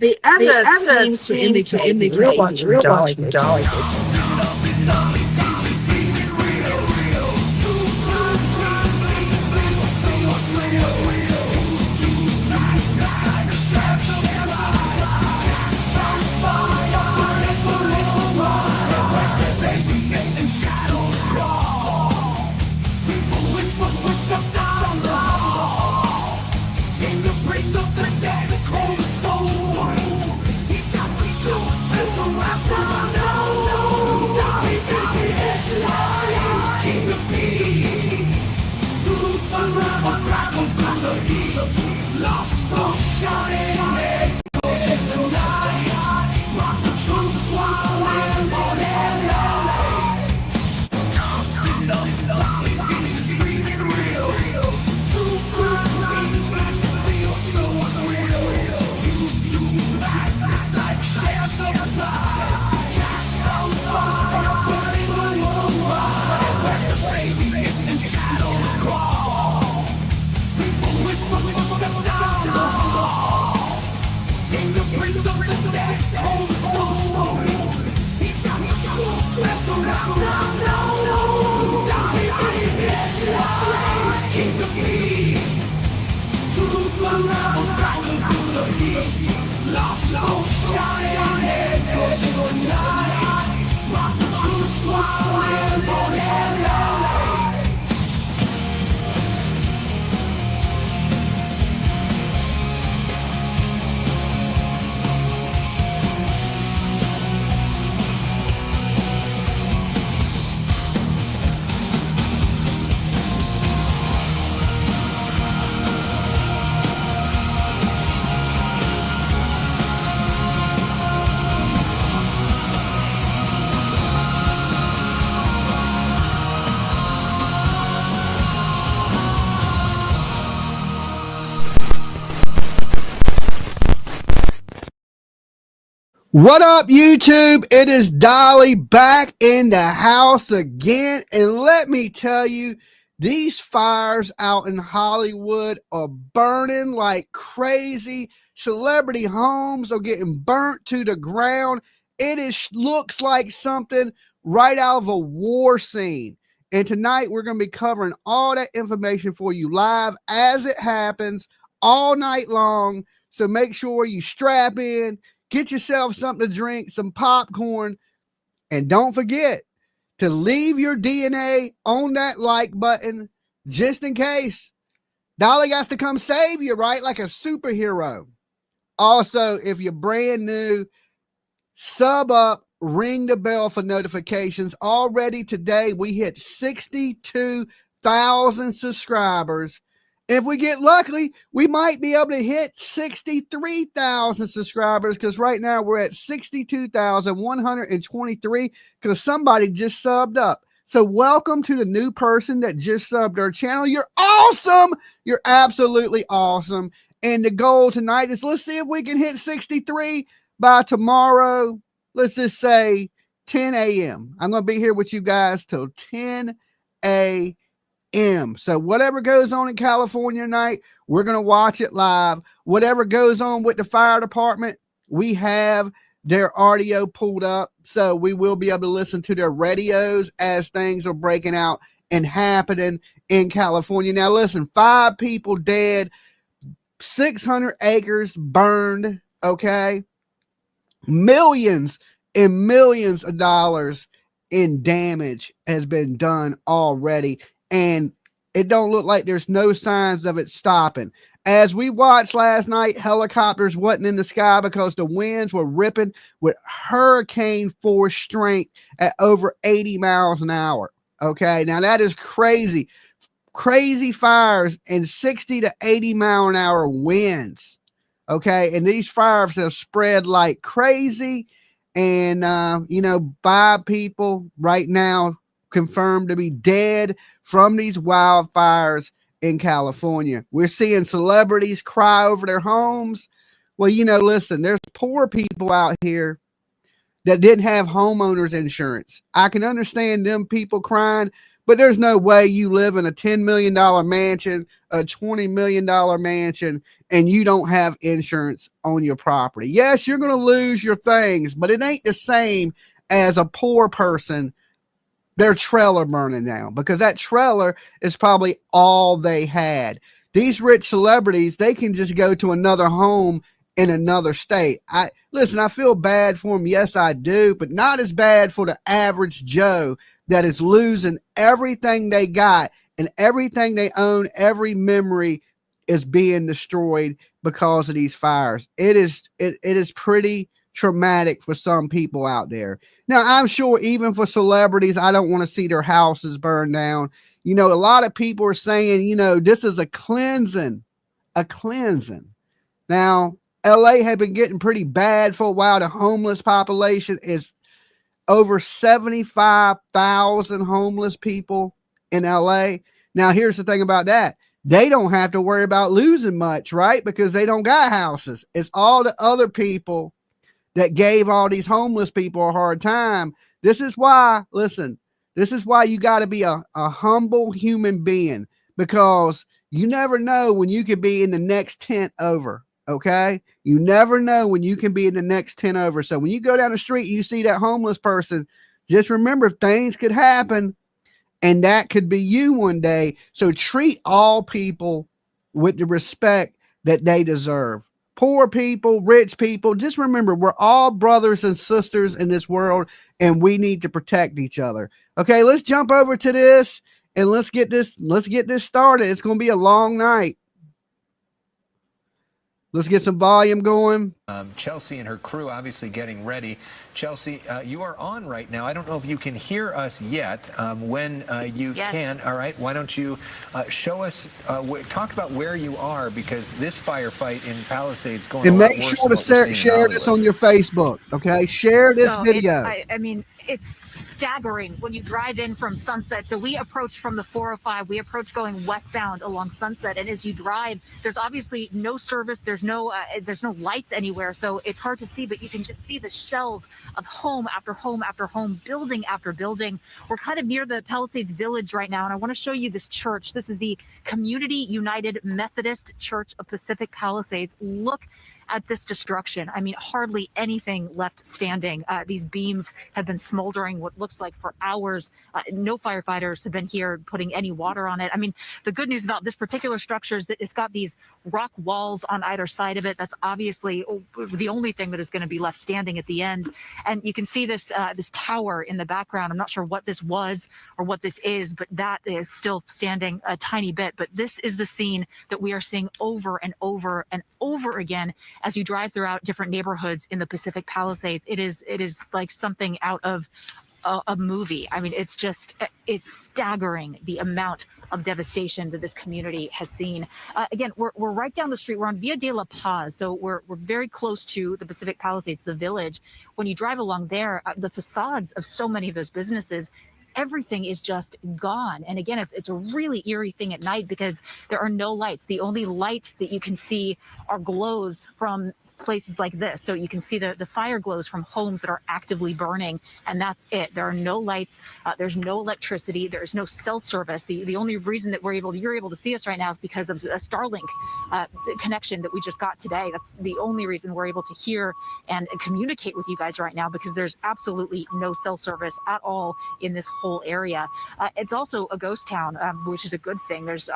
The evidence seems to indicate you're watching Dolly. What up, YouTube? It is Dolly back in the house again. And let me tell you, these fires out in Hollywood are burning like crazy. Celebrity homes are getting burnt to the ground. Looks like something right out of a war scene. And tonight we're going to be covering all that information for you live as it happens all night long. So make sure you strap in. Get yourself something to drink, some popcorn, and don't forget to leave your DNA on that like button just in case. Dolly got to come save you, right? Like a superhero. Also, if you're brand new, sub up, ring the bell for notifications. Already today, we hit 62,000 subscribers. If we get lucky, we might be able to hit 63,000 subscribers because right now we're at 62,123 because somebody just subbed up. So welcome to the new person that just subbed our channel. You're awesome. You're absolutely awesome. And the goal tonight is let's see if we can hit 63 by tomorrow. Let's just say 10 a.m. I'm going to be here with you guys till 10 a.m. So whatever goes on in California tonight, we're going to watch it live. Whatever goes on with the fire department, we have their audio pulled up. So we will be able to listen to their radios as things are breaking out and happening in California. Now listen, 5 people dead, 600 acres burned, okay? Millions and millions of dollars in damage has been done already. And it don't look like there's no signs of it stopping. As we watched last night, helicopters wasn't in the sky because the winds were ripping with hurricane force strength at over 80 miles an hour. Okay, now that is crazy. Crazy fires and 60 to 80 mile an hour winds. Okay, and these fires have spread like crazy. And, 5 people right now confirmed to be dead from these wildfires in California. We're seeing celebrities cry over their homes. Well, listen, there's poor people out here that didn't have homeowners insurance. I can understand them people crying, but there's no way you live in a $10 million mansion, a $20 million mansion, and you don't have insurance on your property. Yes, you're going to lose your things, but it ain't the same as a poor person, their trailer burning down, because that trailer is probably all they had. These rich celebrities, they can just go to another home in another state. I feel bad for them. Yes, I do, but not as bad for the average Joe that is losing everything they got and everything they own. Every memory is being destroyed because of these fires. It is pretty traumatic for some people out there. Now, I'm sure even for celebrities, I don't want to see their houses burned down. A lot of people are saying, this is a cleansing. Now, LA had been getting pretty bad for a while. The homeless population is over 75,000 homeless people in LA. Now, here's the thing about that. They don't have to worry about losing much, right? Because they don't got houses. It's all the other people that gave all these homeless people a hard time. This is why you got to be a humble human being, because you never know when you could be in the next tent over. Okay. You never know when you can be in the next 10 over. So when you go down the street, you see that homeless person, just remember things could happen, and that could be you one day. So treat all people with the respect that they deserve. Poor people, rich people, just remember we're all brothers and sisters in this world, and we need to protect each other. Okay, let's jump over to this and let's get this started. It's going to be a long night. Let's get some volume going. Chelsea and her crew obviously getting ready. Chelsea, you are on right now. I don't know if you can hear us yet. When you can, all right, why don't you show us, talk about where you are, because this firefight in Palisades going and a lot make worse sure to share this on your Facebook, okay? Share this video. I mean, it's staggering when you drive in from Sunset. So we approached from the 405. We approached going westbound along Sunset, and as you drive, there's obviously no service. There's no lights anywhere, so it's hard to see. But you can just see the shells of home after home after home, building after building. We're kind of near the Palisades Village right now, and I want to show you this church. This is the Community United Methodist Church of Pacific Palisades. Look at this destruction. I mean, hardly anything left standing. These beams have been smoldering what looks like for hours. No firefighters have been here putting any water on it. I mean, the good news about this particular structure is that it's got these rock walls on either side of it. That's obviously the only thing that is going to be left standing at the end. And you can see this this tower in the background. I'm not sure what this was or what this is, but that is still standing a tiny bit. But this is the scene that we are seeing over and over and over again as you drive throughout different neighborhoods in the Pacific Palisades. It is like something out of a movie. I mean, it's staggering the amount of devastation that this community has seen. Again, we're right down the street. We're on Via de la Paz, so we're very close to the Pacific Palisades, the village. When you drive along there, the facades of so many of those businesses, everything is just gone. And again, it's a really eerie thing at night because there are no lights. The only light that you can see are glows from places like this. So you can see the fire glows from homes that are actively burning, and that's it. There are no lights. There's no electricity. There's no cell service. The only reason that you're able to see us right now is because of a Starlink connection that we just got today. That's the only reason we're able to hear and communicate with you guys right now, because there's absolutely no cell service at all in this whole area. It's also a ghost town, which is a good thing. There's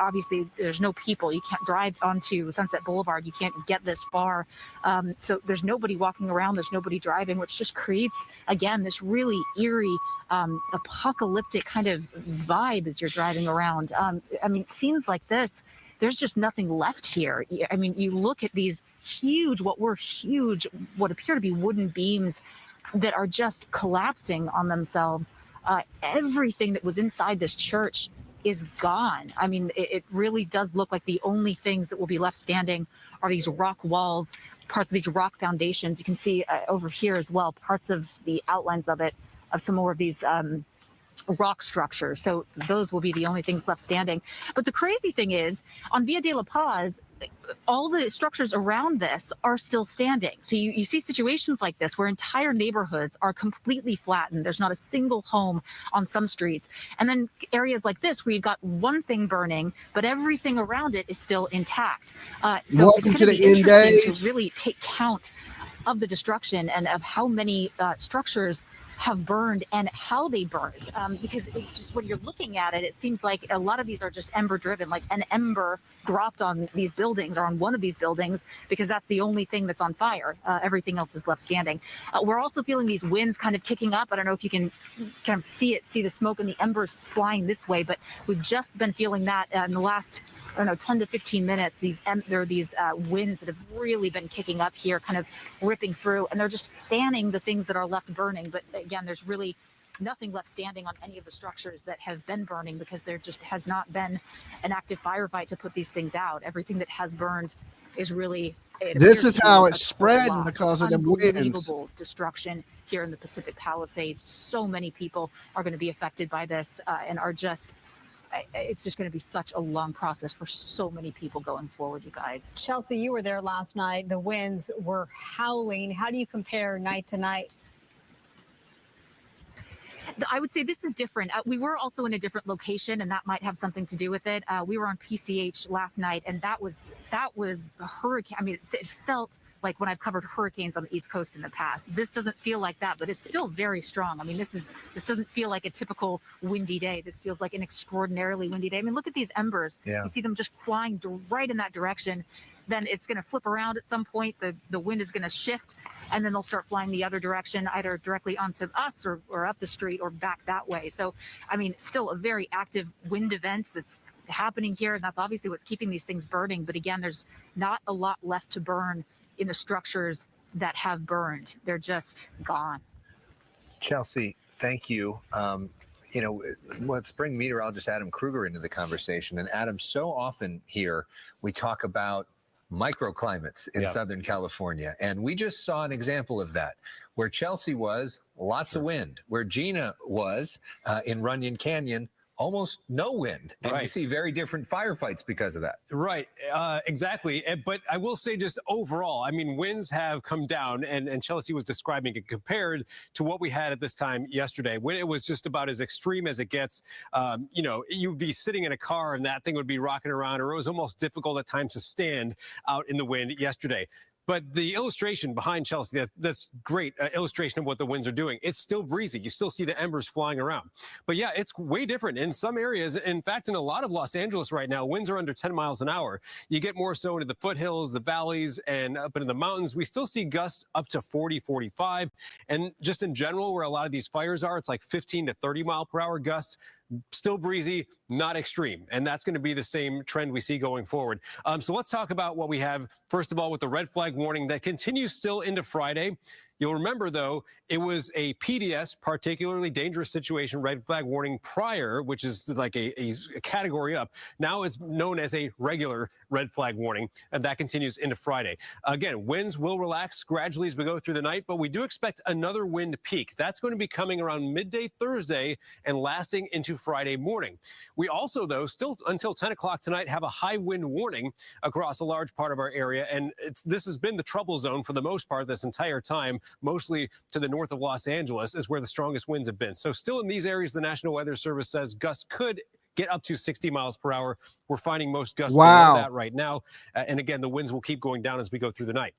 no people. You can't drive onto Sunset Boulevard. You can't get this far. So there's nobody walking around, there's nobody driving, which just creates, again, this really eerie, apocalyptic kind of vibe as you're driving around. I mean, scenes like this, there's just nothing left here. I mean, you look at these what appear to be wooden beams that are just collapsing on themselves. Everything that was inside this church is gone. I mean, it really does look like the only things that will be left standing are these rock walls, parts of these rock foundations. You can see over here as well, parts of the outlines of some more of these rock structure. So those will be the only things left standing. But the crazy thing is, on Via de la Paz, all the structures around this are still standing. So you see situations like this where entire neighborhoods are completely flattened. There's not a single home on some streets. And then areas like this where you've got one thing burning, but everything around it is still intact. So Welcome it's to going to the be end interesting days. to really take count of the destruction and of how many structures have burned and how they burned, because it just when you're looking at it, it seems like a lot of these are just ember driven, like an ember dropped on these buildings or on one of these buildings because that's the only thing that's on fire. Everything else is left standing. We're also feeling these winds kind of kicking up. I don't know if you can kind of see the smoke and the embers flying this way, but we've just been feeling that in the last, I don't know, 10 to 15 minutes. There are these winds that have really been kicking up here, kind of ripping through, and they're just fanning the things that are left burning. But again, there's really nothing left standing on any of the structures that have been burning because there just has not been an active firefight to put these things out. Everything that has burned is really. This is how it's spreading because of the winds. Unbelievable destruction here in the Pacific Palisades. So many people are going to be affected by this and are just. It's just going to be such a long process for so many people going forward, you guys. Chelsea, you were there last night. The winds were howling. How do you compare night to night? I would say this is different. We were also in a different location, and that might have something to do with it. We were on PCH last night, and that was a hurricane. I mean, it felt like when I've covered hurricanes on the East Coast in the past. This doesn't feel like that, but it's still very strong. I mean, this doesn't feel like a typical windy day. This feels like an extraordinarily windy day. I mean, look at these embers. Yeah. You see them just flying right in that direction. Then it's going to flip around at some point. The wind is going to shift, and then they'll start flying the other direction, either directly onto us or up the street or back that way. So, I mean, still a very active wind event that's happening here, and that's obviously what's keeping these things burning. But again, there's not a lot left to burn in the structures that have burned. They're just gone. Chelsea, thank you. Let's bring meteorologist Adam Kruger into the conversation. And Adam, so often here we talk about microclimates in Southern California. And we just saw an example of that. Where Chelsea was, lots of wind. Where Gina was in Runyon Canyon, almost no wind. And you see very different firefights because of that. Right, exactly. But I will say just overall, I mean, winds have come down, and Chelsea was describing it compared to what we had at this time yesterday, when it was just about as extreme as it gets. You'd be sitting in a car and that thing would be rocking around, or it was almost difficult at times to stand out in the wind yesterday. But the illustration behind Chelsea, that's great illustration of what the winds are doing. It's still breezy. You still see the embers flying around. But yeah, it's way different in some areas. In fact, in a lot of Los Angeles right now, winds are under 10 miles an hour. You get more so into the foothills, the valleys, and up into the mountains. We still see gusts up to 40, 45. And just in general, where a lot of these fires are, it's like 15 to 30 mile per hour gusts. Still breezy, not extreme. And that's going to be the same trend we see going forward. So let's talk about what we have, first of all, with the red flag warning that continues still into Friday. You'll remember, though, it was a PDS, particularly dangerous situation, red flag warning prior, which is like a category up. Now it's known as a regular red flag warning, and that continues into Friday. Again, winds will relax gradually as we go through the night, but we do expect another wind peak. That's going to be coming around midday Thursday and lasting into Friday morning. We also, though, still until 10 o'clock tonight, have a high wind warning across a large part of our area, and this has been the trouble zone for the most part this entire time. Mostly to the north of Los Angeles is where the strongest winds have been. So still in these areas, the National Weather Service says gusts could get up to 60 miles per hour. We're finding most gusts below that right now. And again, the winds will keep going down as we go through the night.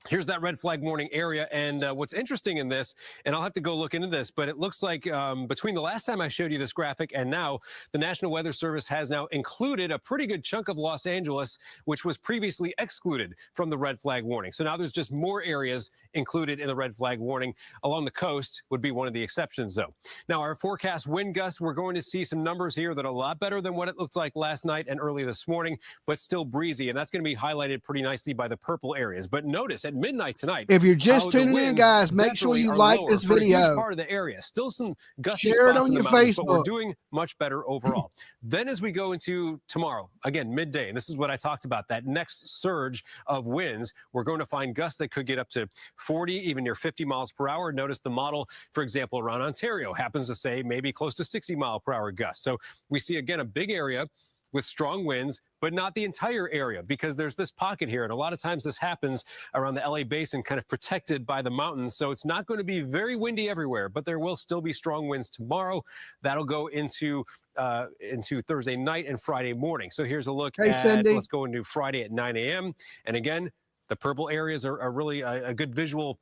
Here's that red flag warning area. And what's interesting in this, and I'll have to go look into this, but it looks like between the last time I showed you this graphic and now, the National Weather Service has now included a pretty good chunk of Los Angeles, which was previously excluded from the red flag warning. So now there's just more areas included in the red flag warning. Along the coast would be one of the exceptions, though. Now, our forecast wind gusts, we're going to see some numbers here that are a lot better than what it looked like last night and early this morning, but still breezy. And that's going to be highlighted pretty nicely by the purple areas. But notice, at midnight tonight. If you're just how the tuning in, winds guys, make sure definitely you are like lower this for a huge video. part of the area. Still some gusty Share it spots on in the your mountains, but we're Facebook. doing much better overall. Then as we go into tomorrow, again, midday, and this is what I talked about, that next surge of winds, we're going to find gusts that could get up to 40, even near 50 miles per hour. Notice the model, for example, around Ontario happens to say maybe close to 60 mile per hour gusts. So we see, again, a big area with strong winds, but not the entire area, because there's this pocket here. And a lot of times this happens around the LA basin, kind of protected by the mountains. So it's not going to be very windy everywhere, but there will still be strong winds tomorrow. That'll go into Thursday night and Friday morning. So here's a look at, Cindy. let's go into Friday at 9 a.m. And again, the purple areas are really a good visual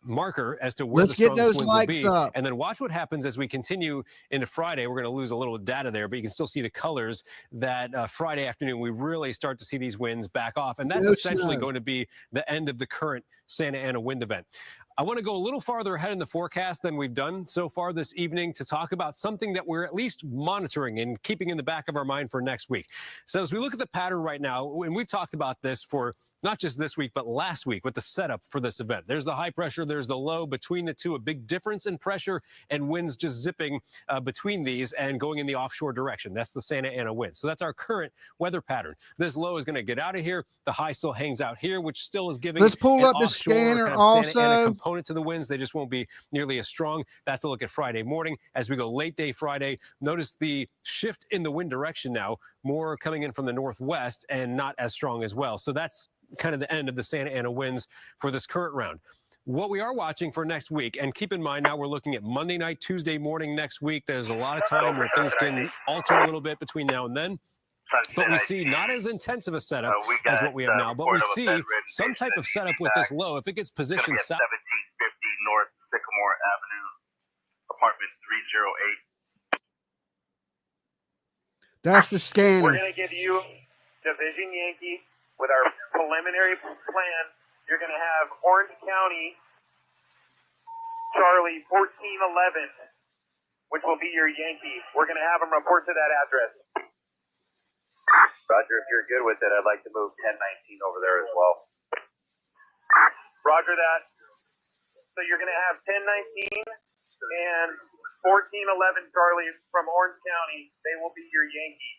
marker as to where Let's the get strongest those winds will likes be. up. And then watch what happens as we continue into Friday. We're going to lose a little data there, but you can still see the colors that Friday afternoon, we really start to see these winds back off. And that's No essentially snow. going to be the end of the current Santa Ana wind event. I want to go a little farther ahead in the forecast than we've done so far this evening to talk about something that we're at least monitoring and keeping in the back of our mind for next week. So as we look at the pattern right now, and we've talked about this for not just this week, but last week with the setup for this event. There's the high pressure, there's the low. Between the two, a big difference in pressure and winds just zipping between these and going in the offshore direction. That's the Santa Ana wind. So that's our current weather pattern. This low is going to get out of here. The high still hangs out here, which still is giving Let's pull an up the offshore scanner kind of Santa Ana also. component to the winds. They just won't be nearly as strong. That's a look at Friday morning. As we go late day Friday, notice the shift in the wind direction now, more coming in from the northwest and not as strong as well. So that's kind of the end of the Santa Ana winds for this current round. What we are watching for next week, and keep in mind now we're looking at Monday night, Tuesday morning next week. There's a lot of time where things can alter a little bit between now and then. But we see not as intense of a setup as what we have now, but we see some type of setup with this low. If it gets positioned south. 1750 North Sycamore Avenue, apartment 308. That's the scanner. We're going to give you Division Yankee with our preliminary plan. You're going to have Orange County, Charlie 1411, which will be your Yankee. We're going to have them report to that address. Roger, if you're good with it, I'd like to move 1019 over there as well. Roger that. So you're going to have 1019 and 1411 Charlie from Orange County. They will be your Yankee.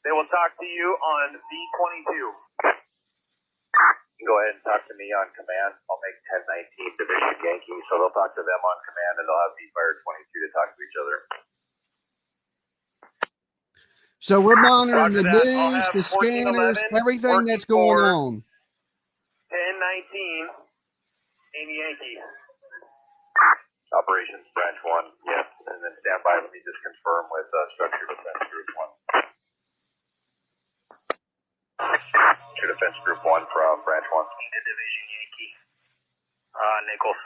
They will talk to you on V22. You can go ahead and talk to me on command. I'll make 1019 Division Yankee, so they'll talk to them on command, and they'll have V-Fire 22 to talk to each other. So we're monitoring Roger the that. I'll news, have the scanners, 1411, everything that's going 14-4. on. 1019 in Yankee. Operations Branch 1, yes. And then stand by. Let me just confirm with Structure Defense Group 1. Structure Defense Group 1 from Branch 1. Need a Division Yankee. Nichols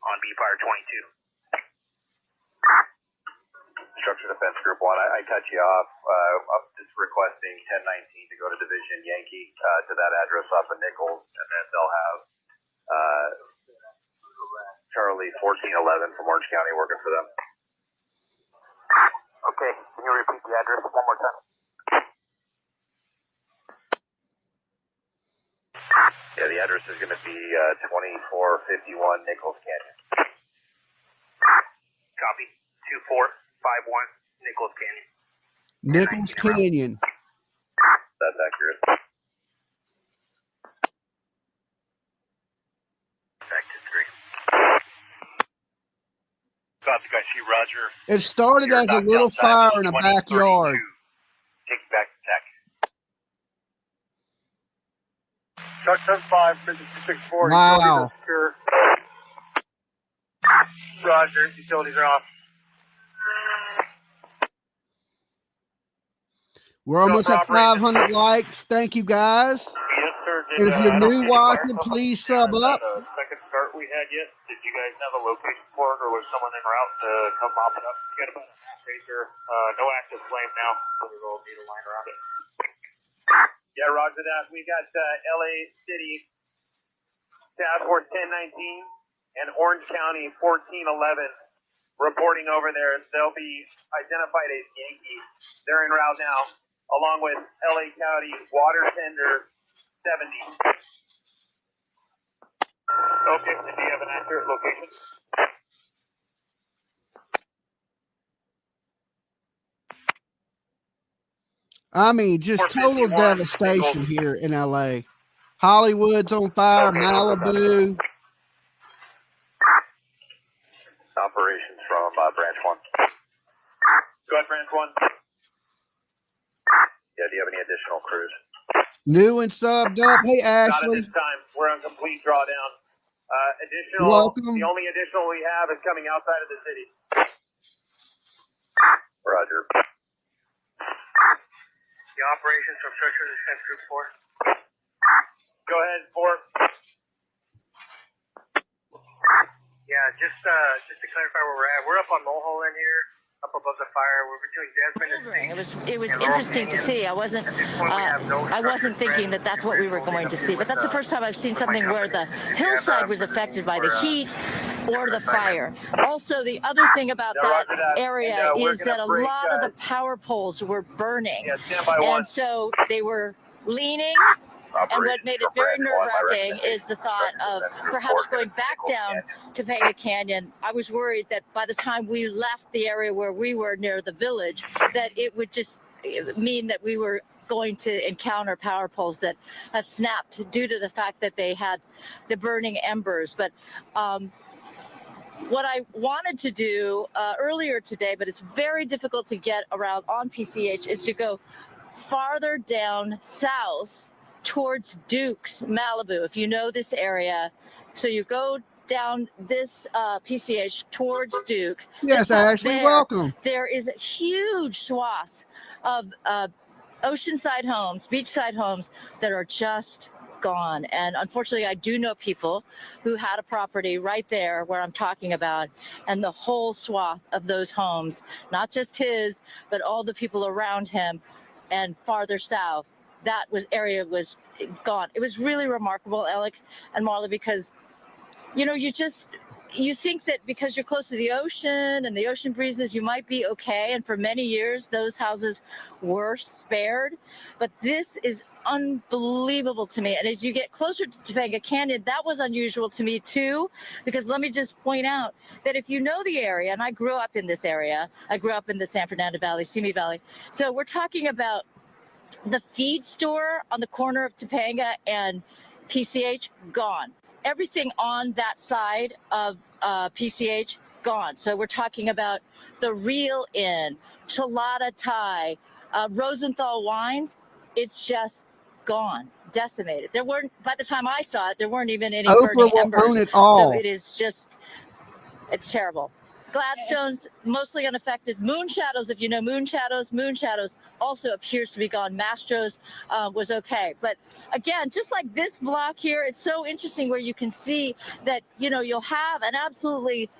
on B-Fire 22. Structure Defense Group 1, I cut you off. I'm just requesting 1019 to go to Division Yankee to that address off of Nichols, and then they'll have Charlie 1411 from Orange County working for them. Okay, can you repeat the address one more time? Yeah, the address is going to be 2451 Nichols Canyon. Copy. 2451 Nichols Canyon. Nichols Canyon. That's accurate. Back to 3. Copy, guys. See Roger. It started as a little fire in a backyard. Take back to tech. Truck 75, 5664. Wow. Secure. Roger. Utilities are off. We're almost at 500 likes. Thank you, guys. Yes, sir. And if you're new watching, please sub up. Second start we had yet. Did you guys have a location for it, or was someone en route to come mop it up? We got about a half acre. No active flame now. So we will need a line around it. Yeah, roger that. We got LA City Task Force 1019 and Orange County 1411 reporting over there. They'll be identified as Yankee. They're en route now, along with LA County Water Tender 70. Okay, and do you have an accurate location? I mean, just total 451, devastation here in LA. Hollywood's on fire, Okay. Malibu. Operations from branch 1. Go ahead, branch 1. Yeah, do you have any additional crews? New and subbed up. Hey, Not at Ashley. this time. We're on complete drawdown. Additional. Welcome. The only additional we have is coming outside of the city. Roger. The operations from Structure Defense Group 4. Go ahead, 4. Yeah, just to clarify where we're at, we're up on Mulholland here, up above the fire. We're between Desmond and It was interesting to see. I wasn't thinking that that's what we were going to see, but that's the first time I've seen something where the hillside was affected by the heat or the fire. Also, the other thing about that area is that a lot of the power poles were burning, and so they were leaning. And what made it very nerve-wracking is the thought of perhaps going back down Topanga Canyon. I was worried that by the time we left the area where we were near the village, that it would just mean that we were going to encounter power poles that have snapped due to the fact that they had the burning embers. But what I wanted to do earlier today, but it's very difficult to get around on PCH, is to go farther down south towards Dukes, Malibu, if you know this area. So you go down this PCH towards Dukes. Yes, Ashley, welcome. There is a huge swath of oceanside homes, beachside homes that are just gone. And unfortunately, I do know people who had a property right there where I'm talking about, and the whole swath of those homes, not just his, but all the people around him and farther south, that area was gone. It was really remarkable, Alex and Marla, because, you know, you think that because you're close to the ocean and the ocean breezes, you might be okay. And for many years, those houses were spared. But this is unbelievable to me. And as you get closer to Topanga Canyon, that was unusual to me too, because let me just point out that if you know the area, and I grew up in this area, I grew up in the San Fernando Valley, Simi Valley. So we're talking about the feed store on the corner of Topanga and PCH, gone. Everything on that side of PCH, gone. So we're talking about the Real Inn, Chelada Thai, Rosenthal Wines. It's just gone, decimated. There weren't, by the time I saw it, there weren't even any burning embers. Own it all. So it is just, it's terrible. Gladstone's mostly unaffected. Moon Shadows, if you know Moon Shadows also appears to be gone. Mastro's was okay. But again, just like this block here, it's so interesting where you can see that, you know, you'll have an absolutely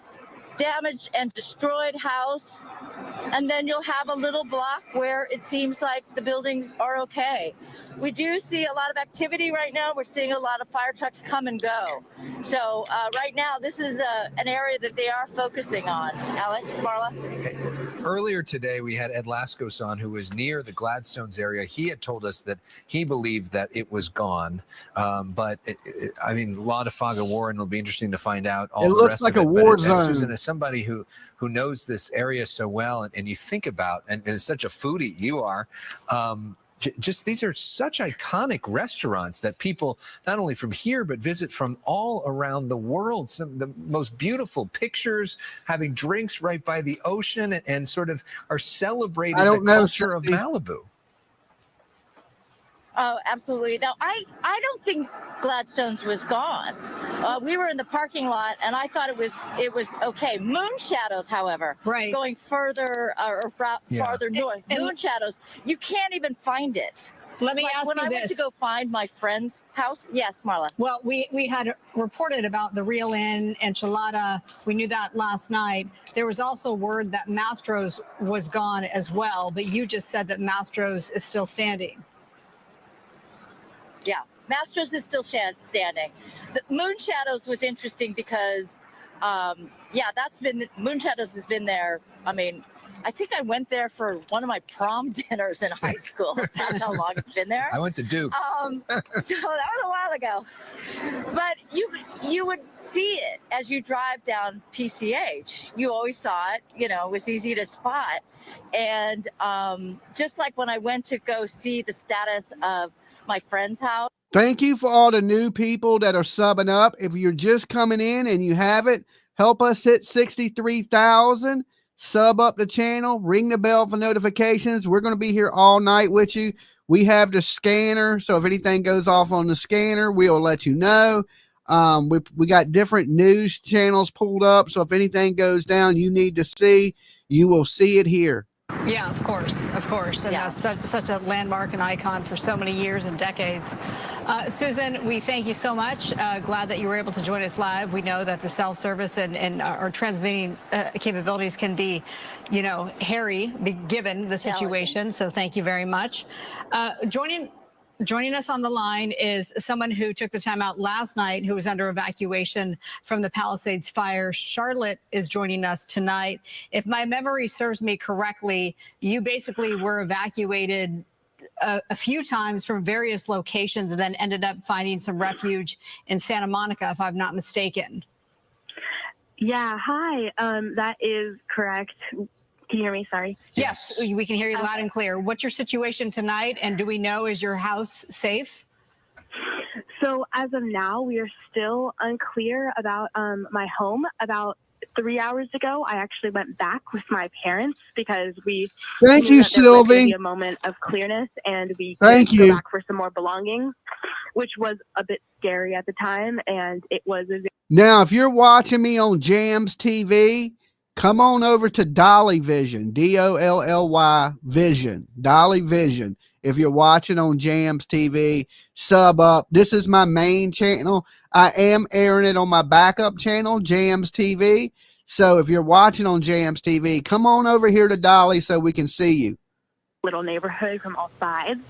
damaged and destroyed house, and then you'll have a little block where it seems like the buildings are okay. We do see a lot of activity right now. We're seeing a lot of fire trucks come and go. So right now, this is an area that they are focusing on. Alex, Marla? Okay. Earlier today, we had Ed Lascos on, who was near the Gladstones area. He had told us that he believed that it was gone. But, I mean, a lot of fog of war, and it'll be interesting to find out all it the looks rest like of a it. war But zone. Susan, as somebody who knows this area so well, and you think about, and is such a foodie you are, just these are such iconic restaurants that people not only from here but visit from all around the world. Some of the most beautiful pictures, having drinks right by the ocean, and sort of are celebrating the culture of Malibu. Oh, absolutely. Now, I don't think Gladstone's was gone. We were in the parking lot, and I thought it was okay. Moon Shadows, however, going further farther north. Moon Shadows, you can't even find it. Let me ask you this. When I went to go find my friend's house, yes, Marla. Well, we had reported about the Real Inn and Chelada. We knew that last night. There was also word that Mastro's was gone as well, but you just said that Mastro's is still standing. Yeah, Mastro's is still standing. The Moon Shadows was interesting because, Moon Shadows has been there. I mean, I think I went there for one of my prom dinners in high school. That's how long it's been there. I went to Duke's. So that was a while ago. But you you would see it as you drive down PCH. You always saw it, you know, it was easy to spot. And just like when I went to go see the status of my friend's house. Thank you for all the new people that are subbing up. If you're just coming in and you haven't, help us hit 63,000. Sub up the channel, ring the bell for notifications. We're going to be here all night with you. We have the scanner, so if anything goes off on the scanner, we'll let you know. We got different news channels pulled up, so if anything goes down you need to see, you will see it here. Yeah, of course. And Yeah. that's such a landmark and icon for so many years and decades. Susan, we thank you so much. Glad that you were able to join us live. We know that the self-service and our transmitting capabilities can be, you know, hairy given the situation. So thank you very much. Joining us on the line is someone who took the time out last night, who was under evacuation from the Palisades fire. Charlotte is joining us tonight. If my memory serves me correctly, you basically were evacuated a few times from various locations and then ended up finding some refuge in Santa Monica, if I'm not mistaken. Yeah, hi. That is correct. Can you hear me? Sorry. Yes, we can hear you loud and clear. What's your situation tonight? And do we know, is your house safe? So as of now, we are still unclear about my home. About 3 hours ago, I actually went back with my parents because we Thank you, Sylvie. A moment of clearness, and we Thank could you. go back for some more belongings, which was a bit scary at the time, and it was a Now, if you're watching me on Jams TV, come on over to Dolly Vision, DOLLY Vision, Dolly Vision. If you're watching on Jams TV, sub up. This is my main channel. I am airing it on my backup channel, Jams TV. So if you're watching on Jams TV, come on over here to Dolly so we can see you. little neighborhood from all sides.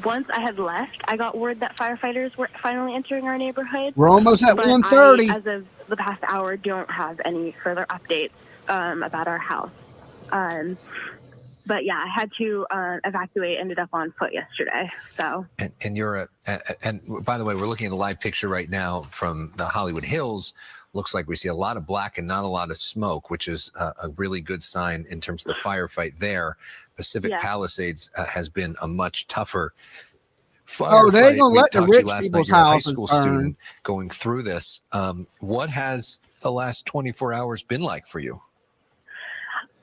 Once I had left, I got word that firefighters were finally entering our neighborhood. We're almost at But 1:30. I, as of the past hour, don't have any further updates about our house. But yeah, I had to evacuate. Ended up on foot yesterday. So. And you're and by the way, we're looking at a live picture right now from the Hollywood Hills. Looks like we see a lot of black and not a lot of smoke, which is a really good sign in terms of the firefight there. Pacific Palisades has been a much tougher firefight. Oh, they ain't gonna let the rich last people's night. You're a high houses school burn. student going through this. What has the last 24 hours been like for you?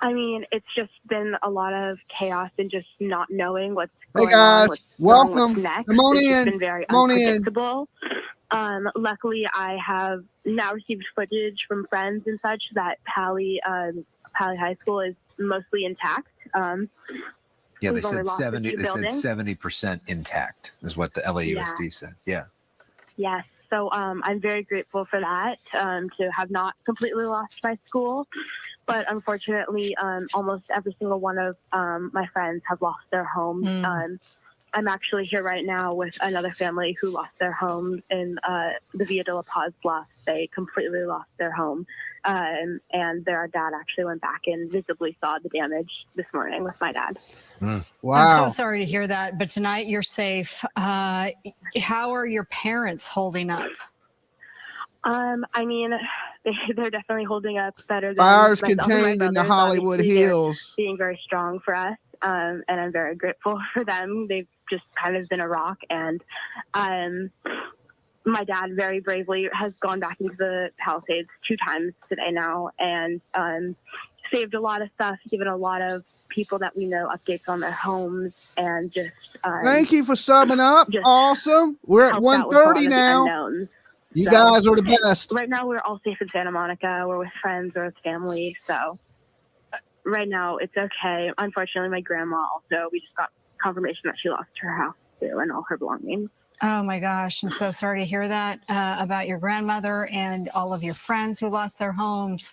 I mean, it's just been a lot of chaos and just not knowing what's Hey going guys, on. What's welcome. next. Come on It's just in. been very Come on in. unpredictable. Luckily, I have now received footage from friends and such that Pali High School is mostly intact. Yeah, they we've only said lost a 70. few They said buildings. 70% intact is what the LAUSD said. Yeah. Yes. So I'm very grateful for that, to have not completely lost my school. But unfortunately, almost every single one of my friends have lost their homes. I'm actually here right now with another family who lost their home in the Via de la Paz Bluff. They completely lost their home. And their dad actually went back and visibly saw the damage this morning with my dad. Wow. I'm so sorry to hear that, but tonight you're safe. How are your parents holding up? I mean, they're definitely holding up better than Fires myself and my contained in the brothers. Hollywood Obviously, they're Hills. being very strong for us, and I'm very grateful for them. They've just kind of been a rock, and my dad very bravely has gone back into the Palisades 2 times today now, and saved a lot of stuff, given a lot of people that we know updates on their homes, and just Thank you for subbing up. just Awesome. We're at helped out with a lot 1:30 of the now. unknowns. You So, guys are the best. Right now, we're all safe in Santa Monica. We're with friends, we're with family. So right now, it's okay. Unfortunately, my grandma also, we just got confirmation that she lost her house too and all her belongings. Oh my gosh, I'm so sorry to hear that about your grandmother and all of your friends who lost their homes.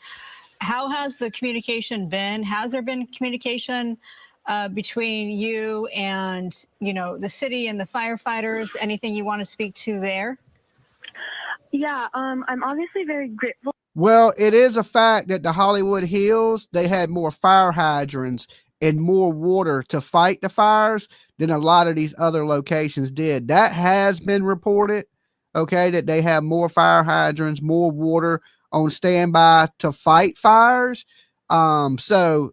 How has the communication been? Has there been communication between you and, you know, the city and the firefighters? Anything you want to speak to there? Yeah, I'm obviously very grateful. Well, it is a fact that the Hollywood Hills, they had more fire hydrants and more water to fight the fires than a lot of these other locations did. That has been reported. okay, that they have more fire hydrants, more water on standby to fight fires. So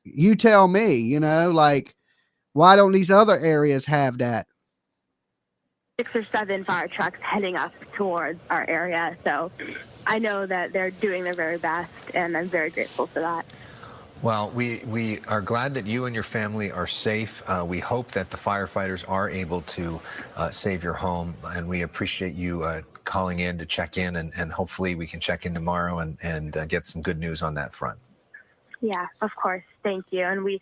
you tell me, you know, like, why don't these other areas have that? 6 or 7 fire trucks heading up towards our area. So I know that they're doing their very best, and I'm very grateful for that. Well, we are glad that you and your family are safe. We hope that the firefighters are able to save your home, and we appreciate you calling in to check in, and hopefully we can check in tomorrow and get some good news on that front. Yeah, of course. Thank you. And we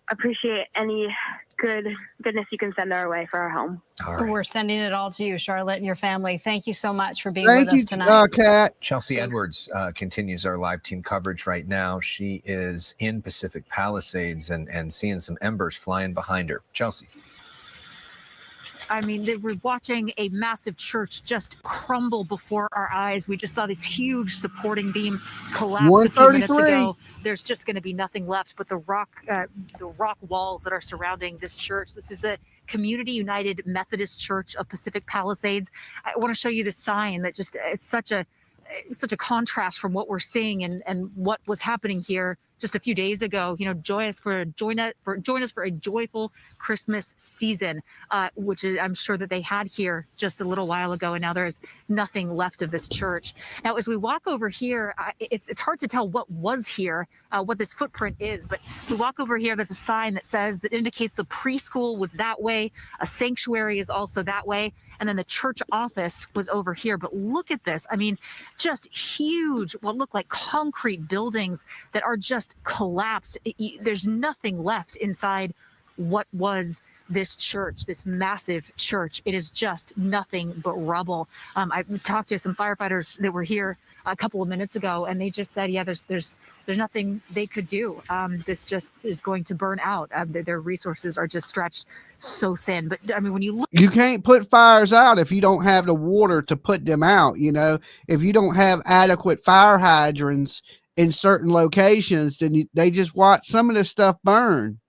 appreciate any goodness you can send our way for our home. All right. We're sending it all to you, Charlotte, and your family. Thank you so much for being Thank with you, us tonight. Kat. Chelsea Edwards continues our live team coverage right now. She is in Pacific Palisades and seeing some embers flying behind her. Chelsea. I mean, we're watching a massive church just crumble before our eyes. We just saw this huge supporting beam collapse a few minutes 133. ago. There's just going to be nothing left but the rock walls that are surrounding this church. This is the Community United Methodist Church of Pacific Palisades. I want to show you the sign that just, it's such a contrast from what we're seeing and what was happening here just a few days ago. You know, join us for a joyful Christmas season, which is, I'm sure that they had here just a little while ago, and now there's nothing left of this church. Now, as we walk over here, it's hard to tell what was here, what this footprint is, but we walk over here, there's a sign that indicates the preschool was that way, a sanctuary is also that way, and then the church office was over here. But look at this. I mean, just huge, what look like concrete buildings that are just collapsed. There's nothing left inside what was this church, this massive church. It is just nothing but rubble. I talked to some firefighters that were here a couple of minutes ago, and they just said, yeah, there's nothing they could do. This just is going to burn out. Their resources are just stretched so thin. But I mean, when you look, You can't put fires out if you don't have the water to put them out. You know, if you don't have adequate fire hydrants in certain locations, then they just watch some of this stuff burn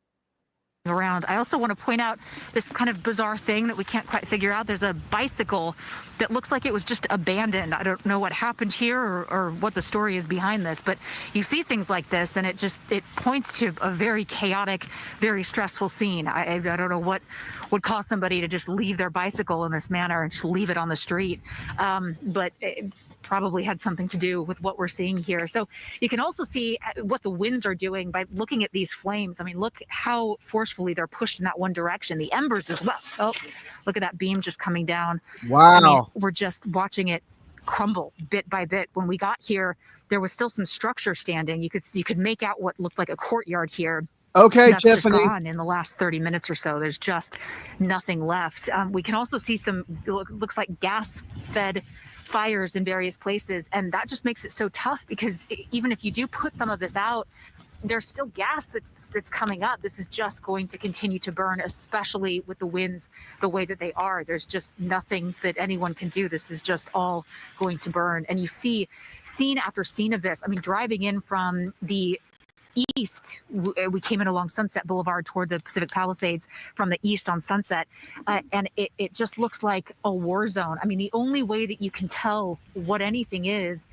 around. I also want to point out this kind of bizarre thing that we can't quite figure out. There's a bicycle that looks like it was just abandoned. I don't know what happened here or what the story is behind this, but you see things like this and it points to a very chaotic, very stressful scene. I don't know what would cause somebody to just leave their bicycle in this manner and just leave it on the street. But it probably had something to do with what we're seeing here. So you can also see what the winds are doing by looking at these flames. I mean, look how forcefully they're pushed in that one direction. The embers as well. Oh, look at that beam just coming down. Wow. I mean, we're just watching it crumble bit by bit. When we got here, there was still some structure standing. You could make out what looked like a courtyard here. Okay, That's Tiffany. just gone in the last 30 minutes or so. There's just nothing left. We can also see some, looks like gas-fed fires in various places, and that just makes it so tough because even if you do put some of this out, there's still gas that's coming up. This is just going to continue to burn, especially with the winds the way that they are. There's just nothing that anyone can do. This is just all going to burn. And you see scene after scene of this. I mean, driving in from the east, we came in along Sunset Boulevard toward the Pacific Palisades from the east on Sunset, and it just looks like a war zone. I mean, the only way that you can tell what anything is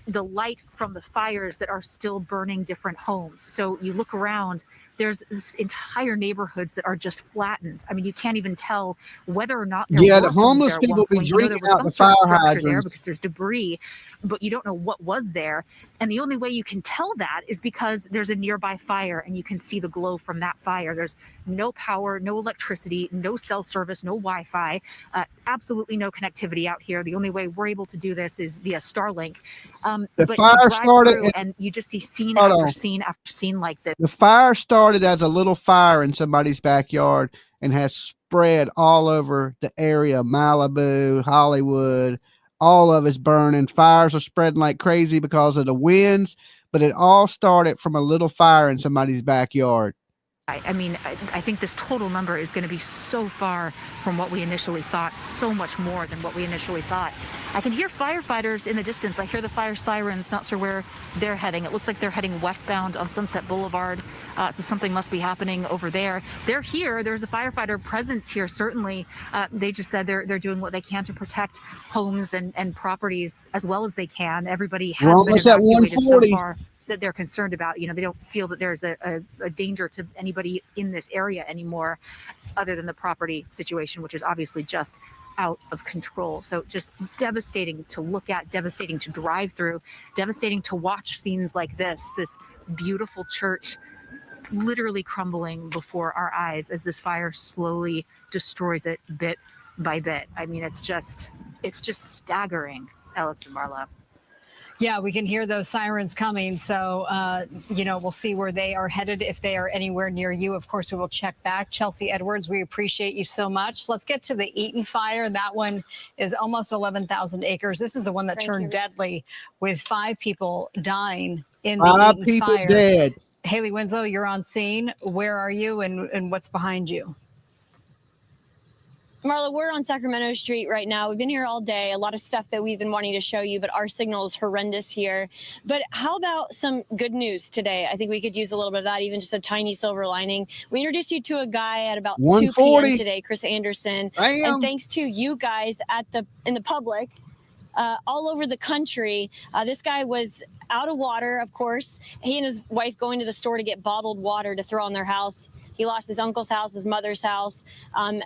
the light from the fires that are still burning different homes. So you look around, there's entire neighborhoods that are just flattened. I mean, you can't even tell whether or not there the homeless people be drinking out the fire hydrants there because there's debris, but you don't know what was there. And the only way you can tell that is because there's a nearby fire and you can see the glow from that fire. There's no power, no electricity, no cell service, no Wi-Fi, absolutely no connectivity out here. The only way we're able to do this is via Starlink. The but fire you drive started through and you just see scene after scene after scene like this. The fire started as a little fire in somebody's backyard and has spread all over the area. Malibu, Hollywood, all of it's burning. Fires are spreading like crazy because of the winds, but it all started from a little fire in somebody's backyard. I mean, I think this total number is going to be so far from what we initially thought, so much more than what we initially thought. I can hear firefighters in the distance. I hear the fire sirens, not sure where they're heading. It looks like they're heading westbound on Sunset Boulevard, so something must be happening over there. They're here. There's a firefighter presence here, certainly. They just said they're doing what they can to protect homes and properties as well as they can. Everybody has been evacuated so far that they're concerned about. You know, they don't feel that there's a danger to anybody in this area anymore, other than the property situation, which is obviously just out of control. So just devastating to look at, devastating to drive through, devastating to watch scenes like this beautiful church literally crumbling before our eyes as this fire slowly destroys it bit by bit. I mean, it's just staggering, Alex and Marla. Yeah, we can hear those sirens coming. So, we'll see where they are headed. If they are anywhere near you, of course, we will check back. Chelsea Edwards, we appreciate you so much. Let's get to the Eaton fire. That one is almost 11,000 acres. This is the one that turned deadly with 5 people dying in the Eaton fire. 5 people dead. Haley Winslow, you're on scene. Where are you and what's behind you? Marla, we're on Sacramento Street right now. We've been here all day. A lot of stuff that we've been wanting to show you, but our signal is horrendous here. But how about some good news today? I think we could use a little bit of that, even just a tiny silver lining. We introduced you to a guy at about 2 p.m. today, Chris Anderson. And thanks to you guys in the public, all over the country, this guy was out of water, of course. He and his wife going to the store to get bottled water to throw on their house. He lost his uncle's house, his mother's house.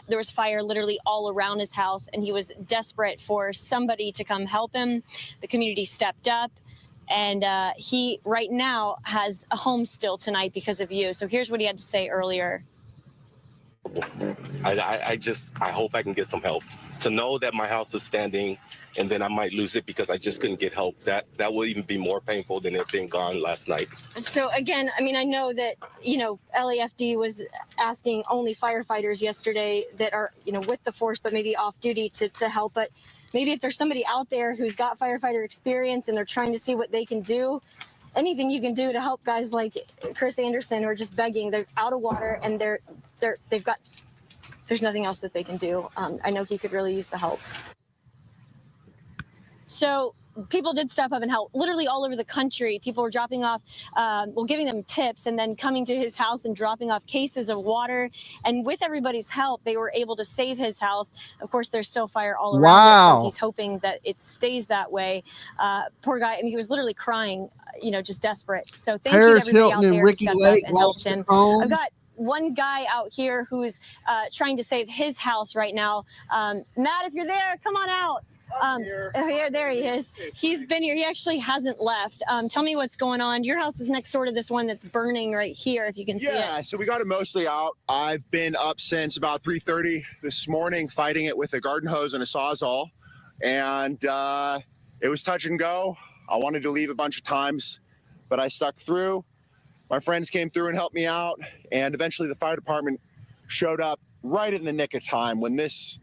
There was fire literally all around his house, and he was desperate for somebody to come help him. The community stepped up, and he right now has a home still tonight because of you. So here's what he had to say earlier. I hope I can get some help. To know that my house is standing and then I might lose it because I just couldn't get help, that will even be more painful than it being gone last night. So again, I mean, I know that, LAFD was asking only firefighters yesterday that are, with the force, but maybe off duty to help. But maybe if there's somebody out there who's got firefighter experience and they're trying to see what they can do, anything you can do to help guys like Chris Anderson who are just begging. They're out of water and there's nothing else that they can do. I know he could really use the help. So people did step up and help literally all over the country. People were dropping off, giving them tips and then coming to his house and dropping off cases of water. And with everybody's help, they were able to save his house. Of course, there's still fire all around. So he's hoping that it stays that way. Poor guy. I mean, he was literally crying, just desperate. So thank you to everybody out there who stepped up and helped him. I've got one guy out here who's trying to save his house right now. Matt, if you're there, come on out. There he is. He's been here. He actually hasn't left. Tell me what's going on. Your house is next door to this one that's burning right here, if you can see it. Yeah, so we got it mostly out. I've been up since about 3:30 this morning fighting it with a garden hose and a Sawzall. And it was touch and go. I wanted to leave a bunch of times, but I stuck through. My friends came through and helped me out. And eventually the fire department showed up right in the nick of time when this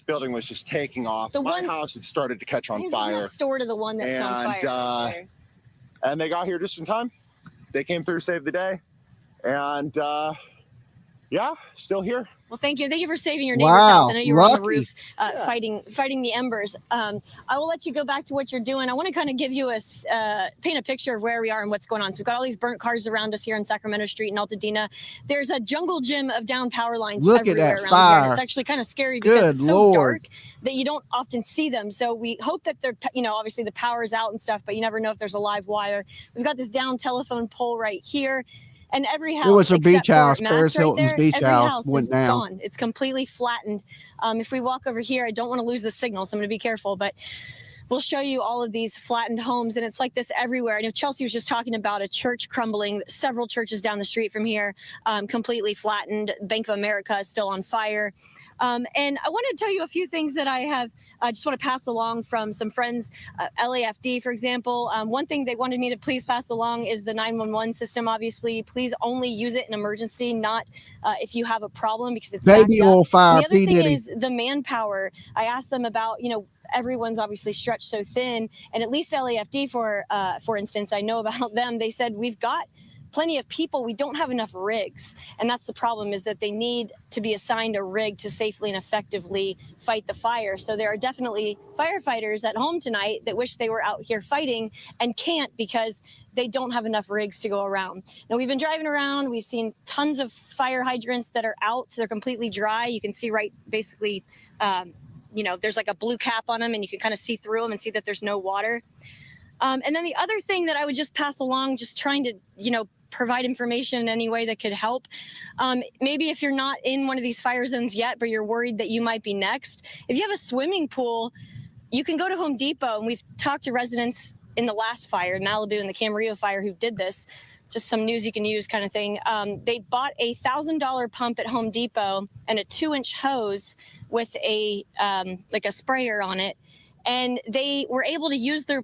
building was just taking off. My house had started to catch on fire. Next door to the one that's on fire. And they got here just in time. They came through, saved the day. And still here. Well, thank you. Thank you for saving your neighbor's house. I know you were on the roof fighting the embers. I will let you go back to what you're doing. I want to kind of give you paint a picture of where we are and what's going on. So we've got all these burnt cars around us here in Sacramento Street and Altadena. There's a jungle gym of down power lines everywhere around here. And it's actually kind of scary because it's so dark that you don't often see them. So we hope that they're, obviously the power is out and stuff, but you never know if there's a live wire. We've got this down telephone pole right here. And every house, it was a beach house. Paris Hilton's beach house went down. Gone. It's completely flattened. If we walk over here, I don't want to lose the signal, so I'm going to be careful. But we'll show you all of these flattened homes, and it's like this everywhere. I know Chelsea was just talking about a church crumbling. Several churches down the street from here, completely flattened. Bank of America is still on fire. And I want to tell you a few things that I just want to pass along from some friends. LAFD, for example, one thing they wanted me to please pass along is the 911 system. Obviously, please only use it in emergency, not if you have a problem, because it's baby oil fire. The other thing is the manpower. I asked them about, everyone's obviously stretched so thin, and at least LAFD, for instance, I know about them. They said we've got plenty of people, we don't have enough rigs. And that's the problem, is that they need to be assigned a rig to safely and effectively fight the fire. So there are definitely firefighters at home tonight that wish they were out here fighting and can't because they don't have enough rigs to go around. Now, we've been driving around. We've seen tons of fire hydrants that are out. They're completely dry. You can see basically, there's like a blue cap on them, and you can kind of see through them and see that there's no water. And then the other thing that I would just pass along, just trying to, provide information in any way that could help. Maybe if you're not in one of these fire zones yet, but you're worried that you might be next, if you have a swimming pool, you can go to Home Depot, and we've talked to residents in the last fire, Malibu and the Camarillo fire, who did this. Just some news you can use kind of thing. They bought a $1,000 pump at Home Depot and a 2-inch hose with a sprayer on it. And they were able to use their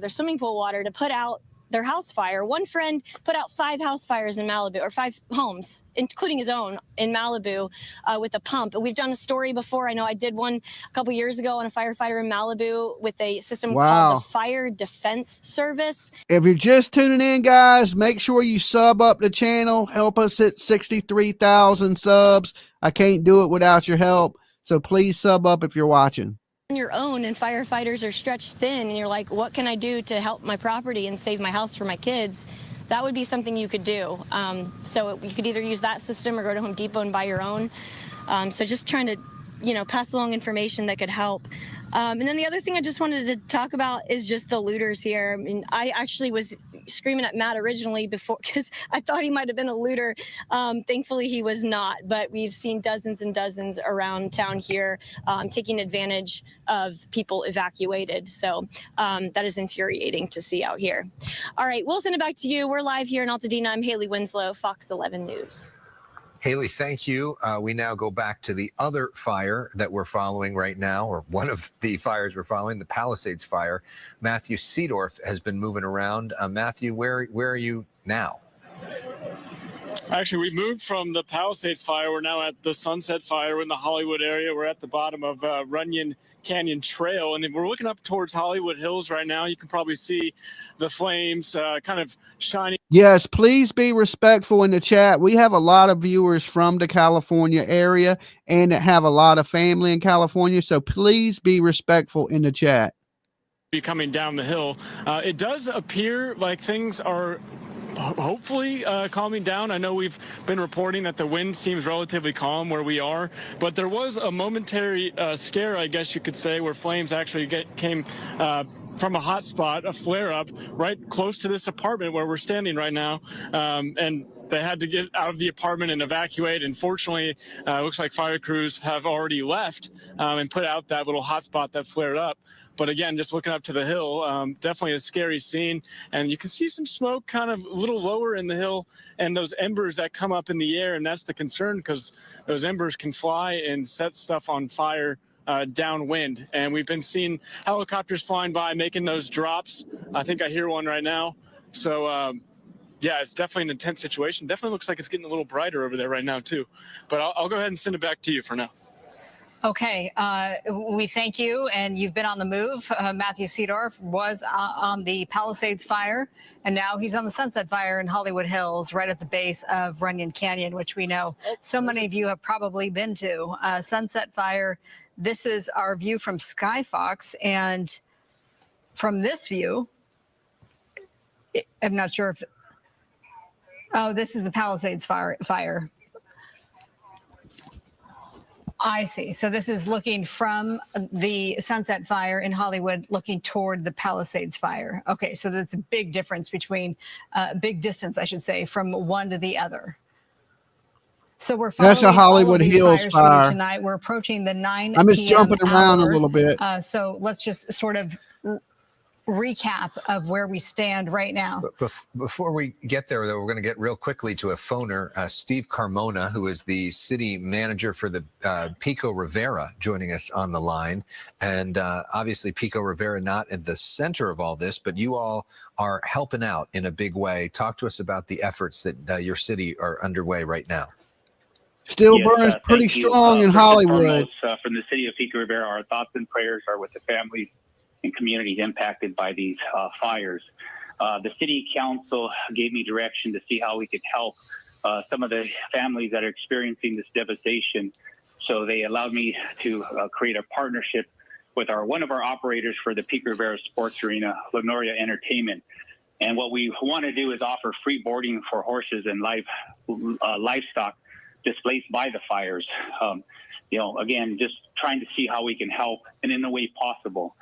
swimming pool water, to put out their house fire. One friend put out 5 house fires in Malibu, or 5 homes, including his own, in Malibu with a pump. We've done a story before. I know I did one a couple years ago on a firefighter in Malibu with a system called the Fire Defense Service. If you're just tuning in, guys, make sure you sub up the channel. Help us hit 63,000 subs. I can't do it without your help. So please sub up if you're watching. Your own, and firefighters are stretched thin, and you're like, what can I do to help my property and save my house for my kids? That would be something you could do. So you could either use that system or go to Home Depot and buy your own. So just trying to, pass along information that could help. And then the other thing I just wanted to talk about is just the looters here. I mean, I actually was screaming at Matt originally before, because I thought he might have been a looter. Thankfully, he was not. But we've seen dozens and dozens around town here taking advantage of people evacuated. So that is infuriating to see out here. All right, we'll send it back to you. We're live here in Altadena. I'm Haley Winslow, Fox 11 News. Haley, thank you. We now go back to the other fire that we're following right now, or one of the fires we're following, the Palisades fire. Matthew Seedorf has been moving around. Matthew, where are you now? Actually, we moved from the Palisades fire. We're now at the Sunset fire. We're in the Hollywood area. We're at the bottom of Runyon Canyon Trail, and we're looking up towards Hollywood Hills right now. You can probably see the flames kind of shining. Yes, please be respectful in the chat. We have a lot of viewers from the California area and that have a lot of family in California, so please be respectful in the chat. Coming down the hill. It does appear like things are hopefully calming down. I know we've been reporting that the wind seems relatively calm where we are, but there was a momentary scare, I guess you could say, where flames actually came from a hot spot, a flare-up, right close to this apartment where we're standing right now, and they had to get out of the apartment and evacuate. And fortunately, it looks like fire crews have already left and put out that little hot spot that flared up. But again, just looking up to the hill, definitely a scary scene. And you can see some smoke kind of a little lower in the hill and those embers that come up in the air. And that's the concern, because those embers can fly and set stuff on fire downwind. And we've been seeing helicopters flying by, making those drops. I think I hear one right now. So, yeah, it's definitely an intense situation. Definitely looks like it's getting a little brighter over there right now, too. But I'll go ahead and send it back to you for now. Okay, we thank you, and you've been on the move. Matthew Seedorf was on the Palisades fire, and now he's on the Sunset fire in Hollywood Hills, right at the base of Runyon Canyon, which we know so many of you have probably been to. Sunset fire, this is our view from Skyfox, and from this view, I'm not sure if, oh, this is the Palisades fire. I see. So this is looking from the Sunset fire in Hollywood, looking toward the Palisades fire. Okay, so that's a big difference between, big distance, I should say, from one to the other. So we're following that's a Hollywood Hills fire tonight. We're approaching the 9 I'm just PM jumping around hour. a little bit. So let's just sort of recap of where we stand right now. Before we get there, though, we're going to get real quickly to a phoner, Steve Carmona, who is the city manager for the Pico Rivera, joining us on the line. And obviously, Pico Rivera not at the center of all this, but you all are helping out in a big way. Talk to us about the efforts that your city are underway right now. Still burns pretty strong in Hollywood. From the city of Pico Rivera, our thoughts and prayers are with the families and communities impacted by these fires. The city council gave me direction to see how we could help some of the families that are experiencing this devastation. So they allowed me to create a partnership with one of our operators for the Peak Rivera Sports Arena, Lenoria Entertainment. And what we want to do is offer free boarding for horses and livestock displaced by the fires. Again, just trying to see how we can help and in the way possible.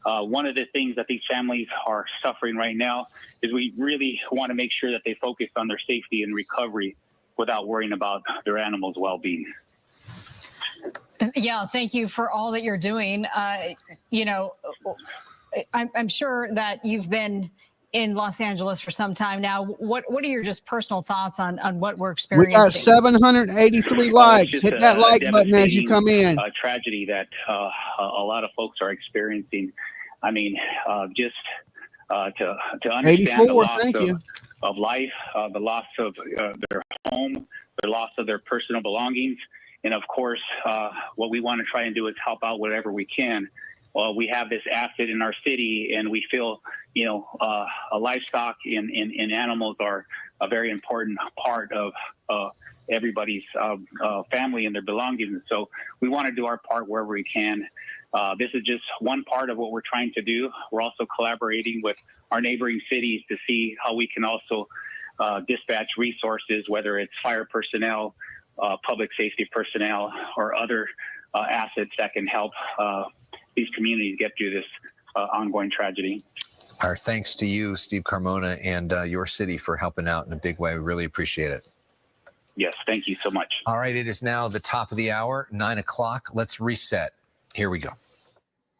One of the things that these families are suffering right now is we really want to make sure that they focus on their safety and recovery without worrying about their animals' well-being. Yeah, thank you for all that you're doing. I'm sure that you've been in Los Angeles for some time now. What are your just personal thoughts on what we're experiencing? We got 783 likes. Hit that like button as you come in. Tragedy that a lot of folks are experiencing. I mean, just to understand 84, the loss thank you. of life, the loss of their home, the loss of their personal belongings. And of course, what we want to try and do is help out whatever we can. We have this asset in our city, and we feel, livestock and animals are a very important part of everybody's family and their belongings. So we want to do our part wherever we can. This is just one part of what we're trying to do. We're also collaborating with our neighboring cities to see how we can also dispatch resources, whether it's fire personnel, public safety personnel, or other assets that can help these communities get through this ongoing tragedy. Our thanks to you, Steve Carmona, and your city for helping out in a big way. We really appreciate it. Yes, thank you so much. All right, it is now the top of the hour, 9 o'clock. Let's reset. Here we go.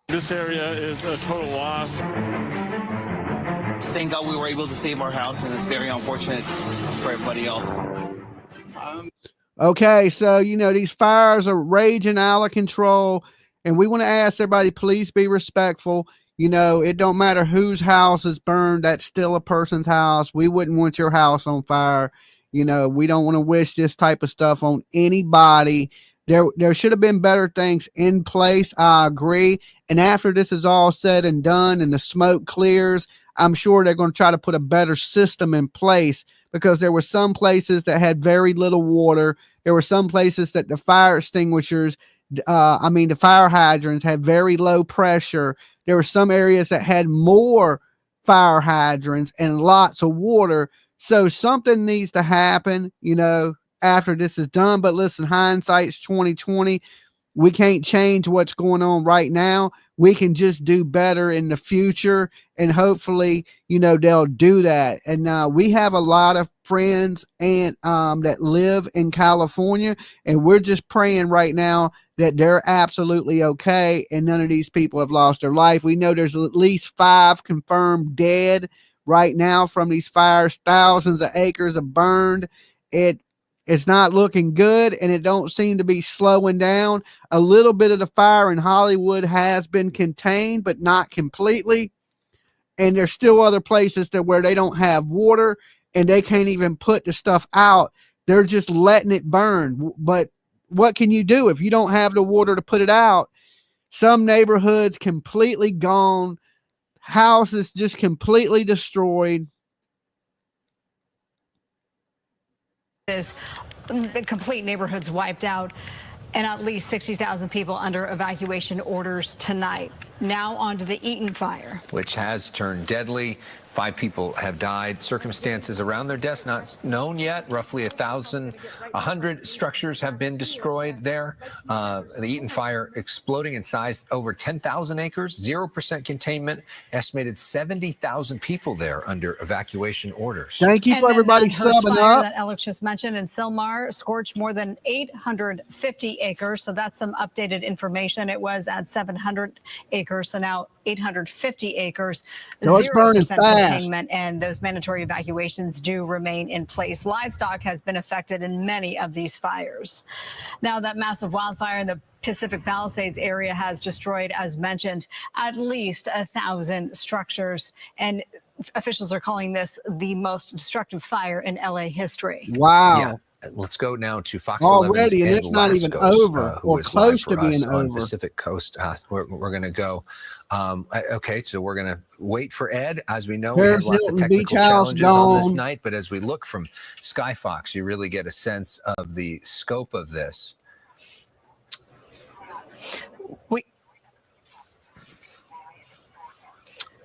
This area is a total loss. Thank God we were able to save our house, and it's very unfortunate for everybody else. Okay, so, these fires are raging out of control, and we want to ask everybody, please be respectful. It don't matter whose house is burned. That's still a person's house. We wouldn't want your house on fire. We don't want to wish this type of stuff on anybody. There should have been better things in place. I agree. And after this is all said and done and the smoke clears, I'm sure they're going to try to put a better system in place, because there were some places that had very little water. There were some places that the fire extinguishers, the fire hydrants had very low pressure. There were some areas that had more fire hydrants and lots of water. So something needs to happen, after this is done. But listen, hindsight's 2020. We can't change what's going on right now. We can just do better in the future, and hopefully, they'll do that. And we have a lot of friends and that live in California, and we're just praying right now that they're absolutely okay and none of these people have lost their life. We know there's at least 5 confirmed dead right now from these fires. Thousands of acres are burned. It's not looking good, and it don't seem to be slowing down. A little bit of the fire in Hollywood has been contained, but not completely. And there's still other places where they don't have water, and they can't even put the stuff out. They're just letting it burn. But what can you do if you don't have the water to put it out? Some neighborhoods completely gone. Houses just completely destroyed. Is complete neighborhoods wiped out, and at least 60,000 people under evacuation orders tonight. Now on to the Eaton fire, which has turned deadly. 5 people have died. Circumstances around their deaths not known yet. Roughly 100 structures have been destroyed there. The Eaton fire exploding in size over 10,000 acres, 0% containment, estimated 70,000 people there under evacuation orders. Thank you for everybody subbing up. that Alex just mentioned in Sylmar scorched more than 850 acres. So that's some updated information. It was at 700 acres, so now 850 acres. No, it's burning 0% fast. containment, and those mandatory evacuations do remain in place. Livestock has been affected in many of these fires. Now, that massive wildfire in the Pacific Palisades area has destroyed, as mentioned, at least 1,000 structures, and officials are calling this the most destructive fire in LA history. Wow. Yeah. let's go now to Fox 11's already, and Ed it's not even Laskos, over who or is close live to for us being on over. Pacific Coast. We're going to go. Okay, so we're going to wait for Ed. As we know, we had Paris lots of Hilton Beach technical House challenges on this gone. night, but as we look from Skyfox, you really get a sense of the scope of this.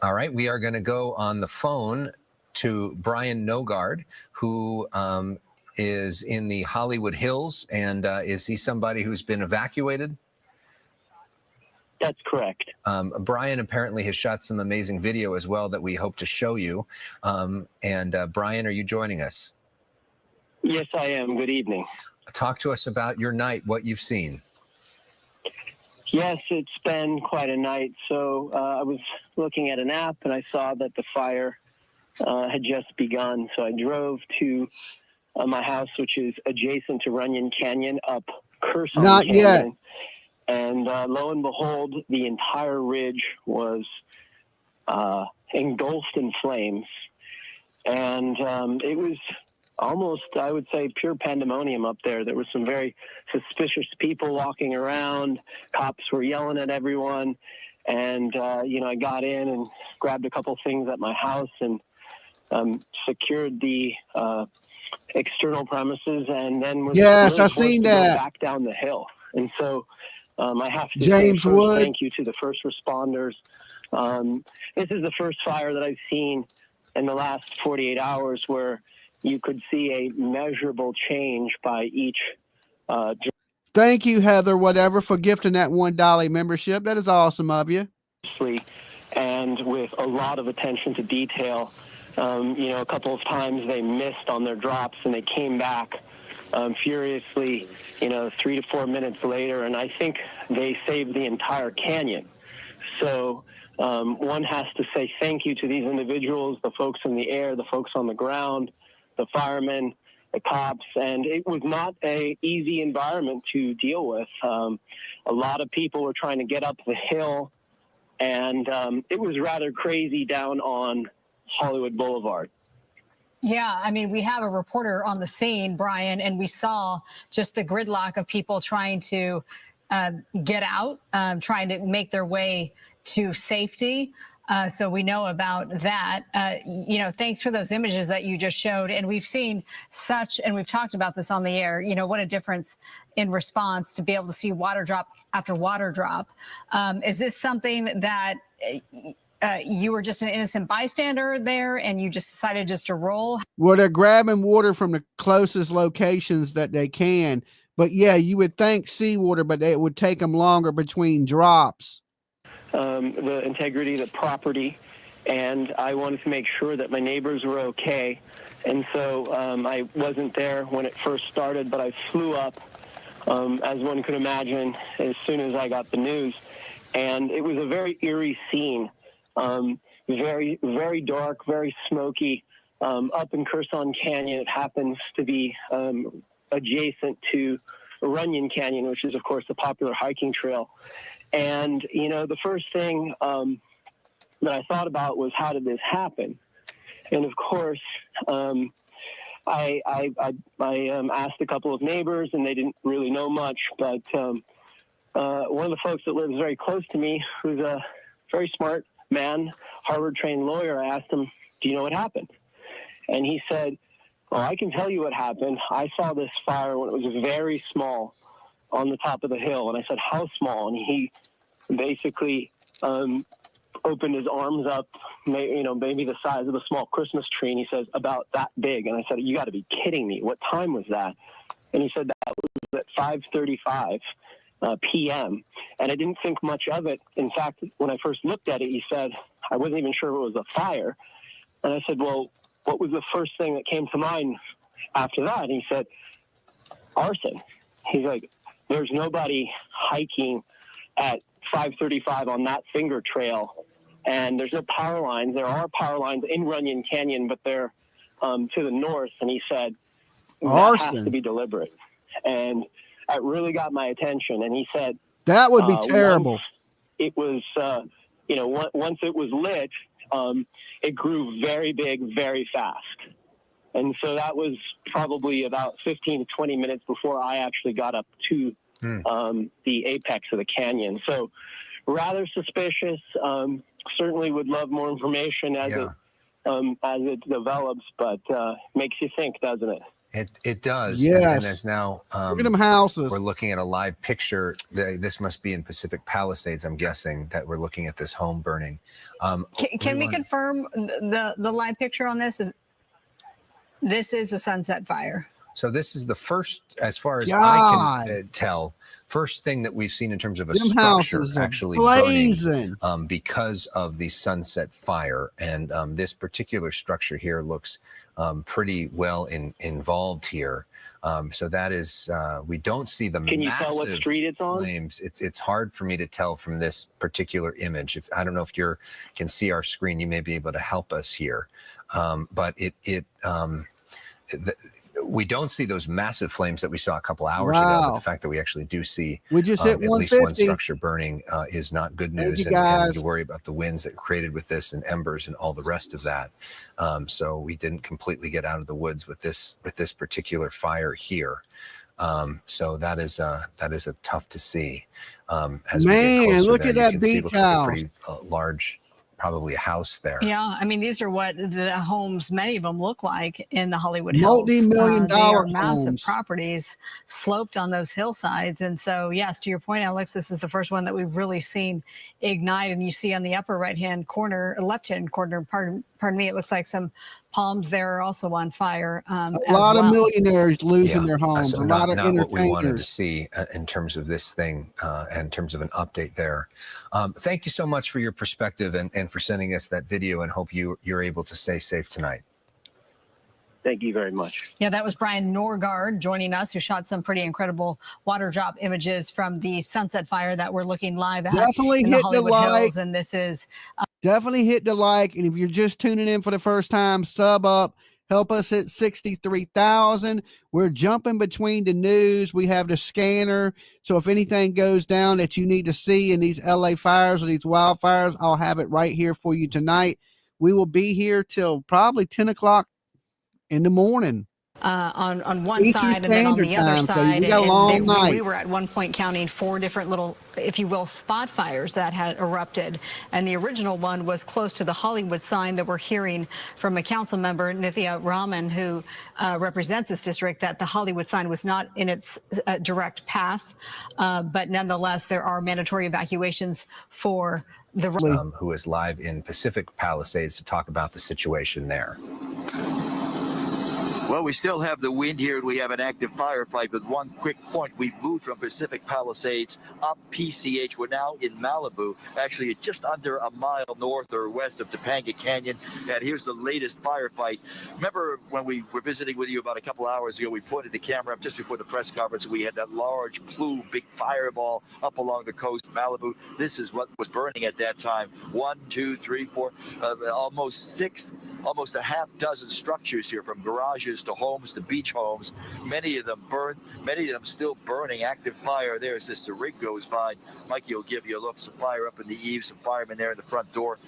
All right, we are going to go on the phone to Brian Nogard, who is in the Hollywood Hills. And is he somebody who's been evacuated? That's correct. Brian apparently has shot some amazing video as well that we hope to show you. Brian, are you joining us? Yes, I am. Good evening. Talk to us about your night, what you've seen. Yes, it's been quite a night. So I was looking at an app and I saw that the fire had just begun. So I drove to my house, which is adjacent to Runyon Canyon, up Curson Not Canyon. yet. And lo and behold, the entire ridge was engulfed in flames. And it was almost, I would say, pure pandemonium up there. There were some very suspicious people walking around. Cops were yelling at everyone. And, I got in and grabbed a couple things at my house and secured the external premises, and then was Yes, really I seen forced to go that. back down the hill. And so I have to James say first, Wood. thank you to the first responders. This is the first fire that I've seen in the last 48 hours where you could see a measurable change by each. Thank you, Heather, whatever, for gifting that $1 membership. That is awesome of you. And with a lot of attention to detail. A couple of times they missed on their drops and they came back furiously, 3 to 4 minutes later. And I think they saved the entire canyon. So one has to say thank you to these individuals, the folks in the air, the folks on the ground, the firemen, the cops. And it was not an easy environment to deal with. A lot of people were trying to get up the hill, and it was rather crazy down on Hollywood Boulevard. Yeah, I mean, we have a reporter on the scene, Brian, and we saw just the gridlock of people trying to get out, trying to make their way to safety. So we know about that. Thanks for those images that you just showed. And we've seen such, and we've talked about this on the air, what a difference in response to be able to see water drop after water drop. Is this something that you were just an innocent bystander there and you just decided just to roll? Well, they're grabbing water from the closest locations that they can. But yeah, you would think seawater, but it would take them longer between drops. The integrity of the property, and I wanted to make sure that my neighbors were okay. And so I wasn't there when it first started, but I flew up, as one could imagine, as soon as I got the news. And it was a very eerie scene. Very, very dark, very smoky. Up in Curson Canyon, it happens to be adjacent to Runyon Canyon, which is, of course, a popular hiking trail. And, the first thing that I thought about was, how did this happen? And, of course, I asked a couple of neighbors, and they didn't really know much. But one of the folks that lives very close to me, who's a very smart man, Harvard-trained lawyer, I asked him, do you know what happened? And he said, well, I can tell you what happened. I saw this fire when it was very small on the top of the hill. And I said, how small? And he basically opened his arms up, maybe the size of a small Christmas tree. And he says, about that big. And I said, you got to be kidding me. What time was that? And he said, that was at 5:35 p.m. And I didn't think much of it. In fact, when I first looked at it, he said, I wasn't even sure it was a fire. And I said, well, what was the first thing that came to mind after that? And he said, arson. He's like, there's nobody hiking at 5:35 on that finger trail. And there's no power lines. There are power lines in Runyon Canyon, but they're to the north. And he said, that has to be deliberate. And it really got my attention. And he said, that would be terrible. Once it was, once it was lit, it grew very big, very fast. And so that was probably about 15 to 20 minutes before I actually got up to the apex of the canyon. So rather suspicious. Certainly would love more information as it develops, but makes you think, doesn't it? It does. Yes. And there's now look at them houses. We're looking at a live picture. This must be in Pacific Palisades, I'm guessing, that we're looking at this home burning. Can we confirm the live picture on this? This is the Sunset Fire. So this is the first, as far as I can tell, first thing that we've seen in terms of a structure actually burning because of the Sunset Fire. And this particular structure here looks pretty well involved here. So that is, we don't see the Can you tell what street it's on? Flames. It's hard for me to tell from this particular image. I don't know if you can see our screen, you may be able to help us here. But we don't see those massive flames that we saw a couple hours ago, but the fact that we actually do see we just hit at least one structure burning is not good news. And we need to worry about the winds that created with this and embers and all the rest of that. So we didn't completely get out of the woods with this particular fire here. So that is a tough to see. As we get closer look there, at that you can see beach it looks like a house. pretty large, probably a house there. Yeah, I mean, these are what the homes, many of them look like in the Hollywood Hills. Multi-million-dollar massive homes. properties sloped on those hillsides. And so, yes, to your point, Alex, this is the first one that we've really seen ignite. And you see on the upper right-hand corner, left-hand corner, pardon me, it looks like some palms there are also on fire. A lot of millionaires losing their homes. So a lot of not entertainers. what we wanted to see in terms of this thing, and in terms of an update there. Thank you so much for your perspective and for sending us that video, and hope you're able to stay safe tonight. Thank you very much. Yeah, that was Brian Norgard joining us, who shot some pretty incredible water drop images from the Sunset Fire that we're looking live at. Definitely in the hit the Hollywood like. Hills, and this is Definitely hit the like. And if you're just tuning in for the first time, sub up. Help us hit 63,000. We're jumping between the news. We have the scanner. So if anything goes down that you need to see in these LA fires or these wildfires, I'll have it right here for you tonight. We will be here till probably 10 o'clock in the morning. On one Eastern side and then on the Standard other Time, so side. you got a long night. We were at one point counting 4 different little, if you will, spot fires that had erupted. And the original one was close to the Hollywood sign that we're hearing from a council member, Nithya Raman, who represents this district, that the Hollywood sign was not in its direct path. But nonetheless, there are mandatory evacuations for the... Who is live in Pacific Palisades to talk about the situation there. Well, we still have the wind here, and we have an active firefight. But one quick point, we've moved from Pacific Palisades up PCH. We're now in Malibu, actually just under a mile north or west of Topanga Canyon. And here's the latest firefight. Remember when we were visiting with you about a couple hours ago, we pointed the camera up just before the press conference, and we had that large plume, big fireball up along the coast of Malibu. This is what was burning at that time. 1, 2, 3, 4, almost 6, almost a half dozen structures here, from garages to homes to beach homes. Many of them burned, many of them still burning, active fire. There's this, the rig goes by. Mikey will give you a look, some fire up in the eaves, some firemen there in the front door.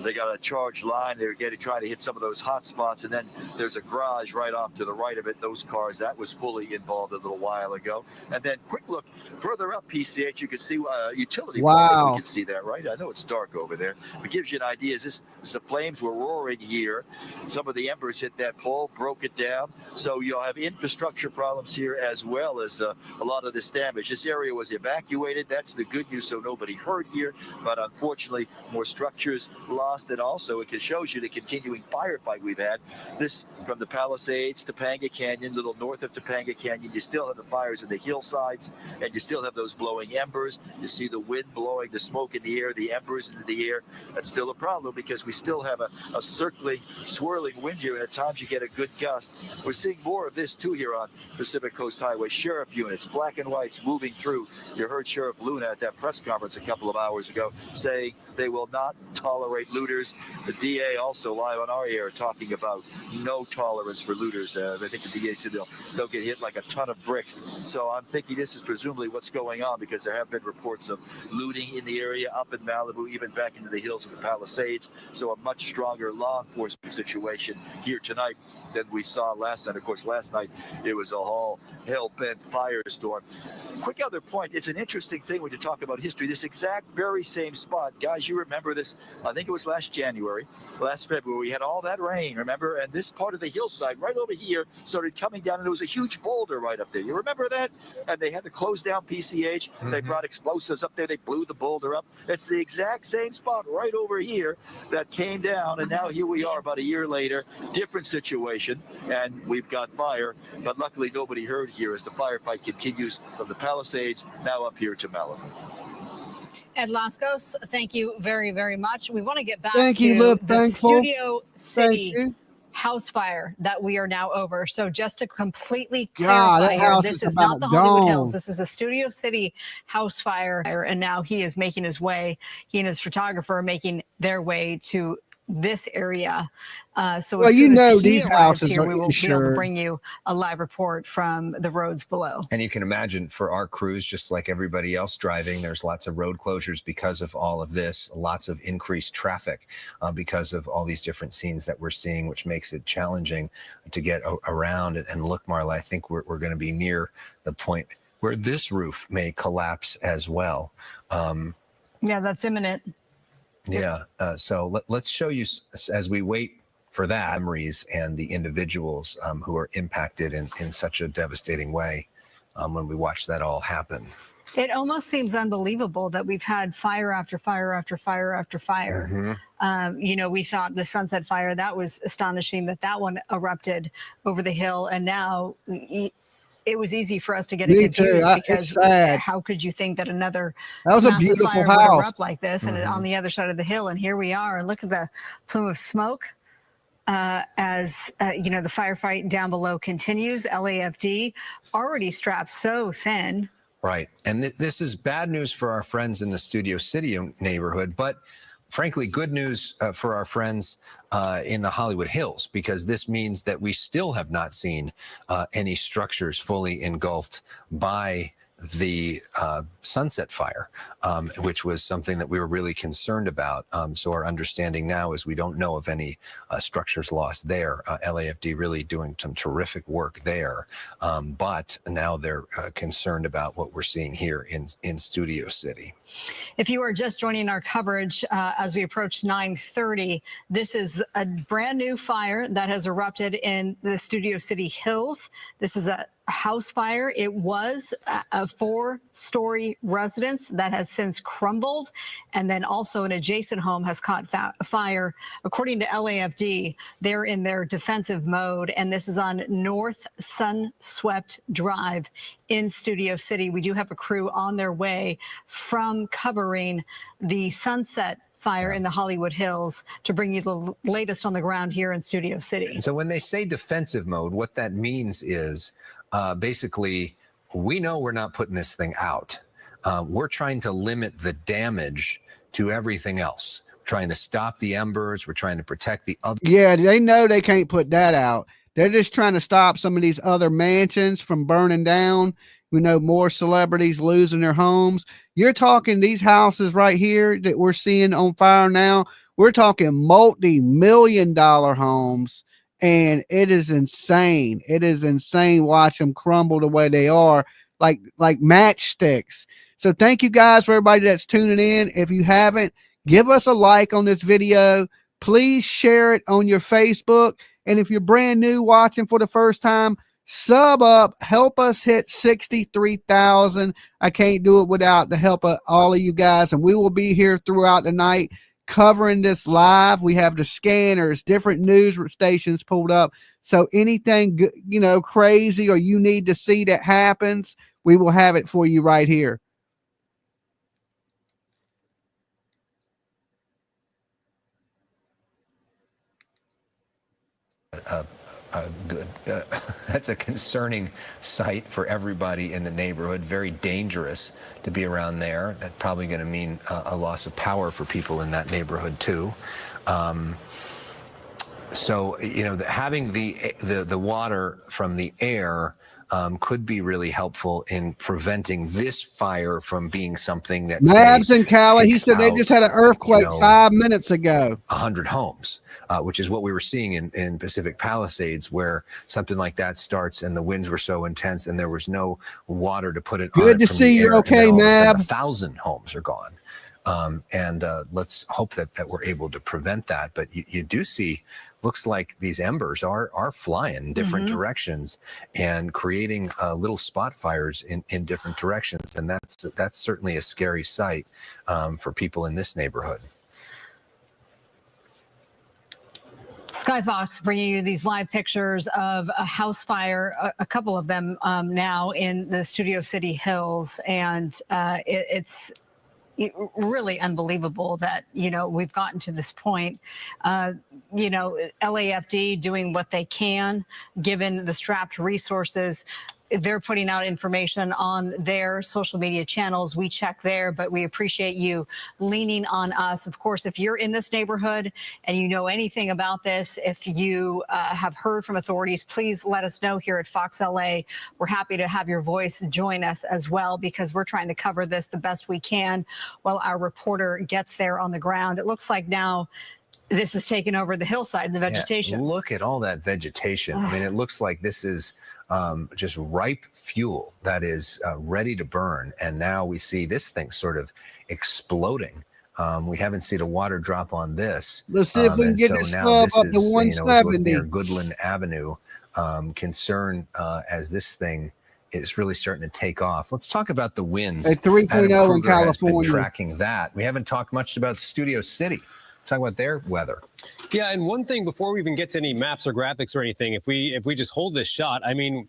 They got a charged line. They're trying to hit some of those hot spots. And then there's a garage right off to the right of it. Those cars, that was fully involved a little while ago. And then quick look further up PCH, you can see utility. Wow. You can see that, right? I know it's dark over there. It gives you an idea. Is the flames were roaring here. Some of the embers hit that pole, broke it down. So you'll have infrastructure problems here, as well as a lot of this damage. This area was evacuated. That's the good news, so nobody hurt here. But unfortunately, more structures lost. And also, it shows you the continuing firefight we've had. This from the Palisades, Topanga Canyon, a little north of Topanga Canyon. You still have the fires in the hillsides, and you still have those blowing embers. You see the wind blowing, the smoke in the air, the embers into the air. That's still a problem, because we still have a circling, swirling wind here, and at times you get a good gust. We're seeing more of this too here on Pacific Coast Highway. Sheriff units, black and whites, moving through. You heard Sheriff Luna at that press conference a couple of hours ago saying they will not tolerate looters. The DA also live on our air talking about no tolerance for looters. I think the DA said they'll get hit like a ton of bricks. So I'm thinking this is presumably what's going on, because there have been reports of looting in the area up in Malibu, even back into the hills of the Palisades. So a much stronger law enforcement situation here tonight than we saw last night. Of course, last night it was a whole hell-bent firestorm. Quick other point, it's an interesting thing when you talk about history. This exact very same spot, guys, you remember this, I think it was last January, last February, we had all that rain, remember? And this part of the hillside right over here started coming down, and there was a huge boulder right up there. You remember that? And they had to close down PCH. They brought explosives up there. They blew the boulder up. It's the exact same spot right over here that came down, and now here we are about a year later, different situation, and we've got fire, but luckily nobody heard here as the firefight continues from the Palisades now up here to Malibu. Ed Lascos, thank you very, very much. We want to get back Thank to you, Liv. the Thankful. Studio City Thank you. house fire that we are now over. So just to completely God, clarify that here, house this is is not the about Hollywood gone. Hills. This is a Studio City house fire. And now he is making his way, he and his photographer are making their way to this area. So Well, as you soon as know he these arrives houses here, are we will be able to insured. bring you a live report from the roads below. And you can imagine for our crews, just like everybody else driving, there's lots of road closures because of all of this, lots of increased traffic because of all these different scenes that we're seeing, which makes it challenging to get around. And look, Marla, I think we're going to be near the point where this roof may collapse as well. Yeah, that's imminent. Yeah. So let's show you, as we wait for that, memories and the individuals who are impacted in such a devastating way when we watch that all happen. It almost seems unbelievable that we've had fire after fire after fire after fire. You know, we thought the Sunset Fire, that was astonishing that one erupted over the hill. And now it was easy for us to get Me confused too. because It's sad. how could you think that another That was a massive beautiful fire would house. erupt like this and on the other side of the hill? And here we are. And look at the plume of smoke. As you know, the firefight down below continues. LAFD already strapped so thin. Right. And this is bad news for our friends in the Studio City neighborhood, but frankly, good news for our friends in the Hollywood Hills, because this means that we still have not seen any structures fully engulfed by the Sunset Fire, which was something that we were really concerned about. So our understanding now is we don't know of any structures lost there. LAFD really doing some terrific work there. But now they're concerned about what we're seeing here in Studio City. If you are just joining our coverage as we approach 9:30, this is a brand new fire that has erupted in the Studio City Hills. This is a house fire. It was a 4-story residence that has since crumbled, and then also an adjacent home has caught fire. According to LAFD, they're in their defensive mode, and this is on North Sunswept Drive in Studio City. We do have a crew on their way from covering the Sunset Fire in the Hollywood Hills to bring you the latest on the ground here in Studio City. So when they say defensive mode, what that means is basically, we know we're not putting this thing out. We're trying to limit the damage to everything else. We're trying to stop the embers. We're trying to protect the other. Yeah, they know they can't put that out. They're just trying to stop some of these other mansions from burning down. We know more celebrities losing their homes. You're talking these houses right here that we're seeing on fire now. We're talking multi-million-dollar homes, and it is insane. It is insane watch them crumble the way they are, like matchsticks. So thank you guys for everybody that's tuning in. If you haven't, give us a like on this video. Please share it on your Facebook. And if you're brand new watching for the first time, sub up, help us hit 63,000. I can't do it without the help of all of you guys. And we will be here throughout the night covering this live. We have the scanners, different news stations pulled up. So anything, you know, crazy or you need to see that happens, we will have it for you right here. good. That's a concerning sight for everybody in the neighborhood. Very dangerous to be around there. That's probably going to mean a loss of power for people in that neighborhood too. So having the water from the air could be really helpful in preventing this fire from being something that Mabs and Cali, he said they just had an earthquake 5 minutes ago. 100 homes, which is what we were seeing in Pacific Palisades, where something like that starts and the winds were so intense and there was no water to put it on. Good to see you okay, Mab. 1,000 homes are gone. Let's hope that we're able to prevent that. But you do see, looks like these embers are flying in different directions and creating little spot fires in different directions. And that's certainly a scary sight for people in this neighborhood. Skyfox bringing you these live pictures of a house fire, a couple of them now in the Studio City Hills. And it's really unbelievable that, we've gotten to this point. LAFD doing what they can, given the strapped resources. They're putting out information on their social media channels. We check there, but we appreciate you leaning on us. Of course, if you're in this neighborhood and you know anything about this, if you have heard from authorities, please let us know here at Fox LA. We're happy to have your voice join us as well, because we're trying to cover this the best we can while our reporter gets there on the ground. It looks like now this has taken over the hillside and the vegetation. Yeah, look at all that vegetation. I mean, it looks like this is just ripe fuel that is ready to burn. And now we see this thing sort of exploding. We haven't seen a water drop on this. Let's see if we can get this club up to 170. Near Goodland Avenue. Concern as this thing is really starting to take off. Let's talk about the winds. At 3.0 in California. Tracking that. We haven't talked much about Studio City. Let's talk about their weather. Yeah, and one thing before we even get to any maps or graphics or anything, if we just hold this shot, I mean,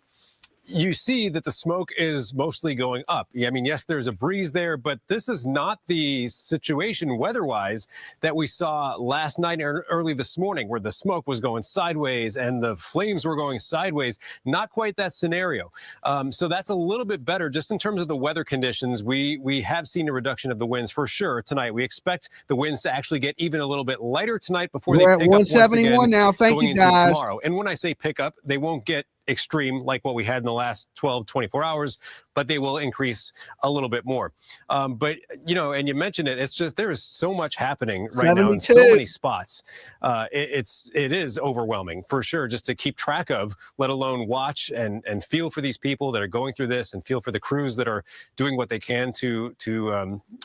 you see that the smoke is mostly going up. I mean, yes, there's a breeze there, but this is not the situation weather-wise that we saw last night or early this morning, where the smoke was going sideways and the flames were going sideways. Not quite that scenario. So that's a little bit better just in terms of the weather conditions. We have seen a reduction of the winds for sure tonight. We expect the winds to actually get even a little bit lighter tonight before we're they pick at up once 171 again now. Thank you, guys. Tomorrow. And when I say pick up, they won't get extreme like what we had in the last 24 hours, but they will increase a little bit more. But, and you mentioned it, it's just, there is so much happening right 72. Now in so many spots. It is overwhelming for sure, just to keep track of, let alone watch and feel for these people that are going through this, and feel for the crews that are doing what they can to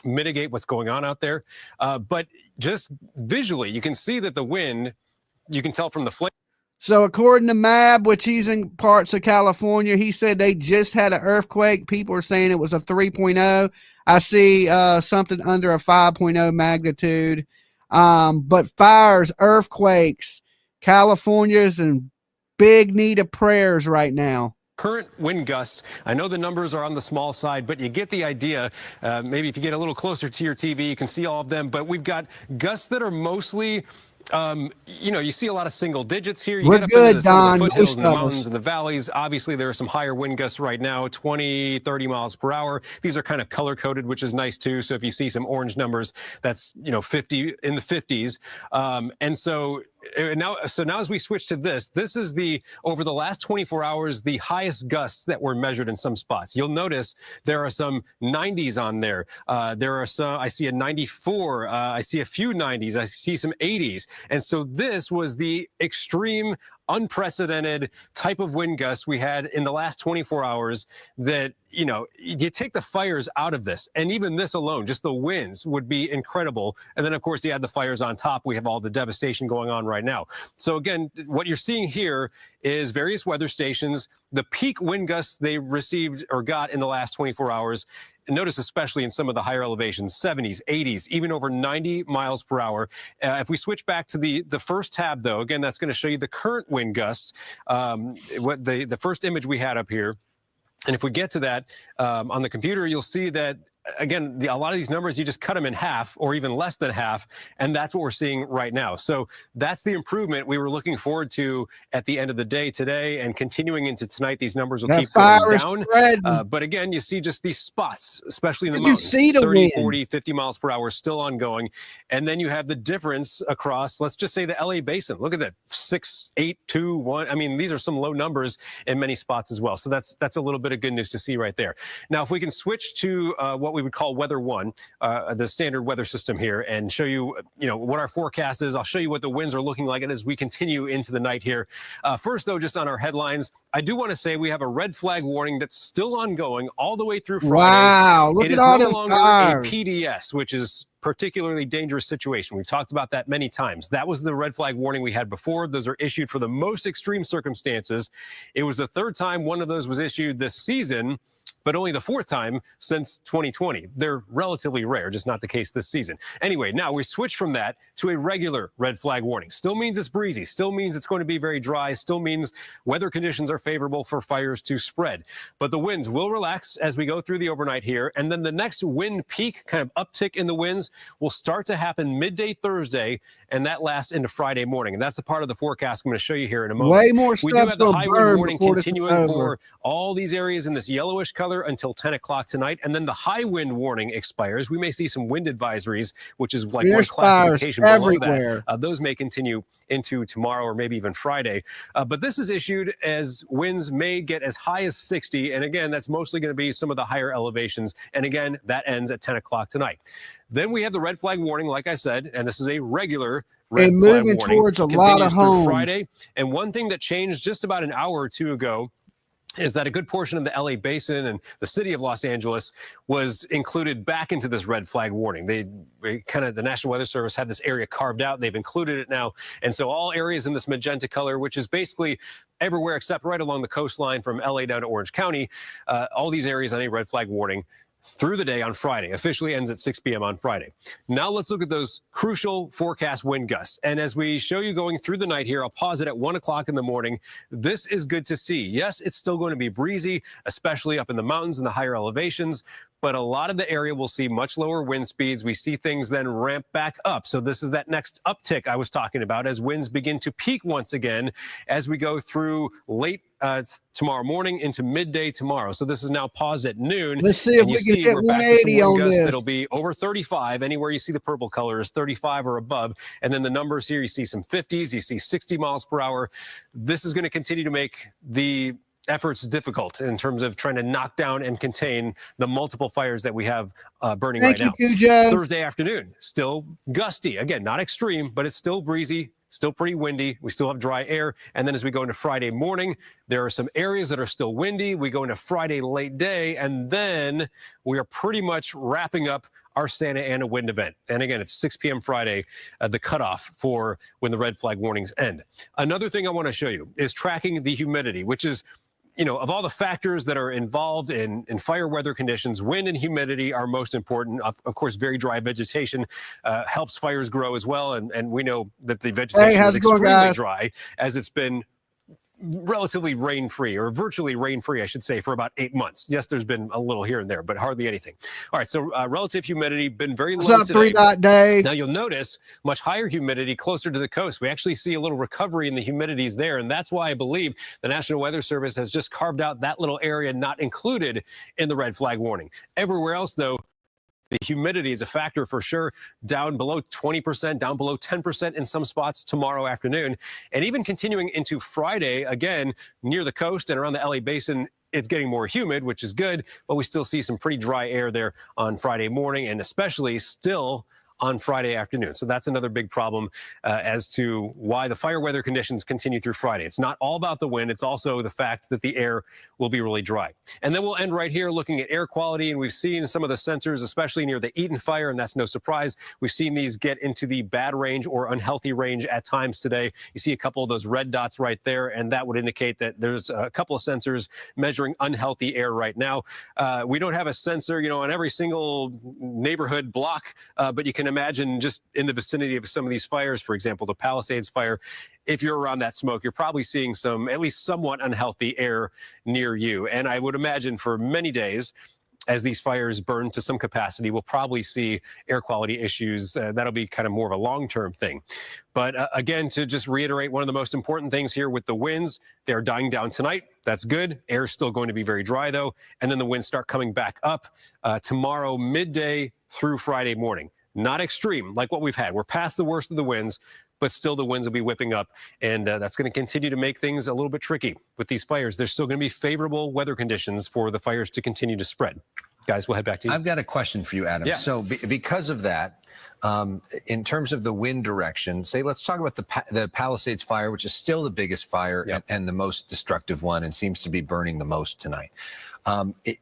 mitigate what's going on out there. But just visually, you can see that the wind, you can tell from the flame. So according to Mab, which he's in parts of California, he said they just had an earthquake. People are saying it was a 3.0. I see something under a 5.0 magnitude. But fires, earthquakes, California's in big need of prayers right now. Current wind gusts, I know the numbers are on the small side, but you get the idea. Maybe if you get a little closer to your TV, you can see all of them. But we've got gusts that are mostly, you see a lot of single digits here. You We're get up good, into some of the Don. foothills and the mountains and the valleys. Obviously, there are some higher wind gusts right now, 20, 30 miles per hour. These are kind of color-coded, which is nice, too. So if you see some orange numbers, that's, 50 in the 50s. Now as we switch to this is over the last 24 hours, the highest gusts that were measured in some spots. You'll notice there are some 90s on there. There are some, I see a 94. I see a few 90s. I see some 80s. And so this was the extreme, unprecedented type of wind gusts we had in the last 24 hours that, you take the fires out of this, and even this alone, just the winds would be incredible. And then, of course, you add the fires on top. We have all the devastation going on right now. So again, what you're seeing here is various weather stations, the peak wind gusts they received or got in the last 24 hours. And notice especially in some of the higher elevations, 70s, 80s, even over 90 miles per hour. If we switch back to the first tab, though, again, that's going to show you the current wind gusts. The first image we had up here. And if we get to that on the computer, you'll see that again, a lot of these numbers, you just cut them in half or even less than half, and that's what we're seeing right now. So that's the improvement we were looking forward to at the end of the day today, and continuing into tonight, these numbers will keep going down. But again, you see just these spots, especially in the mountains, 30, 40, 50 miles per hour still ongoing. And then you have the difference across, let's just say the LA basin. Look at that, 6, 8, 2, 1. I mean, these are some low numbers in many spots as well. So that's a little bit of good news to see right there. Now, if we can switch to what we would call Weather One, the standard weather system here, and show you, what our forecast is. I'll show you what the winds are looking like, and as we continue into the night here. First, though, just on our headlines, I do want to say we have a red flag warning that's still ongoing all the way through Friday. Wow, look it at is all no them longer fires. a PDS, which is particularly dangerous situation. We've talked about that many times. That was the red flag warning we had before. Those are issued for the most extreme circumstances. It was the third time one of those was issued this season, but only the fourth time since 2020. They're relatively rare, just not the case this season. Anyway, now we switch from that to a regular red flag warning. Still means it's breezy, still means it's going to be very dry, still means weather conditions are favorable for fires to spread. But the winds will relax as we go through the overnight here, and then the next wind peak, kind of uptick in the winds, will start to happen midday Thursday, and that lasts into Friday morning. And that's the part of the forecast I'm going to show you here in a moment. Way more We do stuff's have the gonna high burn wind warning before this is continuing over. for all these areas in this yellowish color until 10 o'clock tonight, and then the high wind warning expires. We may see some wind advisories, which is like one classification below everywhere. that. Those may continue into tomorrow or maybe even Friday. But this is issued as winds may get as high as 60, and again, that's mostly going to be some of the higher elevations. And again, that ends at 10 o'clock tonight. Then we have the red flag warning, like I said, and this is a regular red And flag moving warning. towards a lot Continues of through homes. Friday. And one thing that changed just about an hour or two ago is that a good portion of the LA basin and the city of Los Angeles was included back into this red flag warning. The National Weather Service had this area carved out. They've included it now. And so all areas in this magenta color, which is basically everywhere except right along the coastline from LA down to Orange County, all these areas on a red flag warning through the day on Friday. Officially ends at 6 p.m. on Friday. Now let's look at those crucial forecast wind gusts. And as we show you going through the night here, I'll pause it at 1 o'clock in the morning. This is good to see. Yes, it's still going to be breezy, especially up in the mountains and the higher elevations, but a lot of the area will see much lower wind speeds. We see things then ramp back up. So this is that next uptick I was talking about as winds begin to peak once again as we go through late tomorrow morning into midday tomorrow. So this is now paused at noon. Let's see if we can get 180 on this. It'll be over 35. Anywhere you see the purple color is 35 or above. And then the numbers here, you see some 50s, you see 60 miles per hour. This is going to continue to make the efforts difficult in terms of trying to knock down and contain the multiple fires that we have burning right now. Thursday afternoon, still gusty. Again, not extreme, but it's still breezy. Still pretty windy. We still have dry air. And then as we go into Friday morning, there are some areas that are still windy. We go into Friday late day, and then we are pretty much wrapping up our Santa Ana wind event. And again, it's 6 p.m. Friday, the cutoff for when the red flag warnings end. Another thing I want to show you is tracking the humidity, which is, of all the factors that are involved in fire weather conditions, wind and humidity are most important. Of course, very dry vegetation helps fires grow as well. And we know that the vegetation is extremely dry as it's been relatively rain-free, or virtually rain-free, I should say, for about 8 months. Yes, there's been a little here and there, but hardly anything. All right, so relative humidity been very low today. 3.day. Now you'll notice much higher humidity closer to the coast. We actually see a little recovery in the humidities there, and that's why I believe the National Weather Service has just carved out that little area not included in the red flag warning. Everywhere else, though, the humidity is a factor for sure, down below 20%, down below 10% in some spots tomorrow afternoon. And even continuing into Friday, again, near the coast and around the LA basin, it's getting more humid, which is good, but we still see some pretty dry air there on Friday morning, and especially still on Friday afternoon. So that's another big problem as to why the fire weather conditions continue through Friday. It's not all about the wind. It's also the fact that the air will be really dry. And then we'll end right here looking at air quality. And we've seen some of the sensors, especially near the Eaton fire, and that's no surprise. We've seen these get into the bad range or unhealthy range at times today. You see a couple of those red dots right there, and that would indicate that there's a couple of sensors measuring unhealthy air right now. We don't have a sensor, on every single neighborhood block, but you can imagine just in the vicinity of some of these fires, for example, the Palisades fire, if you're around that smoke, you're probably seeing some at least somewhat unhealthy air near you. And I would imagine for many days, as these fires burn to some capacity, we'll probably see air quality issues. That'll be kind of more of a long-term thing. But again, to just reiterate, one of the most important things here with the winds, they're dying down tonight. That's good. Air's still going to be very dry, though. And then the winds start coming back up tomorrow midday through Friday morning. Not extreme like what we've had. We're past the worst of the winds, but still the winds will be whipping up. And that's going to continue to make things a little bit tricky with these fires. There's still going to be favorable weather conditions for the fires to continue to spread. Guys, we'll head back to you. I've got a question for you, Adam. Yeah. So because of that, in terms of the wind direction, say, let's talk about the Palisades fire, which is still the biggest fire and the most destructive one and seems to be burning the most tonight.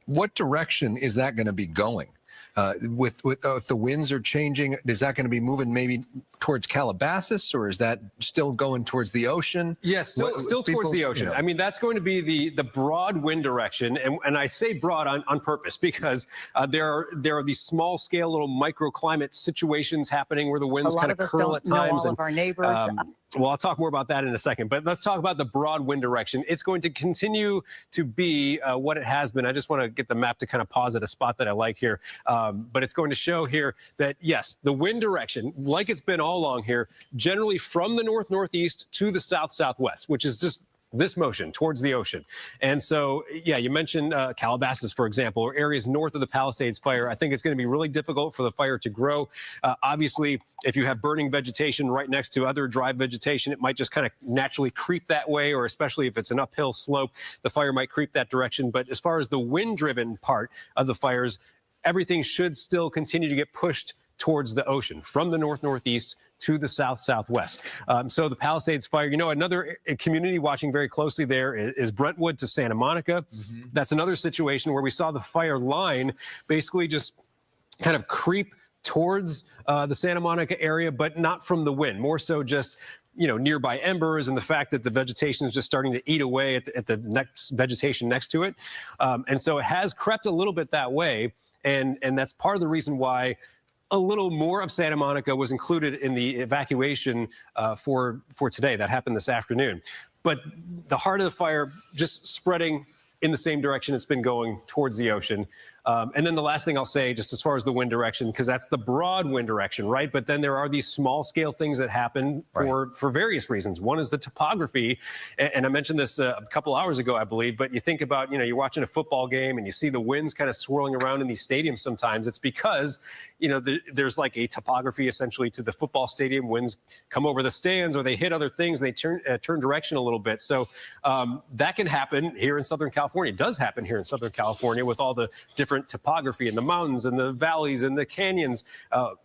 What direction is that going to be going? If the winds are changing, is that going to be moving maybe towards Calabasas, or is that still going towards the ocean? Yes, still towards the ocean. I mean, that's going to be the broad wind direction, and I say broad on purpose because there are these small scale little microclimate situations happening where the winds kind of curl at times. All of our neighbors. Well, I'll talk more about that in a second, but let's talk about the broad wind direction. It's going to continue to be what it has been. I just want to get the map to kind of pause at a spot that I like here. But it's going to show here that, yes, the wind direction, like it's been all along here, generally from the north-northeast to the south-southwest, which is just this motion towards the ocean. And so, yeah, you mentioned Calabasas, for example, or areas north of the Palisades fire. I think it's going to be really difficult for the fire to grow. Obviously, if you have burning vegetation right next to other dry vegetation, it might just kind of naturally creep that way, or especially if it's an uphill slope, the fire might creep that direction. But as far as the wind-driven part of the fires, everything should still continue to get pushed towards the ocean from the north-northeast to the south-southwest. So the Palisades fire, another community watching very closely there is Brentwood to Santa Monica. That's another situation where we saw the fire line basically just kind of creep towards the Santa Monica area, but not from the wind, more so just nearby embers and the fact that the vegetation is just starting to eat away at the next vegetation next to it. And so it has crept a little bit that way. And that's part of the reason why a little more of Santa Monica was included in the evacuation for today. That happened this afternoon. But the heart of the fire just spreading in the same direction it's been going, towards the ocean. And then the last thing I'll say, just as far as the wind direction, because that's the broad wind direction, right? But then there are these small scale things that happen for various reasons. One is the topography. And I mentioned this a couple hours ago, I believe, but you think about, you're watching a football game and you see the winds kind of swirling around in these stadiums sometimes. It's because, there's like a topography essentially to the football stadium. Winds come over the stands or they hit other things and they turn direction a little bit. So that can happen here in Southern California. It does happen here in Southern California with all the different topography and the mountains and the valleys and the canyons.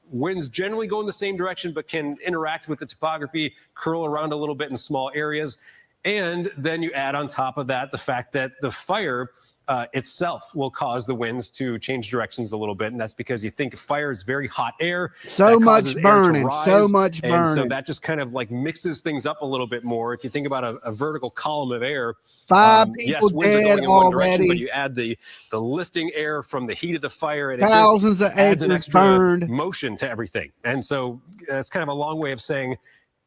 Winds generally go in the same direction, but can interact with the topography, curl around a little bit in small areas. And then you add on top of that the fact that the fire itself will cause the winds to change directions a little bit. And that's because you think fire is very hot air. So much burning, so much burning. And so that just kind of like mixes things up a little bit more. If you think about a vertical column of air, 5 people dead already. But you add the lifting air from the heat of the fire, and thousands it just of adds an acres extra burned. motion to everything. And so it's kind of a long way of saying,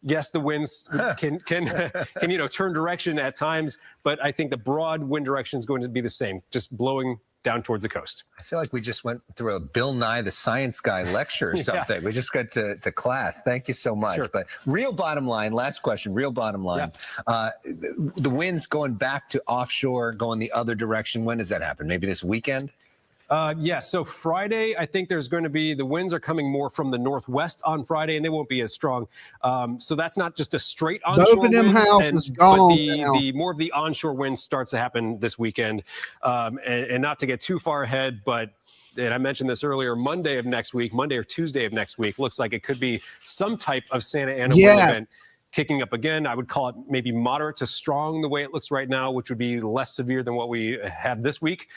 yes, the winds can turn direction at times, but I think the broad wind direction is going to be the same, just blowing down towards the coast. I feel like we just went through a Bill Nye the Science Guy lecture or something. We just got to class. Thank you so much. Sure. But real bottom line, last question, real bottom line. The winds going back to offshore, going the other direction, when does that happen? Maybe this weekend? Yes. So Friday, I think there's going to be, the winds are coming more from the northwest on Friday, and they won't be as strong. So that's not just a straight onshore Both of them wind, houses but gone the more of the onshore wind starts to happen this weekend. And not to get too far ahead, but and I mentioned this earlier, Monday or Tuesday of next week, looks like it could be some type of Santa Ana wind event kicking up again. I would call it maybe moderate to strong the way it looks right now, which would be less severe than what we have this week.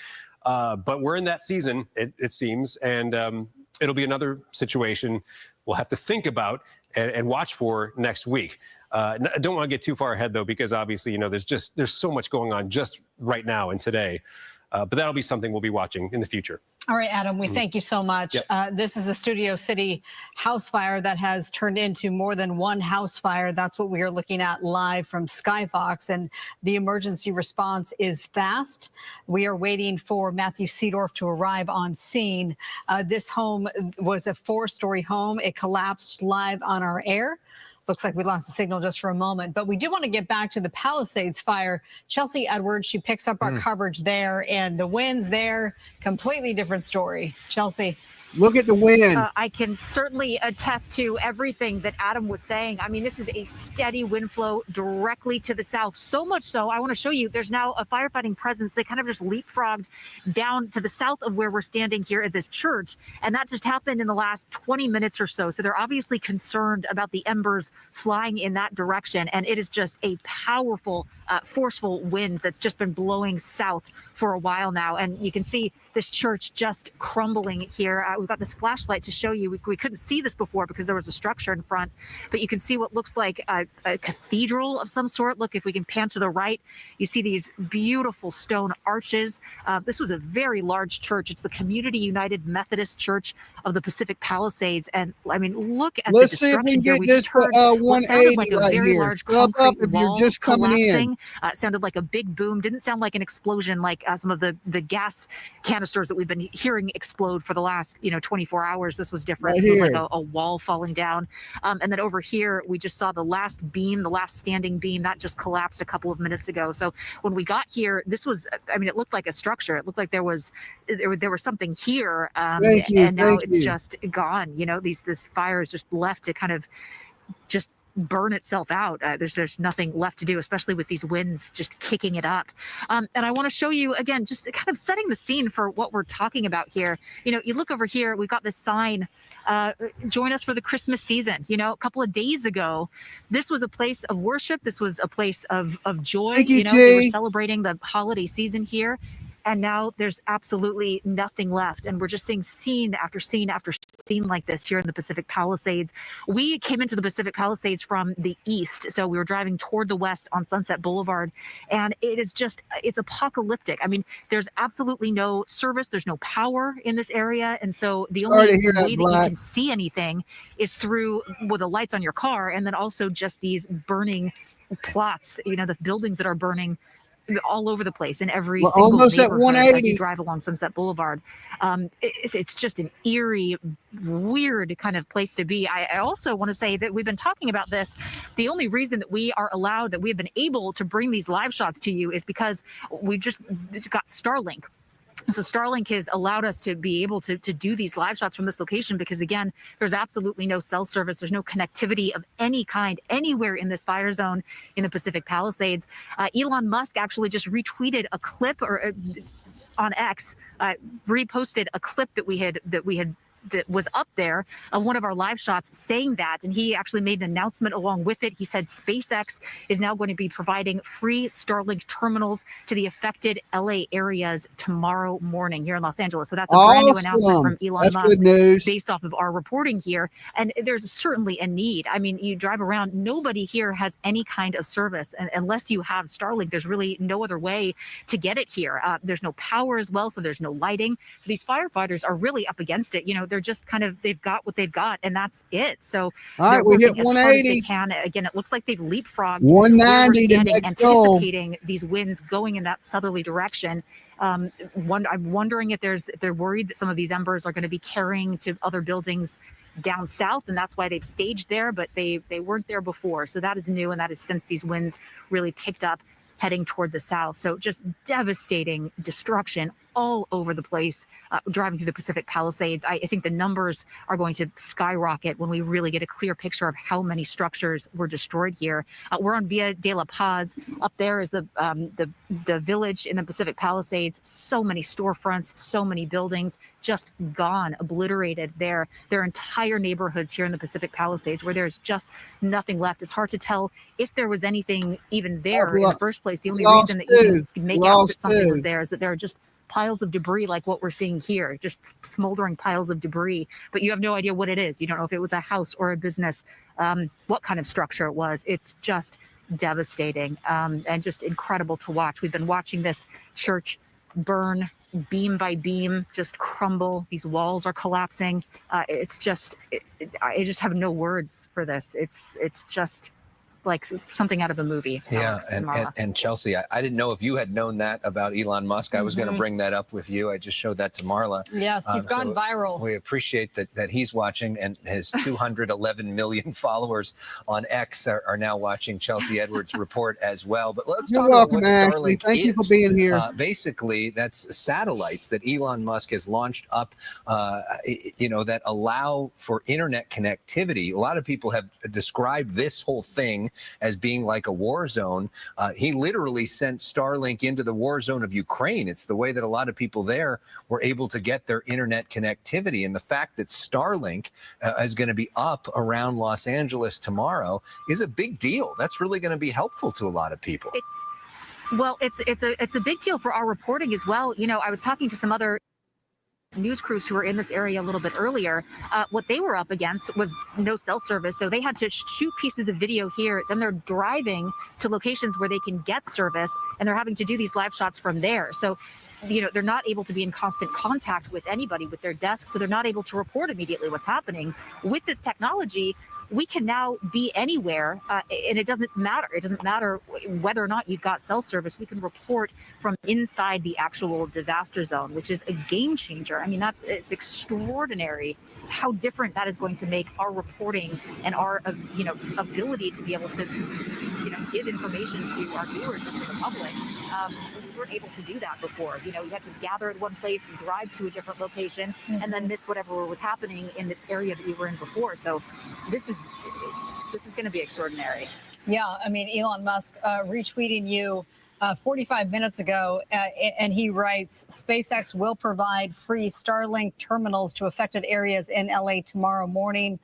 But we're in that season, it seems, and it'll be another situation we'll have to think about and watch for next week. I don't want to get too far ahead, though, because obviously, there's so much going on just right now and today. But that'll be something we'll be watching in the future. All right, Adam, we thank you so much. Yep. This is the Studio City house fire that has turned into more than one house fire. That's what we are looking at live from Skyfox, and the emergency response is fast. We are waiting for Matthew Seedorf to arrive on scene. This home was a 4-story home. It collapsed live on our air. Looks like we lost the signal just for a moment, but we do want to get back to the Palisades fire. Chelsea Edwards, she picks up our coverage there, and the winds there, completely different story. Chelsea. Look at the wind. I can certainly attest to everything that Adam was saying. I mean, this is a steady wind flow directly to the south. So much so, I want to show you, there's now a firefighting presence. They kind of just leapfrogged down to the south of where we're standing here at this church. And that just happened in the last 20 minutes or so. So they're obviously concerned about the embers flying in that direction. And it is just a powerful, forceful wind that's just been blowing south for a while now. And you can see this church just crumbling here. We've got this flashlight to show you. We couldn't see this before because there was a structure in front, but you can see what looks like a cathedral of some sort. Look, if we can pan to the right, you see these beautiful stone arches. This was a very large church. It's the Community United Methodist Church of the Pacific Palisades. And I mean, look at the destruction here. We just heard what sounded like a very large concrete wall collapsing. It sounded like a big boom. Didn't sound like an explosion like some of the gas canisters that we've been hearing explode for the last 24 hours. This was different. This was like a wall falling down. And then over here, we just saw the last beam, the last standing beam that just collapsed a couple of minutes ago. So when we got here, this was, I mean, it looked like a structure. It looked like there was something here. And now it's just gone. This fire is just left to kind of just burn itself out. There's nothing left to do, especially with these winds just kicking it up. And I want to show you again, just kind of setting the scene for what we're talking about here. You look over here, we've got this sign, join us for the Christmas season. A couple of days ago, this was a place of worship. This was a place of joy. They were celebrating the holiday season here. And now there's absolutely nothing left. And we're just seeing scene after scene after scene like this here in the Pacific Palisades. We came into the Pacific Palisades from the east. So we were driving toward the west on Sunset Boulevard. And it's apocalyptic. I mean, there's absolutely no service. There's no power in this area. And so the only way that you can see anything is through the lights on your car. And then also just these burning plots, the buildings that are burning all over the place in every single neighborhood as you drive along Sunset Boulevard. It's just an eerie, weird kind of place to be. I also want to say that we've been talking about this. The only reason that we are allowed, that we've been able to bring these live shots to you is because we've just got Starlink. So Starlink has allowed us to be able to do these live shots from this location because, again, there's absolutely no cell service. There's no connectivity of any kind anywhere in this fire zone in the Pacific Palisades. Elon Musk actually just retweeted a clip on X, reposted a clip that was up there of one of our live shots saying that, and he actually made an announcement along with it. He said SpaceX is now going to be providing free Starlink terminals to the affected LA areas tomorrow morning here in Los Angeles. So that's a brand new announcement from Elon Musk based off of our reporting here. And there's certainly a need. I mean, you drive around, nobody here has any kind of service, and unless you have Starlink, there's really no other way to get it here. There's no power as well, so there's no lighting. These firefighters are really up against it. They're just they've got what they've got, and that's it. So all right, we hit 180. They can. Again, it looks like they've leapfrogged 190 to next anticipating these winds going in that southerly direction. I'm wondering if they're worried that some of these embers are going to be carrying to other buildings down south, and that's why they've staged there, but they weren't there before. So that is new, and that is since these winds really picked up heading toward the south. So just devastating destruction all over the place, driving through the Pacific Palisades. I think the numbers are going to skyrocket when we really get a clear picture of how many structures were destroyed here. We're on Via de la Paz. Up there is the village in the Pacific Palisades. So many storefronts, so many buildings just gone, obliterated there. There are entire neighborhoods here in the Pacific Palisades where there's just nothing left. It's hard to tell if there was anything even there in the first place. The only reason that you can make out that something was there is that there are just piles of debris like what we're seeing here, just smoldering piles of debris, but you have no idea what it is. You don't know if it was a house or a business, what kind of structure it was. It's just devastating and just incredible to watch. We've been watching this church burn beam by beam, just crumble. These walls are collapsing. It's just, I just have no words for this. It's just like something out of a movie. Yeah, Alex and Marla. and Chelsea, I didn't know if you had known that about Elon Musk. I was going to bring that up with you. I just showed that to Marla. Yes, you've gone so viral. We appreciate that he's watching, and his 211 million followers on X are now watching Chelsea Edwards' report as well. But let's You're talk welcome, about what Ashley. Starlink Thank is. you for being here. Basically, that's satellites that Elon Musk has launched up, that allow for internet connectivity. A lot of people have described this whole thing as being like a war zone. He literally sent Starlink into the war zone of Ukraine. It's the way that a lot of people there were able to get their internet connectivity. And the fact that Starlink is going to be up around Los Angeles tomorrow is a big deal. That's really going to be helpful to a lot of people. It's a big deal for our reporting as well. You know, I was talking to some other news crews who were in this area a little bit earlier. What they were up against was no cell service, so they had to shoot pieces of video here. Then they're driving to locations where they can get service, and they're having to do these live shots from there. So, you know, they're not able to be in constant contact with anybody with their desk, so they're not able to report immediately what's happening. With this technology, we can now be anywhere, and it doesn't matter. It doesn't matter whether or not you've got cell service. We can report from inside the actual disaster zone, which is a game changer. I mean, it's extraordinary how different that is going to make our reporting and our, ability to be able to, give information to our viewers and to the public. We weren't able to do that before. You know, you had to gather at one place and drive to a different location and then miss whatever was happening in the area that you were in before. So this is going to be extraordinary. Yeah, I mean, Elon Musk retweeting you 45 minutes ago, and he writes, SpaceX will provide free Starlink terminals to affected areas in LA tomorrow morning.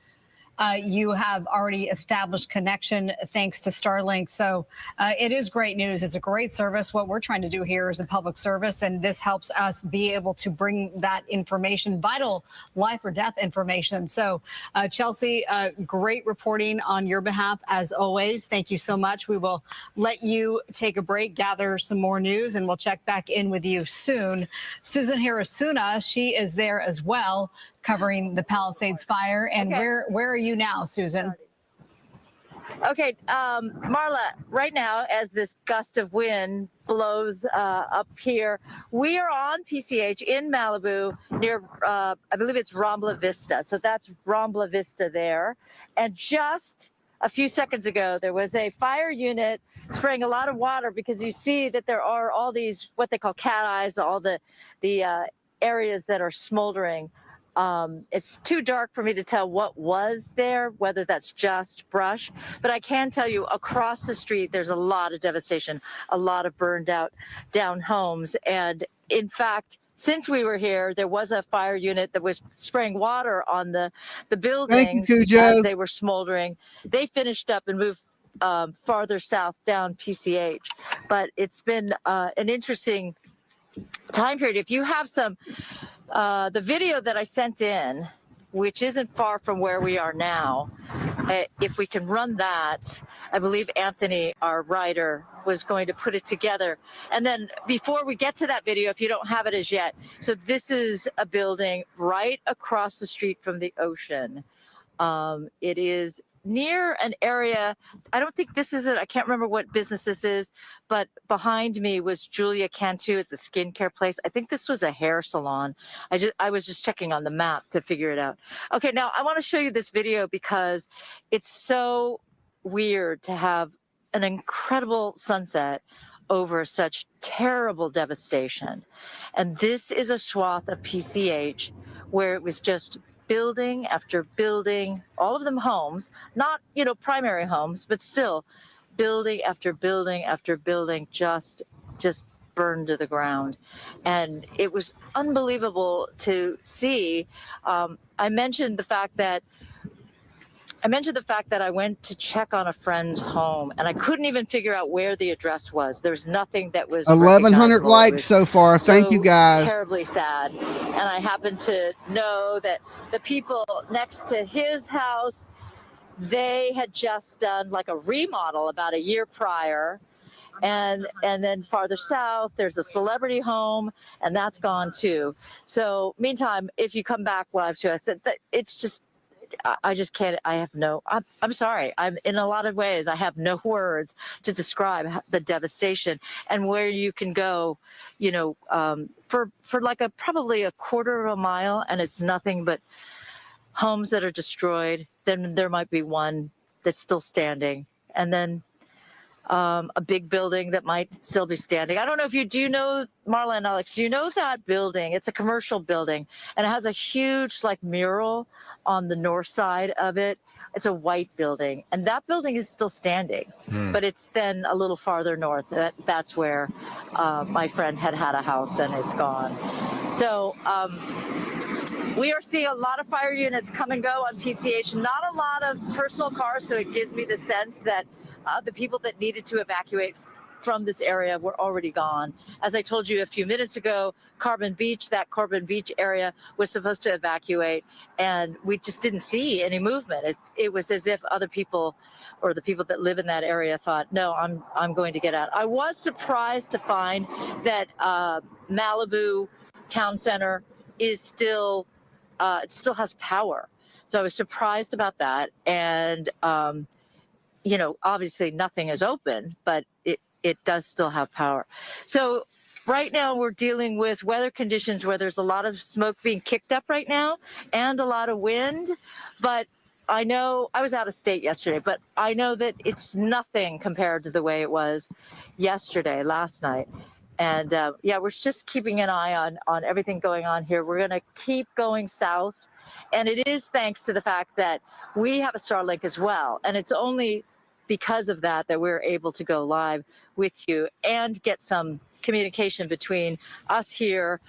You have already established connection thanks to Starlink. So it is great news. It's a great service. What we're trying to do here is a public service, and this helps us be able to bring that information, vital life or death information. So Chelsea, great reporting on your behalf as always. Thank you so much. We will let you take a break, gather some more news, and we'll check back in with you soon. Susan Harasuna, she is there as well, covering the Palisades fire. And where are you now, Susan? Okay, Marla, right now, as this gust of wind blows up here, we are on PCH in Malibu near, I believe it's Rambla Vista. So that's Rambla Vista there. And just a few seconds ago, there was a fire unit spraying a lot of water because you see that there are all these, what they call cat eyes, all the areas that are smoldering. It's too dark for me to tell what was there, whether that's just brush, but I can tell you across the street, there's a lot of devastation, a lot of burned out down homes. And in fact, since we were here, there was a fire unit that was spraying water on the buildings as they were smoldering. They finished up and moved farther south down PCH, but it's been an interesting time period. If you have some the video that I sent in, which isn't far from where we are now, if we can run that, I believe Anthony, our writer, was going to put it together. And then before we get to that video, if you don't have it as yet, so this is a building right across the street from the ocean. It is near an area, I don't think this is it, I can't remember what business this is, but behind me was Julia Cantu. It's a skincare place. I think this was a hair salon. I was just checking on the map to figure it out. Okay, now I want to show you this video because it's so weird to have an incredible sunset over such terrible devastation. And this is a swath of PCH where it was just building after building, all of them homes, not, primary homes, but still building after building after building just burned to the ground. And it was unbelievable to see. I mentioned the fact that I went to check on a friend's home and I couldn't even figure out where the address was. There's nothing that was 1,100 likes so far. Thank you guys. Terribly sad. And I happen to know that the people next to his house, they had just done like a remodel about a year prior. And then farther south, there's a celebrity home, and that's gone too. So meantime, if you come back live to us, it's just, I just can't, I'm sorry. I'm in a lot of ways, I have no words to describe the devastation and where you can go, for like probably a quarter of a mile, and it's nothing but homes that are destroyed. Then there might be one that's still standing, and then a big building that might still be standing. I don't know if you know, Marla and Alex, do you know that building? It's a commercial building, and it has a huge mural on the north side of it. It's a white building, and that building is still standing, but it's then a little farther north. That's where my friend had a house, and it's gone. So we are seeing a lot of fire units come and go on PCH, not a lot of personal cars, so it gives me the sense that the people that needed to evacuate from this area were already gone. As I told you a few minutes ago, that Corbin Beach area was supposed to evacuate, and we just didn't see any movement. It was as if other people, or the people that live in that area, thought, no, I'm going to get out. I was surprised to find that Malibu Town Center is still, it still has power. So I was surprised about that. And obviously nothing is open, but it does still have power. So right now we're dealing with weather conditions where there's a lot of smoke being kicked up right now and a lot of wind. But I know, I was out of state yesterday, but I know that it's nothing compared to the way it was yesterday, last night. And we're just keeping an eye on everything going on here. We're going to keep going south. And it is thanks to the fact that we have a Starlink as well. And it's only because of that we're able to go live with you and get some communication between us here,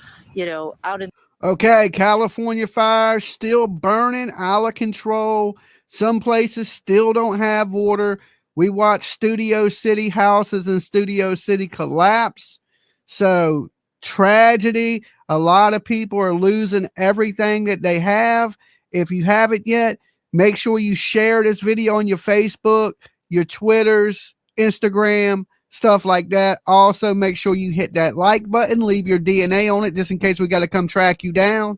out in. Okay, California fires still burning out of control. Some places still don't have water. We watch Studio City houses in Studio City collapse. So tragedy. A lot of people are losing everything that they have. If you haven't yet, make sure you share this video on your Facebook, your Twitters, Instagram, stuff like that. Also, make sure you hit that like button, leave your DNA on it just in case we got to come track you down.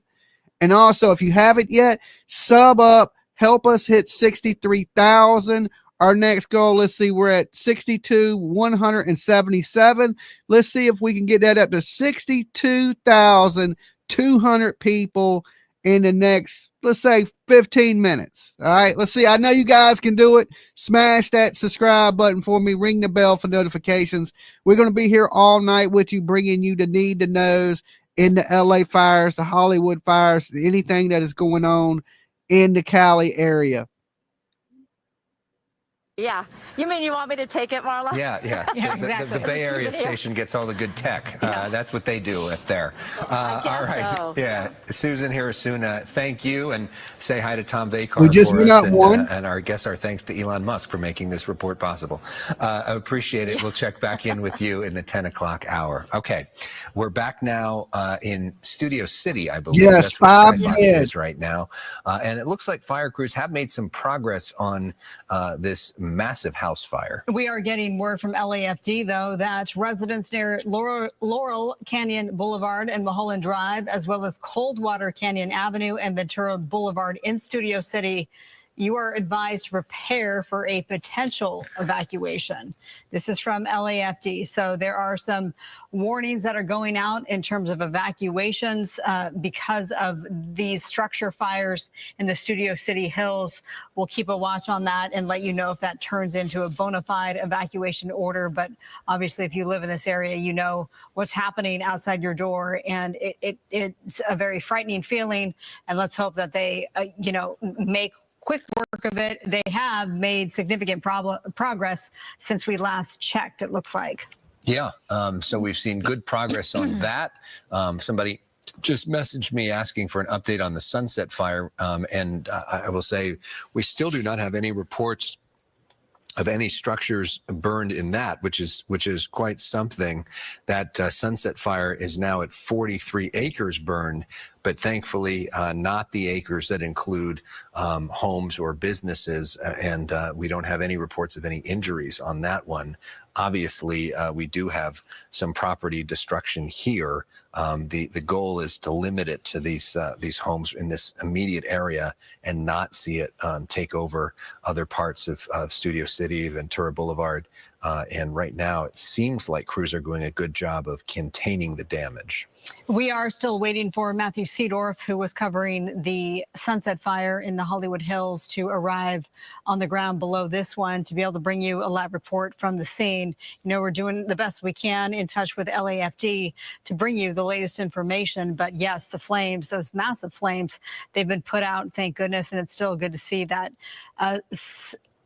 And also, if you haven't yet, sub up, help us hit 63,000. Our next goal, let's see, we're at 62,177. Let's see if we can get that up to 62,200 people in the next, let's say, 15 minutes. All right, let's see. I know you guys can do it. Smash that subscribe button for me. Ring the bell for notifications. We're going to be here all night with you, bringing you the need to knows in the LA fires, the Hollywood fires, anything that is going on in the Cali area. Yeah. You mean you want me to take it, Marla? Yeah. Exactly. The Bay Area station gets all the good tech. That's what they do up there. All right. So. Yeah. Susan here soon. Thank you, and say hi to Tom Vakar. We just went up one. And our thanks to Elon Musk for making this report possible. I appreciate it. We'll check back in with you in the 10 o'clock hour. Okay. We're back now in Studio City, I believe. Yes, that's where 5 Skyfox minutes is right now. And it looks like fire crews have made some progress on this massive house fire. We are getting word from LAFD, though, that residents near Laurel Canyon Boulevard and Mulholland Drive, as well as Coldwater Canyon Avenue and Ventura Boulevard in Studio City, you are advised to prepare for a potential evacuation. This is from LAFD. So there are some warnings that are going out in terms of evacuations because of these structure fires in the Studio City Hills. We'll keep a watch on that and let you know if that turns into a bona fide evacuation order. But obviously, if you live in this area, you know what's happening outside your door. And it's a very frightening feeling. And let's hope that they, make quick work of it. They have made significant progress since we last checked, it looks like. Yeah, so we've seen good progress on that. Somebody just messaged me asking for an update on the Sunset Fire, and I will say we still do not have any reports any structures burned in that, which is quite something. That Sunset Fire is now at 43 acres burned, but thankfully not the acres that include homes or businesses, and we don't have any reports of any injuries on that one. Obviously, we do have some property destruction here. The goal is to limit it to these homes in this immediate area and not see it take over other parts of Studio City, Ventura Boulevard. And right now, it seems like crews are doing a good job of containing the damage. We are still waiting for Matthew Seedorf, who was covering the Sunset Fire in the Hollywood Hills, to arrive on the ground below this one to be able to bring you a live report from the scene. You know, we're doing the best we can in touch with LAFD to bring you the latest information. But yes, the flames, those massive flames, they've been put out, thank goodness. And it's still good to see that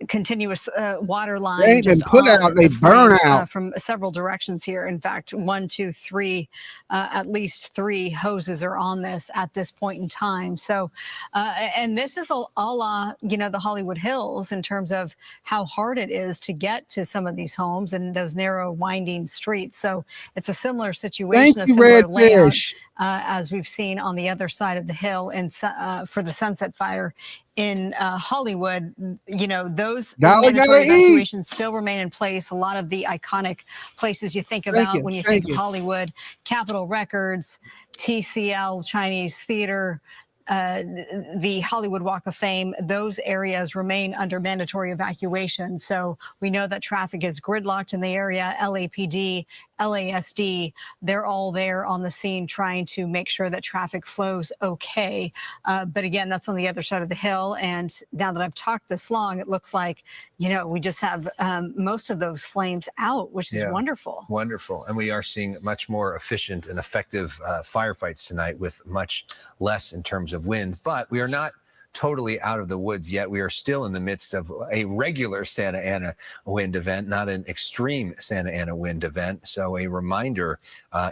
continuous water line. They ain't been put out, they burn out from several directions here. In fact, 1, 2, 3, at least 3 hoses are on this at this point in time. So, and this is a la, you know, the Hollywood Hills in terms of how hard it is to get to some of these homes and those narrow, winding streets. So it's a similar situation, a similar layout as we've seen on the other side of the hill and for the Sunset Fire in Hollywood. You know, those mandatory evacuations still remain in place. A lot of the iconic places you think about when you think of Hollywood, Capitol Records, TCL, Chinese Theater, the Hollywood Walk of Fame, those areas remain under mandatory evacuation. So we know that traffic is gridlocked in the area. LAPD, LASD, they're all there on the scene trying to make sure that traffic flows okay. But again, that's on the other side of the hill. And now that I've talked this long, it looks like, you know, we just have most of those flames out, which is wonderful. Wonderful. And we are seeing much more efficient and effective firefights tonight with much less in terms of wind. But we are not totally out of the woods yet. We are still in the midst of a regular Santa Ana wind event, not an extreme Santa Ana wind event. So a reminder,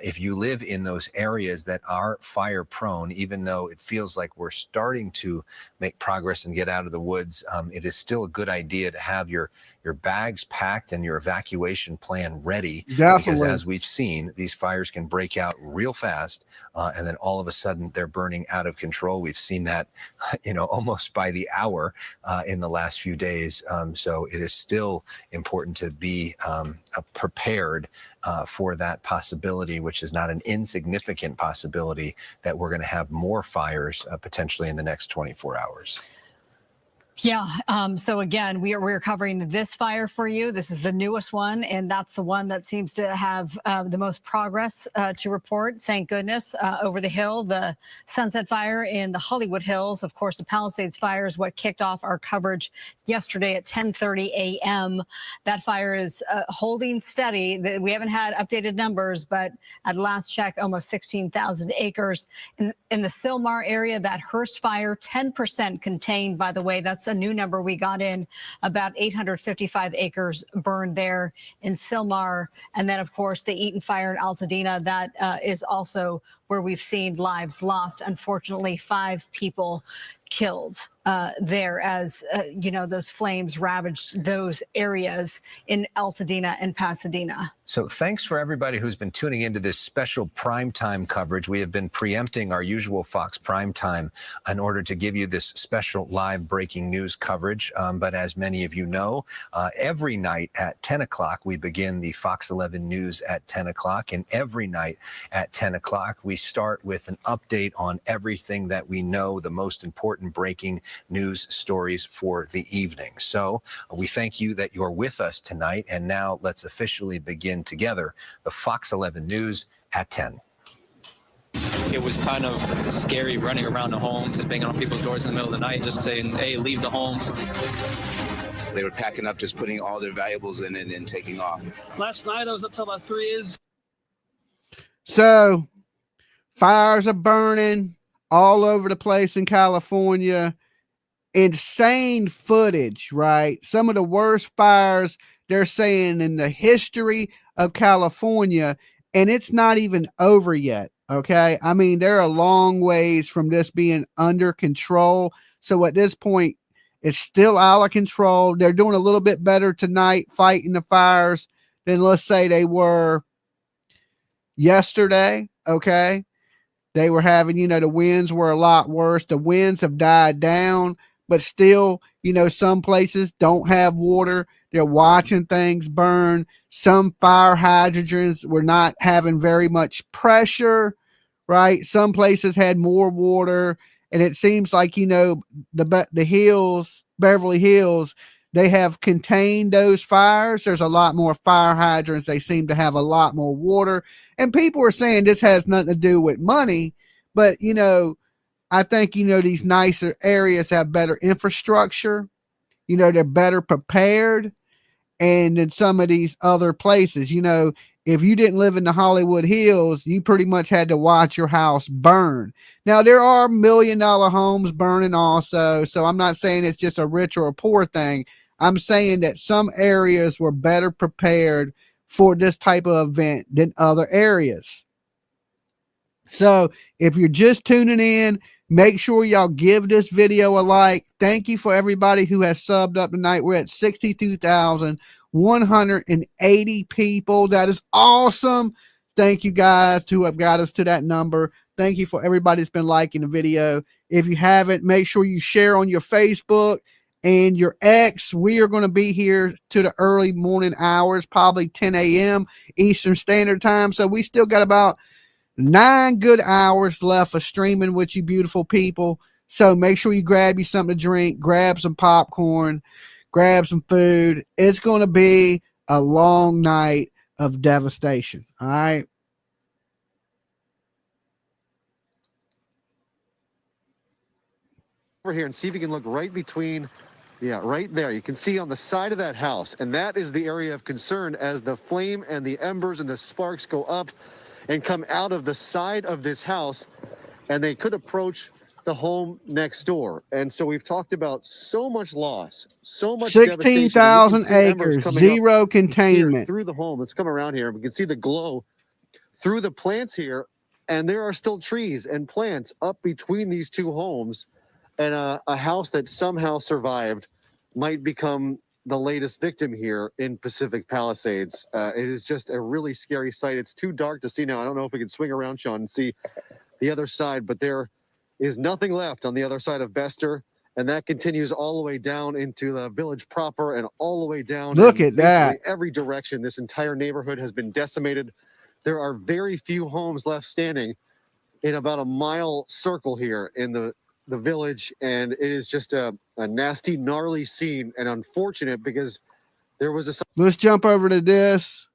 if you live in those areas that are fire prone, even though it feels like we're starting to make progress and get out of the woods, it is still a good idea to have your bags packed and your evacuation plan ready. Definitely. Because as we've seen, these fires can break out real fast, and then all of a sudden they're burning out of control. We've seen that, you know, almost by the hour in the last few days. So it is still important to be prepared for that possibility, which is not an insignificant possibility that we're going to have more fires potentially in the next 24 hours. Yeah. So again, we're covering this fire for you. This is the newest one, and that's the one that seems to have the most progress to report. Thank goodness. Over the hill, the Sunset Fire in the Hollywood Hills. Of course, the Palisades fire is what kicked off our coverage yesterday at 10:30 a.m. That fire is holding steady. We haven't had updated numbers, but at last check, almost 16,000 acres. In the Sylmar area, that Hearst fire, 10% contained, by the way. That's a new number we got in, about 855 acres burned there in Sylmar. And then, of course, the Eaton fire in Altadena, that is also where we've seen lives lost. Unfortunately, 5 people killed there as, you know, those flames ravaged those areas in Altadena and Pasadena. So thanks for everybody who's been tuning into this special primetime coverage. We have been preempting our usual Fox primetime in order to give you this special live breaking news coverage. But as many of you know, every night at 10 o'clock, we begin the Fox 11 news at 10 o'clock. And every night at 10 o'clock, we start with an update on everything that we know, the most important breaking news stories for the evening. So we thank you that you're with us tonight. And now let's officially begin together the Fox 11 News at 10. It was kind of scary running around the homes, just banging on people's doors in the middle of the night, just saying, hey, leave the homes. They were packing up, just putting all their valuables in it and taking off. Last night I was up till about 3. So fires are burning all over the place in California. Insane footage, right? Some of the worst fires they're saying in the history of California, and it's not even over yet. Okay. I mean, they're a long ways from this being under control. So at this point, It's still out of control. They're doing a little bit better tonight fighting the fires than, let's say, they were yesterday. Okay. They were having, the winds were a lot worse. The winds have died down, but still, some places don't have water. They're watching things burn. Some fire hydrants were not having very much pressure, right? Some places had more water. And it seems like, the hills, Beverly Hills, they have contained those fires. There's a lot more fire hydrants. They seem to have a lot more water. And people are saying this has nothing to do with money. But, I think, these nicer areas have better infrastructure. They're better prepared. And in some of these other places, if you didn't live in the Hollywood Hills, you pretty much had to watch your house burn. Now, there are $1 million homes burning also. So I'm not saying it's just a rich or a poor thing. I'm saying that some areas were better prepared for this type of event than other areas. So if you're just tuning in, make sure y'all give this video a like. Thank you for everybody who has subbed up tonight. We're at 62,180 people. That is awesome. Thank you guys who have got us to that number. Thank you for everybody that's been liking the video. If you haven't, make sure you share on your Facebook and your X. We are going to be here to the early morning hours, probably 10 a.m. Eastern Standard Time. So we still got about 9 good hours left of streaming with you beautiful people. So make sure you grab you something to drink, grab some popcorn, grab some food. It's going to be a long night of devastation. All right. Over here and see if you can look right between, right there. You can see on the side of that house, and that is the area of concern as the flame and the embers and the sparks go up and come out of the side of this house, and they could approach the home next door. And so we've talked about so much loss, so much 16,000 acres, zero containment through the home. Let's come around here. We can see the glow through the plants here, and there are still trees and plants up between these two homes, and a house that somehow survived might become the latest victim here in Pacific Palisades. It is just a really scary sight. It's too dark to see now. I don't know if we can swing around, Sean, and see the other side, but there is nothing left on the other side of Bester, and that continues all the way down into the village proper and all the way down. Look at that. Every direction. This entire neighborhood has been decimated. There are very few homes left standing in about a mile circle here in the village, and it is just a nasty, gnarly scene, and unfortunate because there was a... Let's jump over to this.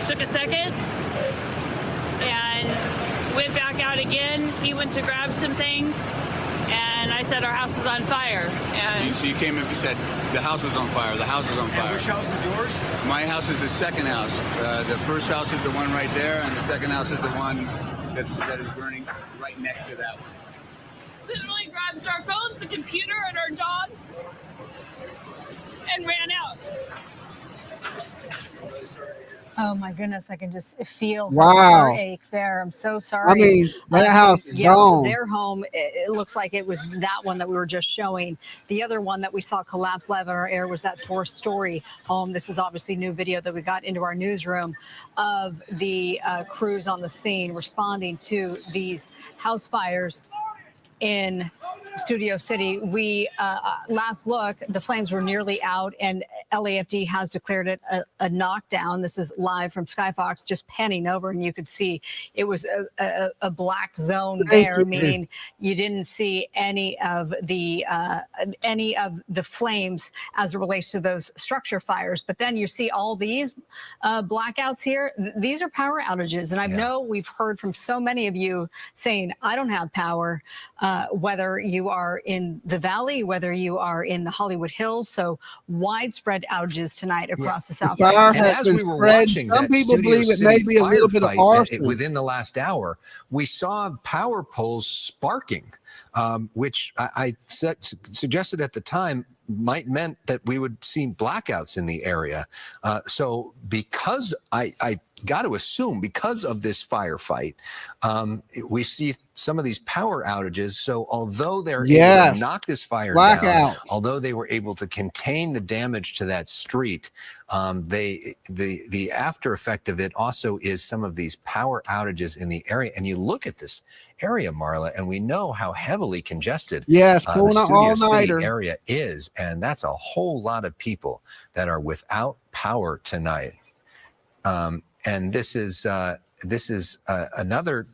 Took a second and went back out again. He went to grab some things, and I said, our house is on fire. And so you came up, you said, the house was on fire, the house is on fire. And which house is yours? My house is the second house. The first house is the one right there, and the second house is the one that is burning right next to that one. Literally grabbed our phones, the computer, and our dogs, and ran out. Oh my goodness, I can just feel wow. heartache there. I'm so sorry. I mean, that house is gone. Their home, it looks like it was that one that we were just showing. The other one that we saw collapse live on our air was that 4-story home. This is obviously new video that we got into our newsroom of the crews on the scene responding to these house fires in Studio City. We last look, the flames were nearly out, and LAFD has declared it a knockdown. This is live from Skyfox, just panning over, and you could see it was a black zone there, meaning you didn't see any of the flames as it relates to those structure fires. But then you see all these blackouts here. These are power outages, and I know we've heard from so many of you saying, I don't have power, whether you are in the Valley, whether you are in the Hollywood Hills. So widespread outages tonight across the South. And as we were watching, some people believe it may be a little bit of arson within the last hour. We saw power poles sparking, which I suggested at the time might meant that we would see blackouts in the area. So because I got to assume because of this firefight, we see some of these power outages. So although they're able to knock this fire down, although they were able to contain the damage to that street, the after effect of it also is some of these power outages in the area. And you look at this area, Marla, and we know how heavily congested the Studio all-nighter City area is, and that's a whole lot of people that are without power tonight. And this is another.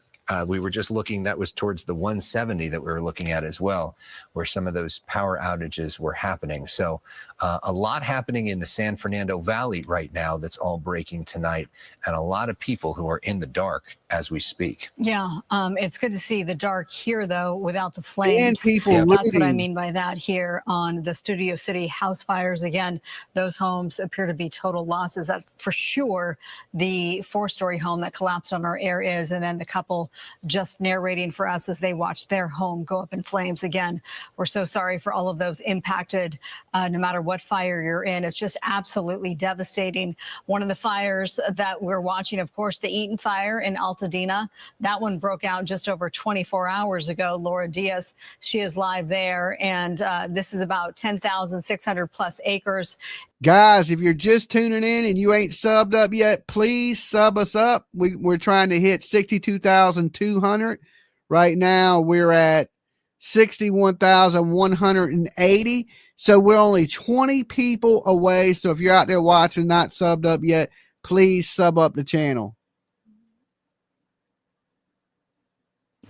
We were just looking, that was towards the 170 that we were looking at as well, where some of those power outages were happening. So a lot happening in the San Fernando Valley right now that's all breaking tonight, and a lot of people who are in the dark as we speak. Yeah, it's good to see the dark here, though, without the flames. And people That's what I looting. mean by that here on the Studio City house fires. Again, those homes appear to be total losses. That for sure, the 4-story home that collapsed on our air is, and then the couple just narrating for us as they watched their home go up in flames. Again, we're so sorry for all of those impacted, no matter what fire you're in. It's just absolutely devastating. One of the fires that we're watching, of course, the Eaton fire in Altadena. That one broke out just over 24 hours ago. Laura Diaz, she is live there, and this is about 10,600 plus acres. Guys, if you're just tuning in and you ain't subbed up yet, please sub us up. We're trying to hit 62,200. Right now, we're at 61,180. So we're only 20 people away. So if you're out there watching, not subbed up yet, please sub up the channel.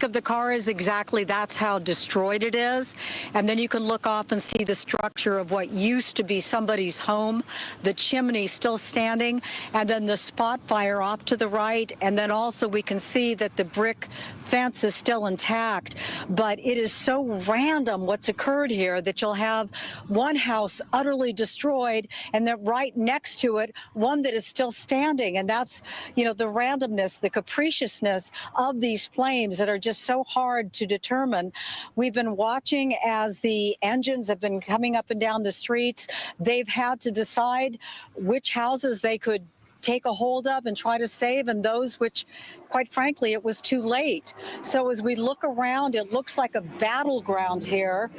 Of the car is exactly, that's how destroyed it is. And then you can look off and see the structure of what used to be somebody's home, the chimney still standing, and then the spot fire off to the right. And then also we can see that the brick fence is still intact. But it is so random what's occurred here that you'll have one house utterly destroyed and then right next to it, one that is still standing. And that's, you know, the randomness, the capriciousness of these flames that are just so hard to determine. We've been watching as the engines have been coming up and down the streets. They've had to decide which houses they could take a hold of and try to save, and those which, quite frankly, it was too late. So as we look around, it looks like a battleground here.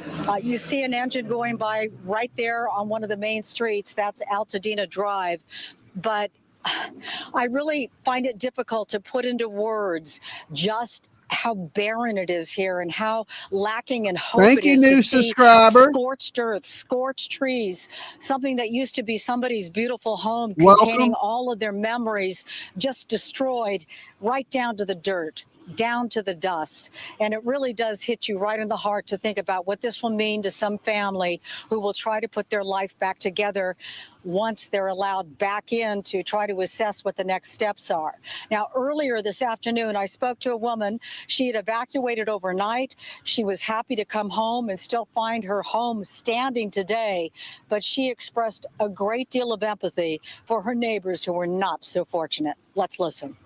You see an engine going by right there on one of the main streets. That's Altadena Drive. But I really find it difficult to put into words just how barren it is here and how lacking in hope Thank it you, is new to see subscriber. scorched earth, scorched trees, something that used to be somebody's beautiful home Welcome. containing all of their memories just destroyed right down to the dirt, down to the dust. And it really does hit you right in the heart to think about what this will mean to some family who will try to put their life back together once they're allowed back in to try to assess what the next steps are. Now, earlier this afternoon, I spoke to a woman. She had evacuated overnight. She was happy to come home and still find her home standing today, but she expressed a great deal of empathy for her neighbors who were not so fortunate. Let's listen.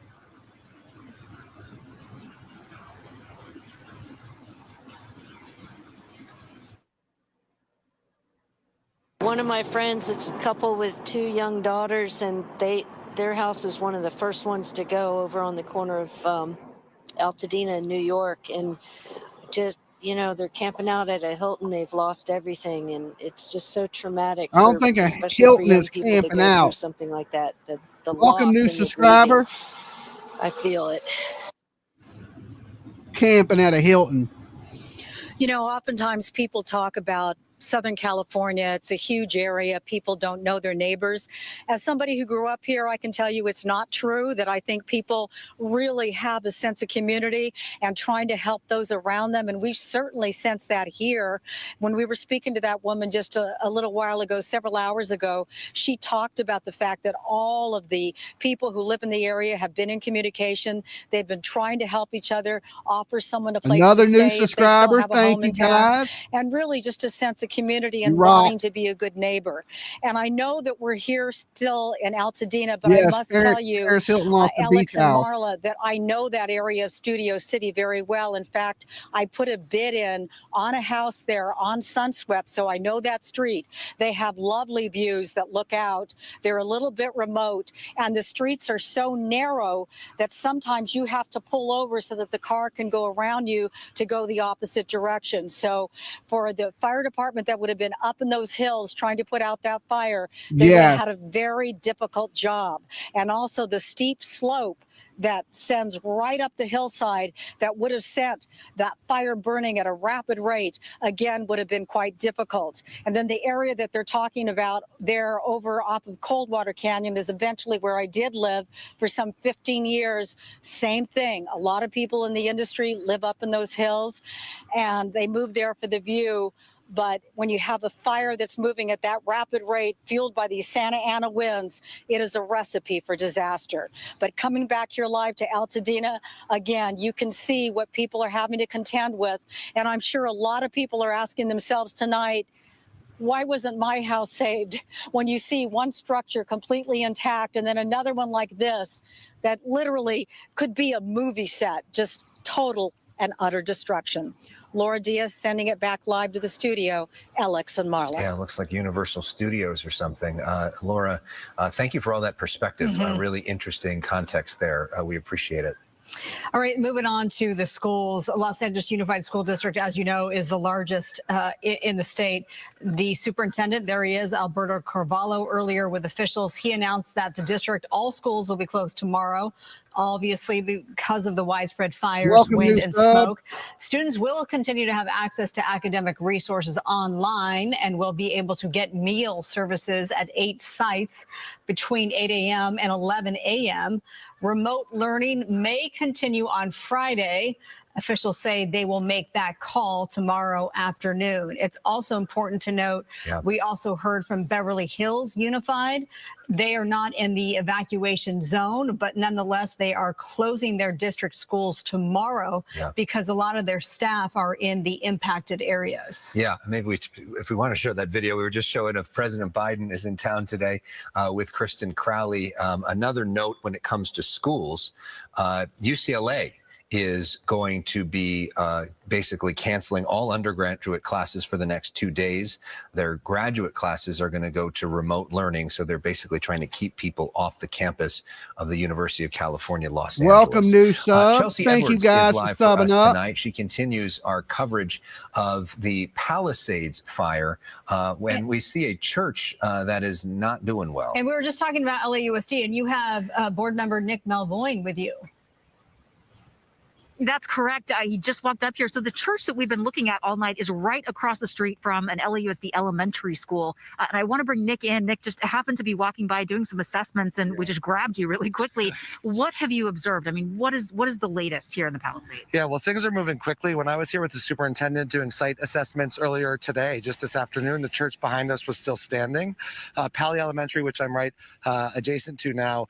One of my friends, it's a couple with 2 young daughters, and their house was one of the first ones to go over on the corner of Altadena in New York. And just, you know, they're camping out at a Hilton. They've lost everything, and it's just so traumatic. I don't think a especially Hilton for young is people to camping go through out. something like that. The Welcome, loss new and the subscriber. grieving, I feel it. Camping at a Hilton. You know, oftentimes people talk about Southern California. It's a huge area. People don't know their neighbors. As somebody who grew up here, I can tell you it's not true, that I think people really have a sense of community and trying to help those around them. And we certainly sense that here. When we were speaking to that woman just a little while ago, several hours ago, she talked about the fact that all of the people who live in the area have been in communication. They've been trying to help each other, offer someone a place Another to new stay if they still subscriber. have a Thank home you, in town. guys. And really just a sense of the community You and rock. wanting to be a good neighbor. And I know that we're here still in Altadena, but I Yes, must tell you, Paris Hilton lost the beach Alex and house. Marla, that I know that area of Studio City very well. In fact, I put a bid in on a house there on Sunswept, so I know that street. They have lovely views that look out. They're a little bit remote, and the streets are so narrow that sometimes you have to pull over so that the car can go around you to go the opposite direction. So for the fire department that would have been up in those hills trying to put out that fire, they would have had a very difficult job. And also the steep slope that sends right up the hillside that would have sent that fire burning at a rapid rate, again, would have been quite difficult. And then the area that they're talking about there over off of Coldwater Canyon is eventually where I did live for some 15 years. Same thing. A lot of people in the industry live up in those hills, and they move there for the view. But when you have a fire that's moving at that rapid rate, fueled by these Santa Ana winds, it is a recipe for disaster. But coming back here live to Altadena, again, you can see what people are having to contend with. And I'm sure a lot of people are asking themselves tonight, why wasn't my house saved? When you see one structure completely intact and then another one like this, that literally could be a movie set, just total and utter destruction. Laura Diaz sending it back live to the studio. Alex and Marla. Yeah, it looks like Universal Studios or something. Laura, thank you for all that perspective. Really interesting context there. We appreciate it. All right, moving on to the schools. Los Angeles Unified School District, as you know, is the largest in the state. The superintendent, there he is, Alberto Carvalho, earlier with officials. He announced that the district, all schools will be closed tomorrow, obviously because of the widespread fires, wind, and smoke. Students will continue to have access to academic resources online and will be able to get meal services at 8 sites between 8 a.m. and 11 a.m. Remote learning may continue on Friday. Officials say they will make that call tomorrow afternoon. It's also important to note, we also heard from Beverly Hills Unified. They are not in the evacuation zone, but nonetheless, they are closing their district schools tomorrow because a lot of their staff are in the impacted areas. Yeah, maybe if we want to show that video, we were just showing of President Biden is in town today with Kristen Crowley. Another note when it comes to schools, UCLA is going to be basically canceling all undergraduate classes for the next 2 days. Their graduate classes are going to go to remote learning. So they're basically trying to keep people off the campus of the University of California, Los Angeles. Welcome, new sub. Chelsea Thank Edwards you guys is live for subbing us up tonight. She continues our coverage of the Palisades fire when we see a church that is not doing well. And we were just talking about LAUSD, and you have board member Nick Malvoin with you. That's correct. He just walked up here. So the church that we've been looking at all night is right across the street from an LAUSD elementary school. And I want to bring Nick in. Nick just happened to be walking by doing some assessments, and we just grabbed you really quickly. What have you observed? I mean, what is the latest here in the Palisades? Yeah, well, things are moving quickly. When I was here with the superintendent doing site assessments earlier today, just this afternoon, the church behind us was still standing. Pali Elementary, which I'm right adjacent to now,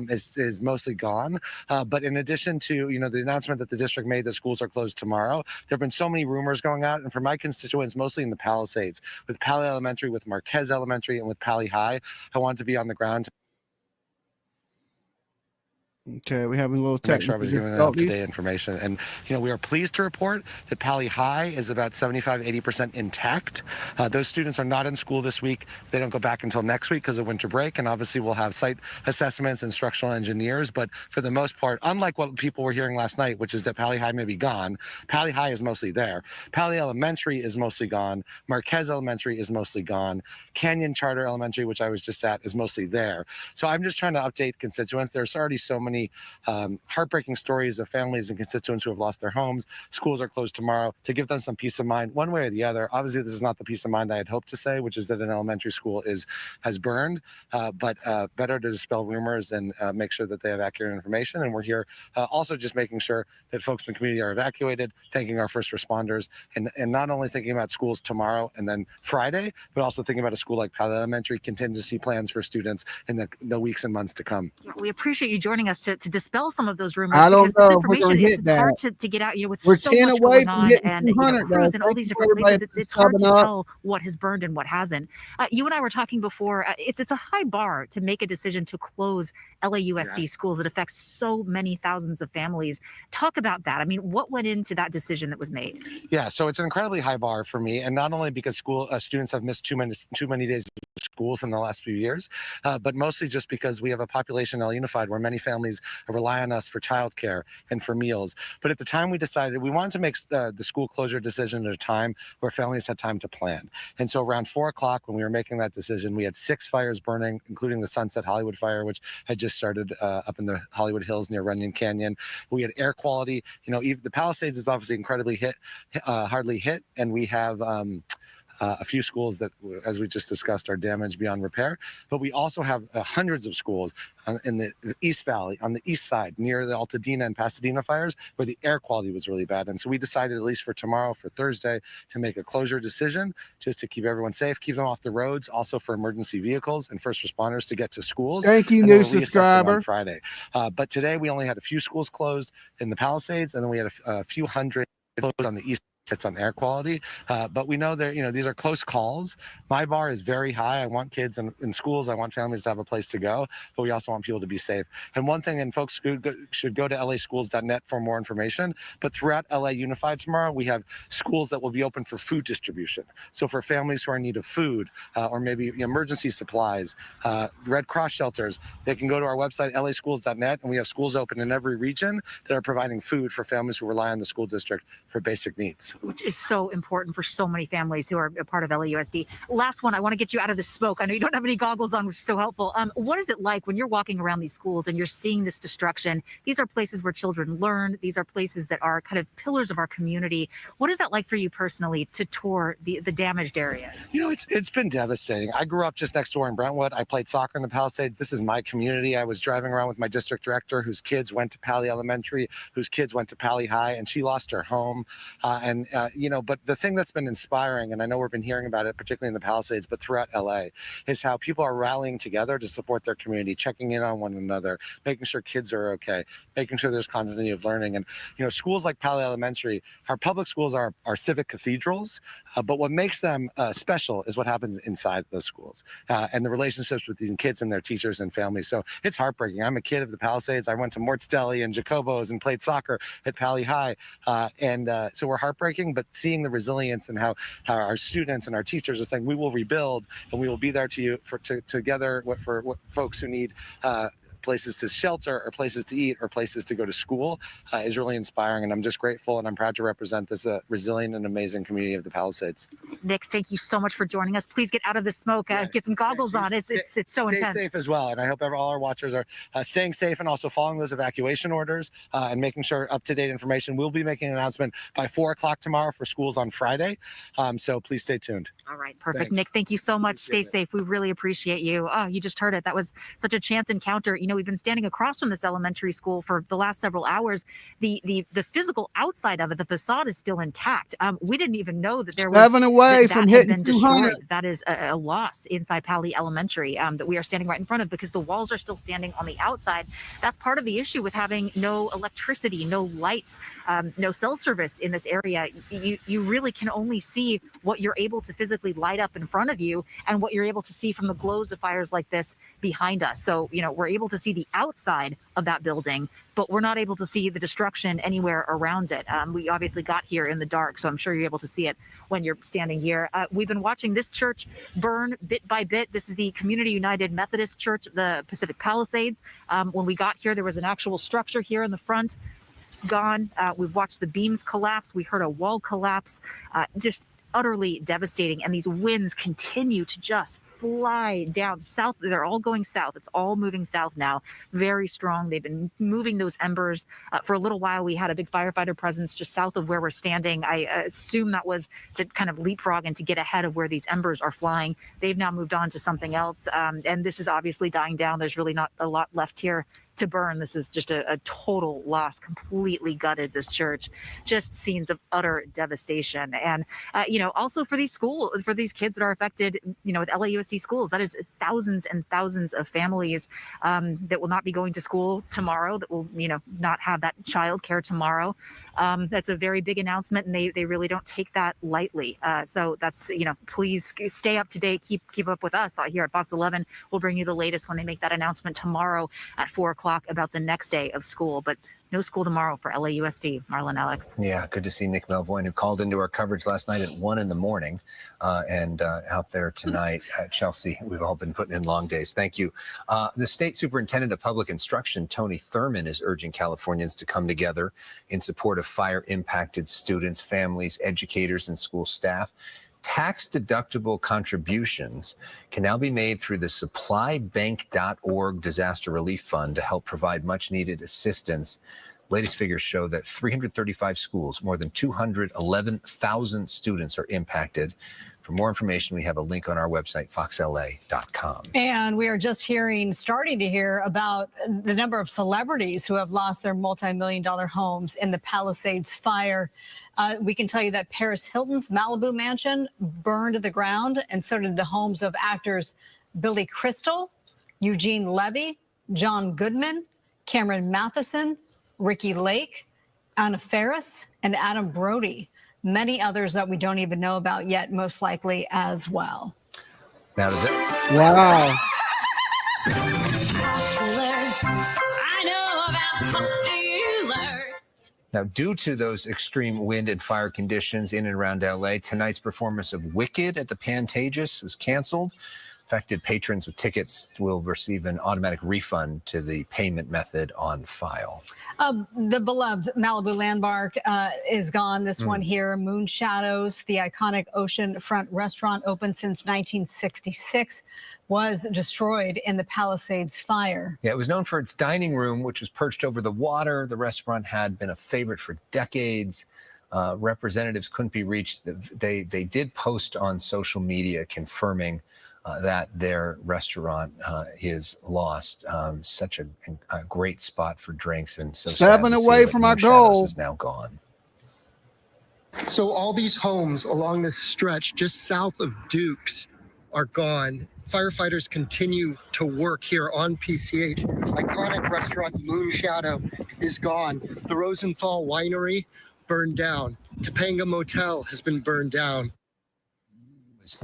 is mostly gone. But in addition to, the announcement that the district made that schools are closed tomorrow, there have been so many rumors going out, and for my constituents, mostly in the Palisades, with Pali Elementary, with Marquez Elementary, and with Pali High, I wanted to be on the ground. Okay, we have a little Make sure I was giving up-to-date difficulties. information. And, we are pleased to report that Pali High is about 75–80% intact. Those students are not in school this week. They don't go back until next week because of winter break. And obviously we'll have site assessments and structural engineers. But for the most part, unlike what people were hearing last night, which is that Pali High may be gone, Pali High is mostly there. Pali Elementary is mostly gone. Marquez Elementary is mostly gone. Canyon Charter Elementary, which I was just at, is mostly there. So I'm just trying to update constituents. There's already so many heartbreaking stories of families and constituents who have lost their homes. Schools are closed tomorrow to give them some peace of mind, one way or the other. Obviously, this is not the peace of mind I had hoped to say, which is that an elementary school has burned, but better to dispel rumors and make sure that they have accurate information. And we're here also just making sure that folks in the community are evacuated, thanking our first responders, and not only thinking about schools tomorrow and then Friday, but also thinking about a school like Pali Elementary, contingency plans for students in the weeks and months to come. We appreciate you joining us today. to dispel some of those rumors. I don't because this know if we're information, gonna hit it's hard that. to get out, with We're so 10 much away going from on, hitting and 200 crews though. in all Thank these you for different places. everybody It's hard to subbing up. tell what has burned and what hasn't. You and I were talking before. It's a high bar to make a decision to close LAUSD schools that affects so many thousands of families. Talk about that. I mean, what went into that decision that was made? Yeah, so it's an incredibly high bar for me, and not only because students have missed too many days of schools in the last few years, but mostly just because we have a population in LA Unified where many families rely on us for childcare and for meals. But at the time we decided we wanted to make the school closure decision at a time where families had time to plan. And so around 4 o'clock when we were making that decision, we had 6 fires burning, including the Sunset Hollywood fire, which had just started up in the Hollywood Hills near Runyon Canyon. We had air quality. Even the Palisades is obviously incredibly hardly hit, and we have a few schools that, as we just discussed, are damaged beyond repair. But we also have hundreds of schools in the East Valley, on the east side, near the Altadena and Pasadena fires, where the air quality was really bad. And so we decided, at least for tomorrow, for Thursday, to make a closure decision just to keep everyone safe, keep them off the roads, also for emergency vehicles and first responders to get to schools. Thank you, and then new we'll reassess it subscriber. on Friday. But today we only had a few schools closed in the Palisades, and then we had a few hundred closed on the east. It's on air quality, but we know that these are close calls. My bar is very high. I want kids in schools. I want families to have a place to go, but we also want people to be safe. And one thing, and folks should go to laschools.net for more information. But throughout LA Unified tomorrow, we have schools that will be open for food distribution. So for families who are in need of food or maybe emergency supplies, Red Cross shelters, they can go to our website laschools.net, and we have schools open in every region that are providing food for families who rely on the school district for basic needs. Which is so important for so many families who are a part of LAUSD. Last one, I want to get you out of the smoke. I know you don't have any goggles on, which is so helpful. What is it like when you're walking around these schools and you're seeing this destruction? These are places where children learn. These are places that are kind of pillars of our community. What is that like for you personally to tour the damaged area? It's been devastating. I grew up just next door in Brentwood. I played soccer in the Palisades. This is my community. I was driving around with my district director, whose kids went to Pali Elementary, whose kids went to Pali High, and she lost her home. But the thing that's been inspiring, and I know we've been hearing about it, particularly in the Palisades, but throughout LA, is how people are rallying together to support their community, checking in on one another, making sure kids are okay, making sure there's continuity of learning. And, schools like Pali Elementary, our public schools are civic cathedrals, but what makes them special is what happens inside those schools and the relationships between kids and their teachers and families. So it's heartbreaking. I'm a kid of the Palisades. I went to Mort's Deli and Jacobo's and played soccer at Pali High. So we're heartbreaking, but seeing the resilience and how our students and our teachers are saying, we will rebuild and we will be there together for folks who need places to shelter or places to eat or places to go to school is really inspiring. And I'm just grateful, and I'm proud to represent this resilient and amazing community of the Palisades. Nick, thank you so much for joining us. Please get out of the smoke, get some goggles on. It's so intense. Stay safe as well. And I hope all our watchers are staying safe and also following those evacuation orders and making sure up-to-date information. We'll be making an announcement by 4 o'clock tomorrow for schools on Friday. So please stay tuned. All right, perfect. Thanks. Nick, thank you so much. Stay safe. We really appreciate you. Oh, you just heard it. That was such a chance encounter. We've been standing across from this elementary school for the last several hours. The physical outside of it, the facade is still intact. We didn't even know that there was 7 away that from had hitting been 200. destroyed. That is a loss inside Pali Elementary that we are standing right in front of, because the walls are still standing on the outside. That's part of the issue with having no electricity, no lights, no cell service in this area. You really can only see what you're able to physically light up in front of you and what you're able to see from the glows of fires like this behind us. So, we're able to see the outside of that building, but we're not able to see the destruction anywhere around it. We obviously got here in the dark, so I'm sure you're able to see it when you're standing here. We've been watching this church burn bit by bit. This is the Community United Methodist Church, the Pacific Palisades. When we got here, there was an actual structure here in the front gone. We've watched the beams collapse. We heard a wall collapse. Just utterly devastating, and these winds continue to just fly down south. They're all going south. It's all moving south now. Very strong. They've been moving those embers for a little while. We had a big firefighter presence just south of where we're standing. I assume that was to kind of leapfrog and to get ahead of where these embers are flying. They've now moved on to something else, and this is obviously dying down. There's really not a lot left here to burn. This is just a total loss, completely gutted this church. Just scenes of utter devastation. And, also for these kids that are affected, with LAUSD see schools. That is thousands and thousands of families that will not be going to school tomorrow, that will, not have that child care tomorrow. That's a very big announcement, and they really don't take that lightly. So that's, please stay up to date. Keep up with us here at Fox 11. We'll bring you the latest when they make that announcement tomorrow at 4 o'clock about the next day of school. But no school tomorrow for LAUSD. Marlon, Alex. Yeah, good to see Nick Melvoin, who called into our coverage last night at 1 in the morning, and out there tonight at Chelsea. We've all been putting in long days. Thank you. The State Superintendent of Public Instruction, Tony Thurmond, is urging Californians to come together in support of fire-impacted students, families, educators, and school staff. Tax-deductible contributions can now be made through the supplybank.org disaster relief fund to help provide much-needed assistance. Latest figures show that 335 schools, more than 211,000 students are impacted. For more information, we have a link on our website, foxla.com. And we are just starting to hear about the number of celebrities who have lost their multi-million-dollar homes in the Palisades fire. We can tell you that Paris Hilton's Malibu mansion burned to the ground, and so did the homes of actors Billy Crystal, Eugene Levy, John Goodman, Cameron Matheson, Ricky Lake, Anna Faris, and Adam Brody. Many others that we don't even know about yet, most likely as well. Now to this. Wow. Now, due to those extreme wind and fire conditions in and around LA, tonight's performance of Wicked at the Pantages was canceled. Affected patrons with tickets will receive an automatic refund to the payment method on file. The beloved Malibu landmark is gone. This one here, Moon Shadows, the iconic oceanfront restaurant opened since 1966, was destroyed in the Palisades fire. Yeah, it was known for its dining room, which was perched over the water. The restaurant had been a favorite for decades. Representatives couldn't be reached. They did post on social media confirming that their restaurant is lost. Such a great spot for drinks, and so 7 away from our goal. Is now gone. So all these homes along this stretch just south of Dukes are gone. Firefighters continue to work here on PCH. Iconic restaurant Moon Shadow is gone. The Rosenthal Winery burned down. Topanga Motel has been burned down.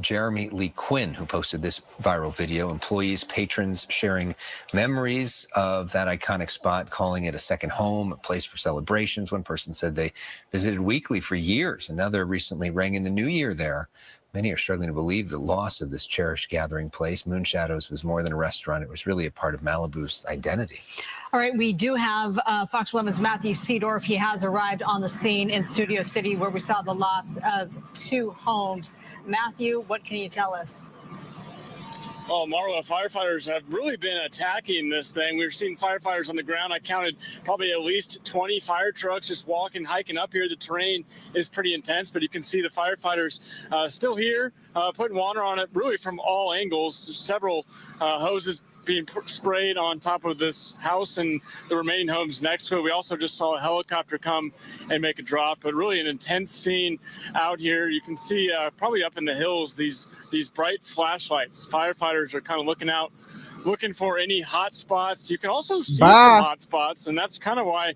Jeremy Lee Quinn, who posted this viral video. Employees, patrons sharing memories of that iconic spot, calling it a second home, a place for celebrations. One person said they visited weekly for years. Another recently rang in the new year there. Many are struggling to believe the loss of this cherished gathering place. Moon Shadows was more than a restaurant. It was really a part of Malibu's identity. All right, we do have Fox 11's Matthew Seedorf. He has arrived on the scene in Studio City where we saw the loss of 2 homes. Matthew, what can you tell us? Oh, Marla, firefighters have really been attacking this thing. We've seen firefighters on the ground. I counted probably at least 20 fire trucks just walking, hiking up here. The terrain is pretty intense, but you can see the firefighters still here, putting water on it really from all angles. Several hoses being sprayed on top of this house and the remaining homes next to it. We also just saw a helicopter come and make a drop, but really an intense scene out here. You can see probably up in the hills these bright flashlights. Firefighters are kind of looking out, looking for any hot spots. You can also see some hot spots, and that's kind of why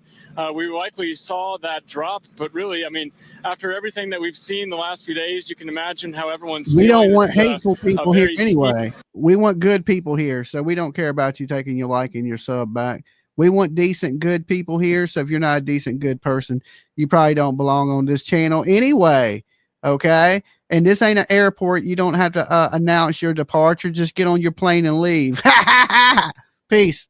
we likely saw that drop. But really, I mean, after everything that we've seen the last few days, you can imagine how everyone's We feeling. don't want This is hateful people a here very anyway. We want good people here, so we don't care about you taking your like and your sub back. We want decent, good people here. So if you're not a decent, good person, you probably don't belong on this channel anyway. Okay. And this ain't an airport. You don't have to announce your departure. Just get on your plane and leave. Peace.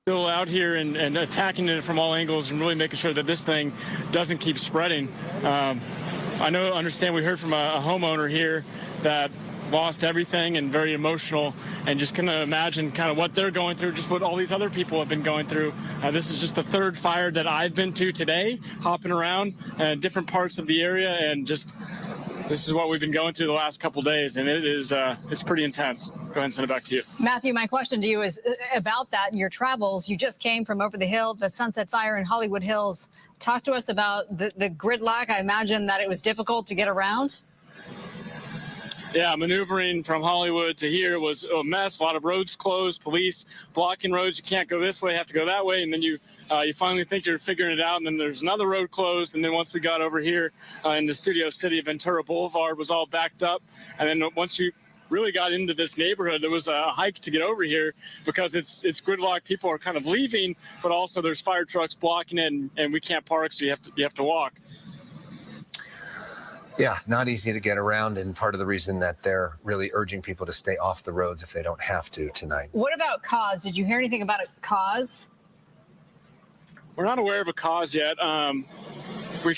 Still out here and attacking it from all angles and really making sure that this thing doesn't keep spreading. Understand we heard from a homeowner here that lost everything and very emotional, and just kind of imagine kind of what they're going through, just what all these other people have been going through. This is just the 3rd fire that I've been to today, hopping around different parts of the area, and just this is what we've been going through the last couple days, and it's pretty intense. Go ahead and send it back to you. Matthew, my question to you is about that in your travels. You just came from over the hill, the Sunset Fire in Hollywood Hills. Talk to us about the gridlock. I imagine that it was difficult to get around. Yeah, maneuvering from Hollywood to here was a mess. A lot of roads closed, police blocking roads. You can't go this way, have to go that way. And then you finally think you're figuring it out, and then there's another road closed. And then once we got over here in the Studio City, Ventura Boulevard was all backed up. And then once you really got into this neighborhood, there was a hike to get over here because it's gridlock. People are kind of leaving, but also there's fire trucks blocking it, and we can't park, so you have to walk. Yeah, not easy to get around, and part of the reason that they're really urging people to stay off the roads if they don't have to tonight. What about cause? Did you hear anything about a cause? We're not aware of a cause yet. We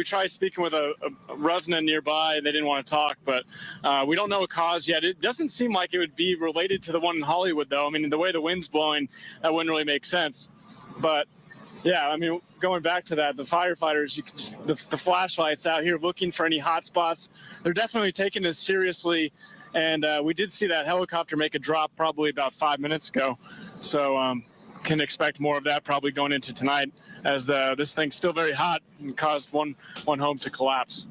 tried speaking with a resident nearby, and they didn't want to talk, but we don't know a cause yet. It doesn't seem like it would be related to the one in Hollywood, though. I mean, the way the wind's blowing, that wouldn't really make sense. But yeah, I mean, going back to that, the firefighters, you can just, the flashlights out here looking for any hot spots. They're definitely taking this seriously, and we did see that helicopter make a drop probably about 5 minutes ago. So can expect more of that probably going into tonight, as this thing's still very hot and caused one home to collapse.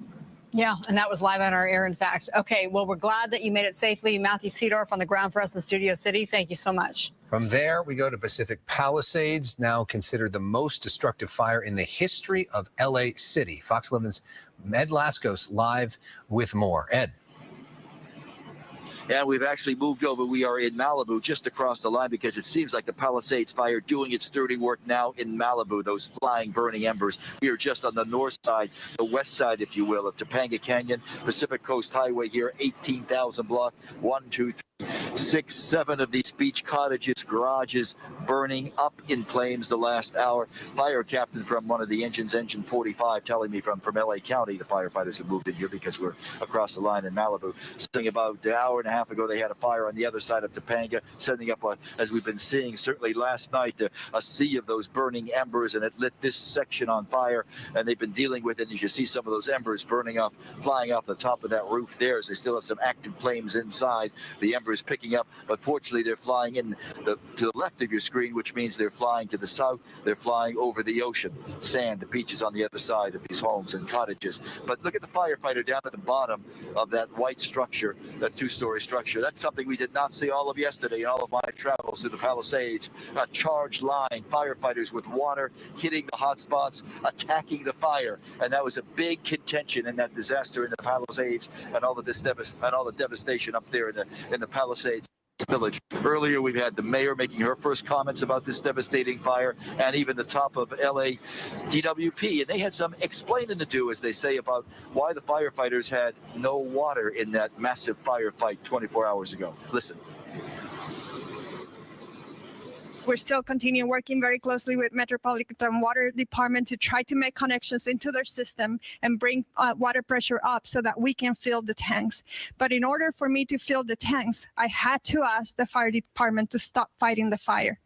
Yeah, and that was live on our air, in fact. Okay, well, we're glad that you made it safely. Matthew Seedorf on the ground for us in Studio City. Thank you so much. From there, we go to Pacific Palisades, now considered the most destructive fire in the history of LA City. Fox 11's Ed Laskos live with more. Ed. And we've actually moved over. We are in Malibu, just across the line, because it seems like the Palisades fire doing its dirty work now in Malibu, those flying, burning embers. We are just on the north side, the west side, if you will, of Topanga Canyon, Pacific Coast Highway here, 18,000 block, 1, 2, 3, 6, 7 of these beach cottages, garages burning up in flames the last hour. Fire captain from one of the engines, Engine 45, telling me from LA County, the firefighters have moved in here because we're across the line in Malibu, saying about an hour and a half ago they had a fire on the other side of Topanga, sending up, as we've been seeing certainly last night, a sea of those burning embers, and it lit this section on fire, and they've been dealing with it. And you see some of those embers burning up, flying off the top of that roof there, as they still have some active flames inside. The embers picking up, but fortunately they're flying to the left of your screen, which means they're flying to the south. They're flying over the ocean, sand, the beaches on the other side of these homes and cottages. But look at the firefighter down at the bottom of that white structure, that two-story structure. That's something we did not see all of yesterday in all of my travels through the Palisades. A charged line, firefighters with water hitting the hot spots, attacking the fire, and that was a big contention in that disaster in the Palisades, and all the devastation up there in the Palisades Village. Earlier, we've had the mayor making her first comments about this devastating fire, and even the top of LA DWP, and they had some explaining to do, as they say, about why the firefighters had no water in that massive firefight 24 hours ago. Listen. We're still continuing working very closely with Metropolitan Water Department to try to make connections into their system and bring water pressure up so that we can fill the tanks. But in order for me to fill the tanks, I had to ask the fire department to stop fighting the fire.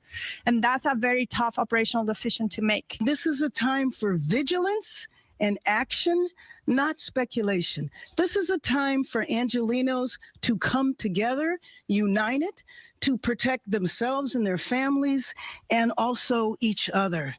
And that's a very tough operational decision to make. This is a time for vigilance and action, not speculation. This is a time for Angelenos to come together, united, to protect themselves and their families, and also each other.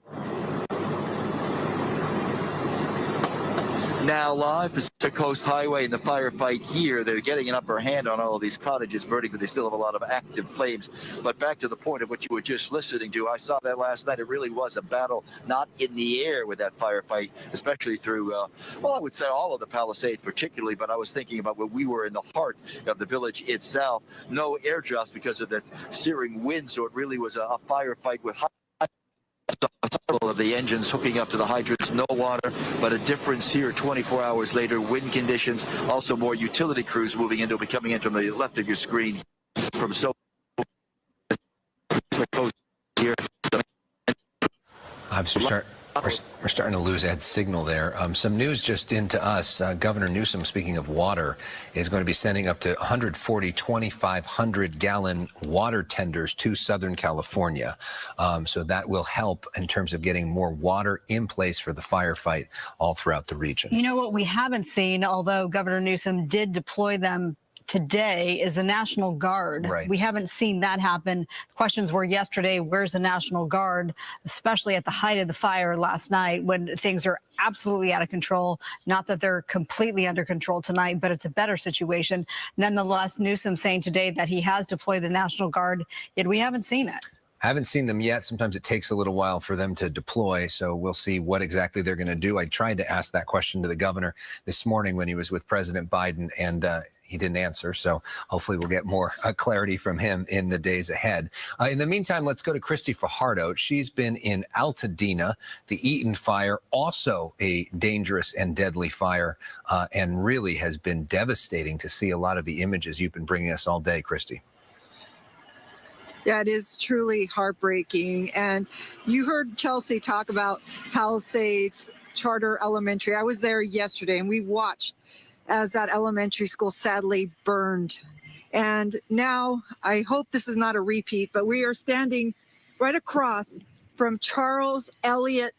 Now live, Pacific Coast Highway and the firefight here. They're getting an upper hand on all of these cottages burning, but they still have a lot of active flames. But back to the point of what you were just listening to, I saw that last night. It really was a battle, not in the air with that firefight, especially through, well, I would say all of the Palisades particularly, but I was thinking about when we were in the heart of the village itself. No airdrops because of the searing wind, so it really was a firefight with several of the engines hooking up to the hydrants, no water, but a difference here 24 hours later, wind conditions, also more utility crews moving in. They'll be coming in from the left of your screen from here. We're starting to lose Ed's signal there. Some news just into us. Governor Newsom, speaking of water, is going to be sending up to 140 2,500-gallon water tenders to Southern California. So that will help in terms of getting more water in place for the firefight all throughout the region. You know what we haven't seen, although Governor Newsom did deploy them today is the National Guard. Right. We haven't seen that happen. Questions were yesterday, where's the National Guard, especially at the height of the fire last night when things are absolutely out of control. Not that they're completely under control tonight, but it's a better situation. Nonetheless, Newsom saying today that he has deployed the National Guard, yet we haven't seen it. Haven't seen them yet. Sometimes it takes a little while for them to deploy, so we'll see what exactly they're going to do. I tried to ask that question to the governor this morning when he was with President Biden, and he didn't answer, so hopefully we'll get more clarity from him in the days ahead. In the meantime, let's go to Christy Fajardo. She's been in Altadena, the Eaton fire, also a dangerous and deadly fire, and really has been devastating to see a lot of the images you've been bringing us all day, Christy. Yeah, it is truly heartbreaking. And you heard Chelsea talk about Palisades Charter Elementary. I was there yesterday and we watched as that elementary school sadly burned. And now I hope this is not a repeat, but we are standing right across from Charles Eliot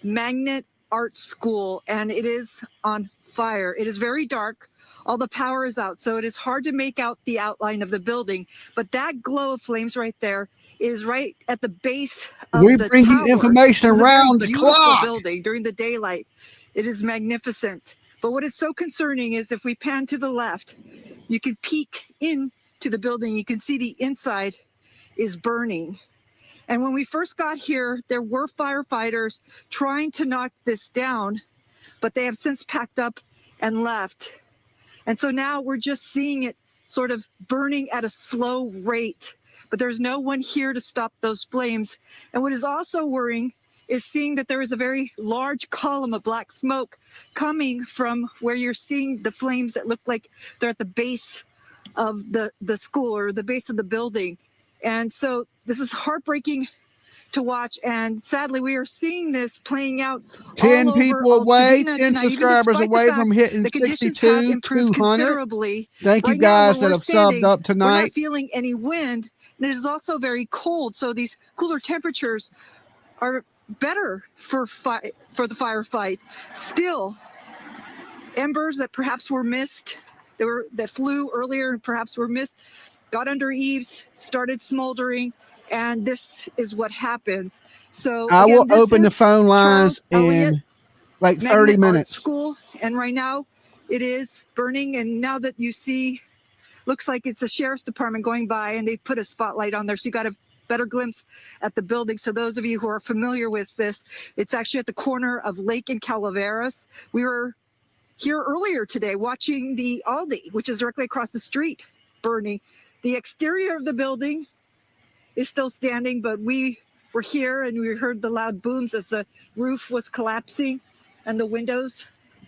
Magnet Art School, and it is on fire. It is very dark. All the power is out, so it is hard to make out the outline of the building. But that glow of flames right there is right at the base of we the bring tower. you information around the clock. Building during the daylight. It is magnificent. But what is so concerning is if we pan to the left, you can peek into the building. You can see the inside is burning. And when we first got here, there were firefighters trying to knock this down, but they have since packed up and left. And so now we're just seeing it sort of burning at a slow rate, but there's no one here to stop those flames. And what is also worrying is seeing that there is a very large column of black smoke coming from where you're seeing the flames that look like they're at the base of the school or the base of the building. And so this is heartbreaking to watch, and sadly we are seeing this playing out 10 all people over away, Altadena 10 tonight, subscribers away from hitting the conditions 62, have improved 200. considerably. Thank you Right now, guys where that we're have standing, subbed up we're tonight. not feeling any wind, and it is also very cold, so these cooler temperatures are better for the firefight. Still, embers that perhaps were missed, that flew earlier and perhaps were missed, got under eaves, started smoldering, and this is what happens. So I again, will this open the is phone lines Charles Eliot in like 30 Magnet Art minutes. School, and right now it is burning. And now that you see, looks like it's a sheriff's department going by, and they put a spotlight on there, so you got a better glimpse at the building. So those of you who are familiar with this, it's actually at the corner of Lake and Calabasas. We were here earlier today watching the Aldi, which is directly across the street, burning. The exterior of the building is still standing, but we were here and we heard the loud booms as the roof was collapsing and the windows.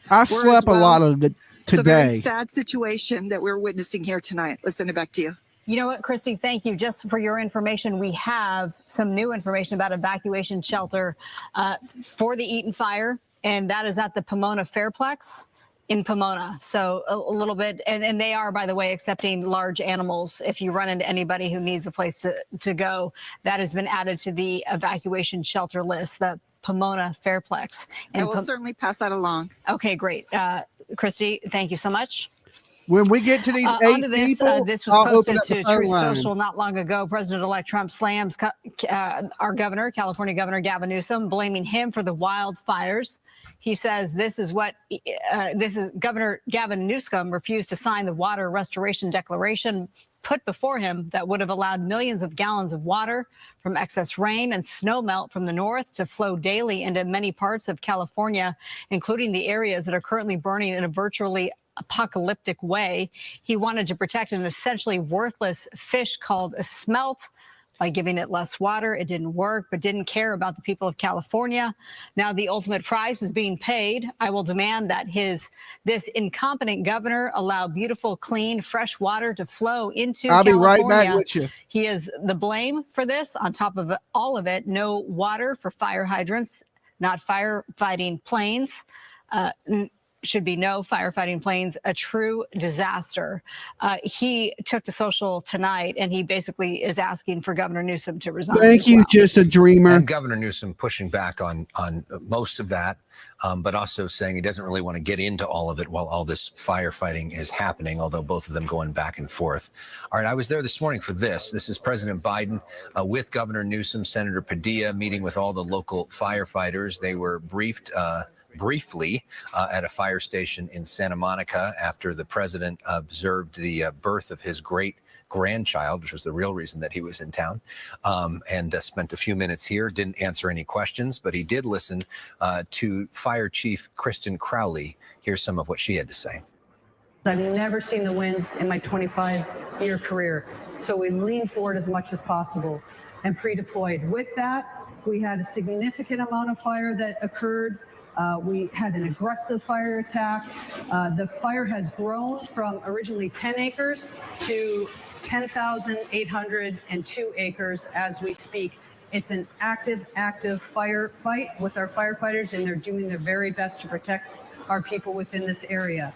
I slept a lot of the So very today. sad situation that we're witnessing here tonight. Let's send it back to you. You know what, Christy, thank you. Just for your information, we have some new information about evacuation shelter for the Eaton fire, and that is at the Pomona Fairplex in Pomona. So a little bit, and they are, by the way, accepting large animals. If you run into anybody who needs a place to go, that has been added to the evacuation shelter list, the Pomona Fairplex. And we'll certainly pass that along. Okay, great. Christy, thank you so much. When we get to these 8 onto this, people, this was I'll posted open up the to phone Truth line. Social not long ago. President-elect Trump slams our governor, California Governor Gavin Newsom, blaming him for the wildfires. He says this is Governor Gavin Newsom refused to sign the water restoration declaration put before him that would have allowed millions of gallons of water from excess rain and snow melt from the north to flow daily into many parts of California, including the areas that are currently burning in a virtually apocalyptic way. He wanted to protect an essentially worthless fish called a smelt by giving it less water. It didn't work, but didn't care about the people of California. Now the ultimate price is being paid. I will demand that this incompetent governor allow beautiful, clean, fresh water to flow into I'll California. be right back with you. He is the blame for this. On top of all of it, no water for fire hydrants, not firefighting planes, should be no firefighting planes, a true disaster. He took to social tonight, and he basically is asking for Governor Newsom to resign. Thank you, just a dreamer. And Governor Newsom pushing back on most of that, but also saying he doesn't really want to get into all of it while all this firefighting is happening, although both of them going back and forth. All right, I was there this morning for this. This is President Biden with Governor Newsom, Senator Padilla, meeting with all the local firefighters. They were briefed briefly at a fire station in Santa Monica after the president observed the birth of his great-grandchild, which was the real reason that he was in town, and spent a few minutes here, didn't answer any questions, but he did listen to Fire Chief Kristen Crowley. Here's some of what she had to say. I've never seen the winds in my 25-year career, so we lean forward as much as possible and pre-deployed. With that, we had a significant amount of fire that occurred. We had an aggressive fire attack. The fire has grown from originally 10 acres to 10,802 acres as we speak. It's an active firefight with our firefighters, and they're doing their very best to protect our people within this area.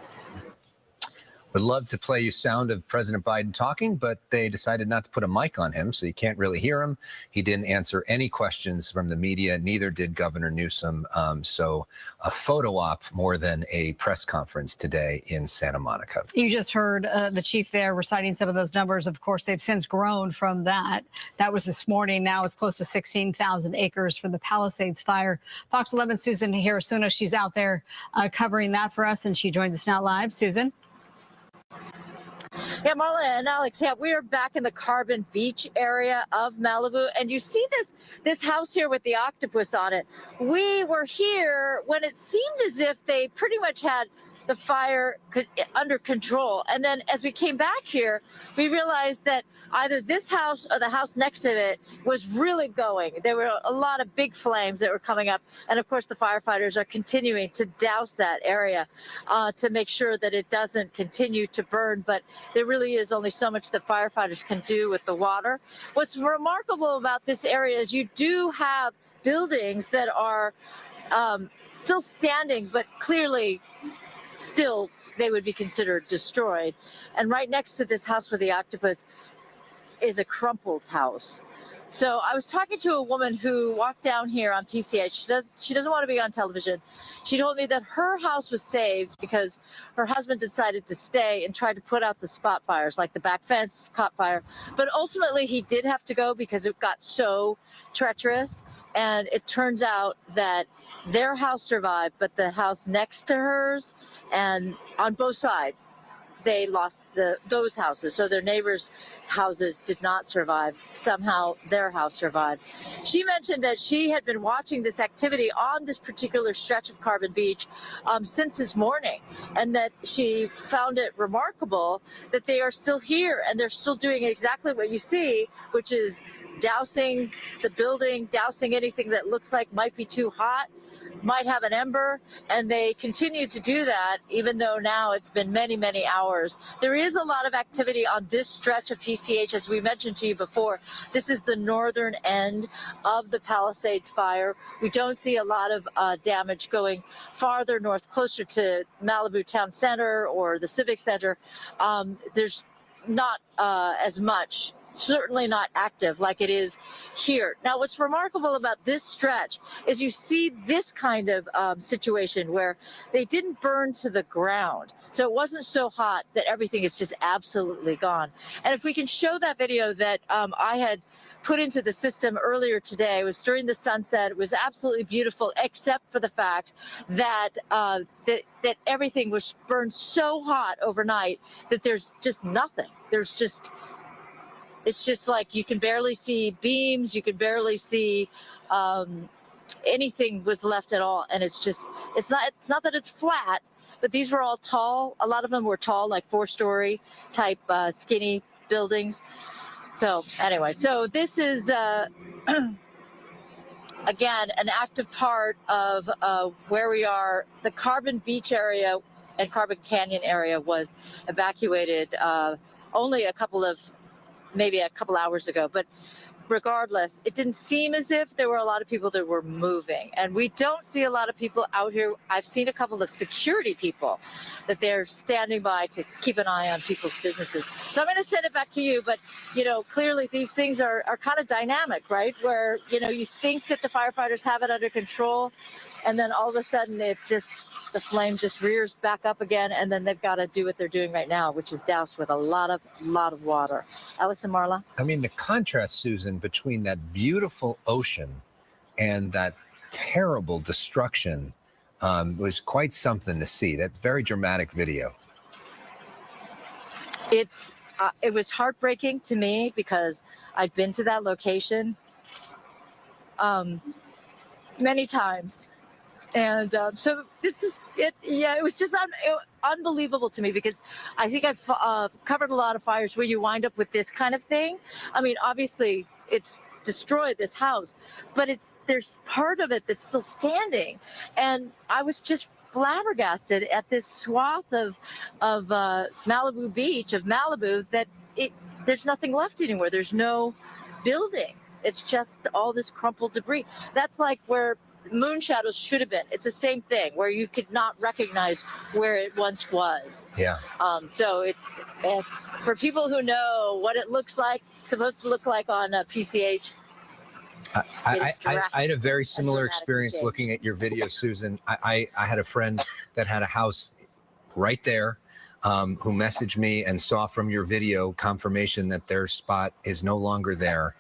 Would love to play you sound of President Biden talking, but they decided not to put a mic on him, so you can't really hear him. He didn't answer any questions from the media, neither did Governor Newsom. So a photo op more than a press conference today in Santa Monica. You just heard the chief there reciting some of those numbers. Of course, they've since grown from that. That was this morning. Now it's close to 16,000 acres for the Palisades fire. Fox 11 Susan here as soon as she's out there covering that for us, and she joins us now live. Susan? Yeah, Marla and Alex, yeah, we are back in the Carbon Beach area of Malibu, and you see this house here with the octopus on it. We were here when it seemed as if they pretty much had the fire under control. And then as we came back here, we realized that either this house or the house next to it was really going. There were a lot of big flames that were coming up. And of course, the firefighters are continuing to douse that area to make sure that it doesn't continue to burn. But there really is only so much that firefighters can do with the water. What's remarkable about this area is you do have buildings that are still standing, but clearly still they would be considered destroyed. And right next to this house with the octopus is a crumpled house. So I was talking to a woman who walked down here on PCH. She doesn't want to be on television. She told me that her house was saved because her husband decided to stay and try to put out the spot fires, like the back fence caught fire. But ultimately he did have to go because it got so treacherous. And it turns out that their house survived, but the house next to hers, and on both sides, they lost those houses. So their neighbors' houses did not survive. Somehow their house survived. She mentioned that she had been watching this activity on this particular stretch of Carbon Beach since this morning, and that she found it remarkable that they are still here and they're still doing exactly what you see, which is dousing the building, dousing anything that looks like might be too hot, might have an ember, and they continue to do that even though now it's been many, many hours. There is a lot of activity on this stretch of PCH, as we mentioned to you before. This is the northern end of the Palisades fire. We don't see a lot of damage going farther north, closer to Malibu Town Center or the Civic Center. There's not as much, certainly not active like it is here. Now, what's remarkable about this stretch is you see this kind of situation where they didn't burn to the ground. So it wasn't so hot that everything is just absolutely gone. And if we can show that video that I had put into the system earlier today, it was during the sunset. It was absolutely beautiful, except for the fact that that everything was burned so hot overnight that there's just nothing. It's just like you can barely see beams. You can barely see anything was left at all. And it's not that it's flat, but these were all tall. A lot of them were tall, like 4-story type skinny buildings. So anyway, so this is, again, an active part of where we are. The Carbon Beach area and Carbon Canyon area was evacuated only a couple of maybe a couple hours ago. But regardless, it didn't seem as if there were a lot of people that were moving. And we don't see a lot of people out here. I've seen a couple of security people that they're standing by to keep an eye on people's businesses. So I'm going to send it back to you. But, you know, clearly these things are kind of dynamic, right? Where, you know, you think that the firefighters have it under control, and then all of a sudden the flame just rears back up again, and then they've got to do what they're doing right now, which is doused with a lot of water. Alex and Marla? I mean, the contrast, Susan, between that beautiful ocean and that terrible destruction was quite something to see. That very dramatic video. It was heartbreaking to me because I've been to that location many times. And so this is it. Yeah, it was just unbelievable to me, because I think I've covered a lot of fires where you wind up with this kind of thing. I mean, obviously, it's destroyed this house, but there's part of it that's still standing. And I was just flabbergasted at this swath of Malibu Beach, of Malibu, that there's nothing left anywhere. There's no building. It's just all this crumpled debris. That's like where moon shadows should have been. It's the same thing, where you could not recognize where it once was. Yeah. So it's for people who know what it looks like, supposed to look like on PCH. I had a very similar experience looking at your video, Susan. I had a friend that had a house right there who messaged me and saw from your video confirmation that their spot is no longer there.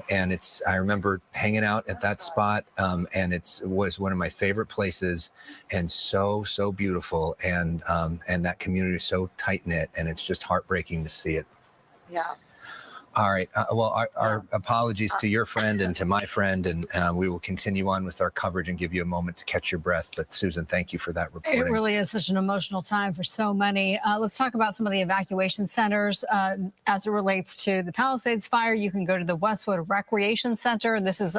And I remember hanging out at that spot, and it was one of my favorite places, and so beautiful, and that community is so tight knit, and it's just heartbreaking to see it. Yeah. All right. Well, our apologies to your friend and to my friend, and we will continue on with our coverage and give you a moment to catch your breath. But Susan, thank you for that reporting. It really is such an emotional time for so many. Let's talk about some of the evacuation centers as it relates to the Palisades fire. You can go to the Westwood Recreation Center. This is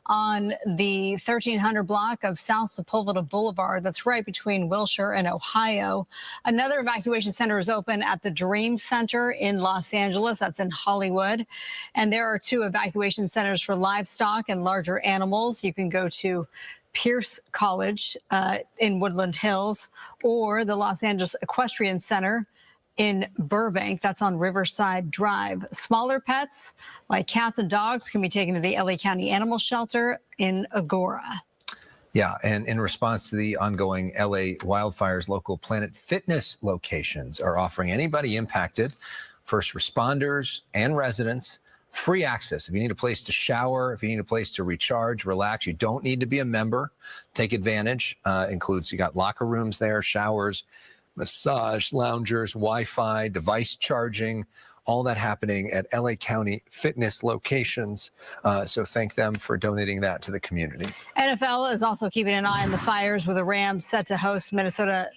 on the 1300 block of South Sepulveda Boulevard. That's right between Wilshire and Ohio. Another evacuation center is open at the Dream Center in Los Angeles. That's in Hollywood. And there are 2 evacuation centers for livestock and larger animals. You can go to Pierce College in Woodland Hills, or the Los Angeles Equestrian Center in Burbank. That's on Riverside Drive. Smaller pets like cats and dogs can be taken to the LA County Animal Shelter in Agora. Yeah, and in response to the ongoing LA wildfires, local Planet Fitness locations are offering anybody impacted, first responders and residents, free access. If you need a place to shower, if you need a place to recharge, relax, you don't need to be a member. Take advantage. Includes, you got locker rooms there, showers, massage, loungers, Wi-Fi, device charging, all that happening at LA County Fitness locations. So thank them for donating that to the community. NFL is also keeping an eye on the fires, with the Rams set to host Minnesota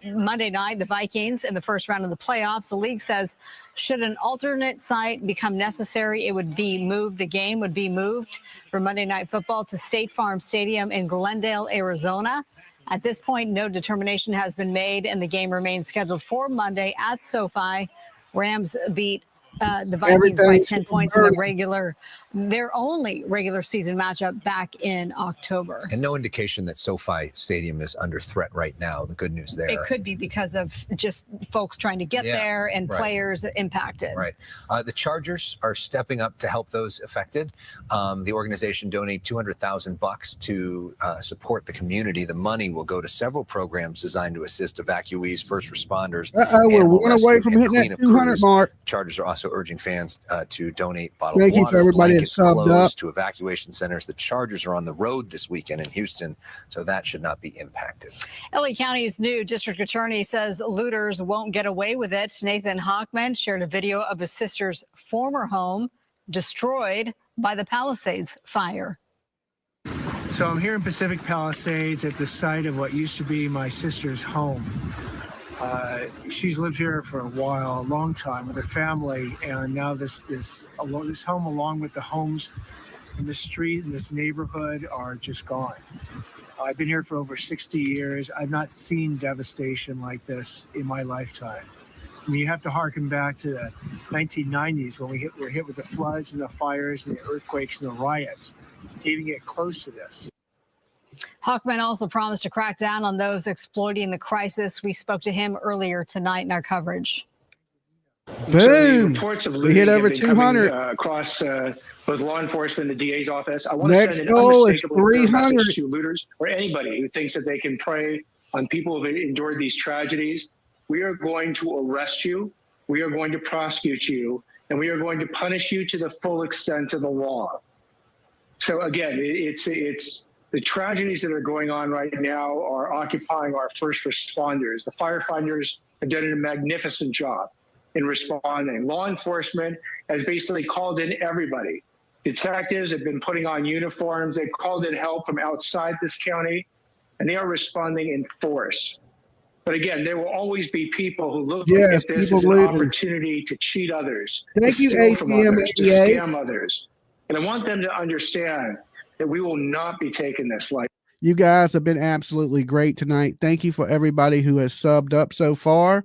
Monday night, the Vikings, in the first round of the playoffs. The league says should an alternate site become necessary, it would be moved. The game would be moved for Monday Night Football to State Farm Stadium in Glendale, Arizona. At this point, no determination has been made, and the game remains scheduled for Monday at SoFi. Rams beat the Vikings by 10 points in their only regular season matchup back in October. And no indication that SoFi Stadium is under threat right now. The good news there. It could be because of just folks trying to get there and players impacted. Right. The Chargers are stepping up to help those affected. The organization donated $200,000 to support the community. The money will go to several programs designed to assist evacuees, first responders. We're one away from hitting that 200 mark. Chargers are also urging fans to donate bottled Thank you water, for everybody blankets, that subbed clothes up. to evacuation centers. The Chargers are on the road this weekend in Houston, so that should not be impacted. LA County's new district attorney says looters won't get away with it. Nathan Hockman shared a video of his sister's former home destroyed by the Palisades fire. So I'm here in Pacific Palisades at the site of what used to be my sister's home. She's lived here for a while, a long time, with her family, and now this home, along with the homes in the street in this neighborhood, are just gone. I've been here for over 60 years. I've not seen devastation like this in my lifetime. I mean, you have to harken back to the 1990s when we were hit with the floods and the fires and the earthquakes and the riots to even get close to this. Huckman also promised to crack down on those exploiting the crisis. We spoke to him earlier tonight in our coverage. Boom. So the reports of We hit looting over have been coming 200. Across both law enforcement and the DA's office. I want to Next send an goal is unmistakably clear 300. message to looters or anybody who thinks that they can prey on people who have endured these tragedies. We are going to arrest you. We are going to prosecute you, and we are going to punish you to the full extent of the law. So again, it's the tragedies that are going on right now are occupying our first responders. The firefighters have done a magnificent job in responding. Law enforcement has basically called in everybody. Detectives have been putting on uniforms. They've called in help from outside this county, and they are responding in force. But again, there will always be people who look at this as an opportunity to cheat others, Thank to you, steal from others, to 88. scam others. And I want them to understand that we will not be taking this lightly. You guys have been absolutely great tonight. Thank you for everybody who has subbed up so far.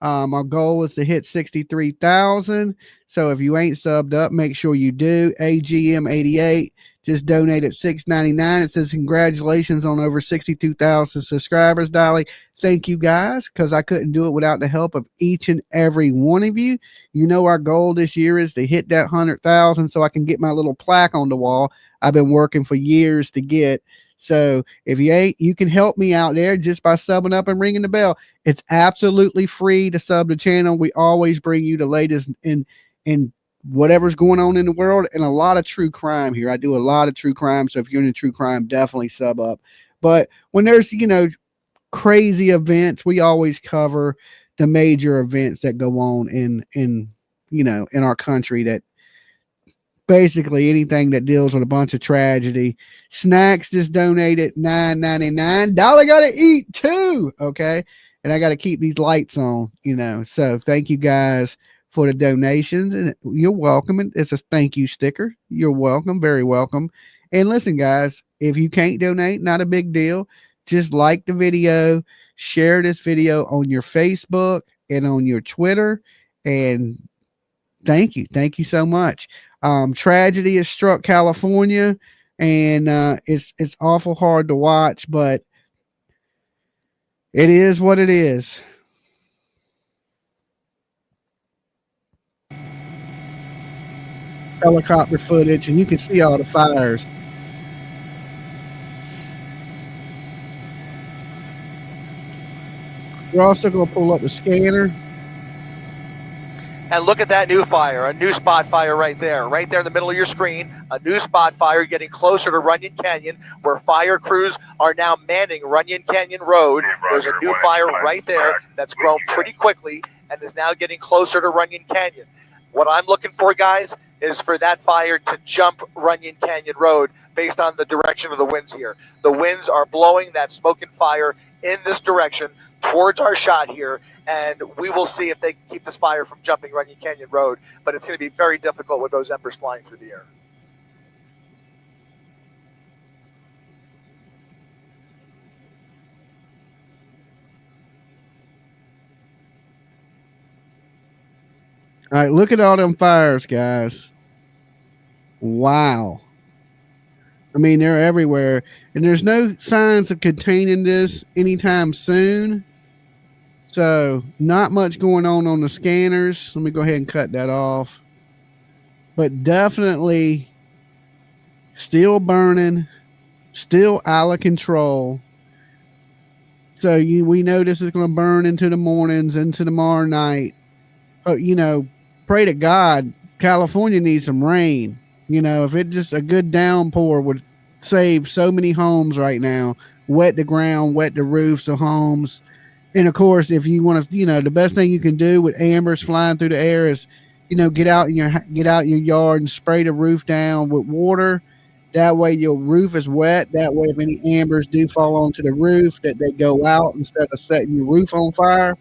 Our goal is to hit 63,000. So if you ain't subbed up, make sure you do. AGM88 just donated $6.99. It says congratulations on over 62,000 subscribers, Dolly. Thank you guys, because I couldn't do it without the help of each and every one of you. You know our goal this year is to hit that 100,000 so I can get my little plaque on the wall I've been working for years to get. So if you ain't, you can help me out there just by subbing up and ringing the bell. It's absolutely free to sub the channel. We always bring you the latest in whatever's going on in the world, and a lot of true crime here. I do a lot of true crime. So if you're into true crime, definitely sub up. But when there's, crazy events, we always cover the major events that go on in our country, that basically anything that deals with a bunch of tragedy. Snacks just donated $9.99. Dolly got to eat too. Okay. And I got to keep these lights on, so thank you guys for the donations, and you're welcome. It's a thank you sticker. You're welcome. Very welcome. And listen, guys, if you can't donate, not a big deal. Just like the video, share this video on your Facebook and on your Twitter. And thank you. Thank you so much. Tragedy has struck California, and it's awful hard to watch, but it is what it is. Helicopter footage, and you can see all the fires. We're also going to pull up the scanner. And look at that new fire, a new spot fire right there in the middle of your screen, a new spot fire getting closer to Runyon Canyon, where fire crews are now manning Runyon Canyon Road. There's a new fire right there that's grown pretty quickly and is now getting closer to Runyon Canyon. What I'm looking for, guys, is for that fire to jump Runyon Canyon Road based on the direction of the winds here. The winds are blowing that smoke and fire in this direction towards our shot here, and we will see if they can keep this fire from jumping Runyon Canyon Road, but it's going to be very difficult with those embers flying through the air. All right, look at all them fires, guys. Wow. I mean, they're everywhere, and there's no signs of containing this anytime soon. So not much going on the scanners. Let me go ahead and cut that off. But definitely still burning, still out of control. So we know this is going to burn into the mornings, into tomorrow night. But, pray to God, California needs some rain. If it just a good downpour would save so many homes right now, wet the ground, wet the roofs of homes. And of course, if you want to, the best thing you can do with ambers flying through the air is, get out in your yard and spray the roof down with water. That way your roof is wet. That way, if any ambers do fall onto the roof, that they go out instead of setting your roof on fire.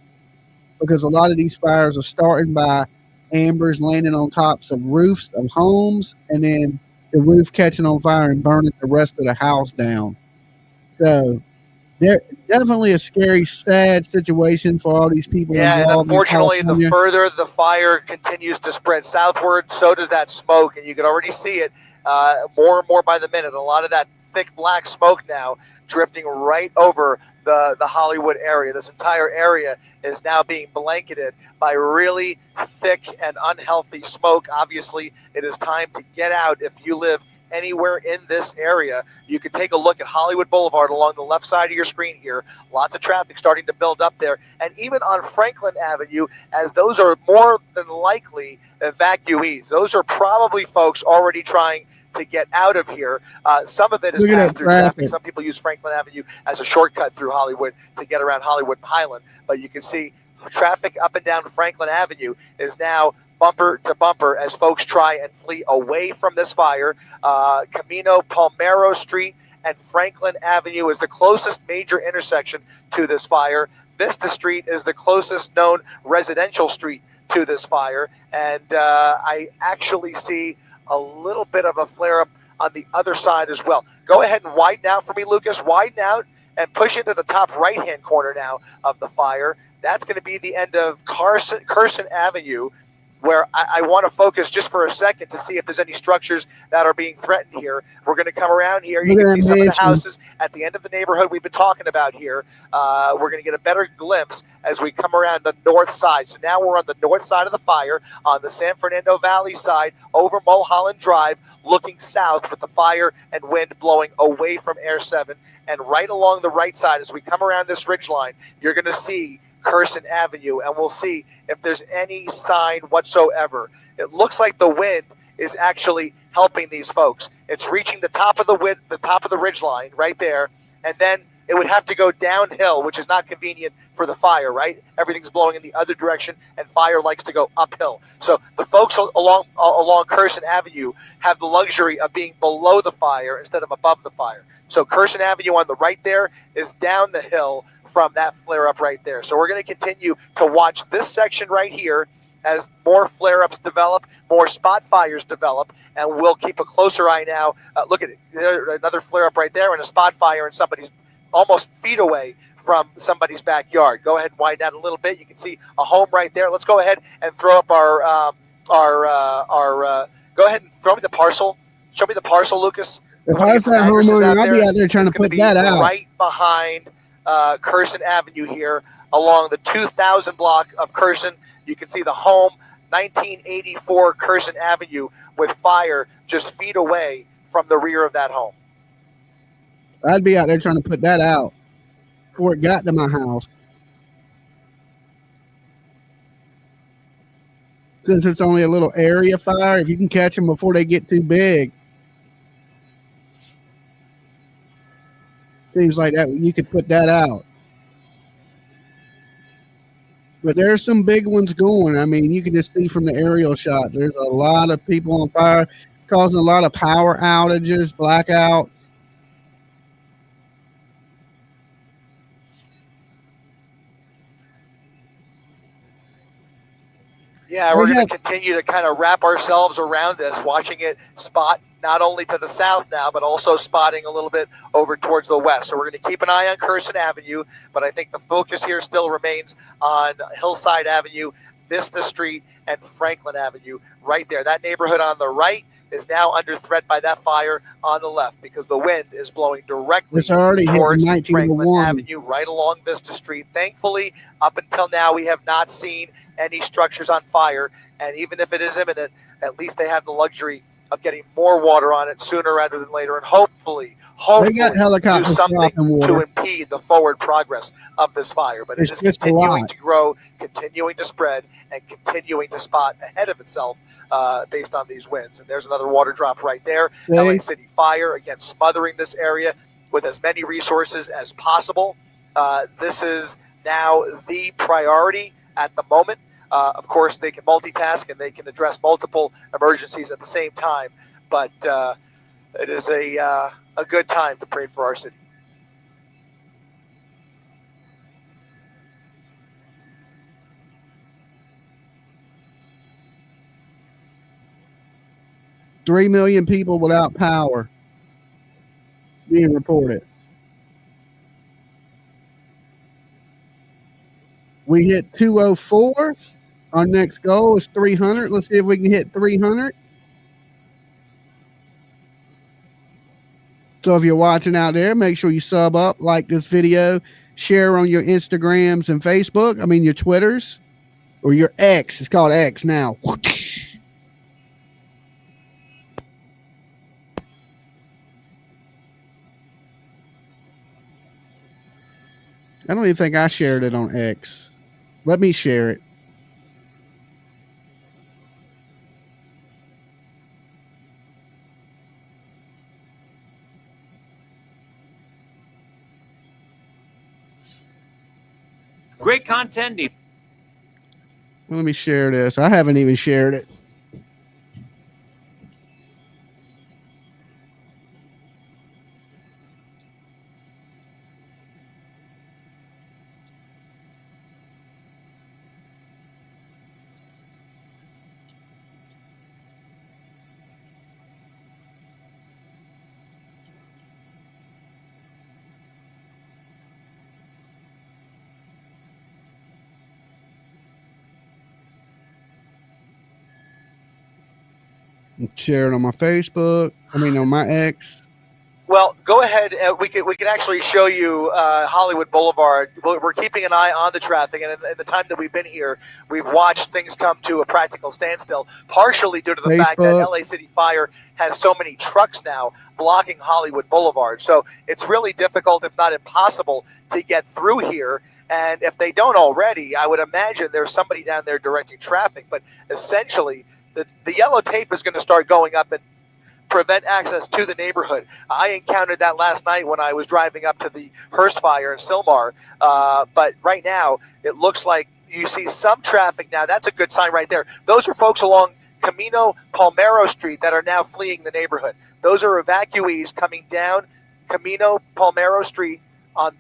Because a lot of these fires are starting by ambers landing on tops of roofs of homes, and then the roof catching on fire and burning the rest of the house down. So There definitely a scary, sad situation for all these people Yeah, and involved in unfortunately, the California. further the fire continues to spread southward, so does that smoke, and you can already see it more and more by the minute. A lot of that thick black smoke now drifting right over the Hollywood area. This entire area is now being blanketed by really thick and unhealthy smoke. Obviously, it is time to get out if you live anywhere in this area. You can take a look at Hollywood Boulevard along the left side of your screen here. Lots of traffic starting to build up there. And even on Franklin Avenue, as those are more than likely evacuees. Those are probably folks already trying to get out of here. Some of it is passed through traffic. Some people use Franklin Avenue as a shortcut through Hollywood to get around Hollywood and Highland. But you can see traffic up and down Franklin Avenue is now bumper to bumper as folks try and flee away from this fire. Camino Palmero Street and Franklin Avenue is the closest major intersection to this fire. Vista Street is the closest known residential street to this fire. And I actually see a little bit of a flare-up on the other side as well. Go ahead and widen out for me, Lucas. Widen out and push into the top right-hand corner now of the fire. That's going to be the end of Carson Avenue, where I want to focus just for a second to see if there's any structures that are being threatened here. We're going to come around here. You can see some of the houses at the end of the neighborhood we've been talking about here. We're going to get a better glimpse as we come around the north side. So now we're on the north side of the fire, on the San Fernando Valley side, over Mulholland Drive, looking south with the fire and wind blowing away from Air 7. And right along the right side, as we come around this ridgeline, you're going to see Carson Avenue, and we'll see if there's any sign whatsoever. It looks like the wind is actually helping these folks. It's reaching the top of the ridgeline right there, and then it would have to go downhill, which is not convenient for the fire, right? Everything's blowing in the other direction, and fire likes to go uphill. So the folks along Carson Avenue have the luxury of being below the fire instead of above the fire. So Carson Avenue on the right there is down the hill from that flare-up right there. So we're going to continue to watch this section right here as more flare-ups develop, more spot fires develop, and we'll keep a closer eye now. Look at it. There's another flare-up right there and a spot fire in somebody's almost feet away from somebody's backyard. Go ahead and widen out a little bit. You can see a home right there. Let's go ahead and throw up go ahead and throw me the parcel. Show me the parcel, Lucas. If I was that homeowner, I'd be out there trying to put that out. Right behind Carson Avenue here along the 2000 block of Carson. You can see the home, 1984 Carson Avenue, with fire just feet away from the rear of that home. I'd be out there trying to put that out before it got to my house. Since it's only a little area fire, if you can catch them before they get too big. Seems like that you could put that out. But there's some big ones going. I mean, you can just see from the aerial shots. There's a lot of people on fire, causing a lot of power outages, blackouts. Yeah, we're going to continue to kind of wrap ourselves around this, watching it spot not only to the south now, but also spotting a little bit over towards the west. So we're going to keep an eye on Carson Avenue, but I think the focus here still remains on Hillside Avenue, Vista Street, and Franklin Avenue right there. That neighborhood on the right is now under threat by that fire on the left because the wind is blowing directly towards Franklin Avenue right along Vista Street. Thankfully, up until now, we have not seen any structures on fire. And even if it is imminent, at least they have the luxury of getting more water on it sooner rather than later. And hopefully they got helicopters do something to impede the forward progress of this fire. But it is continuing to grow, continuing to spread, and continuing to spot ahead of itself based on these winds. And there's another water drop right there. LA City Fire, again, smothering this area with as many resources as possible. This is now the priority at the moment. Of course, they can multitask and they can address multiple emergencies at the same time. But it is a good time to pray for our city. $3 million people without power being reported. We hit 204. Our next goal is 300. Let's see if we can hit 300. So if you're watching out there, make sure you sub up, like this video, share on your Instagrams and Facebook. I mean, your Twitters or your X. It's called X now. I don't even think I shared it on X. Let me share it. Great content. Let me share this. I haven't even shared it. Share it on my Facebook. I mean, on my X. Well, go ahead. We can actually show you Hollywood Boulevard. We're keeping an eye on the traffic, and in the time that we've been here, we've watched things come to a practical standstill, partially due to the fact that LA City Fire has so many trucks now blocking Hollywood Boulevard. So it's really difficult, if not impossible, to get through here. And if they don't already, I would imagine there's somebody down there directing traffic. But essentially, the yellow tape is going to start going up and prevent access to the neighborhood. I encountered that last night when I was driving up to the Hearst fire in Sylmar. But right now, it looks like you see some traffic now. That's a good sign right there. Those are folks along Camino Palmero Street that are now fleeing the neighborhood. Those are evacuees coming down Camino Palmero Street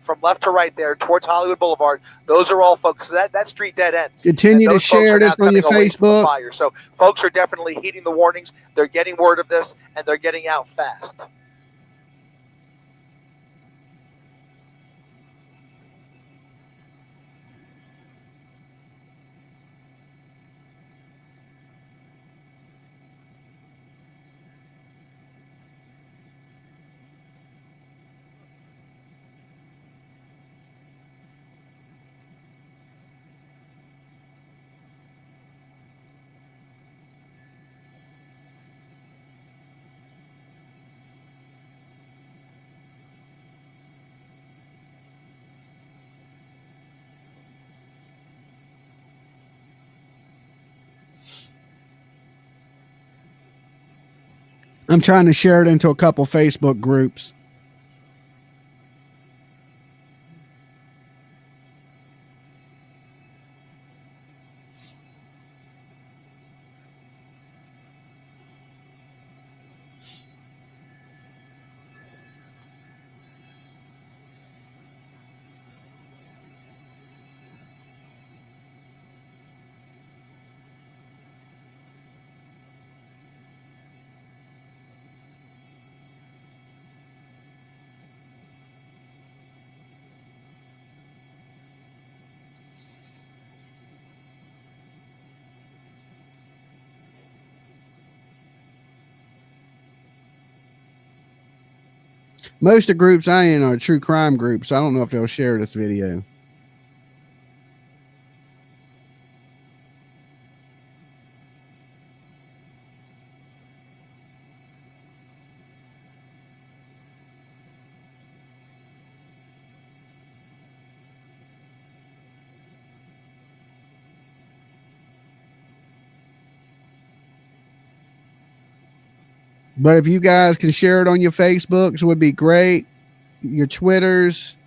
from left to right there towards Hollywood Boulevard. Those are all folks. That street dead ends. Continue to share this on your Facebook. Fire. So folks are definitely heeding the warnings. They're getting word of this, and they're getting out fast. I'm trying to share it into a couple Facebook groups. Most of the groups I in are true crime groups. I don't know if they'll share this video. But if you guys can share it on your Facebooks, it would be great. Your Twitters.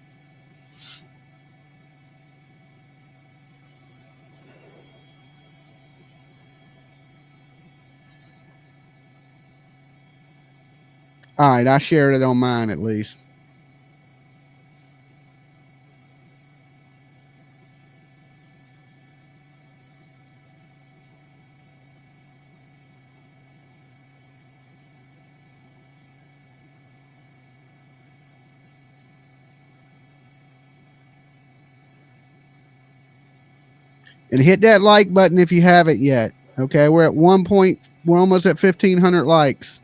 All right, I shared it on mine at least. And hit that like button if you haven't yet. Okay, we're at we're almost at 1,500 likes.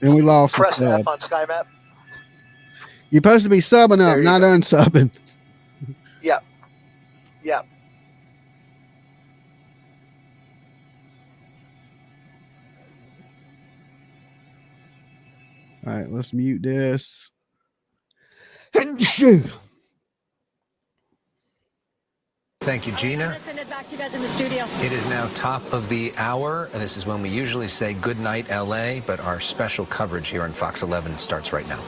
And we lost. Press F on Sky Map. You're supposed to be subbing up, not unsubbing. Yep. Yep. All right, let's mute this. Shoot. Thank you, Gina. Send it back to you guys in the studio. It is now top of the hour. This is when we usually say good night, LA, but our special coverage here on Fox 11 starts right now.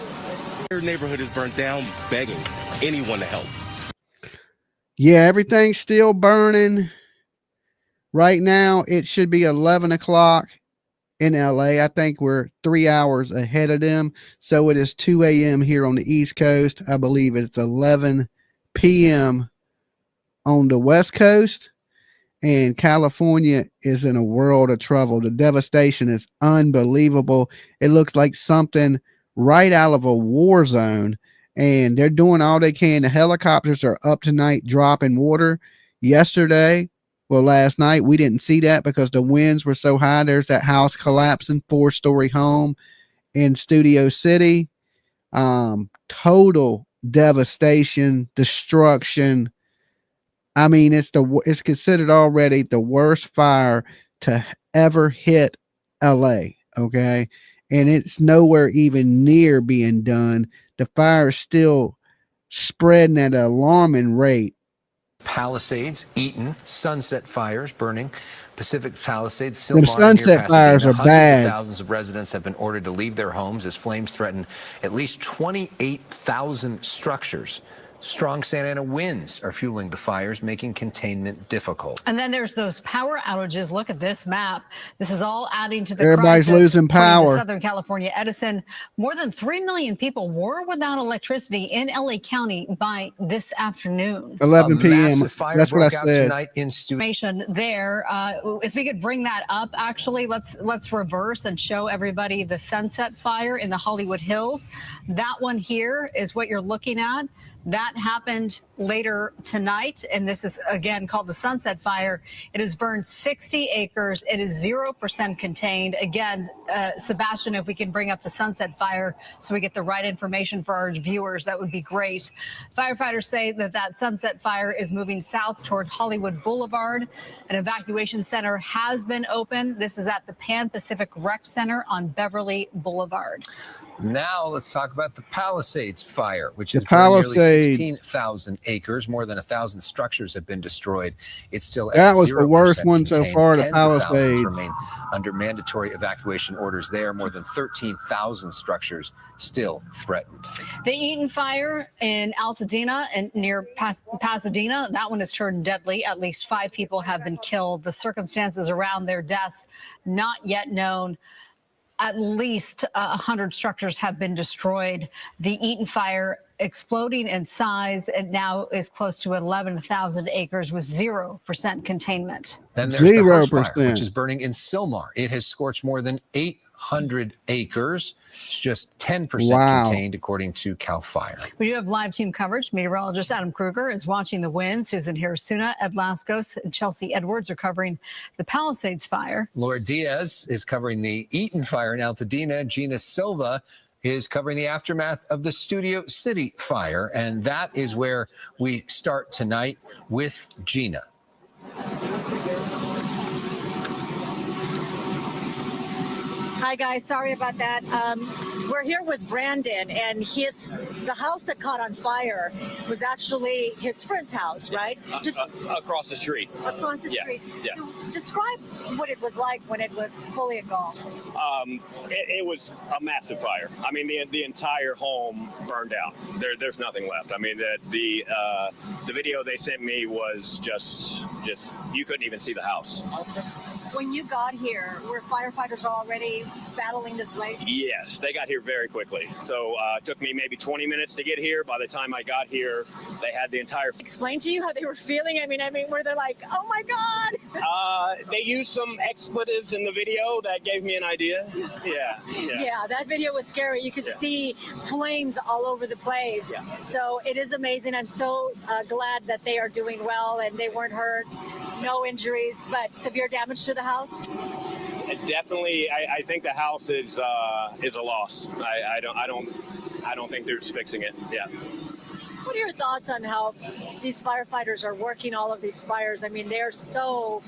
Your neighborhood is burnt down, begging anyone to help. Yeah, everything's still burning. Right now, it should be 11 o'clock in LA. I think we're 3 hours ahead of them. So it is 2 a.m. here on the East Coast. I believe it's 11 p.m. on the West Coast. And California is in a world of trouble. The devastation is unbelievable. It looks like something right out of a war zone. And they're doing all they can. The helicopters are up tonight dropping water. Yesterday, well, last night, we didn't see that because the winds were so high. There's that house collapsing, 4-story home in Studio City. Total devastation, destruction. I mean, it's considered already the worst fire to ever hit LA. Okay. And it's nowhere even near being done. The fire is still spreading at an alarming rate. Palisades, Eaton, Sunset fires burning. Pacific Palisades, Them Silmar, sunset near Pasadena. fires are Hundreds bad. of thousands of residents have been ordered to leave their homes as flames threaten at least 28,000 structures. Strong Santa Ana winds are fueling the fires, making containment difficult. And then there's those power outages. Look at this map. This is all adding to the Everybody's crisis. losing According to power. Southern California Edison, more than 3 million people were without electricity in LA County by this afternoon. 11 p.m. Massive fire That's what I broke out said. tonight in Information there. If we could bring that up, actually, let's reverse and show everybody the Sunset Fire in the Hollywood Hills. That one here is what you're looking at. That happened later tonight, and this is again called the Sunset Fire. It has burned 60 acres. It is 0% contained. Again, Sebastian, if we can bring up the Sunset Fire so we get the right information for our viewers, that would be great. Firefighters say that Sunset Fire is moving south toward Hollywood Boulevard. An evacuation center has been opened. This is at the Pan Pacific Rec Center on Beverley Boulevard. Now let's talk about the Palisades fire, which has The burned nearly Palisades. 16,000 acres. More than 1,000 structures have been destroyed. It's still at That was the 0% worst one so contained. far, the Tens of thousands Palisades. remain under mandatory evacuation orders there. More than 13,000 structures still threatened. The Eaton fire in Altadena and near Pasadena, that one has turned deadly. At least 5 people have been killed. The circumstances around their deaths not yet known. At least 100 structures have been destroyed. The Eaton fire exploding in size, it now is close to 11,000 acres with 0% containment. Then there's the Hirsch fire, 0%. which is burning in Silmar. It has scorched more than 800 acres. It's just 10% Wow. contained, according to CAL FIRE. We do have live team coverage. Meteorologist Adam Kruger is watching the winds. Susan Hirasuna, Ed Laskos, and Chelsea Edwards are covering the Palisades fire. Laura Diaz is covering the Eaton fire in Altadena. Gina Silva is covering the aftermath of the Studio City fire. And that is where we start tonight with Gina. Hi guys, sorry about that. We're here with Brandon, and the house that caught on fire was actually his friend's house, right? Just across the street. across the street. Yeah. So describe what it was like when it was fully engulfed. It was a massive fire. I mean, the entire home burned down. There's nothing left. I mean, the video they sent me was just you couldn't even see the house. When you got here, were firefighters already battling this blaze? Yes, they got here very quickly. So it took me maybe 20 minutes to get here. By the time I got here, they had the entire... Explain to you how they were feeling? I mean, where they're like, oh my God! They used some expletives in the video that gave me an idea. Yeah, that video was scary. You could see flames all over the place. So it is amazing. I'm so glad that they are doing well and they weren't hurt. No injuries, but severe damage to the house? Definitely, I think the house is a loss. I don't think they're fixing it. Yeah. What are your thoughts on how these firefighters are working all of these fires? I mean, they're so...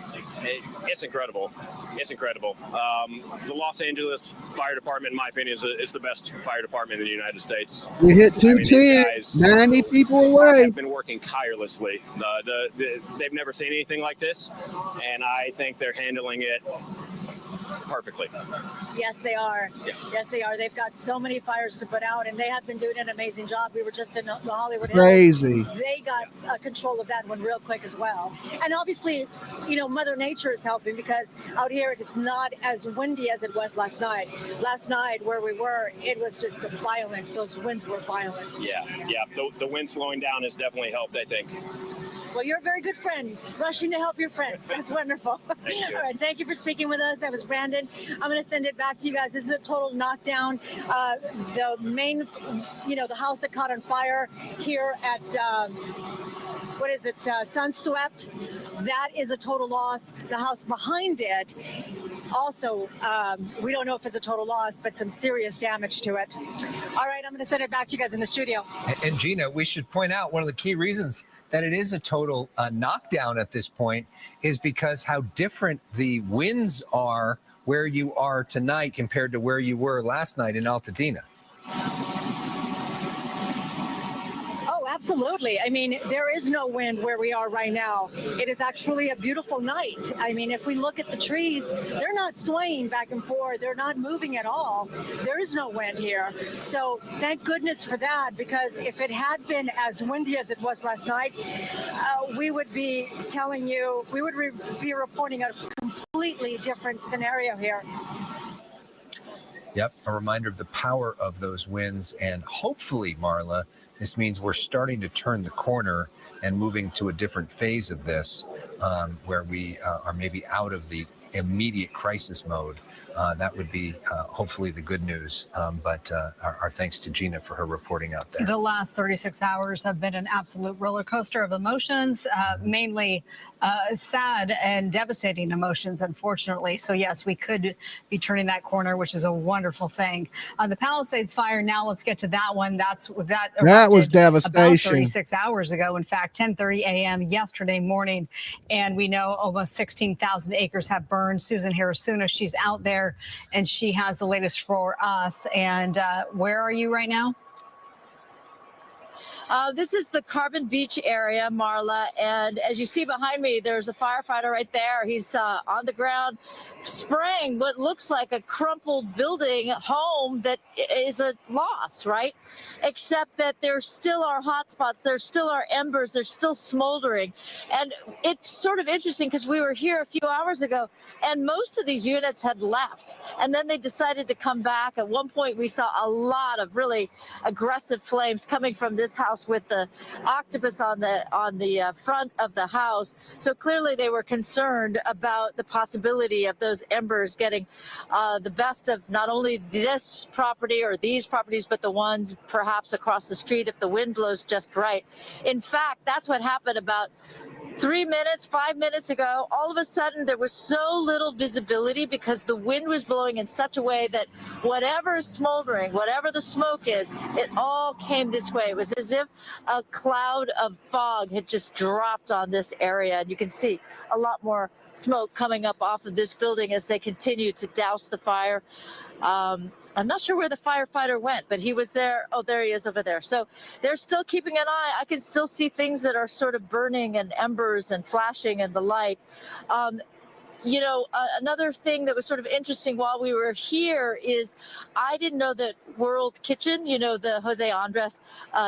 It's incredible. It's incredible. The Los Angeles Fire Department, in my opinion, is the best fire department in the United States. We hit 210, 90 people away. They've been working tirelessly. They've never seen anything like this, and I think they're handling it perfectly. Yes, they are. Yeah. Yes, they are. They've got so many fires to put out, and they have been doing an amazing job. We were just in the Hollywood Hills. Crazy. They got control of that one real quick as well. And obviously, Mother Nature is helping because out here it is not as windy as it was last night. Last night where we were, it was just violent. Those winds were violent. Yeah. The wind slowing down has definitely helped, I think. Well, you're a very good friend, rushing to help your friend. That's wonderful. Thank you. All right, thank you for speaking with us. That was Brandon. I'm going to send it back to you guys. This is a total knockdown. The main, the house that caught on fire here at, Sunswept, that is a total loss. The house behind it, also, we don't know if it's a total loss, but some serious damage to it. All right, I'm going to send it back to you guys in the studio. And Gina, we should point out one of the key reasons that it is a total knockdown at this point is because how different the winds are where you are tonight compared to where you were last night in Altadena. Absolutely. I mean, there is no wind where we are right now. It is actually a beautiful night. I mean, if we look at the trees, they're not swaying back and forth. They're not moving at all. There is no wind here. So thank goodness for that, because if it had been as windy as it was last night, we would be telling you, we would be reporting a completely different scenario here. Yep. A reminder of the power of those winds. And hopefully, Marla, this means we're starting to turn the corner and moving to a different phase of this, where we are maybe out of the immediate crisis mode. That would be hopefully the good news. But our thanks to Gina for her reporting out there. The last 36 hours have been an absolute roller coaster of emotions, mainly sad and devastating emotions, unfortunately. So yes, we could be turning that corner, which is a wonderful thing. The Palisades fire, now let's get to that one. That was devastation. About 36 hours ago. In fact, 10:30 a.m. yesterday morning. And we know almost 16,000 acres have burned. Susan Harasuna, she's out there and she has the latest for us. And where are you right now? This is the Carbon Beach area, Marla, and as you see behind me, there's a firefighter right there. He's on the ground spraying what looks like a crumpled building home that is a loss, right? Except that there still are hot spots, there still are embers, they're still smoldering. And it's sort of interesting because we were here a few hours ago and most of these units had left, and then they decided to come back. At one point we saw a lot of really aggressive flames coming from this house with the octopus on the front of the house. So clearly they were concerned about the possibility of those embers getting the best of not only this property or these properties, but the ones perhaps across the street if the wind blows just right. In fact, that's what happened about 5 minutes ago. All of a sudden there was so little visibility because the wind was blowing in such a way that whatever is smoldering, whatever the smoke is, it all came this way. It was as if a cloud of fog had just dropped on this area, and you can see a lot more smoke coming up off of this building as they continue to douse the fire. I'm not sure where the firefighter went, but he was there. Oh, there he is over there. So they're still keeping an eye. I can still see things that are sort of burning and embers and flashing and the like. you know, another thing that was sort of interesting while we were here is I didn't know that World Kitchen, you know, the Jose Andres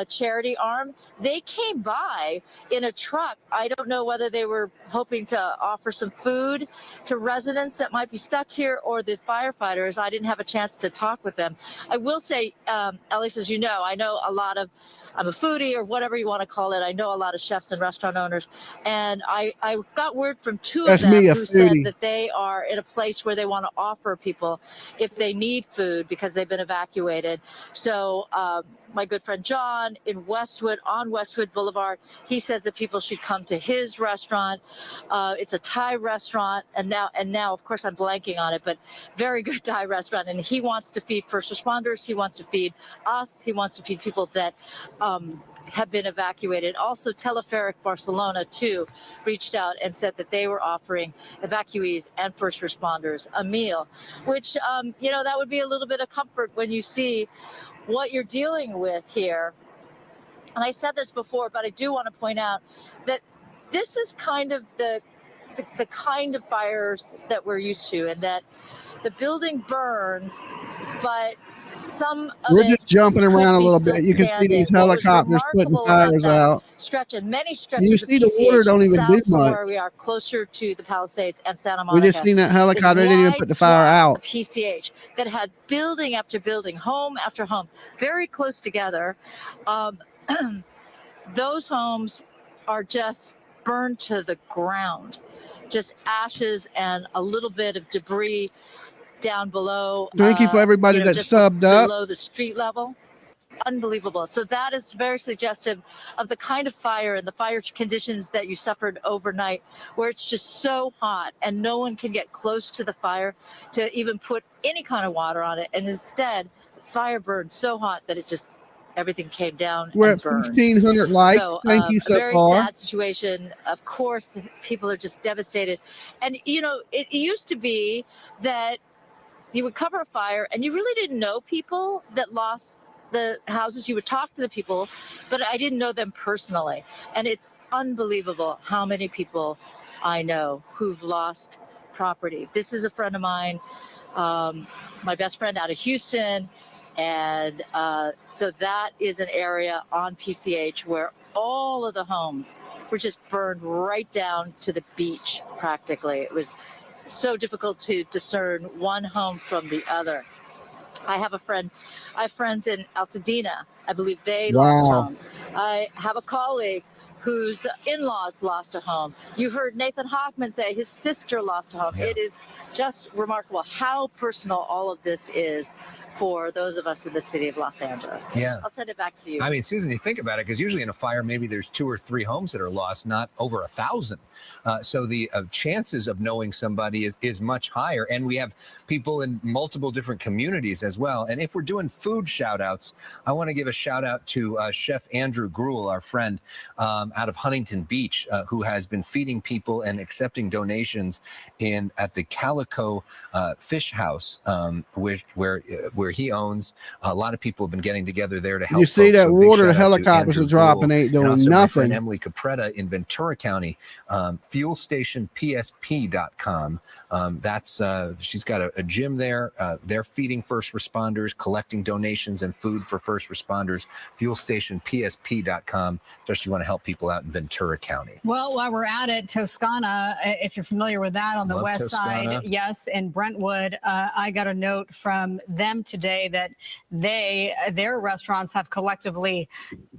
charity arm, they came by in a truck. I don't know whether they were hoping to offer some food to residents that might be stuck here or the firefighters. I didn't have a chance to talk with them. I will say, Alex, as you know, I know a lot of, I'm a foodie or whatever you want to call it. I know a lot of chefs and restaurant owners. And I got word from two That's of them me, a who said foodie. that they are in a place where they want to offer people if they need food because they've been evacuated. So my good friend John in Westwood, on Westwood Boulevard, he says that people should come to his restaurant. It's a Thai restaurant. And now, of course, I'm blanking on it, but very good Thai restaurant. And he wants to feed first responders. He wants to feed us. He wants to feed people that have been evacuated. Also, Teleferic Barcelona, too, reached out and said that they were offering evacuees and first responders a meal, which, you know, that would be a little bit of comfort when you see what you're dealing with here. And I said this before, but I do want to point out that this is kind of the kind of fires that we're used to, and that the building burns, but some of We're it just jumping could around a be little still bit. You can see standing. these What was helicopters putting remarkable about fires that out. stretch and many You stretches of see the water PCH don't even do south from much. where we are, closer to the Palisades and Santa We just Monica, seen that is helicopter. They didn't even wide put the fire swaths out. of PCH that had building after building, home after home, very close together. Those homes are just burned to the ground, just ashes and a little bit of debris down below. Thank you for everybody you know, that just subbed up. below the street level. Unbelievable. So that is very suggestive of the kind of fire and the fire conditions that you suffered overnight, where it's just so hot and no one can get close to the fire to even put any kind of water on it. And instead, the fire burned so hot that it just, everything came down We're and at burned. 1,500 likes. So Thank you a so very far. sad situation. Of course, people are just devastated. And, you know, it used to be that you would cover a fire and you really didn't know people that lost the houses. You would talk to the people, but I didn't know them personally. And it's unbelievable how many people I know who've lost property. This is a friend of mine, my best friend out of Houston. And so that is an area on PCH where all of the homes were just burned right down to the beach, practically. It was so difficult to discern one home from the other. I have friends in Altadena. I believe they lost Wow. homes. I have a colleague whose in-laws lost a home. You heard Nathan Hoffman say his sister lost a home. Yeah. It is just remarkable how personal all of this is for those of us in the city of Los Angeles. Yeah. I'll send it back to you. I mean, Susan, you think about it, because usually in a fire, maybe there's 2 or 3 homes that are lost, not over 1,000. So the chances of knowing somebody is much higher. And we have people in multiple different communities as well. And if we're doing food shout outs, I want to give a shout out to Chef Andrew Gruel, our friend out of Huntington Beach, who has been feeding people and accepting donations at the Calico Fish House, where he owns. A lot of people have been getting together there to help. You see folks. that So big water shout out to helicopters Andrew are dropping, Gruel, ain't and doing also my friend nothing. Emily Capretta in Ventura County, fuelstationpsp.com. She's got a gym there. They're feeding first responders, collecting donations and food for first responders. Fuelstationpsp.com. Just you want to help people out in Ventura County. Well, while we're at it, Toscana, if you're familiar with that on the Love west Toscana. side, yes, in Brentwood, I got a note from them today that their restaurants have collectively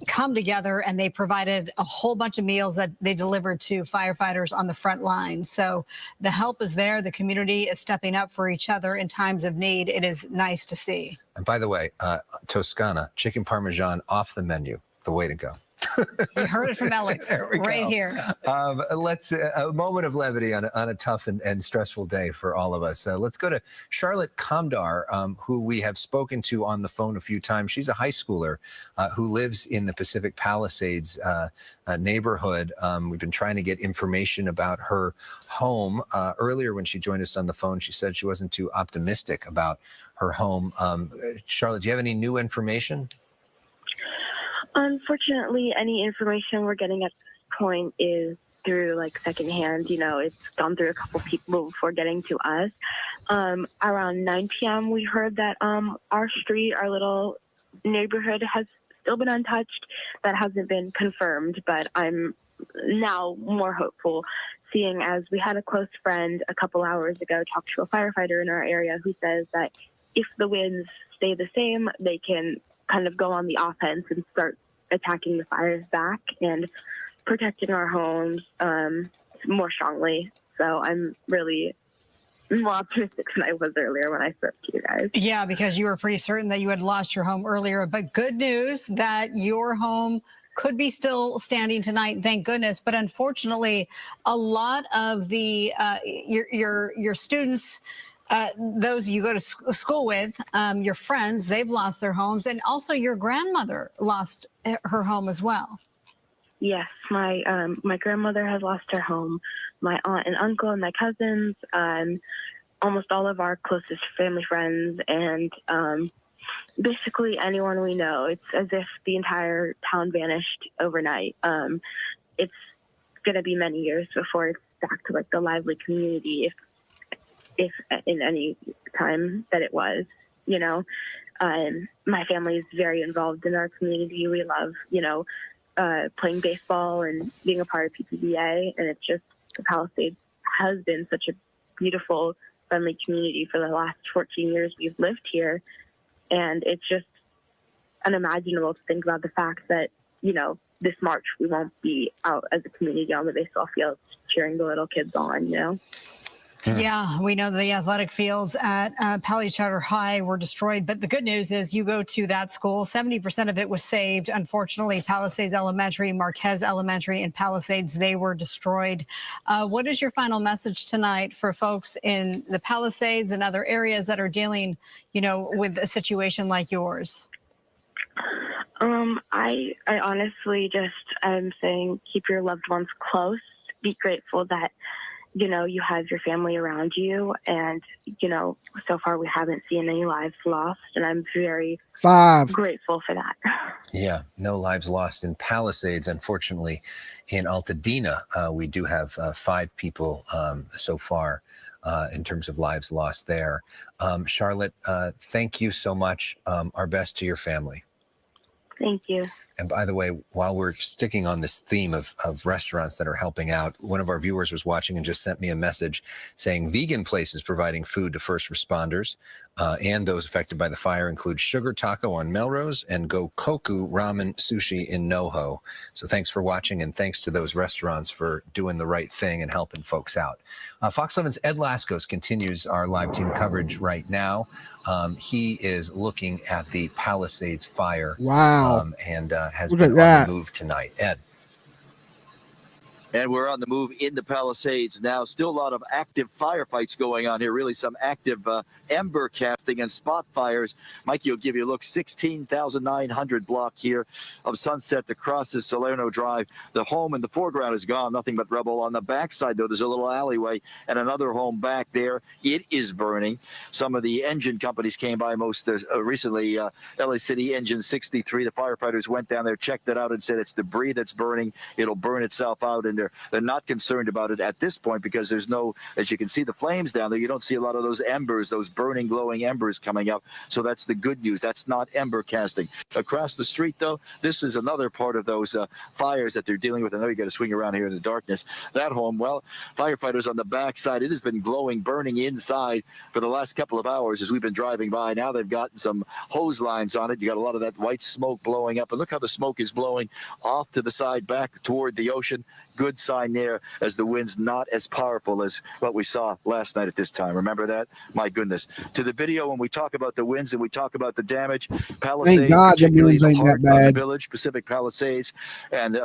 come together and they provided a whole bunch of meals that they delivered to firefighters on the front line. So the help is there. The community is stepping up for each other in times of need. It is nice to see. And by the way, Toscana, chicken parmesan off the menu. The way to go. You heard it from Alex right here. Let's a moment of levity on a tough and stressful day for all of us. Let's go to Charlotte Kamdar, who we have spoken to on the phone a few times. She's a high schooler who lives in the Pacific Palisades neighborhood. We've been trying to get information about her home. Earlier when she joined us on the phone, she said she wasn't too optimistic about her home. Charlotte, do you have any new information? Unfortunately, any information we're getting at this point is through like secondhand. You know, it's gone through a couple people before getting to us. Around 9 p.m. we heard that our street, our little neighborhood, has still been untouched. That hasn't been confirmed, but I'm now more hopeful, seeing as we had a close friend a couple hours ago talk to a firefighter in our area who says that if the winds stay the same, they can kind of go on the offense and start attacking the fires back and protecting our homes more strongly. So I'm really more optimistic than I was earlier when I spoke to you guys. Yeah, because you were pretty certain that you had lost your home earlier, but good news that your home could be still standing tonight, thank goodness. But unfortunately, a lot of the your students, those you go to school with, your friends, they've lost their homes, and also your grandmother lost her home as well. Yes, my grandmother has lost her home. My aunt and uncle and my cousins, almost all of our closest family friends, and basically anyone we know. It's as if the entire town vanished overnight. It's going to be many years before it's back to like the lively community, if in any time that it was. You know, my family is very involved in our community. We love, you know, playing baseball and being a part of PPBA, and it's just the Palisades has been such a beautiful, friendly community for the last 14 years we've lived here, and it's just unimaginable to think about the fact that, you know, this March we won't be out as a community on the baseball field cheering the little kids on, you know. Yeah, we know the athletic fields at Palisades Charter High were destroyed, but the good news is you go to that school, 70% of it was saved. Unfortunately, Palisades Elementary, Marquez Elementary, and Palisades, they were destroyed. What is your final message tonight for folks in the Palisades and other areas that are dealing, you know, with a situation like yours? I honestly just, I'm saying keep your loved ones close. Be grateful that, you know, you have your family around you, and, you know, so far we haven't seen any lives lost, and I'm very grateful for that. Yeah, no lives lost in Palisades. Unfortunately, in Altadena, we do have 5 people so far in terms of lives lost there. Charlotte, thank you so much. Our best to your family. Thank you. And by the way, while we're sticking on this theme of restaurants that are helping out, one of our viewers was watching and just sent me a message saying vegan places providing food to first responders and those affected by the fire include Sugar Taco on Melrose and Gokoku Ramen Sushi in NoHo. So thanks for watching, and thanks to those restaurants for doing the right thing and helping folks out. Fox 11's Ed Laskos continues our live team coverage right now. He is looking at the Palisades fire. Wow. And has Look been at that. on the move tonight. Ed. And we're on the move in the Palisades now. Still a lot of active firefights going on here. Really some active ember casting and spot fires. Mikey will give you a look. 16,900 block here of Sunset that crosses Salerno Drive. The home in the foreground is gone. Nothing but rubble. On the backside, though, there's a little alleyway and another home back there. It is burning. Some of the engine companies came by most recently. LA City Engine 63. The firefighters went down there, checked it out, and said it's debris that's burning. It'll burn itself out. And they're not concerned about it at this point because there's no, as you can see the flames down there, you don't see a lot of those embers, those burning, glowing embers coming up. So that's the good news. That's not ember casting. Across the street, though, this is another part of those fires that they're dealing with. I know you got to swing around here in the darkness. That home, well, firefighters on the backside, it has been glowing, burning inside for the last couple of hours as we've been driving by. Now they've gotten some hose lines on it. You got a lot of that white smoke blowing up, and look how the smoke is blowing off to the side back toward the ocean. Good sign there as the wind's not as powerful as what we saw last night at this time. Remember that? My goodness. To the video, when we talk about the winds and we talk about the damage, Palisades, Thank God the particularly winds the ain't heart that of the bad. village, Pacific Palisades, and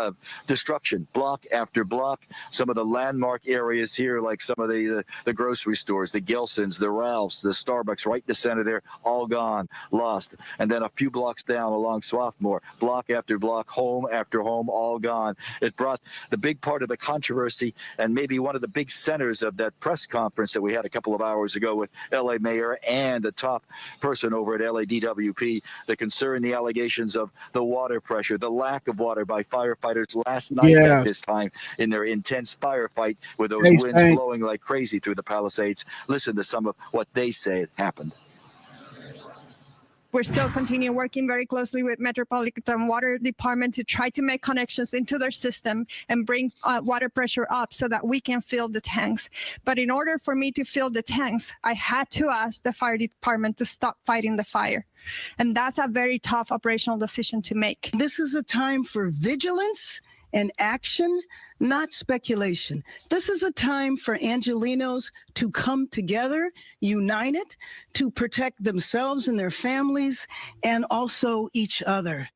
destruction, block after block. Some of the landmark areas here, like some of the grocery stores, the Gelson's, the Ralph's, the Starbucks, right in the center there, all gone, lost. And then a few blocks down along Swarthmore, block after block, home after home, all gone. It brought the big part part of the controversy and maybe one of the big centers of that press conference that we had a couple of hours ago with LA Mayor and the top person over at LADWP, the concern, the allegations of the water pressure, the lack of water by firefighters last night at this time in their intense firefight with those winds blowing like crazy through the Palisades. Listen to some of what they say happened. We're still continuing working very closely with Metropolitan Water Department to try to make connections into their system and bring water pressure up so that we can fill the tanks. But in order for me to fill the tanks, I had to ask the fire department to stop fighting the fire. And that's a very tough operational decision to make. This is a time for vigilance and action, not speculation. This is a time for Angelenos to come together, united, to protect themselves and their families, and also each other.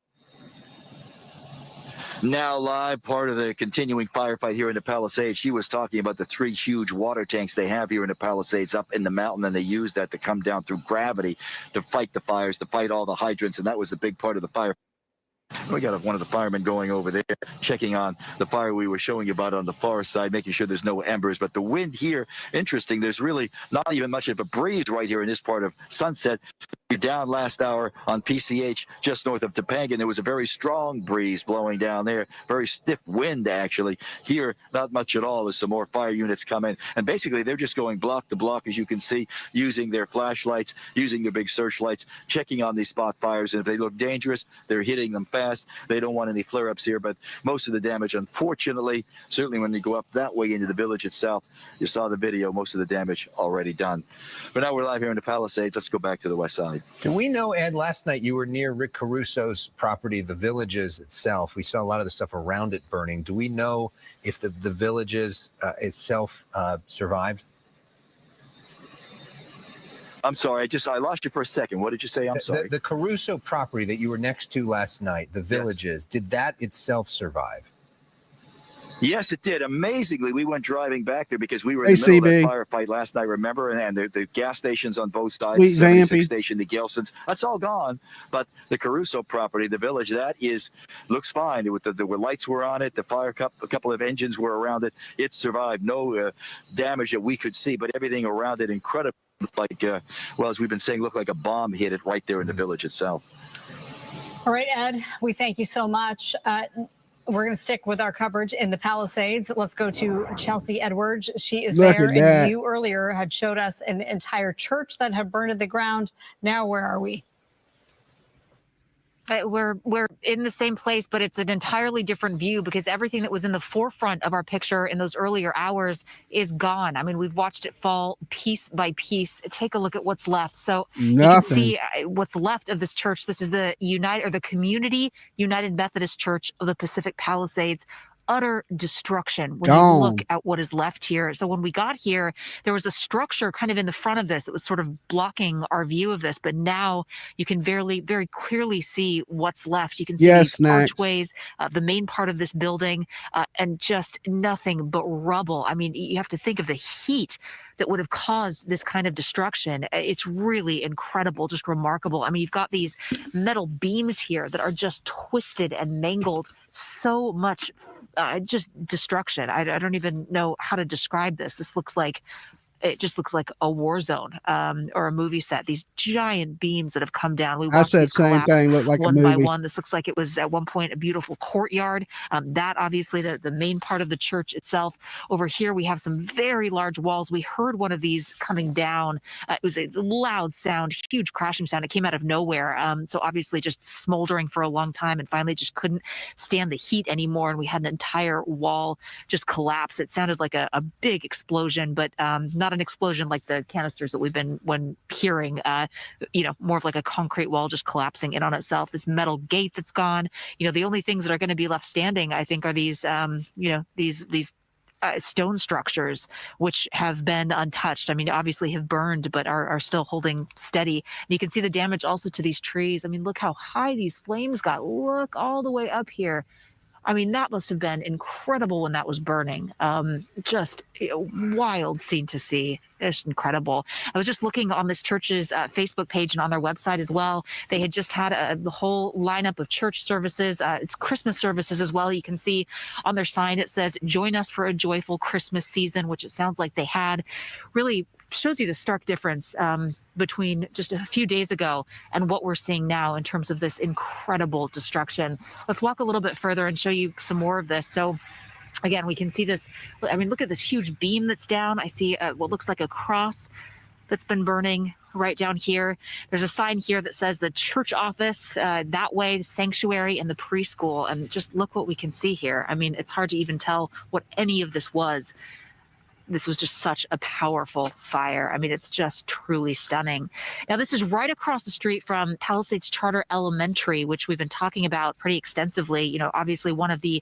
Now live, part of the continuing firefight here in the Palisades. She was talking about the 3 huge water tanks they have here in the Palisades up in the mountain, and they use that to come down through gravity to fight the fires, to fight all the hydrants, and that was a big part of the fire. We got one of the firemen going over there, checking on the fire we were showing you about on the far side, making sure there's no embers. But the wind here, interesting, there's really not even much of a breeze right here in this part of Sunset. You're down last hour on PCH just north of Topanga, and there was a very strong breeze blowing down there, very stiff wind actually. Here, not much at all. There's some more fire units coming, and basically they're just going block to block, as you can see, using their flashlights, using their big searchlights, checking on these spot fires, and if they look dangerous, they're hitting them fast. They don't want any flare-ups here, but most of the damage, unfortunately, certainly when you go up that way into the village itself, you saw the video, most of the damage already done. But now we're live here in the Palisades. Let's go back to the west side. Do we know, Ed, last night you were near Rick Caruso's property, the Villages itself. We saw a lot of the stuff around it burning. Do we know if the Villages itself survived? I'm sorry, I lost you for a second. What did you say? I'm sorry. The Caruso property that you were next to last night, the Villages, did that itself survive? Yes, it did. Amazingly, we went driving back there because we were in the middle of that firefight last night, remember? And the gas stations on both sides, the 76 station, the Gelsons, that's all gone. But the Caruso property, the Village, that looks fine. The lights were on it. The a couple of engines were around it. It survived. No damage that we could see, but everything around it incredible. Like, well, as we've been saying, looked like a bomb hit it right there in the village itself. All right, Ed, we thank you so much. We're going to stick with our coverage in the Palisades. Let's go to Chelsea Edwards. She is there, and you earlier had showed us an entire church that had burned to the ground. Now, where are we? We're in the same place, but it's an entirely different view because everything that was in the forefront of our picture in those earlier hours is gone. I mean, we've watched it fall piece by piece. Take a look at what's left. So you can see what's left of this church. This is the Community United Methodist Church of the Pacific Palisades. Utter destruction when you look at what is left here. So when we got here, there was a structure kind of in the front of this that was sort of blocking our view of this, but now you can very clearly see what's left. You can see these archways, the main part of this building, and just nothing but rubble. I mean, you have to think of the heat that would have caused this kind of destruction. It's really incredible, just remarkable. I mean, you've got these metal beams here that are just twisted and mangled. So much just destruction. I don't even know how to describe this. It just looks like a war zone or a movie set. These giant beams that have come down. We watched that same thing look like a movie. One by one. This looks like it was at one point a beautiful courtyard. That obviously the main part of the church itself. Over here we have some very large walls. We heard one of these coming down. It was a loud sound, huge crashing sound. It came out of nowhere. So obviously just smoldering for a long time and finally just couldn't stand the heat anymore. And we had an entire wall just collapse. It sounded like a big explosion, but not an explosion like the canisters that we've been hearing, more of like a concrete wall just collapsing in on itself. This metal gate that's gone. The only things that are going to be left standing, I think, are these, these stone structures, which have been untouched. I mean, obviously have burned, but are still holding steady. And you can see the damage also to these trees. I mean, look how high these flames got. Look all the way up here. I mean, that must have been incredible when that was burning. Just a wild scene to see. It's incredible. I was just looking on this church's Facebook page and on their website as well. They had just had the whole lineup of church services. It's Christmas services as well. You can see on their sign, it says, "Join us for a joyful Christmas season," which it sounds like they had. Really shows you the stark difference between just a few days ago and what we're seeing now in terms of this incredible destruction. Let's walk a little bit further and show you some more of this. So again, we can see this. I mean, look at this huge beam that's down. I see what looks like a cross that's been burning right down here. There's a sign here that says the church office that way, the sanctuary, and the preschool. And just look what we can see here. I mean, it's hard to even tell what any of this was. This was just such a powerful fire. I mean, it's just truly stunning. Now, this is right across the street from Palisades Charter Elementary, which we've been talking about pretty extensively. You know, obviously one of the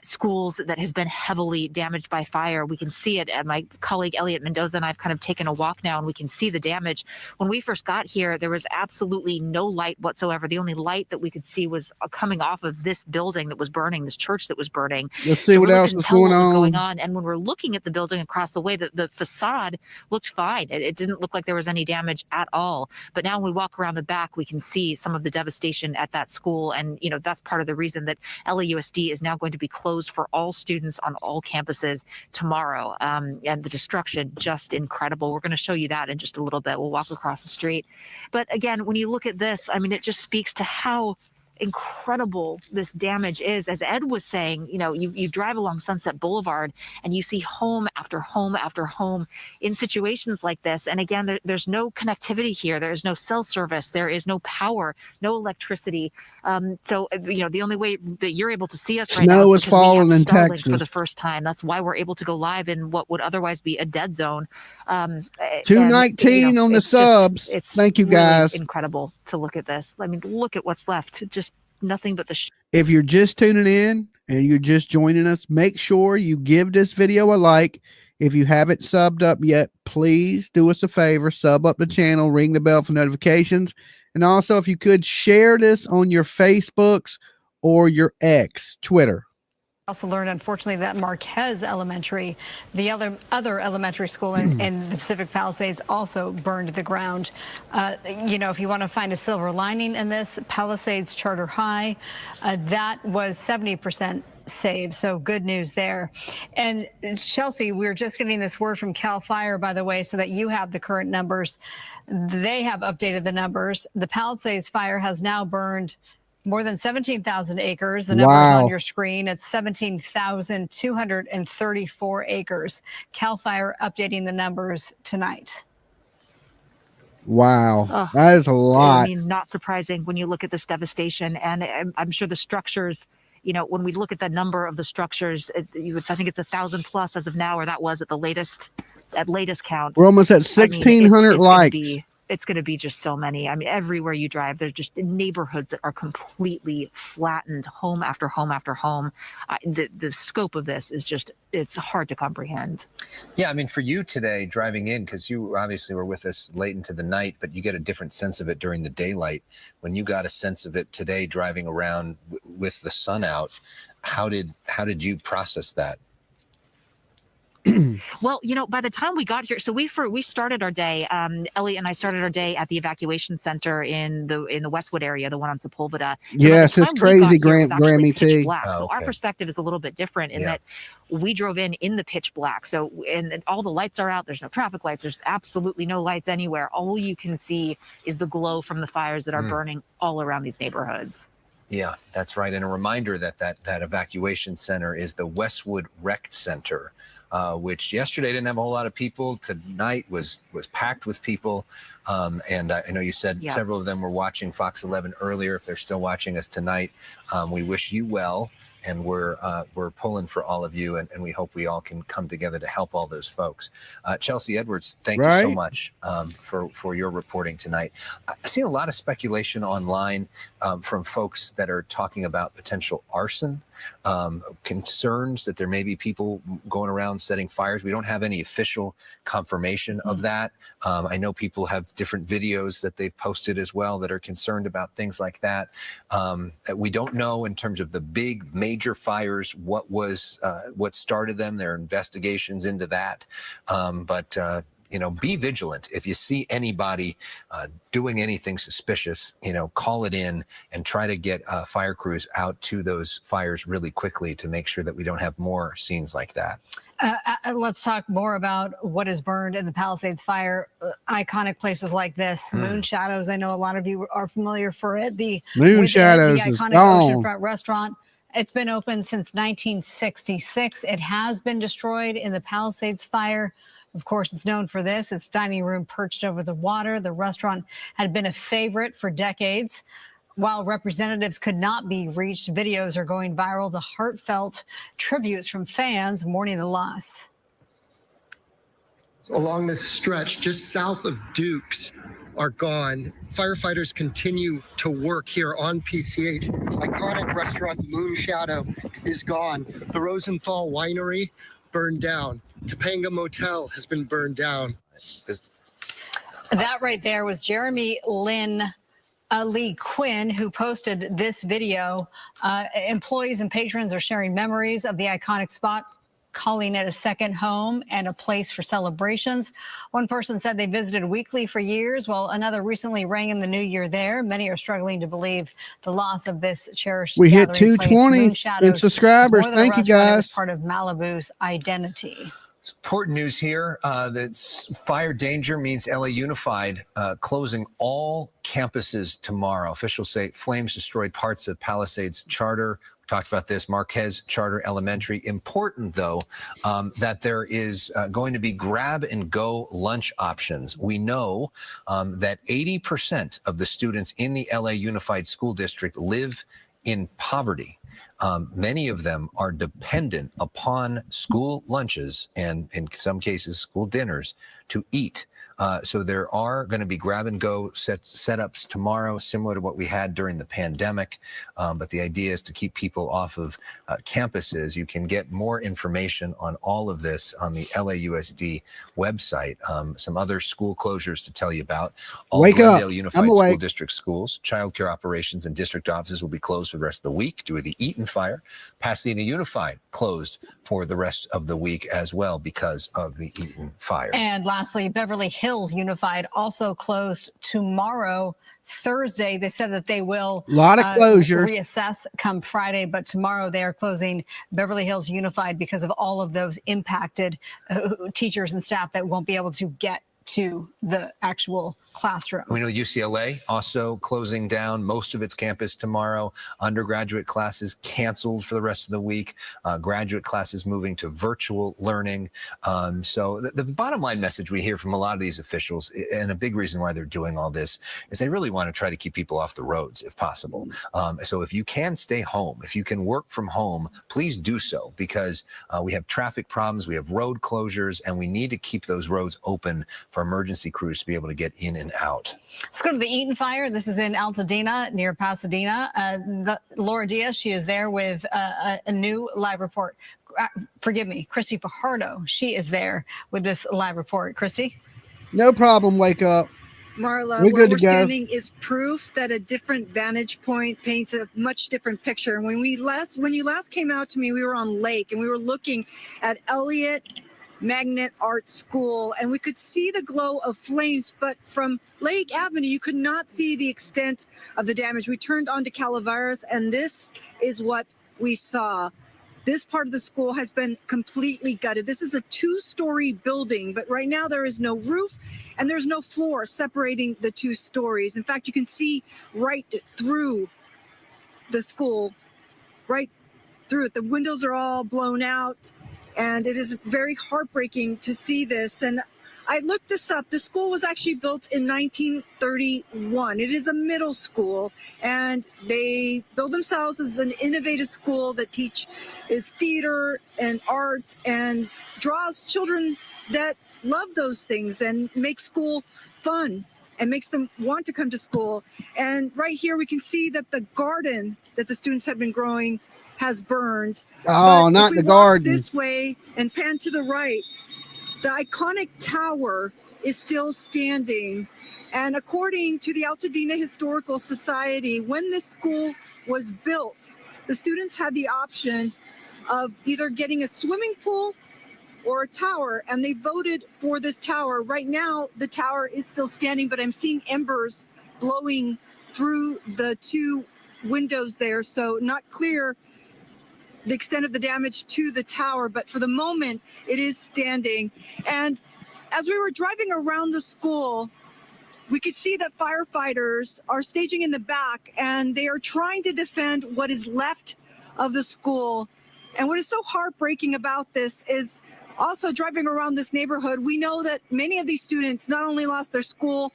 schools that has been heavily damaged by fire. We can see it. My colleague Elliot Mendoza and I have kind of taken a walk now, and we can see the damage. When we first got here, there was absolutely no light whatsoever. The only light that we could see was coming off of this building that was burning, this church that was burning. Let's see what else is going on. And when we're looking at the building across the way, the facade looked fine. It didn't look like there was any damage at all. But now when we walk around the back, we can see some of the devastation at that school. And, you know, that's part of the reason that LAUSD is now going to be closed for all students on all campuses tomorrow. And the destruction, just incredible. We're going to show you that in just a little bit. We'll walk across the street. But again, when you look at this, I mean, it just speaks to how incredible this damage is. As Ed was saying, you know, you drive along Sunset Boulevard and you see home after home after home in situations like this. And again, there's no connectivity here. There's no cell service. There is no power, no electricity. So, you know, the only way that you're able to see us right now is falling in Texas for the first time. That's why we're able to go live in what would otherwise be a dead zone. 219 on the subs. Thank you, guys. Really incredible to look at this. I mean, look at what's left. Just nothing but the if you're just tuning in and you're just joining us, make sure you give this video a like. If you haven't subbed up yet, please do us a favor, sub up the channel, ring the bell for notifications. And also, if you could, share this on your Facebooks or your X, Twitter. Also learned, unfortunately, that Marquez Elementary, the other elementary school in the Pacific Palisades, also burned to the ground. You know, if you want to find a silver lining in this, Palisades Charter High, that was 70% saved. So good news there. And Chelsea, we're just getting this word from Cal Fire, by the way, so that you have the current numbers. They have updated the numbers. The Palisades fire has now burned more than 17,000 acres. The numbers on your screen, it's 17,234 acres. CAL FIRE updating the numbers tonight. Wow, that is a lot. I mean, not surprising when you look at this devastation. And I'm sure the structures, you know, when we look at the number of the structures, I think it's 1,000 plus as of now, or that was at the latest count. We're almost at 1,600 likes. It's going to be just so many. I mean, everywhere you drive, there's just neighborhoods that are completely flattened, home after home after home. The scope of this is just, it's hard to comprehend. Yeah, I mean, for you today, driving in, because you obviously were with us late into the night, but you get a different sense of it during the daylight. When you got a sense of it today, driving around with the sun out, how did you process that? Well, you know, by the time we got here, so we started our day. Elliot and I started our day at the evacuation center in the Westwood area, the one on Sepulveda. Yes, it's crazy, Grammy T. So our perspective is a little bit different in that we drove in the pitch black. So and all the lights are out. There's no traffic lights. There's absolutely no lights anywhere. All you can see is the glow from the fires that are burning all around these neighborhoods. Yeah, that's right. And a reminder that evacuation center is the Westwood Rec Center, which yesterday didn't have a whole lot of people. Tonight was packed with people. And I know you said several of them were watching Fox 11 earlier. If they're still watching us tonight, we wish you well. And we're pulling for all of you, and we hope we all can come together to help all those folks. Chelsea Edwards, thank you so much for your reporting tonight. I've seen a lot of speculation online from folks that are talking about potential arson, concerns that there may be people going around setting fires. We don't have any official confirmation of that. I know people have different videos that they've posted as well that are concerned about things like that. We don't know in terms of the big major major fires, what started them. There are investigations into that. But be vigilant. If you see anybody doing anything suspicious, call it in and try to get fire crews out to those fires really quickly to make sure that we don't have more scenes like that. Let's talk more about what is burned in the Palisades fire. Iconic places like this, Moon Shadows. I know a lot of you are familiar for it. The Moon Shadows the is iconic gone. oceanfront restaurant. It's been open since 1966. It has been destroyed in the Palisades fire. Of course, it's known for this. Its dining room perched over the water. The restaurant had been a favorite for decades. While representatives could not be reached, videos are going viral to heartfelt tributes from fans mourning the loss. Along this stretch, just south of Dukes, are gone. Firefighters continue to work here on PCH. Iconic restaurant Moon Shadow is gone. The Rosenthal Winery burned down. Topanga Motel has been burned down. That right there was Jeremy Lee Quinn, who posted this video. Employees and patrons are sharing memories of the iconic spot, calling it a second home and a place for celebrations. One person said they visited weekly for years, while another recently rang in the new year there. Many are struggling to believe the loss of this cherished We hit gathering place. 220 Moon Shadows in subscribers. is more than a Thank you, restaurant. It was guys. part of Malibu's identity. Important news here that fire danger means LA Unified closing all campuses tomorrow. Officials say flames destroyed parts of Palisades Charter. We talked about this, Marquez Charter Elementary. Important, though, that there is going to be grab-and-go lunch options. We know that 80% of the students in the LA Unified School District live in poverty. Many of them are dependent upon school lunches and, in some cases, school dinners to eat. So there are going to be grab-and-go setups tomorrow, similar to what we had during the pandemic. But the idea is to keep people off of campuses. You can get more information on all of this on the LAUSD website. Some other school closures to tell you about. All Wake up. Glendale Unified School District schools, child care operations, and district offices will be closed for the rest of the week due to the Eaton fire. Pasadena Unified closed for the rest of the week as well because of the Eaton fire. And lastly, Beverly Hills Unified also closed tomorrow, Thursday. They said that they will Lot of closures. reassess come Friday, but tomorrow they are closing Beverly Hills Unified because of all of those impacted teachers and staff that won't be able to get to the actual classroom. We know UCLA also closing down most of its campus tomorrow. Undergraduate classes canceled for the rest of the week. Graduate classes moving to virtual learning. So the bottom line message we hear from a lot of these officials, and a big reason why they're doing all this, is they really want to try to keep people off the roads if possible. So if you can stay home, if you can work from home, please do so, because we have traffic problems, we have road closures, and we need to keep those roads open for emergency crews to be able to get in and out. Let's go to the Eaton fire. This is in Altadena near Pasadena. Laura Diaz, she is there with a new live report. Forgive me, Christy Fajardo. She is there with this live report. Christy? No problem. Wake up. Marla, We're where good we're to go. standing is proof that a different vantage point paints a much different picture. When you last came out to me, we were on Lake and we were looking at Elliott Magnet Art School, and we could see the glow of flames, but from Lake Avenue, you could not see the extent of the damage. We turned onto Calabasas, and this is what we saw. This part of the school has been completely gutted. This is a 2-story building, but right now there is no roof and there's no floor separating the 2 stories. In fact, you can see right through the school, right through it. The windows are all blown out. And it is very heartbreaking to see this. And I looked this up. The school was actually built in 1931. It is a middle school, and they build themselves as an innovative school that is theater and art and draws children that love those things and make school fun and makes them want to come to school. And right here we can see that the garden that the students have been growing has burned. Oh, But not if we the walk garden. this way and pan to the right, the iconic tower is still standing. And according to the Altadena Historical Society, when this school was built, the students had the option of either getting a swimming pool or a tower, and they voted for this tower. Right now, the tower is still standing, but I'm seeing embers blowing through the two windows there, so not clear the extent of the damage to the tower, but for the moment, it is standing. And as we were driving around the school, we could see that firefighters are staging in the back, and they are trying to defend what is left of the school. And what is so heartbreaking about this is also driving around this neighborhood, we know that many of these students not only lost their school,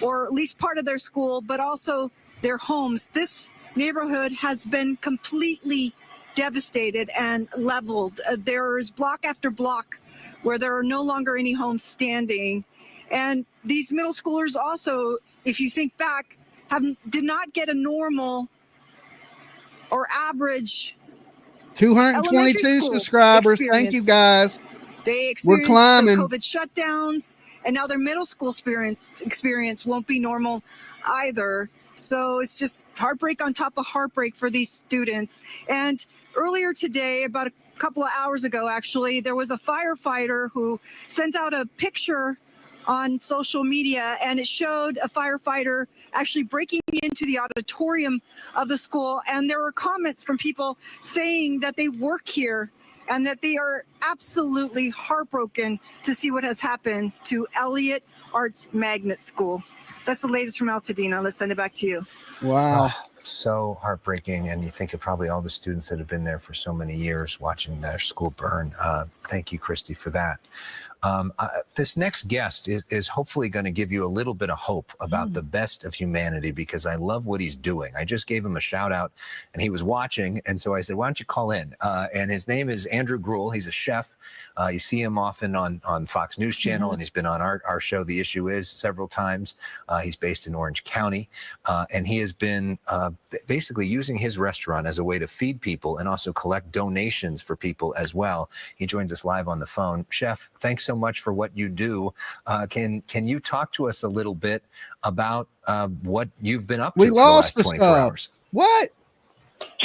or at least part of their school, but also their homes. This neighborhood has been completely devastated and leveled. There is block after block where there are no longer any homes standing. And these middle schoolers also, if you think back, did not get a normal or average 222 subscribers. Thank you, guys. They experienced We're climbing. the COVID shutdowns, and now their middle school experience won't be normal either. So it's just heartbreak on top of heartbreak for these students. And earlier today, about a couple of hours ago, actually, there was a firefighter who sent out a picture on social media, and it showed a firefighter actually breaking into the auditorium of the school. And there were comments from people saying that they work here and that they are absolutely heartbroken to see what has happened to Elliott Arts Magnet School. That's the latest from Altadena. Let's send it back to you. Wow. So heartbreaking. And you think of probably all the students that have been there for so many years watching their school burn. Thank you, Christy, for that. This next guest is hopefully going to give you a little bit of hope about the best of humanity, because I love what he's doing. I just gave him a shout out and he was watching. And so I said, why don't you call in? And his name is Andrew Gruel. He's a chef. You see him often on Fox News Channel, and he's been on our show, The Issue Is, several times. He's based in Orange County. And he has been basically using his restaurant as a way to feed people and also collect donations for people as well. He joins us live on the phone. Chef, thanks so much for what you do. Can you talk to us a little bit about what you've been up to We for lost the last the 24 stuff. hours? What?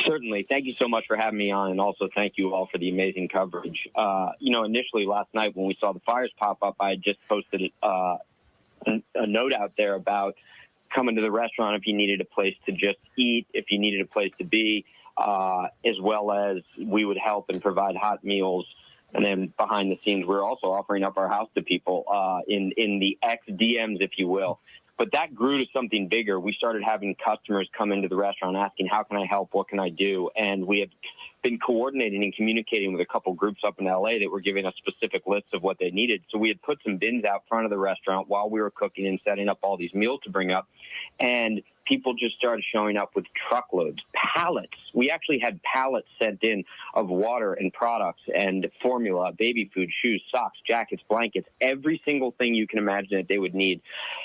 Certainly. Thank you so much for having me on, and also thank you all for the amazing coverage. Initially last night when we saw the fires pop up, I had just posted a note out there about coming to the restaurant if you needed a place to just eat, if you needed a place to be, as well as we would help and provide hot meals. And then behind the scenes, we're also offering up our house to people in the X DMs, if you will. But that grew to something bigger. We started having customers come into the restaurant asking, how can I help? What can I do? And we have been coordinating and communicating with a couple groups up in LA that were giving us specific lists of what they needed. So we had put some bins out front of the restaurant while we were cooking and setting up all these meals to bring up. And people just started showing up with truckloads, pallets. We actually had pallets sent in of water and products and formula, baby food, shoes, socks, jackets, blankets, every single thing you can imagine that they would need.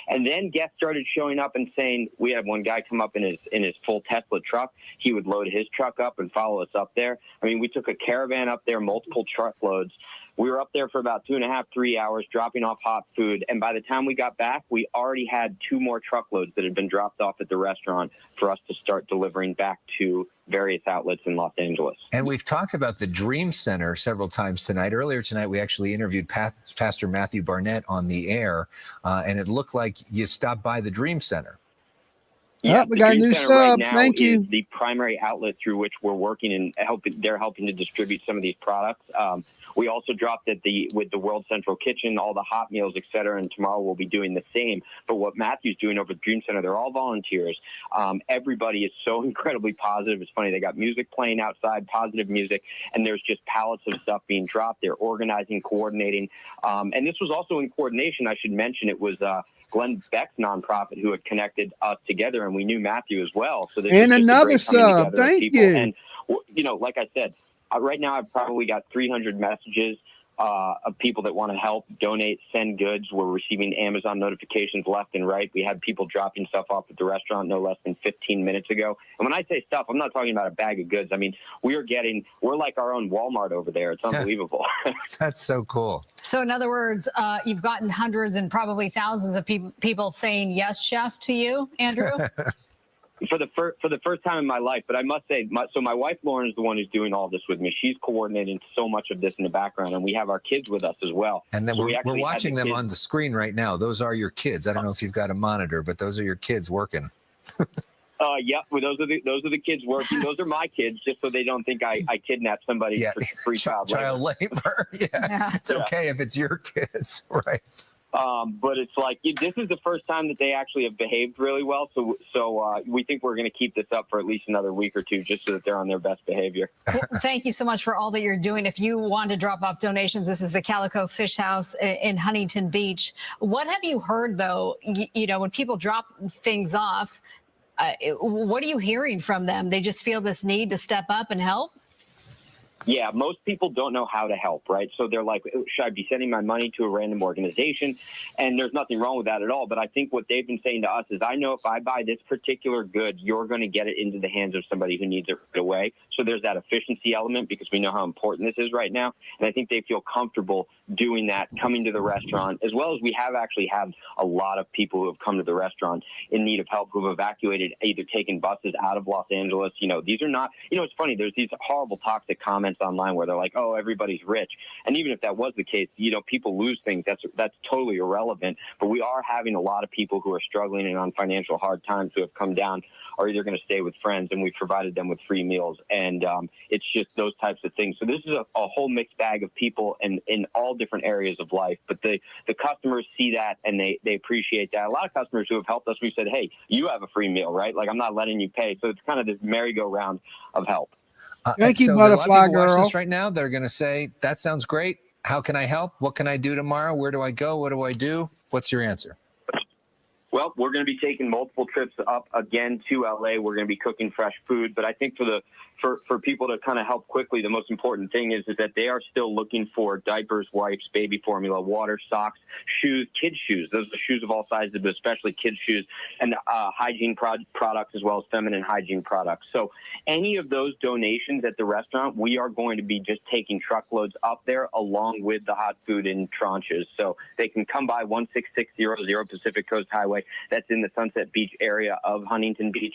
And then guests started showing up and saying, we had one guy come up in his full Tesla truck. He would load his truck up and follow us up there. I mean, we took a caravan up there, multiple truckloads. We were up there for about 2.5, 3 hours, dropping off hot food. And by the time we got back, we already had 2 more truckloads that had been dropped off at the restaurant for us to start delivering back to various outlets in Los Angeles. And we've talked about the Dream Center several times tonight. Earlier tonight, we actually interviewed Pastor Matthew Barnett on the air, and it looked like you stopped by the Dream Center. Yeah, we got a new Center sub. Right now Thank you. is the primary outlet through which we're working and they're helping to distribute some of these products. We also dropped with the World Central Kitchen, all the hot meals, et cetera, and tomorrow we'll be doing the same. But what Matthew's doing over at Dream Center, they're all volunteers. Everybody is so incredibly positive. It's funny, they got music playing outside, positive music, and there's just pallets of stuff being dropped. They're organizing, coordinating. And this was also in coordination. I should mention it was Glenn Beck's nonprofit who had connected us together, and we knew Matthew as well. So this And is just a another great coming sub. together of Thank people. you. And, like I said, right now I've probably got 300 messages of people that want to help, donate, send goods. We're receiving Amazon notifications left and right. We had people dropping stuff off at the restaurant no less than 15 minutes ago. And when I say stuff, I'm not talking about a bag of goods. I mean, we're like our own Walmart over there. It's unbelievable. That's so cool. So in other words, you've gotten hundreds and probably thousands of people saying yes, chef, to you, Andrew? For the first time in my life, but I must say, my wife Lauren is the one who's doing all this with me. She's coordinating so much of this in the background, and we have our kids with us as well. And then so we're watching them kids on the screen right now. Those are your kids. I don't know if you've got a monitor, but those are your kids working. Yeah, well, those are the kids working. Those are my kids, just so they don't think I kidnapped somebody for free child labor. Yeah, it's okay if it's your kids, right? But it's like this is the first time that they actually have behaved really well. So we think we're going to keep this up for at least another week or two, just so that they're on their best behavior. Well, thank you so much for all that you're doing. If you want to drop off donations, this is the Calico Fish House in Huntington Beach. What have you heard, though? You know, when people drop things off, what are you hearing from them? They just feel this need to step up and help? Yeah, most people don't know how to help, right? So they're like, should I be sending my money to a random organization? And there's nothing wrong with that at all. But I think what they've been saying to us is, I know if I buy this particular good, you're going to get it into the hands of somebody who needs it right away. So there's that efficiency element, because we know how important this is right now. And I think they feel comfortable doing that, coming to the restaurant, as well as we have actually had a lot of people who have come to the restaurant in need of help, who have evacuated, either taken buses out of Los Angeles. You know, these are not, you know, it's funny, there's these horrible toxic comments online where they're like, oh, everybody's rich. And even if that was the case, you know, people lose things. That's totally irrelevant. But we are having a lot of people who are struggling and on financial hard times who have come down, are either going to stay with friends, and we've provided them with free meals. And it's just those types of things. So this is a whole mixed bag of people in all different areas of life. But the customers see that, and they appreciate that. A lot of customers who have helped us, we said, hey, you have a free meal, right? Like, I'm not letting you pay. So it's kind of this merry-go-round of help. Thank you, so Butterfly a lot of people Girl. watching this right now, they're going to say, that sounds great. How can I help? What can I do tomorrow? Where do I go? What do I do? What's your answer? Well, we're going to be taking multiple trips up again to LA. We're going to be cooking fresh food. But I think for people to kind of help quickly, the most important thing is that they are still looking for diapers, wipes, baby formula, water, socks, shoes, kids' shoes. Those are shoes of all sizes, but especially kids' shoes, and hygiene products, as well as feminine hygiene products. So any of those donations at the restaurant, we are going to be just taking truckloads up there along with the hot food in tranches. So they can come by 16600 Pacific Coast Highway. That's in the Sunset Beach area of Huntington Beach.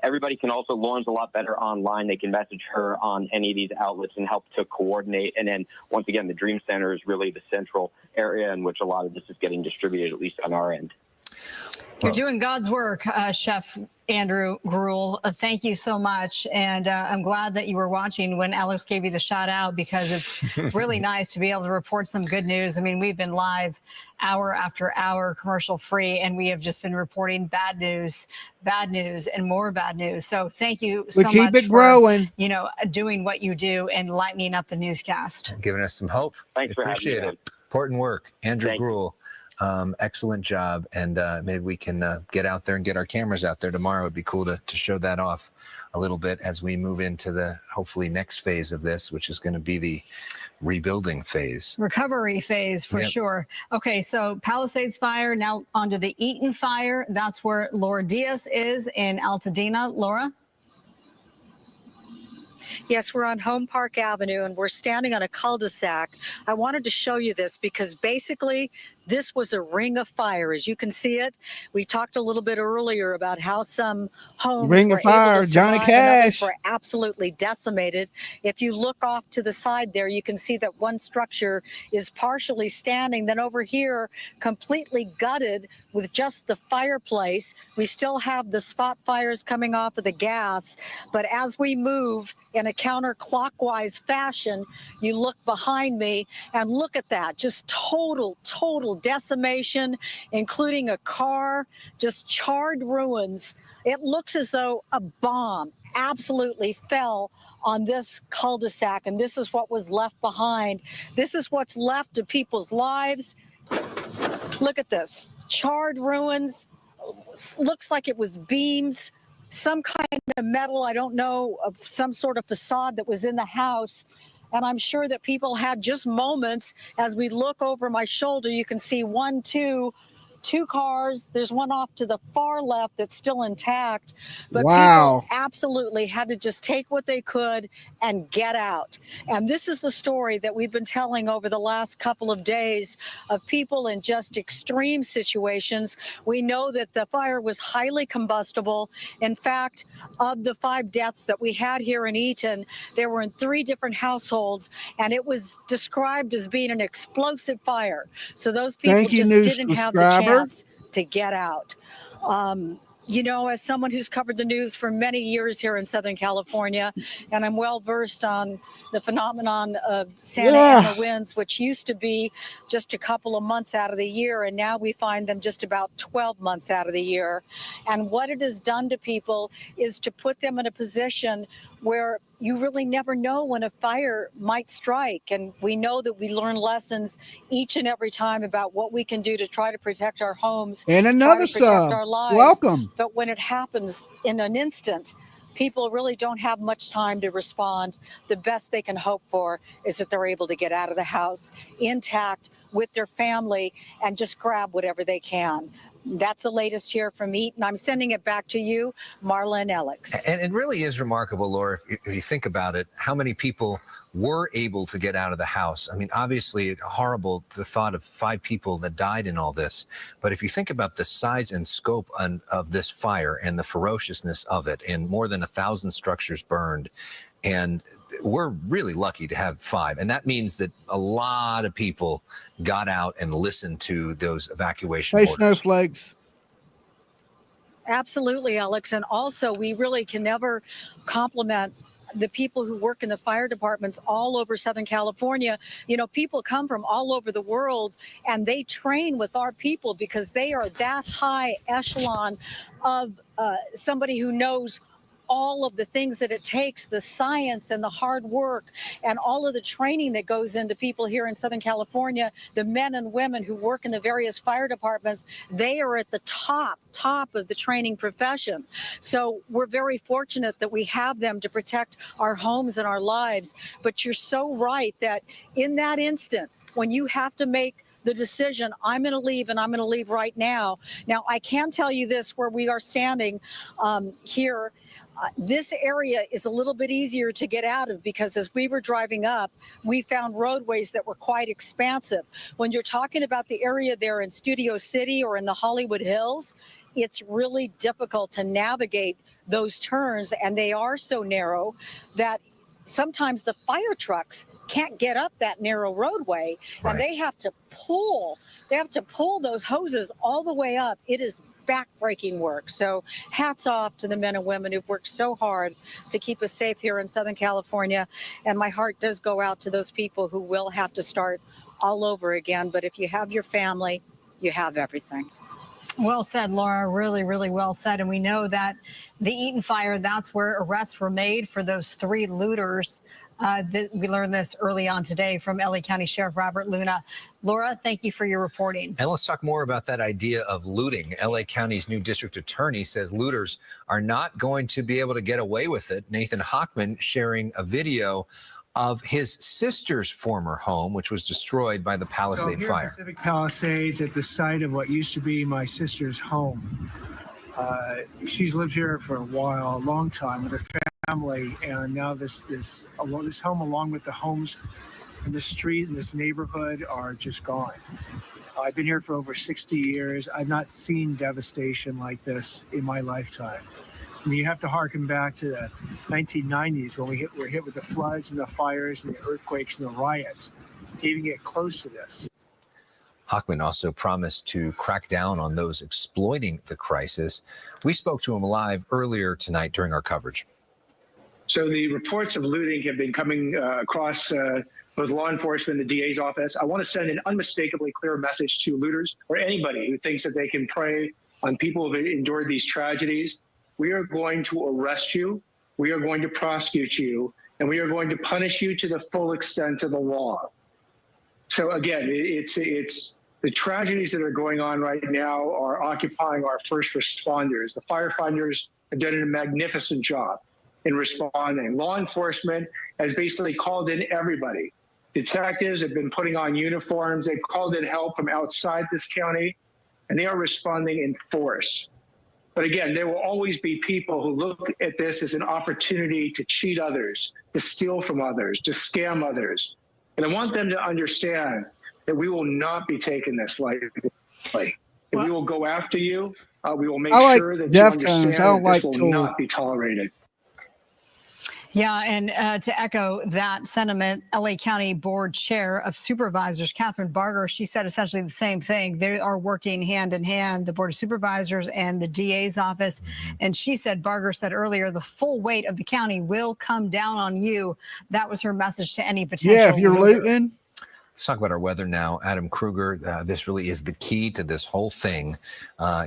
Everybody can also, Lauren's a lot better online. They can message her on any of these outlets and help to coordinate. And then once again, the Dream Center is really the central area in which a lot of this is getting distributed, at least on our end. You're doing God's work, Chef Andrew Gruel. Thank you so much. And I'm glad that you were watching when Alex gave you the shout out, because it's really nice to be able to report some good news. I mean, we've been live hour after hour, commercial free, and we have just been reporting bad news, and more bad news. So thank you so much. Keep it growing. You know, doing what you do and lightening up the newscast. Giving us some hope. Thanks for appreciate having me. it. Important work. Andrew Gruel. Excellent job. And maybe we can get out there and get our cameras out there tomorrow. It'd be cool to show that off a little bit as we move into the hopefully next phase of this, which is going to be the rebuilding phase. Recovery phase for sure. Okay, so Palisades fire, now onto the Eaton fire. That's where Laura Diaz is in Altadena. Laura? Yes, we're on Home Park Avenue, and we're standing on a cul-de-sac. I wanted to show you this because basically this was a ring of fire, as you can see it. We talked a little bit earlier about how some homes Ring were of fire, able to Johnny survive and others Cash. were absolutely decimated. If you look off to the side there, you can see that one structure is partially standing. Then over here, completely gutted with just the fireplace. We still have the spot fires coming off of the gas, but as we move in a counterclockwise fashion, you look behind me and look at that, just total decimation, including a car, just charred ruins. It looks as though a bomb absolutely fell on this cul-de-sac, and this is what was left behind. This is what's left of people's lives. Look at this, charred ruins. Looks like it was beams, some kind of metal, I don't know, of some sort of facade that was in the house. And I'm sure that people had just moments. As we look over my shoulder, you can see 1, 2, 2 cars. There's one off to the far left that's still intact, but Wow. people absolutely had to just take what they could and get out. And this is the story that we've been telling over the last couple of days of people in just extreme situations. We know that the fire was highly combustible. In fact, of the 5 deaths that we had here in Eaton, there were in 3 different households, and it was described as being an explosive fire. So those people Thank you, just new didn't have the subscriber. chance to get out. You know, as someone who's covered the news for many years here in Southern California, and I'm well versed on the phenomenon of Santa Ana winds, which used to be just a couple of months out of the year, and now we find them just about 12 months out of the year. And what it has done to people is to put them in a position where you really never know when a fire might strike. And we know that we learn lessons each and every time about what we can do to try to protect our homes, And try another to protect sub. our lives. Welcome. But when it happens in an instant, people really don't have much time to respond. The best they can hope for is that they're able to get out of the house intact with their family and just grab whatever they can. That's the latest here from Eaton. I'm sending it back to you, Marla and Alex. And it really is remarkable, Laura, if you think about it, how many people were able to get out of the house. I mean, obviously, horrible, the thought of 5 people that died in all this. But if you think about the size and scope of this fire and the ferociousness of it, and more than 1,000 structures burned, and we're really lucky to have 5. And that means that a lot of people got out and listened to those evacuation orders. Snowflakes. Absolutely, Alex. And also, we really can never compliment the people who work in the fire departments all over Southern California. You know, people come from all over the world and they train with our people because they are that high echelon of somebody who knows all of the things that it takes, the science and the hard work and all of the training that goes into people here in Southern California, the men and women who work in the various fire departments, they are at the top of the training profession. So we're very fortunate that we have them to protect our homes and our lives. But you're so right that in that instant, when you have to make the decision, I'm going to leave and I'm going to leave right now. Now, I can tell you this, where we are standing here, this area is a little bit easier to get out of because as we were driving up, we found roadways that were quite expansive. When you're talking about the area there in Studio City or in the Hollywood Hills, it's really difficult to navigate those turns, and they are so narrow that sometimes the fire trucks can't get up that narrow roadway, and they have to pull those hoses all the way up. It is backbreaking work. So hats off to the men and women who've worked so hard to keep us safe here in Southern California. And my heart does go out to those people who will have to start all over again. But if you have your family, you have everything. Well said, Laura. Really, really well said. And we know that the Eaton fire, that's where arrests were made for those 3 looters. We learned this early on today from LA County Sheriff Robert Luna. Laura, thank you for your reporting. And let's talk more about that idea of looting. LA County's new district attorney says looters are not going to be able to get away with it. Nathan Hochman sharing a video of his sister's former home, which was destroyed by the Palisade fire. Pacific Palisades at the site of what used to be my sister's home. She's lived here for a while, a long time with her family, and now this home, along with the homes in this street and this neighborhood, are just gone. I've been here for over 60 years. I've not seen devastation like this in my lifetime. I mean, you have to harken back to the 1990s when we were hit with the floods and the fires and the earthquakes and the riots to even get close to this. Hochman also promised to crack down on those exploiting the crisis. We spoke to him live earlier tonight during our coverage. So the reports of looting have been coming across both law enforcement and the DA's office. I want to send an unmistakably clear message to looters or anybody who thinks that they can prey on people who have endured these tragedies. We are going to arrest you. We are going to prosecute you, and we are going to punish you to the full extent of the law. So again, it's the tragedies that are going on right now are occupying our first responders. The firefighters have done a magnificent job in responding. Law enforcement has basically called in everybody. Detectives have been putting on uniforms. They've called in help from outside this county. and they are responding in force. But again, there will always be people who look at this as an opportunity to cheat others, to steal from others, to scam others. And I want them to understand that we will not be taking this lightly. If we will go after you, we will make sure that you understand that this will not be tolerated. Yeah, and to echo that sentiment, LA County Board Chair of Supervisors, Catherine Barger, she said essentially the same thing. They are working hand in hand, the Board of Supervisors and the DA's office. And she said, Barger said earlier, the full weight of the county will come down on you. That was her message to any potential. Yeah, if you're looting. Let's talk about our weather now. Adam Kruger, this really is the key to this whole thing.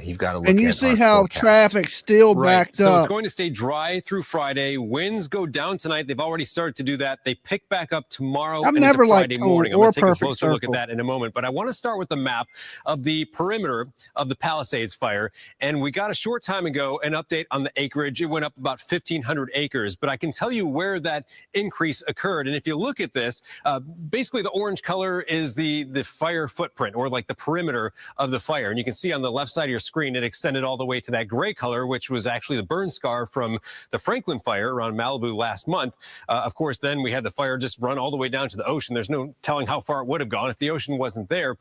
You've got to look at And you see how traffic's still backed so up. it's going to stay dry through Friday. Winds go down tonight. They've already started to do that. They pick back up tomorrow and into Friday morning. I'm going to take a closer look at that in a moment. But I want to start with the map of the perimeter of the Palisades fire. And we got a short time ago an update on the acreage. It went up about 1,500 acres. But I can tell you where that increase occurred. And if you look at this, basically the orange color is the fire footprint, or like the perimeter of the fire. And you can see on the left side of your screen, it extended all the way to that gray color, which was actually the burn scar from the Franklin fire around Malibu last month. Of course, then we had the fire just run all the way down to the ocean. There's no telling how far it would have gone if the ocean wasn't there.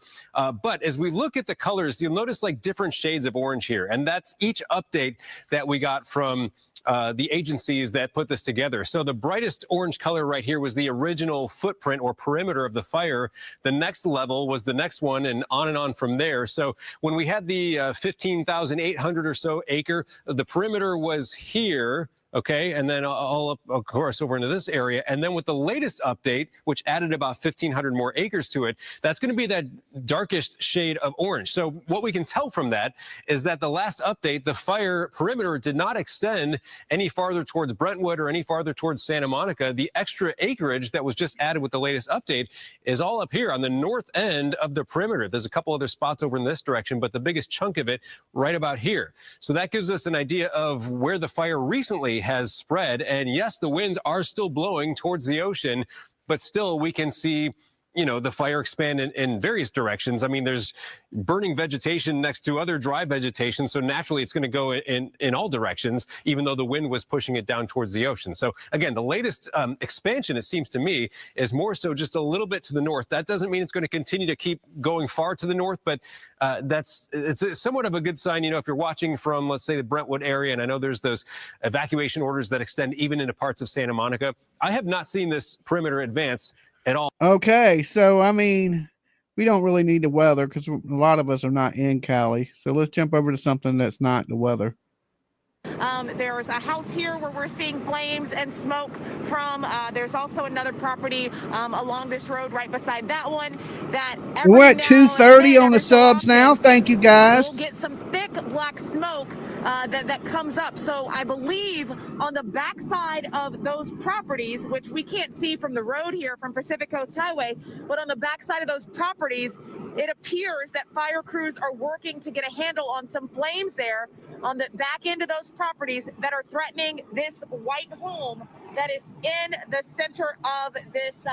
But as we look at the colors, you'll notice like different shades of orange here. And that's each update that we got from the agencies that put this together. So the brightest orange color right here was the original footprint or perimeter of the fire. The next level was the next one, and on from there. So when we had the 15,800 or so acre, the perimeter was here. Okay, and then all up, of course, over into this area. And then with the latest update, which added about 1,500 more acres to it, that's going to be that darkest shade of orange. So what we can tell from that is that the last update, the fire perimeter did not extend any farther towards Brentwood or any farther towards Santa Monica. The extra acreage that was just added with the latest update is all up here on the north end of the perimeter. There's a couple other spots over in this direction, but the biggest chunk of it right about here. So that gives us an idea of where the fire recently has spread. And yes, the winds are still blowing towards the ocean, but still we can see, you know, the fire expand in various directions. I mean, there's burning vegetation next to other dry vegetation, so naturally it's going to go in all directions, even though the wind was pushing it down towards the ocean. So again, the latest expansion, it seems to me, is more so just a little bit to the north. That doesn't mean it's going to continue to keep going far to the north, but it's somewhat of a good sign, you know, if you're watching from, let's say, the Brentwood area, and I know there's those evacuation orders that extend even into parts of Santa Monica. I have not seen this perimeter advance at all. Okay, so I mean, we don't really need the weather because a lot of us are not in Cali. So let's jump over to something that's not the weather. There's a house here where we're seeing flames and smoke from. There's also another property along this road right beside that one. We're at 2:30 on the subs now. Thank you, guys. We'll get some thick black smoke that comes up. So I believe on the backside of those properties, which we can't see from the road here from Pacific Coast Highway, but on the backside of those properties, it appears that fire crews are working to get a handle on some flames there on the back end of those properties that are threatening this white home that is in the center of this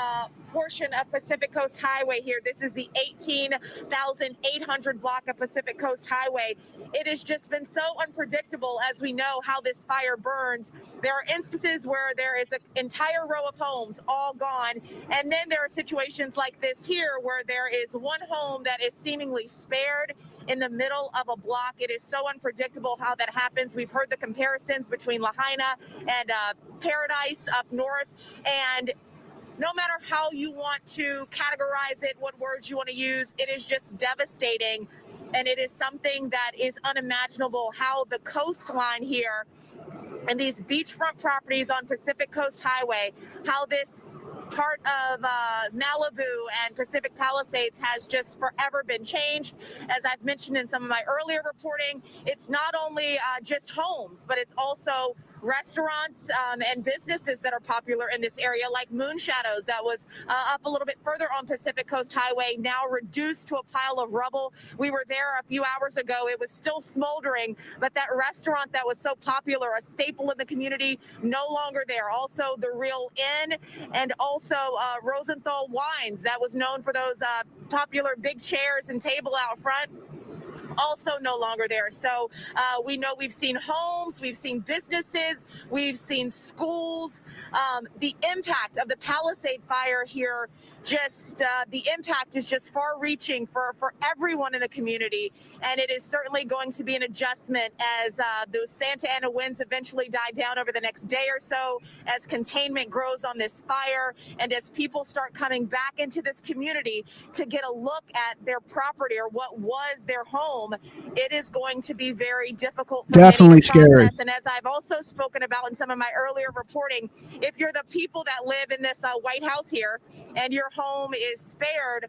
portion of Pacific Coast Highway here. This is the 18,800 block of Pacific Coast Highway. It has just been so unpredictable as we know how this fire burns. There are instances where there is an entire row of homes all gone. And then there are situations like this here where there is one home that is seemingly spared in the middle of a block. It is so unpredictable how that happens. We've heard the comparisons between Lahaina and Paradise up north. And no matter how you want to categorize it, what words you want to use, it is just devastating. And it is something that is unimaginable how the coastline here and these beachfront properties on Pacific Coast Highway, how this part of Malibu and Pacific Palisades has just forever been changed. As I've mentioned in some of my earlier reporting, it's not only just homes, but it's also restaurants and businesses that are popular in this area, like Moon Shadows, that was up a little bit further on Pacific Coast Highway, now reduced to a pile of rubble. We were there a few hours ago. It was still smoldering, but that restaurant that was so popular, a staple in the community, no longer there. Also, the Real Inn, and also Rosenthal Wines, that was known for those popular big chairs and table out front. also no longer there. So we know we've seen homes, we've seen businesses, we've seen schools. The impact of the Palisade fire here, just the impact is just far reaching for everyone in the community. And it is certainly going to be an adjustment as those Santa Ana winds eventually die down over the next day or so, as containment grows on this fire, and as people start coming back into this community to get a look at their property or what was their home. It is going to be very difficult for Definitely many to scary. process. And as I've also spoken about in some of my earlier reporting, if you're the people that live in this White House here and your home is spared,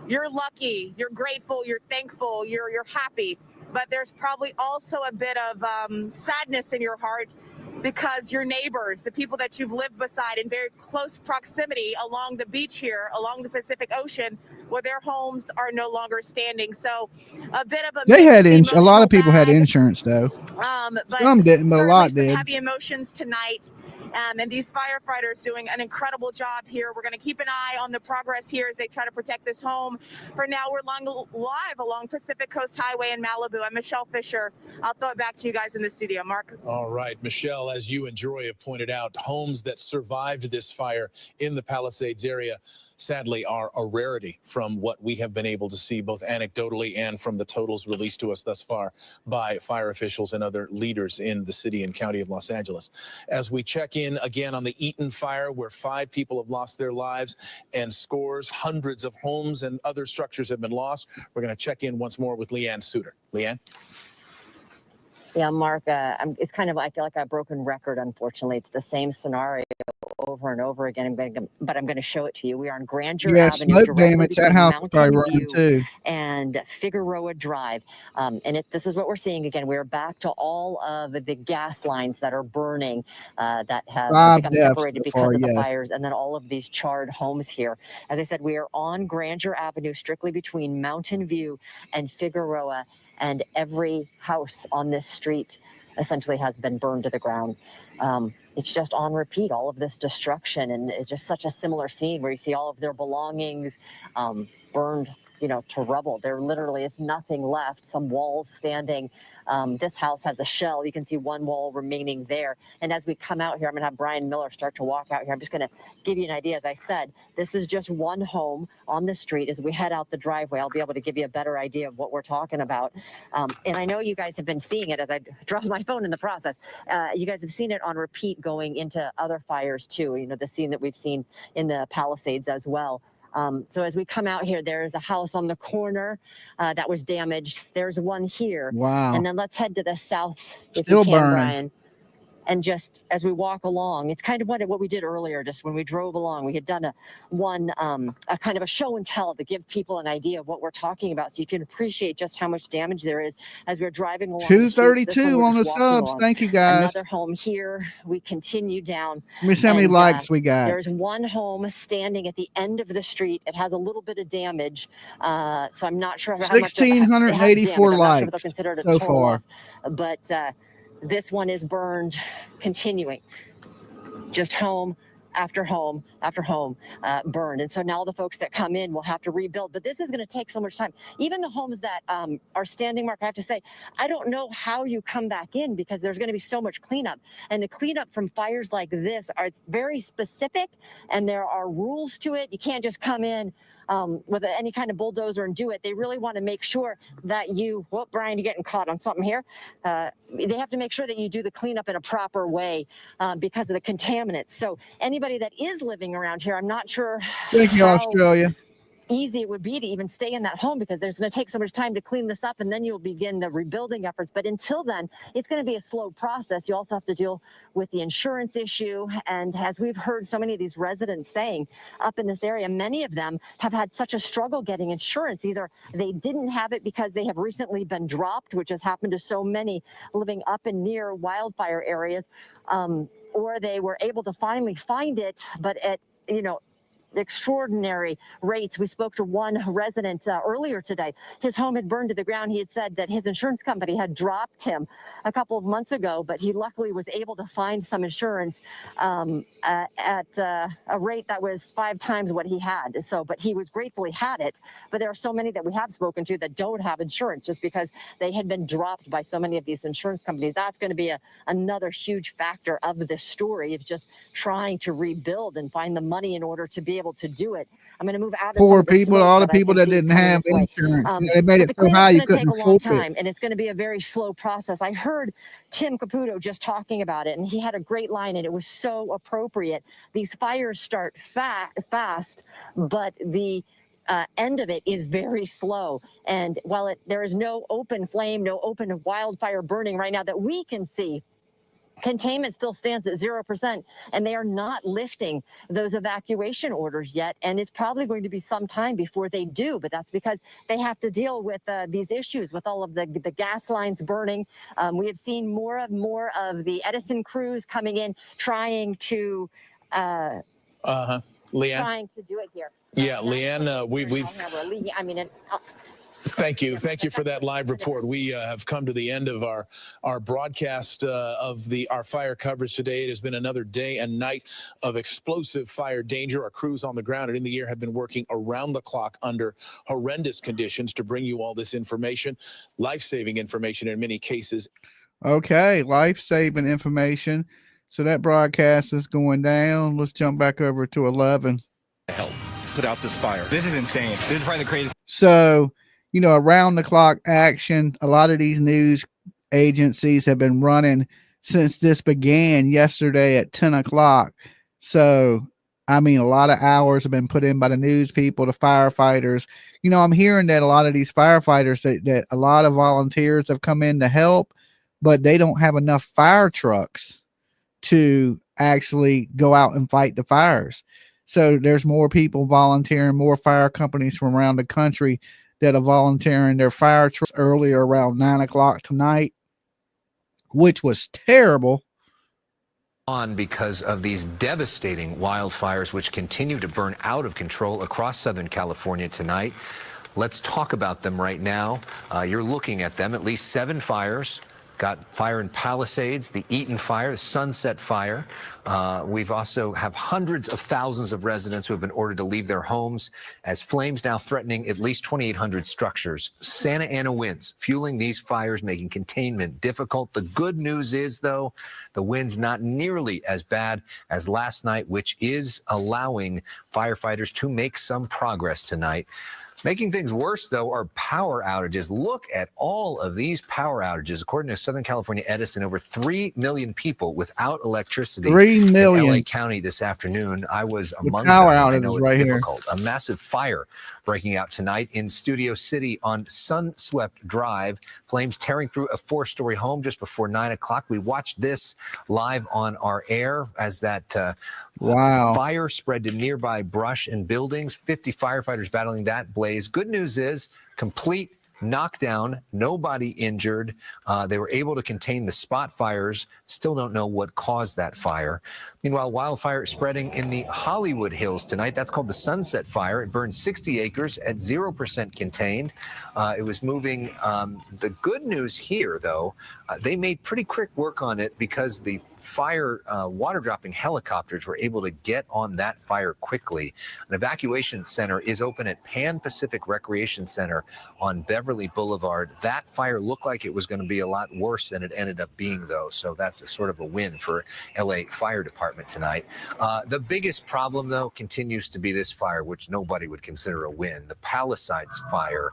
you're lucky, you're grateful, you're thankful, you're happy. But there's probably also a bit of sadness in your heart because your neighbors, the people that you've lived beside in very close proximity along the beach here, along the Pacific Ocean, where their homes are no longer standing. So a bit of a They had mixed a lot of people emotional had insurance though. but Some didn't, but a certainly lot some did. heavy emotions tonight. And these firefighters doing an incredible job here. We're going to keep an eye on the progress here as they try to protect this home. For now, we're live along Pacific Coast Highway in Malibu. I'm Michelle Fisher. I'll throw it back to you guys in the studio. Mark. All right, Michelle, as you and Joy have pointed out, homes that survived this fire in the Palisades area sadly are a rarity from what we have been able to see both anecdotally and from the totals released to us thus far by fire officials and other leaders in the city and county of Los Angeles. As we check in again on the Eaton fire, where 5 people have lost their lives and hundreds of homes and other structures have been lost, we're going to check in once more with Leanne Suter. Leanne? Yeah, Mark, it's kind of, I feel like a broken record, unfortunately. It's the same scenario over and over again, but I'm going to show it to you. We are on Grandeur Avenue, smoke directly damage. That between house was probably Mountain running View too. and Figueroa Drive. This is what we're seeing again. We're back to all of the gas lines that are burning, that have 5 become deaths separated so because far, of the yes. fires, and then all of these charred homes here. As I said, we are on Grandeur Avenue, strictly between Mountain View and Figueroa, and every house on this street essentially has been burned to the ground. It's just on repeat, all of this destruction, and it's just such a similar scene where you see all of their belongings burned, to rubble. There literally is nothing left. Some walls standing. This house has a shell. You can see one wall remaining there. And as we come out here, I'm going to have Brian Miller start to walk out here. I'm just going to give you an idea. As I said, this is just one home on the street. As we head out the driveway, I'll be able to give you a better idea of what we're talking about. And I know you guys have been seeing it as I drop my phone in the process. You guys have seen it on repeat going into other fires too. The scene that we've seen in the Palisades as well. So as we come out here, there's a house on the corner that was damaged. There's one here. Wow. And then let's head to the south, if Still you can, burning. Brian. And just as we walk along, it's kind of what we did earlier, just when we drove along. We had done a kind of a show and tell to give people an idea of what we're talking about, so you can appreciate just how much damage there is as we're driving along. 232 on the subs. Thank you, guys. Another home here. We continue down. Let me see how many likes we got. There's one home standing at the end of the street. It has a little bit of damage, so I'm not sure how much. 1,684 likes so far. Loss, but this one is burned, continuing. Just home after home after home burned. And so now the folks that come in will have to rebuild. But this is going to take so much time. Even the homes that are standing, Mark, I have to say, I don't know how you come back in, because there's going to be so much cleanup. And the cleanup from fires like this it's very specific, and there are rules to it. You can't just come in with any kind of bulldozer and do it. They really want to make sure that Brian, you're getting caught on something here. They have to make sure that you do the cleanup in a proper way because of the contaminants. So anybody that is living around here, I'm not sure. Thank you, Australia. Easy it would be to even stay in that home, because there's going to take so much time to clean this up, and then you'll begin the rebuilding efforts. But until then, it's going to be a slow process. You also have to deal with the insurance issue. And as we've heard so many of these residents saying up in this area, many of them have had such a struggle getting insurance. Either they didn't have it because they have recently been dropped, which has happened to so many living up and near wildfire areas, or they were able to finally find it, but extraordinary rates. We spoke to one resident earlier today. His home had burned to the ground. He had said that his insurance company had dropped him a couple of months ago, but he luckily was able to find some insurance at a rate that was 5 times what he had. So, but he was grateful he had it. But there are so many that we have spoken to that don't have insurance just because they had been dropped by so many of these insurance companies. That's going to be another huge factor of this story, of just trying to rebuild and find the money in order to be able to do it. I'm going to move out of poor people, all the people that didn't have insurance. They made it so high you couldn't afford it. And it's going to be a very slow process. I heard Tim Caputo just talking about it, and he had a great line, and it was so appropriate. These fires start fast, but the end of it is very slow. And while there is no open flame, no open wildfire burning right now that we can see, containment still stands at 0%, and they are not lifting those evacuation orders yet. And it's probably going to be some time before they do, but that's because they have to deal with these issues with all of the gas lines burning. We have seen more of the Edison crews coming in, trying to Leanne, trying to do it here. Yeah, Leanne, we've. I mean, Thank you for that live report. We have come to the end of our broadcast of our fire coverage today. It has been another day and night of explosive fire danger. Our crews on the ground and in the air have been working around the clock under horrendous conditions to bring you all this information, life-saving information in many cases. Okay, life-saving information. So that broadcast is going down. Let's jump back over to 11. Help put out this fire. This is insane. This is probably the craziest. So, around the clock action, a lot of these news agencies have been running since this began yesterday at 10 o'clock. So, a lot of hours have been put in by the news people, the firefighters. I'm hearing that a lot of these firefighters, that a lot of volunteers have come in to help, but they don't have enough fire trucks to actually go out and fight the fires. So there's more people volunteering, more fire companies from around the country that are volunteering their fire trucks earlier around 9 o'clock tonight, which was terrible. On because of these devastating wildfires, which continue to burn out of control across Southern California tonight. Let's talk about them right now. You're looking at them, at least 7 fires. Got fire in Palisades, the Eaton fire, the Sunset fire. We've also have hundreds of thousands of residents who have been ordered to leave their homes as flames now threatening at least 2,800 structures. Santa Ana winds fueling these fires, making containment difficult. The good news is, though, the wind's not nearly as bad as last night, which is allowing firefighters to make some progress tonight. Making things worse, though, are power outages. Look at all of these power outages. According to Southern California Edison, over 3 million people without electricity 3 million. in LA County this afternoon. I was among power them. outages I know it's right difficult. Here. A massive fire breaking out tonight in Studio City on Sunswept Drive. Flames tearing through a 4-story home just before 9 o'clock. We watched this live on our air as that fire spread to nearby brush and buildings. 50 firefighters battling that blaze. Good news is complete knockdown, nobody injured. They were able to contain the spot fires. Still don't know what caused that fire. Meanwhile, wildfire spreading in the Hollywood Hills tonight. That's called the Sunset Fire. It burned 60 acres at 0% contained. It was moving. The good news here, though, they made pretty quick work on it because the fire water dropping helicopters were able to get on that fire quickly. An evacuation center is open at Pan Pacific Recreation Center on Beverley Boulevard. That fire looked like it was going to be a lot worse than it ended up being, though. So that's a sort of a win for LA Fire Department tonight. The biggest problem, though, continues to be this fire, which nobody would consider a win. The Palisades fire.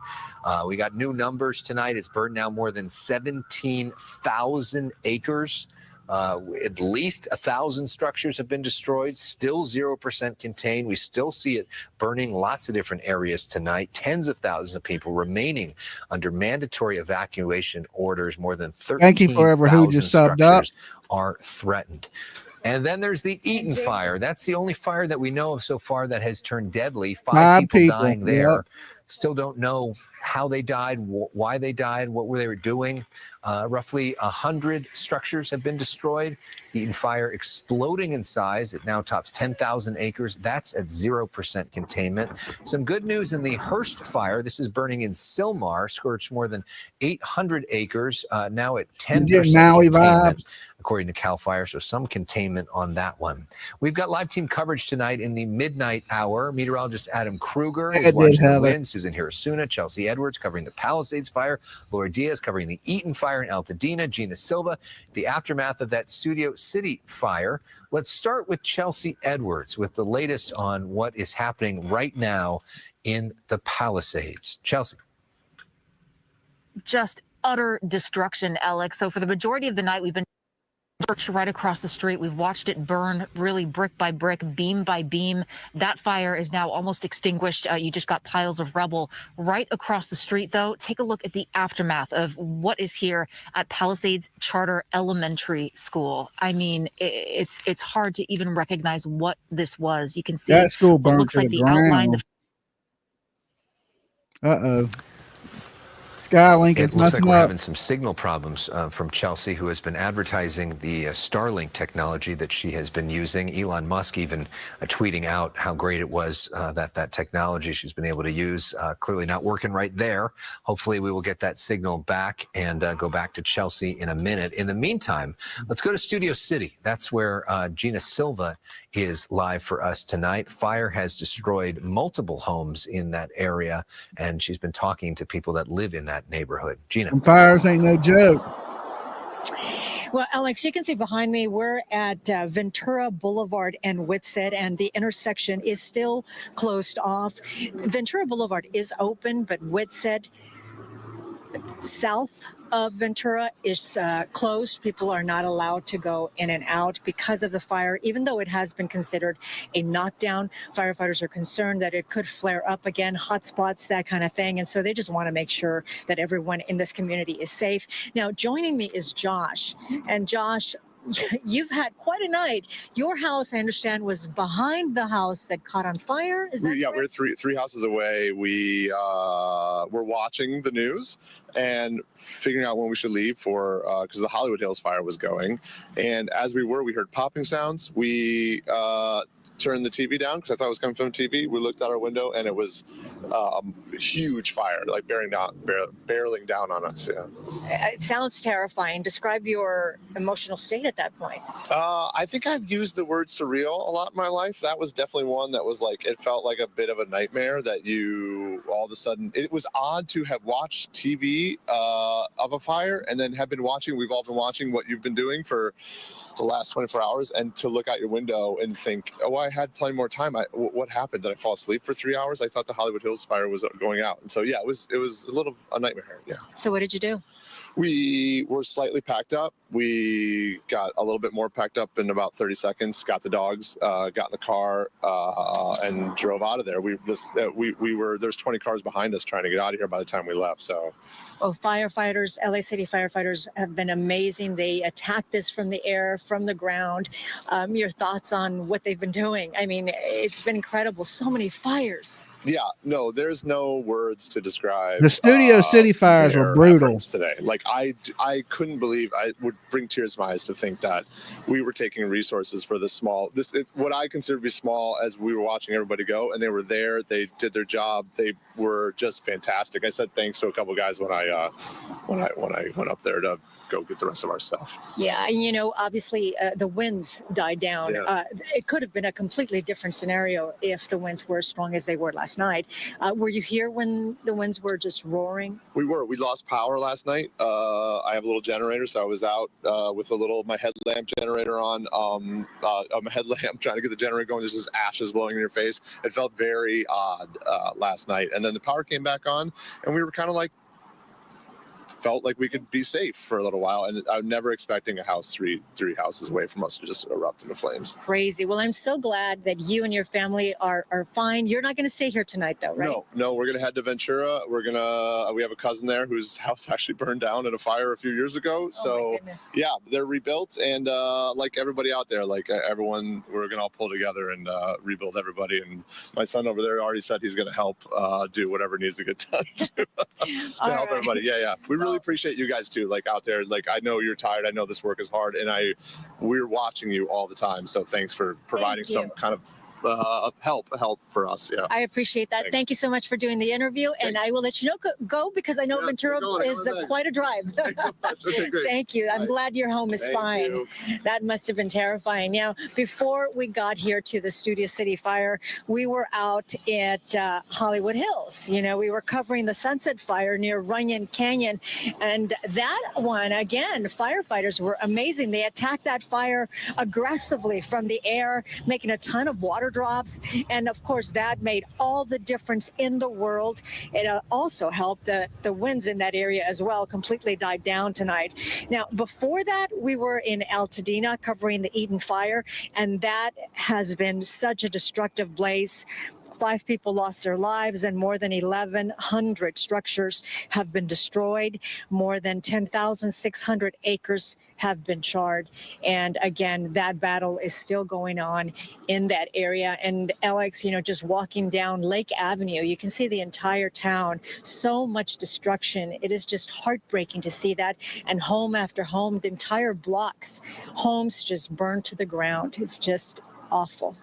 We got new numbers tonight. It's burned now more than 17,000 acres. At least 1,000 structures have been destroyed, still 0% contained. We still see it burning lots of different areas tonight. Tens of thousands of people remaining under mandatory evacuation orders. More than 13,000 structures are threatened. And then there's the Eaton fire. That's the only fire that we know of so far that has turned deadly. 5 people dying there. Yep. Still don't know how they died, why they died, what they were doing. Roughly 100 structures have been destroyed. Eaton fire exploding in size. It now tops 10,000 acres. That's at 0% containment. Some good news in the Hearst fire. This is burning in Sylmar, scorched more than 800 acres, now at 10% containment, according to CAL FIRE. So some containment on that one. We've got live team coverage tonight in the midnight hour. Meteorologist Adam Kruger is watching the winds. Susan Hirasuna, Chelsea Edwards covering the Palisades fire. Laura Diaz covering the Eaton fire in Altadena. Gina Silva, the aftermath of that Studio City fire. Let's start with Chelsea Edwards with the latest on what is happening right now in the Palisades. Chelsea. Just utter destruction, Alex. So for the majority of the night, we've been right across the street. We've watched it burn really brick by brick, beam by beam. That fire is now almost extinguished. You just got piles of rubble right across the street, though. Take a look at the aftermath of what is here at Palisades Charter Elementary School. I mean, it's hard to even recognize what this was. You can see that school burned what looks to like the the ground. outline. Uh-oh. Skylink is It looks like messing we're up. having some signal problems from Chelsea, who has been advertising the Starlink technology that she has been using. Elon Musk even tweeting out how great it was that technology she's been able to use. Clearly not working right there. Hopefully we will get that signal back and go back to Chelsea in a minute. In the meantime, let's go to Studio City. That's where Gina Silva is live for us tonight. Fire has destroyed multiple homes in that area, and she's been talking to people that live in that neighborhood. Gina. And fires ain't no joke. Well, Alex, you can see behind me, we're at Ventura Boulevard and Whitsett, and the intersection is still closed off. Ventura Boulevard is open, but Whitsett, south of Ventura, is closed. People are not allowed to go in and out because of the fire. Even though it has been considered a knockdown, firefighters are concerned that it could flare up again, hot spots, that kind of thing. And so they just want to make sure that everyone in this community is safe. Now, joining me is Josh. And Josh, you've had quite a night. Your house, I understand, was behind the house that caught on fire. Is that Yeah, correct? we're three houses away. We were watching the news and figuring out when we should leave for because the Hollywood Hills fire was going. And as we heard popping sounds. We turned the TV down because I thought it was coming from the TV. We looked out our window and it was a huge fire, like barreling down on us. Yeah. It sounds terrifying. Describe your emotional state at that point. I think I've used the word surreal a lot in my life. That was definitely one that was like, it felt like a bit of a nightmare that you all of a sudden, it was odd to have watched TV of a fire and then we've all been watching what you've been doing for the last 24 hours and to look out your window and think, oh, I had plenty more time. What happened? Did I fall asleep for 3 hours? I thought the Hollywood Hills fire was going out. And so, yeah, it was a little a nightmare. Yeah. So what did you do? We were slightly packed up. We got a little bit more packed up in about 30 seconds, got the dogs, got in the car, and drove out of there. There's 20 cars behind us trying to get out of here by the time we left. So. Well, firefighters, LA City firefighters have been amazing. They attacked this from the air, from the ground. Your thoughts on what they've been doing? I mean, it's been incredible. So many fires. Yeah, no, there's no words to describe. The Studio City fires were brutal today. Like I couldn't believe, I would bring tears to my eyes to think that we were taking resources for what I consider to be small as we were watching everybody go, and they were there. They did their job. They were just fantastic. I said thanks to a couple of guys when I went up there to go get the rest of our stuff. Yeah, and obviously the winds died down. Yeah. It could have been a completely different scenario if the winds were as strong as they were last night. Were you here when the winds were just roaring? We were. We lost power last night. I have a little generator, so I was out with my headlamp generator on. My headlamp trying to get the generator going. There's just ashes blowing in your face. It felt very odd last night. And then the power came back on, and we were kind of like, felt like we could be safe for a little while. And I'm never expecting a house three houses away from us to just erupt into flames. Crazy. Well, I'm so glad that you and your family are fine. You're not going to stay here tonight, though, right? No, we're gonna head to Ventura. We have a cousin there whose house actually burned down in a fire a few years ago. So yeah, they're rebuilt, and like everybody out there, like everyone, we're gonna all pull together and rebuild everybody. And my son over there already said he's gonna help do whatever needs to get done to help everybody. Yeah. We really appreciate you guys too, like out there. Like I know you're tired. I know this work is hard, and we're watching you all the time. So thanks for providing some kind of help for us. Yeah, I appreciate that. Thank you so much for doing the interview, and I will let you know go because I know Ventura is quite a drive. Okay, great. Thank you. I'm glad your home is fine. That must have been terrifying. Now, before we got here to the Studio City fire, we were out at Hollywood Hills. You know, we were covering the Sunset Fire near Runyon Canyon, and that one again, firefighters were amazing. They attacked that fire aggressively from the air, making a ton of water drops, and of course that made all the difference in the world. It also helped the winds in that area as well completely died down tonight. Now, before that, we were in Altadena covering the Eaton fire, and that has been such a destructive blaze. 5 people lost their lives, and more than 1,100 structures have been destroyed. More than 10,600 acres have been charred. And again, that battle is still going on in that area. And Alex, you know, just walking down Lake Avenue, you can see the entire town. So much destruction. It is just heartbreaking to see that. And home after home, the entire blocks, homes just burned to the ground. It's just awful.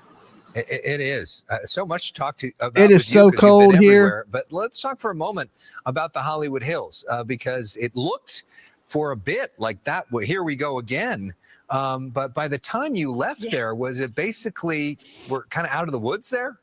It is so much to talk about. It is so cold here. But let's talk for a moment about the Hollywood Hills because it looked for a bit like that. Well, here we go again. But by the time you left there, was it basically we're kind of out of the woods there?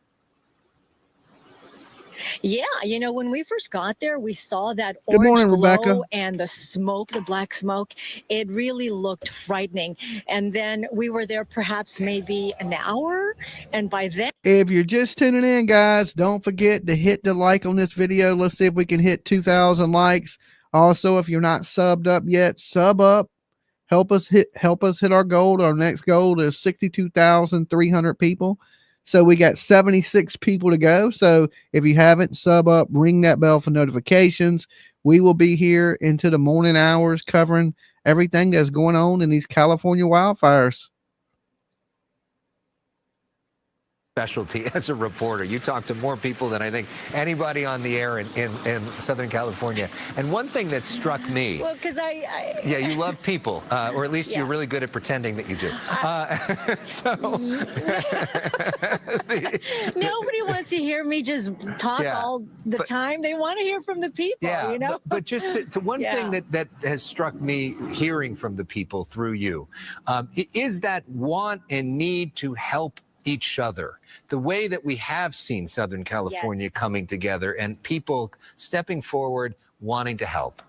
Yeah, you know, when we first got there, we saw that Good orange morning, glow Rebecca. and the smoke, the black smoke. It really looked frightening. And then we were there perhaps maybe an hour. And by then, if you're just tuning in, guys, don't forget to hit the like on this video. Let's see if we can hit 2,000 likes. Also, if you're not subbed up yet, sub up. Help us hit our goal. Our next goal is 62,300 people. So we got 76 people to go. So if you haven't, sub up, ring that bell for notifications. We will be here into the morning hours covering everything that's going on in these California wildfires. Specialty as a reporter. You talk to more people than I think anybody on the air in Southern California. And one thing that struck me. well, because Yeah, you love people, or at least you're really good at pretending that you do. Nobody wants to hear me just talk all the time. They want to hear from the people, you know? But just to one thing that has struck me hearing from the people through you is that want and need to help each other, the way that we have seen Southern California coming together and people stepping forward, wanting to help.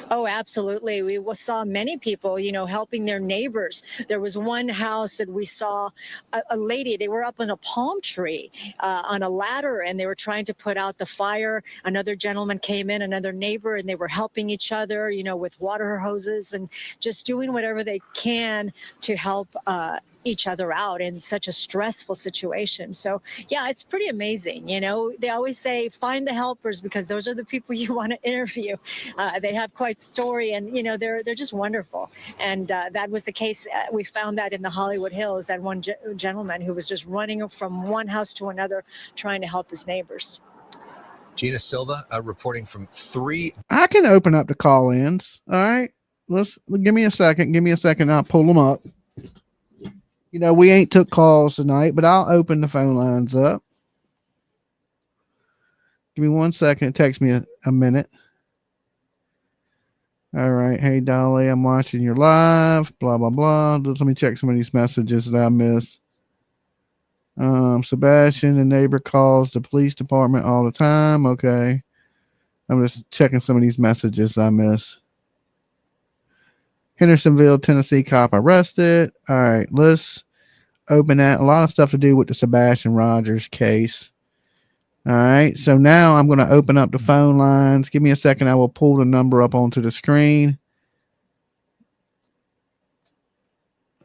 Oh, absolutely. We saw many people, you know, helping their neighbors. There was one house that we saw a lady, they were up in a palm tree on a ladder, and they were trying to put out the fire. Another gentleman came in, another neighbor, and they were helping each other, you know, with water hoses and just doing whatever they can to help each other out in such a stressful situation. So yeah, it's pretty amazing. You know, they always say find the helpers because those are the people you want to interview. They have quite story, and you know, they're just wonderful. And that was the case. We found that in the Hollywood Hills, that one gentleman who was just running from one house to another trying to help his neighbors. Gina Silva reporting from 3. I can open up the call-ins. All right, give me a second. I'll pull them up. You know, we ain't took calls tonight, but I'll open the phone lines up. Give me 1 second. It takes me a minute. All right. Hey, Dolly, I'm watching your live. Blah, blah, blah. Let me check some of these messages that I missed. Sebastian, the neighbor, calls the police department all the time. Okay. I'm just checking some of these messages I missed. Hendersonville, Tennessee cop arrested. All right, let's open that. A lot of stuff to do with the Sebastian Rogers case. All right. So now I'm going to open up the phone lines. Give me a second. I will pull the number up onto the screen.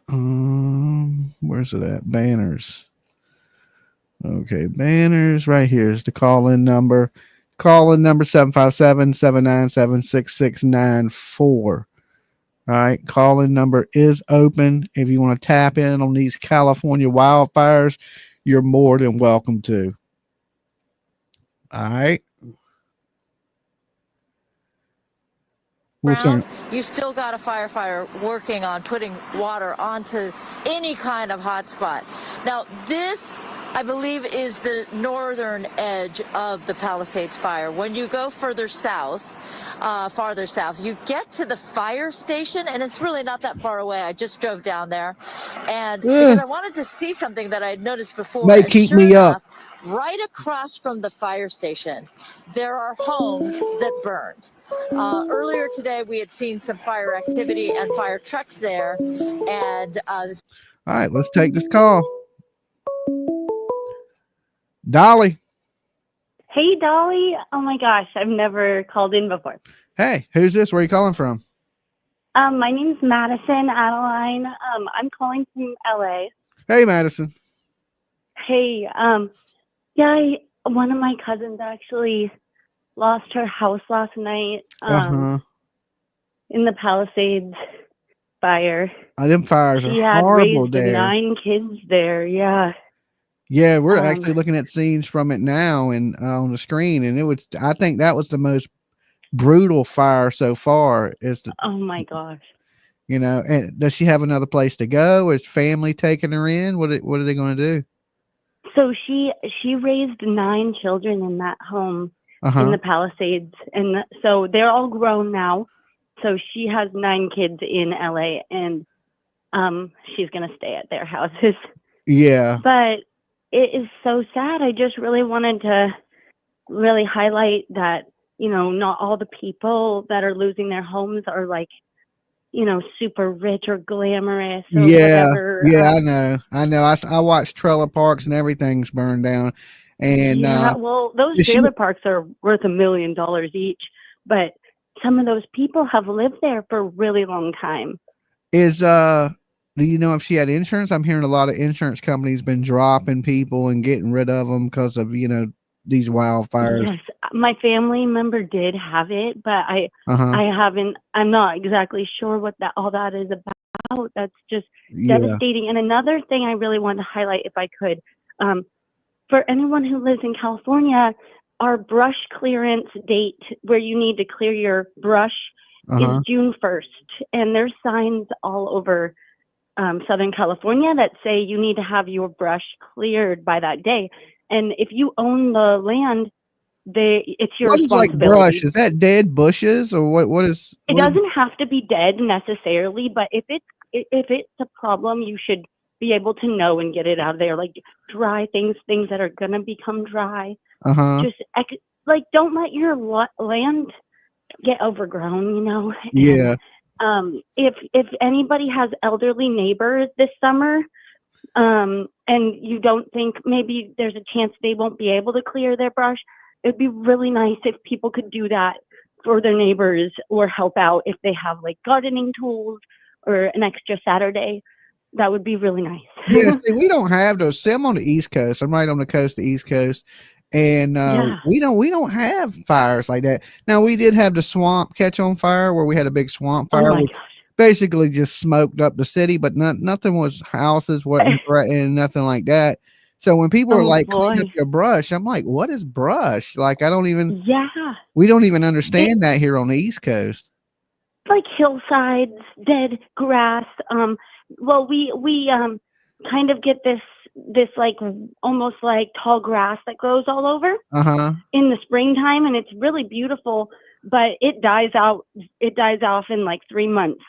Where's it at? Banners. Okay, banners right here is the call-in number. Call-in number 757-797-6694. All right, call-in number is open. If you want to tap in on these California wildfires, you're more than welcome to. All right. You still got a firefighter working on putting water onto any kind of hotspot. Now, this, I believe, is the northern edge of the Palisades fire. When you go further south, farther south, you get to the fire station, and it's really not that far away. I just drove down there, and because I wanted to see something that I had noticed before. May and keep sure me enough, up. right across from the fire station, there are homes that burned. Earlier today, we had seen some fire activity and fire trucks there. And all right, let's take this call. Dolly. Hey, Dolly. Oh my gosh, I've never called in before. Hey, who's this? Where are you calling from? My name's Madison Adeline. I'm calling from LA. Hey, Madison. Hey, one of my cousins actually lost her house last night in the Palisades fire. Them fires she are had horrible raised there. 9 kids there. Yeah. Yeah, we're actually looking at scenes from it now and on the screen, and I think that was the most brutal fire so far. Oh my gosh. You know, and does she have another place to go? Is family taking her in? What are they going to do? So she raised 9 children in that home in the Palisades, and so they're all grown now. So she has 9 kids in LA, and she's gonna stay at their houses. Yeah. But it is so sad. I just really wanted to really highlight that, you know, not all the people that are losing their homes are like, you know, super rich or glamorous or whatever. Yeah, I know. I watched trailer parks and everything's burned down. And well, those trailer parks are worth $1 million each, but some of those people have lived there for a really long time. Do you know if she had insurance? I'm hearing a lot of insurance companies been dropping people and getting rid of them because of, you know, these wildfires. Yes, my family member did have it, but I haven't. I'm not exactly sure what all that is about. That's just devastating. And another thing I really want to highlight, if I could, for anyone who lives in California, our brush clearance date where you need to clear your brush is June 1st, and there's signs all over Southern California that say you need to have your brush cleared by that day. And if you own the land, it's your responsibility. Like brush? Is that dead bushes or what is? It doesn't have to be dead necessarily, but if it's a problem, you should be able to know and get it out of there. Like dry things that are gonna become dry. Just like don't let your land get overgrown. You know. Yeah. And, if anybody has elderly neighbors this summer, and you don't think maybe there's a chance they won't be able to clear their brush, it'd be really nice if people could do that for their neighbors or help out if they have like gardening tools or an extra Saturday. That would be really nice. Yeah, see, we don't have those. See, I'm on the East Coast. I'm right on the coast of the East Coast. And we don't have fires like that. Now we did have the swamp catch on fire where we had a big swamp fire. Which basically just smoked up the city, but nothing was houses wasn't threatened, nothing like that. So when people are like clean up your brush, I'm like, what is brush? Like we don't even understand that here on the East Coast. Like hillsides, dead grass. Well, we kind of get this like almost like tall grass that grows all over in the springtime, and it's really beautiful, but it dies off in like 3 months.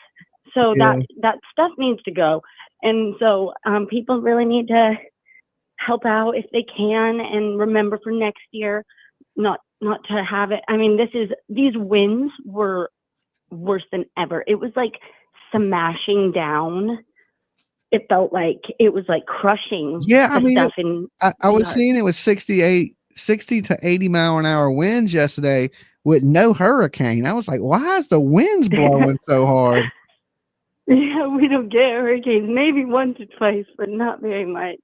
So that stuff needs to go. And so people really need to help out if they can, and remember for next year not to have it. I mean, these winds were worse than ever. It was like smashing down. It felt like it was like crushing. Yeah, I mean, stuff in I was seeing it was 68 60 to 80 mile an hour winds yesterday with no hurricane. I was like, why is the winds blowing so hard? Yeah, we don't get hurricanes. Maybe once or twice, but not very much.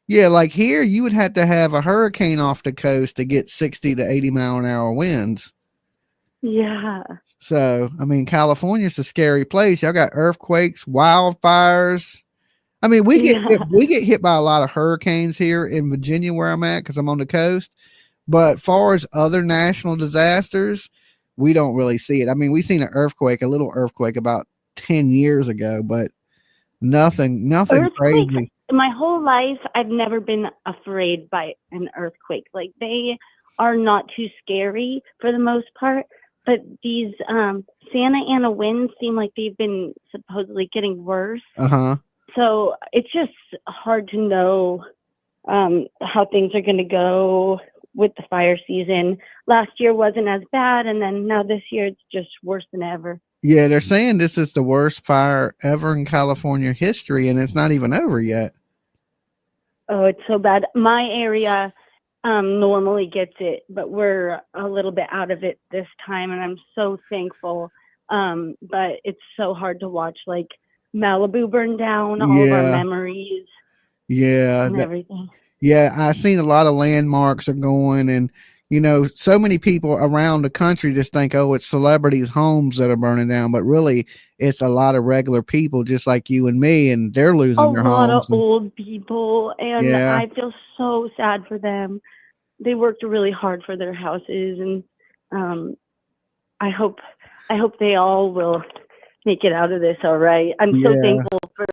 Yeah, like here, you would have to have a hurricane off the coast to get 60 to 80 mile an hour winds. Yeah. So, I mean, California's a scary place. Y'all got earthquakes, wildfires. I mean, we get hit by a lot of hurricanes here in Virginia where I'm at because I'm on the coast. But far as other national disasters, we don't really see it. I mean, we've seen a little earthquake about 10 years ago, but nothing crazy. My whole life, I've never been afraid by an earthquake. Like, they are not too scary for the most part, but these Santa Ana winds seem like they've been supposedly getting worse. So it's just hard to know how things are going to go with the fire season. Last year wasn't as bad, and then now this year it's just worse than ever. Yeah, they're saying this is the worst fire ever in California history, and it's not even over yet. Oh, it's so bad. My area normally gets it, but we're a little bit out of it this time, and I'm so thankful. But it's so hard to watch, like, Malibu burn down, all of our memories. Yeah. And everything. Yeah, I've seen a lot of landmarks are going, and you know, so many people around the country just think, oh, it's celebrities' homes that are burning down, but really it's a lot of regular people just like you and me, and they're losing their homes. A lot of old people, and I feel so sad for them. They worked really hard for their houses, and I hope they all will make it out of this all right. I'm so thankful for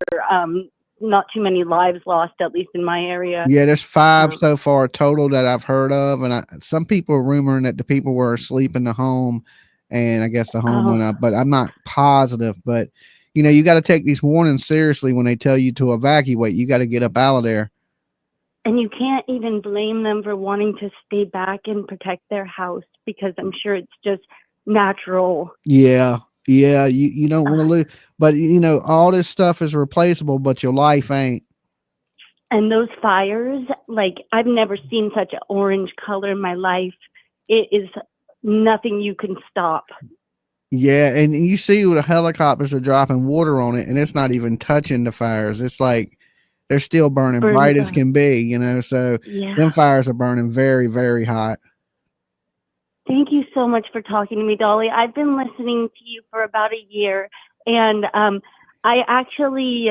not too many lives lost, at least in my area. Yeah, there's 5 so far total that I've heard of, and some people are rumoring that the people were asleep in the home, and I guess the home went up, but I'm not positive. But you know, you got to take these warnings seriously when they tell you to evacuate. You got to get up out of there. And you can't even blame them for wanting to stay back and protect their house, because I'm sure it's just natural. Yeah, you don't want to lose, but you know, all this stuff is replaceable, but your life ain't. And those fires, like, I've never seen such an orange color in my life. It is nothing you can stop. Yeah, and you see the helicopters are dropping water on it, and it's not even touching the fires. It's like they're still burning bright as can be, you know. So them fires are burning very, very hot. Thank you so much for talking to me, Dolly. I've been listening to you for about a year, and I actually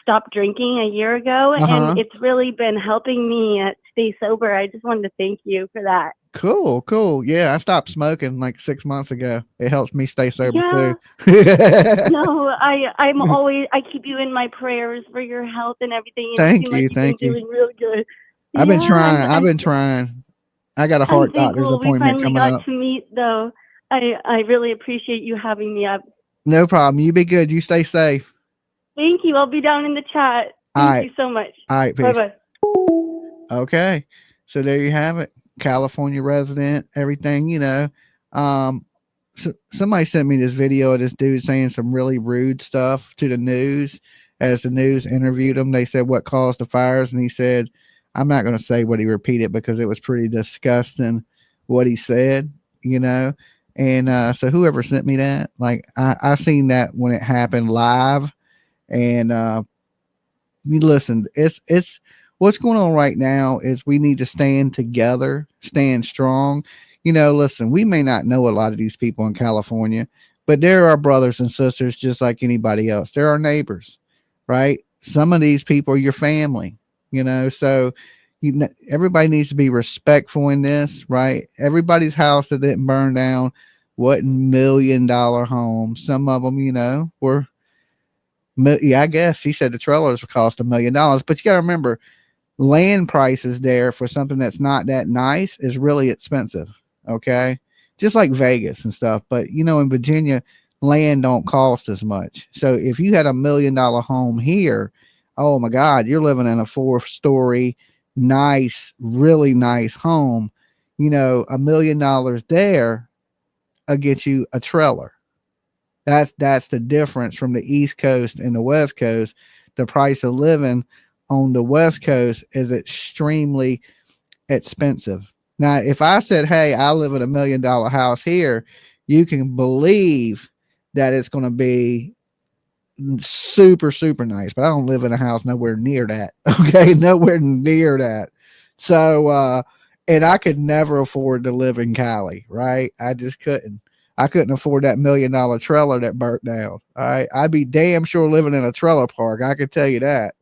stopped drinking a year ago, and it's really been helping me stay sober. I just wanted to thank you for that. Cool. Yeah, I stopped smoking like 6 months ago. It helps me stay sober too. No, I keep you in my prayers for your health and everything. Thank you. You've been doing real good. I've been trying. I got a heart doctor's appointment coming up. We finally got to meet, though. I really appreciate you having me up. No problem. You be good. You stay safe. Thank you. I'll be down in the chat. Thank you so much. All right. Peace. Bye-bye. Okay. So there you have it. California resident, everything, you know. So somebody sent me this video of this dude saying some really rude stuff to the news. As the news interviewed him, they said, what caused the fires? And he said, I'm not going to say what he repeated because it was pretty disgusting what he said, you know. And so whoever sent me that, like, I seen that when it happened live. And you listen, it's what's going on right now is we need to stand together, stand strong. You know, listen, we may not know a lot of these people in California, but they're our brothers and sisters just like anybody else. They're our neighbors, right? Some of these people are your family, you know, so everybody needs to be respectful in this, right? Everybody's house that didn't burn down wasn't $1 million homes. Some of them, you know, were, I guess he said the trailers would cost $1 million, but you got to remember, land prices there for something that's not that nice is really expensive. Okay. Just like Vegas and stuff. But you know, in Virginia, land don't cost as much. So if you had $1 million home here, oh my God, you're living in a 4-story, nice, really nice home. You know, $1 million there will get you a trailer. That's the difference from the East Coast and the West Coast. The price of living on the West Coast is extremely expensive. Now, if I said, hey, I live in $1 million house here, you can believe that it's going to be super, super nice. But I don't live in a house nowhere near that. Okay. Nowhere near that. So, and I could never afford to live in Cali, right? I just couldn't. I couldn't afford that $1 million trailer that burnt down. All right. I'd be damn sure living in a trailer park. I could tell you that.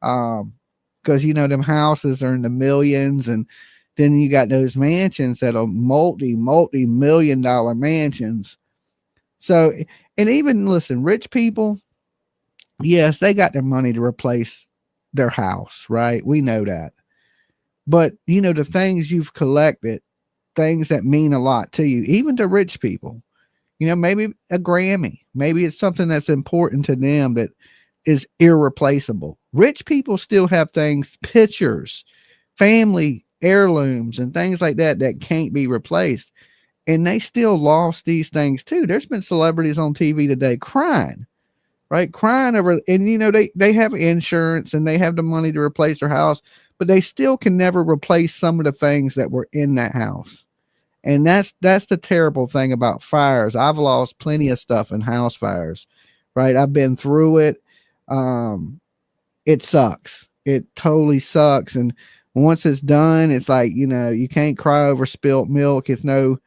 Because, you know, them houses are in the millions, and then you got those mansions that are multi-million-dollar mansions. So, and even listen, rich people, yes, they got their money to replace their house, right? We know that. But, you know, the things you've collected, things that mean a lot to you, even to rich people, you know, maybe a Grammy, maybe it's something that's important to them that is irreplaceable. Rich people still have things, pictures, family heirlooms, and things like that that can't be replaced. And they still lost these things too. There's been celebrities on TV today crying, right? Crying over, and you know, they have insurance and they have the money to replace their house, but they still can never replace some of the things that were in that house. And that's the terrible thing about fires. I've lost plenty of stuff in house fires, right? I've been through it. It sucks. It totally sucks. And once it's done, it's like, you know, you can't cry over spilt milk. It's no,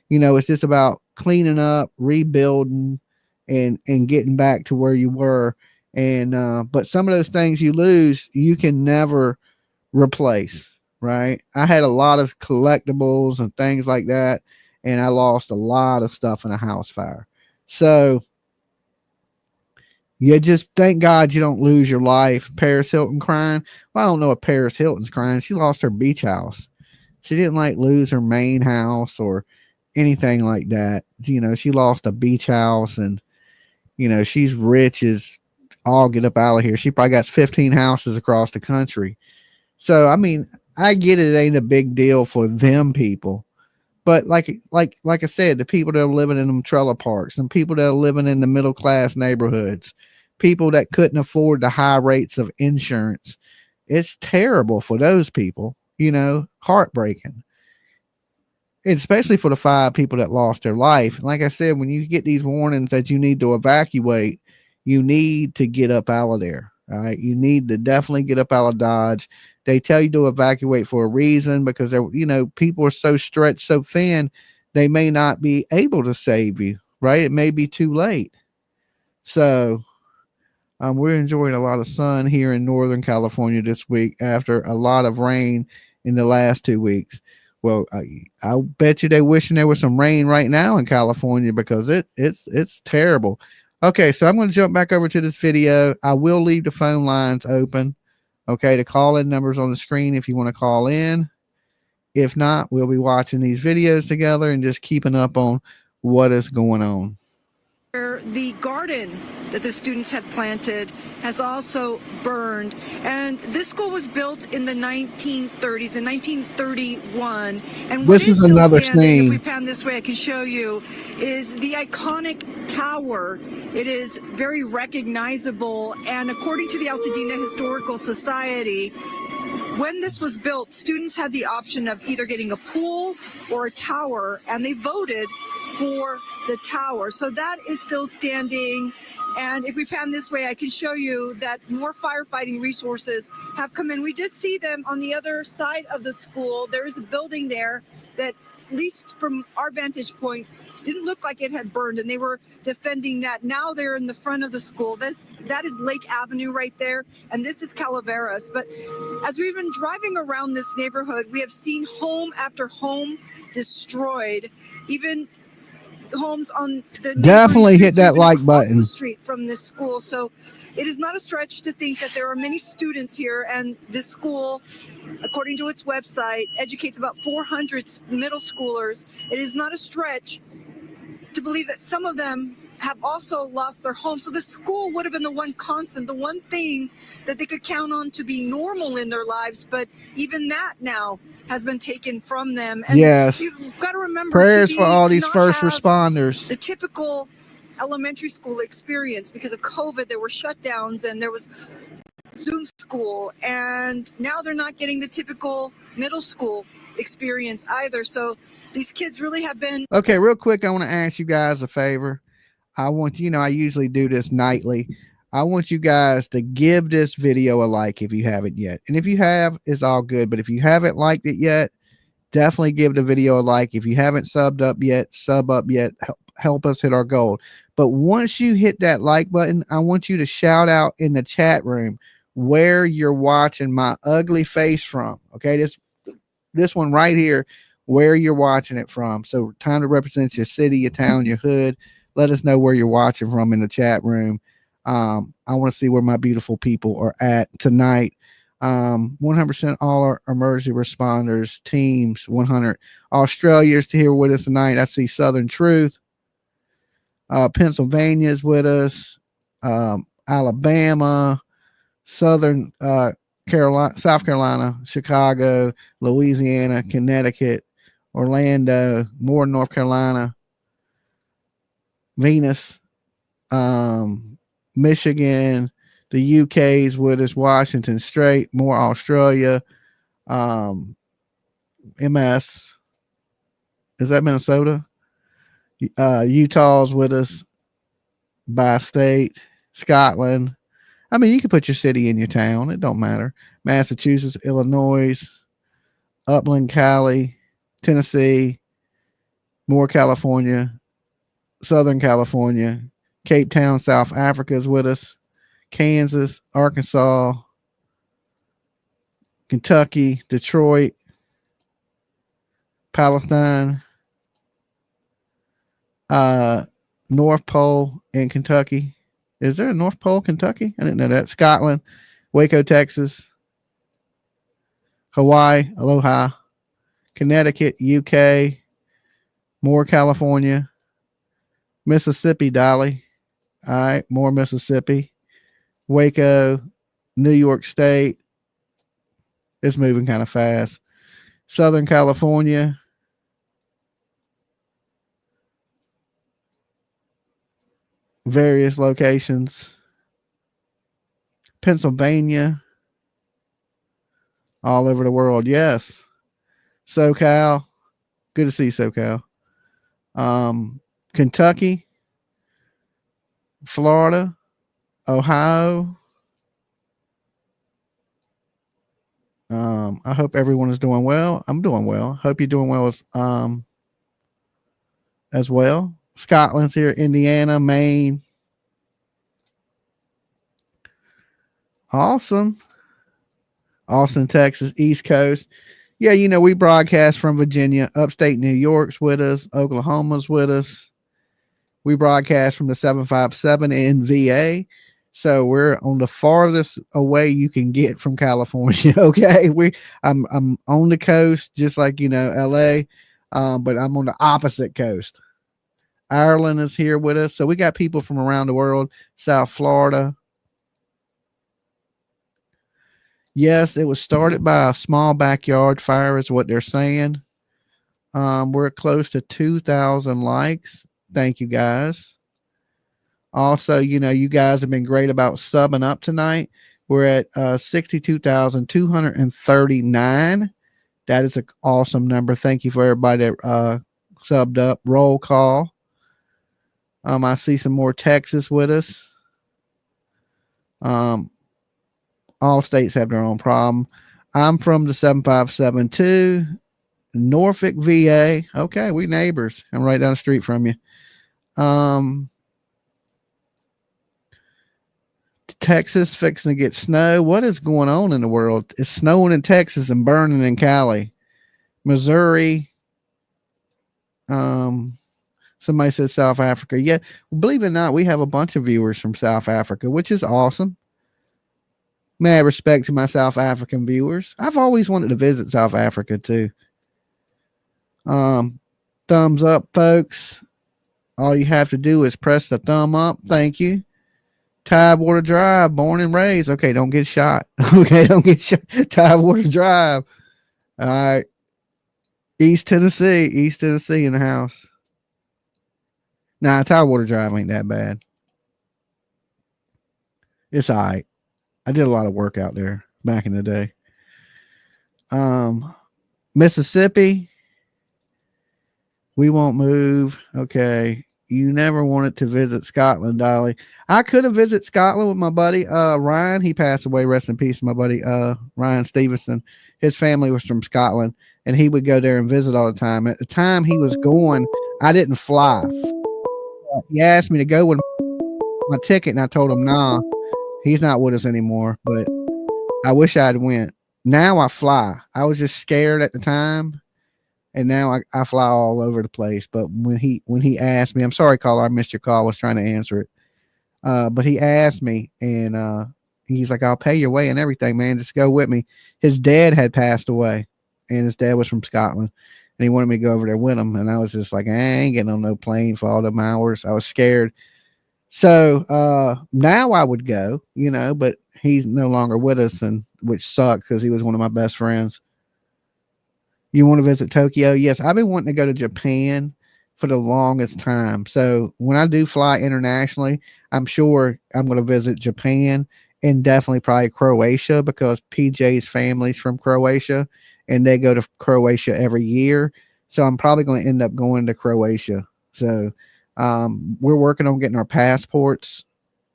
you know, it's just about cleaning up, rebuilding, and getting back to where you were. And, but some of those things you lose, you can never replace, right? I had a lot of collectibles and things like that, and I lost a lot of stuff in a house fire. So you just thank God you don't lose your life. Paris Hilton crying. Well, I don't know if Paris Hilton's crying. She lost her beach house. She didn't like lose her main house or anything like that. You know, she lost a beach house, and, you know, she's rich as all get up out of here. She probably got 15 houses across the country. So, I mean, I get it. It ain't a big deal for them people. But like I said, the people that are living in them trailer parks, and people that are living in the middle class neighborhoods, people that couldn't afford the high rates of insurance, it's terrible for those people, you know, heartbreaking. And especially for the 5 people that lost their life. And like I said, when you get these warnings that you need to evacuate, you need to get up out of there. All right. You need to definitely get up out of Dodge. They tell you to evacuate for a reason, because they're, you know, people are so stretched so thin, they may not be able to save you, right? It may be too late. So we're enjoying a lot of sun here in Northern California this week after a lot of rain in the last 2 weeks. Well, I'll bet you they're wishing there was some rain right now in California, because it's terrible. Okay, so I'm going to jump back over to this video. I will leave the phone lines open. Okay, the call-in number's on the screen if you want to call in. If not, we'll be watching these videos together and just keeping up on what is going on. The garden that the students had planted has also burned, and this school was built in the 1930s, in 1931. And this is another scene. If we pan this way, I can show you, is the iconic tower. It is very recognizable, and according to the Altadena Historical Society, when this was built, students had the option of either getting a pool or a tower, and they voted for the tower. So that is still standing. And if we pan this way, I can show you that more firefighting resources have come in. We did see them on the other side of the school. There is a building there that, at least from our vantage point, didn't look like it had burned, and they were defending that. Now they're in the front of the school. That is Lake Avenue right there, and this is Calaveras. But as we've been driving around this neighborhood, we have seen home after home destroyed, even homes on the definitely hit that like button the street from this school. So it is not a stretch to think that there are many students here, and this school, according to its website, educates about 400 middle schoolers. It is not a stretch to believe that some of them have also lost their homes. So the school would have been the one constant, the one thing that they could count on to be normal in their lives. But even that now has been taken from them. And yes, you've got to remember, prayers for all these first responders. The typical elementary school experience, because of COVID, there were shutdowns and there was Zoom school, and now they're not getting the typical middle school experience either. So these kids really have been. Okay, real quick, I want to ask you guys a favor. I want I usually do this nightly. I want you guys to give this video a like if you haven't yet. And if you have, it's all good. But if you haven't liked it yet, definitely give the video a like. If you haven't subbed up yet, sub up yet. Help us hit our goal. But once you hit that like button, I want you to shout out in the chat room where you're watching my ugly face from. Okay, this one right here, where you're watching it from. So time to represent your city, your town, your hood. Let us know where you're watching from in the chat room. I want to see where my beautiful people are at tonight. 100% all our emergency responders teams, 100 Australia's here with us tonight. I see Southern Truth. Pennsylvania's with us. Alabama, Southern Carolina, South Carolina, Chicago, Louisiana, Connecticut, Orlando, more North Carolina, Venus, Michigan, the UK's with us, Washington State, more Australia, MS. Is that Minnesota? Utah's with us, by state, Scotland. I mean, you can put your city in your town. It don't matter. Massachusetts, Illinois, Upland, Cali, Tennessee, more California, Southern California, Cape Town, South Africa is with us, Kansas, Arkansas, Kentucky, Detroit, Palestine, North Pole in Kentucky. Is there a North Pole, Kentucky? I didn't know that. Scotland, Waco, Texas, Hawaii, Aloha, Connecticut, UK, more California, Mississippi, Dolly. All right, more Mississippi, Waco, New York State. It's moving kind of fast. Southern California, various locations. Pennsylvania, all over the world. Yes. SoCal. Good to see SoCal. Kentucky, Florida, Ohio. I hope everyone is doing well. I'm doing well. Hope you're doing well as well. Scotland's here, Indiana, Maine. Awesome. Austin, Texas, East Coast. Yeah, we broadcast from Virginia. Upstate New York's with us. Oklahoma's with us. We broadcast from the 757 in VA. So we're on the farthest away you can get from California. Okay. I'm on the coast, just like, LA. But I'm on the opposite coast. Ireland is here with us. So we got people from around the world. South Florida. Yes, it was started by a small backyard fire is what they're saying. We're close to 2,000 likes. Thank you, guys. Also, you guys have been great about subbing up tonight. We're at 62,239. That is an awesome number. Thank you for everybody that subbed up. Roll call. I see some more Texas with us. All states have their own problem. I'm from the 757 too. Norfolk, VA. Okay, we neighbors. I'm right down the street from you. Texas fixing to get snow. What is going on in the world? It's snowing in Texas and burning in Cali. Missouri. Somebody said South Africa. Yeah, believe it or not, we have a bunch of viewers from South Africa, which is awesome. Mad respect to my South African viewers. I've always wanted to visit South Africa too. Thumbs up, folks. All you have to do is press the thumb up. Thank you. Tidewater Drive, born and raised. Okay, don't get shot. Okay, don't get shot. Tidewater Drive. All right. East Tennessee in the house. Nah, Tidewater Drive ain't that bad. It's all right. I did a lot of work out there back in the day. Mississippi, we won't move. Okay. You never wanted to visit Scotland, Dolly. I could have visited Scotland with my buddy Ryan. He passed away. Rest in peace, my buddy Ryan Stevenson. His family was from Scotland, and he would go there and visit all the time. At the time he was going, I didn't fly. He asked me to go with my ticket, and I told him, nah, he's not with us anymore. But I wish I'd went. Now I fly. I was just scared at the time. And now I fly all over the place. But when he asked me, I'm sorry, caller, I missed your call. I was trying to answer it. But he asked me, and he's like, I'll pay your way and everything, man. Just go with me. His dad had passed away, and his dad was from Scotland, and he wanted me to go over there with him. And I was just like, I ain't getting on no plane for all them hours. I was scared. So now I would go, but he's no longer with us, and which sucked because he was one of my best friends. You want to visit Tokyo? Yes, I've been wanting to go to Japan for the longest time. So when I do fly internationally, I'm sure I'm going to visit Japan and definitely probably Croatia because PJ's family's from Croatia and they go to Croatia every year. So I'm probably going to end up going to Croatia. So we're working on getting our passports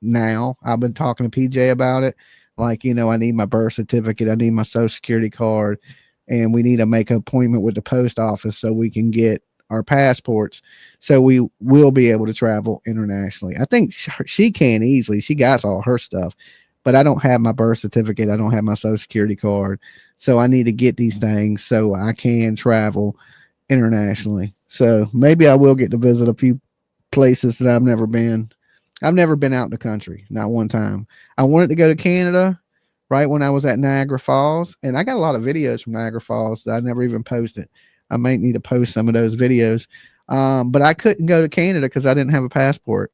now. I've been talking to PJ about it. Like, I need my birth certificate. I need my social security card. And we need to make an appointment with the post office so we can get our passports. So we will be able to travel internationally. I think she can easily. She got all her stuff. But I don't have my birth certificate. I don't have my social security card. So I need to get these things so I can travel internationally. So maybe I will get to visit a few places that I've never been. I've never been out in the country, not one time. I wanted to go to Canada right when I was at Niagara Falls, and I got a lot of videos from Niagara Falls that I never even posted. I might need to post some of those videos, but I couldn't go to Canada because I didn't have a passport.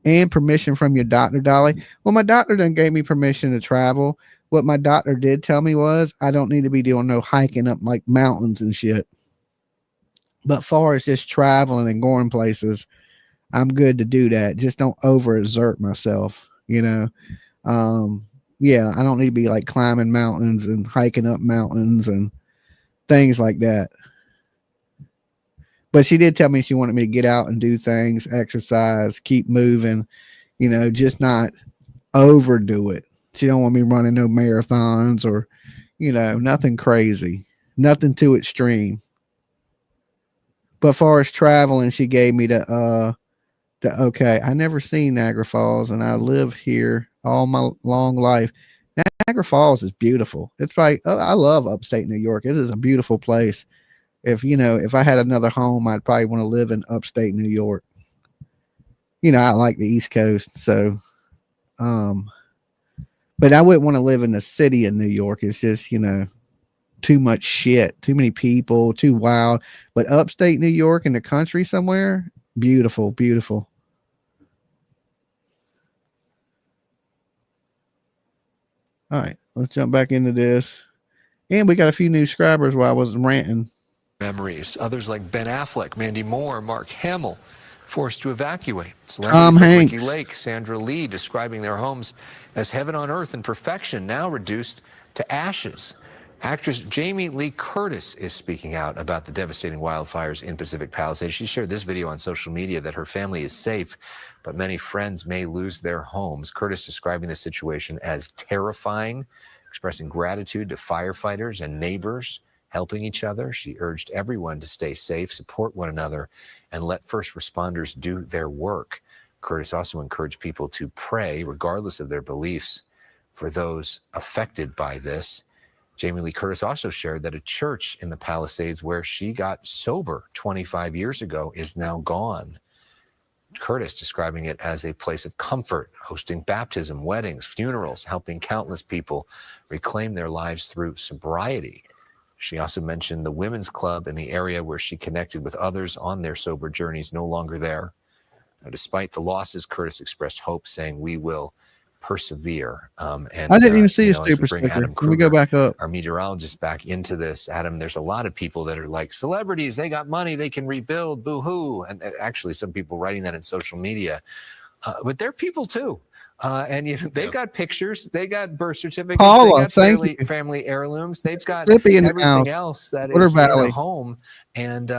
And permission from your doctor, Dolly. Well, my doctor done gave me permission to travel. What my doctor did tell me was I don't need to be doing no hiking up like mountains and shit. But far as just traveling and going places, I'm good to do that. Just don't overexert myself, Yeah, I don't need to be like climbing mountains and hiking up mountains and things like that. But she did tell me she wanted me to get out and do things, exercise, keep moving, just not overdo it. She don't want me running no marathons or, nothing crazy, nothing too extreme. But far as traveling, she gave me okay, I never seen Niagara Falls, and I live here all my long life. Niagara Falls is beautiful. It's like, I love upstate New York. It is a beautiful place. If I had another home, I'd probably want to live in upstate New York. I like the East Coast. So, but I wouldn't want to live in the city of New York. It's just, too much shit, too many people, too wild. But upstate New York in the country somewhere, beautiful, beautiful. All right, let's jump back into this. And we got a few new subscribers while I was ranting. Memories. Others like Ben Affleck, Mandy Moore, Mark Hamill, forced to evacuate. Tom Celebrities like Hanks. Ricky Lake, Sandra Lee, describing their homes as heaven on earth and perfection, now reduced to ashes. Actress Jamie Lee Curtis is speaking out about the devastating wildfires in Pacific Palisades. She shared this video on social media that her family is safe, but many friends may lose their homes. Curtis describing the situation as terrifying, expressing gratitude to firefighters and neighbors helping each other. She urged everyone to stay safe, support one another, and let first responders do their work. Curtis also encouraged people to pray, regardless of their beliefs, for those affected by this. Jamie Lee Curtis also shared that a church in the Palisades where she got sober 25 years ago is now gone. Curtis describing it as a place of comfort, hosting baptism, weddings, funerals, helping countless people reclaim their lives through sobriety. She also mentioned the women's club in the area where she connected with others on their sober journeys, no longer there. Now, despite the losses, Curtis expressed hope, saying, "We will persevere." And I didn't even see a as we super bring sticker. Adam Let me go Kruger, back up. our meteorologist, back into this. Adam, there's a lot of people that are like, celebrities, they got money, they can rebuild, boo-hoo. And actually, some people writing that in social media. but they're people too. And they've got pictures, they got birth certificates, Paula, they got family heirlooms, they've got Mississippi in the everything house. else that Water is in Valley. a home. And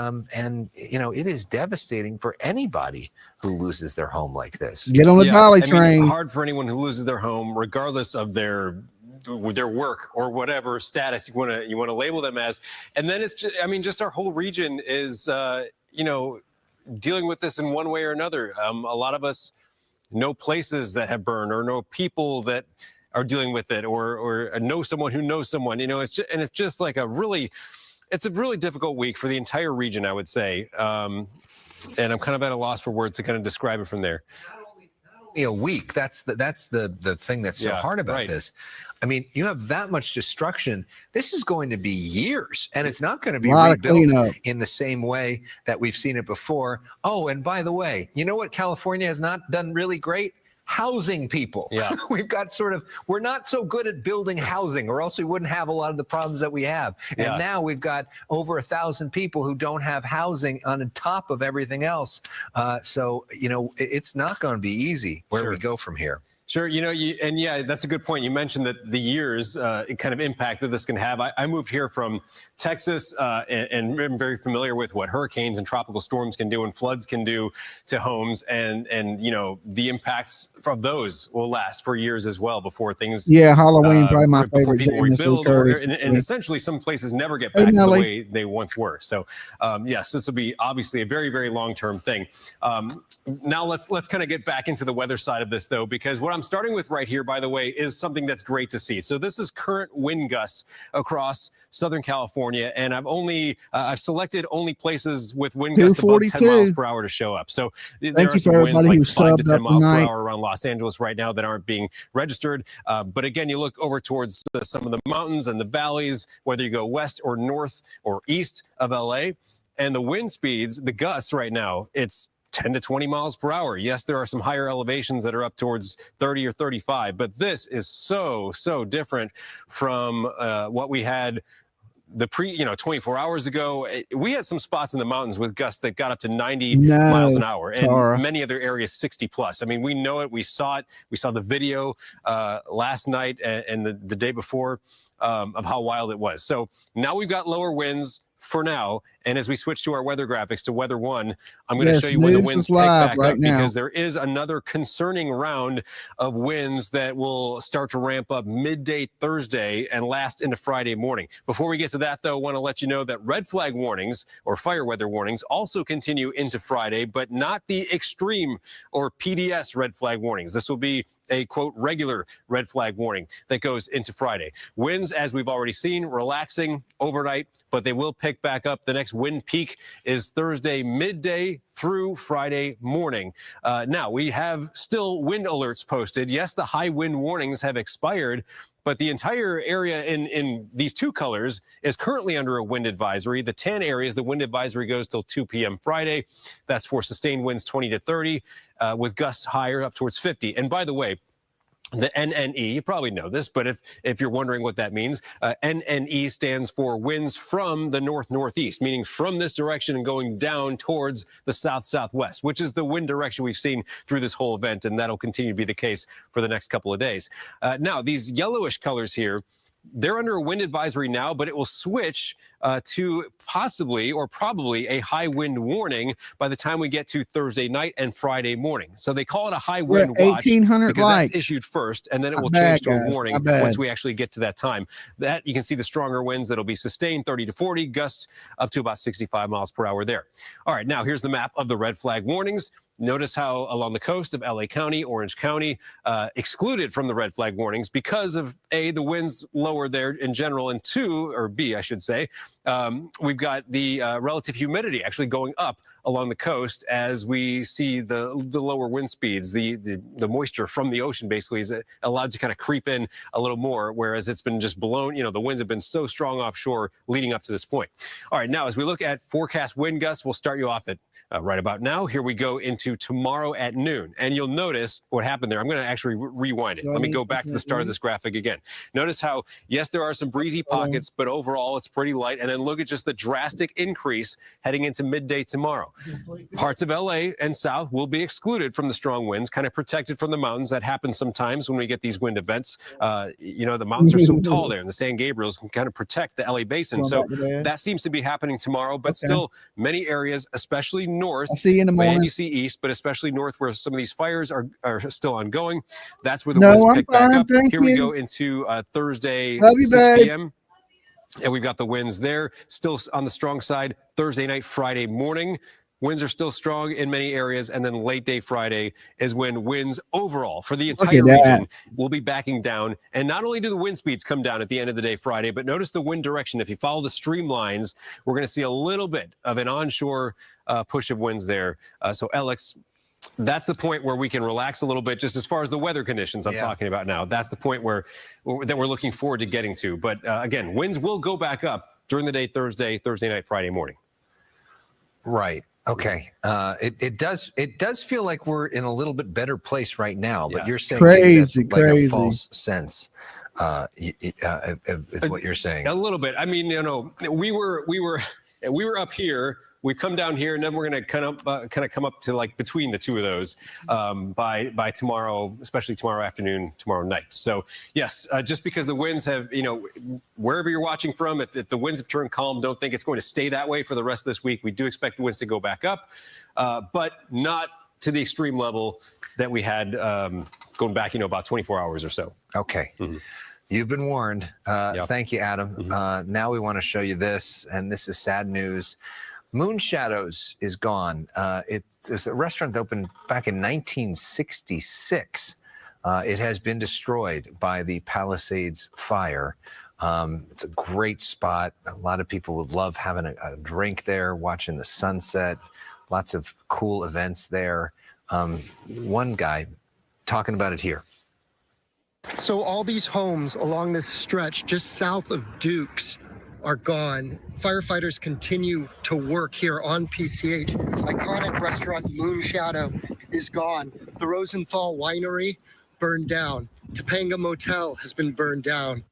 it is devastating for anybody who loses their home like this. Get on the Dolly train. Hard for anyone who loses their home, regardless of their work or whatever status you want to label them as. And then it's just our whole region is dealing with this in one way or another. A lot of us know places that have burned, or know people that are dealing with it, or know someone who knows someone. It's just like a really difficult week for the entire region, I would say. And I'm kind of at a loss for words to kind of describe it from there. A week. That's the thing that's so hard about this. I mean, you have that much destruction. This is going to be years, and it's not going to be rebuilt in the same way that we've seen it before. Oh, and by the way, you know what California has not done really great? Housing people. Yeah. We've got we're not so good at building housing, or else we wouldn't have a lot of the problems that we have. And now we've got over 1,000 people who don't have housing on top of everything else. So it's not going to be easy where we go from here. Sure. That's a good point. You mentioned that the years kind of impact that this can have. I moved here from Texas and I'm very familiar with what hurricanes and tropical storms can do and floods can do to homes. And the impacts from those will last for years as well before things. Yeah, Halloween, probably my before favorite. people rebuild, and essentially some places never get back to the way they once were. So yes, this will be obviously a very, very long-term thing. Now let's kind of get back into the weather side of this, though, because what I'm starting with right here, by the way, is something that's great to see. So this is current wind gusts across Southern California, and I've selected only places with wind gusts above 10 miles per hour to show up. So there are some winds like 5 to 10 miles per hour around Los Angeles right now that aren't being registered. But again, you look over towards some of the mountains and the valleys, whether you go west or north or east of LA, and the wind speeds, the gusts right now, it's 10 to 20 miles per hour. Yes, there are some higher elevations that are up towards 30 or 35, but this is so different from what we had 24 hours ago. We had some spots in the mountains with gusts that got up to 90 miles an hour, and many other areas 60 plus. I mean, we know it. We saw it. We saw the video last night and the day before of how wild it was. So now we've got lower winds for now. And as we switch to our weather graphics to weather one, I'm going to show you when the winds pick back up, because there is another concerning round of winds that will start to ramp up midday Thursday and last into Friday morning. Before we get to that, though, I want to let you know that red flag warnings or fire weather warnings also continue into Friday, but not the extreme or PDS red flag warnings. This will be a, quote, regular red flag warning that goes into Friday. Winds, as we've already seen, relaxing overnight, but they will pick back up. The next wind peak is Thursday midday through Friday morning. Now, we have still wind alerts posted. Yes, the high wind warnings have expired, but the entire area in these two colors is currently under a wind advisory. The tan areas, the wind advisory goes till 2 p.m. Friday. That's for sustained winds 20 to 30, with gusts higher up towards 50. And by the way, the NNE, you probably know this, but if you're wondering what that means, NNE stands for winds from the north-northeast, meaning from this direction and going down towards the south-southwest, which is the wind direction we've seen through this whole event, and that'll continue to be the case for the next couple of days. Now, these yellowish colors here, they're under a wind advisory now, but it will switch to possibly or probably a high wind warning by the time we get to Thursday night and Friday morning. So they call it a high wind watch because that's issued first, and then it will change to a warning once we actually get to that time. That you can see the stronger winds that'll be sustained 30 to 40, gusts up to about 65 miles per hour there. All right, now here's the map of the red flag warnings. Notice how along the coast of LA County, Orange County, excluded from the red flag warnings because of A, the winds lower there in general, and two, or B, I should say, we've got the relative humidity actually going up along the coast as we see the lower wind speeds. The moisture from the ocean basically is allowed to kind of creep in a little more, whereas it's been just blown, the winds have been so strong offshore leading up to this point. All right, now as we look at forecast wind gusts, we'll start you off at right about now. Here we go into tomorrow at noon, and you'll notice what happened there. I'm going to actually rewind it. Let me go back to the start of this graphic again. Notice how, yes, there are some breezy pockets, but overall it's pretty light. And then look at just the drastic increase heading into midday tomorrow. Parts of LA and south will be excluded from the strong winds, kind of protected from the mountains. That happens sometimes when we get these wind events. The mountains are so tall there, and the San Gabriels can kind of protect the LA basin. So that seems to be happening tomorrow, but still many areas, especially north, I'll see you in the morning. and you see east, but especially north where some of these fires are still ongoing. That's where the winds pick back up. Here we go into Thursday, 6 p.m. And we've got the winds there still on the strong side. Thursday night, Friday morning, winds are still strong in many areas. And then late day Friday is when winds overall for the entire region will be backing down. And not only do the wind speeds come down at the end of the day Friday, but notice the wind direction. If you follow the streamlines, we're going to see a little bit of an onshore push of winds there. So Alex, that's the point where we can relax a little bit, just as far as the weather conditions I'm talking about now. That's the point that we're looking forward to getting to. But again, winds will go back up during the day Thursday night, Friday morning. Right. Okay. It does feel like we're in a little bit better place right now, but you're saying that's like a false sense. It's what you're saying. A little bit. I mean, we were up here. We come down here, and then we're going to kind of come up to like between the two of those by tomorrow, especially tomorrow afternoon, tomorrow night. So yes, just because the winds have, wherever you're watching from, if the winds have turned calm, don't think it's going to stay that way for the rest of this week. We do expect the winds to go back up, but not to the extreme level that we had going back, about 24 hours or so. Okay. Mm-hmm. You've been warned. Thank you, Adam. Mm-hmm. Now we want to show you this, and this is sad news. Moon Shadows is gone. It's a restaurant that opened back in 1966. It has been destroyed by the Palisades fire. It's a great spot. A lot of people would love having a drink there, watching the sunset. Lots of cool events there. One guy talking about it here. So all these homes along this stretch just south of Dukes are gone. Firefighters continue to work here on PCH. Iconic restaurant Moon Shadow is gone. The Rosenthal Winery burned down. Topanga Motel has been burned down.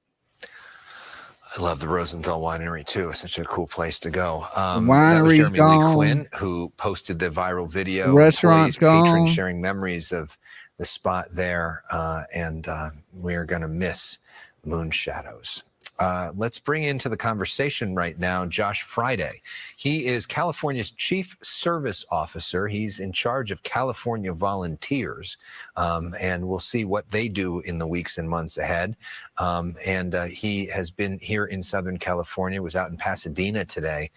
I love the Rosenthal Winery too. It's such a cool place to go. Winery's that was Jeremy gone. Lee Quinn, who posted the viral video. The restaurant's gone. Patrons sharing memories of the spot there, and we're going to miss Moon Shadows. Let's bring into the conversation right now Josh Friday. He is California's Chief Service Officer. He's in charge of California volunteers, and we'll see what they do in the weeks and months ahead. He has been here in Southern California, was out in Pasadena today,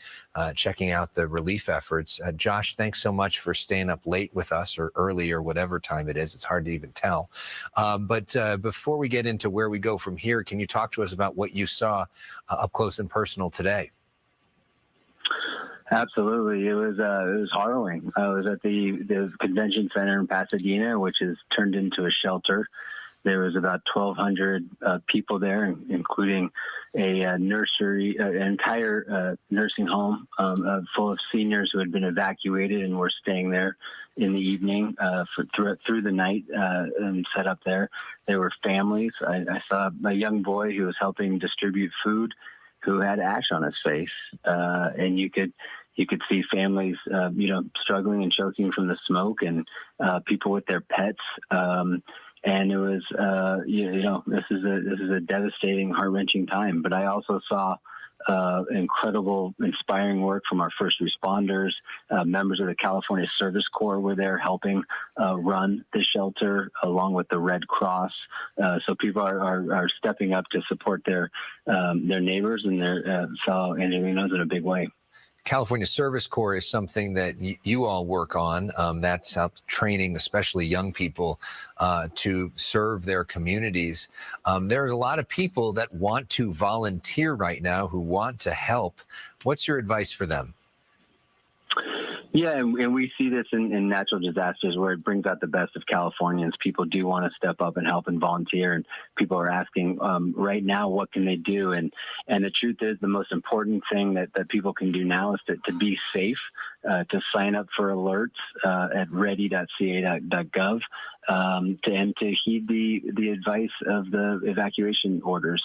checking out the relief efforts. Josh, thanks so much for staying up late with us, or early, or whatever time it is. It's hard to even tell. But before we get into where we go from here, can you talk to us about what you saw up close and personal today? Absolutely. It was harrowing. I was at the convention center in Pasadena, which is turned into a shelter. There was about 1,200 people there, including a nursery, an entire nursing home full of seniors who had been evacuated and were staying there in the evening through the night and set up there. There were families. I saw a young boy who was helping distribute food who had ash on his face, and you could see families, struggling and choking from the smoke, and people with their pets. And it was, this is a devastating, heart-wrenching time. But I also saw incredible, inspiring work from our first responders. Members of the California Service Corps were there helping run the shelter, along with the Red Cross. So people are stepping up to support their neighbors and their fellow Angelenos in a big way. California Service Corps is something that you all work on. That's training, especially young people, to serve their communities. There's a lot of people that want to volunteer right now, who want to help. What's your advice for them? Yeah, and we see this in natural disasters where it brings out the best of Californians. People do want to step up and help and volunteer, and people are asking right now, what can they do? And the truth is, the most important thing that people can do now is to be safe. to sign up for alerts at ready.ca.gov and to heed the advice of the evacuation orders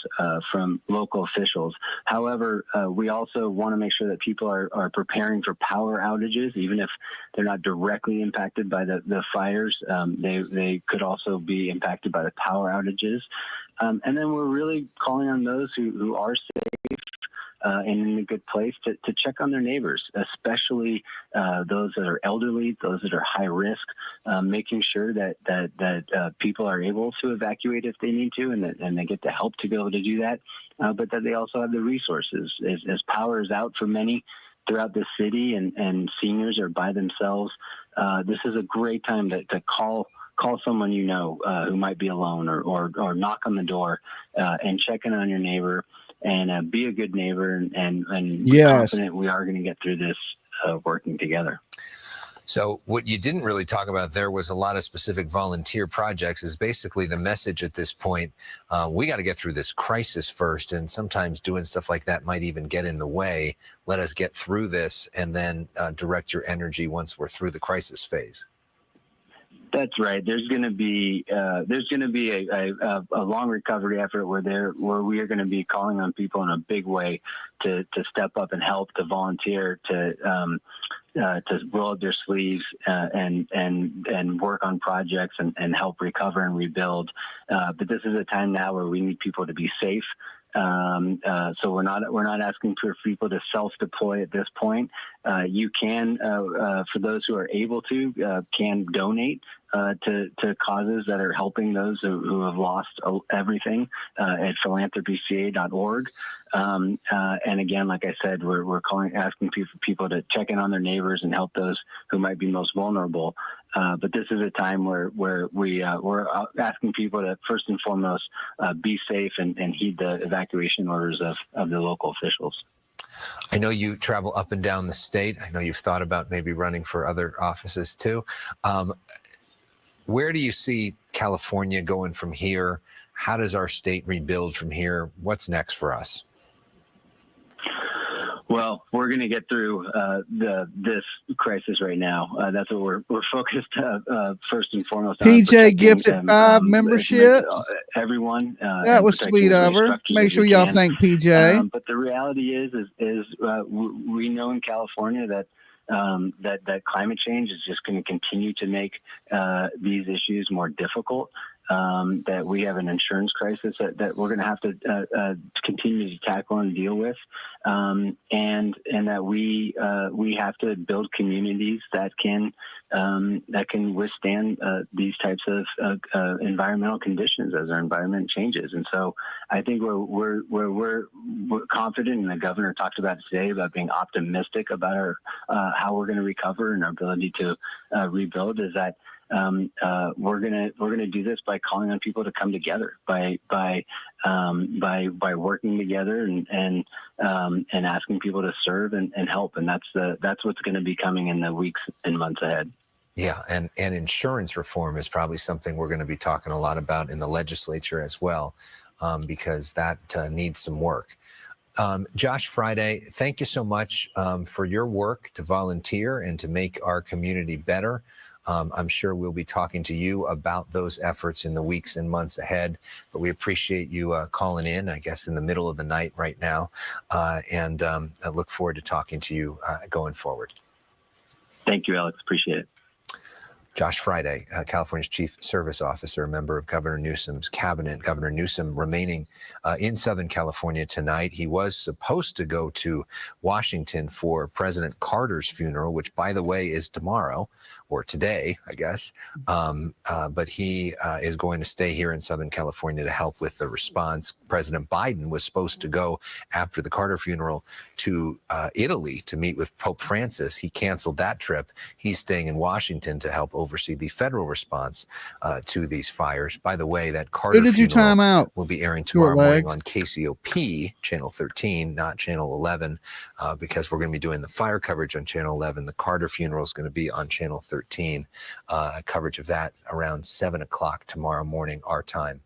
from local officials. However, we also want to make sure that people are preparing for power outages, even if they're not directly impacted by the fires. They could also be impacted by the power outages. And then we're really calling on those who are safe and in a good place to check on their neighbors, especially those that are elderly, those that are high risk, making sure that people are able to evacuate if they need to, and they get the help to be able to do that, but that they also have the resources. As power is out for many throughout the city and seniors are by themselves, this is a great time to call someone you know who might be alone, or knock on the door and check in on your neighbor, and be a good neighbor, and confident we are going to get through this working together. So what you didn't really talk about there was a lot of specific volunteer projects. Is basically the message at this point. We got to get through this crisis first, and sometimes doing stuff like that might even get in the way. Let us get through this, and then direct your energy once we're through the crisis phase. That's right. There's going to be a long recovery effort where we are going to be calling on people in a big way to step up and help, to volunteer, to roll up their sleeves and work on projects and help recover and rebuild. But this is a time now where we need people to be safe. So we're not asking for people to self-deploy at this point. You can, for those who are able to, can donate to causes that are helping those who have lost everything at philanthropyca.org. And again, like I said, we're asking people to check in on their neighbors and help those who might be most vulnerable. But this is a time where we're asking people to first and foremost be safe and heed the evacuation orders of the local officials. I know you travel up and down the state. I know you've thought about maybe running for other offices too. Where do you see California going from here? How does our state rebuild from here? What's next for us? Well, we're going to get through this crisis right now. That's what we're focused first and foremost on. PJ gifted 5 memberships. Everyone. That was sweet of her. Make sure y'all thank PJ. But the reality is we know in California that climate change is just going to continue to make these issues more difficult. That we have an insurance crisis that we're going to have to continue to tackle and deal with, and that we have to build communities that can withstand these types of environmental conditions as our environment changes. And so I think we're confident, and the governor talked about it today, about being optimistic about how we're going to recover and our ability to rebuild. Is that we're gonna do this by calling on people to come together, by working together and asking people to serve and help, and that's what's going to be coming in the weeks and months ahead. Yeah, and insurance reform is probably something we're going to be talking a lot about in the legislature as well, because that needs some work. Josh Friday, thank you so much for your work to volunteer and to make our community better. I'm sure we'll be talking to you about those efforts in the weeks and months ahead, but we appreciate you calling in, I guess, in the middle of the night right now, and I look forward to talking to you going forward. Thank you, Alex. Appreciate it. Josh Friday, California's Chief Service Officer, member of Governor Newsom's cabinet. Governor Newsom remaining in Southern California tonight. He was supposed to go to Washington for President Carter's funeral, which, by the way, is tomorrow or today, I guess. But he is going to stay here in Southern California to help with the response. President Biden was supposed to go after the Carter funeral to Italy to meet with Pope Francis. He canceled that trip. He's staying in Washington to help oversee the federal response to these fires. By the way, that Carter funeral will be airing tomorrow morning on KCOP, Channel 13, not Channel 11, because we're going to be doing the fire coverage on Channel 11. The Carter funeral is going to be on Channel 13, coverage of that around 7 o'clock tomorrow morning, our time.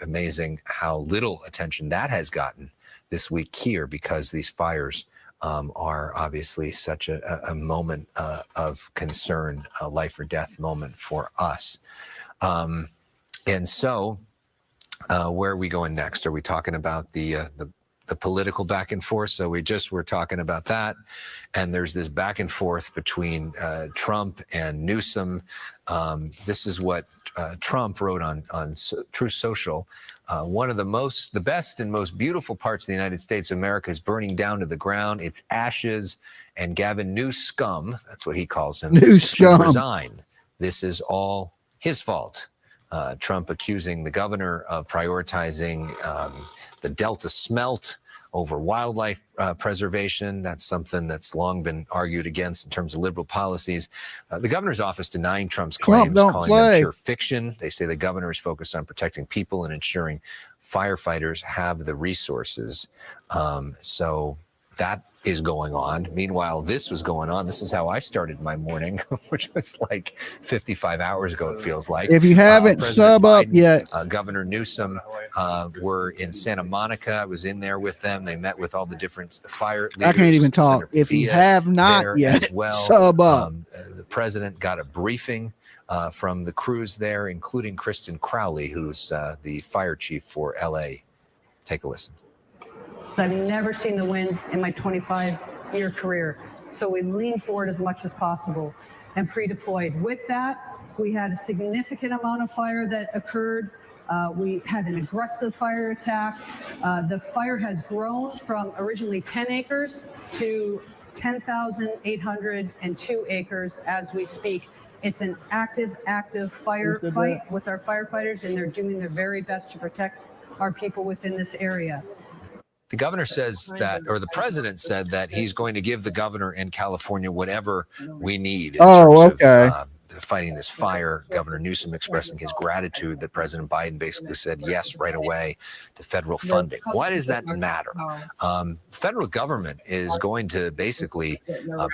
Amazing how little attention that has gotten this week here, because these fires are obviously such a moment of concern, a life or death moment for us. And so where are we going next? Are we talking about the political back and forth? So we're talking about that. And there's this back and forth between Trump and Newsom. This is what Trump wrote on Truth Social. One of the best and most beautiful parts of the United States of America is burning down to the ground. It's ashes, and Gavin Newscum, that's what he calls him, should resign. This is all his fault. Trump accusing the governor of prioritizing the Delta smelt over wildlife preservation. That's something that's long been argued against in terms of liberal policies. The governor's office denying Trump's claims, calling them pure fiction. They say the governor is focused on protecting people and ensuring firefighters have the resources. So that is going on. Meanwhile, this was going on. This is how I started my morning, which was like 55 hours ago, it feels like. If you haven't sub up yet. Governor Newsom were in Santa Monica. I was in there with them. They met with all the different fire leaders. I can't even talk. Senator If you Padilla have not there yet, as well. sub up. The president got a briefing from the crews there, including Kristen Crowley, who's the fire chief for LA. Take a listen. I've never seen the winds in my 25-year career. So we lean forward as much as possible and pre-deployed. With that, we had a significant amount of fire that occurred. We had an aggressive fire attack. The fire has grown from originally 10 acres to 10,802 acres as we speak. It's an active firefight with our firefighters, and they're doing their very best to protect our people within this area. The governor says that, or the president said that he's going to give the governor in California whatever we need in terms of fighting this fire. Governor Newsom expressing his gratitude that President Biden basically said yes right away to federal funding. Why does that matter? The federal government is going to basically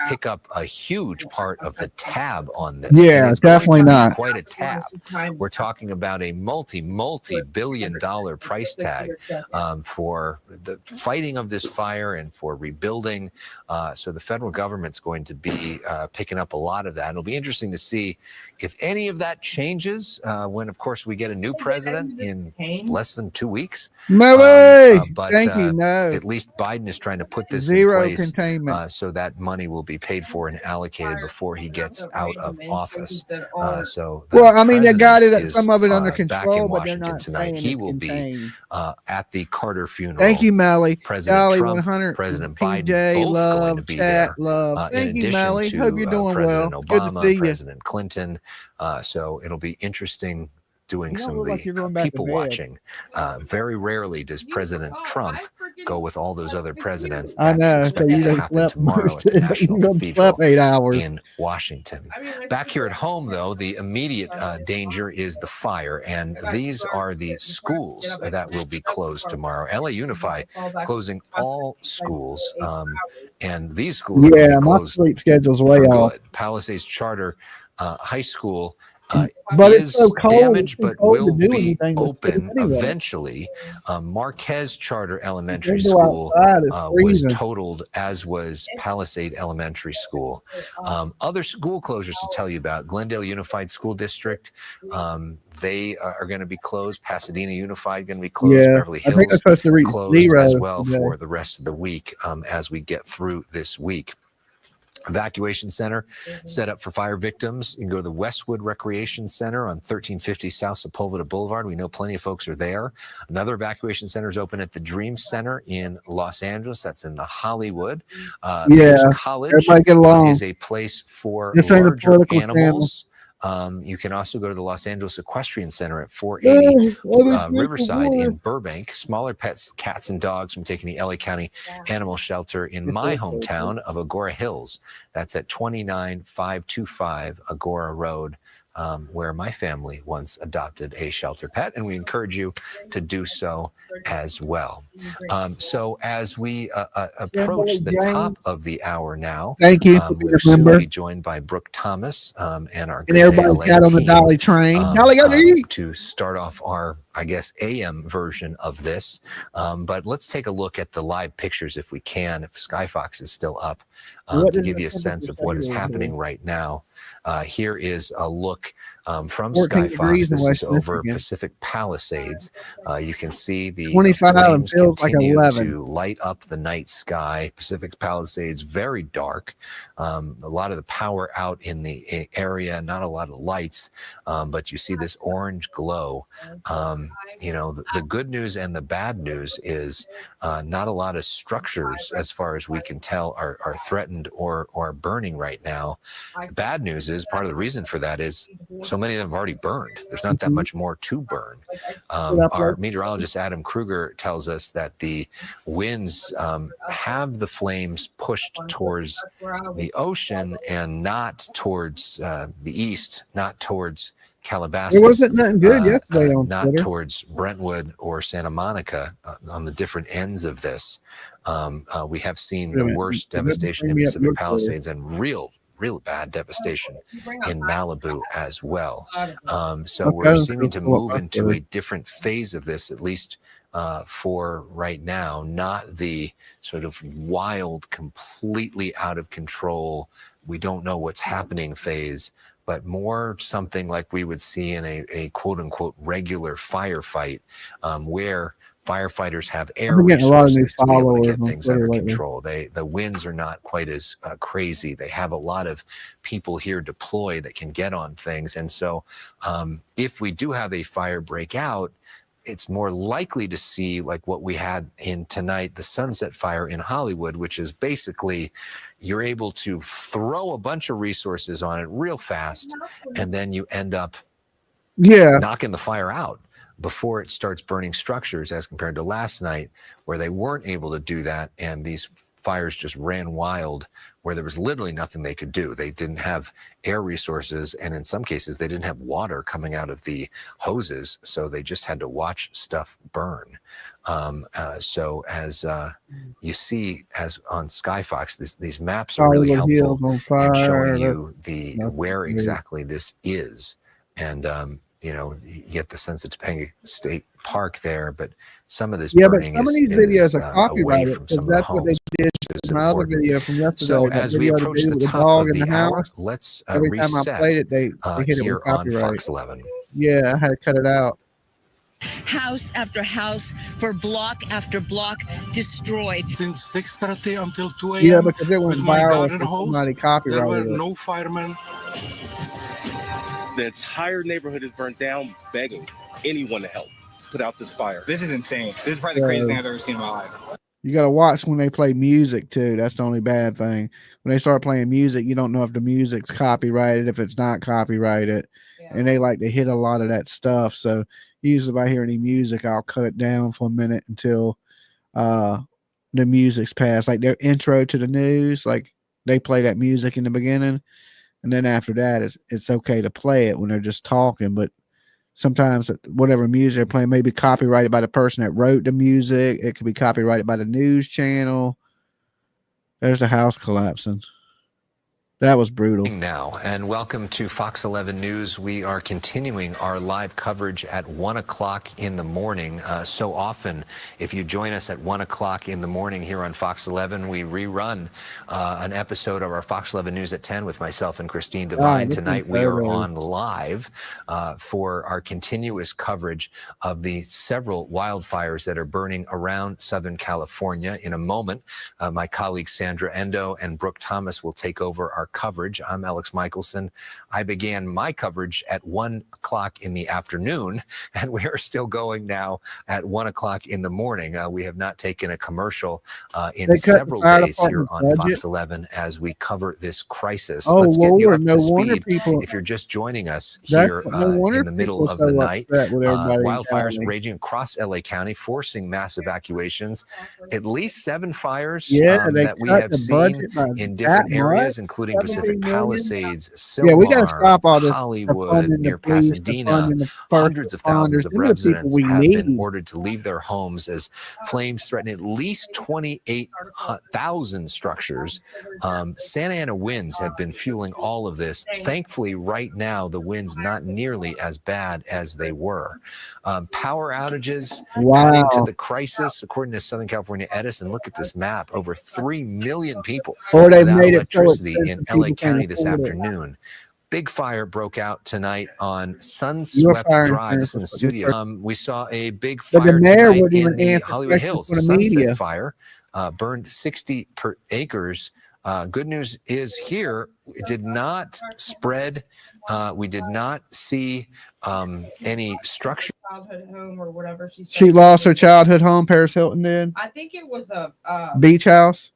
pick up a huge part of the tab on this. Yeah, definitely not. Quite a tab. We're talking about a multi-billion-dollar price tag for the fighting of this fire and for rebuilding. So the federal government's going to be picking up a lot of that. It'll be interesting to see if any of that changes when, of course, we get a new president in less than 2 weeks. But thank you. No, at least Biden is trying to put this Zero in place containment. so that money will be paid for and allocated before he gets out of office. So well, I mean, they got it, is, some of it under back in control, but they're Washington not tonight. saying He it's will be contained. at the Carter funeral. Thank you, Melly. President Trump, 100, President PJ, Biden, both love, going to be chat, there. love. Thank in you, addition Melly. to Hope you're doing President well. Obama, Good to see President Clinton. So it'll be interesting doing some of the people watching. Very rarely does President Trump go with all those other presidents. I know. So you to done happen slept tomorrow at the National Cathedral slept 8 hours in Washington. Back here at home, though, the immediate danger is the fire, and these are the schools that will be closed tomorrow. LA Unified closing all schools, and these schools will be my closed sleep schedule's way for off. good. Palisades Charter High School but is it's so cold, damaged, it's but cold to will do be anything with open it anyway. eventually. Marquez Charter Elementary Window School outside is was freezing. totaled, as was Palisade Elementary School. Other school closures to tell you about: Glendale Unified School District. They are going to be closed. Pasadena Unified going to be closed. Yeah, Beverly I think Hills they're supposed to reach closed 0 as well today. for the rest of the week as we get through this week. Evacuation center set up for fire victims. You can go to the Westwood Recreation Center on 1350 South Sepulveda Boulevard. We know plenty of folks are there. Another evacuation center is open at the Dream Center in Los Angeles. That's in the Hollywood. College everybody get along. is a place for This ain't a larger political animals. You can also go to the Los Angeles Equestrian Center at 480 Riverside in Burbank. Smaller pets, cats and dogs from taking the LA County Animal Shelter in my hometown of Agora Hills. That's at 29525 Agora Road. where my family once adopted a shelter pet, and we encourage you to do so as well. So as we approach the top of the hour now, thank you. We're soon to be joined by Brooke Thomas and our and everybody's got on the Dolly train. Dolly, go to eat. To start off our, I guess, AM version of this. But let's take a look at the live pictures if we can, if Skyfox is still up, to give you a sense of what is happening right now. Here is a look from Skyfox. This is over Pacific Palisades. You can see the 25 flames feels like continue 11. to light up the night sky. Pacific Palisades, very dark. A lot of the power out in the area, not a lot of lights, but you see this orange glow. You know, the good news and the bad news is not a lot of structures, as far as we can tell, are threatened or burning right now. The bad news is part of the reason for that is so many of them have already burned. There's not that much more to burn. Our meteorologist Adam Kruger tells us that the winds have the flames pushed towards the ocean and not towards the east, not towards Calabasas. It wasn't nothing good yesterday on not Twitter. towards Brentwood or Santa Monica on the different ends of this. We have seen the worst devastation in Pacific Palisades and real bad devastation in Malibu as well. So we're seeming to move into a different phase of this, at least for right now, not the sort of wild, completely out of control, we don't know what's happening phase, but more something like we would see in a quote unquote regular firefight, where firefighters have air resources to be able to get things under control. The winds are not quite as crazy. They have a lot of people here deployed that can get on things. And so if we do have a fire break out, it's more likely to see like what we had in tonight, the Sunset Fire in Hollywood, which is basically you're able to throw a bunch of resources on it real fast, and then you end up knocking the fire out before it starts burning structures, as compared to last night where they weren't able to do that, and these fires just ran wild where there was literally nothing they could do. They didn't have air resources, and in some cases they didn't have water coming out of the hoses, so they just had to watch stuff burn. So as you see, as on Skyfox, these maps are really helpful in showing you where exactly this is. And you know, you get the sense of Topanga State Park there, but some of this burning but some of these videos are copyrighted because that's what they did in my other video from yesterday. So as we approach the top of the hour, let's every time I played it, they hit it with copyright. On Fox 11. Yeah, I had to cut it out. House after house, for block after block, destroyed. Since 6:30 until 2 a.m. Yeah, because it went viral for somebody copyrighted there were it. no firemen. The entire neighborhood is burned down, begging anyone to help put out this fire. This is insane. This is probably the craziest thing I've ever seen in my life. You got to watch when they play music too. That's the only bad thing. When they start playing music, you don't know if the music's copyrighted, if it's not copyrighted, and they like to hit a lot of that stuff. So usually if I hear any music, I'll cut it down for a minute until the music's passed. Like their intro to the news, like they play that music in the beginning. And then after that, it's okay to play it when they're just talking. But sometimes whatever music they're playing may be copyrighted by the person that wrote the music. It could be copyrighted by the news channel. There's the house collapsing. That was brutal. Now, and welcome to Fox 11 News. We are continuing our live coverage at 1 o'clock in the morning. So often, if you join us at 1 o'clock in the morning here on Fox 11, we rerun an episode of our Fox 11 News at 10 with myself and Christine Devine. Tonight, we are on live for our continuous coverage of the several wildfires that are burning around Southern California. In a moment, my colleagues Sandra Endo and Brooke Thomas will take over our coverage. I'm Alex Michelson. I began my coverage at 1 o'clock in the afternoon, and we are still going now at 1 o'clock in the morning. We have not taken a commercial in several days here on Fox 11 as we cover this crisis. Let's get you up to speed. If you're just joining us here in the middle of the night, wildfires raging across LA County, forcing mass evacuations. At least 7 fires that we have seen in different areas, including Pacific 17 million? Palisades, Yeah, we got to Silmar, stop all this. Hollywood, near Pasadena. Hundreds of thousands of residents have been ordered to leave their homes as flames threaten at least 28,000 structures. Santa Ana winds have been fueling all of this. Thankfully, right now, the winds not nearly as bad as they were. Power outages adding to the crisis, according to Southern California Edison. Look at this map. Over 3 million people without electricity in LA County this afternoon. Big fire broke out tonight on Sunswept Drive. This is in the studio. We saw a big fire tonight in the Hollywood Hills. The Sunset Fire burned 60 acres. Good news is here, it did not spread. We did not see any structure. Childhood home or whatever she said. She lost her childhood home, Paris Hilton did. I think it was a beach house.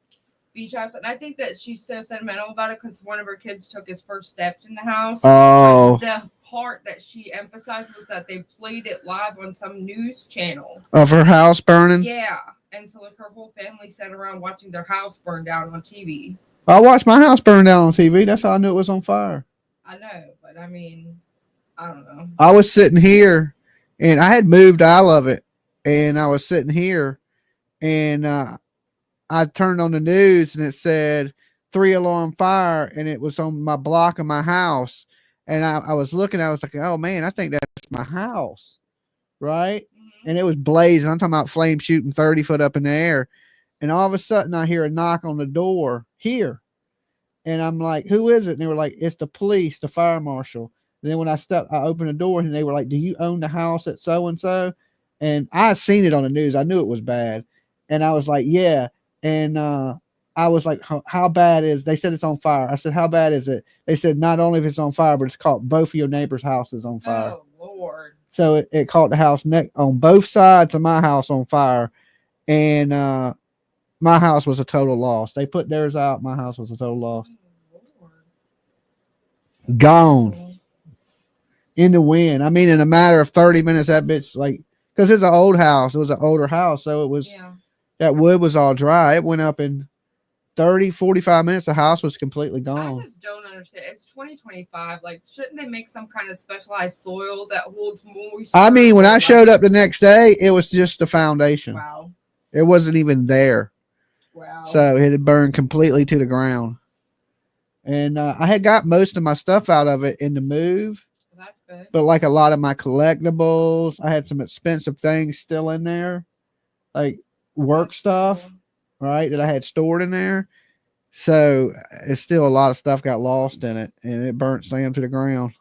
Beach house, and I think that she's so sentimental about it because one of her kids took his first steps in the house. Oh. But the part that she emphasized was that they played it live on some news channel Of her house burning? Yeah, and so like her whole family sat around watching their house burn down on TV. I watched my house burn down on TV. That's how I knew it was on fire. I know, but I mean, I don't know. I was sitting here, and I had moved out of it, and I was sitting here, and I turned on the news, and it said 3-alarm fire, and it was on my block of my house. And I was looking, I was like, oh man, I think that's my house, right? Mm-hmm. And it was blazing. I'm talking about flames shooting 30 foot up in the air. And all of a sudden, I hear a knock on the door here. And I'm like, who is it? And they were like, it's the police, the fire marshal. And then when I opened the door, and they were like, do you own the house at so-and-so? And I had seen it on the news. I knew it was bad. And I was like, yeah. And I was like, how bad is, they said it's on fire. I said, how bad is it? They said, not only if it's on fire, but it's caught both of your neighbors' houses on fire. Oh, Lord. So it caught the house on both sides of my house on fire. And my house was a total loss. They put theirs out. My house was a total loss. Gone. In the wind. I mean, in a matter of 30 minutes, that bitch, like, because it's an old house. It was an older house. So it was, that wood was all dry. It went up in 30, 45 minutes. The house was completely gone. I just don't understand. It's 2025. Like, shouldn't they make some kind of specialized soil that holds moisture? I mean, when I showed up the next day, it was just the foundation. Wow. It wasn't even there. Wow. So it had burned completely to the ground. And I had got most of my stuff out of it in the move. Well, that's good. But like a lot of my collectibles, I had some expensive things still in there. Like work stuff, right, that I had stored in there. So it's still a lot of stuff got lost in it, and it burnt Sam to the ground.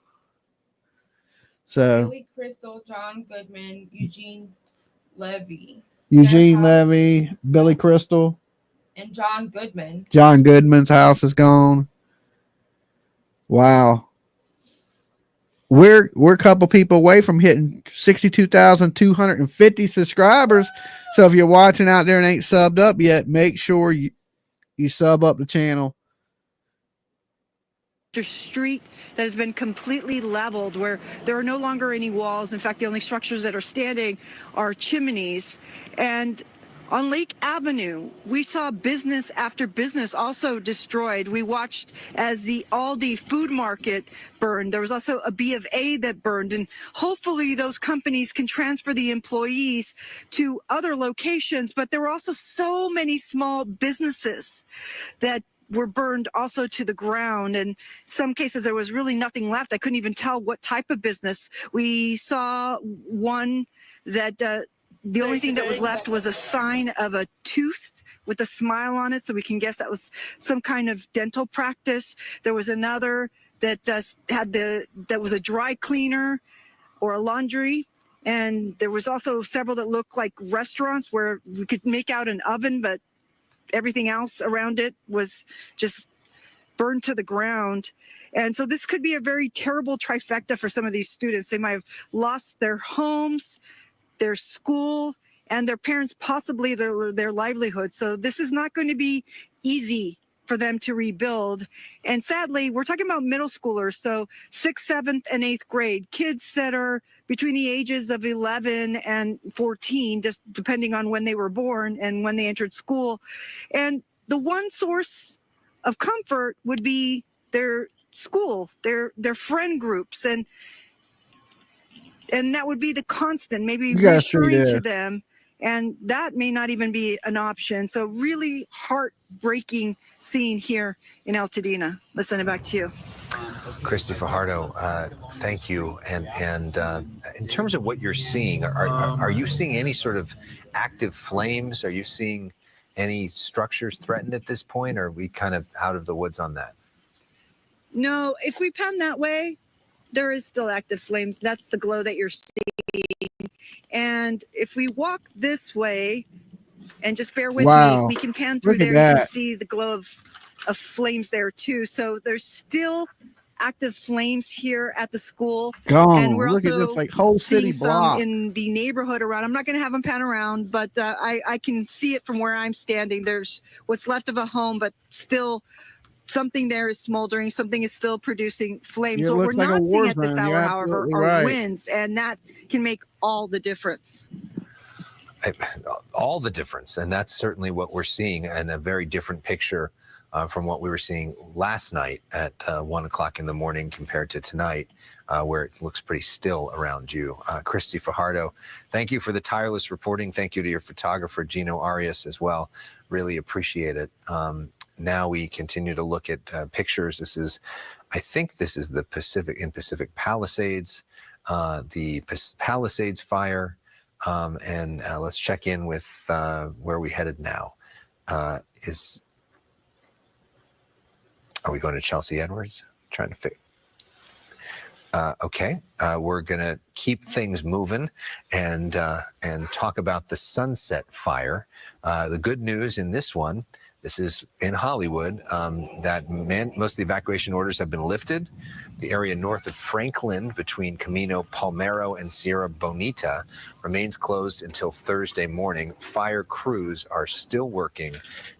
So Billy Crystal, John Goodman, Eugene Levy, Billy Crystal, and John Goodman. John Goodman's house is gone. Wow. We're a couple people away from hitting 62,250 subscribers. So if you're watching out there and ain't subbed up yet, make sure you sub up the channel. Street that has been completely leveled, where there are no longer any walls. In fact, the only structures that are standing are chimneys. And on Lake Avenue, we saw business after business also destroyed. We watched as the Aldi food market burned. There was also a B of A that burned, and hopefully those companies can transfer the employees to other locations. But there were also so many small businesses that were burned also to the ground. And in some cases, there was really nothing left. I couldn't even tell what type of business. We saw one that the only thing that was left was a sign of a tooth with a smile on it. So we can guess that was some kind of dental practice. There was another that that was a dry cleaner or a laundry. And there was also several that looked like restaurants where we could make out an oven, but everything else around it was just burned to the ground. And so this could be a very terrible trifecta for some of these students. They might have lost their homes, their school, and their parents, possibly their livelihood. So this is not going to be easy for them to rebuild. And sadly, we're talking about middle schoolers, so 6th, 7th, and 8th grade, kids that are between the ages of 11 and 14, just depending on when they were born and when they entered school. And the one source of comfort would be their school, their friend groups, and that would be the constant, maybe reassuring to them. And that may not even be an option. So really heartbreaking scene here in Altadena. Let's send it back to you. Christy Fajardo, thank you. And in terms of what you're seeing, are you seeing any sort of active flames? Are you seeing any structures threatened at this point? Or are we kind of out of the woods on that? No, if we pan that way, there is still active flames. That's the glow that you're seeing. And if we walk this way, and just bear with me, we can pan through there. You can see the glow of flames there too. So there's still active flames here at the school. And we're also at this like whole city block in the neighborhood around. I'm not going to have them pan around, but I can see it from where I'm standing. There's what's left of a home, but still something there is smoldering. Something is still producing flames. What we're not seeing at this hour, however, are winds, and that can make all the difference. All the difference, and that's certainly what we're seeing, and a very different picture from what we were seeing last night at 1 o'clock in the morning compared to tonight, where it looks pretty still around you. Christy Fajardo, thank you for the tireless reporting. Thank you to your photographer, Gino Arias, as well. Really appreciate it. Now we continue to look at pictures. I think this is the Pacific Palisades, the Palisades fire. And let's check in with where we headed now. Are we going to Chelsea Edwards? Trying to figure. Okay, we're gonna keep things moving and talk about the Sunset Fire. The good news in this one, this is in Hollywood, that most of the evacuation orders have been lifted. The area north of Franklin between Camino Palmero and Sierra Bonita remains closed until Thursday morning. Fire crews are still working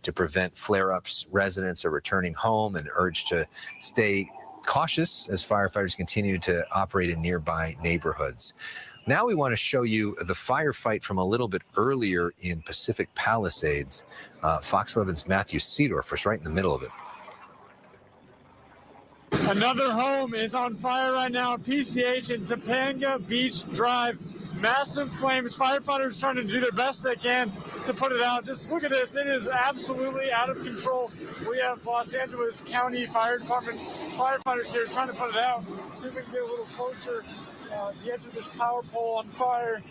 to prevent flare-ups. Residents are returning home and urged to stay cautious as firefighters continue to operate in nearby neighborhoods. Now we want to show you the firefight from a little bit earlier in Pacific Palisades. Fox 11's Matthew Seedorf was right in the middle of it. Another home is on fire right now at PCH in Topanga Beach Drive. Massive flames. Firefighters trying to do their best they can to put it out. Just look at this. It is absolutely out of control. We have Los Angeles County Fire Department firefighters here trying to put it out. See if we can get a little closer. The edge of this power pole on fire.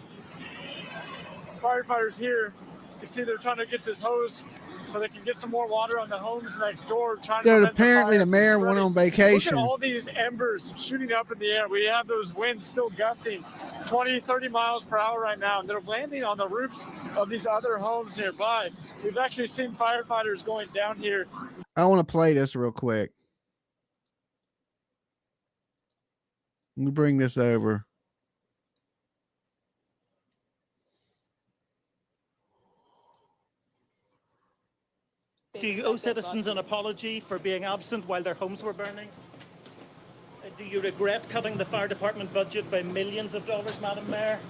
Firefighters here, you see they're trying to get this hose so they can get some more water on the homes next door. Apparently the mayor went on vacation. Look at all these embers shooting up in the air. We have those winds still gusting 20, 30 miles per hour right now, and they're landing on the roofs of these other homes nearby. We've actually seen firefighters going down here. I want to play this real quick. Let me bring this over. Do you owe citizens an apology for being absent while their homes were burning? Do you regret cutting the fire department budget by millions of dollars, Madam Mayor?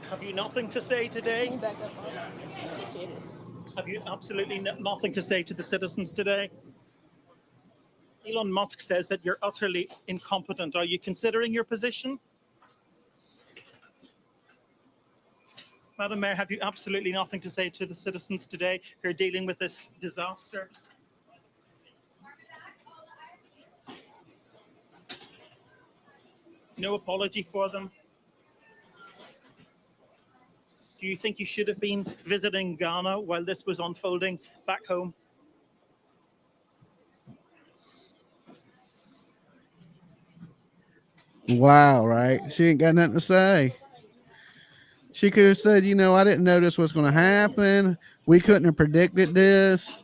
Have you nothing to say today? Can you back up, appreciate it. Have you absolutely nothing to say to the citizens today? Elon Musk says that you're utterly incompetent. Are you considering your position? Madam Mayor, have you absolutely nothing to say to the citizens today who are dealing with this disaster? No apology for them? Do you think you should have been visiting Ghana while this was unfolding back home? Wow, right? She ain't got nothing to say. She could have said, you know, I didn't know this was going to happen. We couldn't have predicted this.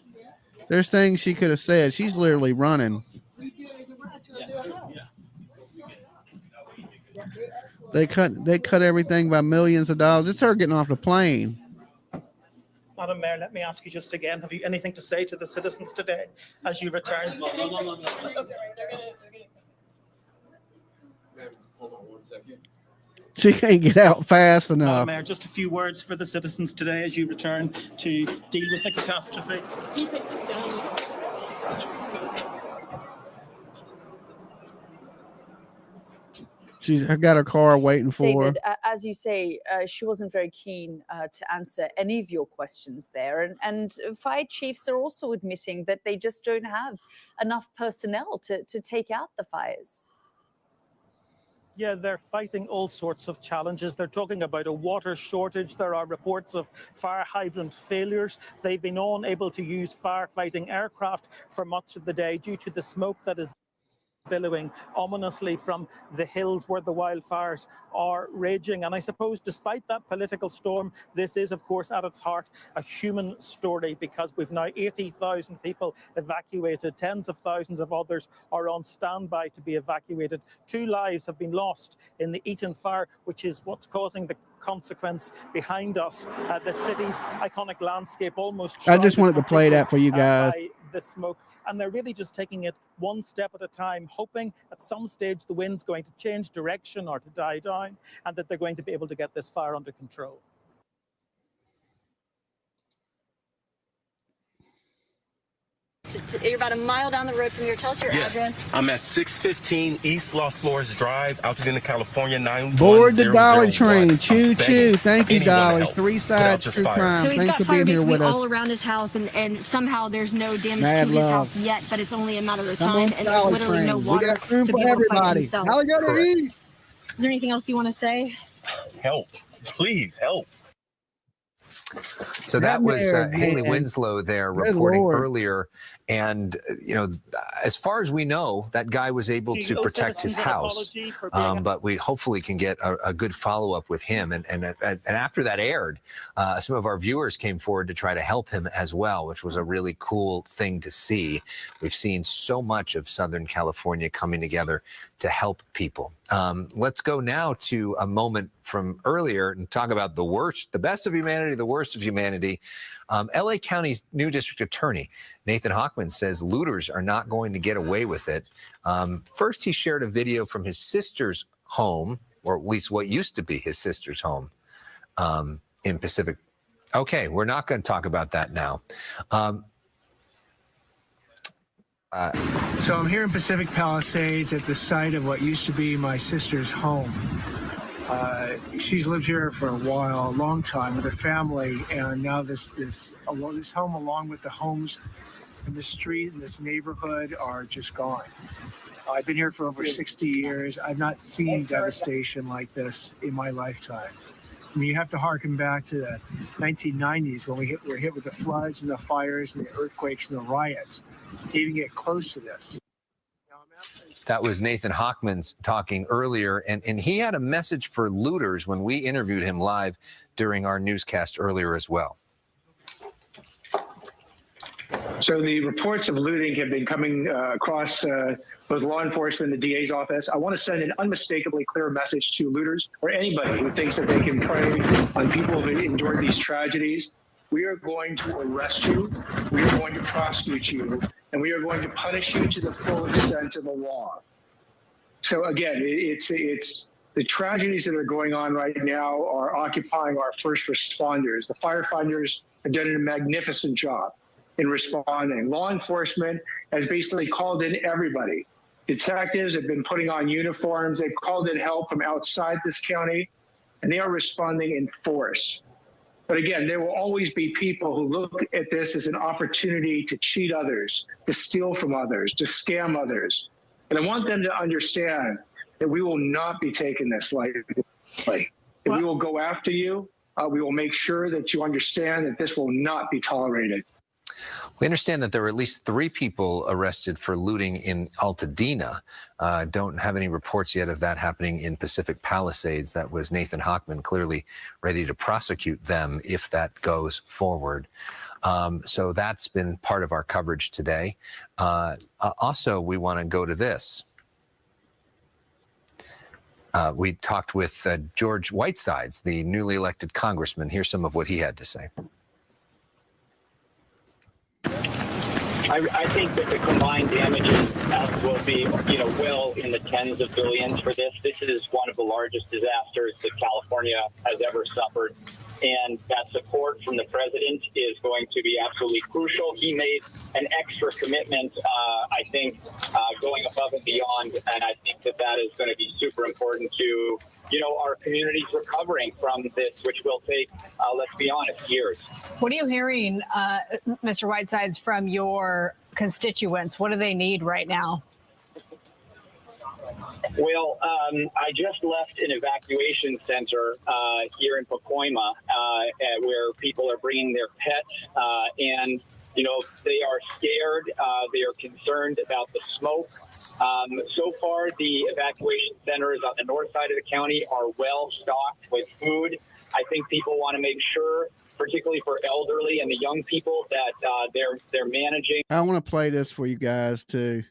There's things she could have said. She's literally running. They cut everything by millions of dollars. It's her getting off the plane. Madam Mayor, let me ask you just again, have you anything to say to the citizens today as you return? No. Hold on 1 second. She can't get out fast enough. Madam Mayor, just a few words for the citizens today as you return to deal with the catastrophe. Can you take this down? She's got her car waiting for her. David, as you say, she wasn't very keen to answer any of your questions there. And fire chiefs are also admitting that they just don't have enough personnel to take out the fires. Yeah, they're fighting all sorts of challenges. They're talking about a water shortage. There are reports of fire hydrant failures. They've been unable to use firefighting aircraft for much of the day due to the smoke that is billowing ominously from the hills where the wildfires are raging. And I suppose despite that political storm, this is, of course, at its heart, a human story, because we've now 80,000 people evacuated. Tens of thousands of others are on standby to be evacuated. 2 lives have been lost in the Eaton fire, which is what's causing the consequence behind us. The city's iconic landscape almost. I just wanted to play that for you guys. By the smoke. And they're really just taking it one step at a time, hoping at some stage the wind's going to change direction or to die down, and that they're going to be able to get this fire under control. You're about a mile down the road from here. Tell us your address. I'm at 615 East Los Flores Drive, Altadena, California, 91001. Board the Dolly train. Choo choo. Thank you, Dolly. 3 sides true crime. So he's Thanks got for fire being here basically with us. all around his house, and somehow there's no damage Mad to his love. house yet, but it's only a matter of Come time, on, and there's Dolly literally no train. We water got room to for be able to fight everybody. himself. How we gonna eat? Is there anything else you want to say? Help. Please help. So that was Haley Winslow there reporting earlier. And, you know, as far as we know, that guy was able to protect his house. But we hopefully can get a good follow-up with him. And after that aired, some of our viewers came forward to try to help him as well, which was a really cool thing to see. We've seen so much of Southern California coming together to help people. Let's go now to a moment from earlier and talk about the worst, the best of humanity, the worst of humanity. LA County's new district attorney, Nathan Hochman, says looters are not going to get away with it. First, he shared a video from his sister's home, or at least what used to be his sister's home in Pacific. Okay, we're not going to talk about that now. So I'm here in Pacific Palisades at the site of what used to be my sister's home. She's lived here for a while, a long time with her family, and now this home, along with the homes in the street in this neighborhood, are just gone. I've been here for over 60 years. I've not seen devastation like this in my lifetime. I mean, you have to harken back to the 1990s when we were hit with the floods and the fires and the earthquakes and the riots to even get close to this. That was Nathan Hochman's talking earlier, and he had a message for looters when we interviewed him live during our newscast earlier as well. So the reports of looting have been coming across both law enforcement and the DA's office. I want to send an unmistakably clear message to looters or anybody who thinks that they can prey on people who endured these tragedies. We are going to arrest you. We are going to prosecute you. And we are going to punish you to the full extent of the law. So again, it's the tragedies that are going on right now are occupying our first responders. The firefighters have done a magnificent job in responding. Law enforcement has basically called in everybody. Detectives have been putting on uniforms. They've called in help from outside this county, and they are responding in force. But again, there will always be people who look at this as an opportunity to cheat others, to steal from others, to scam others. And I want them to understand that we will not be taking this lightly. We will go after you. We will make sure that you understand that this will not be tolerated. We understand that there were at least 3 people arrested for looting in Altadena. Don't have any reports yet of that happening in Pacific Palisades. That was Nathan Hochman, clearly ready to prosecute them if that goes forward. So that's been part of our coverage today. Also, we want to go to this. We talked with George Whitesides, the newly elected congressman. Here's some of what he had to say. I think that the combined damages will be, well in the tens of billions for this. This is one of the largest disasters that California has ever suffered. and that support from the president is going to be absolutely crucial. He made an extra commitment, I think, going above and beyond, and I think that that is going to be super important to, our communities recovering from this, which will take, let's be honest, years. What are you hearing, Mr. Whitesides, from your constituents? What do they need right now? Well, I just left an evacuation center here in Pacoima where people are bringing their pets and, they are scared. They are concerned about the smoke. So far, the evacuation centers on the north side of the county are well stocked with food. I think people want to make sure, particularly for elderly and the young people, that they're managing. I want to play this for you guys too.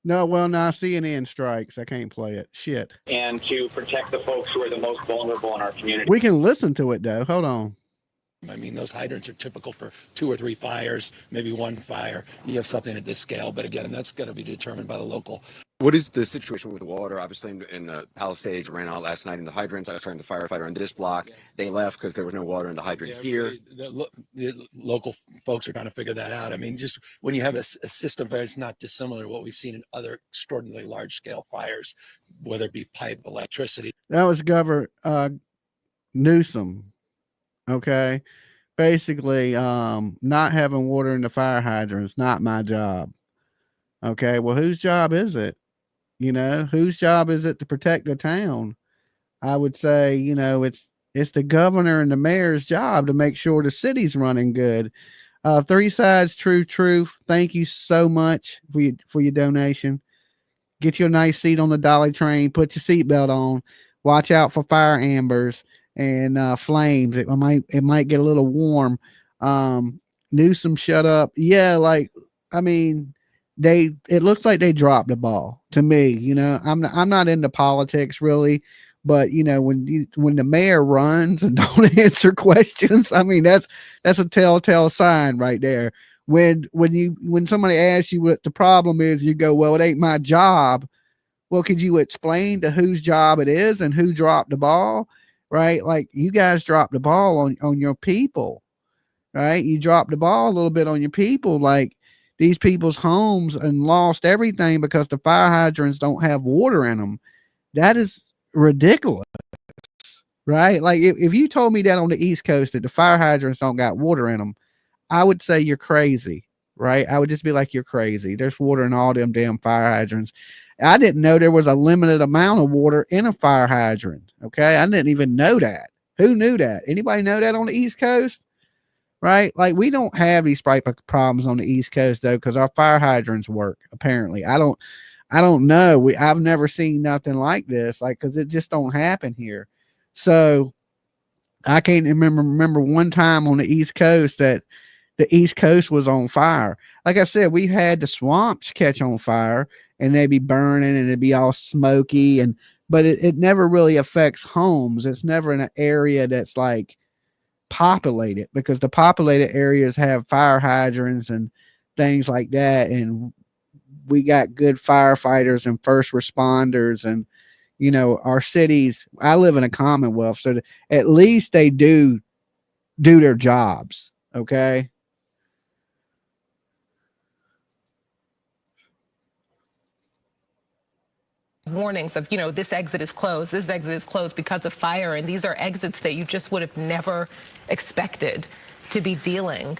No, well, now CNN strikes. I can't play it. Shit. And to protect the folks who are the most vulnerable in our community. We can listen to it though. Hold on. I mean, those hydrants are typical for 2 or 3 fires, maybe 1 fire. You have something at this scale, but again, that's going to be determined by the local. What is the situation with the water? Obviously, in Palisades ran out last night in the hydrants. I was trying to firefighter on this block. They left because there was no water in the hydrant here. The local folks are trying to figure that out. I mean, just when you have a system where it's not dissimilar to what we've seen in other extraordinarily large-scale fires, whether it be pipe, electricity. That was Governor Newsom. Okay. Basically, not having water in the fire hydrants, not my job. Okay. Well, whose job is it? Whose job is it to protect the town? I would say, it's the governor and the mayor's job to make sure the city's running good. 3 Sides True Truth. Thank you so much for your donation. Get you a nice seat on the dolly train. Put your seatbelt on. Watch out for fire ambers and flames. It might get a little warm. Newsom, shut up. Yeah, it looks like they dropped the ball to me. I'm not into politics really, but when the mayor runs and don't answer questions, I mean that's a telltale sign right there. When somebody asks you what the problem is, you go, well, it ain't my job. Well, could you explain to whose job it is and who dropped the ball? Right? Like you guys dropped the ball on your people, right? You dropped the ball a little bit on your people, like these people's homes, and lost everything because the fire hydrants don't have water in them. That is ridiculous, right? Like if you told me that on the East Coast that the fire hydrants don't got water in them, I would say you're crazy, right? I would just be like, you're crazy. There's water in all them damn fire hydrants. I didn't know there was a limited amount of water in a fire hydrant. Okay. I didn't even know that. Who knew that? Anybody know that on the East Coast? Right? Like we don't have these type of problems on the East Coast though, because our fire hydrants work. Apparently. I don't know. I've never seen nothing like this, because it just don't happen here. So I can't remember one time on the East Coast that the East Coast was on fire. Like I said, we had the swamps catch on fire and they'd be burning and it'd be all smoky, but it never really affects homes. It's never in an area that's like populated, because the populated areas have fire hydrants and things like that. And we got good firefighters and first responders, and our cities. I live in a Commonwealth, so at least they do their jobs. Okay. Warnings of, this exit is closed because of fire. And these are exits that you just would have never expected to be dealing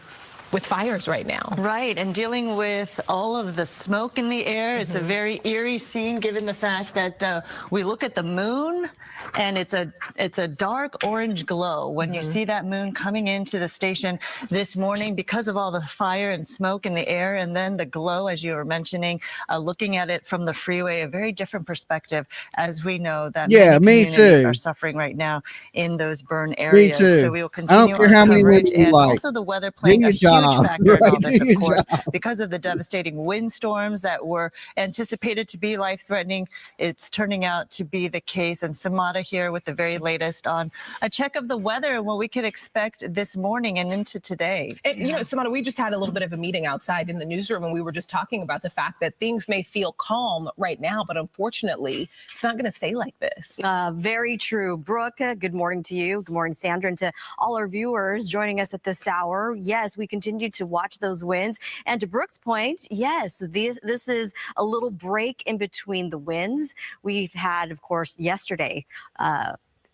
with fires right now. Right, and dealing with all of the smoke in the air. It's a very eerie scene given the fact that we look at the moon and it's a dark orange glow when you see that moon coming into the station this morning because of all the fire and smoke in the air, and then the glow, as you were mentioning, looking at it from the freeway, a very different perspective, as we know that many communities are suffering right now in those burn areas. So we will continue our coverage, and also the weather playing a huge job. factor in Right, all this, do of your course, job. because of the devastating windstorms that were anticipated to be life-threatening. It's turning out to be the case. And Samada here with the very latest on a check of the weather and what we could expect this morning and into today. You know, Samana, we just had a little bit of a meeting outside in the newsroom, and we were just talking about the fact that things may feel calm right now, but unfortunately, it's not going to stay like this. Very true. Brooke, good morning to you. Good morning, Sandra, and to all our viewers joining us at this hour. Yes, we continue to watch those winds. And to Brooke's point, yes, this is a little break in between the winds. We've had, of course, yesterday,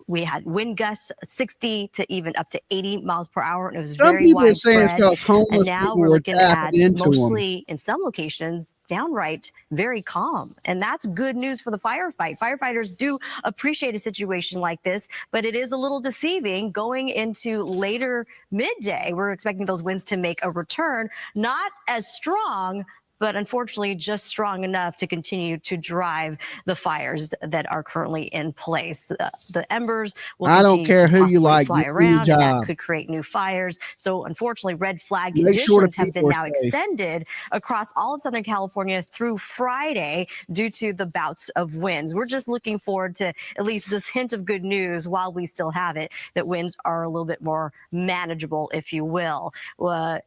we had wind gusts 60 to even up to 80 miles per hour, and it was Some very people are saying it's widespread. because And homeless now people we're were looking at tapping into them. mostly, in some locations, downright very calm. And that's good news for the firefight. Firefighters do appreciate a situation like this, but it is a little deceiving going into later midday. We're expecting those winds to make a return, not as strong, but unfortunately just strong enough to continue to drive the fires that are currently in place. The embers will I don't continue care to who you possibly like, fly get any around, and that job. could create new fires. So unfortunately, red flag Make sure the conditions have been people are now safe. extended across all of Southern California through Friday due to the bouts of winds. We're just looking forward to at least this hint of good news while we still have it, that winds are a little bit more manageable, if you will.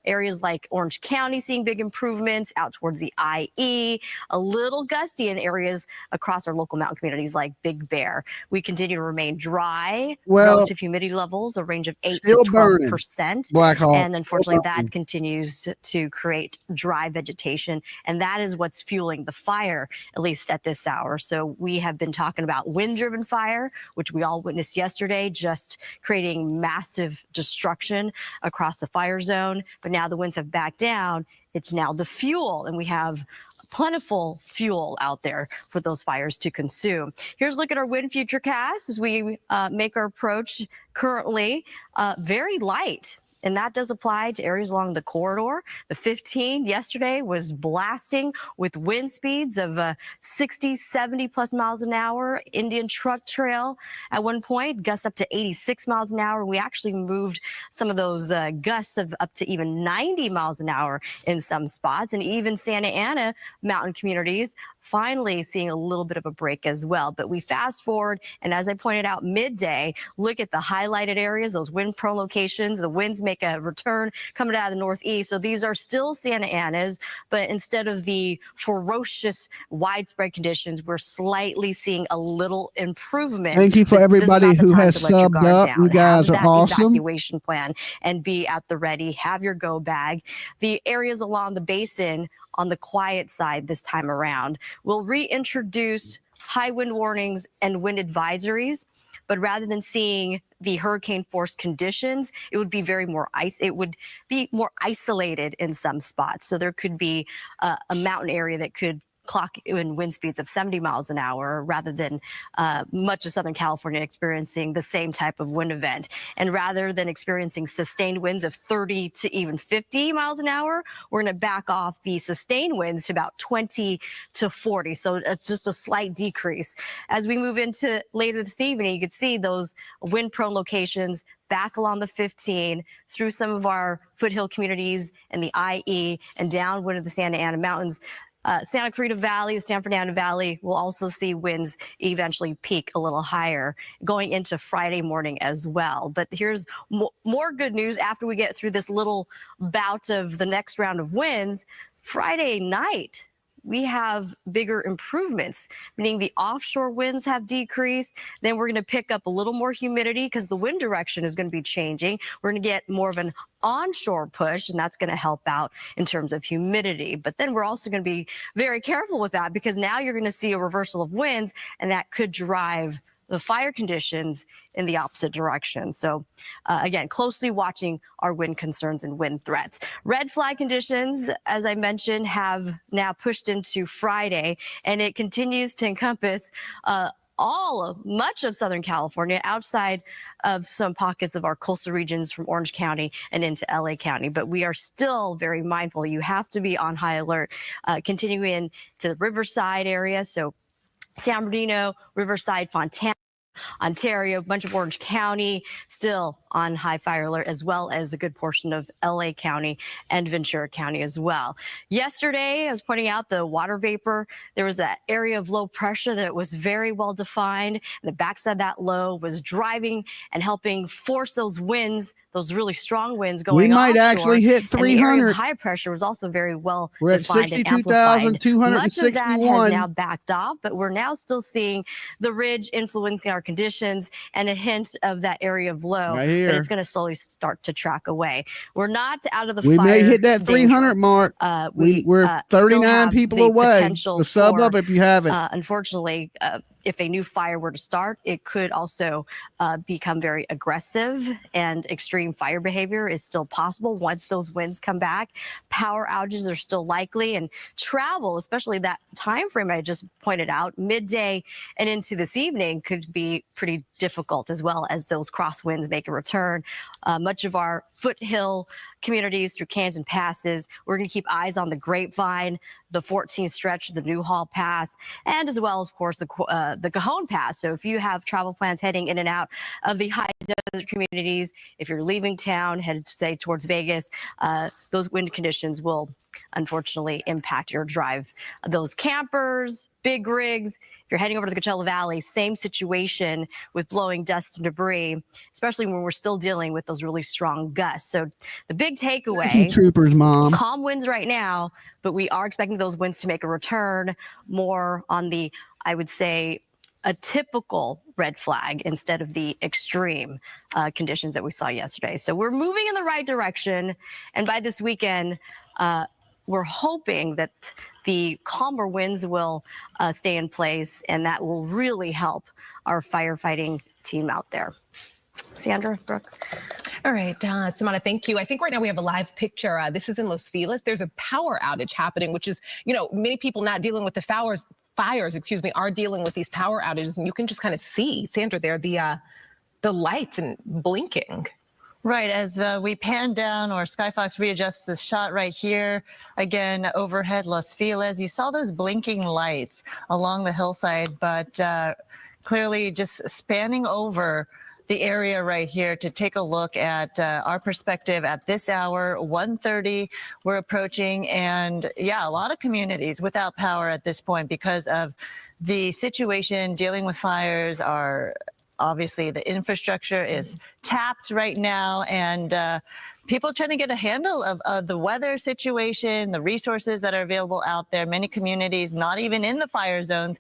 Areas like Orange County seeing big improvements out towards the IE, a little gusty in areas across our local mountain communities like Big Bear. We continue to remain dry. Well, Relative humidity levels, a range of 8 still to burning. 12%. Black Hawk, And unfortunately, still burning. that continues to create dry vegetation. And that is what's fueling the fire, at least at this hour. So we have been talking about wind-driven fire, which we all witnessed yesterday, just creating massive destruction across the fire zone. But now the winds have backed down. It's now the fuel, and we have plentiful fuel out there for those fires to consume. Here's a look at our wind future cast as we make our approach. Currently very light, and that does apply to areas along the corridor. The 15 yesterday was blasting with wind speeds of 60, 70 plus miles an hour. Indian Truck Trail at one point, gusts up to 86 miles an hour. We actually moved some of those gusts of up to even 90 miles an hour in some spots, and even Santa Ana mountain communities finally seeing a little bit of a break as well. But we fast forward, and as I pointed out, midday, look at the highlighted areas, those wind-prone locations. The winds make a return coming out of the northeast. So these are still Santa Anas, but instead of the ferocious widespread conditions, we're slightly seeing a little improvement. Thank you for So this is everybody not the who time has to let your subbed guard up. down. You guys Have are that awesome. evacuation plan and be at the ready. Have your go bag. The areas along the basin on the quiet side this time around will reintroduce high wind warnings and wind advisories. But rather than seeing the hurricane force conditions, it would be more isolated in some spots. So there could be a mountain area that could clock in wind speeds of 70 miles an hour rather than much of Southern California experiencing the same type of wind event. And rather than experiencing sustained winds of 30 to even 50 miles an hour, we're going to back off the sustained winds to about 20 to 40. So it's just a slight decrease. As we move into later this evening, you can see those wind-prone locations back along the 15 through some of our foothill communities and the IE and downwind of the Santa Ana Mountains. Santa Clarita Valley, the San Fernando Valley will also see winds eventually peak a little higher going into Friday morning as well. But here's more good news after we get through this little bout of the next round of winds. Friday night, we have bigger improvements, meaning the offshore winds have decreased. Then we're going to pick up a little more humidity because the wind direction is going to be changing. We're going to get more of an onshore push, and that's going to help out in terms of humidity. But then we're also going to be very careful with that because now you're going to see a reversal of winds, and that could drive the fire conditions in the opposite direction. So again, closely watching our wind concerns and wind threats. Red flag conditions, as I mentioned, have now pushed into Friday, and it continues to encompass much of Southern California outside of some pockets of our coastal regions from Orange County and into LA County. But we are still very mindful. You have to be on high alert, continuing to the Riverside area. So San Bernardino, Riverside, Fontana, Ontario, a bunch of Orange County, still on high fire alert, as well as a good portion of LA County and Ventura County as well. Yesterday, I was pointing out the water vapor. There was that area of low pressure that was very well defined. And the backside of that low was driving and helping force those winds, those really strong winds going We might offshore. actually hit 300. And the area of high pressure was also very well We're at defined and amplified. Much of that 62,261. has now backed off, but we're now still seeing the ridge influencing our conditions and a hint of that area of low, Right here. but it's going to slowly start to track away. We're not out of the We fire may hit that danger. 300 mark. We're still 39 have people the away. potential So sub for, up if you haven't. Unfortunately, if a new fire were to start, it could also become very aggressive, and extreme fire behavior is still possible once those winds come back. Power outages are still likely, and travel, especially that time frame I just pointed out, midday and into this evening, could be pretty difficult, as well as those crosswinds make a return. Much of our foothill communities through canyons and passes, we're going to keep eyes on the Grapevine, the 14th stretch of the Newhall Pass, and as well, of course, the Cajon Pass. So if you have travel plans heading in and out of the high desert communities, if you're leaving town, headed, say, towards Vegas, those wind conditions will unfortunately impact your drive. Those campers, big rigs, if you're heading over to the Coachella Valley, same situation with blowing dust and debris, especially when we're still dealing with those really strong gusts. So the big takeaway, Thank you, Troopers, Mom. calm winds right now, but we are expecting those winds to make a return more on the, I would say, a typical red flag instead of the extreme conditions that we saw yesterday. So we're moving in the right direction. And by this weekend, we're hoping that the calmer winds will stay in place, and that will really help our firefighting team out there. Sandra, Brooke. All right, Samana, thank you. I think right now we have a live picture. This is in Los Feliz. There's a power outage happening, which is, many people not dealing with the fires, are dealing with these power outages, and you can just kind of see, Sandra, there, the lights and blinking. Right, as we pan down, or Skyfox readjusts this shot right here, again, overhead Los Feliz, you saw those blinking lights along the hillside, but clearly just spanning over the area right here to take a look at our perspective at this hour, 1:30, we're approaching, and yeah, a lot of communities without power at this point because of the situation dealing with fires. Are obviously the infrastructure is tapped right now, and people trying to get a handle of the weather situation, the resources that are available out there. Many communities not even in the fire zones,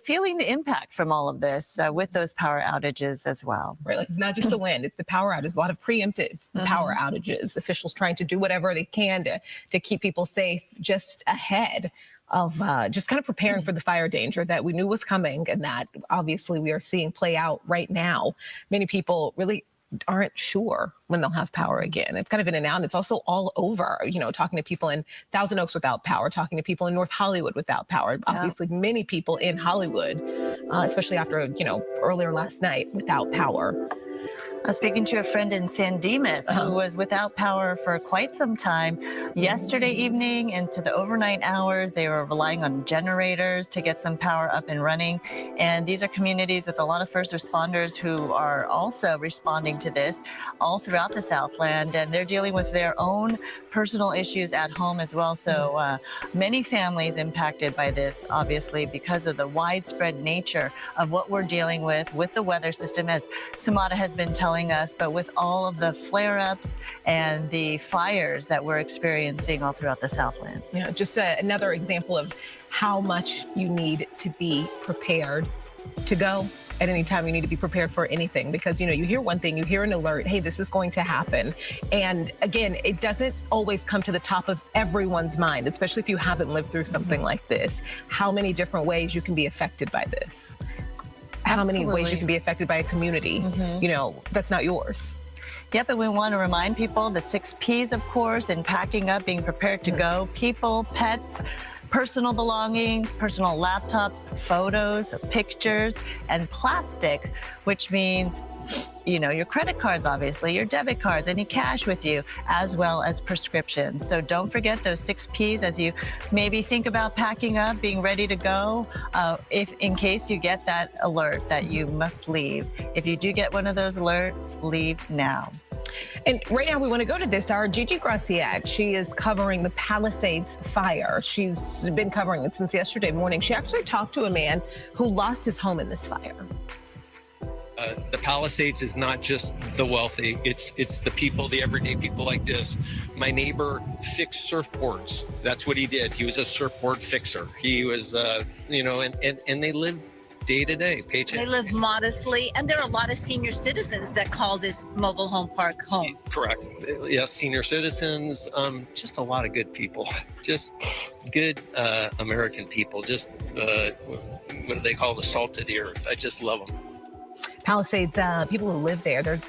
feeling the impact from all of this with those power outages as well. Right, like it's not just the wind, it's the power outages, a lot of preemptive power outages, officials trying to do whatever they can to keep people safe just ahead of just kind of preparing for the fire danger that we knew was coming, and that obviously we are seeing play out right now. Many people really aren't sure when they'll have power again. It's kind of in and out, and it's also all over, talking to people in Thousand Oaks without power, talking to people in North Hollywood without power. Obviously, many people in Hollywood, especially after, earlier last night, without power. I was speaking to a friend in San Dimas who was without power for quite some time. Yesterday evening into the overnight hours, they were relying on generators to get some power up and running. And these are communities with a lot of first responders who are also responding to this all throughout the Southland. And they're dealing with their own personal issues at home as well. So many families impacted by this, obviously, because of the widespread nature of what we're dealing with the weather system, as Samada has been telling us, but with all of the flare-ups and the fires that we're experiencing all throughout the Southland. Yeah, just another example of how much you need to be prepared to go. At any time, you need to be prepared for anything, because, you hear one thing, you hear an alert, hey, this is going to happen. And again, it doesn't always come to the top of everyone's mind, especially if you haven't lived through something like this. How many different ways you can be affected by this? How many ways you can be affected by a community, that's not yours. Yep, and we want to remind people the 6 Ps, of course, and packing up, being prepared to go. People, pets, personal belongings, personal laptops, photos, pictures, and plastic, which means, you know, your credit cards, obviously, your debit cards, any cash with you, as well as prescriptions. So don't forget those 6 Ps as you maybe think about packing up, being ready to go, if in case you get that alert that you must leave. If you do get one of those alerts, leave now. And right now we want to go to this. Our Gigi Graciette, she is covering the Palisades fire. She's been covering it since yesterday morning. She actually talked to a man who lost his home in this fire. The Palisades is not just the wealthy, it's the people, the everyday people like this. My neighbor fixed surfboards. That's what he did. He was a surfboard fixer. He was, you know, and they live day to day, paycheck. They live modestly, and there are a lot of senior citizens that call this mobile home park home. Correct. Yes, senior citizens, just a lot of good people, just good American people, just what do they call the salt of the earth? I just love them. Palisades, people who live there, they're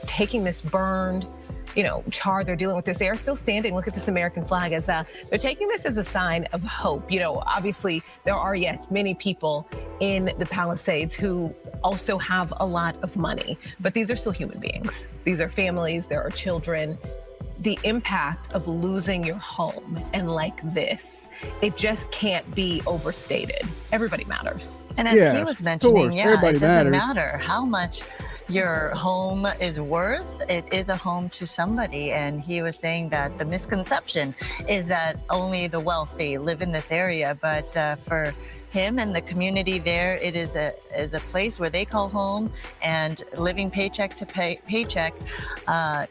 taking this burned, you know, char. They're dealing with this. They are still standing. Look at this American flag as they're taking this as a sign of hope. You know, obviously there are, yes, many people in the Palisades who also have a lot of money, but these are still human beings. These are families. There are children. The impact of losing your home and like this, it just can't be overstated. Everybody matters. And as he was mentioning, yeah, it doesn't matter how much your home is worth. It is a home to somebody. And he was saying that the misconception is that only the wealthy live in this area. But for him and the community there, it is a place where they call home, and living paycheck to paycheck.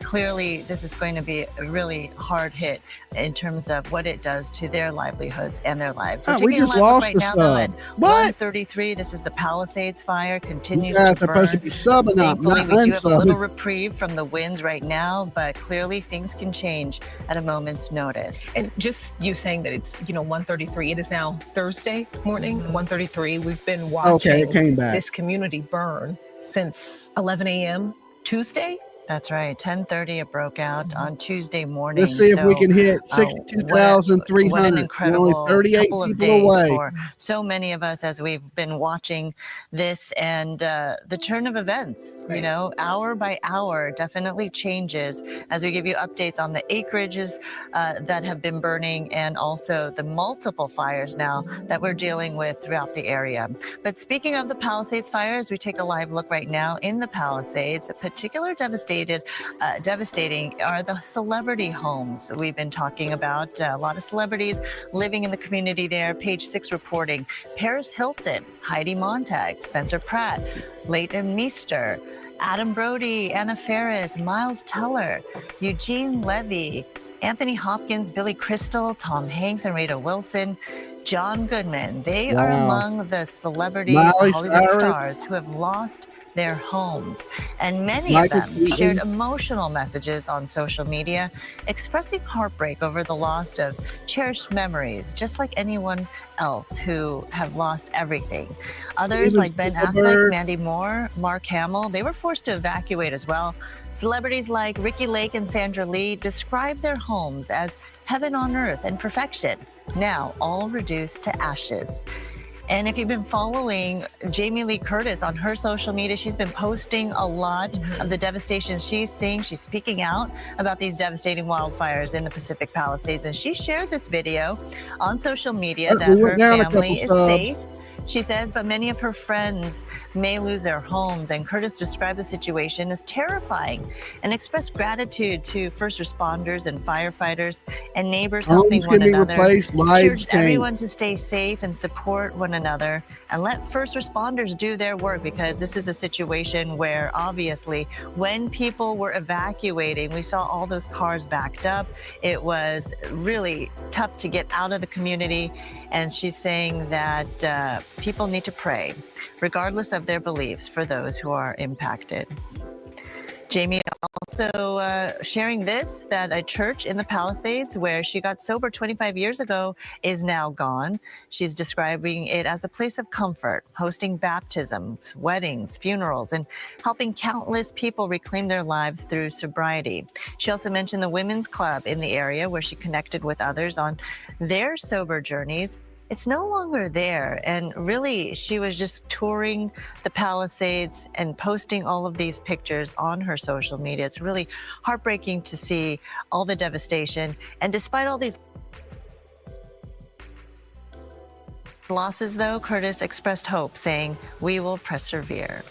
Clearly, this is going to be a really hard hit in terms of what it does to their livelihoods and their lives. We just lost right the now, though, at What? 1:33. This is the Palisades fire. Continues You guys to are supposed to burn. be subbing up, Thankfully, not we do have a little unsubbing. reprieve from the winds right now, but clearly things can change at a moment's notice. And just you saying that it's, you know, 1:33. It is now Thursday morning, 1:33. We've been watching it came back. this community burn since 11 a.m. Tuesday. That's right. 10:30 it broke out on Tuesday morning. Let's see if we can hit what an 62,300. We're incredible only 38 couple of people days away. for so many of us as we've been watching this, and the turn of events, you know, hour by hour definitely changes as we give you updates on the acreages that have been burning, and also the multiple fires now that we're dealing with throughout the area. But speaking of the Palisades fires, we take a live look right now in the Palisades. A particular devastating are the celebrity homes we've been talking about. A lot of celebrities living in the community there. Page 6 reporting Paris Hilton, Heidi Montag, Spencer Pratt, Leighton Meester, Adam Brody, Anna Faris, Miles Teller, Eugene Levy, Anthony Hopkins, Billy Crystal, Tom Hanks, and Rita Wilson, John Goodman. They are among the celebrities, Miley Hollywood Cyrus. stars who have lost their homes. And many Michael of them Keaton. shared emotional messages on social media, expressing heartbreak over the loss of cherished memories, just like anyone else who have lost everything. Others like Ben Affleck, Mandy Moore, Mark Hamill, they were forced to evacuate as well. Celebrities like Ricky Lake and Sandra Lee described their homes as heaven on earth and perfection, now all reduced to ashes. And if you've been following Jamie Lee Curtis on her social media, she's been posting a lot of the devastation she's seeing. She's speaking out about these devastating wildfires in the Pacific Palisades. And she shared this video on social media that her family is safe. She says, but many of her friends may lose their homes. And Curtis described the situation as terrifying and expressed gratitude to first responders and firefighters and neighbors helping one another. She urged everyone to stay safe and support one another and let first responders do their work, because this is a situation where obviously when people were evacuating, we saw all those cars backed up. It was really tough to get out of the community. And she's saying that people need to pray, regardless of their beliefs, for those who are impacted. Jamie also sharing this, that a church in the Palisades where she got sober 25 years ago is now gone. She's describing it as a place of comfort, hosting baptisms, weddings, funerals, and helping countless people reclaim their lives through sobriety. She also mentioned the women's club in the area where she connected with others on their sober journeys. It's no longer there, and really she was just touring the Palisades and posting all of these pictures on her social media. It's really heartbreaking to see all the devastation, and despite all these losses though, Curtis expressed hope, saying, "We will persevere."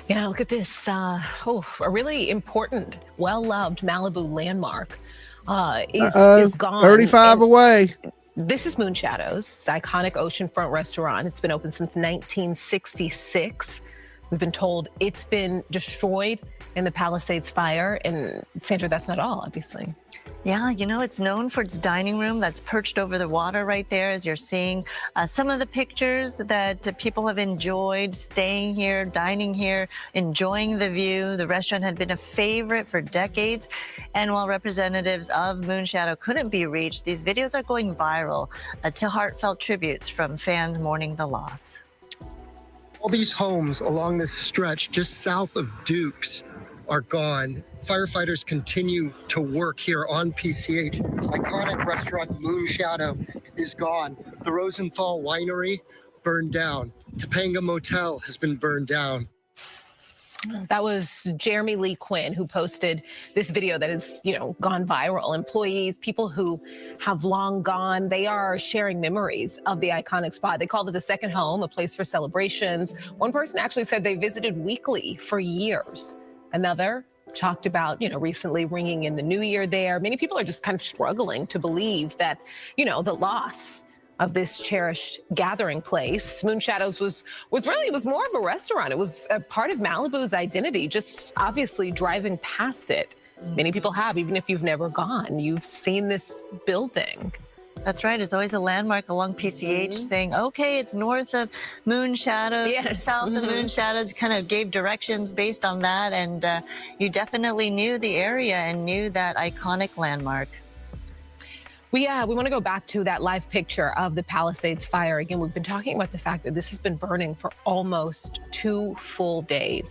Yeah, look at this. A really important, well-loved Malibu landmark is gone. 35 away. This is Moon Shadows, iconic oceanfront restaurant. It's been open since 1966. We've been told it's been destroyed in the Palisades fire. And Sandra, that's not all, obviously. Yeah, you know, it's known for its dining room that's perched over the water right there, as you're seeing some of the pictures that people have enjoyed staying here, dining here, enjoying the view. The restaurant had been a favorite for decades. And while representatives of Moon Shadow couldn't be reached, these videos are going viral to heartfelt tributes from fans mourning the loss. All these homes along this stretch just south of Dukes are gone. Firefighters continue to work here on PCH. Iconic restaurant Moon Shadow is gone. The Rosenthal Winery burned down. Topanga Motel has been burned down. That was Jeremy Lee Quinn who posted this video that is, gone viral. Employees, people who have long gone, they are sharing memories of the iconic spot. They called it a second home, a place for celebrations. One person actually said they visited weekly for years. Another talked about, recently ringing in the new year there. Many people are just kind of struggling to believe that, the loss of this cherished gathering place. Moon Shadows was more of a restaurant. It was a part of Malibu's identity, just obviously driving past it. Many people have, even if you've never gone, you've seen this building. That's right. It's always a landmark along PCH saying, okay, it's north of Moon Shadows, south of Moon Shadows, kind of gave directions based on that. And you definitely knew the area and knew that iconic landmark. We want to go back to that live picture of the Palisades fire. Again, we've been talking about the fact that this has been burning for almost 2 full days.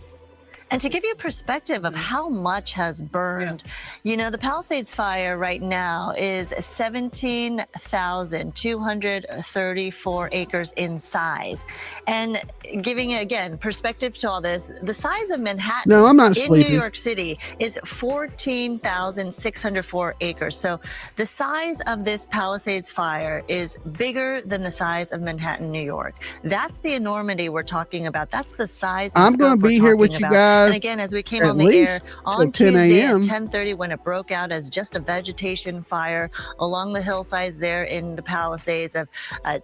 And to give you perspective of how much has burned, the Palisades fire right now is 17,234 acres in size. And giving, again, perspective to all this, the size of Manhattan in New York City is 14,604 acres. So the size of this Palisades fire is bigger than the size of Manhattan, New York. That's the enormity we're talking about. That's the size and I'm going to be here with you guys. And again, as we came on the air on Tuesday at 10:30 when it broke out as just a vegetation fire along the hillsides there in the Palisades of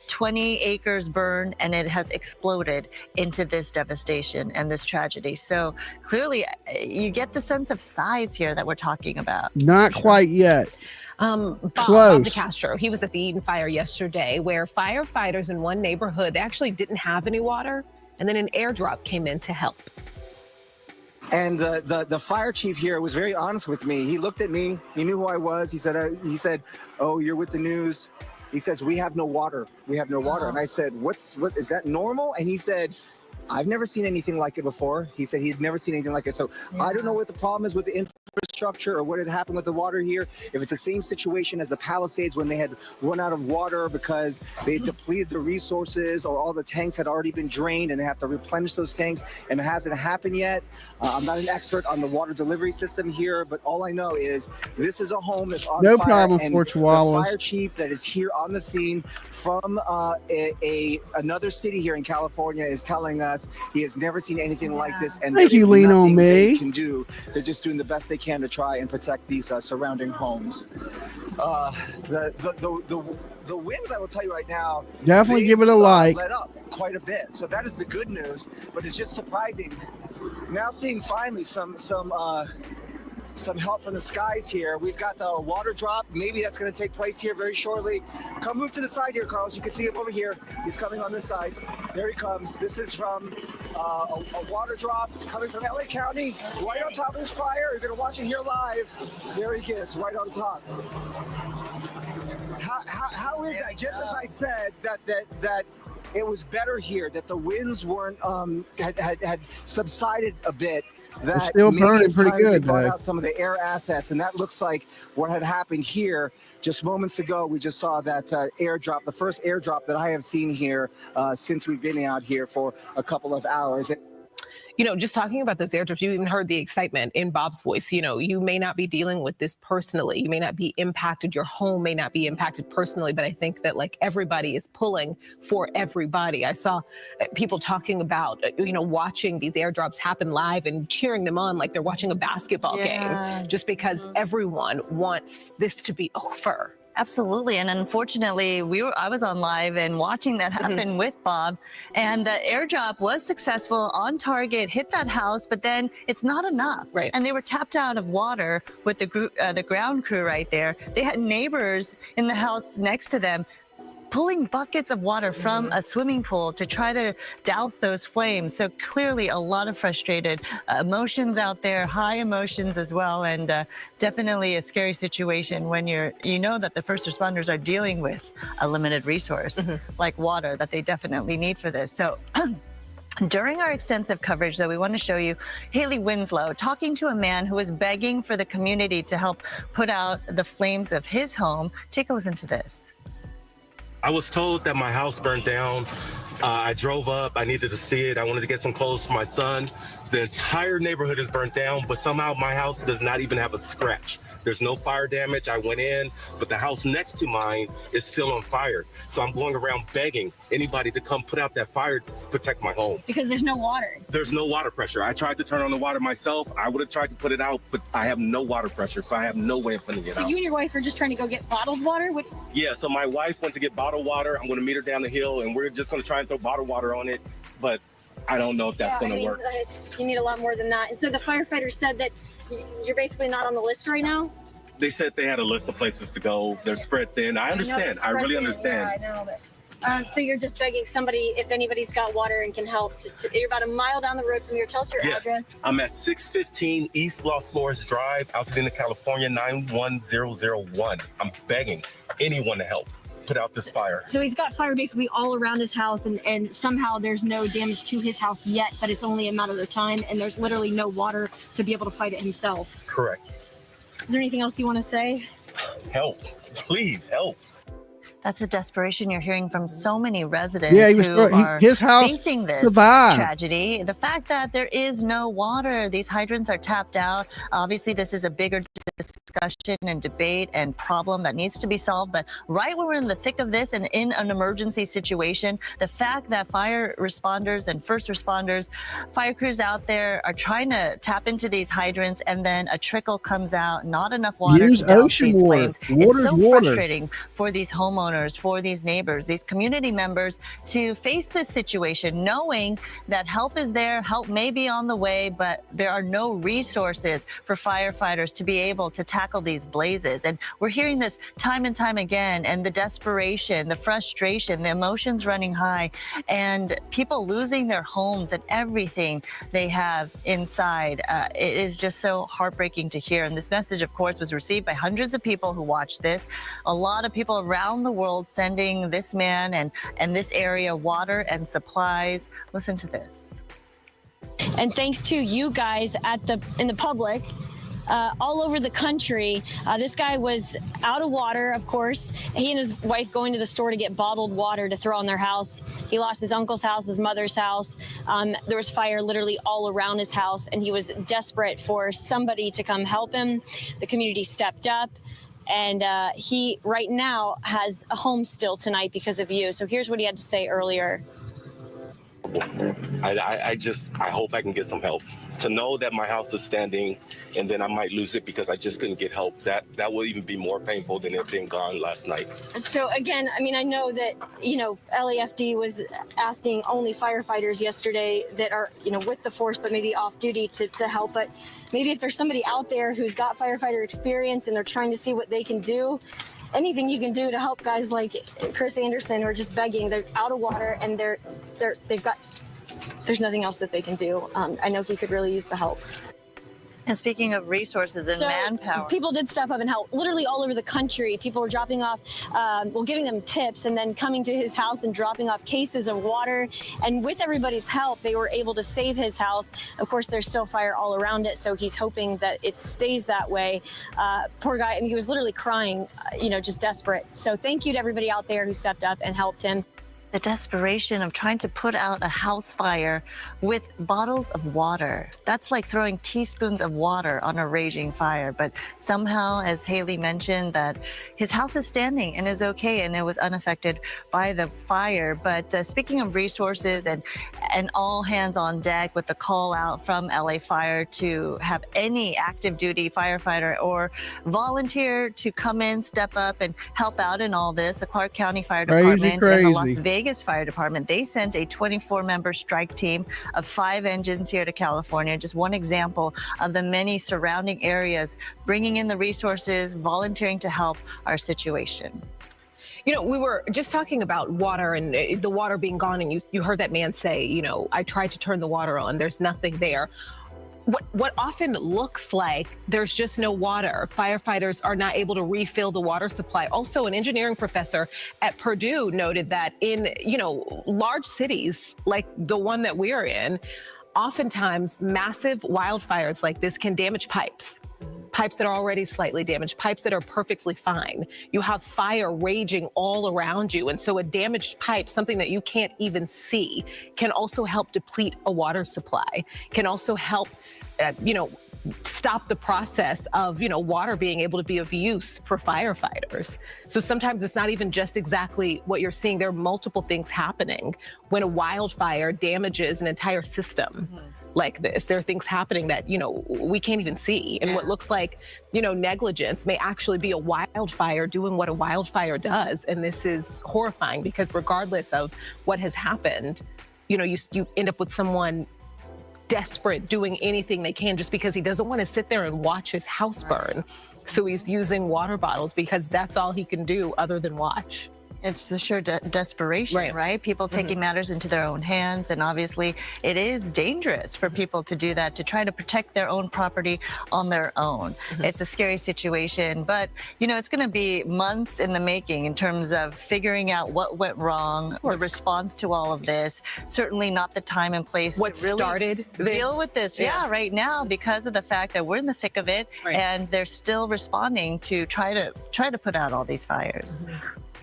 20 acres burned, and it has exploded into this devastation and this tragedy. So clearly you get the sense of size here that we're talking about. Not quite yet. Bob DeCastro, he was at the Eaton fire yesterday where firefighters in one neighborhood, they actually didn't have any water, and then an airdrop came in to help. And the fire chief here was very honest with me. He looked at me. He knew who I was. He said, "Oh, you're with the news." He says, "We have no water. We have no water." And I said, "What is that normal?" And he said, "I've never seen anything like it before." He said he'd never seen anything like it. So I don't know what the problem is with the infrastructure or what had happened with the water here. If it's the same situation as the Palisades when they had run out of water because they depleted the resources or all the tanks had already been drained and they have to replenish those tanks and it hasn't happened yet. I'm not an expert on the water delivery system here, but all I know is this is a home that's on fire. No problem, and Fort Chihuahuas. The fire chief that is here on the scene from another city here in California is telling us he has never seen anything like this. And Thank you, lean on me. they can do. They're just doing the best they can to try and protect these surrounding homes. The winds, I will tell you right now, definitely give it a like. Let up quite a bit. So that is the good news, but it's just surprising. Now seeing finally some help from the skies here. We've got a water drop. Maybe that's going to take place here very shortly. Come move to the side here, Carlos. You can see him over here. He's coming on this side. There he comes. This is from a water drop coming from LA County, right on top of this fire. You're going to watch it here live. There he is, right on top. How is that? Just as I said that it was better here, that the winds weren't had subsided a bit. That It's still maybe burning it's pretty time to good, burn though. out some of the air assets, and that looks like what had happened here just moments ago. We just saw that airdrop, the first airdrop that I have seen here since we've been out here for a couple of hours. You know, just talking about those airdrops, you even heard the excitement in Bob's voice. You know, you may not be dealing with this personally. You may not be impacted. Your home may not be impacted personally. But I think that, like, everybody is pulling for everybody. I saw people talking about, you know, watching these airdrops happen live and cheering them on like they're watching a basketball game, just because everyone wants this to be over. Absolutely, and unfortunately, I was on live and watching that happen with Bob, and the airdrop was successful, on target, hit that house, but then it's not enough. Right. And they were tapped out of water with the ground crew right there. They had neighbors in the house next to them pulling buckets of water from a swimming pool to try to douse those flames. So clearly a lot of frustrated emotions out there, high emotions as well, and definitely a scary situation when you know that the first responders are dealing with a limited resource like water that they definitely need for this. So during our extensive coverage, though, we want to show you Haley Winslow talking to a man who is begging for the community to help put out the flames of his home. Take a listen to this. I was told that my house burned down. I drove up. I needed to see it. I wanted to get some clothes for my son. The entire neighborhood is burnt down, but somehow my house does not even have a scratch. There's no fire damage. I went in, but the house next to mine is still on fire. So I'm going around begging anybody to come put out that fire to protect my home. Because there's no water. There's no water pressure. I tried to turn on the water myself. I would have tried to put it out, but I have no water pressure, so I have no way of putting it So out. you and your wife are just trying to go get bottled water? Yeah, so my wife went to get bottled water. I'm going to meet her down the hill, and we're just going to try and throw bottled water on it, but I don't know if that's going to work. You need a lot more than that. And so the firefighters said that you're basically not on the list right now? They said they had a list of places to go. They're spread thin. I understand. I really understand. Yeah, I know. But, so you're just begging somebody, if anybody's got water and can help, you're about a mile down the road from here. Tell us your address. I'm at 615 East Los Flores Drive, Altadena, California, 91001. I'm begging anyone to help put out this fire. So he's got fire basically all around his house, and somehow there's no damage to his house yet, but it's only a matter of time, and there's literally no water to be able to fight it himself. Correct. Is there anything else you want to say? Help. Please help. That's the desperation you're hearing from so many residents who are his house facing this survived. tragedy. The fact that there is no water, these hydrants are tapped out. Obviously, this is a bigger discussion and debate and problem that needs to be solved. But right when we're in the thick of this and in an emergency situation, the fact that fire responders and first responders, fire crews out there are trying to tap into these hydrants, and then a trickle comes out, not enough water Use to douse ocean these water. flames. Water's It's so water. frustrating for these homeowners, for these neighbors, these community members to face this situation, knowing that help is there, help may be on the way, but there are no resources for firefighters to be able to tackle these blazes. And we're hearing this time and time again, and the desperation, the frustration, the emotions running high, and people losing their homes and everything they have inside. It is just so heartbreaking to hear. And this message, of course, was received by hundreds of people who watched this. A lot of people around the world sending this man and this area water and supplies. Listen to this. And thanks to you guys in the public, all over the country, this guy was out of water, of course. He and his wife going to the store to get bottled water to throw on their house. He lost his uncle's house, his mother's house. There was fire literally all around his house, and he was desperate for somebody to come help him. The community stepped up. And he right now has a home still tonight because of you. So here's what he had to say earlier. I hope I can get some help. To know that my house is standing and then I might lose it because I just couldn't get help, that will even be more painful than it being gone last night. So again, I mean, I know that, LAFD was asking only firefighters yesterday that are, with the force, but maybe off duty to help. But maybe if there's somebody out there who's got firefighter experience and they're trying to see what they can do, anything you can do to help guys like Chris Anderson who are just begging. They're out of water and they've got there's nothing else that they can do. I know he could really use the help. And speaking of resources and manpower, people did step up and help literally all over the country. People were dropping off, giving them tips and then coming to his house and dropping off cases of water. And with everybody's help, they were able to save his house. Of course, there's still fire all around it, so he's hoping that it stays that way. Poor guy, I mean, he was literally crying, just desperate. So thank you to everybody out there who stepped up and helped him. the desperation of trying to put out a house fire with bottles of water. That's like throwing teaspoons of water on a raging fire. But somehow, as Haley mentioned, that his house is standing and is okay, and it was unaffected by the fire. But speaking of resources and all hands on deck with the call out from LA Fire to have any active duty firefighter or volunteer to come in, step up and help out in all this, the Clark County Fire Department and the Las Vegas Fire Department, they sent a 24-member strike team of 5 engines here to California. Just one example of the many surrounding areas bringing in the resources, volunteering to help our situation. You know, we were just talking about water and the water being gone, and you heard that man say, you know, I tried to turn the water on, there's nothing there. What often looks like there's just no water. Firefighters are not able to refill the water supply. Also, an engineering professor at Purdue noted that in, large cities like the one that we're in, oftentimes massive wildfires like this can damage pipes that are already slightly damaged, pipes that are perfectly fine. You have fire raging all around you. And so a damaged pipe, something that you can't even see, can also help deplete a water supply, can also help, stop the process of, water being able to be of use for firefighters. So sometimes it's not even just exactly what you're seeing. There are multiple things happening when a wildfire damages an entire system. Like this. There are things happening that, we can't even see. And what looks like, negligence may actually be a wildfire doing what a wildfire does. And this is horrifying because regardless of what has happened, you end up with someone desperate doing anything they can just because he doesn't want to sit there and watch his house burn. So he's using water bottles because that's all he can do other than watch. It's the sheer desperation, right? People taking matters into their own hands. And obviously, it is dangerous for people to do that, to try to protect their own property on their own. It's a scary situation. But, it's going to be months in the making in terms of figuring out what went wrong, the response to all of this. Certainly not the time and place to really started deal with this. Yeah, right now, because of the fact that we're in the thick of it and they're still responding to try to put out all these fires.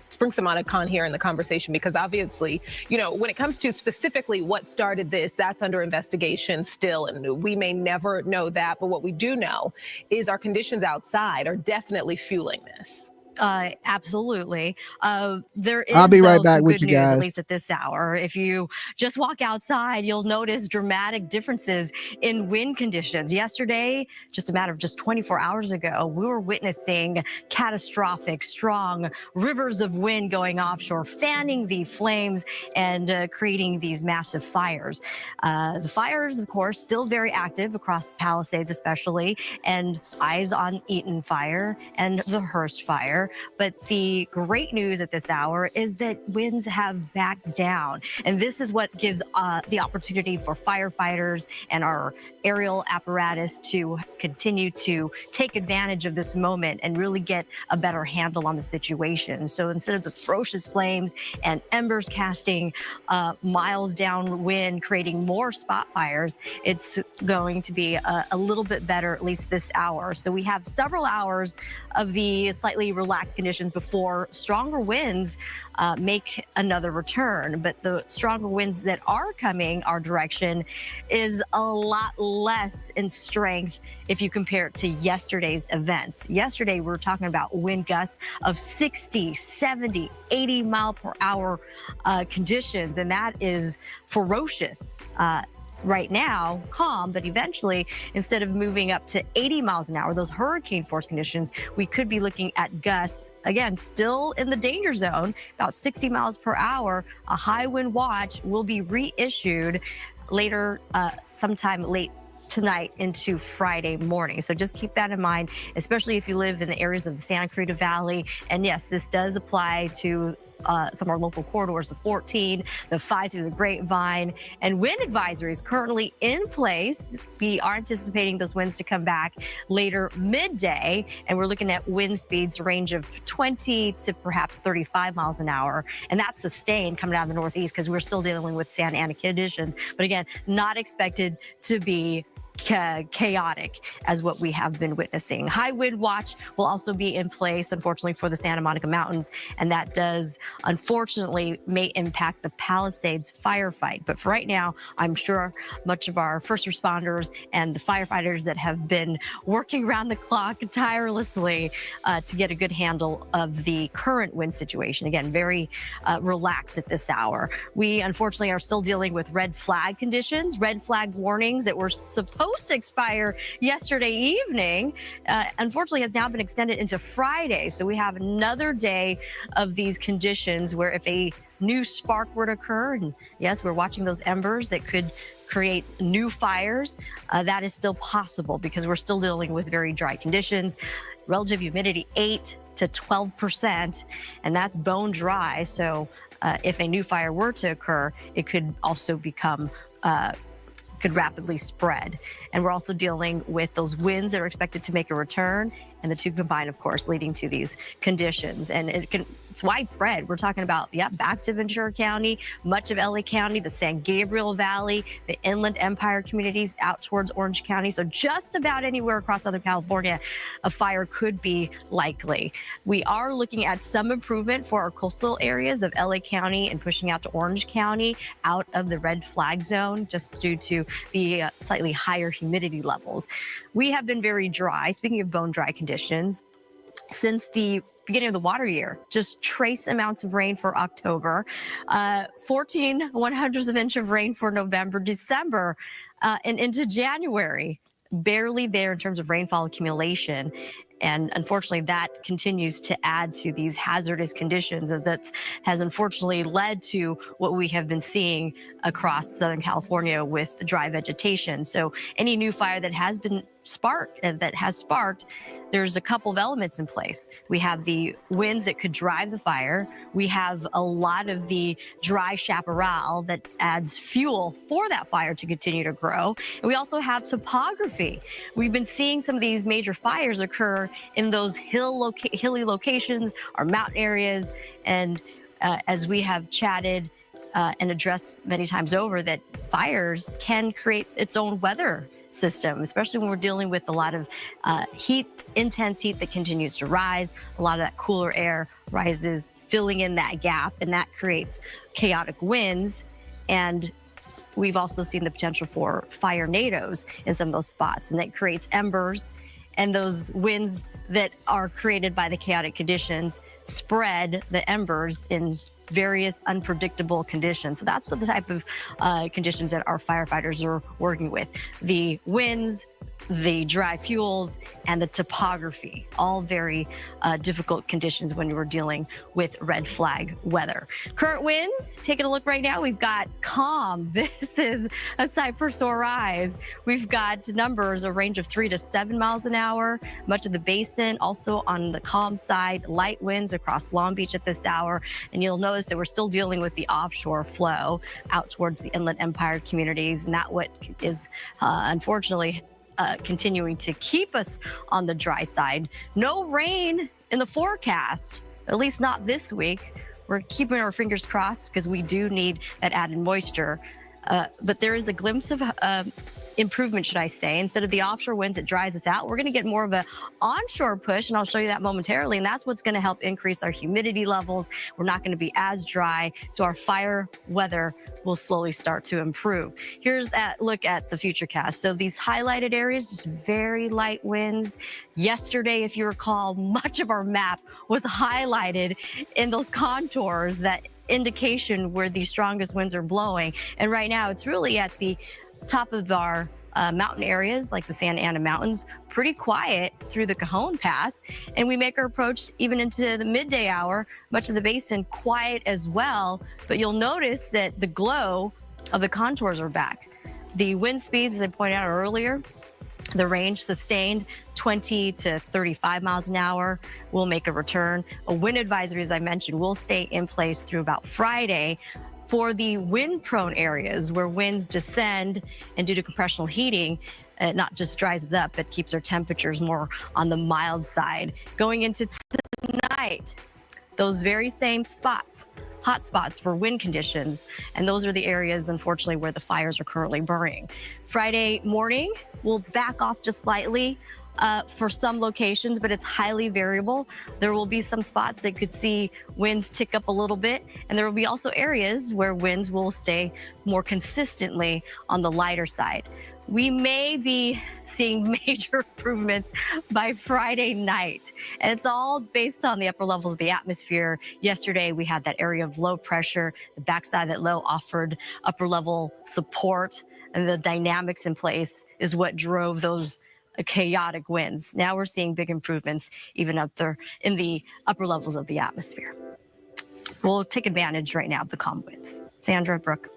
Let's bring some Monica Khan here in the conversation because obviously, when it comes to specifically what started this, that's under investigation still, and we may never know that. But what we do know is our conditions outside are definitely fueling this. Absolutely. There is I'll be right back some with good you news, guys. at least at this hour. If you just walk outside, you'll notice dramatic differences in wind conditions. Yesterday, just a matter of just 24 hours ago, we were witnessing catastrophic, strong rivers of wind going offshore, fanning the flames and creating these massive fires. The fires, of course, still very active across the Palisades, especially, and eyes on Eaton fire and the Hearst fire. But the great news at this hour is that winds have backed down. And this is what gives the opportunity for firefighters and our aerial apparatus to continue to take advantage of this moment and really get a better handle on the situation. So instead of the ferocious flames and embers casting miles downwind, creating more spot fires, it's going to be a little bit better, at least this hour. So we have several hours of the slightly relaxed conditions before stronger winds make another return. But the stronger winds that are coming our direction is a lot less in strength if you compare it to yesterday's events. Yesterday, we were talking about wind gusts of 60, 70, 80 mile per hour conditions, and that is ferocious. Right now, calm, but eventually, instead of moving up to 80 miles an hour, those hurricane force conditions, we could be looking at gusts, again, still in the danger zone, about 60 miles per hour. A high wind watch will be reissued later, sometime late tonight into Friday morning. So just keep that in mind, especially if you live in the areas of the Santa Cruz Valley. And yes, this does apply to some of our local corridors, the 14, the 5 through the Grapevine, and wind advisories currently in place. We are anticipating those winds to come back later midday, and we're looking at wind speeds range of 20 to perhaps 35 miles an hour, and that's sustained coming out of the northeast because we're still dealing with Santa Ana conditions. But again, not expected to be chaotic as what we have been witnessing. High wind watch will also be in place, unfortunately, for the Santa Monica Mountains, and that does, unfortunately, may impact the Palisades firefight. But for right now, I'm sure much of our first responders and the firefighters that have been working around the clock tirelessly to get a good handle of the current wind situation. Again, very relaxed at this hour. We, unfortunately, are still dealing with red flag conditions, red flag warnings that were supposed to expire yesterday evening, unfortunately has now been extended into Friday. So we have another day of these conditions where if a new spark were to occur, and yes, we're watching those embers that could create new fires, that is still possible because we're still dealing with very dry conditions. Relative humidity 8 to 12%, and that's bone dry. So if a new fire were to occur, it could also become could rapidly spread. And we're also dealing with those winds that are expected to make a return, and the two combined, of course, leading to these conditions. And it's widespread. We're talking about, back to Ventura County, much of LA County, the San Gabriel Valley, the Inland Empire communities out towards Orange County. So just about anywhere across Southern California, a fire could be likely. We are looking at some improvement for our coastal areas of LA County and pushing out to Orange County out of the red flag zone, just due to the slightly higher humidity levels. We have been very dry. Speaking of bone dry conditions, since the beginning of the water year, just trace amounts of rain for October, 14 1/100ths of inch of rain for November, December, and into January. Barely there in terms of rainfall accumulation. And unfortunately, that continues to add to these hazardous conditions that has unfortunately led to what we have been seeing across Southern California with the dry vegetation. So any new fire that has been sparked, there's a couple of elements in place. We have the winds that could drive the fire. We have a lot of the dry chaparral that adds fuel for that fire to continue to grow. And we also have topography. We've been seeing some of these major fires occur in those hilly locations or mountain areas. And as we have chatted and addressed many times over, that fires can create its own weather system, especially when we're dealing with a lot of intense heat that continues to rise. A lot of that cooler air rises, filling in that gap, and that creates chaotic winds. And we've also seen the potential for fire tornadoes in some of those spots, and that creates embers, and those winds that are created by the chaotic conditions spread the embers in various unpredictable conditions. So that's the type of conditions that our firefighters are working with. The winds, the dry fuels, and the topography, all very difficult conditions when we're dealing with red flag weather. Current winds, taking a look right now, we've got calm. This is a sight for sore eyes. We've got numbers, a range of 3 to 7 miles an hour. Much of the basin also on the calm side, light winds across Long Beach at this hour. And you'll notice that we're still dealing with the offshore flow out towards the Inland Empire communities, and that what is unfortunately continuing to keep us on the dry side. No rain in the forecast, at least not this week. We're keeping our fingers crossed because we do need that added moisture. But there is a glimpse of improvement, should I say. Instead of the offshore winds that dries us out, we're going to get more of an onshore push, and I'll show you that momentarily. And that's what's going to help increase our humidity levels. We're not going to be as dry, so our fire weather will slowly start to improve. Here's a look at the futurecast. So these highlighted areas, just very light winds. Yesterday, if you recall, much of our map was highlighted in those contours, that indication where the strongest winds are blowing. And right now, it's really at the top of our mountain areas like the Santa Ana Mountains, pretty quiet through the Cajon Pass. And we make our approach even into the midday hour, much of the basin quiet as well. But you'll notice that the glow of the contours are back. The wind speeds, as I pointed out earlier, The range sustained 20 to 35 miles an hour will make a return. A wind advisory, as I mentioned, will stay in place through about Friday. For the wind-prone areas where winds descend and due to compressional heating, it not just dries us up, but keeps our temperatures more on the mild side. Going into tonight, those very same spots, hot spots for wind conditions, and those are the areas, unfortunately, where the fires are currently burning. Friday morning, we'll back off just slightly for some locations, but it's highly variable. There will be some spots that could see winds tick up a little bit, and there will be also areas where winds will stay more consistently on the lighter side. We may be seeing major improvements by Friday night. And it's all based on the upper levels of the atmosphere. Yesterday, we had that area of low pressure. The backside of that low offered upper level support, and the dynamics in place is what drove those chaotic winds. Now we're seeing big improvements even up there in the upper levels of the atmosphere. We'll take advantage right now of the calm winds. Sandra, Brooke.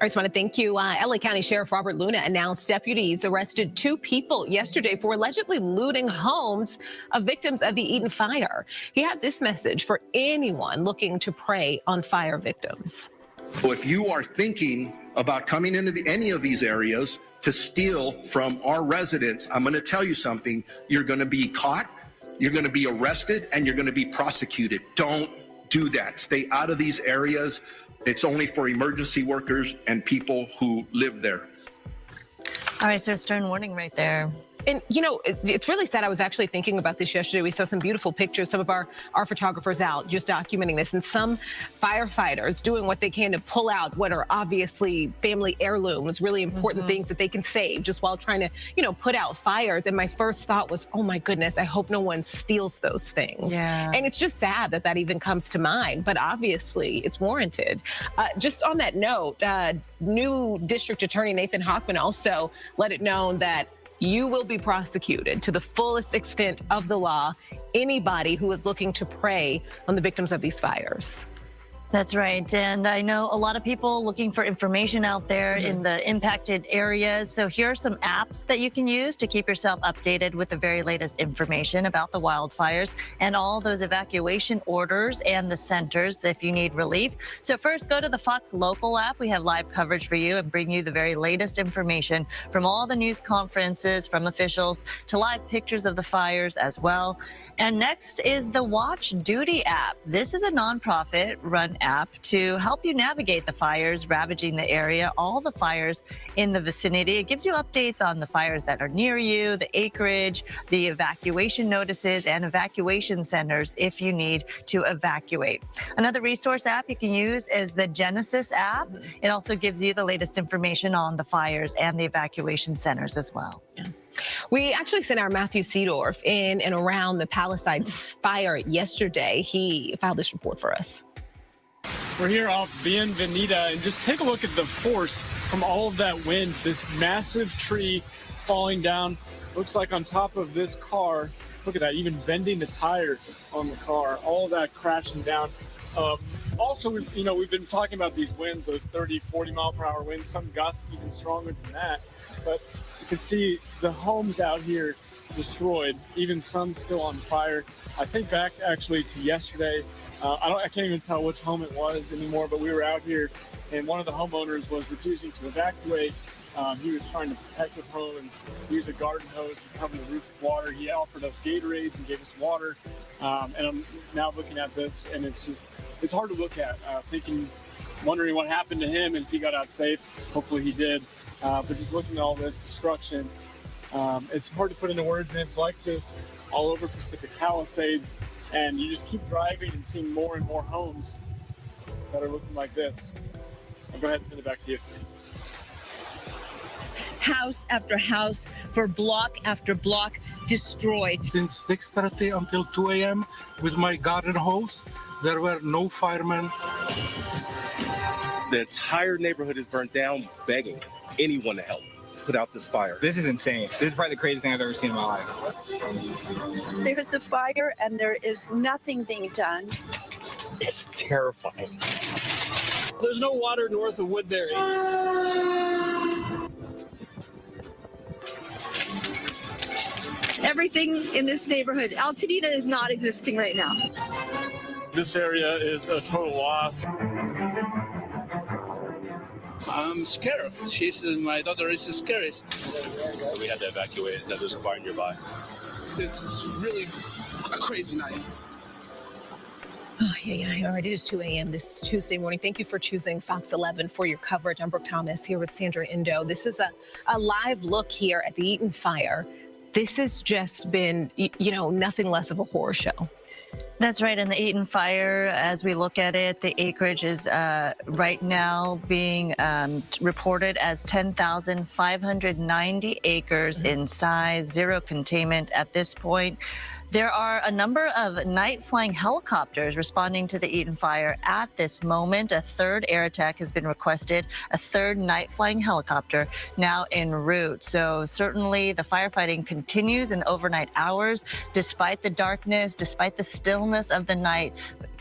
I just want to thank you. LA County Sheriff Robert Luna announced deputies arrested 2 people yesterday for allegedly looting homes of victims of the Eaton fire. He had this message for anyone looking to prey on fire victims. So if you are thinking about coming into any of these areas to steal from our residents, I'm going to tell you something. You're going to be caught, you're going to be arrested, and you're going to be prosecuted. Don't do that. Stay out of these areas. It's only for emergency workers and people who live there. All right, so stern warning right there. And, you know, it's really sad. I was actually thinking about this yesterday. We saw some beautiful pictures, some of our photographers out just documenting this, and some firefighters doing what they can to pull out what are obviously family heirlooms, really important things that they can save just while trying to, you know, put out fires. And my first thought was, oh, my goodness, I hope no one steals those things. Yeah. And it's just sad that that even comes to mind, but obviously it's warranted. Just on that note, new District Attorney Nathan Hochman also let it known that you will be prosecuted to the fullest extent of the law, anybody who is looking to prey on the victims of these fires. That's right. And I know a lot of people looking for information out there in the impacted areas. So here are some apps that you can use to keep yourself updated with the very latest information about the wildfires and all those evacuation orders and the centers if you need relief. So first, go to the Fox Local app. We have live coverage for you and bring you the very latest information from all the news conferences, from officials to live pictures of the fires as well. And next is the Watch Duty app. This is a nonprofit run app to help you navigate the fires ravaging the area, all the fires in the vicinity. It gives you updates on the fires that are near you, the acreage, the evacuation notices, and evacuation centers if you need to evacuate. Another resource app you can use is the Genesis app. It also gives you the latest information on the fires and the evacuation centers as well. Yeah. We actually sent our Matthew Seedorf in and around the Palisades fire yesterday. He filed this report for us. We're here off Bienvenida, and just take a look at the force from all of that wind. This massive tree falling down, looks like on top of this car. Look at that, even bending the tire on the car, all of that crashing down. Also, we've been talking about these winds, those 30, 40 mile per hour winds, some gusts even stronger than that. But you can see the homes out here destroyed, even some still on fire. I think back actually to yesterday. I can't even tell which home it was anymore, but we were out here and one of the homeowners was refusing to evacuate. He was trying to protect his home and use a garden hose to cover the roof with water. He offered us Gatorades and gave us water. And I'm now looking at this, and it's hard to look at, wondering what happened to him and if he got out safe. Hopefully he did. But just looking at all this destruction, it's hard to put into words, and it's like this all over Pacific Palisades. And you just keep driving and seeing more and more homes that are looking like this. I'll go ahead and send it back to you. House after house, for block after block, destroyed. Since 6:30 until 2 a.m. with my garden hose, there were no firemen. The entire neighborhood is burnt down, begging anyone to help put out this fire. This is insane. This is probably the craziest thing I've ever seen in my life. There's a fire and there is nothing being done. It's terrifying. There's no water north of Woodbury. everything in this neighborhood. Altadena is not existing right now. This area is a total loss. I'm scared. My daughter is scared. We had to evacuate. There's a fire nearby. It's really a crazy night. Oh, yeah. All right, it is 2 a.m. this Tuesday morning. Thank you for choosing Fox 11 for your coverage. I'm Brooke Thomas here with Sandra Indo. This is a live look here at the Eaton fire. This has just been, nothing less of a horror show. That's right. And the Eaton fire, as we look at it, the acreage is right now being reported as 10,590 acres in size, zero containment at this point. There are a number of night-flying helicopters responding to the Eaton fire at this moment. A third air attack has been requested, a third night-flying helicopter now en route. So certainly the firefighting continues in overnight hours, despite the darkness, despite the stillness of the night.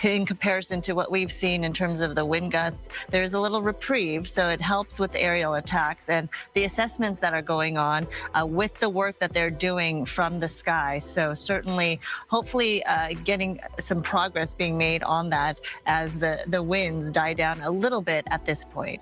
In comparison to what we've seen in terms of the wind gusts, there's a little reprieve, so it helps with the aerial attacks and the assessments that are going on with the work that they're doing from the sky. So certainly, hopefully getting some progress being made on that as the winds die down a little bit at this point.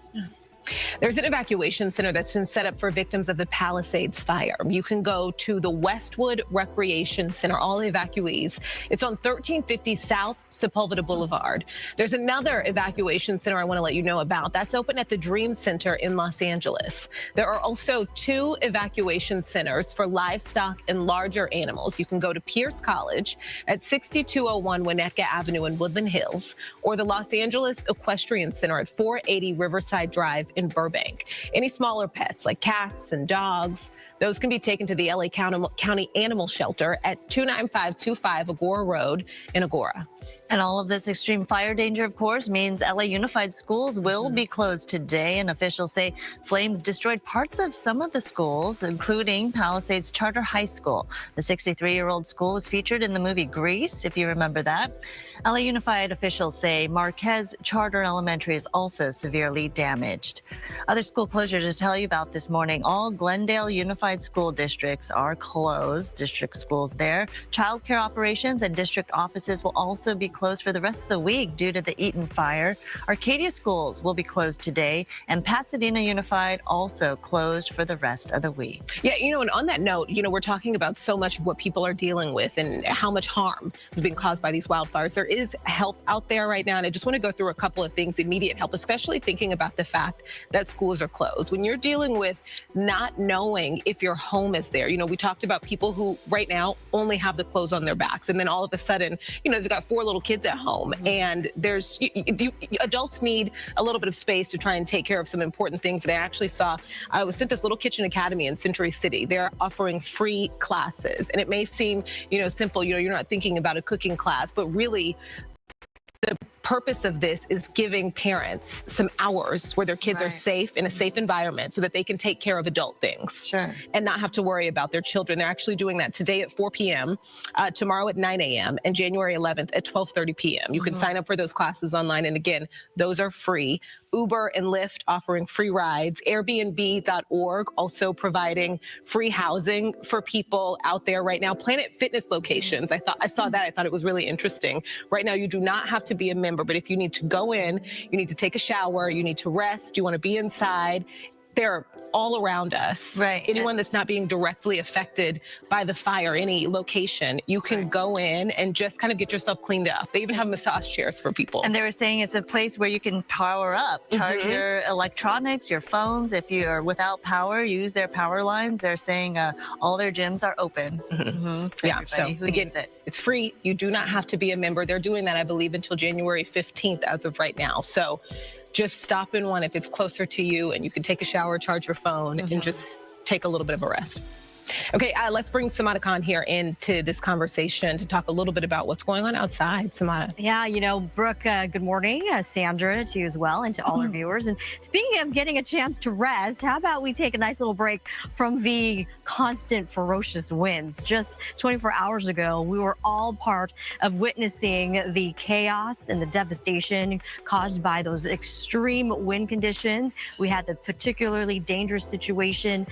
There's an evacuation center that's been set up for victims of the Palisades fire. You can go to the Westwood Recreation Center, all evacuees. It's on 1350 South Sepulveda Boulevard. There's another evacuation center I want to let you know about. That's open at the Dream Center in Los Angeles. There are also 2 evacuation centers for livestock and larger animals. You can go to Pierce College at 6201 Winnetka Avenue in Woodland Hills, or the Los Angeles Equestrian Center at 480 Riverside Drive in Burbank. Any smaller pets like cats and dogs, those can be taken to the LA County Animal Shelter at 29525 Agora Road in Agora. And all of this extreme fire danger, of course, means LA Unified Schools will be closed today. And officials say flames destroyed parts of some of the schools, including Palisades Charter High School. The 63-year-old school was featured in the movie Grease, if you remember that. LA Unified officials say Marquez Charter Elementary is also severely damaged. Other school closures to tell you about this morning. All Glendale Unified School districts are closed, district schools there. Child care operations and district offices will also be closed for the rest of the week due to the Eaton fire. Arcadia schools will be closed today, and Pasadena Unified also closed for the rest of the week. Yeah, and on that note, we're talking about so much of what people are dealing with and how much harm is being caused by these wildfires. There is help out there right now, and I just want to go through a couple of things, immediate help, especially thinking about the fact that schools are closed. When you're dealing with not knowing if your home is there, we talked about people who right now only have the clothes on their backs, and then all of a sudden, they've got 4 little kids at home, and there's adults need a little bit of space to try and take care of some important things. And I actually saw, I was sent this little kitchen academy in Century City. They're offering free classes, and it may seem, simple, you're not thinking about a cooking class, but really the purpose of this is giving parents some hours where their kids are safe in a safe environment so that they can take care of adult things and not have to worry about their children. They're actually doing that today at 4 p.m., tomorrow at 9 a.m., and January 11th at 12:30 p.m. You can sign up for those classes online. And again, those are free. Uber and Lyft offering free rides. Airbnb.org also providing free housing for people out there right now. Planet Fitness locations. I saw that. I thought it was really interesting. Right now, you do not have to be a member, but if you need to go in, you need to take a shower, you need to rest, you want to be inside, they're all around us. Right. Anyone that's not being directly affected by the fire, any location, you can go in and just kind of get yourself cleaned up. They even have massage chairs for people. And they were saying it's a place where you can power up, charge your electronics, your phones. If you're without power, use their power lines. They're saying all their gyms are open. Yeah, so again, it's free. You do not have to be a member. They're doing that, I believe, until January 15th as of right now. So just stop in one if it's closer to you and you can take a shower, charge your phone, and just take a little bit of a rest. Okay, let's bring Samada Khan here into this conversation to talk a little bit about what's going on outside. Samada. Yeah, Brooke, good morning. Sandra, to you as well, and to all our viewers. And speaking of getting a chance to rest, how about we take a nice little break from the constant ferocious winds? Just 24 hours ago, we were all part of witnessing the chaos and the devastation caused by those extreme wind conditions. We had the particularly dangerous situation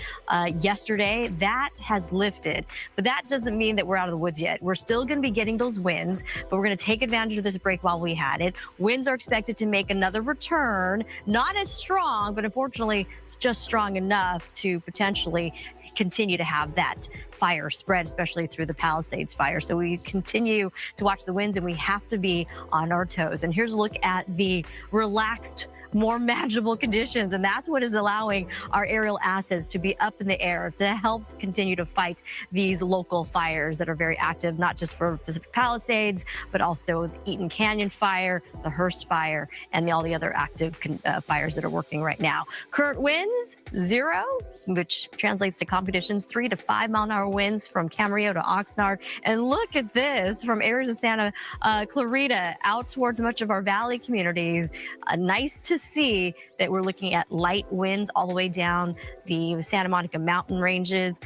yesterday. That that has lifted, but that doesn't mean that we're out of the woods yet. We're still going to be getting those winds, but we're going to take advantage of this break while we had it. Winds are expected to make another return, not as strong, but unfortunately it's just strong enough to potentially continue to have that fire spread, especially through the Palisades fire. So we continue to watch the winds and we have to be on our toes. And here's a look at the relaxed, more manageable conditions, and that's what is allowing our aerial assets to be up in the air to help continue to fight these local fires that are very active, not just for Pacific Palisades, but also the Eaton Canyon fire, the Hearst fire, and all the other active fires that are working right now. Current winds, 0, which translates to calm conditions, 3 to 5 mile an hour winds from Camarillo to Oxnard. And look at this from areas of Santa Clarita out towards much of our valley communities. Nice to see that we're looking at light winds all the way down the Santa Monica mountain ranges.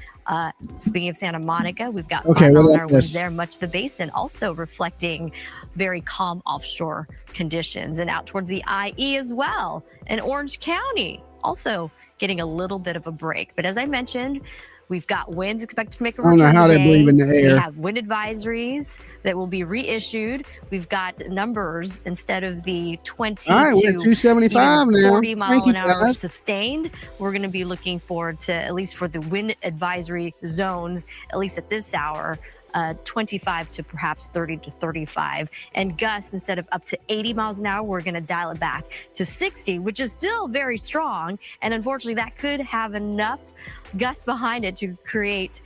Speaking of Santa Monica, we've got 5 mile an hour winds there. Much of the basin also reflecting very calm offshore conditions, and out towards the IE as well. And Orange County also getting a little bit of a break. But as I mentioned, we've got winds expected to make a return today. I don't know how they believe in the air. We have wind advisories that will be reissued. We've got numbers instead of the 20 All right, we're at 275 now. 40 mile an hour sustained. We're going to be looking forward to, at least for the wind advisory zones, at least at this hour, 25 to perhaps 30 to 35. And gusts, instead of up to 80 miles an hour, we're going to dial it back to 60, which is still very strong. And unfortunately, that could have enough gusts behind it to create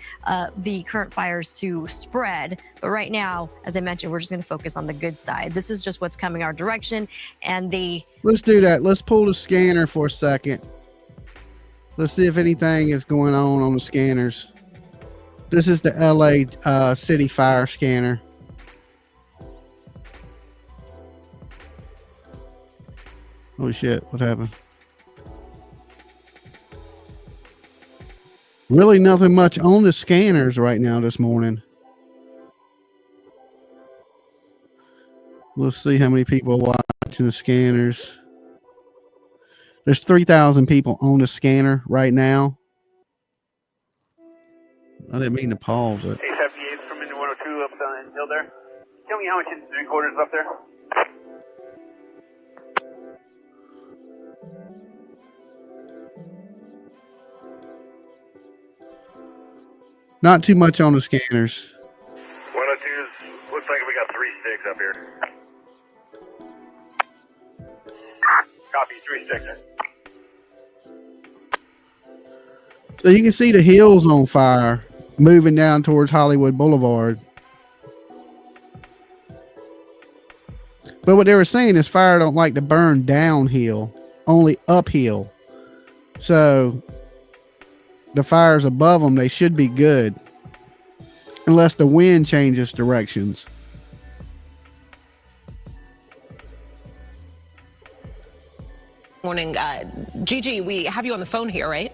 the current fires to spread. But right now, as I mentioned, we're just going to focus on the good side. This is just what's coming our direction. And let's do that. Let's pull the scanner for a second. Let's see if anything is going on the scanners. This is the LA City Fire Scanner. Oh shit, what happened? Really nothing much on the scanners right now this morning. Let's see how many people are watching the scanners. There's 3,000 people on the scanner right now. I didn't mean to pause it. 878 from into 102 up on the hill there. Tell me how much is 3/4 up there? Not too much on the scanners. 102's looks like we got 3 sticks up here. Copy 3 sticks. So you can see the hills on fire moving down towards Hollywood Boulevard. But what they were saying is fire don't like to burn downhill, only uphill. So the fires above them, they should be good unless the wind changes directions. Morning, Gigi, we have you on the phone here, right?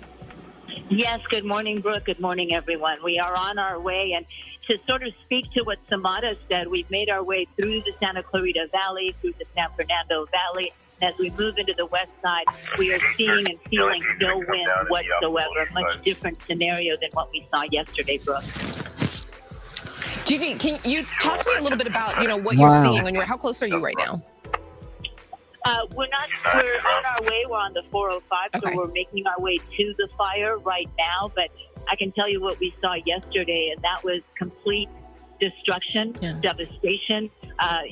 Yes, good morning, Brooke. Good morning, everyone. We are on our way, and to sort of speak to what Samara said, we've made our way through the Santa Clarita Valley, through the San Fernando Valley. As we move into the west side, we are seeing and feeling no wind whatsoever. Much different scenario than what we saw yesterday, Brooke. Gigi, can you talk to me a little bit about, what you're seeing how close are you right now? We're on our way. We're on the 405, so we're making our way to the fire right now. But I can tell you what we saw yesterday, and that was complete destruction, devastation.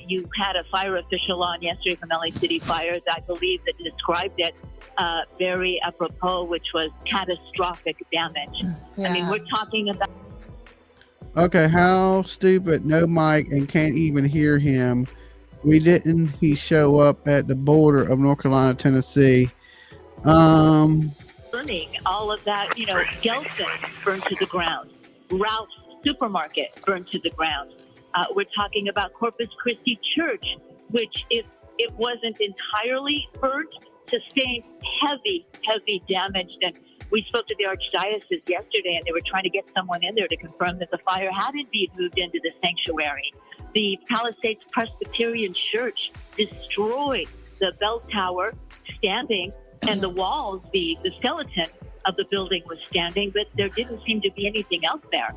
You had a fire official on yesterday from LA City Fires, I believe, that described it very apropos, which was catastrophic damage. I mean, we're talking about... Okay, how stupid, no mic and can't even hear him. He show up at the border of North Carolina, Tennessee. Burning all of that, Gelson burned to the ground. Ralph's Supermarket burned to the ground. We're talking about Corpus Christi Church, which, if it wasn't entirely burnt, sustained heavy damage. And we spoke to the Archdiocese yesterday, and they were trying to get someone in there to confirm that the fire had indeed moved into the sanctuary. The Palisades Presbyterian Church destroyed the bell tower standing and the walls, the skeleton of the building was standing, but there didn't seem to be anything else there.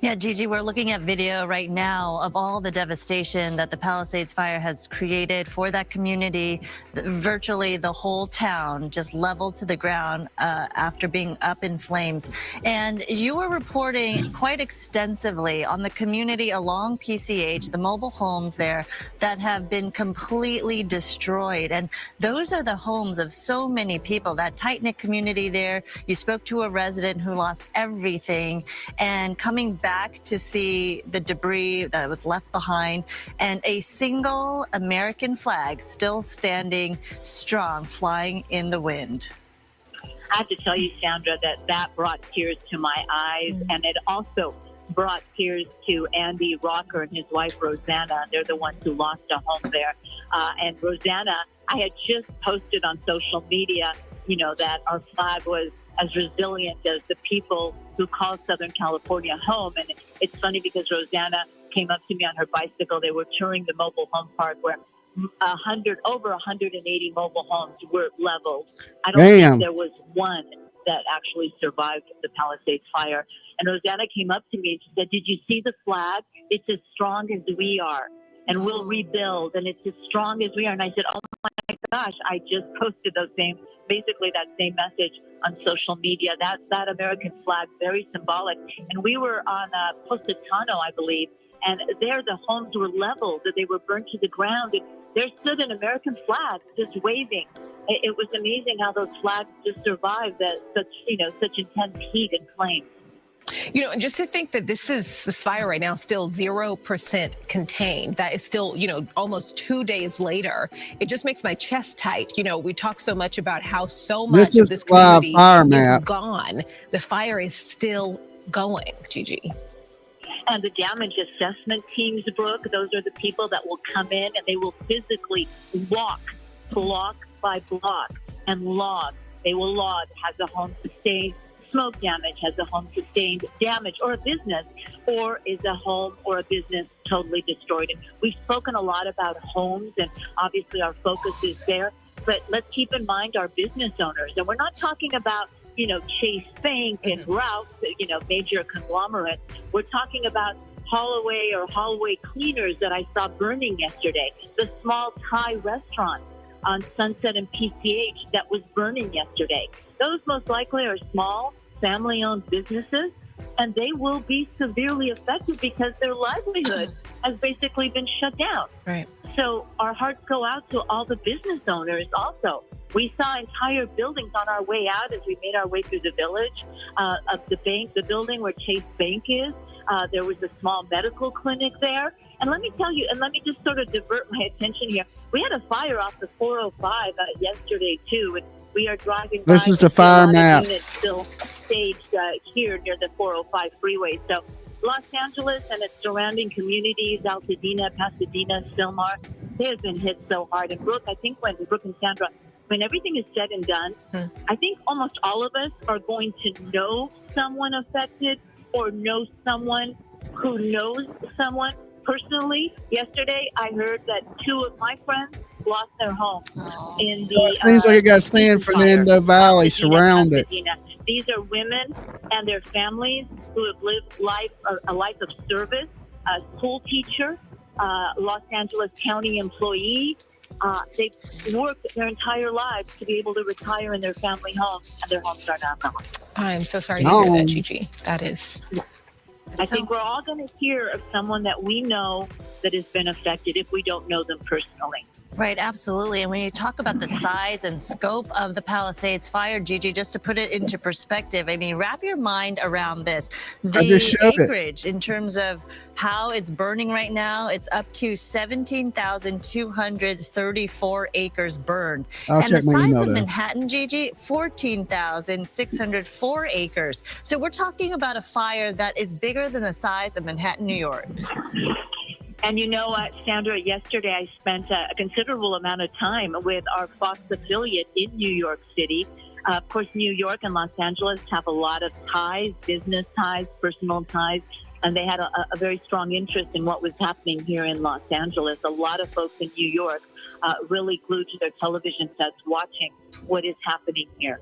Yeah, Gigi, we're looking at video right now of all the devastation that the Palisades fire has created for that community. Virtually the whole town just leveled to the ground after being up in flames. And you were reporting quite extensively on the community along PCH, the mobile homes there that have been completely destroyed. And those are the homes of so many people, that tight-knit community there. You spoke to a resident who lost everything, and coming back to see the debris that was left behind and a single American flag still standing strong, flying in the wind. I have to tell you, Sandra, that brought tears to my eyes, and it also brought tears to Andy Rocker and his wife, Rosanna. They're the ones who lost a home there. And Rosanna, I had just posted on social media, that our flag was as resilient as the people who call Southern California home. And it's funny because Rosanna came up to me on her bicycle. They were touring the mobile home park where over 180 mobile homes were leveled. I don't think there was one that actually survived the Palisades fire. And Rosanna came up to me and she said, "Did you see the flag? It's as strong as we are. And we'll rebuild, and it's as strong as we are." And I said, "Oh my gosh, I just posted basically that same message on social media." That American flag, very symbolic. And we were on Pasadena, I believe, and there the homes were leveled, that they were burnt to the ground, and there stood an American flag just waving. It was amazing how those flags just survived such intense heat and flames. And just to think that this fire right now still 0% contained, that is still, almost 2 days later, it just makes my chest tight. We talk so much about how so much of this community is gone. The fire is still going, Gigi. And the damage assessment teams, Brooke, those are the people that will come in and they will physically walk block by block and log. They will log, has a home sustained smoke damage, has a home sustained damage, or a business, or is a home or a business totally destroyed. And we've spoken a lot about homes, and obviously our focus is there, but let's keep in mind our business owners. And we're not talking about, Chase Bank and Ralph, major conglomerates. We're talking about hallway cleaners that I saw burning yesterday, the small Thai restaurant on Sunset and PCH that was burning yesterday. Those most likely are small, family-owned businesses, and they will be severely affected because their livelihood has basically been shut down. Right. So our hearts go out to all the business owners also. We saw entire buildings on our way out as we made our way through the village of the building where Chase Bank is. There was a small medical clinic there. And let me tell you, and let me just sort of divert my attention here. We had a fire off the 405 yesterday, too. And we are driving by. This is the fire map. Units still staged here near the 405 freeway. So Los Angeles and its surrounding communities, Altadena, Pasadena, Silmar, they have been hit so hard. And Brooke, I think Brooke and Sandra, when everything is said and done, I think almost all of us are going to know someone affected or know someone who knows someone personally. Yesterday, I heard that 2 of my friends lost their home in the. It seems like it got San Fernando Valley surrounded. These are women and their families who have lived a life of service, a school teacher, Los Angeles County employee. They've worked their entire lives to be able to retire in their family homes, and their homes are now gone. I'm so sorry to hear that, Gigi. That is. I think we're all going to hear of someone that we know that has been affected if we don't know them personally. Right, absolutely. And when you talk about the size and scope of the Palisades fire, Gigi, just to put it into perspective, I mean, wrap your mind around this. The acreage in terms of how it's burning right now, it's up to 17,234 acres burned. And the size of Manhattan, Gigi, 14,604 acres. So we're talking about a fire that is bigger than the size of Manhattan, New York. And you know what, Sandra, yesterday I spent a considerable amount of time with our Fox affiliate in New York City. Of course, New York and Los Angeles have a lot of ties, business ties, personal ties, and they had a very strong interest in what was happening here in Los Angeles. A lot of folks in New York really glued to their television sets watching what is happening here.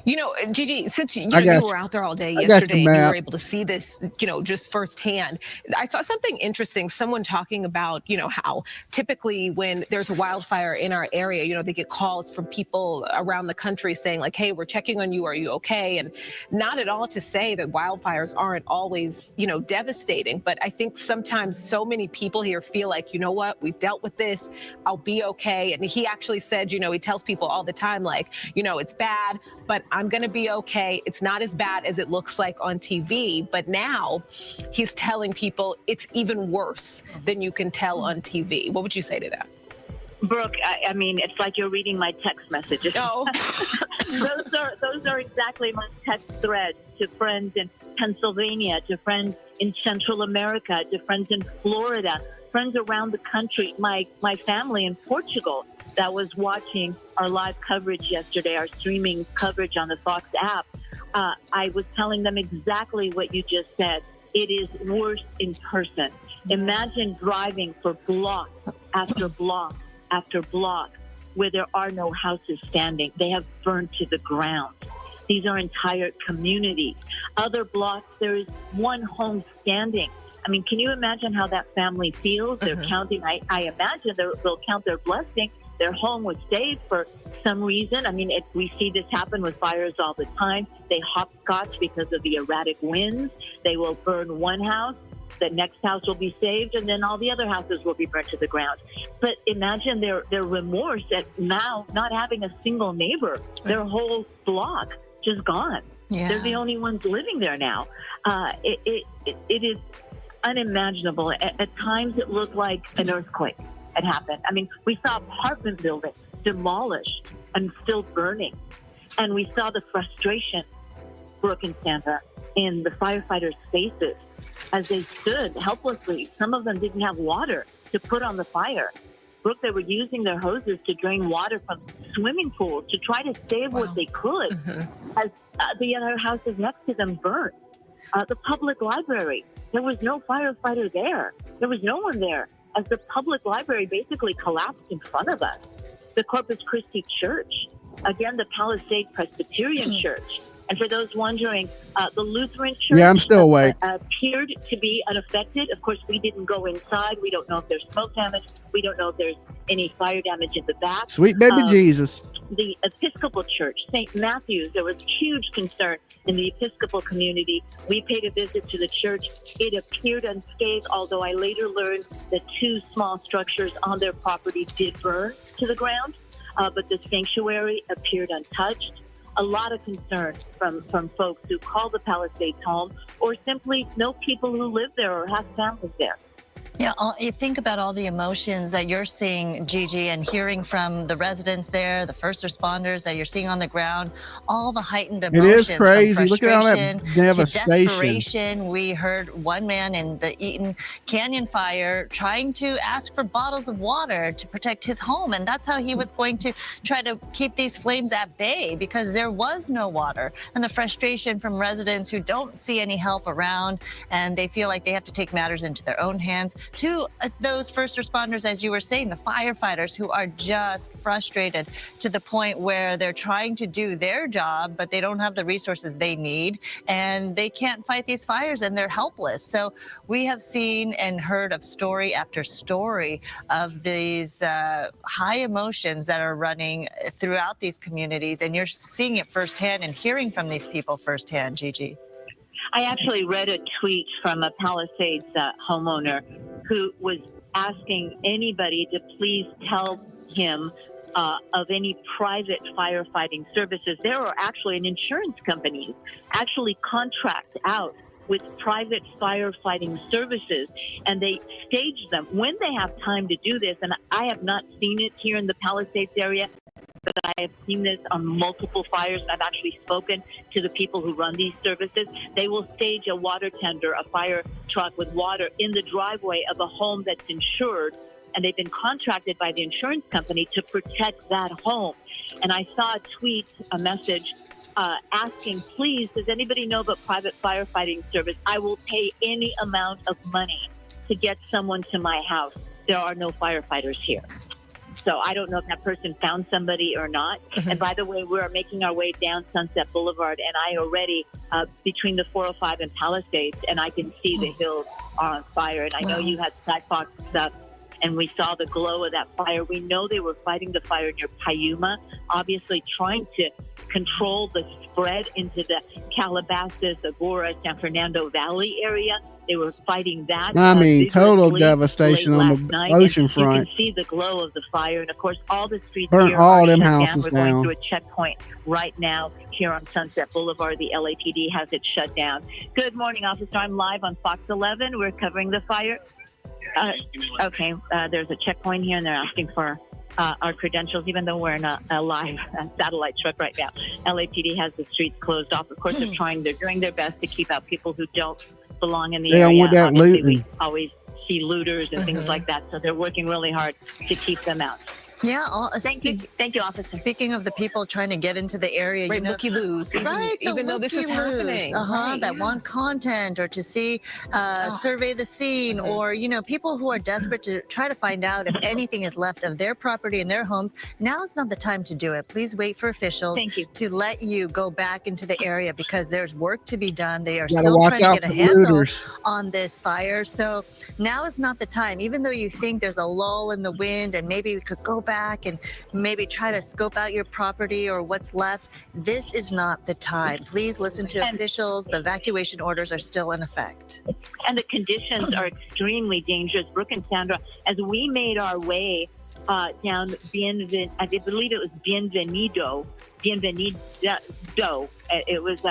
You know, Gigi, since you were out there all day I got yesterday your and you map. were able to see this, just firsthand, I saw something interesting. Someone talking about, how typically when there's a wildfire in our area, they get calls from people around the country saying like, hey, we're checking on you. Are you okay? And not at all to say that wildfires aren't always, devastating. But I think sometimes so many people here feel like, you know what, we've dealt with this. I'll be okay. And he actually said, he tells people all the time, like, it's bad, but I'm going to be okay. It's not as bad as it looks like on TV. But now he's telling people it's even worse than you can tell on TV. What would you say to that? Brooke, I mean, it's like you're reading my text messages. Oh. those are exactly my text threads to friends in Pennsylvania, to friends in Central America, to friends in Florida, friends around the country, my family in Portugal that was watching our live coverage yesterday, our streaming coverage on the Fox app. I was telling them exactly what you just said. It is worse in person. Imagine driving for block after block after block where there are no houses standing. They have burned to the ground. These are entire communities. Other blocks, there is one home standing. I mean, can you imagine how that family feels? They're counting, I imagine they'll count their blessing. Their home was saved for some reason. I mean, we see this happen with fires all the time. They hopscotch because of the erratic winds. They will burn one house, the next house will be saved, and then all the other houses will be burnt to the ground. But imagine their remorse at now not having a single neighbor. Their whole block just gone. Yeah. They're the only ones living there now. It is unimaginable. At times it looked like an earthquake had happened. I mean, we saw apartment buildings demolished and still burning. And we saw the frustration, Brooke and Santa, in the firefighters' faces as they stood helplessly. Some of them didn't have water to put on the fire. Brooke, they were using their hoses to drain water from swimming pools to try to save what they could as the other houses next to them burnt. The public library, there was no firefighter there. There was no one there as the public library basically collapsed in front of us. The Corpus Christi Church, again, the Palisades Presbyterian Church. And for those wondering, the Lutheran Church Yeah, I'm still awake. Appeared to be unaffected. Of course, we didn't go inside. We don't know if there's smoke damage. We don't know if there's any fire damage in the back. Sweet baby Jesus. The Episcopal Church, St. Matthew's, there was huge concern in the Episcopal community. We paid a visit to the church. It appeared unscathed, although I later learned that 2 small structures on their property did burn to the ground, but the sanctuary appeared untouched. A lot of concern from folks who call the Palisades home or simply know people who live there or have families there. Yeah, you think about all the emotions that you're seeing, Gigi, and hearing from the residents there, the first responders that you're seeing on the ground, all the heightened emotions. It is crazy. Look at all that to devastation. desperation. We heard one man in the Eaton Canyon fire trying to ask for bottles of water to protect his home, and that's how he was going to try to keep these flames at bay because there was no water. And the frustration from residents who don't see any help around, and they feel like they have to take matters into their own hands, to those first responders, as you were saying, the firefighters who are just frustrated to the point where they're trying to do their job, but they don't have the resources they need, and they can't fight these fires, and they're helpless. So we have seen and heard of story after story of these high emotions that are running throughout these communities, and you're seeing it firsthand and hearing from these people firsthand, Gigi. I actually read a tweet from a Palisades homeowner who was asking anybody to please tell him of any private firefighting services. There are actually insurance companies actually contract out with private firefighting services, and they stage them when they have time to do this. And I have not seen it here in the Palisades area, but I have seen this on multiple fires, and I've actually spoken to the people who run these services. They will stage a water tender, a fire truck with water in the driveway of a home that's insured, and they've been contracted by the insurance company to protect that home. And I saw a tweet, a message, asking, please, does anybody know about private firefighting service? I will pay any amount of money to get someone to my house. There are no firefighters here. So I don't know if that person found somebody or not. And by the way, we're making our way down Sunset Boulevard, and I already, between the 405 and Palisades, and I can see the hills are on fire. And I know you had Skyfox stuff, and we saw the glow of that fire. We know they were fighting the fire near Piuma, obviously trying to control the spread into the Calabasas, Agora, San Fernando Valley area. They were fighting that. I mean, total devastation on the ocean You front. can see the glow of the fire. And, of course, all the streets Burnt here all are them shut houses down. We're going down. through a checkpoint right now here on Sunset Boulevard. The LAPD has it shut down. Good morning, officer. I'm live on Fox 11. We're covering the fire. Okay, there's a checkpoint here, and they're asking for our credentials, even though we're in a live satellite truck right now. LAPD has the streets closed off. Of course, they're doing their best to keep out people who don't belong in the They area. don't want that Obviously, looting. we always see looters and things like that, so they're working really hard to keep them out. Yeah. Thank you, officer. Speaking of the people trying to get into the area, Right, looky-loos, even though this is happening. That want content or to see, survey the scene, or, people who are desperate to try to find out if anything is left of their property and their homes. Now is not the time to do it. Please wait for officials to let you go back into the area, because there's work to be done. They are Gotta still watch trying out to get a for handle looters. on this fire. So now is not the time, even though you think there's a lull in the wind and maybe we could go back and maybe try to scope out your property or what's left. This is not the time. Please listen to officials. The evacuation orders are still in effect. And the conditions are extremely dangerous. Brooke and Sandra, as we made our way down I believe it was Bienvenido. It was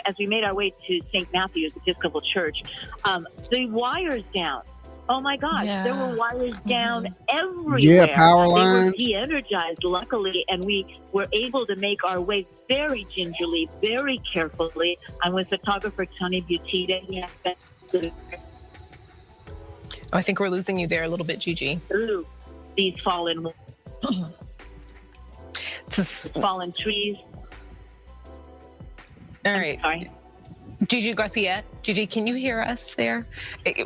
as we made our way to St. Matthew's Episcopal Church. The wires down. Oh my gosh, there were wires down everywhere. Yeah, power lines. They were de-energized, luckily, and we were able to make our way very gingerly, very carefully. I'm with photographer Tony Butita. I think we're losing you there a little bit, Gigi. Through these fallen trees. All right. Sorry. Gigi Garcia, Gigi, can you hear us there?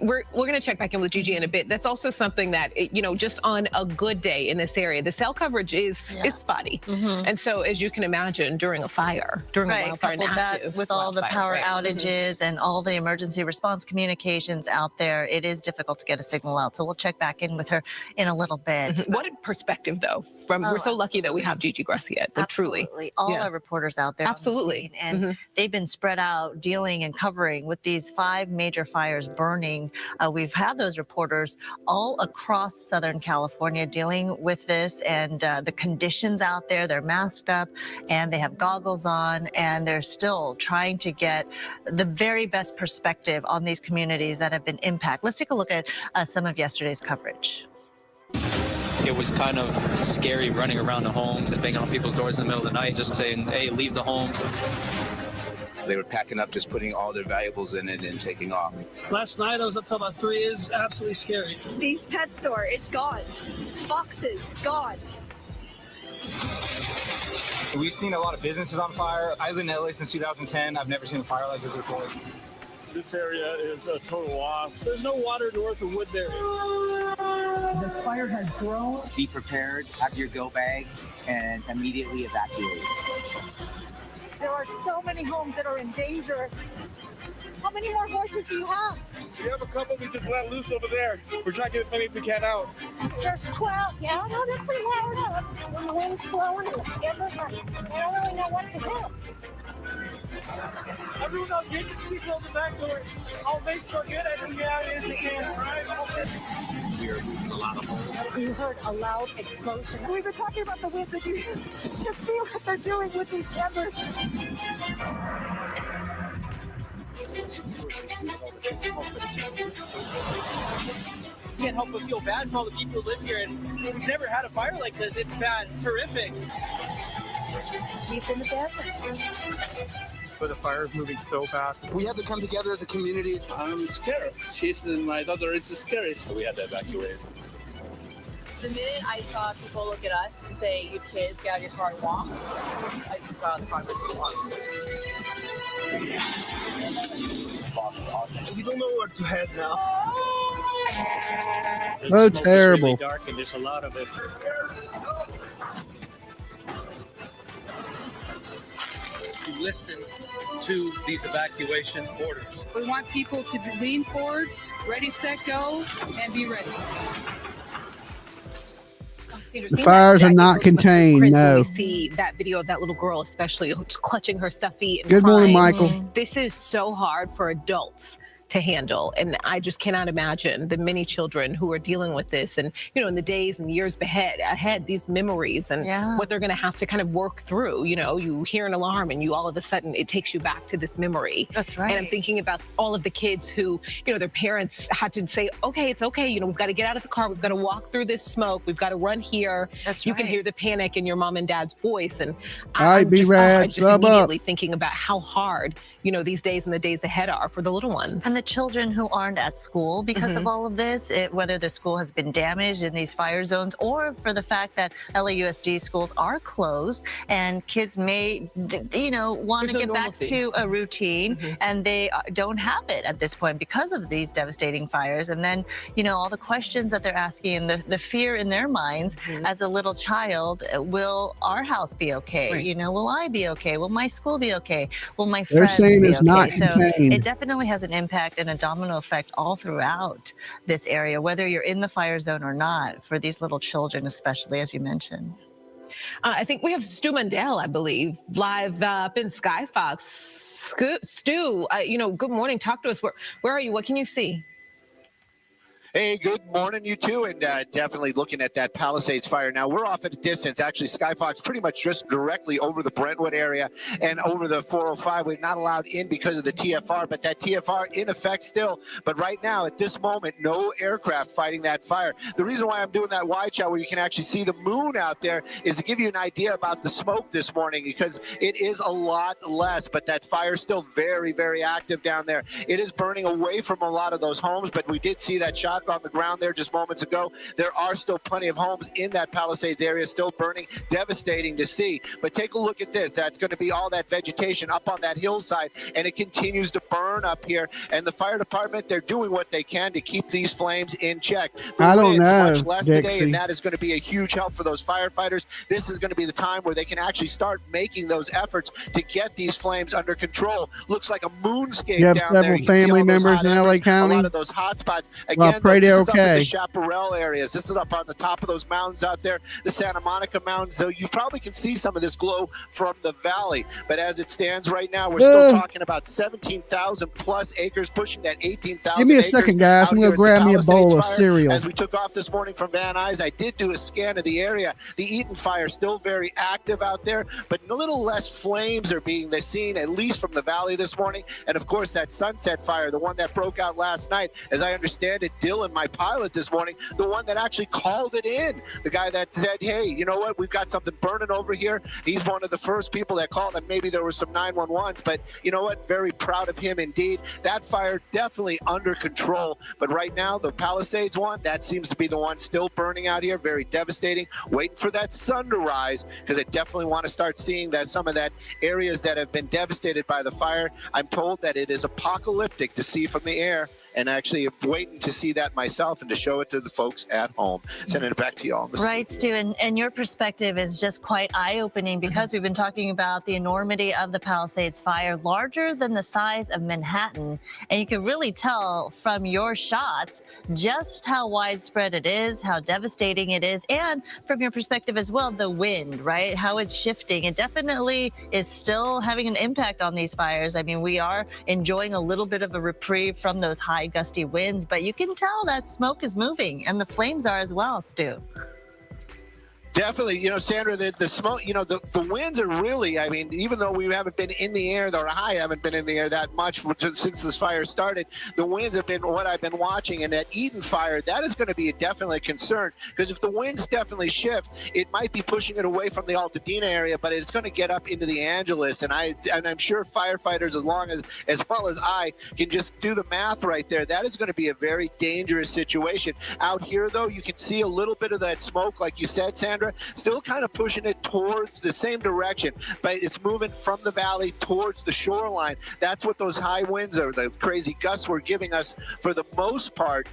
We're going to check back in with Gigi in a bit. That's also something that, just on a good day in this area, the cell coverage is spotty. And so, as you can imagine, during a fire, during a wildfire, couple that with all the power outages and all the emergency response communications out there, it is difficult to get a signal out. So we'll check back in with her in a little bit. What a perspective, though. We're so lucky that we have Gigi Garcia. Truly. All our reporters out there. Absolutely. On the scene, and they've been spread out dealing and covering with these 5 major fires burning. We've had those reporters all across Southern California dealing with this and the conditions out there. They're masked up and they have goggles on, and they're still trying to get the very best perspective on these communities that have been impacted. Let's take a look at some of yesterday's coverage. It was kind of scary running around the homes and banging on people's doors in the middle of the night, just saying, hey, leave the homes. They were packing up, just putting all their valuables in it and taking off. Last night, I was up till about 3. It's absolutely scary. Steve's pet store, it's gone. Foxes, gone. We've seen a lot of businesses on fire. I've lived in LA since 2010. I've never seen a fire like this before. This area is a total loss. There's no water north of Woodbury. The fire has grown. Be prepared, have your go bag, and immediately evacuate. There are so many homes that are in danger. How many more horses do you have? We have a couple we just let loose over there. We're trying to get as many as we can out. There's 12. Yeah, no, they're pretty loud up. When the wind's blowing, they don't really know what to do. Everyone else, get the people out the back door. All base are good. I think out as they can. Right? We are losing a lot of homes. You heard a loud explosion. We've been talking about the winds, and you can see what they're doing with these embers. Can't help but feel bad for all the people who live here, and we've never had a fire like this. It's bad. It's horrific. We've been abandoned. But the fire is moving so fast. We had to come together as a community. I'm scared. My daughter is scared. So we had to evacuate. The minute I saw people look at us and say, you kids, get out of your car and walk, I just got out of the car and We don't know where to head now. So terrible. Really dark, and there's a lot of it. To listen to these evacuation orders. We want people to lean forward, ready, set, go, and be ready. The fires are not contained. No. We see that video of that little girl, especially clutching her stuffy. And Good morning, crying. Michael. This is so hard for adults to handle, and I just cannot imagine the many children who are dealing with this, and in the days and years ahead, these memories and what they're going to have to kind of work through. You hear an alarm, and you all of a sudden it takes you back to this memory. That's right. And I'm thinking about all of the kids who, their parents had to say, okay, it's okay. We've got to get out of the car. We've got to walk through this smoke. We've got to run here. That's you right. can hear the panic in your mom and dad's voice, and I'm just immediately thinking about how hard these days and the days ahead are for the little ones. And the children who aren't at school because of all of this, whether the school has been damaged in these fire zones, or for the fact that LAUSD schools are closed and kids may, want to get back to a routine, and they don't have it at this point because of these devastating fires. And then, all the questions that they're asking and the fear in their minds as a little child, will our house be okay? Right. Will I be okay? Will my school be okay? Will my They're friends saying be it's okay? not So contained. it definitely has an impact and a domino effect all throughout this area, whether you're in the fire zone or not, for these little children, especially, as you mentioned. I think we have Stu Mundell, I believe, live up in Skyfox. Stu, good morning. Talk to us. Where are you? What can you see? Hey, good morning, you two, and definitely looking at that Palisades fire. Now, we're off at a distance. Actually, Skyfox pretty much just directly over the Brentwood area and over the 405. We're not allowed in because of the TFR, but that TFR in effect still. But right now, at this moment, no aircraft fighting that fire. The reason why I'm doing that wide shot where you can actually see the moon out there is to give you an idea about the smoke this morning, because it is a lot less, but that fire is still very, very active down there. It is burning away from a lot of those homes, but we did see that shot on the ground there just moments ago. There are still plenty of homes in that Palisades area still burning. Devastating to see. But take a look at this. That's going to be all that vegetation up on that hillside, and it continues to burn up here. And the fire department, they're doing what they can to keep these flames in check. I don't know, Much less Dixie. today, and that is going to be a huge help for those firefighters. This is going to be the time where they can actually start making those efforts to get these flames under control. Looks like a moonscape You have down there. several You can see family all those members hot in LA embers, County. a lot of those hot spots. Well, Again, pray this they're is up in okay. the Chaparral areas. This is up on the top of those mountains out there, the Santa Monica Mountains. So you probably can see some of this glow from the valley. But as it stands right now, we're still talking about 17,000 plus acres, pushing that 18,000. Give me a second, guys. I'm going to grab me a bowl of cereal. As we took off this morning from Van Nuys, I did do a scan of the area. The Eaton fire still very active out there, but a little less flames are being seen, at least from the valley this morning. And of course, that Sunset fire, the one that broke out last night, as I understand it, Dylan, my pilot this morning, the one that actually called it in, the guy that said, hey, you know what, we've got something burning over here. He's one of the first people that called, and maybe there were some 911s, but you know what, very proud of him indeed. That fire definitely under control, but right now the Palisades one, that seems to be the one still burning out here, very devastating. Waiting for that sun to rise, because I definitely want to start seeing that some of that areas that have been devastated by the fire. I'm told that it is apocalyptic to see from the air, and actually waiting to see that myself and to show it to the folks at home. Sending it back to you all. Right, Stu, and your perspective is just quite eye-opening, because we've been talking about the enormity of the Palisades fire, larger than the size of Manhattan, and you can really tell from your shots just how widespread it is, how devastating it is, and from your perspective as well, the wind, right, how it's shifting. It definitely is still having an impact on these fires. I mean, we are enjoying a little bit of a reprieve from those high gusty winds, but you can tell that smoke is moving, and the flames are as well, Stu. Definitely, Sandra, the smoke, the winds are really, I mean, even though we haven't been in the air, or I haven't been in the air that much since this fire started, the winds have been what I've been watching. And that Eaton fire, that is going to be definitely a concern, because if the winds definitely shift, it might be pushing it away from the Altadena area, but it's going to get up into the Angeles. And I'm sure firefighters, as well as I, can just do the math right there. That is going to be a very dangerous situation. Out here, though, you can see a little bit of that smoke, like you said, Sandra. etc. Still kind of pushing it towards the same direction, but it's moving from the valley towards the shoreline. That's what those high winds or the crazy gusts were giving us for the most part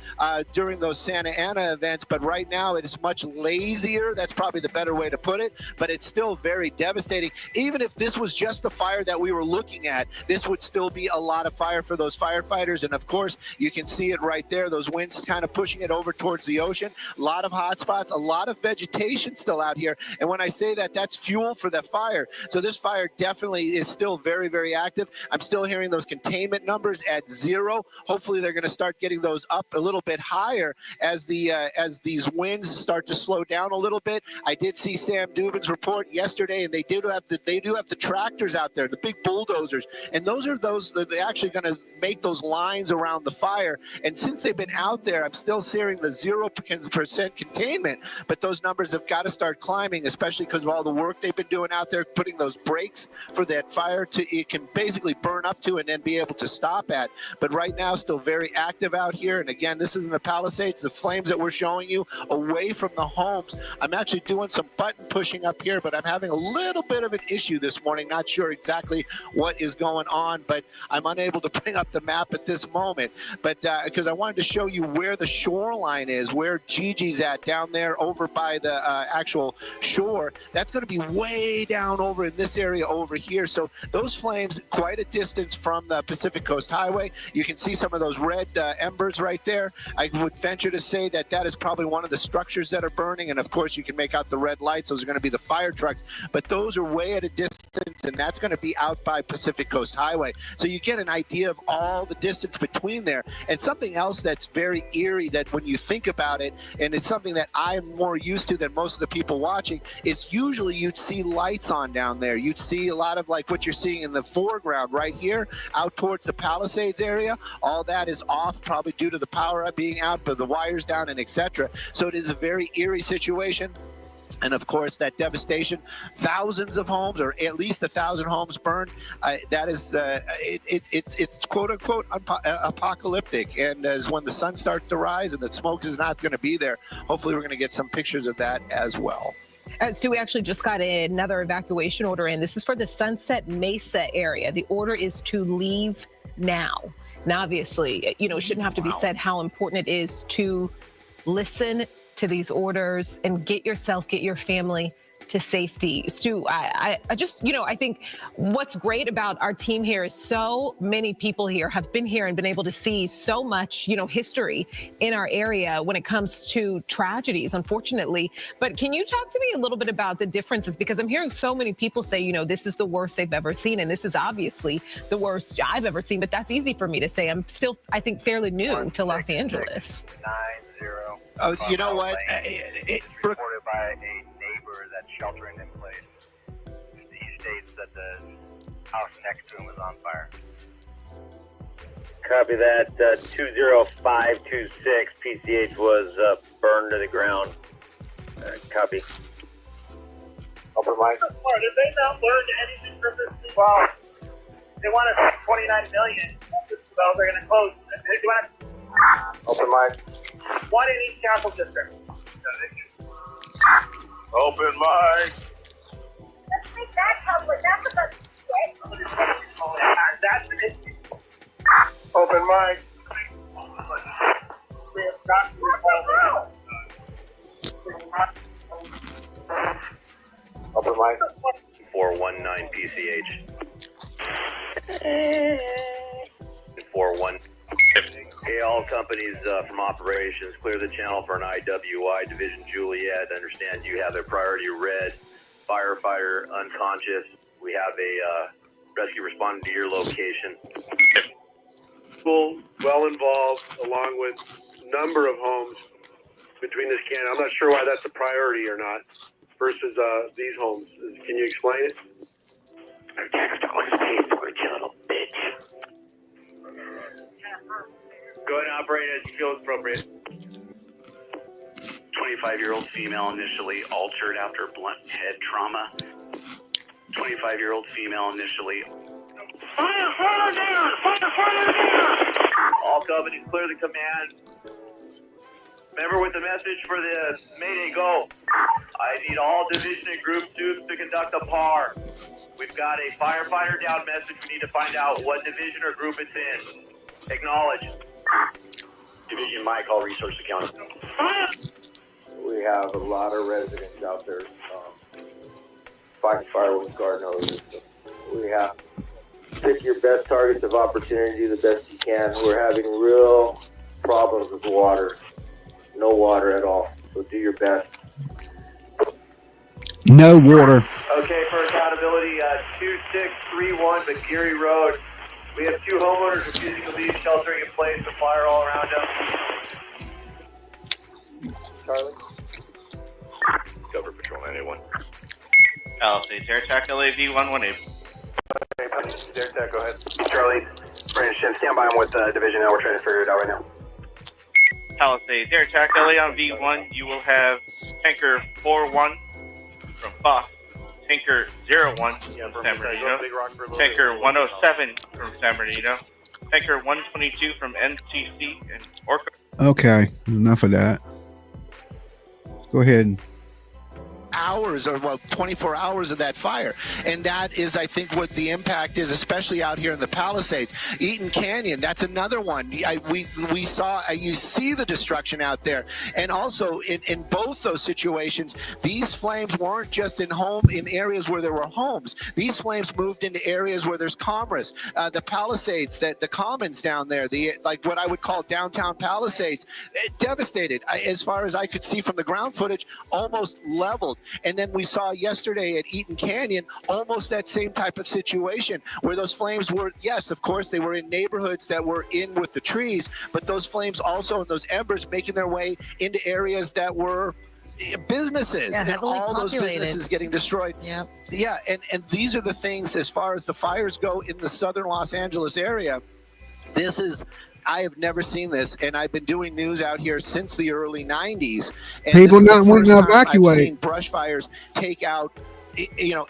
during those Santa Ana events. But right now it is much lazier. That's probably the better way to put it, but it's still very devastating. Even if this was just the fire that we were looking at, this would still be a lot of fire for those firefighters. And of course, you can see it right there, those winds kind of pushing it over towards the ocean. A lot of hot spots, a lot of vegetation still out here. And when I say that, that's fuel for the fire. So this fire definitely is still very, very active. I'm still hearing those containment numbers at 0. Hopefully they're going to start getting those up a little bit higher as these winds start to slow down a little bit. I did see Sam Dubin's report yesterday, and they do have the tractors out there, the big bulldozers, and those are they're actually going to make those lines around the fire. And since they've been out there, I'm still hearing the 0% containment, but those numbers have got to start climbing, especially because of all the work they've been doing out there, putting those brakes for that fire it can basically burn up to and then be able to stop at. But right now, still very active out here. And again, this is in the Palisades, the flames that we're showing you away from the homes. I'm actually doing some button pushing up here, but I'm having a little bit of an issue this morning. Not sure exactly what is going on, but I'm unable to bring up the map at this moment. But because I wanted to show you where the shoreline is, where Gigi's at down there over by the actual shore. That's going to be way down over in this area over here. So those flames quite a distance from the Pacific Coast Highway. You can see some of those red embers right there. I would venture to say that that is probably one of the structures that are burning. And of course, you can make out the red lights. Those are going to be the fire trucks. But those are way at a distance, and that's going to be out by Pacific Coast Highway. So you get an idea of all the distance between there. And something else that's very eerie that when you think about it, and it's something that I'm more used to than most of the people watching, is usually you'd see lights on down there. You'd see a lot of like what you're seeing in the foreground right here out towards the Palisades area. All that is off, probably due to the power being out, but the wires down and etc. So it is a very eerie situation. And of course, that devastation, thousands of homes, or at least 1,000 homes burned. That is, it's quote unquote apocalyptic. And as when the sun starts to rise and the smoke is not going to be there, hopefully we're going to get some pictures of that as well. Stu, we actually just got another evacuation order in. This is for the Sunset Mesa area. The order is to leave now. Now, obviously, it shouldn't have to be said how important it is to listen to these orders and get your family to safety. Stu, I just, I think what's great about our team here is so many people here have been here and been able to see so much, history in our area when it comes to tragedies, unfortunately. But can you talk to me a little bit about the differences? Because I'm hearing so many people say, this is the worst they've ever seen. And this is obviously the worst I've ever seen. But that's easy for me to say. I'm still, I think, fairly new to Los Angeles. 90. Oh, you know what? Reported by a neighbor that's sheltering in place. He states that the house next to him is on fire. Copy that. 20526 PCH was burned to the ground. Copy. Open mic. Did they not learn anything from this? Well, they want us $29 million. So they're going to close. Open mic. One in each council district. Open mic. Let's make that public. That's about That's an issue. Open mic. Open mic. 419 PCH. 41. Okay, all companies from operations, clear the channel for an IWI, Division Juliet. Understand you have a priority red, firefighter unconscious. We have a rescue responding to your location. Well involved, along with a number of homes between this canyon. I'm not sure why that's a priority or not versus these homes. Can you explain it? Go ahead and operate as you feel appropriate. 25-year-old female initially altered after blunt head trauma. 25-year-old female initially. Fire down! Fire down! All companies clear the command. Remember with the message for the Mayday Go, I need all division and group tubes to conduct a PAR. We've got a firefighter down message. We need to find out what division or group it's in. Acknowledge. Division Mike, all resource account. We have a lot of residents out there fighting fire with garden hoses. We have to pick your best targets of opportunity the best you can. We're having real problems with water. No water at all. So do your best. No water. Okay, for accountability, 2631 McGeary Road. We have 2 homeowners refusing to leave, sheltering in place, the fire all around them. Charlie? Cover Patrol 981. Palisades, Air Attack LAV 118. Okay, Air Attack, go ahead. Charlie, Brandon Shin, stand by. I'm with Division now. We're trying to figure it out right now. Palisades, Air Attack LA on V1. You will have Tanker 41 from Fox, Tanker 01 from San Bernardino, Tanker 107 from San Bernardino, Tanker 122 from NTC and Orca. Okay, enough of that. Go ahead. Hours or 24 hours of that fire, and that is, I think, what the impact is, especially out here in the Palisades. Eaton Canyon, that's another one. We saw, you see the destruction out there, and also in both those situations, these flames weren't just in areas where there were homes. These flames moved into areas where there's commerce. The Palisades, the commons down there, like what I would call downtown Palisades, devastated. As far as I could see from the ground footage, almost leveled. And then we saw yesterday at Eaton Canyon almost that same type of situation where those flames were, yes, of course, they were in neighborhoods that were in with the trees, but those flames also, and those embers making their way into areas that were businesses, and all those businesses getting destroyed. Yep. Yeah, and these are the things as far as the fires go in the southern Los Angeles area. This is, I have never seen this, and I've been doing news out here since the early 90s. And People this is not the wanting first to time evacuate. I've seen brush fires take out,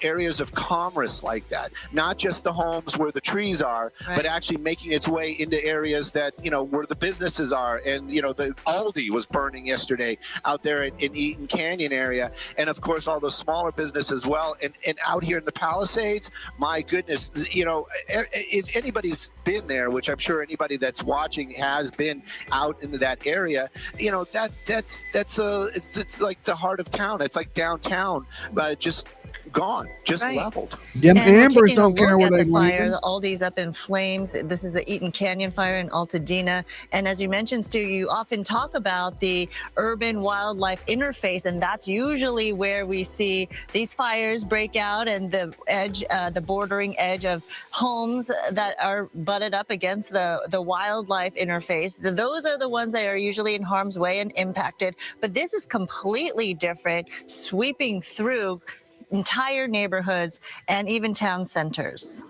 areas of commerce like that. Not just the homes where the trees are, but actually making its way into areas that, where the businesses are. And, the Aldi was burning yesterday out there in Eaton Canyon area. And, of course, all those smaller businesses as well. And out here in the Palisades, my goodness, if anybody's been there, which I'm sure anybody that's watching has been out into that area, it's like the heart of town. It's like downtown, but just gone, just leveled. Them And we're ambers taking a don't care look where at they the fire. land. The Aldi's up in flames. This is the Eaton Canyon fire in Altadena. And as you mentioned, Stu, you often talk about the urban wildlife interface, and that's usually where we see these fires break out and the edge, the bordering edge of homes that are butted up against the wildlife interface. Those are the ones that are usually in harm's way and impacted. But this is completely different, sweeping through entire neighborhoods and even town centers.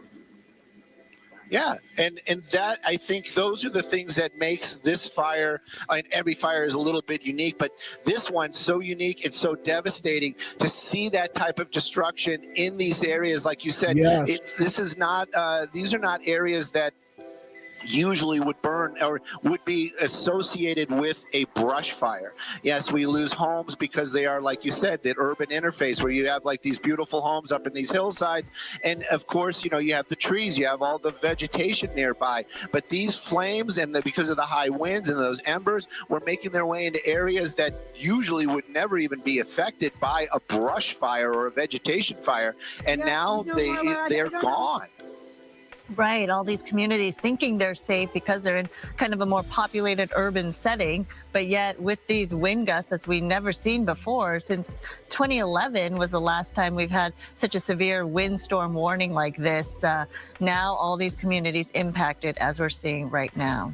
Yeah, and that, I think those are the things that makes this fire, and every fire is a little bit unique, but this one's so unique and so devastating to see that type of destruction in these areas. Like you said, Yes. this is not, these are not areas that usually would burn or would be associated with a brush fire. Yes, we lose homes because they are, like you said, that urban interface where you have like these beautiful homes up in these hillsides. And of course, you have the trees, you have all the vegetation nearby. But these flames, and because of the high winds and those embers, were making their way into areas that usually would never even be affected by a brush fire or a vegetation fire. And now they're gone. Right, all these communities thinking they're safe because they're in kind of a more populated urban setting, but yet with these wind gusts that we've never seen before, since 2011 was the last time we've had such a severe windstorm warning like this. Now all these communities impacted, as we're seeing right now.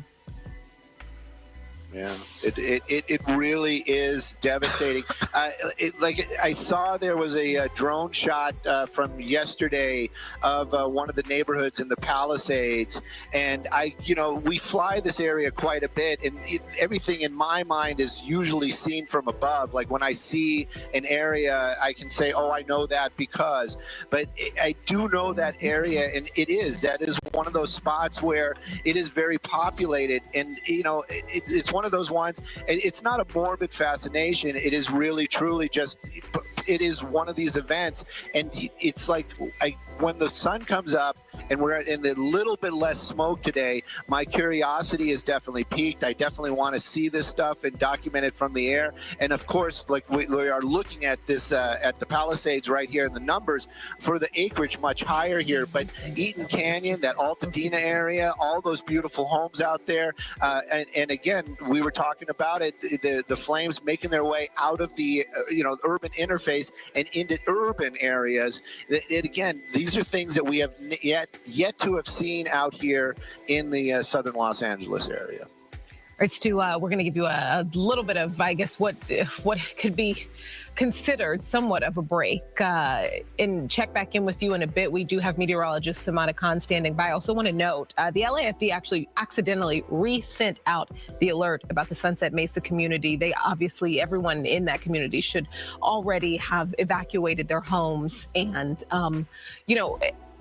Yeah, it really is devastating. I saw there was a drone shot from yesterday of one of the neighborhoods in the Palisades, and we fly this area quite a bit, and everything in my mind is usually seen from above. Like when I see an area, I can say, "Oh, I know that because," but I do know that area, and that is one of those spots where it is very populated, and it's one one of those ones. It's not a morbid fascination. It is really, truly just. It is one of these events, and it's like when the sun comes up and we're in a little bit less smoke today, my curiosity is definitely piqued. I definitely want to see this stuff and document it from the air. And of course, like we are looking at this at the Palisades right here, and the numbers for the acreage much higher here. But Eaton Canyon, that Altadena area, all those beautiful homes out there. And again, we were talking about it, the flames making their way out of the urban interface and into urban areas. Again, these are things that we have yet to have seen out here in the southern Los Angeles area. All right, Stu, we're going to give you a little bit of, I guess, what could be considered somewhat of a break, and check back in with you in a bit. We do have meteorologist Samana Khan standing by. I also want to note the LAFD actually accidentally resent out the alert about the Sunset Mesa community. They obviously, everyone in that community should already have evacuated their homes. And,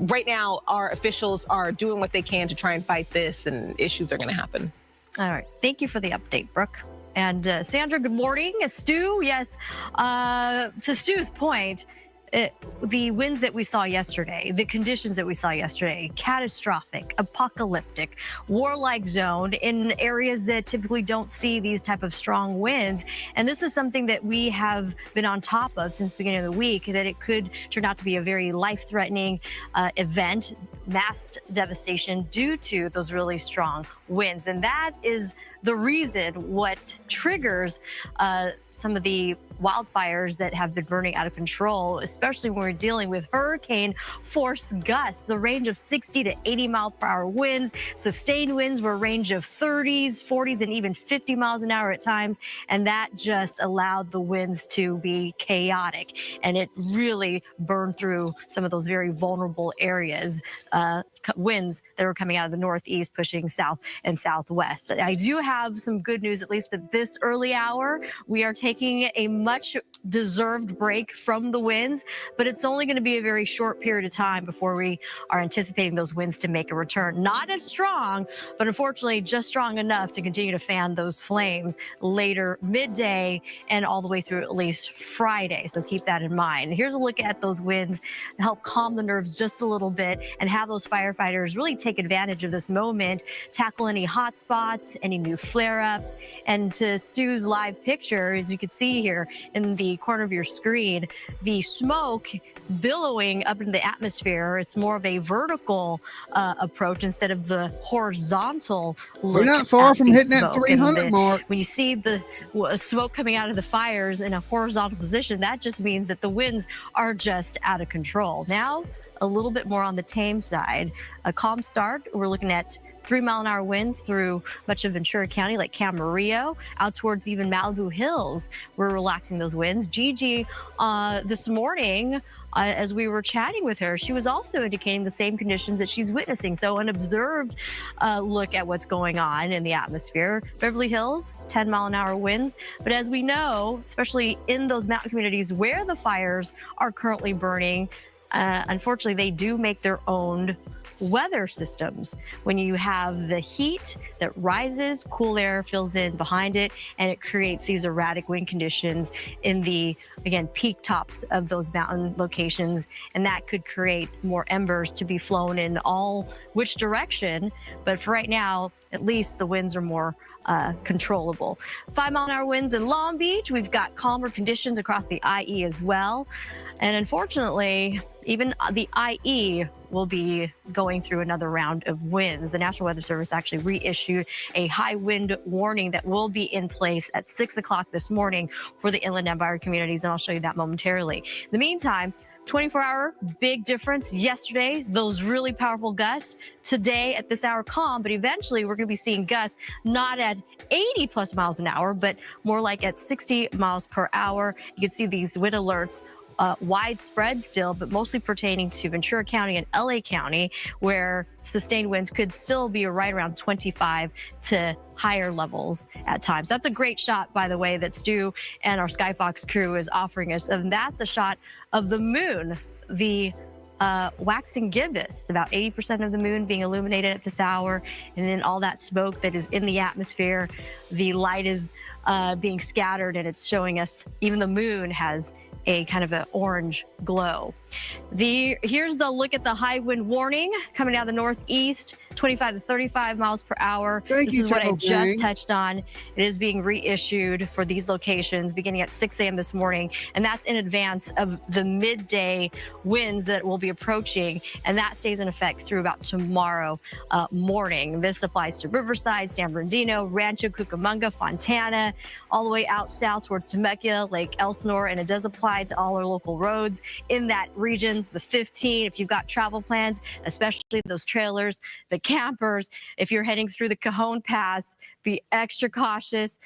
right now, our officials are doing what they can to try and fight this, and issues are going to happen. All right. Thank you for the update, Brooke. And Sandra, good morning. Stu, yes. To Stu's point, the winds that we saw yesterday, the conditions that we saw yesterday, catastrophic, apocalyptic, warlike zone in areas that typically don't see these type of strong winds. And this is something that we have been on top of since the beginning of the week, that it could turn out to be a very life-threatening event, mass devastation due to those really strong winds. And that is the reason what triggers some of the wildfires that have been burning out of control, especially when we're dealing with hurricane force gusts, the range of 60 to 80 mile per hour winds. Sustained winds were a range of 30s, 40s, and even 50 miles an hour at times. And that just allowed the winds to be chaotic. And it really burned through some of those very vulnerable areas. Winds that were coming out of the northeast, pushing south and southwest. I do have some good news, at least at this early hour. We are taking a much deserved break from the winds, but it's only going to be a very short period of time before we are anticipating those winds to make a return. Not as strong, but unfortunately just strong enough to continue to fan those flames later midday and all the way through at least Friday. So keep that in mind. Here's a look at those winds to help calm the nerves just a little bit and have those firefighters really take advantage of this moment, tackle any hot spots, any new flare-ups. And to Stu's live picture, as you can see here in the corner of your screen, the smoke billowing up into the atmosphere. It's more of a vertical approach instead of the horizontal look. We're not far from hitting that 300 mark. When you see the smoke coming out of the fires in a horizontal position, that just means that the winds are just out of control. Now, a little bit more on the tame side. A calm start. We're looking at 3 mile an hour winds through much of Ventura County, like Camarillo, out towards even Malibu Hills. We're relaxing those winds. Gigi, this morning, as we were chatting with her, she was also indicating the same conditions that she's witnessing. So an observed look at what's going on in the atmosphere. Beverly Hills, 10 mile an hour winds. But as we know, especially in those mountain communities where the fires are currently burning, unfortunately, they do make their own weather systems. When you have the heat that rises, cool air fills in behind it, and it creates these erratic wind conditions in the, again, peak tops of those mountain locations. And that could create more embers to be flown in all which direction. But for right now, at least the winds are more controllable. 5 mile an hour winds in Long Beach. We've got calmer conditions across the IE as well. And unfortunately, even the IE will be going through another round of winds. The National Weather Service actually reissued a high wind warning that will be in place at 6 o'clock this morning for the Inland Empire communities, and I'll show you that momentarily. In the meantime, 24-hour, big difference. Yesterday, those really powerful gusts. Today, at this hour, calm, but eventually we're going to be seeing gusts not at 80 plus miles an hour, but more like at 60 miles per hour. You can see these wind alerts widespread still, but mostly pertaining to Ventura County and LA County, where sustained winds could still be right around 25 to higher levels at times. That's a great shot, by the way, that Stu and our Skyfox crew is offering us. And that's a shot of the moon, the waxing gibbous, about 80% of the moon being illuminated at this hour, and then all that smoke that is in the atmosphere, the light is being scattered, and it's showing us even the moon has a kind of an orange glow. Here's the look at the high wind warning coming down the northeast, 25 to 35 miles per hour. This is what I just touched on. It is being reissued for these locations beginning at 6 a.m. this morning, and that's in advance of the midday winds that will be approaching, and that stays in effect through about tomorrow morning. This applies to Riverside, San Bernardino, Rancho Cucamonga, Fontana, all the way out south towards Temecula, Lake Elsinore, and it does apply to all our local roads in that region. The 15, if you've got travel plans, especially those trailers, the campers, if you're heading through the Cajon Pass, be extra cautious.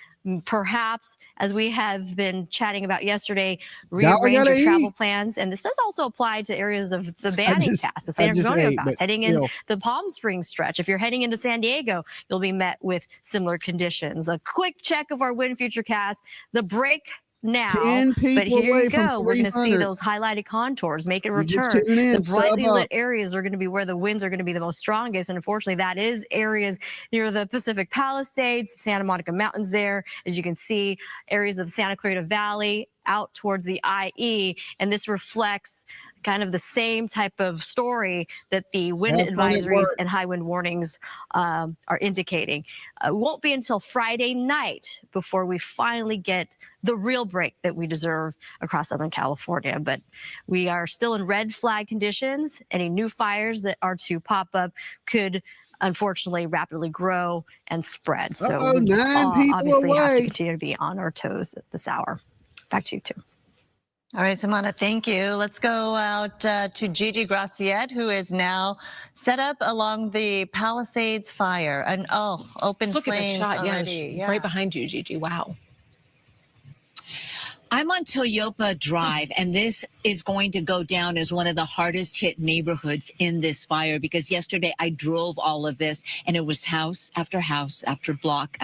Perhaps, as we have been chatting about yesterday, rearrange your travel plans. And this does also apply to areas of the Banning Pass, the San Antonio Pass, heading in the Palm Springs stretch. If you're heading into San Diego, you'll be met with similar conditions. A quick check of our wind future cast, the break now, but here you go. We're going to see those highlighted contours make a return. The brightly lit areas are going to be where the winds are going to be the most strongest, and unfortunately that is areas near the Pacific Palisades, Santa Monica Mountains there. As you can see, areas of the Santa Clarita Valley out towards the IE, and this reflects kind of the same type of story that the wind advisories and high wind warnings are indicating. It won't be until Friday night before we finally get the real break that we deserve across Southern California. But we are still in red flag conditions. Any new fires that are to pop up could unfortunately rapidly grow and spread. So we obviously have to continue to be on our toes at this hour. Back to you, too. All right, Samantha, thank you. Let's go out to Gigi Graciette, who is now set up along the Palisades fire. And open flames. Look at that shot, already. Yeah, right behind you, Gigi. Wow. I'm on Toyopa Drive, and this is going to go down as one of the hardest hit neighborhoods in this fire, because yesterday I drove all of this and it was house after block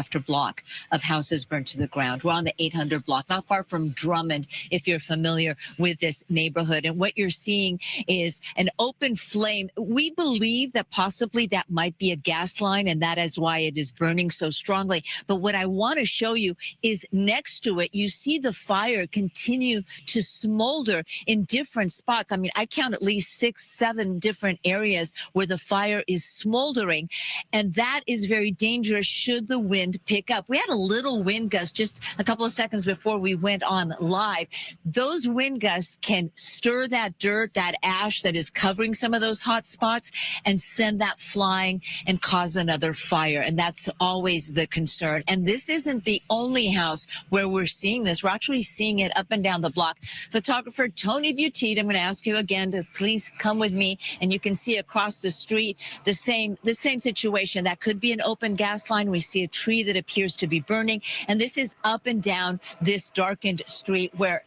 of houses burned to the ground. We're on the 800 block, not far from Drummond, if you're familiar with this neighborhood. And what you're seeing is an open flame. We believe that possibly that might be a gas line, and that is why it is burning so strongly. But what I want to show you is next to it, you see the fire continue to smolder in different spots. I mean, I count at least 6, 7 different areas where the fire is smoldering, and that is very dangerous should the wind pick up. We had a little wind gust just a couple of seconds before we went on live. Those wind gusts can stir that dirt, that ash that is covering some of those hot spots, and send that flying and cause another fire. And that's always the concern. And this isn't the only house where we're seeing this. We're actually seeing it up and down the block. Photographer Tony Buttigieg, I'm going to ask you again to please come with me, and you can see across the street the same situation. That could be an open gas line. We see a tree that appears to be burning, and this is up and down this darkened street where,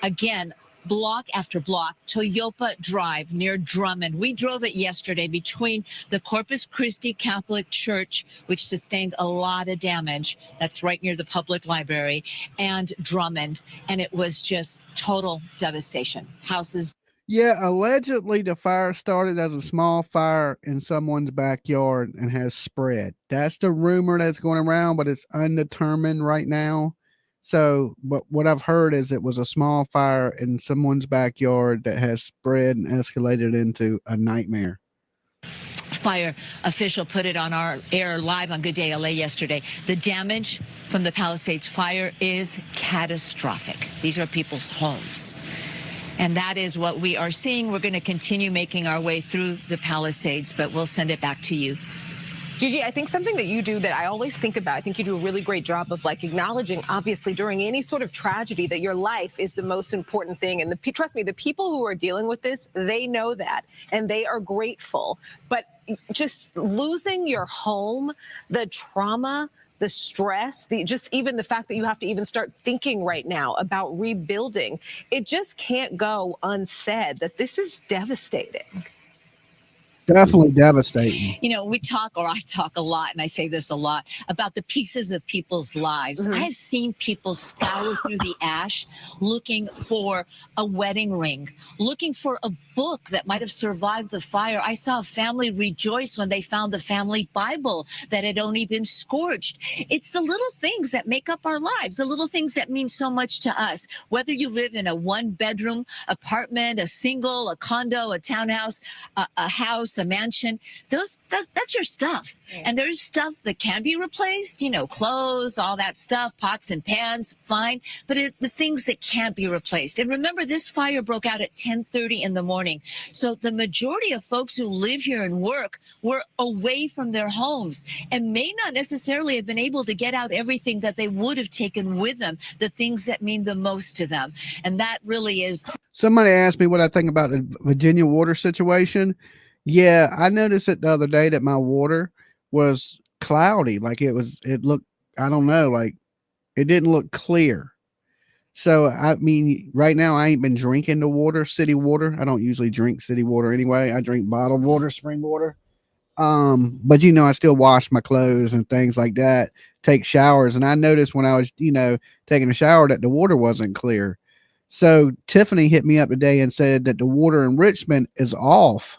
again, block after block, Toyopa Drive near Drummond. We drove it yesterday between the Corpus Christi Catholic Church, which sustained a lot of damage. That's right near the public library, and Drummond. And it was just total devastation. Houses. Yeah, allegedly the fire started as a small fire in someone's backyard and has spread. That's the rumor that's going around, but it's undetermined right now. So, but what I've heard is it was a small fire in someone's backyard that has spread and escalated into a nightmare. Fire official put it on our air live on Good Day LA yesterday. The damage from the Palisades fire is catastrophic. These are people's homes. And that is what we are seeing. We're going to continue making our way through the Palisades, but we'll send it back to you. Gigi, I think something that you do that I always think about, I think you do a really great job of acknowledging, obviously, during any sort of tragedy that your life is the most important thing. And trust me, the people who are dealing with this, they know that and they are grateful. But just losing your home, the trauma, the stress, just even the fact that you have to even start thinking right now about rebuilding, it just can't go unsaid that this is devastating. Definitely devastating. You know, we talk, or I talk a lot, and I say this a lot, about the pieces of people's lives. I've seen people scour through the ash looking for a wedding ring, looking for a book that might have survived the fire. I saw a family rejoice when they found the family Bible that had only been scorched. It's the little things that make up our lives, the little things that mean so much to us. Whether you live in a one-bedroom apartment, a single, a condo, a townhouse, a house, a mansion, that's your stuff. And there's stuff that can be replaced, you know, clothes, all that stuff, pots and pans, fine. But the things that can't be replaced. And remember, this fire broke out at 10:30 in the morning. So the majority of folks who live here and work were away from their homes and may not necessarily have been able to get out everything that they would have taken with them, the things that mean the most to them. And that really is. Somebody asked me what I think about the Virginia water situation. Yeah, I noticed it the other day that my water was cloudy. Like it looked, I don't know, like it didn't look clear. So, I mean, right now I ain't been drinking the water, city water. I don't usually drink city water anyway. I drink bottled water, spring water. But you know, I still wash my clothes and things like that, take showers. And I noticed when I was, you know, taking a shower that the water wasn't clear. So Tiffany hit me up today and said that the water in Richmond is off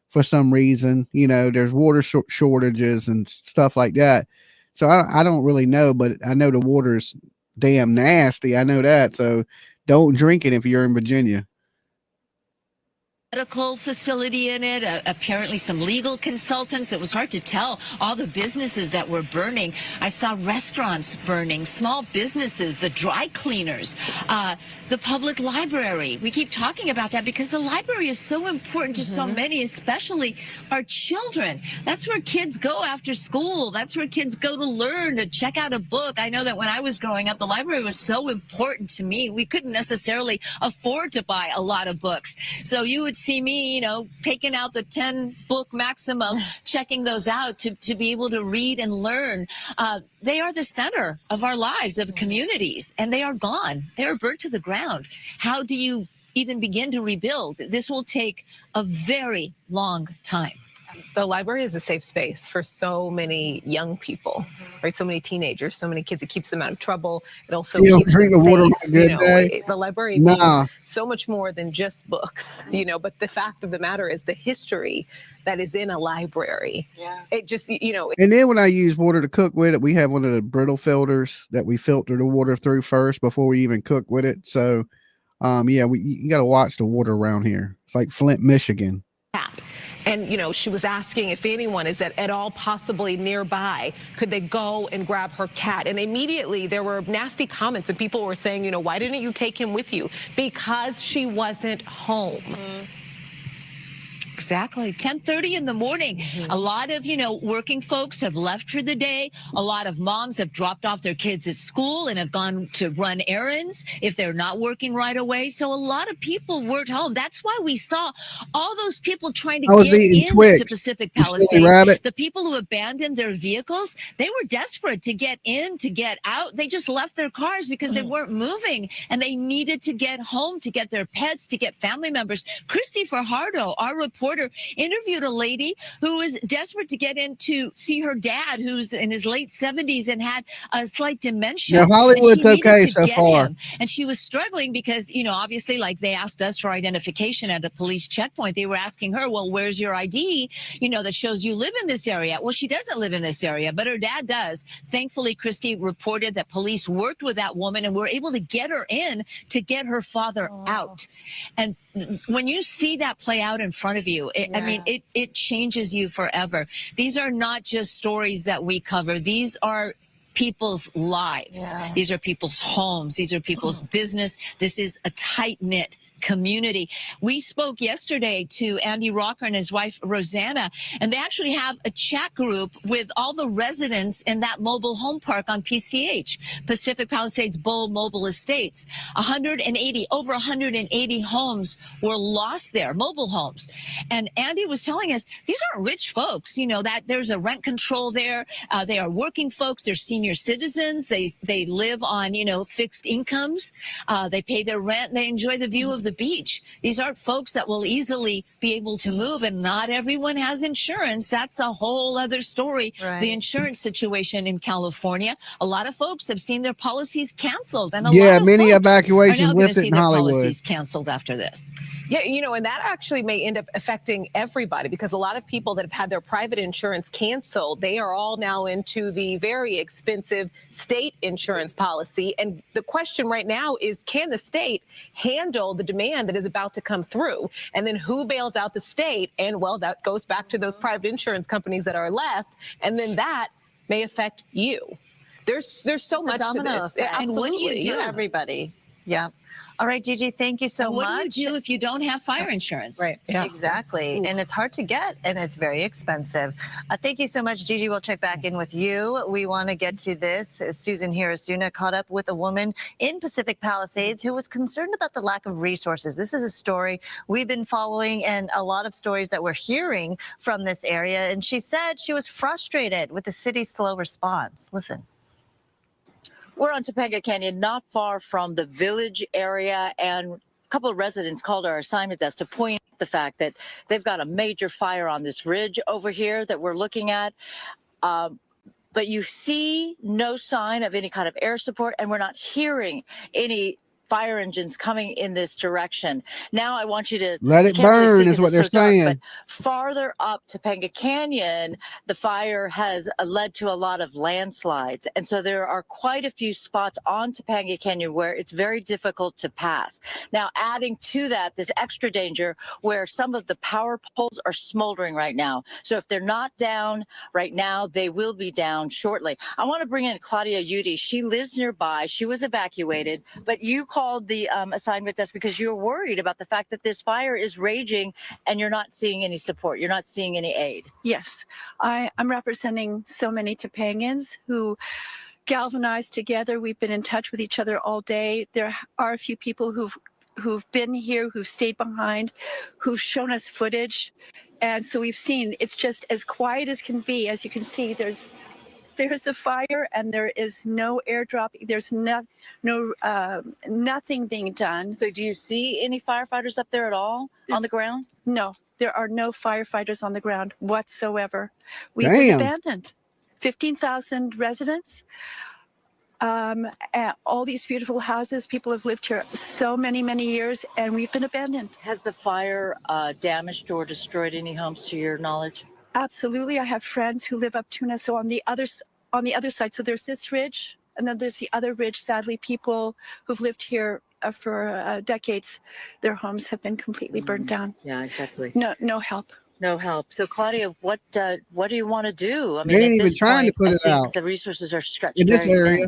for some reason. You know, there's water shortages and stuff like that. So I don't really know, but I know the water's damn nasty. I know that. So don't drink it if you're in Virginia. Medical facility in it, apparently some legal consultants. It was hard to tell all the businesses that were burning. I saw restaurants burning, small businesses, the dry cleaners, the public library. We keep talking about that because the library is so important to so many, especially our children. That's where kids go after school. That's where kids go to learn, to check out a book. I know that when I was growing up, the library was so important to me. We couldn't necessarily afford to buy a lot of books. So you would see me, you know, taking out the 10 book maximum, checking those out to be able to read and learn. They are the center of our lives, of communities, and they are gone. They are burnt to the ground. How do you even begin to rebuild? This will take a very long time. The library is a safe space for so many young people, right? So many teenagers, so many kids. It keeps them out of trouble. It also keeps them safe. Water on a good day? The library means so much more than just books, you know, but the fact of the matter is the history that is in a library. Yeah. It just, you know. And then when I use water to cook with it, we have one of the brittle filters that we filter the water through first before we even cook with it. So, yeah, you got to watch the water around here. It's like Flint, Michigan. And, you know, she was asking if anyone is at all possibly nearby, could they go and grab her cat? And immediately there were nasty comments and people were saying, you know, why didn't you take him with you? Because she wasn't home. Exactly. 10:30 in the morning. A lot of, you know, working folks have left for the day. A lot of moms have dropped off their kids at school and have gone to run errands if they're not working right away. So a lot of people weren't home. That's why we saw all those people trying to get into Pacific Palisades. The people who abandoned their vehicles, they were desperate to get in, to get out. They just left their cars because they weren't moving and they needed to get home, to get their pets, to get family members. Christy Fajardo, our reporter, interviewed a lady who was desperate to get in to see her dad, who's in his late 70s and had a slight dementia. Now, Hollywood's okay so far. And she was struggling because, you know, obviously, like they asked us for identification at a police checkpoint. They were asking her, well, where's your ID, you know, that shows you live in this area? Well, she doesn't live in this area, but her dad does. Thankfully, Christy reported that police worked with that woman and were able to get her in to get her father out. And when you see that play out in front of you, I mean, it changes you forever. These are not just stories that we cover. These are people's lives. These are people's homes. These are people's business. This is a tight-knit community. We spoke yesterday to Andy Rocker and his wife, Rosanna, and they actually have a chat group with all the residents in that mobile home park on PCH, Pacific Palisades Bowl Mobile Estates. Over 180 homes were lost there, mobile homes. And Andy was telling us, these aren't rich folks, you know, that there's a rent control there. They are working folks. They're senior citizens. They live on, you know, fixed incomes. They pay their rent. They enjoy the view of the beach. These aren't folks that will easily be able to move, and not everyone has insurance. That's a whole other story. Right. The insurance situation in California. A lot of folks have seen their policies canceled, and a Yeah, lot of many folks are evacuations now going to lifted see in their Hollywood. policies canceled after this. Yeah, you know, and that actually may end up affecting everybody, because a lot of people that have had their private insurance canceled, they are all now into the very expensive state insurance policy. And the question right now is, can the state handle the demand that is about to come through? And then who bails out the state? And well, that goes back to those private insurance companies that are left. And then that may affect you. There's so much to this. Yeah, and what do you do? Everybody. Yeah. All right, Gigi, thank you so much. What do you do if you don't have fire insurance? Right. Yeah. Exactly. And it's hard to get, and it's very expensive. Thank you so much, Gigi. We'll check back in with you. We want to get to this. Susan Hirasuna caught up with a woman in Pacific Palisades who was concerned about the lack of resources. This is a story we've been following, and a lot of stories that we're hearing from this area. And she said she was frustrated with the city's slow response. Listen. We're on Topanga Canyon, not far from the village area, and a couple of residents called our assignment desk to point out the fact that they've got a major fire on this ridge over here that we're looking at. But you see no sign of any kind of air support, and we're not hearing any fire engines coming in this direction. Now I want you to let it burn is what they're saying. But farther up Topanga Canyon, the fire has led to a lot of landslides. And so there are quite a few spots on Topanga Canyon where it's very difficult to pass. Now, adding to that, this extra danger where some of the power poles are smoldering right now. So if they're not down right now, they will be down shortly. I want to bring in Claudia Udy. She lives nearby. She was evacuated, but you called the assignment desk because you're worried about the fact that this fire is raging and you're not seeing any support. You're not seeing any aid. Yes, I'm representing so many Topangans who galvanized together. We've been in touch with each other all day. There are a few people who've been here, who've stayed behind, who've shown us footage. And so we've seen it's just as quiet as can be. As you can see, there's a fire and there is no airdrop. There's nothing being done. So do you see any firefighters up there at all on the ground? No, there are no firefighters on the ground whatsoever. We've been abandoned. 15,000 residents. All these beautiful houses. People have lived here so many years, and we've been abandoned. Has the fire damaged or destroyed any homes to your knowledge? Absolutely. I have friends who live up Tuna. So on the other side, so there's this ridge, and then there's the other ridge. Sadly, people who've lived here for decades, their homes have been completely burned down. Yeah, exactly. No help. No help. So, Claudia, what do you want to do? I mean, they ain't even trying to put it out. The resources are stretched in this area.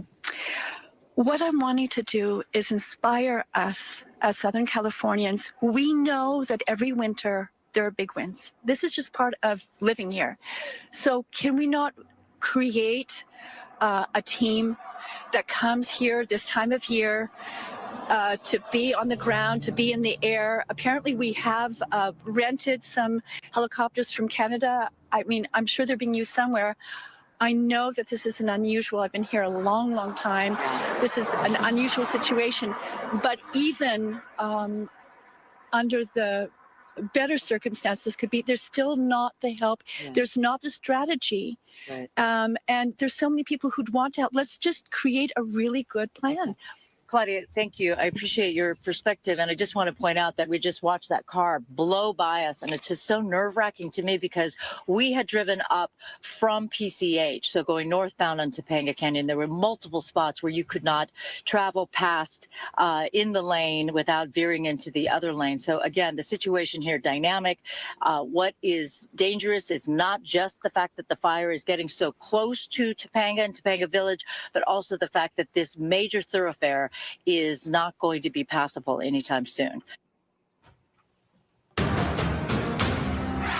What I'm wanting to do is inspire us as Southern Californians. We know that every winter there are big winds. This is just part of living here. So can we not create a team that comes here this time of year to be on the ground, to be in the air? Apparently we have rented some helicopters from Canada. I mean, I'm sure they're being used somewhere. I know that this is an unusual, I've been here a long time. This is an unusual situation, but even under the better circumstances there's still not the help. Yeah. There's not the strategy. Right. And there's so many people who'd want to help. Let's just create a really good plan. Claudia, thank you. I appreciate your perspective. And I just want to point out that we just watched that car blow by us. And it's just so nerve-wracking to me because we had driven up from PCH, so going northbound on Topanga Canyon. There were multiple spots where you could not travel past in the lane without veering into the other lane. So again, the situation here, dynamic. What is dangerous is not just the fact that the fire is getting so close to Topanga and Topanga Village, but also the fact that this major thoroughfare is not going to be passable anytime soon.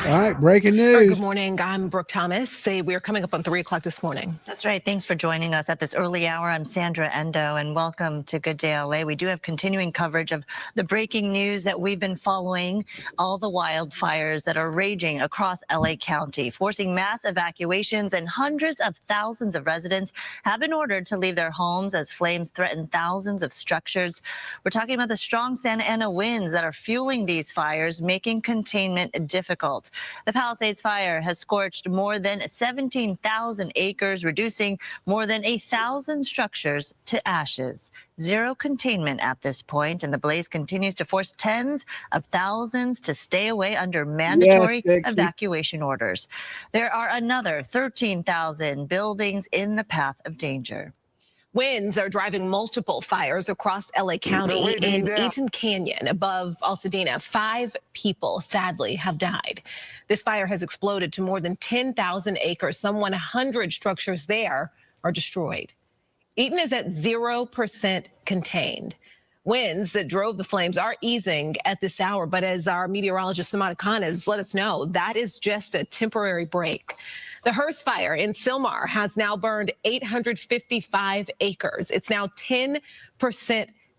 All right, breaking All right, news. good morning. I'm Brooke Thomas. We're coming up on 3 o'clock this morning. That's right. Thanks for joining us at this early hour. I'm Sandra Endo, and welcome to Good Day LA. We do have continuing coverage of the breaking news that we've been following, all the wildfires that are raging across LA County, forcing mass evacuations, and hundreds of thousands of residents have been ordered to leave their homes as flames threaten thousands of structures. We're talking about the strong Santa Ana winds that are fueling these fires, making containment difficult. The Palisades fire has scorched more than 17,000 acres, reducing more than 1,000 structures to ashes. Zero containment at this point, and the blaze continues to force tens of thousands to stay away under mandatory evacuation orders. There are another 13,000 buildings in the path of danger. Winds are driving multiple fires across LA County. In Eaton Canyon above Altadena, 5 people sadly have died. This fire has exploded to more than 10,000 acres. Some 100 structures there are destroyed. Eaton is at 0% contained. Winds that drove the flames are easing at this hour, but as our meteorologist Samad Khan has let us know, that is just a temporary break. The Hearst fire in Sylmar has now burned 855 acres. It's now 10%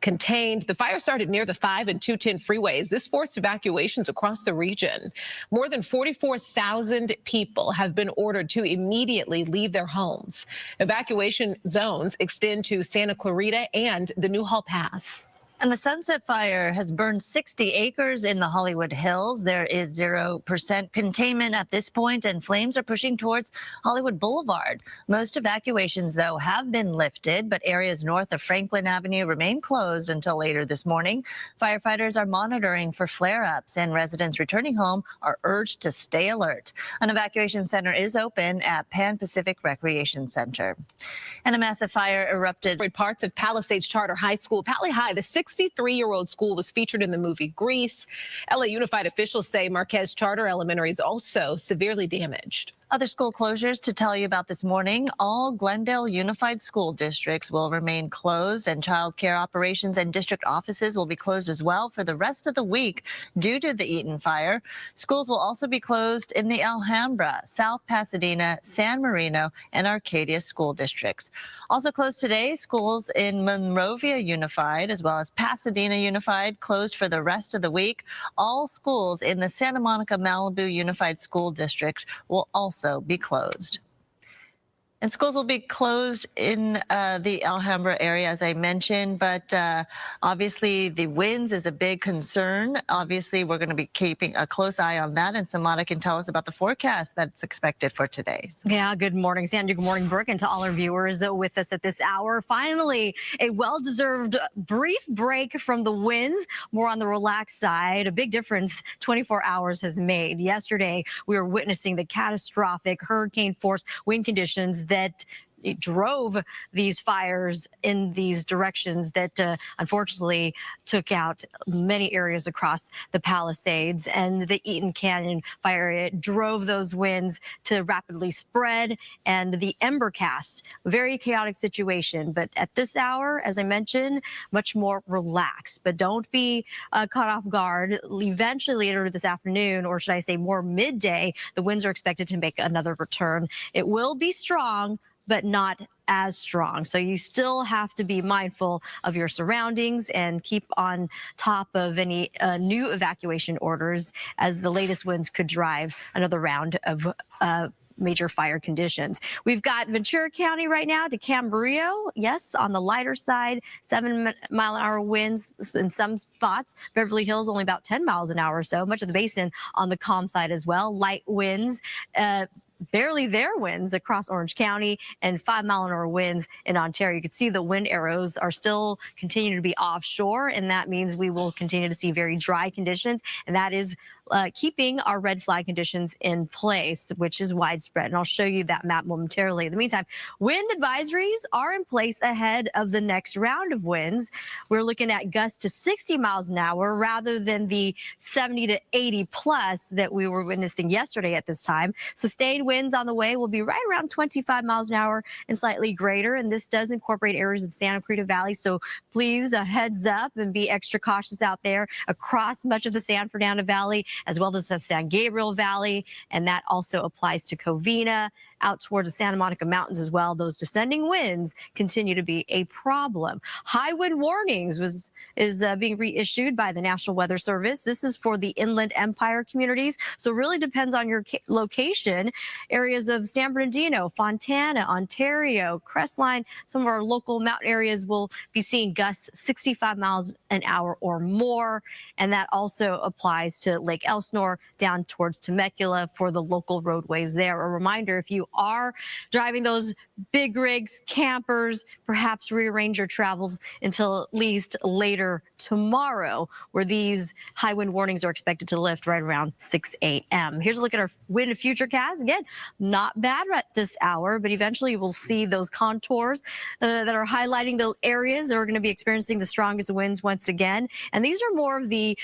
contained. The fire started near the 5 and 210 freeways. This forced evacuations across the region. More than 44,000 people have been ordered to immediately leave their homes. Evacuation zones extend to Santa Clarita and the Newhall Pass. And the Sunset Fire has burned 60 acres in the Hollywood Hills. There is 0% containment at this point, and flames are pushing towards Hollywood Boulevard. Most evacuations, though, have been lifted, but areas north of Franklin Avenue remain closed until later this morning. Firefighters are monitoring for flare-ups, and residents returning home are urged to stay alert. An evacuation center is open at Pan Pacific Recreation Center. And a massive fire erupted. Parts of Palisades Charter High School, Pali High, the 63-year-old school was featured in the movie Grease. LA Unified officials say Marquez Charter Elementary is also severely damaged. Other school closures to tell you about this morning. All Glendale Unified School Districts will remain closed, and child care operations and district offices will be closed as well for the rest of the week due to the Eaton fire. Schools will also be closed in the Alhambra, South Pasadena, San Marino, and Arcadia school districts. Also closed today, schools in Monrovia Unified as well as Pasadena Unified closed for the rest of the week. All schools in the Santa Monica Malibu Unified School District will also be closed. And schools will be closed in the Alhambra area, as I mentioned, but obviously the winds is a big concern. Obviously, we're going to be keeping a close eye on that, and Samana can tell us about the forecast that's expected for today. Yeah, good morning, Sandra. Good morning, Brooke, and to all our viewers with us at this hour. Finally, a well-deserved brief break from the winds, more on the relaxed side. A big difference 24 hours has made. Yesterday, we were witnessing the catastrophic hurricane-force wind conditions that drove these fires in these directions that unfortunately took out many areas across the Palisades, and the Eaton Canyon fire drove those winds to rapidly spread, and the ember cast, very chaotic situation. But at this hour, as I mentioned, much more relaxed, but don't be caught off guard. Eventually later this afternoon, or should I say more midday, the winds are expected to make another return. It will be strong, but not as strong. So you still have to be mindful of your surroundings and keep on top of any new evacuation orders, as the latest winds could drive another round of major fire conditions. We've got Ventura County right now to Camarillo. Yes, on the lighter side, 7-mile-an-hour winds in some spots. Beverly Hills only about 10 miles an hour or so. Much of the basin on the calm side as well. Light winds. Barely there winds across Orange County, and 5-mile-an-hour winds in Ontario. You can see the wind arrows are still continuing to be offshore, and that means we will continue to see very dry conditions, and that is keeping our red flag conditions in place, which is widespread. And I'll show you that map momentarily. In the meantime, wind advisories are in place ahead of the next round of winds. We're looking at gusts to 60 miles an hour rather than the 70 to 80 plus that we were witnessing yesterday at this time. Sustained winds on the way will be right around 25 miles an hour and slightly greater. And this does incorporate areas in Santa Clarita Valley. So please heads up and be extra cautious out there across much of the San Fernando Valley as well as the San Gabriel Valley, and that also applies to Covina, out towards the Santa Monica Mountains as well. Those descending winds continue to be a problem. High wind warnings is being reissued by the National Weather Service. This is for the Inland Empire communities, so it really depends on your location. Areas of San Bernardino, Fontana, Ontario, Crestline, some of our local mountain areas will be seeing gusts 65 miles an hour or more, and that also applies to Lake Elsinore down towards Temecula for the local roadways there. A reminder, if you are driving those big rigs, campers, perhaps rearrange your travels until at least later tomorrow, where these high wind warnings are expected to lift right around 6 a.m. Here's a look at our wind futurecast. Again, not bad at this hour, but eventually we'll see those contours that are highlighting the areas that are going to be experiencing the strongest winds once again. And these are more of the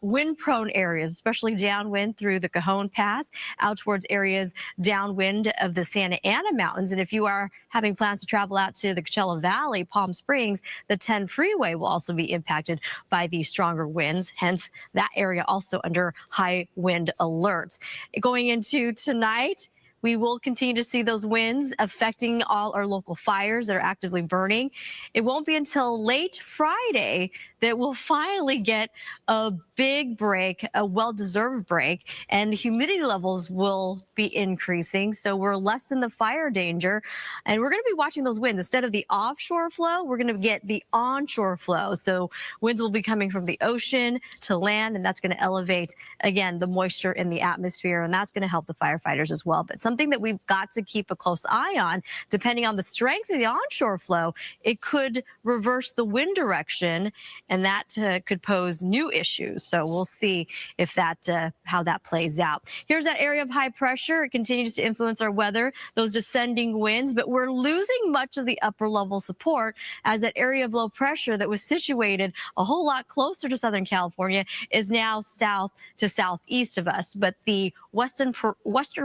wind-prone areas, especially downwind through the Cajon Pass, out towards areas downwind of the Santa Ana Mountains. And if you are having plans to travel out to the Coachella Valley, Palm Springs, the 10 freeway will also be impacted by these stronger winds. Hence, that area also under high wind alerts. Going into tonight, we will continue to see those winds affecting all our local fires that are actively burning. It won't be until late Friday that we'll finally get a big break, a well-deserved break, and the humidity levels will be increasing. So we're less in the fire danger, and we're going to be watching those winds. Instead of the offshore flow, we're going to get the onshore flow. So winds will be coming from the ocean to land, and that's going to elevate, again, the moisture in the atmosphere, and that's going to help the firefighters as well. But something that we've got to keep a close eye on, depending on the strength of the onshore flow, it could reverse the wind direction, and that could pose new issues. So we'll see if that how that plays out. Here's that area of high pressure. It continues to influence our weather, those descending winds, but we're losing much of the upper level support as that area of low pressure that was situated a whole lot closer to Southern California is now south to southeast of us. But the western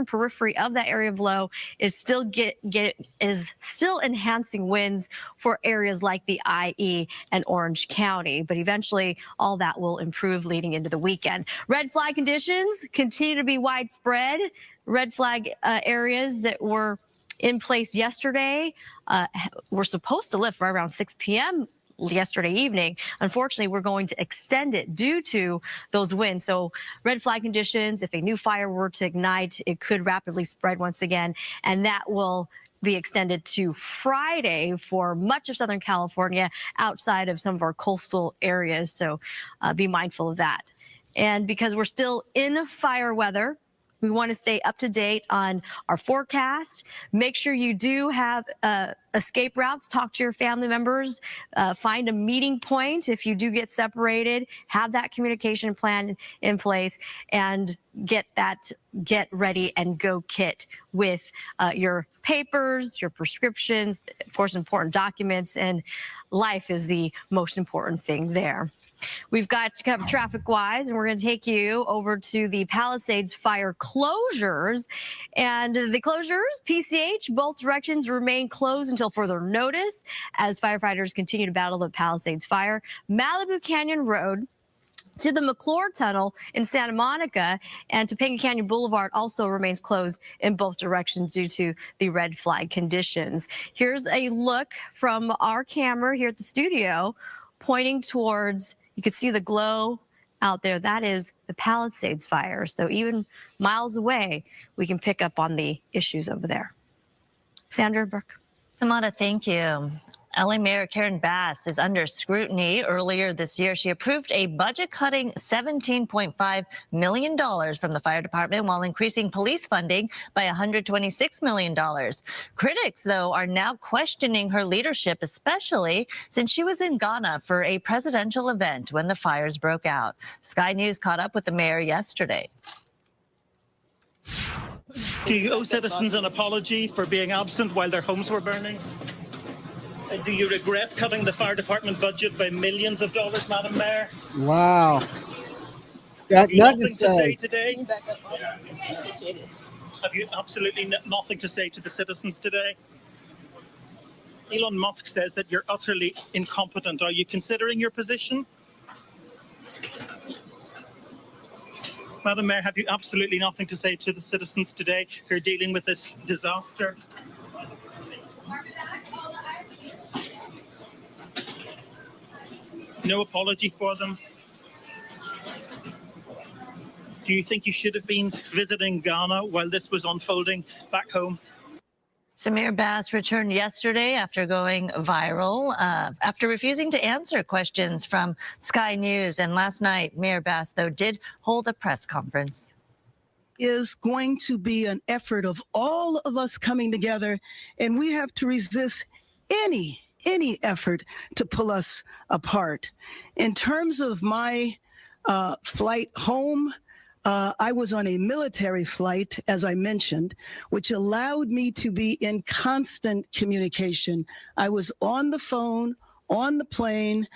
periphery of that area of low is still still enhancing winds for areas like the IE and Orange County. But eventually, all that will improve leading into the weekend. Red flag conditions continue to be widespread. Red flag areas that were in place yesterday were supposed to lift right around 6 p.m. yesterday evening. Unfortunately, we're going to extend it due to those winds. So red flag conditions, if a new fire were to ignite, it could rapidly spread once again, and that will be extended to Friday for much of Southern California outside of some of our coastal areas. So be mindful of that. And because we're still in fire weather, we want to stay up to date on our forecast. Make sure you do have escape routes. Talk to your family members. Find a meeting point if you do get separated. Have that communication plan in place and get ready and go kit with your papers, your prescriptions, of course, important documents, and life is the most important thing there. We've got to cover traffic-wise, and we're going to take you over to the Palisades fire closures. And the closures, PCH, both directions remain closed until further notice as firefighters continue to battle the Palisades fire. Malibu Canyon Road to the McClure Tunnel in Santa Monica and Topanga Canyon Boulevard also remains closed in both directions due to the red flag conditions. Here's a look from our camera here at the studio pointing towards, you can see the glow out there. That is the Palisades fire. So even miles away, we can pick up on the issues over there. Sandra Burke. Samantha, thank you. LA Mayor Karen Bass is under scrutiny. Earlier this year, she approved a budget-cutting $17.5 million from the fire department while increasing police funding by $126 million. Critics, though, are now questioning her leadership, especially since she was in Ghana for a presidential event when the fires broke out. Sky News caught up with the mayor yesterday. Do you owe citizens an apology for being absent while their homes were burning? Do you regret cutting the fire department budget by millions of dollars, Madam Mayor? Wow. Got nothing to say today? Have you absolutely nothing to say to the citizens today? Elon Musk says that you're utterly incompetent. Are you considering your position? Madam Mayor, have you absolutely nothing to say to the citizens today who are dealing with this disaster? No apology for them? Do you think you should have been visiting Ghana while this was unfolding back home? So Mayor Bass returned yesterday after going viral, after refusing to answer questions from Sky News. And last night, Mayor Bass, though, did hold a press conference. Is going to be an effort of all of us coming together, and we have to resist any effort to pull us apart. In terms of my flight home, I was on a military flight, as I mentioned, which allowed me to be in constant communication. I was on the phone, on the plane,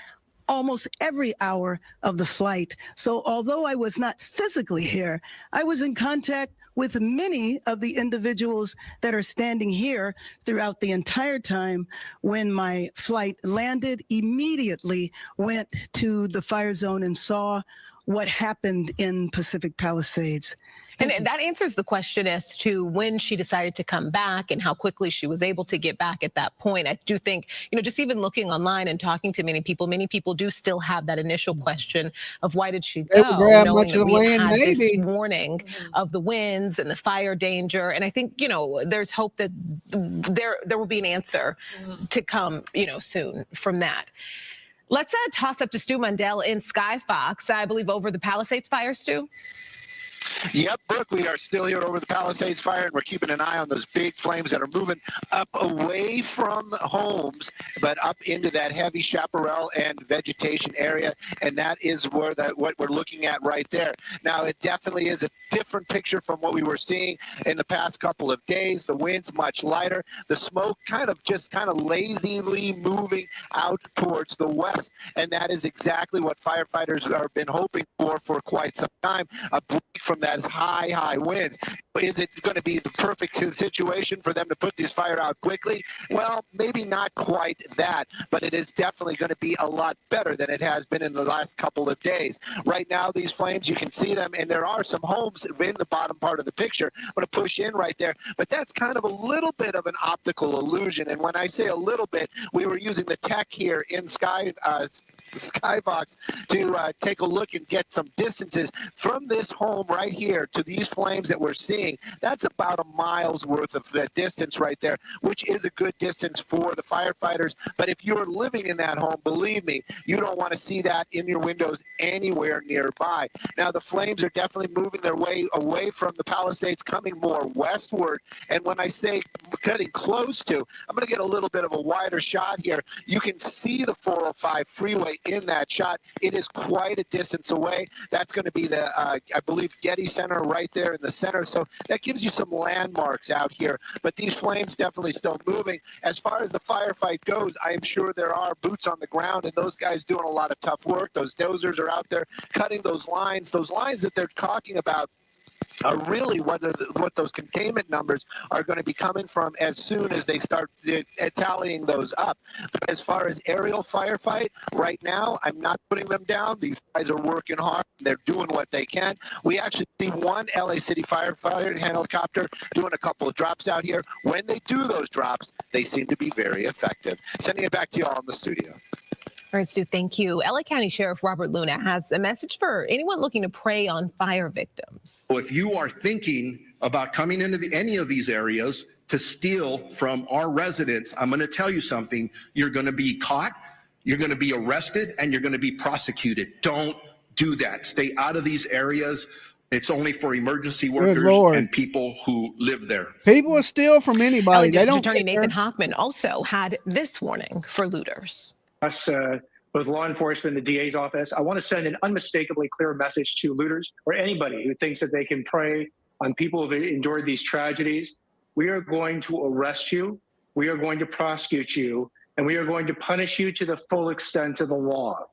almost every hour of the flight. So although I was not physically here, I was in contact with many of the individuals that are standing here throughout the entire time. When my flight landed, immediately went to the fire zone and saw what happened in Pacific Palisades. And that answers the question as to when she decided to come back and how quickly she was able to get back at that point. I do think, just even looking online and talking to many people do still have that initial question of why did she go, knowing that we had this warning of the winds and the fire danger. And I think, there's hope that there will be an answer to come, soon from that. Let's toss up to Stu Mundell in Sky Fox, I believe, over the Palisades fire, Stu. Yep, Brooke, we are still here over the Palisades fire, and we're keeping an eye on those big flames that are moving up away from homes, but up into that heavy chaparral and vegetation area, and that is where what we're looking at right there. Now, it definitely is a different picture from what we were seeing in the past couple of days. The wind's much lighter. The smoke kind of lazily moving out towards the west, and that is exactly what firefighters have been hoping for quite some time, a break from that high winds. Is it going to be the perfect situation for them to put this fire out quickly? Well, maybe not quite that, but it is definitely going to be a lot better than it has been in the last couple of days. Right now, these flames, you can see them, and there are some homes in the bottom part of the picture. I'm going to push in right there, but that's kind of a little bit of an optical illusion. And when I say a little bit, we were using the tech here in Skybox to take a look and get some distances from this home right here to these flames that we're seeing. That's about a mile's worth of distance right there, which is a good distance for the firefighters. But if you're living in that home, believe me, you don't want to see that in your windows anywhere nearby. Now, the flames are definitely moving their way away from the Palisades, coming more westward. And when I say cutting close to, I'm going to get a little bit of a wider shot here. You can see the 405 freeway in that shot. It is quite a distance away. That's going to be the, I believe, Getty Center right there in the center. So that gives you some landmarks out here. But these flames definitely still moving. As far as the firefight goes, I am sure there are boots on the ground, and those guys doing a lot of tough work. Those dozers are out there cutting those lines that they're talking about are really what those containment numbers are going to be coming from as soon as they start tallying those up. But as far as aerial firefight, right now, I'm not putting them down. These guys are working hard. They're doing what they can. We actually see one LA City firefighter helicopter doing a couple of drops out here. When they do those drops, they seem to be very effective. Sending it back to you all in the studio. All right, Stu, thank you. LA County Sheriff Robert Luna has a message for anyone looking to prey on fire victims. So if you are thinking about coming into any of these areas to steal from our residents, I'm going to tell you something. You're going to be caught, you're going to be arrested, and you're going to be prosecuted. Don't do that. Stay out of these areas. It's only for emergency workers and people who live there. People will steal from anybody. LA District Attorney Nathan Hochman also had this warning for looters. Us, both law enforcement and the DA's office, I want to send an unmistakably clear message to looters or anybody who thinks that they can prey on people who have endured these tragedies. We are going to arrest you, we are going to prosecute you, and we are going to punish you to the full extent of the law.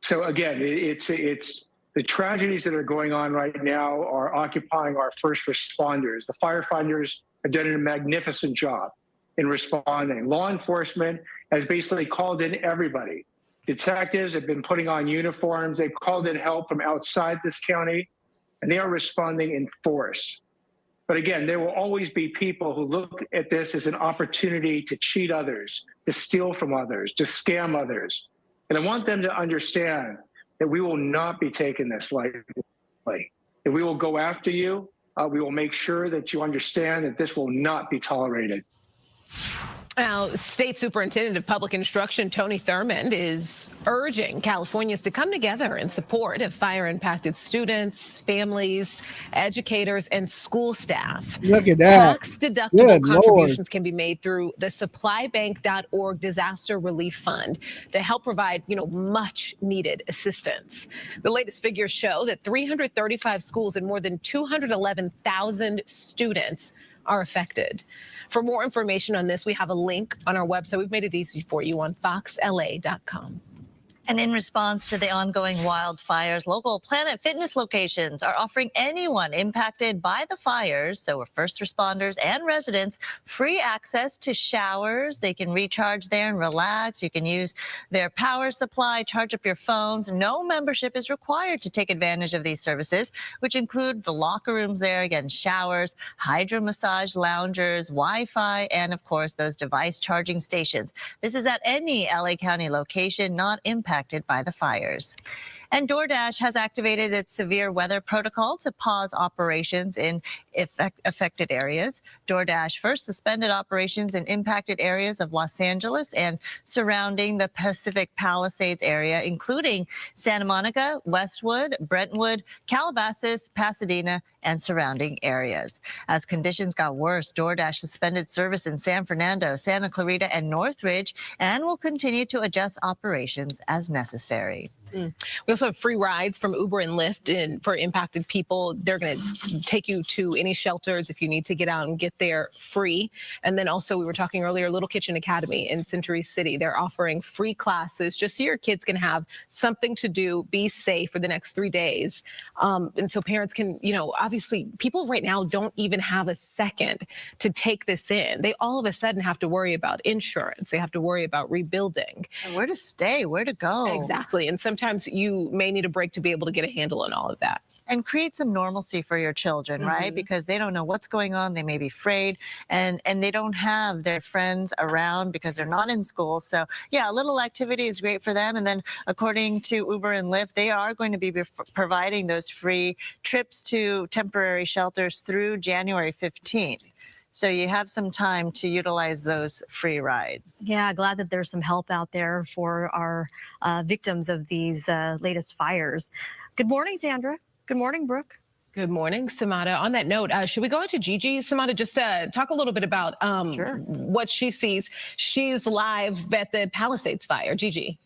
So again, it's the tragedies that are going on right now are occupying our first responders. The firefighters have done a magnificent job in responding. Law enforcement has basically called in everybody. Detectives have been putting on uniforms. They've called in help from outside this county. and they are responding in force. But again, there will always be people who look at this as an opportunity to cheat others, to steal from others, to scam others. And I want them to understand that we will not be taking this lightly. If we will go after you, we will make sure that you understand that this will not be tolerated. Now, State Superintendent of Public Instruction Tony Thurmond is urging Californians to come together in support of fire-impacted students, families, educators, and school staff. Look at that. Tax-deductible Good contributions Lord. can be made through the supplybank.org disaster relief fund to help provide, much-needed assistance. The latest figures show that 335 schools and more than 211,000 students are affected. For more information on this, we have a link on our website. We've made it easy for you on foxla.com. And in response to the ongoing wildfires, local Planet Fitness locations are offering anyone impacted by the fires, so first responders and residents, free access to showers. They can recharge there and relax. You can use their power supply, charge up your phones. No membership is required to take advantage of these services, which include the locker rooms there, again, showers, hydro massage loungers, Wi-Fi, and of course, those device charging stations. This is at any LA County location not impacted by the fires. And DoorDash has activated its severe weather protocol to pause operations in affected areas. DoorDash first suspended operations in impacted areas of Los Angeles and surrounding the Pacific Palisades area, including Santa Monica, Westwood, Brentwood, Calabasas, Pasadena, and surrounding areas. As conditions got worse, DoorDash suspended service in San Fernando, Santa Clarita, and Northridge, and will continue to adjust operations as necessary. We also have free rides from Uber and Lyft for impacted people. They're going to take you to any shelters if you need to get out and get there free. And then also, we were talking earlier, Little Kitchen Academy in Century City. They're offering free classes just so your kids can have something to do, be safe for the next 3 days. And so parents can, obviously people right now don't even have a second to take this in. They all of a sudden have to worry about insurance. They have to worry about rebuilding. And where to stay, where to go. Exactly. And sometimes you may need a break to be able to get a handle on all of that. And create some normalcy for your children, right? Because they don't know what's going on. They may be afraid and they don't have their friends around because they're not in school. So yeah, a little activity is great for them. And then according to Uber and Lyft, they are going to be providing those free trips to temporary shelters through January 15th. So you have some time to utilize those free rides. Yeah, glad that there's some help out there for our victims of these latest fires. Good morning, Sandra. Good morning, Brooke. Good morning, Samada. On that note, should we go into Gigi? Samada, just talk a little bit about what she sees. She's live at the Palisades fire. Gigi.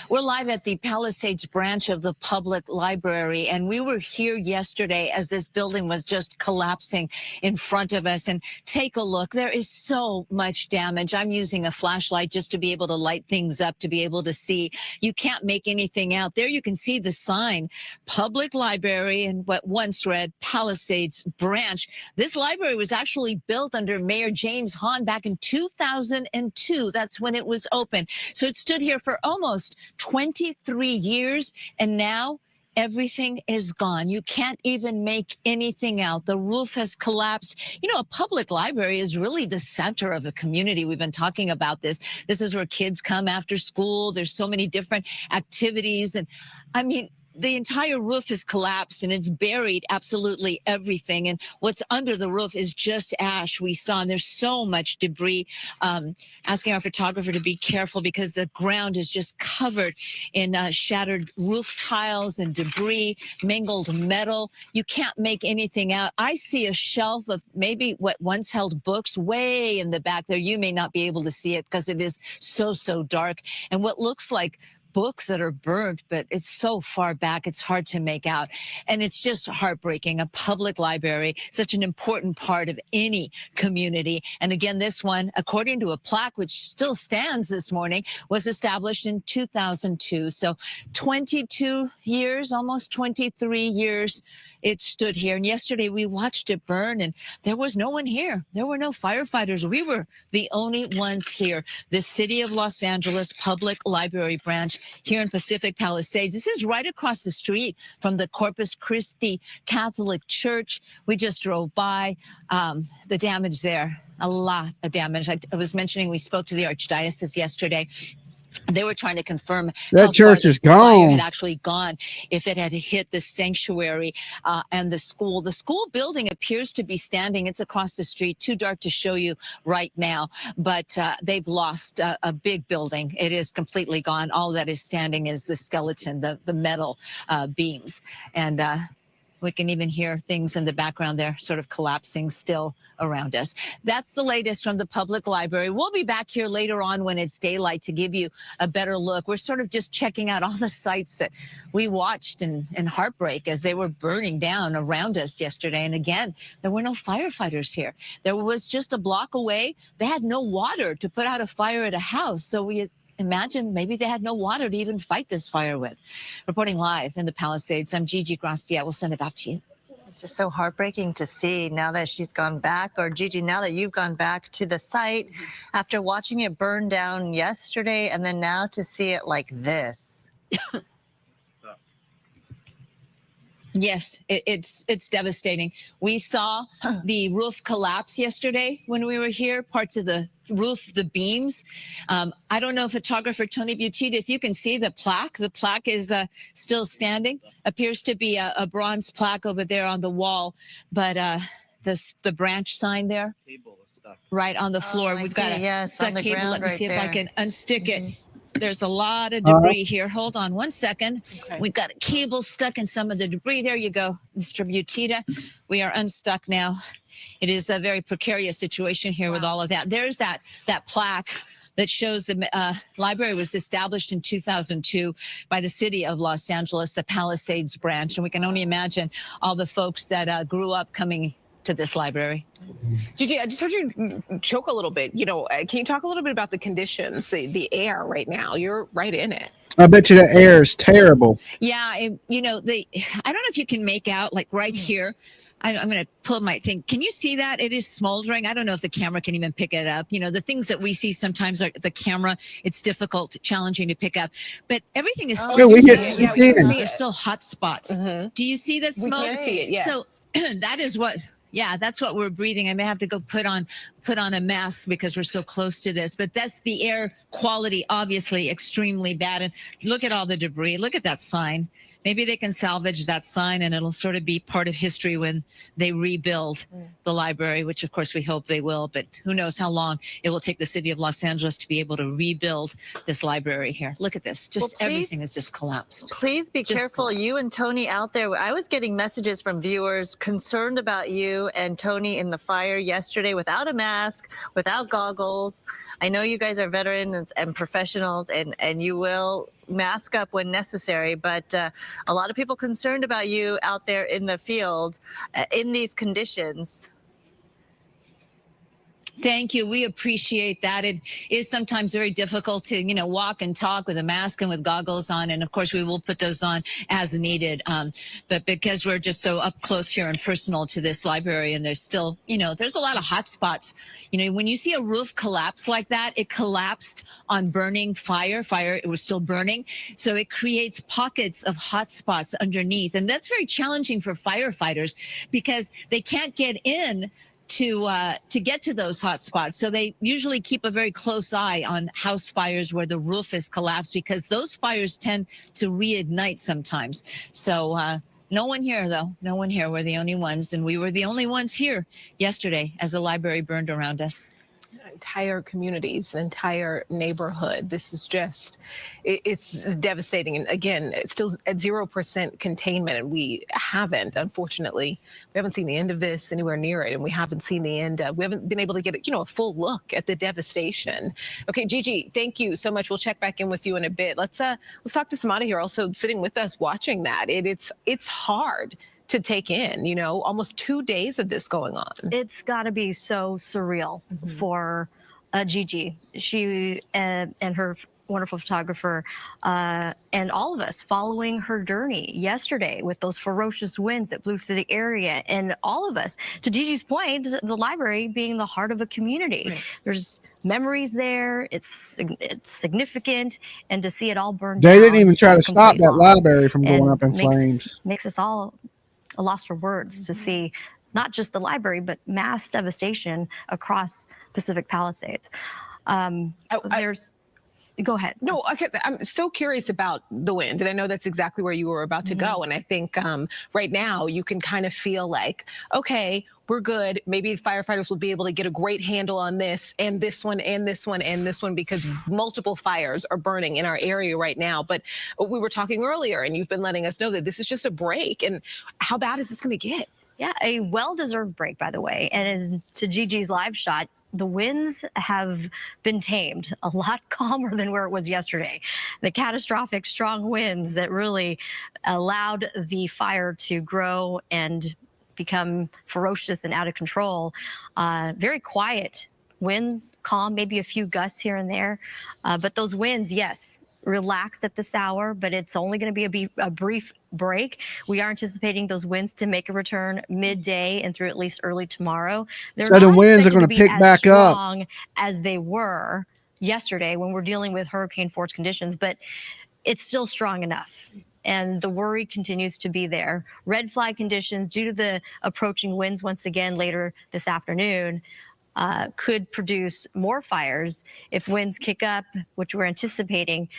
We're live at the Palisades branch of the public library, and we were here yesterday as this building was just collapsing in front of us. And take a look. There is so much damage. I'm using a flashlight just to be able to light things up, to be able to see. You can't make anything out. There you can see the sign, Public Library, and what once read Palisades branch. This library was actually built under Mayor James Hahn back in 2002. That's when it was open. So it stood here for almost 23 years, and now everything is gone. You can't even make anything out. The roof has collapsed. A public library is really the center of a community. We've been talking about this. This is where kids come after school. There's so many different activities. And the entire roof has collapsed and it's buried absolutely everything. And what's under the roof is just ash we saw. And there's so much debris. Asking our photographer to be careful because the ground is just covered in shattered roof tiles and debris, mangled metal. You can't make anything out. I see a shelf of maybe what once held books way in the back there. You may not be able to see it because it is so dark. And what looks like books that are burnt, but it's so far back, it's hard to make out. And it's just heartbreaking. A public library, such an important part of any community. And again, this one, according to a plaque, which still stands this morning, was established in 2002. So 22 years, almost 23 years it stood here. And yesterday we watched it burn, and there was no one here. There were no firefighters. We were the only ones here. The City of Los Angeles Public Library branch here in Pacific Palisades. This is right across the street from the Corpus Christi Catholic Church. We just drove by. The damage there, a lot of damage. I was mentioning we spoke to the Archdiocese yesterday. They were trying to confirm that church is gone. Had actually gone if it had hit the sanctuary and the school. The school building appears to be standing. It's across the street. Too dark to show you right now, but they've lost a big building. It is completely gone. All that is standing is the skeleton, the metal beams, and we can even hear things in the background there sort of collapsing still around us. That's the latest from the public library. We'll be back here later on when it's daylight to give you a better look. We're sort of just checking out all the sites that we watched in heartbreak as they were burning down around us yesterday. And again, there were no firefighters here. There was just a block away. They had no water to put out a fire at a house. So we imagine maybe they had no water to even fight this fire with. Reporting live in the Palisades, I'm Gigi Gracia. We'll send it back to you. It's just so heartbreaking to see now that she's gone back, or Gigi, now that you've gone back to the site after watching it burn down yesterday, and then now to see it like this. Yes, it's devastating. We saw the roof collapse yesterday when we were here, parts of the roof, the beams. I don't know, photographer Tony Butita, if you can see the plaque. The plaque is still standing. Appears to be a bronze plaque over there on the wall, but the branch sign there, right on the floor. We've got a stuck cable. Let me see if I can unstick it. There's a lot of debris here. Hold on one second. Okay. We've got a cable stuck in some of the debris. There you go, Mr. Butita. We are unstuck now. It is a very precarious situation here with all of that. There's that plaque that shows the library was established in 2002 by the City of Los Angeles, the Palisades branch. And we can only imagine all the folks that grew up coming to this library. Gigi, I just heard you choke a little bit. You know, can you talk a little bit about the conditions, the air right now? You're right in it. I bet you the air is terrible. Yeah, you know, I don't know if you can make out, like right here. I'm going to pull my thing. Can you see that? It is smoldering. I don't know if the camera can even pick it up. You know, the things that we see sometimes are the camera. It's difficult, challenging to pick up. But everything is still there's still hot spots. Mm-hmm. Do you see the smoke? We can see it, yes. So that is what... Yeah, that's what we're breathing. I may have to go put on a mask because we're so close to this. But that's the air quality, obviously extremely bad. And look at all the debris. Look at that sign. Maybe they can salvage that sign and it'll sort of be part of history when they rebuild the library, which of course we hope they will. But who knows how long it will take the City of Los Angeles to be able to rebuild this library here. Look at this. Just everything has just collapsed. Please be careful. Collapsed. You and Tony out there. I was getting messages from viewers concerned about you and Tony in the fire yesterday without a mask, without goggles. I know you guys are veterans and professionals, and you will mask up when necessary, but a lot of people concerned about you out there in the field in these conditions. Thank you. We appreciate that. It is sometimes very difficult to, you know, walk and talk with a mask and with goggles on. And of course, we will put those on as needed. But because we're just so up close here and personal to this library, and there's still, you know, there's a lot of hot spots. You know, when you see a roof collapse like that, it collapsed on burning fire. It was still burning. So it creates pockets of hot spots underneath. And that's very challenging for firefighters because they can't get in to get to those hot spots. So they usually keep a very close eye on house fires where the roof is collapsed because those fires tend to reignite sometimes. So no one here, though. No one here. We're the only ones. And we were the only ones here yesterday as the library burned around us. Entire communities, an entire neighborhood. This is just, it's devastating. And again, it's still at 0% containment. And we haven't, unfortunately, we haven't seen the end of this anywhere near it. And we haven't seen the end. We haven't been able to get, a full look at the devastation. Okay, Gigi, thank you so much. We'll check back in with you in a bit. Let's talk to Samada here, also sitting with us, watching that. It's hard to take in, almost 2 days of this going on. It's got to be so surreal for Gigi. She and her wonderful photographer, and all of us following her journey yesterday with those ferocious winds that blew through the area, and all of us, to Gigi's point, the library being the heart of a community. Right. There's memories there. It's significant, and to see it all burned down. They didn't even try to stop that loss. library from going up in flames. Makes us all a loss for words to see not just the library, but mass devastation across Pacific Palisades. Go ahead. No, okay. I'm still curious about the wind, and I know that's exactly where you were about to go. And I think right now you can kind of feel like, okay, we're good. Maybe firefighters will be able to get a great handle on this and this one and this one and this one, because multiple fires are burning in our area right now. But we were talking earlier, and you've been letting us know that this is just a break. And how bad is this going to get? Yeah, a well-deserved break, by the way. And as to Gigi's live shot, the winds have been tamed, a lot calmer than where it was yesterday. The catastrophic strong winds that really allowed the fire to grow and become ferocious and out of control. Very quiet winds, calm, maybe a few gusts here and there. But those winds, yes, relaxed at this hour, but it's only going to be a brief break. We are anticipating those winds to make a return midday and through at least early tomorrow. They're So the winds are going to pick back up as they were yesterday when we're dealing with hurricane force conditions, but it's still strong enough. And the worry continues to be there. Red flag conditions due to the approaching winds once again later this afternoon could produce more fires if winds kick up, which we're anticipating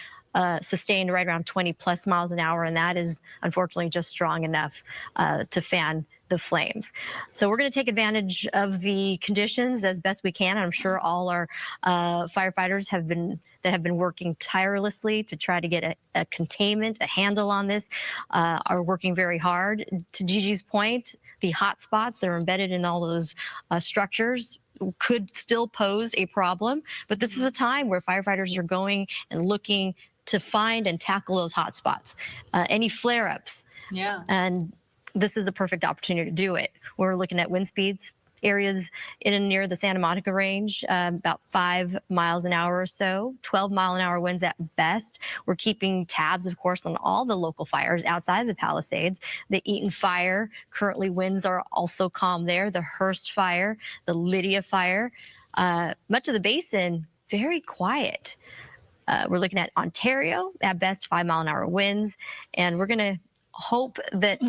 sustained right around 20 plus miles an hour. And that is unfortunately just strong enough to fan the flames. So we're going to take advantage of the conditions as best we can. I'm sure all our firefighters have been working tirelessly to try to get a containment, a handle on this, are working very hard. To Gigi's point, the hot spots that are embedded in all those structures could still pose a problem, but this is a time where firefighters are going and looking to find and tackle those hot spots, any flare-ups. Yeah. And this is the perfect opportunity to do it. We're looking at wind speeds, areas in and near the Santa Monica range, about 5 miles an hour or so, 12-mile-an-hour winds at best. We're keeping tabs, of course, on all the local fires outside of the Palisades. The Eaton fire, currently winds are also calm there. The Hearst fire, the Lydia fire. Much of the basin, very quiet. We're looking at Ontario, at best 5-mile-an-hour winds. And we're going to hope that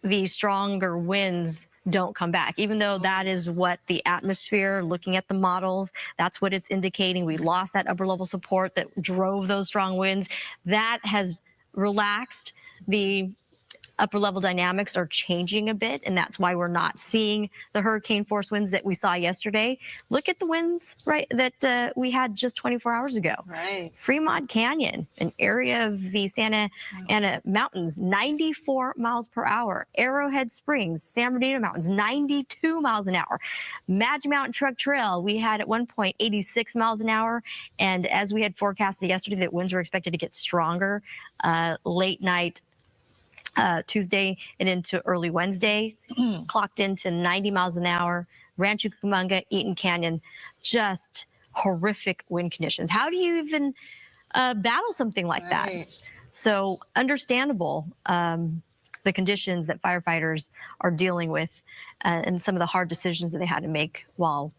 the stronger winds don't come back, even though that is what the atmosphere, looking at the models, that's what it's indicating. We lost that upper level support that drove those strong winds. That has relaxed. The upper level dynamics are changing a bit, and that's why we're not seeing the hurricane force winds that we saw yesterday. Look at the winds, right, that we had just 24 hours ago. Right. Fremont Canyon, an area of the Santa Ana Mountains, 94 miles per hour. Arrowhead Springs, San Bernardino Mountains, 92 miles an hour. Magic Mountain Truck Trail, we had at one point 86 miles an hour, and as we had forecasted yesterday, that winds were expected to get stronger late night Tuesday and into early Wednesday, clocked into 90 miles an hour. Rancho Cucamonga, Eaton Canyon, just horrific wind conditions. How do you even battle something like that? So understandable, the conditions that firefighters are dealing with and some of the hard decisions that they had to make while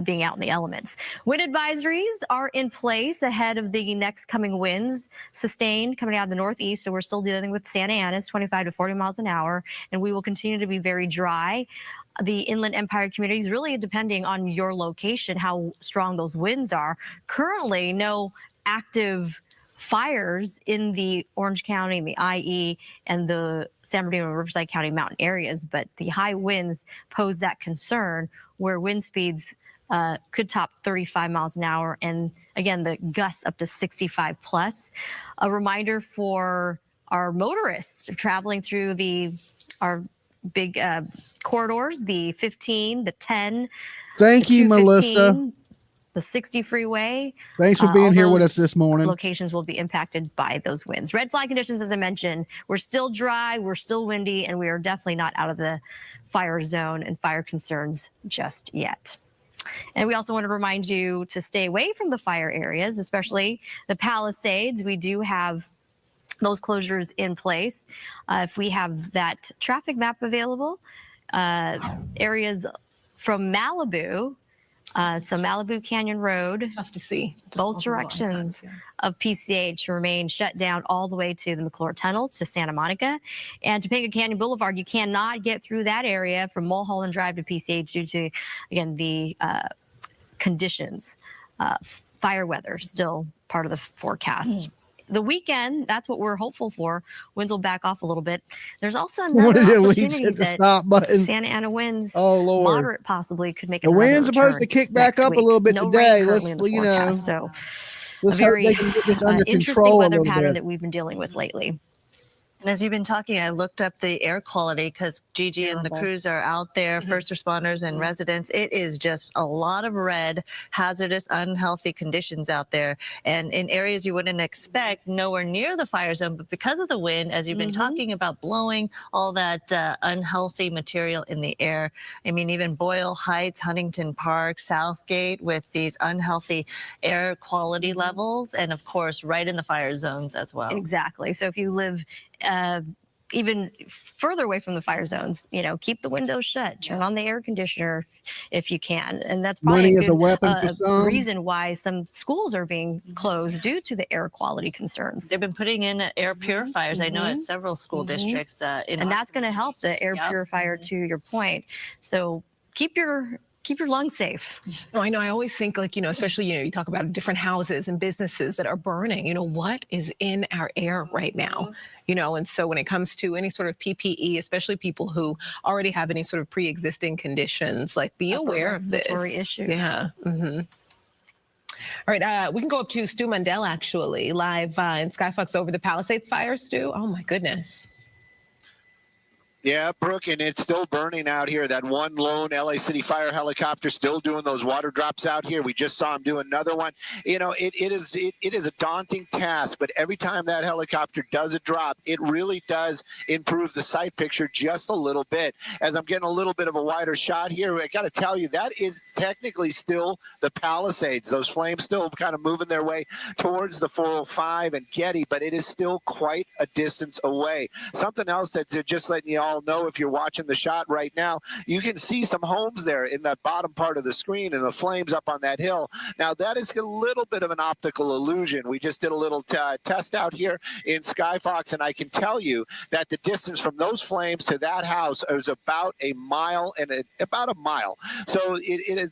being out in the elements. Wind advisories are in place ahead of the next coming winds, sustained coming out of the northeast. So we're still dealing with Santa Ana's 25 to 40 miles an hour, and we will continue to be very dry. The Inland Empire communities, really depending on your location, how strong those winds are. Currently, no active fires in the Orange County, the IE, and the San Bernardino and Riverside County mountain areas, but the high winds pose that concern where wind speeds could top 35 miles an hour, and again, the gusts up to 65 plus. A reminder for our motorists traveling through our big corridors, the 15, the 10. Thank you, Melissa. The 60 freeway. Thanks for being here with us this morning. Locations will be impacted by those winds. Red flag conditions, as I mentioned, we're still dry, we're still windy, and we are definitely not out of the fire zone and fire concerns just yet. And we also want to remind you to stay away from the fire areas, especially the Palisades. We do have those closures in place. If we have that traffic map available, areas from Malibu, so Malibu Canyon Road, tough to see. Both directions of PCH remain shut down all the way to the McClure Tunnel to Santa Monica. And Topanga Canyon Boulevard, you cannot get through that area from Mulholland Drive to PCH due to, again, the conditions. Fire weather still part of the forecast. The weekend, that's what we're hopeful for. Winds will back off a little bit. There's also another opportunity that Santa Ana winds, moderate possibly, could make the another wind's supposed to kick back up a little bit today. Let's, you know, so let's a very hope they can get this under interesting control a weather little pattern bit. that we've been dealing with lately. And as you've been talking, I looked up the air quality because Gigi and the crews are out there, first responders and residents. It is just a lot of red, hazardous, unhealthy conditions out there. And in areas you wouldn't expect, nowhere near the fire zone, but because of the wind, as you've been talking about, blowing all that unhealthy material in the air. I mean, even Boyle Heights, Huntington Park, Southgate with these unhealthy air quality levels. And of course, right in the fire zones as well. Exactly. So if you live even further away from the fire zones, you know, keep the windows shut, turn on the air conditioner if you can. And that's probably Money a is good a weapon for some. reason why some schools are being closed due to the air quality concerns. They've been putting in air purifiers, I know, at several school districts. And that's going to help the air purifier, to your point. So keep your lungs safe. No, I know. I always think, like, you know, especially, you know, you talk about different houses and businesses that are burning. You know, what is in our air right now? You know, and so when it comes to any sort of PPE, especially people who already have any sort of pre-existing conditions, like, be aware of this. Respiratory issues. Yeah. All right, we can go up to Stu Mundell, actually, live in Skyfox over the Palisades fire. Stu, oh my goodness. Yeah, Brooke, and it's still burning out here. That one lone LA City Fire helicopter still doing those water drops out here. We just saw him do another one. You know, it is a daunting task, but every time that helicopter does a drop, it really does improve the sight picture just a little bit. As I'm getting a little bit of a wider shot here, I got to tell you, that is technically still the Palisades. Those flames still kind of moving their way towards the 405 and Getty, but it is still quite a distance away. Something else that just letting you all know, if you're watching the shot right now, you can see some homes there in that bottom part of the screen and the flames up on that hill. Now, that is a little bit of an optical illusion. We just did a little test out here in Skyfox, and I can tell you that the distance from those flames to that house is about a mile and about a mile. So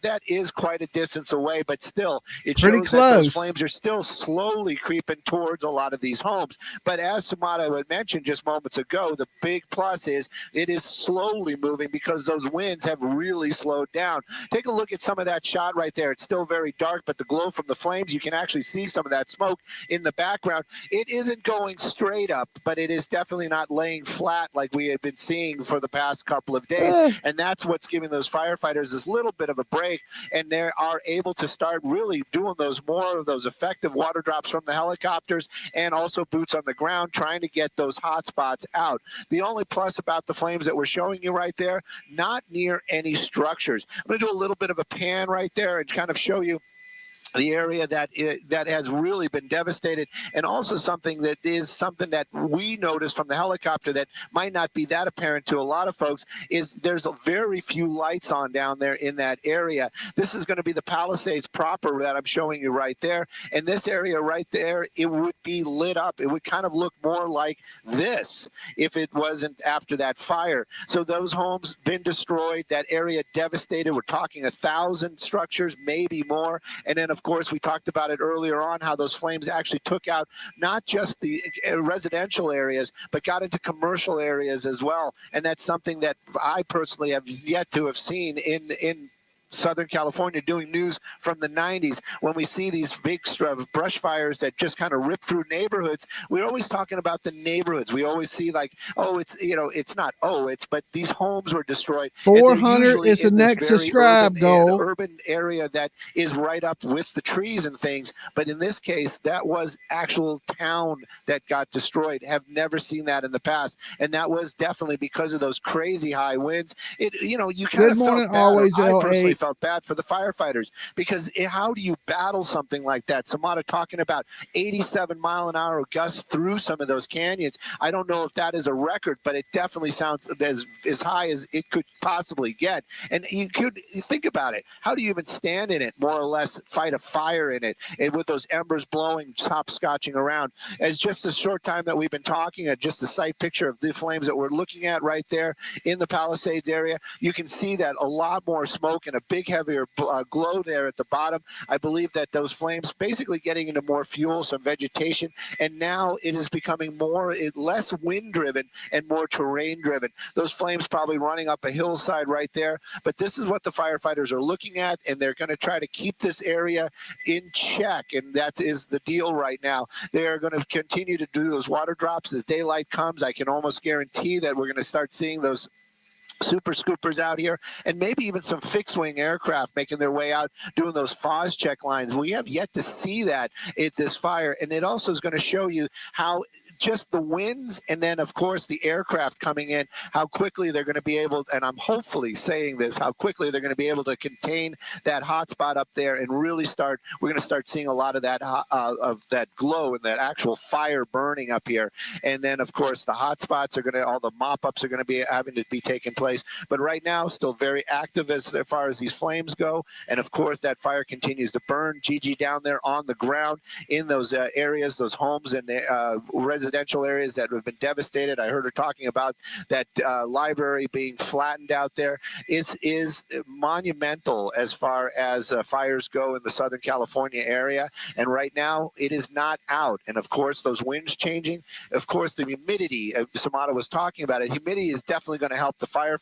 that is quite a distance away, but still, it shows that those flames are still slowly creeping towards a lot of these homes. But as Samara had mentioned just moments ago, the big plus is it is slowly moving because those winds have really slowed down. Take a look at some of that shot right there. It's still very dark, but the glow from the flames, you can actually see some of that smoke in the background. It isn't going straight up, but it is definitely not laying flat like we had been seeing for the past couple of days. And that's what's giving those firefighters this little bit of a break, and they are able to start really doing more of those effective water drops from the helicopters and also boots on the ground trying to get those hot spots out. The only plus about the flames that we're showing you right there, not near any structures. I'm going to do a little bit of a pan right there and kind of show you the area that has really been devastated, and also something that we noticed from the helicopter that might not be that apparent to a lot of folks is there's a very few lights on down there in that area. This is going to be the Palisades proper that I'm showing you right there, and this area right there, it would be lit up. It would kind of look more like this if it wasn't after that fire. So those homes been destroyed, that area devastated. We're talking 1,000 structures, maybe more, and then of course, we talked about it earlier on, how those flames actually took out not just the residential areas, but got into commercial areas as well. And that's something that I personally have yet to have seen in Southern California, doing news from the 90s. When we see these big brush fires that just kind of rip through neighborhoods, we're always talking about the neighborhoods. We always see like, oh, it's, you know, it's not, oh, it's, but these homes were destroyed. 400 is the next subscribe goal. Urban area that is right up with the trees and things. But in this case, that was actual town that got destroyed. Have never seen that in the past. And that was definitely because of those crazy high winds. It, you know, you kind of felt bad. I personally felt bad for the firefighters, because how do you battle something like that? Samara talking about 87-mile-an-hour gusts through some of those canyons. I don't know if that is a record, but it definitely sounds as high as it could possibly get. And you think about it. How do you even stand in it, more or less fight a fire in it, and with those embers blowing, hopscotching around? As just a short time that we've been talking, just a sight picture of the flames that we're looking at right there in the Palisades area, you can see that a lot more smoke and a big heavier glow there at the bottom. I believe that those flames basically getting into more fuel, some vegetation, and now it is becoming less wind driven and more terrain driven. Those flames probably running up a hillside right there, but this is what the firefighters are looking at, and they're going to try to keep this area in check, and that is the deal right now. They are going to continue to do those water drops as daylight comes. I can almost guarantee that we're going to start seeing those super scoopers out here, and maybe even some fixed-wing aircraft making their way out, doing those FOS check lines. We have yet to see that at this fire, and it also is going to show you how just the winds, and then of course the aircraft coming in, how quickly they're going to be able, and I'm hopefully saying this, how quickly they're going to be able to contain that hot spot up there and really start, we're going to start seeing a lot of that glow and that actual fire burning up here. And then of course the hot spots are going to, all the mop-ups are going to be having to be taking place. But right now still very active as far as these flames go. And of course that fire continues to burn. Gigi down there on the ground in those areas, those homes and residential areas that have been devastated. I heard her talking about that library being flattened out there. It is monumental as far as fires go in the Southern California area. And right now it is not out. And of course those winds changing, of course the humidity, Samara was talking about it, humidity is definitely going to help the firefight.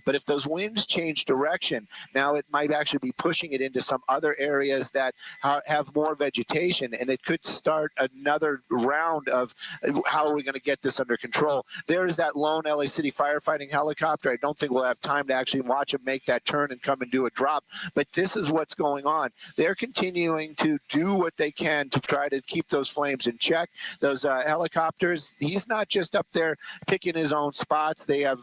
But if those winds change direction, now it might actually be pushing it into some other areas that have more vegetation, and it could start another round of how are we going to get this under control. There's that lone LA City firefighting helicopter. I don't think we'll have time to actually watch them make that turn and come and do a drop, but this is what's going on. They're continuing to do what they can to try to keep those flames in check. Those helicopters, he's not just up there picking his own spots. They have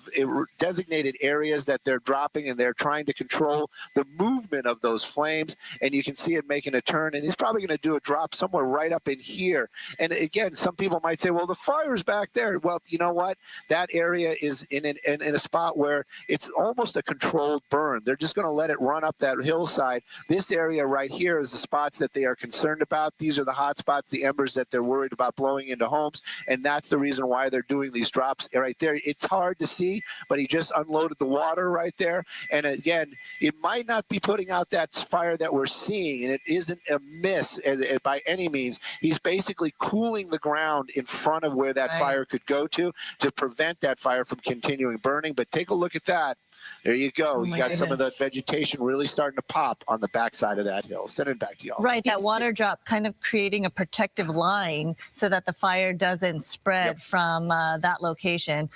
designated areas that they're dropping, and they're trying to control the movement of those flames. And you can see it making a turn, and he's probably going to do a drop somewhere right up in here. And again, some people might say, well, the fire's back there. Well, you know what? That area is in a spot where it's almost a controlled burn. They're just going to let it run up that hillside. This area right here is the spots that they are concerned about. These are the hot spots, the embers that they're worried about blowing into homes, and that's the reason why they're doing these drops right there. It's hard to see, but he just unloaded the water right there. And again, it might not be putting out that fire that we're seeing, and it isn't a miss by any means. He's basically cooling the ground in front of where that fire could go to prevent that fire from continuing burning. But take a look at that. There you go. Oh, you got some of the vegetation really starting to pop on the backside of that hill. Send it back to y'all. Right, that water drop kind of creating a protective line so that the fire doesn't spread from that location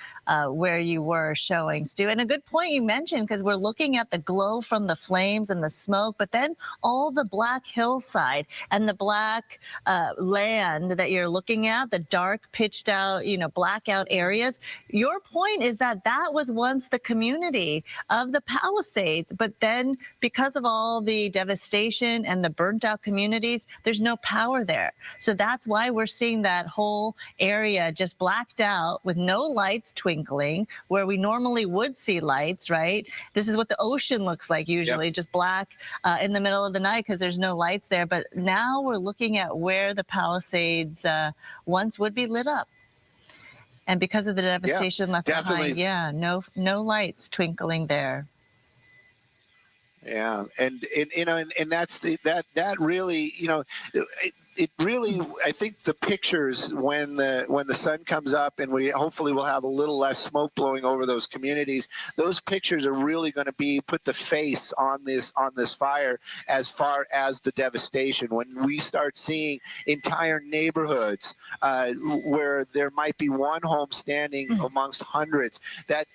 where you were showing, Stu. And a good point you mentioned, because we're looking at the glow from the flames and the smoke, but then all the black hillside and the black land that you're looking at, the dark pitched out, blackout areas. Your point is that that was once the community of the Palisades, but then because of all the devastation and the burnt out communities, there's no power there. So that's why we're seeing that whole area just blacked out with no lights twinkling where we normally would see lights, right? This is what the ocean looks like usually, just black in the middle of the night because there's no lights there. But now we're looking at where the Palisades once would be lit up. And because of the devastation left behind, no lights twinkling there. Yeah, and that's that really, it really, I think the pictures when the sun comes up and we hopefully will have a little less smoke blowing over those communities, those pictures are really going to put the face on this fire as far as the devastation. When we start seeing entire neighborhoods where there might be one home standing amongst hundreds, that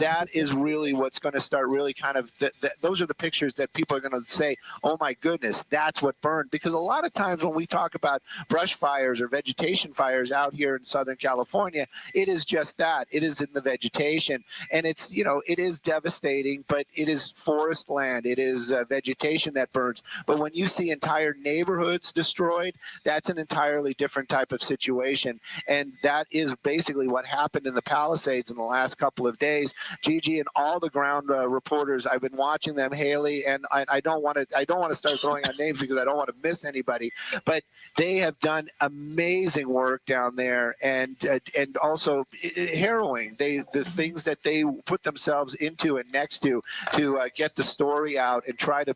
that is really what's going to start really kind of those are the pictures that people are going to say, oh my goodness, that's what burned. Because a lot of times when we talk about brush fires or vegetation fires out here in Southern California, it is just that. It is in the vegetation, and it's, you know, it is devastating, but it is forest land. It is vegetation that burns. But when you see entire neighborhoods destroyed, that's an entirely different type of situation. And that is basically what happened in the Palisades in the last couple of days. Gigi and all the ground reporters, I've been watching them, Haley, and I don't want to start throwing out names because I don't want to miss anybody, but they have done amazing work down there, and also harrowing. The things that they put themselves into and next to get the story out and try to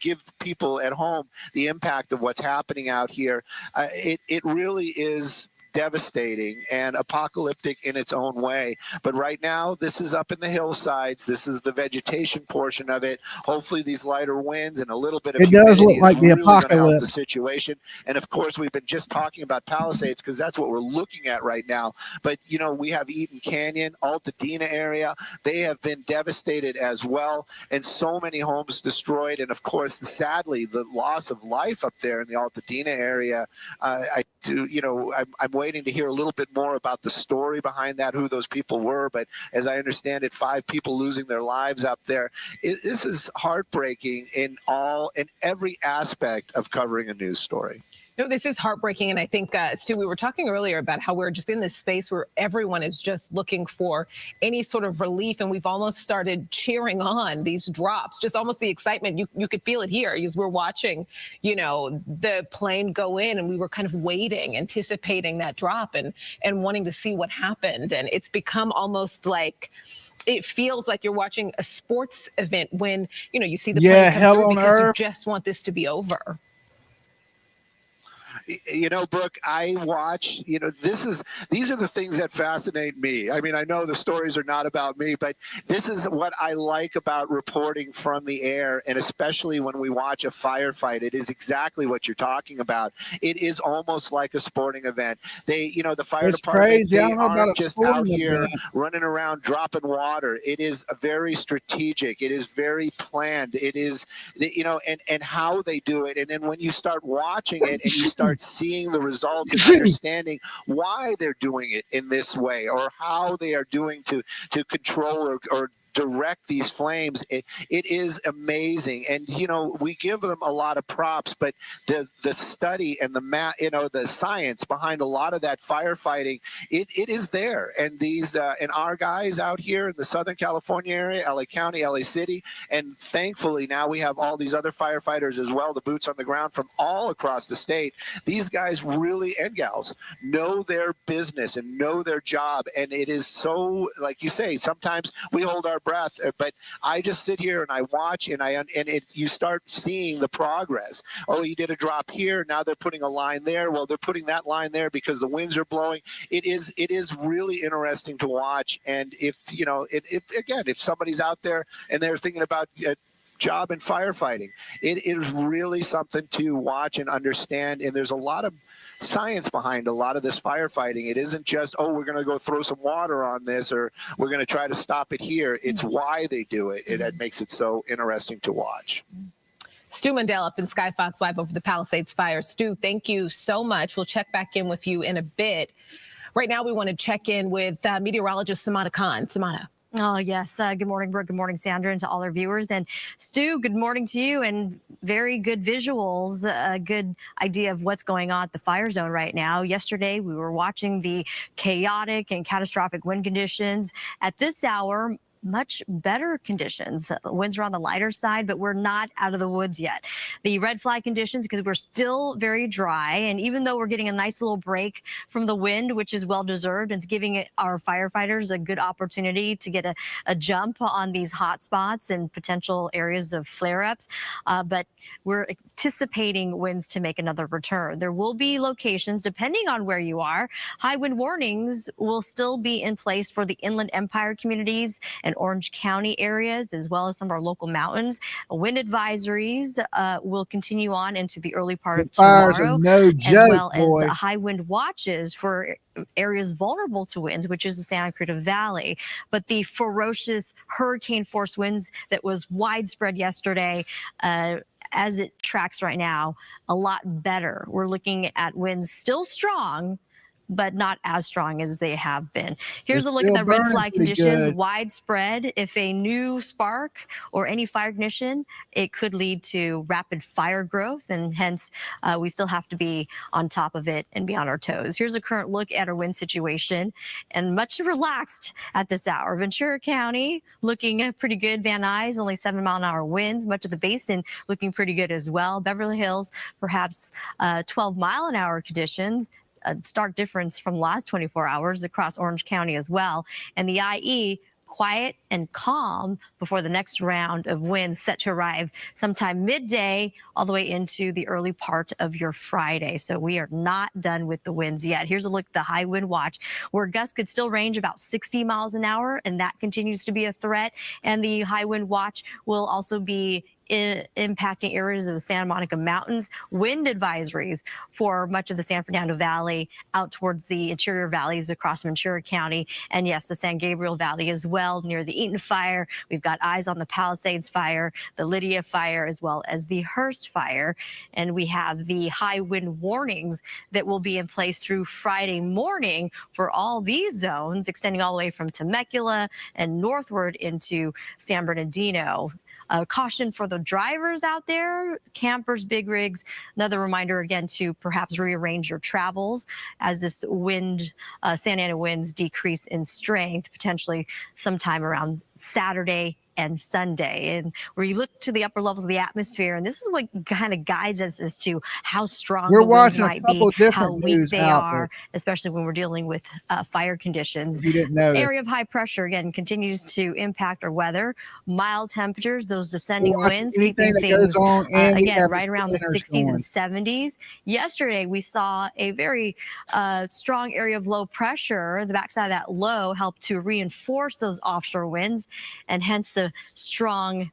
give people at home the impact of what's happening out here. It really is devastating and apocalyptic in its own way. But right now, this is up in the hillsides. This is the vegetation portion of it. Hopefully, these lighter winds and a little bit of it does look like the really going to help the apocalypse situation. And of course, we've been just talking about Palisades because that's what we're looking at right now. But you know, we have Eaton Canyon, Altadena area. They have been devastated as well, and so many homes destroyed. And of course, sadly, the loss of life up there in the Altadena area. I'm waiting to hear a little bit more about the story behind that, who those people were. But as I understand it, 5 people losing their lives up there. This is heartbreaking in every aspect of covering a news story. No, this is heartbreaking. And I think, Stu, we were talking earlier about how we're just in this space where everyone is just looking for any sort of relief. And we've almost started cheering on these drops, just almost the excitement. You could feel it here as we're watching, you know, the plane go in, and we were kind of waiting, anticipating that drop and wanting to see what happened. And it's become almost like, it feels like you're watching a sports event when, you know, you see the plane come through because you just want this to be over. You know, Brooke, I watch, you know, these are the things that fascinate me. I mean, I know the stories are not about me, but this is what I like about reporting from the air, and especially when we watch a firefight. It is exactly what you're talking about. It is almost like a sporting event. They, you know, the fire department, they aren't just out here running around dropping water. It is very strategic. It is very planned. It is, you know, and how they do it. And then when you start watching it and you start seeing the results and understanding why they're doing it in this way, or how they are doing to control or direct these flames, it is amazing. And you know, we give them a lot of props, but the study and the science behind a lot of that firefighting, it is there. And these and our guys out here in the Southern California area, LA County, LA City, and thankfully now we have all these other firefighters as well, the boots on the ground from all across the state. These guys really, and gals, know their business and know their job. And it is so, like you say, sometimes we hold our breath, but I just sit here and I watch, and you start seeing the progress. Oh, you did a drop here, now they're putting a line there. Well, they're putting that line there because the winds are blowing. It is really interesting to watch. And if you know, if somebody's out there and they're thinking about job in firefighting, it is really something to watch and understand. And there's a lot of science behind a lot of this firefighting. It isn't just, oh, we're going to go throw some water on this, or we're going to try to stop it here. It's why they do it. That makes it so interesting to watch. Stu Mundell up in Sky Fox Live over the Palisades fire. Stu, thank you so much. We'll check back in with you in a bit. Right now, we want to check in with meteorologist Samana Khan. Samana. Oh, yes. Good morning, Brooke. Good morning, Sandra, and to all our viewers. And Stu, good morning to you, and very good visuals, a good idea of what's going on at the fire zone right now. Yesterday, we were watching the chaotic and catastrophic wind conditions. At this hour, much better conditions. Winds are on the lighter side, but we're not out of the woods yet. The red flag conditions, because we're still very dry, and even though we're getting a nice little break from the wind, which is well deserved, and it's giving our firefighters a good opportunity to get a jump on these hot spots and potential areas of flare-ups, but we're anticipating winds to make another return. There will be locations, depending on where you are, high wind warnings will still be in place for the Inland Empire communities and Orange County areas, as well as some of our local mountains. Wind advisories will continue on into the early part of tomorrow, as well as high wind watches for areas vulnerable to winds, which is the Santa Cruz Valley. But the ferocious hurricane force winds that was widespread yesterday as it tracks right now, a lot better. We're looking at winds still strong, but not as strong as they have been. Here's a look at the red flag conditions, widespread. If a new spark or any fire ignition, it could lead to rapid fire growth, and hence we still have to be on top of it and be on our toes. Here's a current look at our wind situation, and much relaxed at this hour. Ventura County looking pretty good. Van Nuys, only 7-mile-an-hour winds. Much of the basin looking pretty good as well. Beverly Hills, perhaps 12-mile-an-hour conditions. A stark difference from the last 24 hours across Orange County as well. And the IE, quiet and calm before the next round of winds set to arrive sometime midday all the way into the early part of your Friday. So we are not done with the winds yet. Here's a look at the high wind watch, where gusts could still range about 60 miles an hour, and that continues to be a threat. And the high wind watch will also be impacting areas of the Santa Monica Mountains. Wind advisories for much of the San Fernando Valley out towards the interior valleys across Ventura County. And yes, the San Gabriel Valley as well, near the Eaton fire. We've got eyes on the Palisades fire, the Lydia fire, as well as the Hearst fire. And we have the high wind warnings that will be in place through Friday morning for all these zones, extending all the way from Temecula and northward into San Bernardino. Caution for the drivers out there, campers, big rigs. Another reminder again to perhaps rearrange your travels as this wind, Santa Ana winds decrease in strength, potentially sometime around Saturday and Sunday. And where you look to the upper levels of the atmosphere, and this is what kind of guides us as to how strong the winds might be, how weak they are, especially when we're dealing with fire conditions. You didn't know area of high pressure, again, continues to impact our weather. Mild temperatures, those descending winds, keeping things, again, right around the 60s and 70s. Yesterday, we saw a very strong area of low pressure. The backside of that low helped to reinforce those offshore winds, and hence the strong,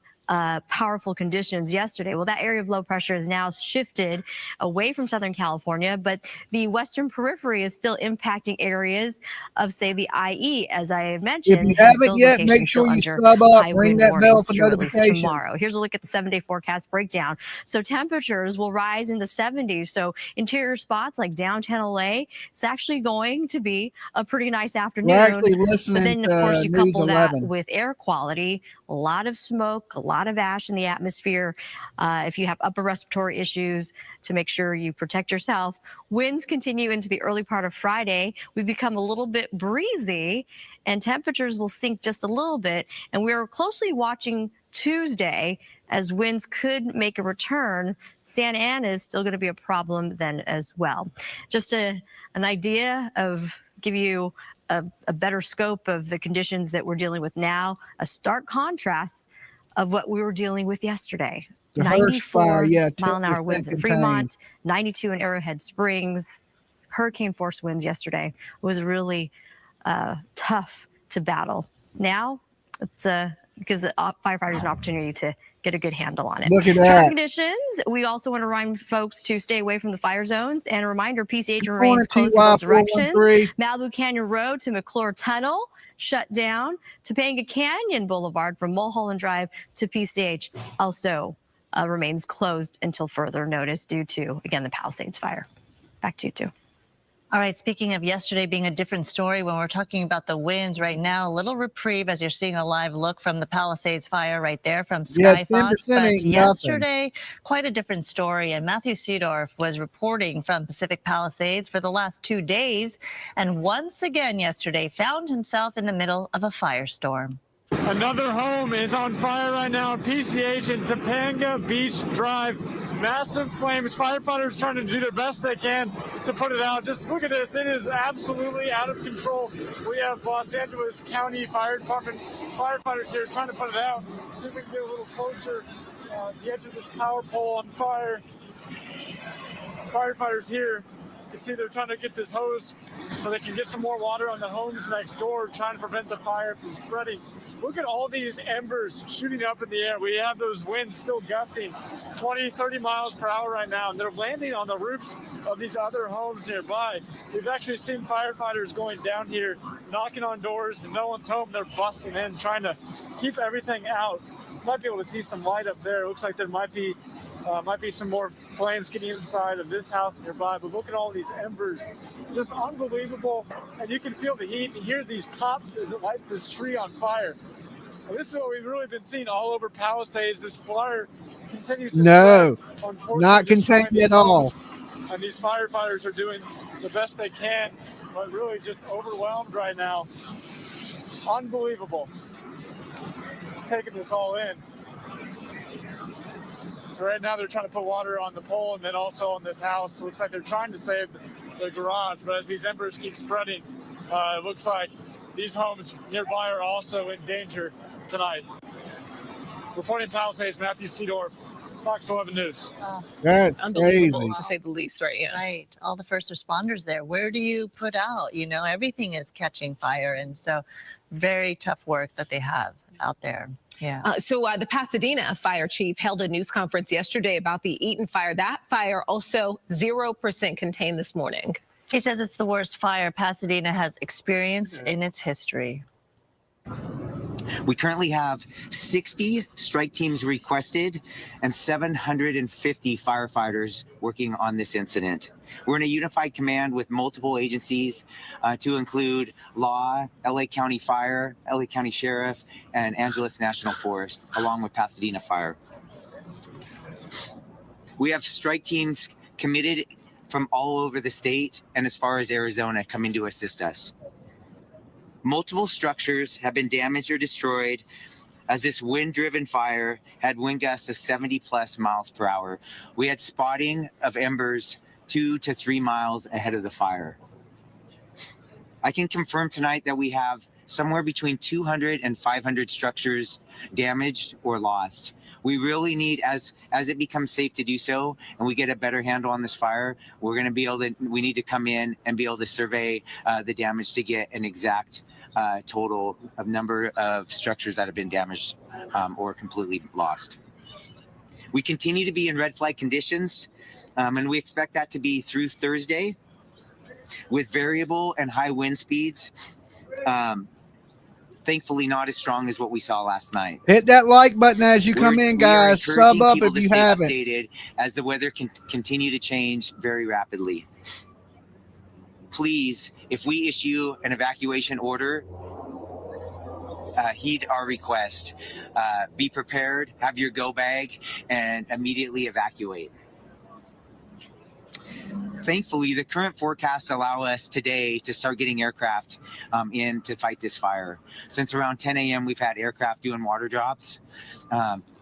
powerful conditions yesterday. Well, that area of low pressure is now shifted away from Southern California, but the western periphery is still impacting areas of, say, the IE, as I mentioned. If you haven't yet, make sure you sub up, ring that bell for notifications. Tomorrow. Here's a look at the 7-day forecast breakdown. So temperatures will rise in the 70s. So interior spots like downtown LA, it's actually going to be a pretty nice afternoon. We're actually listening but then, of course, you to News couple that 11. with air quality, a lot of smoke, a lot of ash in the atmosphere. If you have upper respiratory issues, to make sure you protect yourself. Winds continue into the early part of Friday. We become a little bit breezy, and temperatures will sink just a little bit. And we're closely watching Tuesday as winds could make a return. Santa Ana is still going to be a problem then as well. Just an idea of give you a better scope of the conditions that we're dealing with now, a stark contrast of what we were dealing with yesterday. The Hearst fire, 94-mile-an-hour 10% winds in contained. Fremont, 92 in Arrowhead Springs. Hurricane force winds yesterday was really tough to battle. Now it's because firefighters an opportunity to get a good handle on it. Look at that. Traffic conditions. We also want to remind folks to stay away from the fire zones. And a reminder, PCH remains closed in both directions. Malibu Canyon Road to McClure Tunnel shut down. Topanga Canyon Boulevard from Mulholland Drive to PCH also remains closed until further notice due to, again, the Palisades fire. Back to you, too. All right, speaking of yesterday being a different story, when we're talking about the winds right now, a little reprieve as you're seeing a live look from the Palisades fire right there from Sky Fox. But yesterday, quite a different story. And Matthew Seedorf was reporting from Pacific Palisades for the last 2 days. And once again yesterday found himself in the middle of a firestorm. Another home is on fire right now. PCH in Topanga Beach Drive. Massive flames. Firefighters trying to do their best they can to put it out. Just look at this. It is absolutely out of control. We have Los Angeles County Fire Department firefighters here trying to put it out. See if we can get a little closer. The edge of this power pole on fire. Firefighters here. You see they're trying to get this hose so they can get some more water on the homes next door, trying to prevent the fire from spreading. Look at all these embers shooting up in the air. We have those winds still gusting 20, 30 miles per hour right now, and they're landing on the roofs of these other homes nearby. We've actually seen firefighters going down here, knocking on doors, and no one's home. They're busting in, trying to keep everything out. might be able to see some light up there. It looks like there might be some more flames getting inside of this house nearby. But look at all these embers, just unbelievable. And you can feel the heat and hear these pops as it lights this tree on fire. And this is what we've really been seeing all over Palisades. This fire continues to No, spread, unfortunately, not destroying contained these at all. homes. And these firefighters are doing the best they can, but really just overwhelmed right now. Unbelievable. Just taking this all in. So right now they're trying to put water on the pole and then also on this house. It looks like they're trying to save the garage, but as these embers keep spreading, it looks like these homes nearby are also in danger tonight. Reporting Palisades, Matthew Seedorf, Fox 11 News. That's Unbelievable, crazy. to say the least, right? Yeah. Right. All the first responders there. Where do you put out? You know, everything is catching fire. And so very tough work that they have out there. Yeah. So the Pasadena fire chief held a news conference yesterday about the Eaton fire. That fire also 0% contained this morning. He says it's the worst fire Pasadena has experienced in its history. We currently have 60 strike teams requested and 750 firefighters working on this incident. We're in a unified command with multiple agencies to include Law, LA County Fire, LA County Sheriff, and Angeles National Forest, along with Pasadena Fire. We have strike teams committed from all over the state and as far as Arizona coming to assist us. Multiple structures have been damaged or destroyed as this wind-driven fire had wind gusts of 70+ miles per hour. We had spotting of embers 2 to 3 miles ahead of the fire. I can confirm tonight that we have somewhere between 200 and 500 structures damaged or lost. We really need, as it becomes safe to do so, and we get a better handle on this fire, we're going to be able to, we need to come in and be able to survey the damage to get an exact total of number of structures that have been damaged or completely lost. We continue to be in red flag conditions, and we expect that to be through Thursday with variable and high wind speeds. Thankfully not as strong as what we saw last night. Hit that like button as you come in, guys. Sub up if you haven't. Updated as the weather can continue to change very rapidly. Please, if we issue an evacuation order, heed our request. Be prepared, have your go bag, and immediately evacuate. Thankfully, the current forecasts allow us today to start getting aircraft in to fight this fire. Since around 10 a.m., we've had aircraft doing water drops.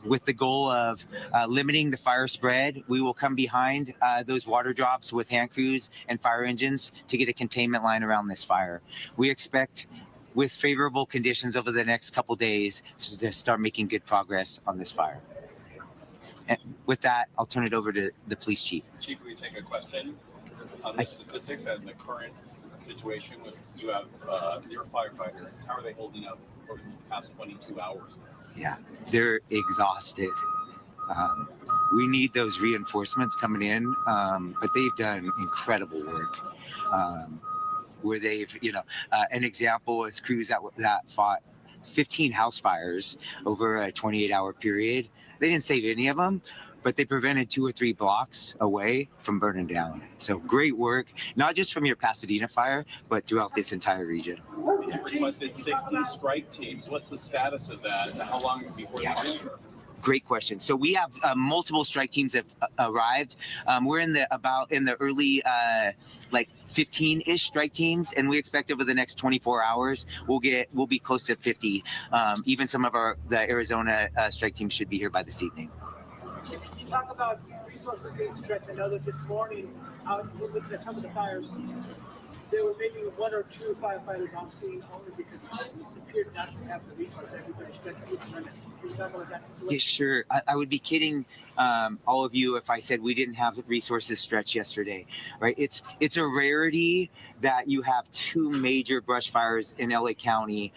With the goal of limiting the fire spread, we will come behind those water drops with hand crews and fire engines to get a containment line around this fire. We expect, with favorable conditions over the next couple days, to start making good progress on this fire. And with that, I'll turn it over to the police chief. Chief, will you take a question on the statistics and the current situation with you have your firefighters? How are they holding up for the past 22 hours? Yeah, they're exhausted. We need those reinforcements coming in, but they've done incredible work. Where they've, an example is crews that fought 15 house fires over a 28-hour period. They didn't save any of them, but they prevented 2 or 3 blocks away from burning down. So great work, not just from your Pasadena fire, but throughout this entire region. You requested 60 strike teams. What's the status of that? And how long before they get here? Great question. So we have multiple strike teams have arrived. We're in the early 15-ish strike teams, and we expect over the next 24 hours we'll be close to 50. Even some of the Arizona strike teams should be here by this evening. Can you talk about resources being stretched? I know that this morning, looking at some of the fires, there were maybe 1 or 2 firefighters on scene only because it appeared not to have the resources everybody stretched to run it. Can you talk about that? Yeah, sure. I would be kidding all of you if I said we didn't have resources stretched yesterday, right? It's a rarity that you have 2 major brush fires in LA County,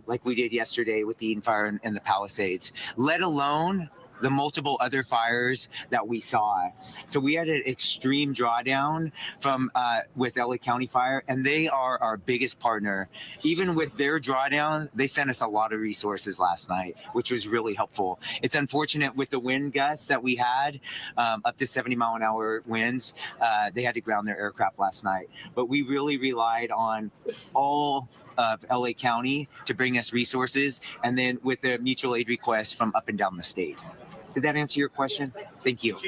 like we did yesterday with the Eaton fire and the Palisades, let alone the multiple other fires that we saw. So we had an extreme drawdown from with LA County Fire, and they are our biggest partner. Even with their drawdown, they sent us a lot of resources last night, which was really helpful. It's unfortunate with the wind gusts that we had, up to 70-mile-an-hour winds. They had to ground their aircraft last night, but we really relied on all of LA County to bring us resources, and then with the mutual aid requests from up and down the state. Did that answer your question? Thank you.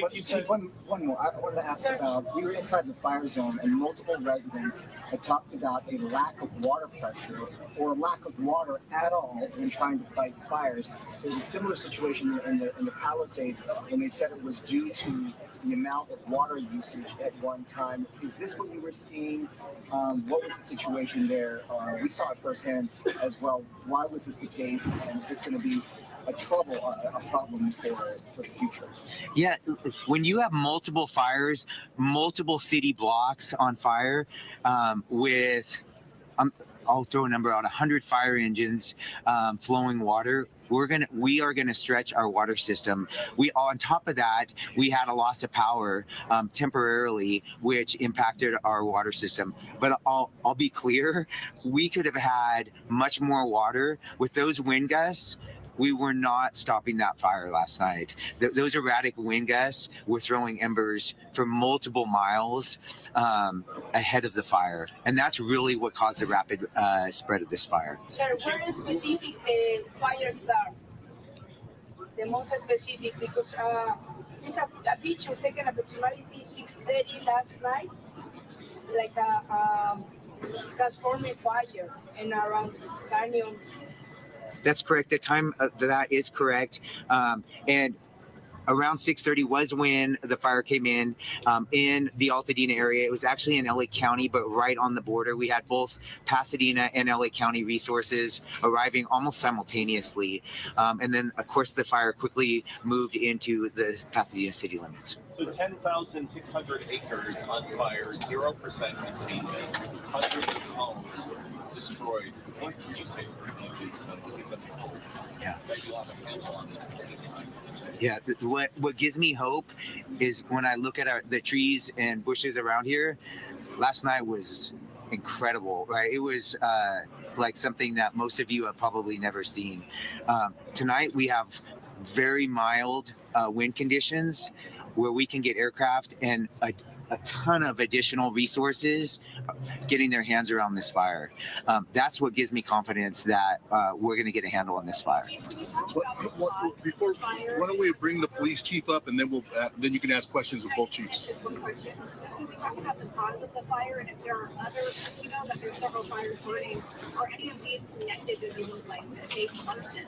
One more. I wanted to ask about, we were inside the fire zone and multiple residents had talked about a lack of water pressure or lack of water at all when trying to fight fires. There's a similar situation in the Palisades, and they said it was due to the amount of water usage at one time. Is this what you were seeing? What was the situation there? We saw it firsthand as well. Why was this the case? And is this going to be a problem for the future? Yeah, when you have multiple fires, multiple city blocks on fire, with I'll throw a number out, 100 fire engines flowing water, we are gonna stretch our water system. On top of that, we had a loss of power temporarily, which impacted our water system. But I'll be clear, we could have had much more water with those wind gusts. We were not stopping that fire last night. Those erratic wind gusts were throwing embers for multiple miles ahead of the fire. And that's really what caused the rapid spread of this fire. Sir, where specific the fire start? The most specific, because it's a picture taken approximately 6:30 last night, like a gas forming fire and around Canyon. That's correct. The time that is correct. And around 6:30 was when the fire came in the Altadena area. It was actually in LA County, but right on the border. We had both Pasadena and LA County resources arriving almost simultaneously. And then, of course, the fire quickly moved into the Pasadena city limits. So 10,600 acres on fire, 0% containment, hundreds of homes destroyed. What can you say for that you have a handle on this anytime? Yeah, what gives me hope is when I look at the trees and bushes around here. Last night was incredible, right? It was like something that most of you have probably never seen. Tonight we have very mild wind conditions where we can get aircraft and a ton of additional resources getting their hands around this fire. That's what gives me confidence that we're going to get a handle on this fire. Before, why don't we bring the police chief up, and then then you can ask questions of both chiefs. Can we talk about the cause of the fire, and if there are other, you know, that there's several fires burning, are any of these connected to the like a person?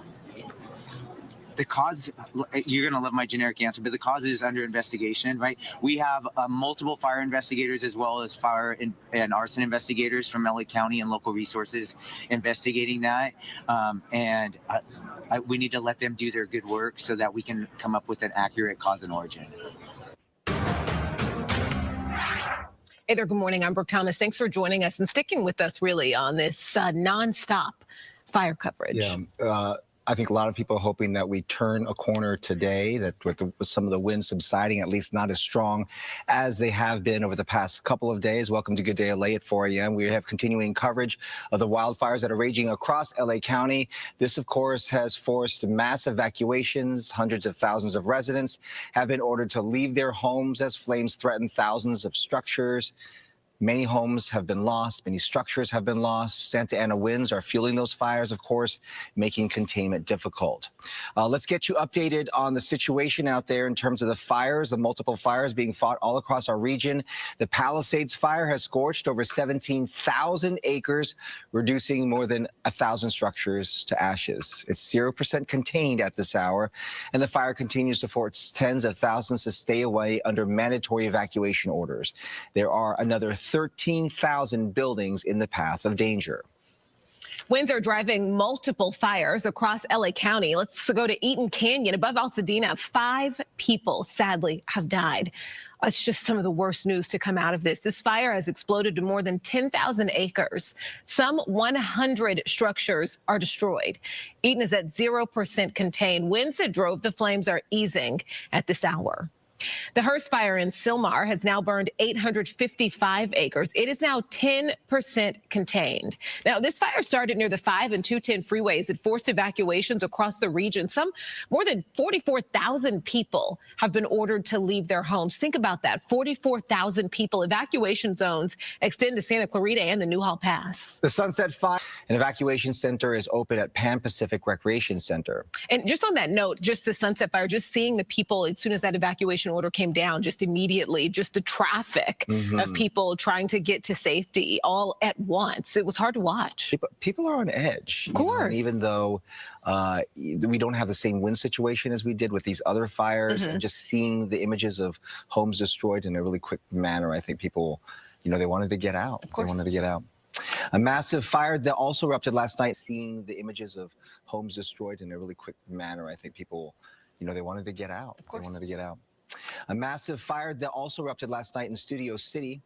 The cause, you're going to love my generic answer, but the cause is under investigation, right? We have multiple fire investigators as well as fire and arson investigators from LA County and local resources investigating that. And we need to let them do their good work so that we can come up with an accurate cause and origin. Hey there, good morning. I'm Brooke Thomas. Thanks for joining us and sticking with us really on this nonstop fire coverage. Yeah. I think a lot of people are hoping that we turn a corner today, that with some of the winds subsiding, at least not as strong as they have been over the past couple of days. Welcome to Good Day LA at 4 a.m. We have continuing coverage of the wildfires that are raging across LA County. This, of course, has forced mass evacuations. Hundreds of thousands of residents have been ordered to leave their homes as flames threaten thousands of structures. Many homes have been lost. Many structures have been lost. Santa Ana winds are fueling those fires, of course, making containment difficult. Let's get you updated on the situation out there in terms of the fires, the multiple fires being fought all across our region. The Palisades fire has scorched over 17,000 acres, reducing more than 1,000 structures to ashes. It's 0% contained at this hour, and the fire continues to force tens of thousands to stay away under mandatory evacuation orders. There are another 13,000 buildings in the path of danger. Winds are driving multiple fires across LA County. Let's go to Eaton Canyon above Altadena. 5 people sadly have died. It's just some of the worst news to come out of this. This fire has exploded to more than 10,000 acres. Some 100 structures are destroyed. Eaton is at 0% contained. Winds that drove the flames are easing at this hour. The Hearst fire in Sylmar has now burned 855 acres. It is now 10% contained. Now, this fire started near the 5 and 210 freeways. It forced evacuations across the region. More than 44,000 people have been ordered to leave their homes. Think about that, 44,000 people. Evacuation zones extend to Santa Clarita and the Newhall Pass. The Sunset Fire, an evacuation center, is open at Pan Pacific Recreation Center. And just on that note, just the Sunset Fire, just seeing the people as soon as that evacuation order came down, just immediately, just the traffic of people trying to get to safety all at once. It was hard to watch. People are on edge. Of course. Even though we don't have the same wind situation as we did with these other fires, and just seeing the images of homes destroyed in a really quick manner, I think people, they wanted to get out. They wanted to get out. A massive fire that also erupted last night. Seeing the images of homes destroyed in a really quick manner, I think people, they wanted to get out. They wanted to get out. A massive fire that also erupted last night in Studio City.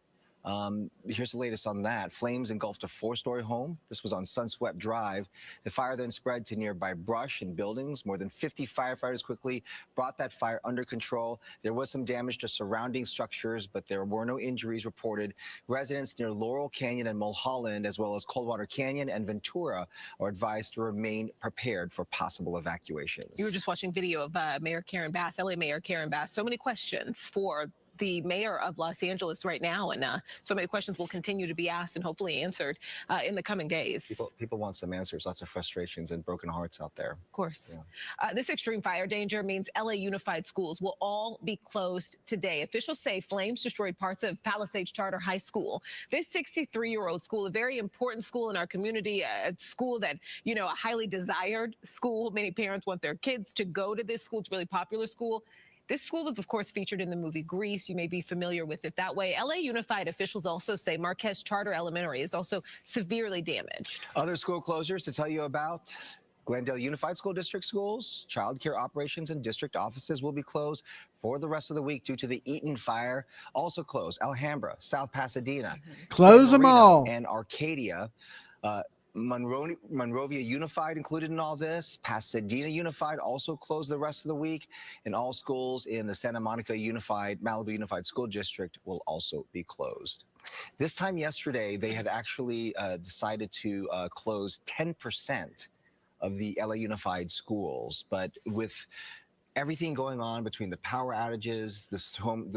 Here's the latest on that. Flames engulfed a 4-story home. This was on Sunswept Drive. The fire then spread to nearby brush and buildings. More than 50 firefighters quickly brought that fire under control. There was some damage to surrounding structures, but there were no injuries reported. Residents near Laurel Canyon and Mulholland, as well as Coldwater Canyon and Ventura, are advised to remain prepared for possible evacuations. You were just watching video of Mayor Karen Bass, LA Mayor Karen Bass. So many questions for the mayor of Los Angeles right now, and so many questions will continue to be asked and hopefully answered in the coming days. People want some answers. Lots of frustrations and broken hearts out there. Of course. This extreme fire danger means LA Unified Schools will all be closed today. Officials say flames destroyed parts of Palisades Charter High School. This 63-year-old school, a very important school in our community, a school that, a highly desired school. Many parents want their kids to go to this school. It's a really popular school. This school was, of course, featured in the movie Grease. You may be familiar with it that way. LA Unified officials also say Marquez Charter Elementary is also severely damaged. Other school closures to tell you about. Glendale Unified School District schools, child care operations, and district offices will be closed for the rest of the week due to the Eaton fire. Also closed Alhambra, South Pasadena, Close them all, and Arcadia. Monrovia Unified included in all this. Pasadena Unified also closed the rest of the week, and all schools in the Santa Monica Malibu Unified School District will also be closed. This time yesterday, they had actually decided to close 10% of the LA Unified schools, but with everything going on between the power outages, the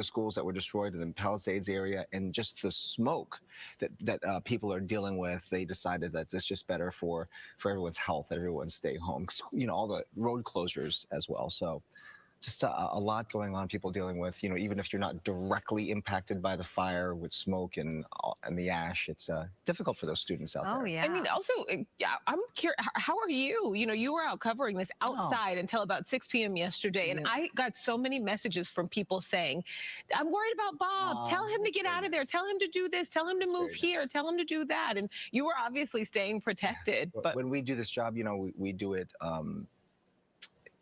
schools that were destroyed in the Palisades area, and just the smoke that people are dealing with, they decided that it's just better for everyone's health, that everyone stay home. All the road closures as well. So just a lot going on, people dealing with, even if you're not directly impacted by the fire with smoke and the ash, it's difficult for those students out there. Oh, yeah. I mean, also, I'm curious, how are you? You were out covering this outside until about 6 p.m. yesterday, and I got so many messages from people saying, I'm worried about Bob. Tell him to get out of there. Tell him to do this. Tell him to move here. Tell him to do that. And you were obviously staying protected. But when we do this job, we do it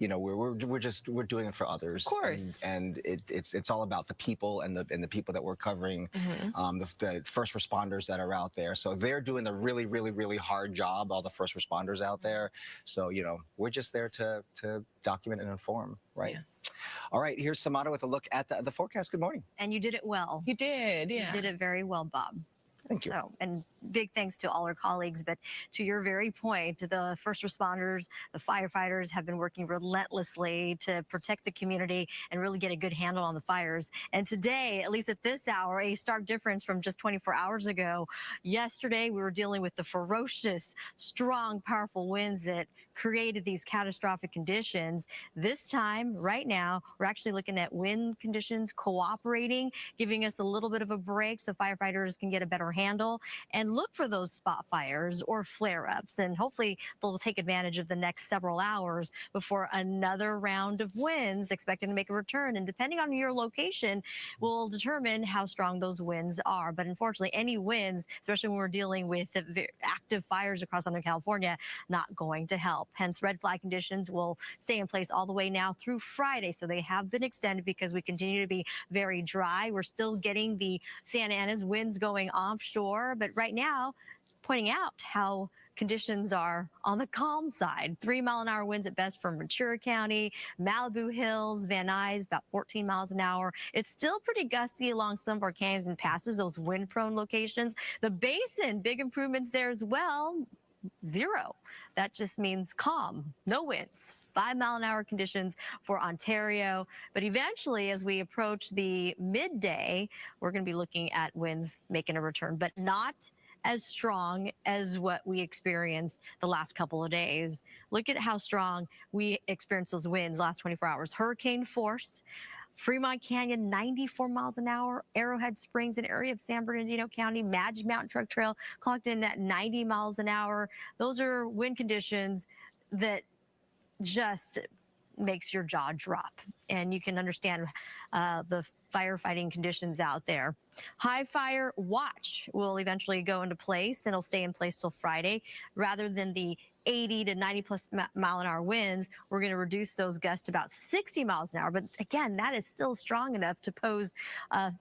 we're doing it for others. Of course. And it's all about the people and the people that we're covering, the first responders that are out there. So they're doing the really, really, really hard job, all the first responders out there. So, we're just there to document and inform, right? Yeah. All right, here's Samara with a look at the forecast. Good morning. And you did it well. You did, yeah. You did it very well, Bob. Thank you. So, and big thanks to all our colleagues. But to your very point, the first responders, the firefighters have been working relentlessly to protect the community and really get a good handle on the fires. And today, at least at this hour, a stark difference from just 24 hours ago. Yesterday, we were dealing with the ferocious, strong, powerful winds that created these catastrophic conditions. This time, right now, we're actually looking at wind conditions cooperating, giving us a little bit of a break so firefighters can get a better handle and look for those spot fires or flare-ups. And hopefully they'll take advantage of the next several hours before another round of winds expected to make a return. And depending on your location, will determine how strong those winds are. But unfortunately, any winds, especially when we're dealing with active fires across Southern California, not going to help. Hence, red flag conditions will stay in place all the way now through Friday. So they have been extended because we continue to be very dry. We're still getting the Santa Ana's winds going offshore. But right now, pointing out how conditions are on the calm side. 3-mile-an-hour winds at best from Ventura County, Malibu Hills, Van Nuys, about 14 miles an hour. It's still pretty gusty along some of our canyons and passes, those wind-prone locations. The basin, big improvements there as well. 0. That just means calm, no winds. 5-mile-an-hour conditions for Ontario. But eventually, as we approach the midday, we're going to be looking at winds making a return, but not as strong as what we experienced the last couple of days. Look at how strong we experienced those winds last 24 hours. Hurricane force. Fremont Canyon, 94 miles an hour. Arrowhead Springs, an area of San Bernardino County. Magic Mountain Truck Trail clocked in at 90 miles an hour. Those are wind conditions that just makes your jaw drop. And you can understand the firefighting conditions out there. High fire watch will eventually go into place, and it'll stay in place till Friday. Rather than the 80 to 90 plus mile an hour winds, we're going to reduce those gusts to about 60 miles an hour. But again, that is still strong enough to pose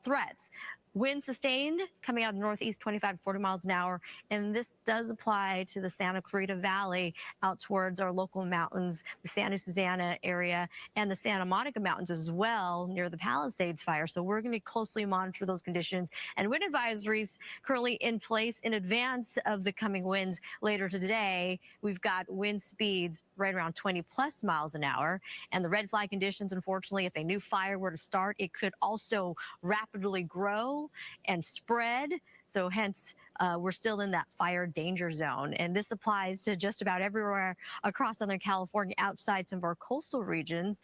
threats. Wind sustained coming out of the northeast, 25 to 40 miles an hour. And this does apply to the Santa Clarita Valley out towards our local mountains, the Santa Susana area and the Santa Monica Mountains as well near the Palisades fire. So we're going to closely monitor those conditions, and wind advisories currently in place in advance of the coming winds later today. We've got wind speeds right around 20 plus miles an hour, and the red flag conditions, unfortunately, if a new fire were to start, it could also rapidly grow and spread. So hence, we're still in that fire danger zone. And this applies to just about everywhere across Southern California outside some of our coastal regions.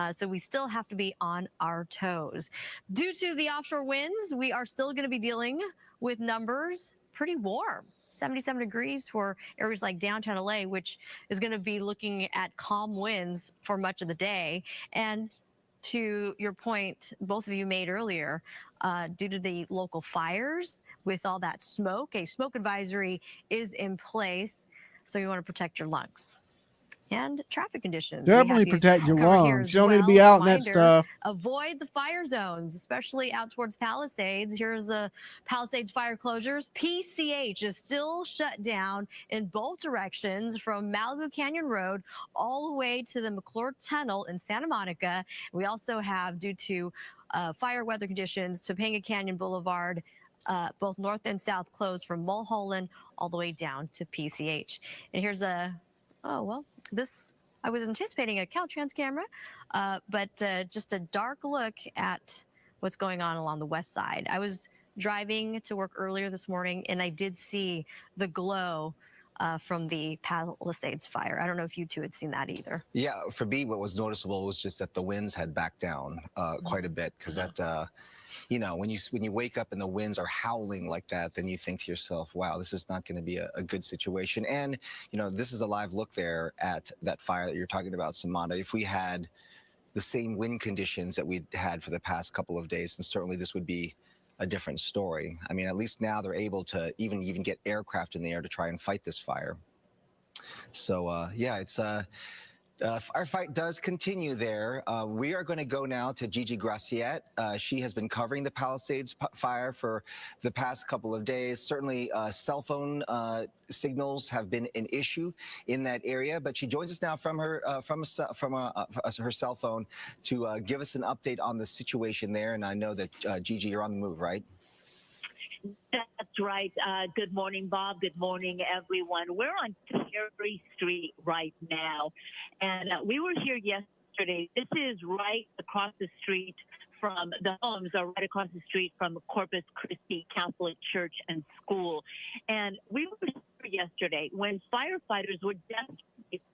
So we still have to be on our toes. Due to the offshore winds, we are still going to be dealing with numbers pretty warm. 77 degrees for areas like downtown LA, which is going to be looking at calm winds for much of the day. And to your point, both of you made earlier, due to the local fires with all that smoke, a smoke advisory is in place. So you want to protect your lungs. And traffic conditions. Definitely protect your lungs. You don't need to be out in that stuff. Avoid the fire zones, especially out towards Palisades. Here's the Palisades fire closures. PCH is still shut down in both directions from Malibu Canyon Road all the way to the McClure Tunnel in Santa Monica. We also have, due to fire weather conditions, Topanga Canyon Boulevard, both north and south closed from Mulholland all the way down to PCH. And here's a, this, I was anticipating a Caltrans camera, but just a dark look at what's going on along the west side. I was driving to work earlier this morning, and I did see the glow from the Palisades fire. I don't know if you two had seen that either. Yeah, for me, what was noticeable was just that the winds had backed down quite a bit, because that, you know, when you wake up and the winds are howling like that, then you think to yourself, wow, this is not going to be a good situation. And, you know, this is a live look there at that fire that you're talking about, Samantha. If we had the same wind conditions that we'd had for the past couple of days, then certainly this would be a different story. I mean, at least now they're able to even get aircraft in the air to try and fight this fire. So, yeah, it's our fight does continue there. We are going to go now to Gigi Graciette. She has been covering the Palisades fire for the past couple of days. Certainly, cell phone signals have been an issue in that area, but she joins us now from her her cell phone to give us an update on the situation there. And I know that Gigi, you're on the move, right? That's right. Good morning, Bob. Good morning, everyone. We're on Cherry Street right now, and we were here yesterday. This is right across the street from the homes are right across the street from Corpus Christi Catholic Church and School. And we were here yesterday when firefighters were just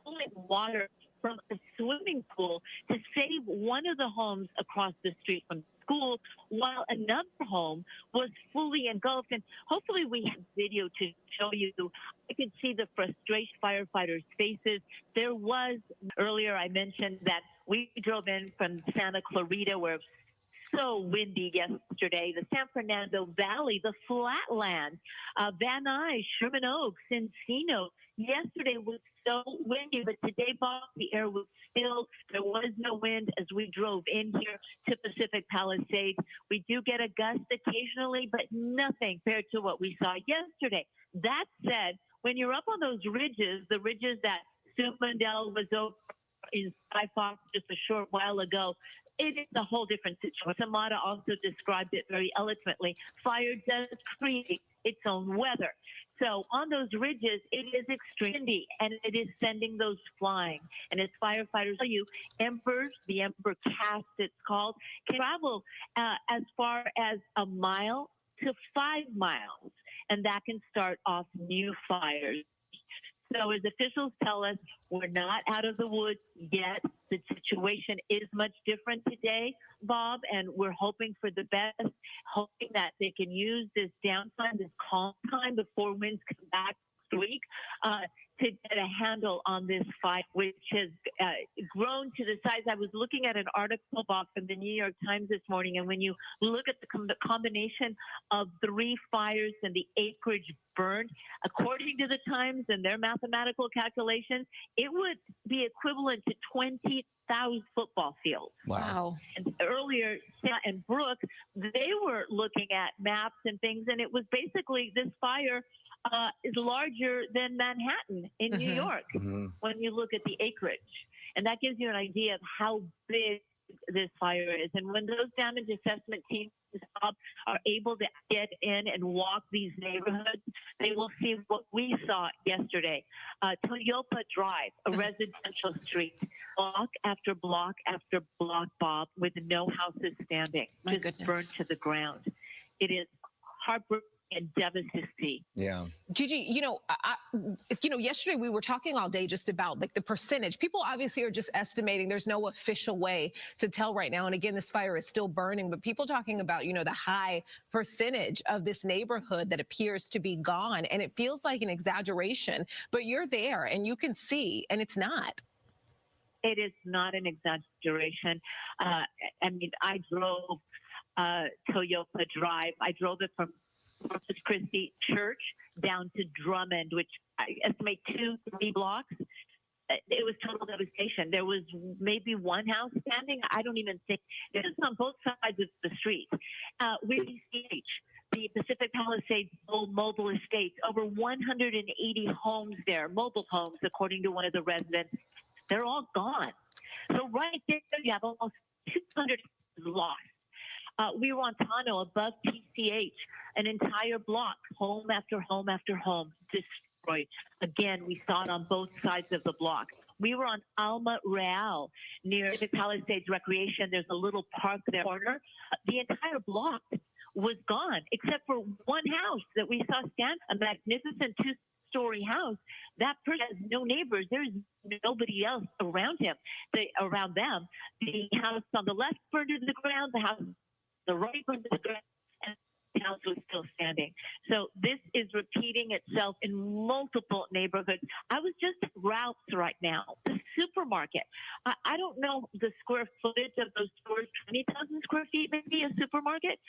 pulling water from a swimming pool to save one of the homes across the street from school, while another home was fully engulfed. And hopefully we have video to show you. I could see the frustration firefighters' faces. There was, earlier I mentioned that we drove in from Santa Clarita, where it was so windy yesterday, the San Fernando Valley, the Flatland, Van Nuys, Sherman Oaks, Encino. Yesterday was so windy, but today, Bob, the air was still, there was no wind as we drove in here to Pacific Palisades. We do get a gust occasionally, but nothing compared to what we saw yesterday. That said, when you're up on those ridges, the ridges that Sue Mundell was over in Sky Fox just a short while ago, it is a whole different situation. Samada also described it very eloquently. Fire does create its own weather. So on those ridges, it is extremely windy, and it is sending those flying. And as firefighters tell you, embers, the ember cast it's called, can travel as far as a mile to 5 miles, and that can start off new fires. So as officials tell us, we're not out of the woods yet. The situation is much different today, Bob, and we're hoping for the best, hoping that they can use this downtime, this calm time before winds come back next week, to get a handle on this fight, which has grown to the size. I was looking at an article, Bob, from the New York Times this morning, and when you look at the combination of 3 fires and the acreage burned, according to the Times and their mathematical calculations, it would be equivalent to 20,000 football fields. Wow. And earlier, Sarah and Brooke, they were looking at maps and things, and it was basically this fire is larger than Manhattan in New York when you look at the acreage. And that gives you an idea of how big this fire is. And when those damage assessment teams are able to get in and walk these neighborhoods, they will see what we saw yesterday. Toyopa Drive, a residential street, block after block after block, Bob, with no houses standing, just burned to the ground. It is heartbreaking and devastating. Yeah. Gigi, yesterday we were talking all day just about like the percentage. People obviously are just estimating. There's no official way to tell right now. And again, this fire is still burning, but people talking about, the high percentage of this neighborhood that appears to be gone. And it feels like an exaggeration, but you're there and you can see, and it's not. It is not an exaggeration. I drove Toyopa Drive. I drove it from Corpus Christi Church down to Drummond, which I estimate 2-3 blocks. It was total devastation. There was maybe one house standing. I don't even think it was on both sides of the street. WCH, the Pacific Palisades mobile estates, over 180 homes there, mobile homes, according to one of the residents. They're all gone. So right there, you have almost 200 lost. We were on Tano above PCH, an entire block, home after home after home, destroyed. Again, we saw it on both sides of the block. We were on Alma Real near the Palisades Recreation. There's a little park there corner. The entire block was gone, except for one house that we saw stand, a magnificent 2-story house. That person has no neighbors. There's nobody else around him, around them. The house on the left burned to the ground. The house the right burned to the ground, and the house was still standing. So this is repeating itself in multiple neighborhoods. I was just at Ralph's right now, the supermarket. I don't know the square footage of those stores, 20,000 square feet, maybe a supermarket.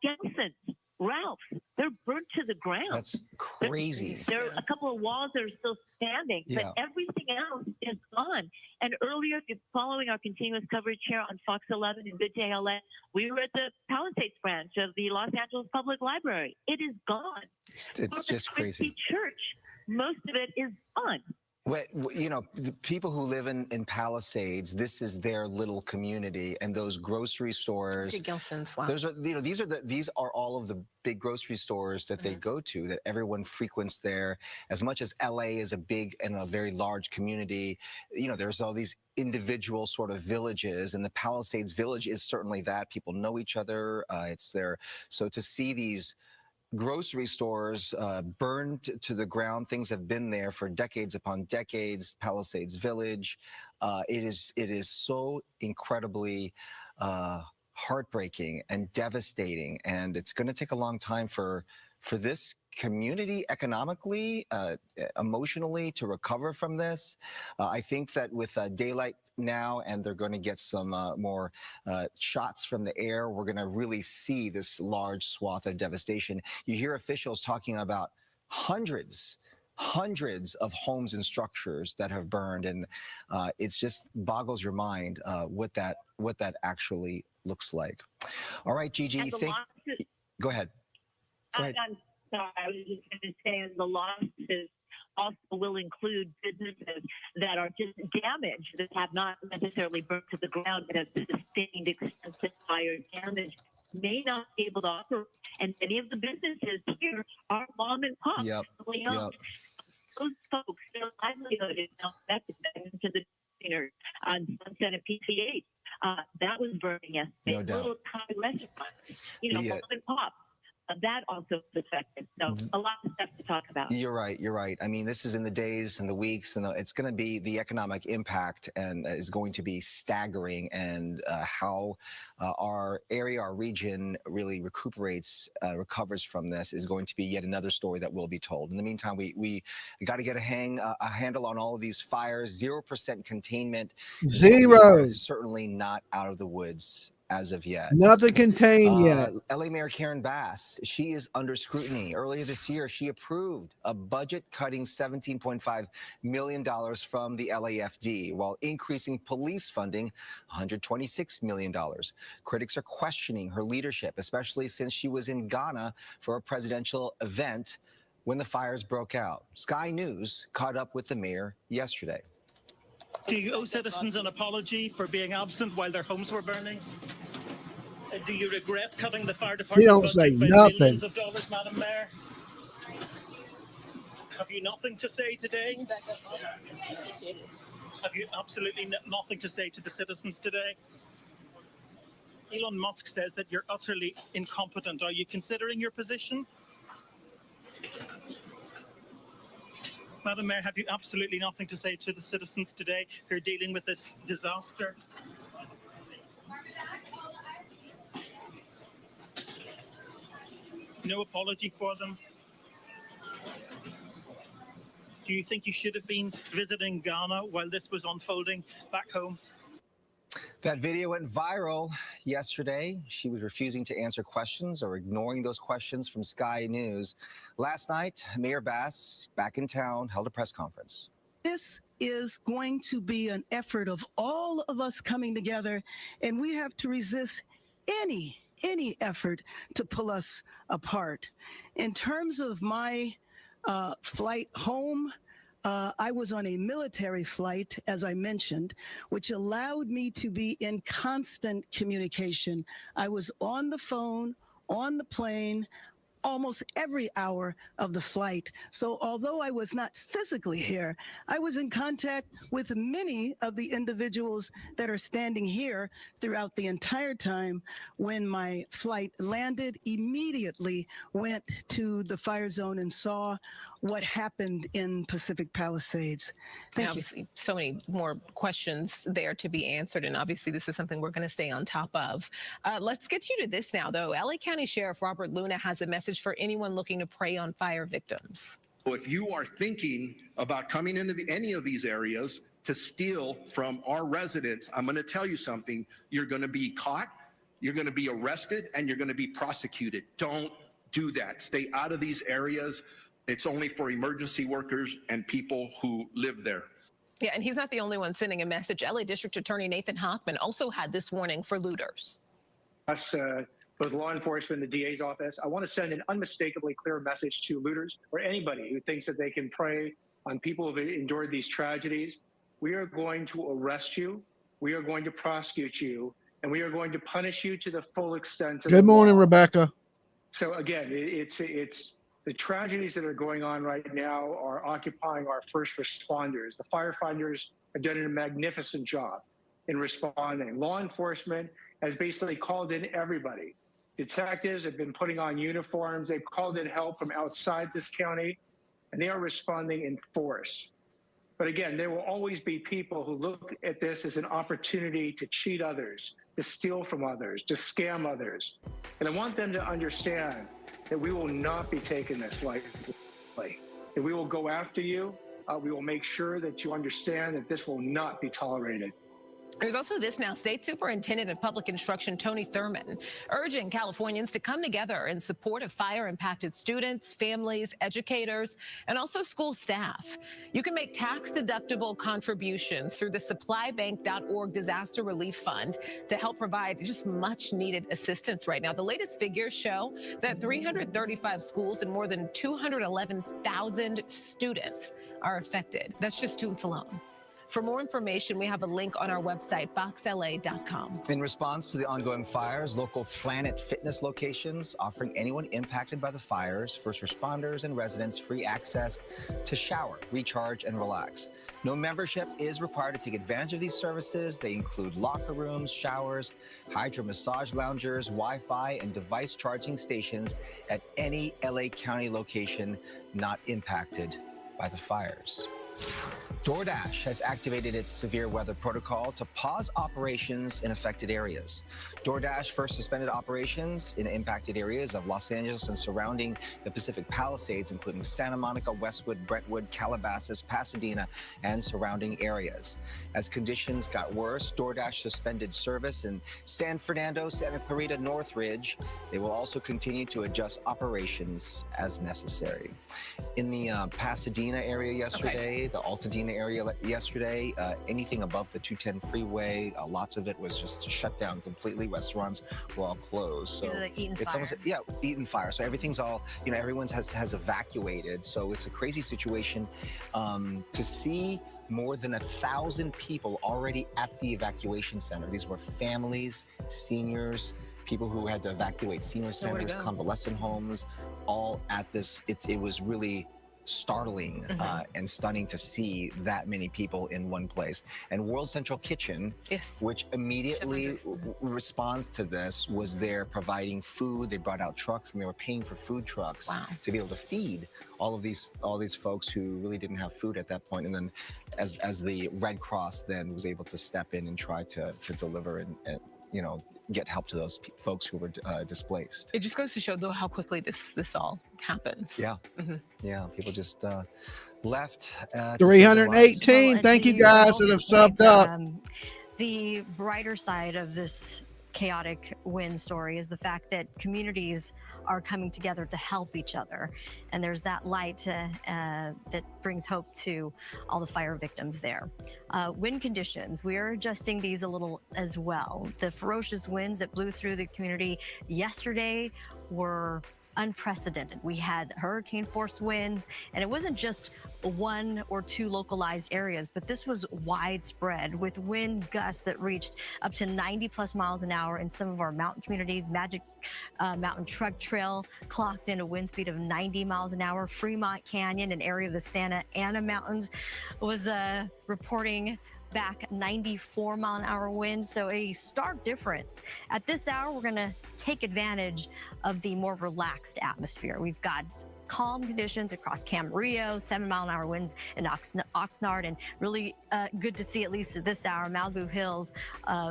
Gelson's, Ralph's, they're burnt to the ground. That's crazy. There are a couple of walls that are still standing, but everything else is gone. And earlier, if you're following our continuous coverage here on Fox 11 and Good Day LA, we were at the Palisades branch of the Los Angeles Public Library. It is gone. It's just crazy. Church, most of it is gone. Well, the people who live in Palisades, this is their little community, and those grocery stores. Wow. These are all of the big grocery stores that they go to, that everyone frequents there. As much as LA is a big and a very large community, there's all these individual sort of villages, and the Palisades village is certainly that. People know each other. It's there. So to see these grocery stores burned to the ground. Things have been there for decades upon decades. Palisades Village. It is so incredibly heartbreaking and devastating, and it's going to take a long time for this community economically, emotionally to recover from this. I think that with daylight now, and they're going to get some more shots from the air, we're going to really see this large swath of devastation. You hear officials talking about hundreds of homes and structures that have burned, and it's just boggles your mind what that actually looks like. All right, Gigi, go ahead. Go ahead. I'm sorry, I was just going to say the losses also will include businesses that are just damaged, that have not necessarily burnt to the ground, but have sustained extensive fire damage, may not be able to operate. And many of the businesses here are mom and pop. Yep. Those folks, their livelihood is now affected. To the container on Sunset and PCH, that was burning yesterday. No doubt. Little Thai restaurants, mom and pop. That also is affected. So a lot of stuff to talk about. You're right. You're right. I mean, this is in the days and the weeks, and it's going to be the economic impact, and is going to be staggering. And how our area, our region, really recovers from this is going to be yet another story that will be told. In the meantime, we got to get a handle on all of these fires. 0% containment. Zero. Certainly not out of the woods as of yet. Nothing contained yet. LA Mayor Karen Bass, she is under scrutiny. Earlier this year, she approved a budget cutting $17.5 million from the LAFD while increasing police funding $126 million. Critics are questioning her leadership, especially since she was in Ghana for a presidential event when the fires broke out. Sky News caught up with the mayor yesterday. Do you owe citizens an apology for being absent while their homes were burning? Do you regret cutting the fire department budget by millions of dollars, Madam Mayor? Have you nothing to say today? Have you absolutely nothing to say to the citizens today? Elon Musk says that you're utterly incompetent. Are you considering your position? Madam Mayor, have you absolutely nothing to say to the citizens today who are dealing with this disaster? No apology for them? Do you think you should have been visiting Ghana while this was unfolding back home? That video went viral yesterday. She was refusing to answer questions or ignoring those questions from Sky News. Last night, Mayor Bass, back in town, held a press conference. This is going to be an effort of all of us coming together, and we have to resist any effort to pull us apart. In terms of my flight home, I was on a military flight, as I mentioned, which allowed me to be in constant communication. I was on the phone, on the plane, almost every hour of the flight. So although I was not physically here, I was in contact with many of the individuals that are standing here throughout the entire time. When my flight landed, immediately went to the fire zone and saw what happened in Pacific Palisades. Thank you. Obviously, so many more questions there to be answered, and obviously this is something we're going to stay on top of. Let's get you to this now, though. LA County Sheriff Robert Luna has a message for anyone looking to prey on fire victims. If you are thinking about coming into any of these areas to steal from our residents, I'm going to tell you something. You're going to be caught, you're going to be arrested, and you're going to be prosecuted. Don't do that. Stay out of these areas. It's only for emergency workers and people who live there. Yeah, and he's not the only one sending a message. LA District Attorney Nathan Hochman also had this warning for looters. Both law enforcement and the DA's office, I want to send an unmistakably clear message to looters or anybody who thinks that they can prey on people who have endured these tragedies. We are going to arrest you, we are going to prosecute you, and we are going to punish you to the full extent of Good morning, Rebecca. So again, it's the tragedies that are going on right now are occupying our first responders. The firefighters have done a magnificent job in responding. Law enforcement has basically called in everybody Detectives have been putting on uniforms. They've called in help from outside this county, and they are responding in force. But again, there will always be people who look at this as an opportunity to cheat others, to steal from others, to scam others. And I want them to understand that we will not be taking this lightly. That we will go after you. We will make sure that you understand that this will not be tolerated. There's also this now. State Superintendent of Public Instruction Tony Thurmond urging Californians to come together in support of fire-impacted students, families, educators, and also school staff. You can make tax-deductible contributions through the supplybank.org disaster relief fund to help provide just much-needed assistance right now. The latest figures show that 335 schools and more than 211,000 students are affected. That's just students alone. For more information, we have a link on our website, foxla.com. In response to the ongoing fires, local Planet Fitness locations offering anyone impacted by the fires, first responders and residents, free access to shower, recharge, and relax. No membership is required to take advantage of these services. They include locker rooms, showers, hydro massage loungers, Wi-Fi, and device charging stations at any LA County location not impacted by the fires. DoorDash has activated its severe weather protocol to pause operations in affected areas. DoorDash first suspended operations in impacted areas of Los Angeles and surrounding the Pacific Palisades, including Santa Monica, Westwood, Brentwood, Calabasas, Pasadena, and surrounding areas. As conditions got worse, DoorDash suspended service in San Fernando, Santa Clarita, Northridge. They will also continue to adjust operations as necessary. In the Pasadena area yesterday, the Altadena area yesterday, anything above the 210 freeway, lots of it was just shut down completely. Restaurants were all closed. So the Eaton it's fire. almost, Eaton fire. So everything's all, everyone's has evacuated. So it's a crazy situation. To see more than 1,000 people already at the evacuation center. These were families, seniors, people who had to evacuate senior centers, convalescent homes, all at this. It was really startling and stunning to see that many people in one place. And World Central Kitchen, which immediately responds to this, was there providing food. They brought out trucks and they were paying for food trucks to be able to feed all these folks who really didn't have food at that point. And then as the Red Cross then was able to step in and try to deliver and get help to those folks who were displaced. It just goes to show, though, how quickly this all happens. Yeah. Yeah. People just left. 318. Thank you guys that have subbed up. The brighter side of this chaotic wind story is the fact that communities are coming together to help each other. And there's that light that brings hope to all the fire victims there. Wind conditions, we are adjusting these a little as well. The ferocious winds that blew through the community yesterday were unprecedented. We had hurricane force winds, and it wasn't just one or two localized areas, but this was widespread with wind gusts that reached up to 90+ miles an hour in some of our mountain communities. Magic Mountain Truck Trail clocked in a wind speed of 90 miles an hour. Fremont Canyon, an area of the Santa Ana Mountains, was reporting back 94-mile-an-hour winds, so a stark difference. At this hour, we're going to take advantage of the more relaxed atmosphere. We've got calm conditions across Camarillo, 7-mile-an-hour winds in Oxnard, and really good to see, at least at this hour, Malibu Hills,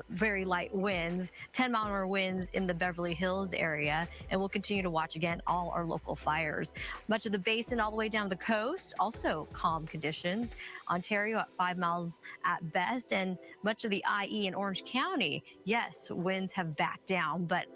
very light winds, 10-mile-an-hour winds in the Beverly Hills area, and we'll continue to watch, again, all our local fires. Much of the basin all the way down the coast, also calm conditions. Ontario at 5 miles at best, and much of the IE in Orange County, yes, winds have backed down, but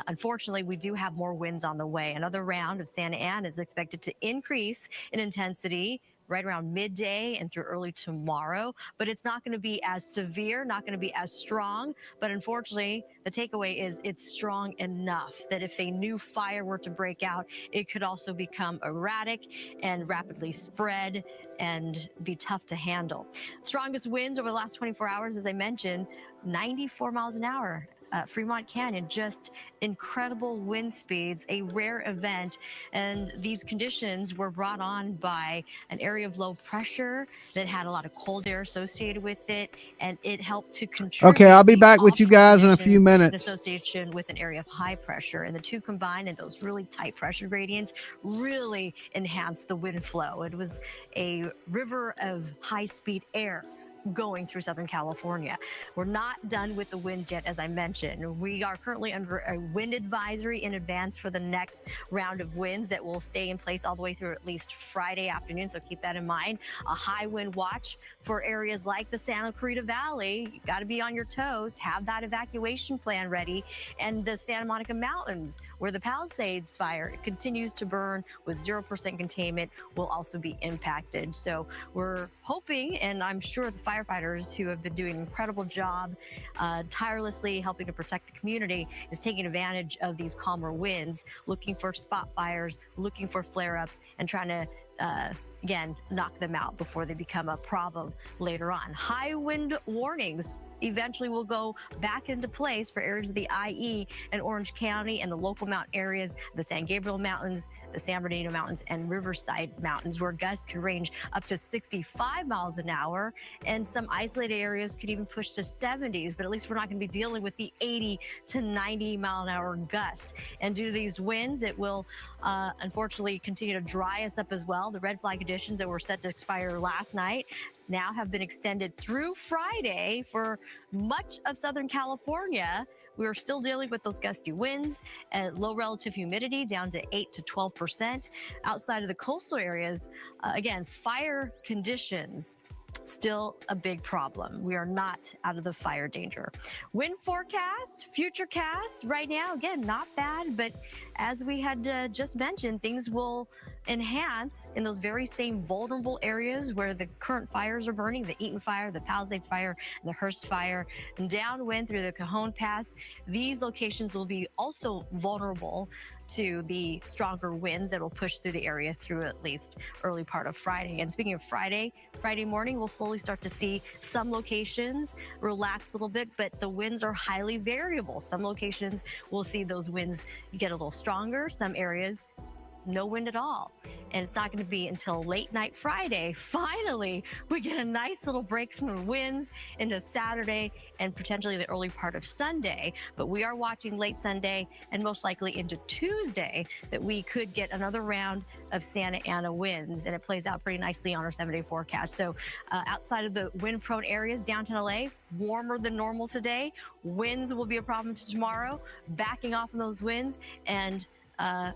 unfortunately, we do have more winds on the way. Another round of Santa Ana is expected to increase in intensity right around midday and through early tomorrow, but it's not going to be as severe, not going to be as strong. But unfortunately, the takeaway is it's strong enough that if a new fire were to break out, it could also become erratic and rapidly spread and be tough to handle. Strongest winds over the last 24 hours, as I mentioned, 94 miles an hour Fremont Canyon, just incredible wind speeds, a rare event. And these conditions were brought on by an area of low pressure that had a lot of cold air associated with it, and it helped to contribute. Okay, I'll be back with you offshore guys in a few conditions in minutes. association with an area of high pressure. And the two combined and those really tight pressure gradients really enhanced the wind flow. It was a river of high-speed air going through Southern California. We're not done with the winds yet, as I mentioned. We are currently under a wind advisory in advance for the next round of winds that will stay in place all the way through at least Friday afternoon, so keep that in mind. A high wind watch for areas like the Santa Clarita Valley. You got to be on your toes, have that evacuation plan ready, and the Santa Monica Mountains, where the Palisades fire continues to burn with 0% containment, will also be impacted. So we're hoping, and I'm sure the firefighters who have been doing an incredible job tirelessly helping to protect the community is taking advantage of these calmer winds, looking for spot fires, looking for flare-ups, and trying to again, knock them out before they become a problem later on. High wind warnings eventually will go back into place for areas of the IE and Orange County and the local mountain areas, the San Gabriel Mountains, the San Bernardino Mountains, and Riverside Mountains, where gusts could range up to 65 miles an hour, and some isolated areas could even push to 70s, but at least we're not going to be dealing with the 80 to 90 mile an hour gusts. And due to these winds, it will unfortunately continue to dry us up as well. The red flag conditions that were set to expire last night now have been extended through Friday for much of Southern California. We are still dealing with those gusty winds and low relative humidity down to 8 to 12%. Outside of the coastal areas, again, fire conditions still a big problem. We are not out of the fire danger. Wind forecast, futurecast right now, again, not bad, but as we had just mentioned, things will enhance in those very same vulnerable areas where the current fires are burning, the Eaton fire, the Palisades fire, and the Hearst fire, and downwind through the Cajon Pass. These locations will be also vulnerable to the stronger winds that will push through the area through at least early part of Friday. And speaking of Friday morning, we'll slowly start to see some locations relax a little bit, but the winds are highly variable. Some locations will see those winds get a little stronger. Some areas, no wind at all. And it's not going to be until late night Friday, finally, we get a nice little break from the winds into Saturday and potentially the early part of Sunday. But we are watching late Sunday and most likely into Tuesday that we could get another round of Santa Ana winds. And it plays out pretty nicely on our 7-day forecast. So outside of the wind-prone areas, downtown LA, warmer than normal today. Winds will be a problem tomorrow, backing off of those winds. And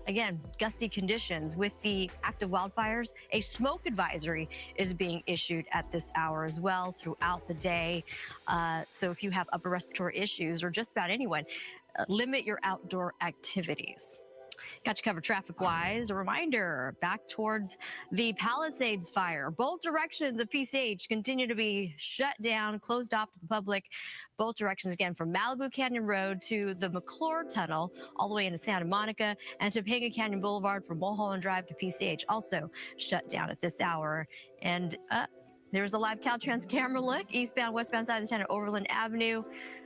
again, gusty conditions with the active wildfires. A smoke advisory is being issued at this hour as well throughout the day. So if you have upper respiratory issues or just about anyone, limit your outdoor activities. Got you covered traffic-wise. A reminder, back towards the Palisades fire. Both directions of PCH continue to be shut down, closed off to the public. Both directions, again, from Malibu Canyon Road to the McClure Tunnel, all the way into Santa Monica, and Topanga Canyon Boulevard from Mulholland Drive to PCH, also shut down at this hour. And there's a live Caltrans camera look, eastbound, westbound side of the town at Overland Avenue.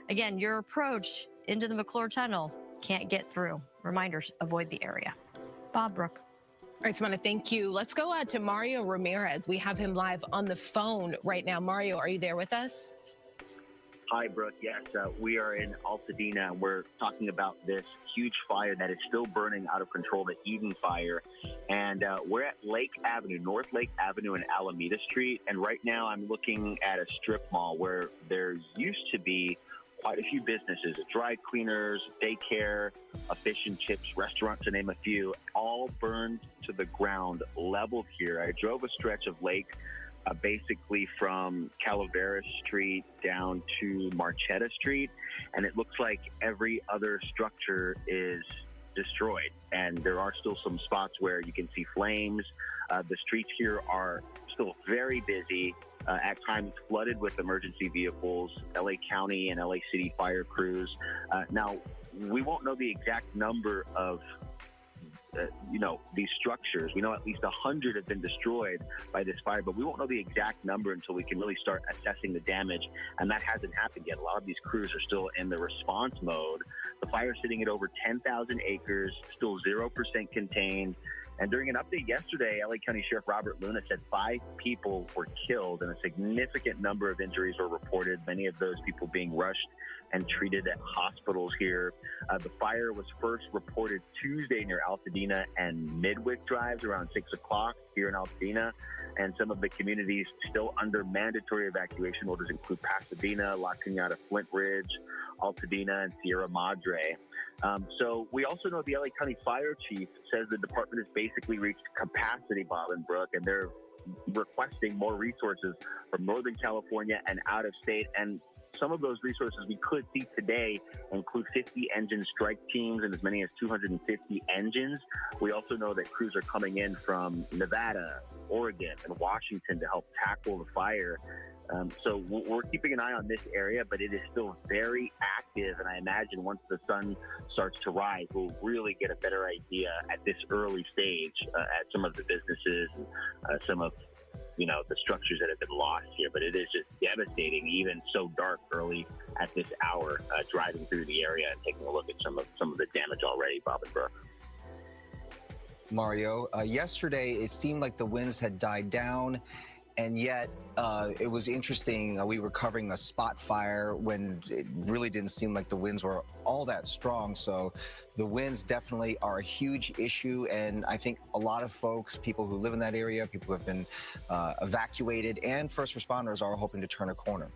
Again, your approach into the McClure Tunnel can't get through. Reminders, avoid the area. Bob, Brooke. All right, Samantha, thank you. Let's go to Mario Ramirez. We have him live on the phone right now. Mario, are you there with us? Hi, Brooke. Yes, we are in Altadena. We're talking about this huge fire that is still burning out of control, the Eaton fire. And we're at Lake Avenue, North Lake Avenue and Alameda Street. And right now I'm looking at a strip mall where there used to be quite a few businesses, dry cleaners, daycare, a fish and chips restaurant, to name a few, all burned to the ground, leveled here. I drove a stretch of lake basically from Calaveras Street down to Marchetta Street, and it looks like every other structure is destroyed. And there are still some spots where you can see flames. The streets here are still very busy, at times flooded with emergency vehicles, LA County and LA City fire crews. Now, we won't know the exact number of these structures. We know at least 100 have been destroyed by this fire, but we won't know the exact number until we can really start assessing the damage, and that hasn't happened yet. A lot of these crews are still in the response mode. The fire is sitting at over 10,000 acres, still 0% contained. And during an update yesterday, LA County Sheriff Robert Luna said 5 people were killed and a significant number of injuries were reported, many of those people being rushed and treated at hospitals here. The fire was first reported Tuesday near Altadena and Midwick drives around 6 o'clock here in Altadena. And some of the communities still under mandatory evacuation orders include Pasadena, La Cañada, Flint Ridge, Altadena, and Sierra Madre. So we also know the LA County Fire Chief says the department has basically reached capacity, Bob and Brooke, and they're requesting more resources from Northern California and out of state. And some of those resources we could see today include 50 engine strike teams and as many as 250 engines. We also know that crews are coming in from Nevada, Oregon, and Washington to help tackle the fire. So we're keeping an eye on this area, but it is still very active. And I imagine once the sun starts to rise, we'll really get a better idea at this early stage at some of the businesses and some of the structures that have been lost here. But it is just devastating, even so dark early at this hour, driving through the area and taking a look at some of the damage already, Bob and Brooke. Mario, yesterday it seemed like the winds had died down, and yet it was interesting. We were covering a spot fire when it really didn't seem like the winds were all that strong. So the winds definitely are a huge issue. And I think a lot of folks, people who live in that area, people who have been evacuated, and first responders are hoping to turn a corner.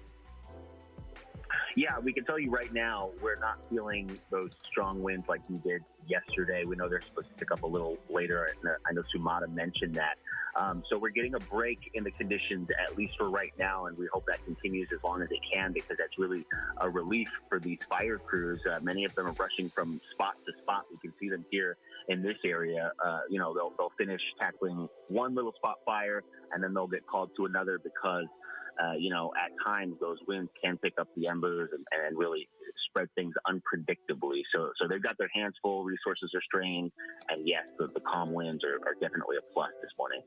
Yeah, we can tell you right now, we're not feeling those strong winds like we did yesterday. We know they're supposed to pick up a little later, and I know Sumata mentioned that. So we're getting a break in the conditions, at least for right now, and we hope that continues as long as it can, because that's really a relief for these fire crews. Many of them are rushing from spot to spot. We can see them here in this area. They'll finish tackling one little spot fire, and then they'll get called to another because at times those winds can pick up the embers and really spread things unpredictably. So they've got their hands full, resources are strained, and yes, the calm winds are definitely a plus this morning.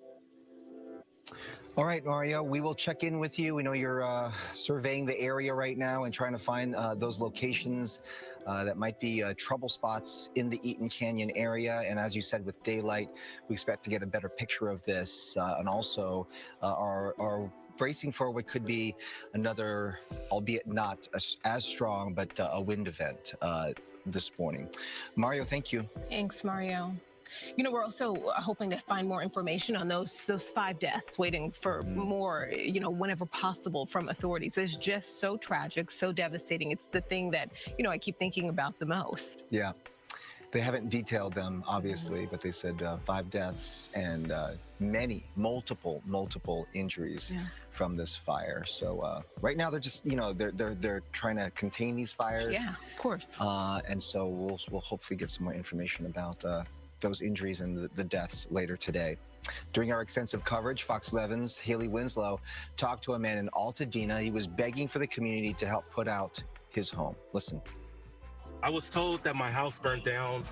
All right, Mario, we will check in with you. We know you're surveying the area right now and trying to find those locations that might be trouble spots in the Eaton Canyon area. And as you said, with daylight, we expect to get a better picture of this and also are bracing for what could be another, albeit not as strong, but a wind event this morning. Mario, thank you. Thanks, Mario. We're also hoping to find more information on those 5 deaths, waiting for more, whenever possible from authorities. It's just so tragic, so devastating. It's the thing that, I keep thinking about the most. Yeah. They haven't detailed them, obviously, but they said 5 deaths and multiple injuries from this fire. So right now they're just, they're trying to contain these fires. Yeah, of course. And so we'll hopefully get some more information about those injuries and the deaths later today. During our extensive coverage, Fox 11's Haley Winslow talked to a man in Altadena. He was begging for the community to help put out his home. Listen. I was told that my house burned down.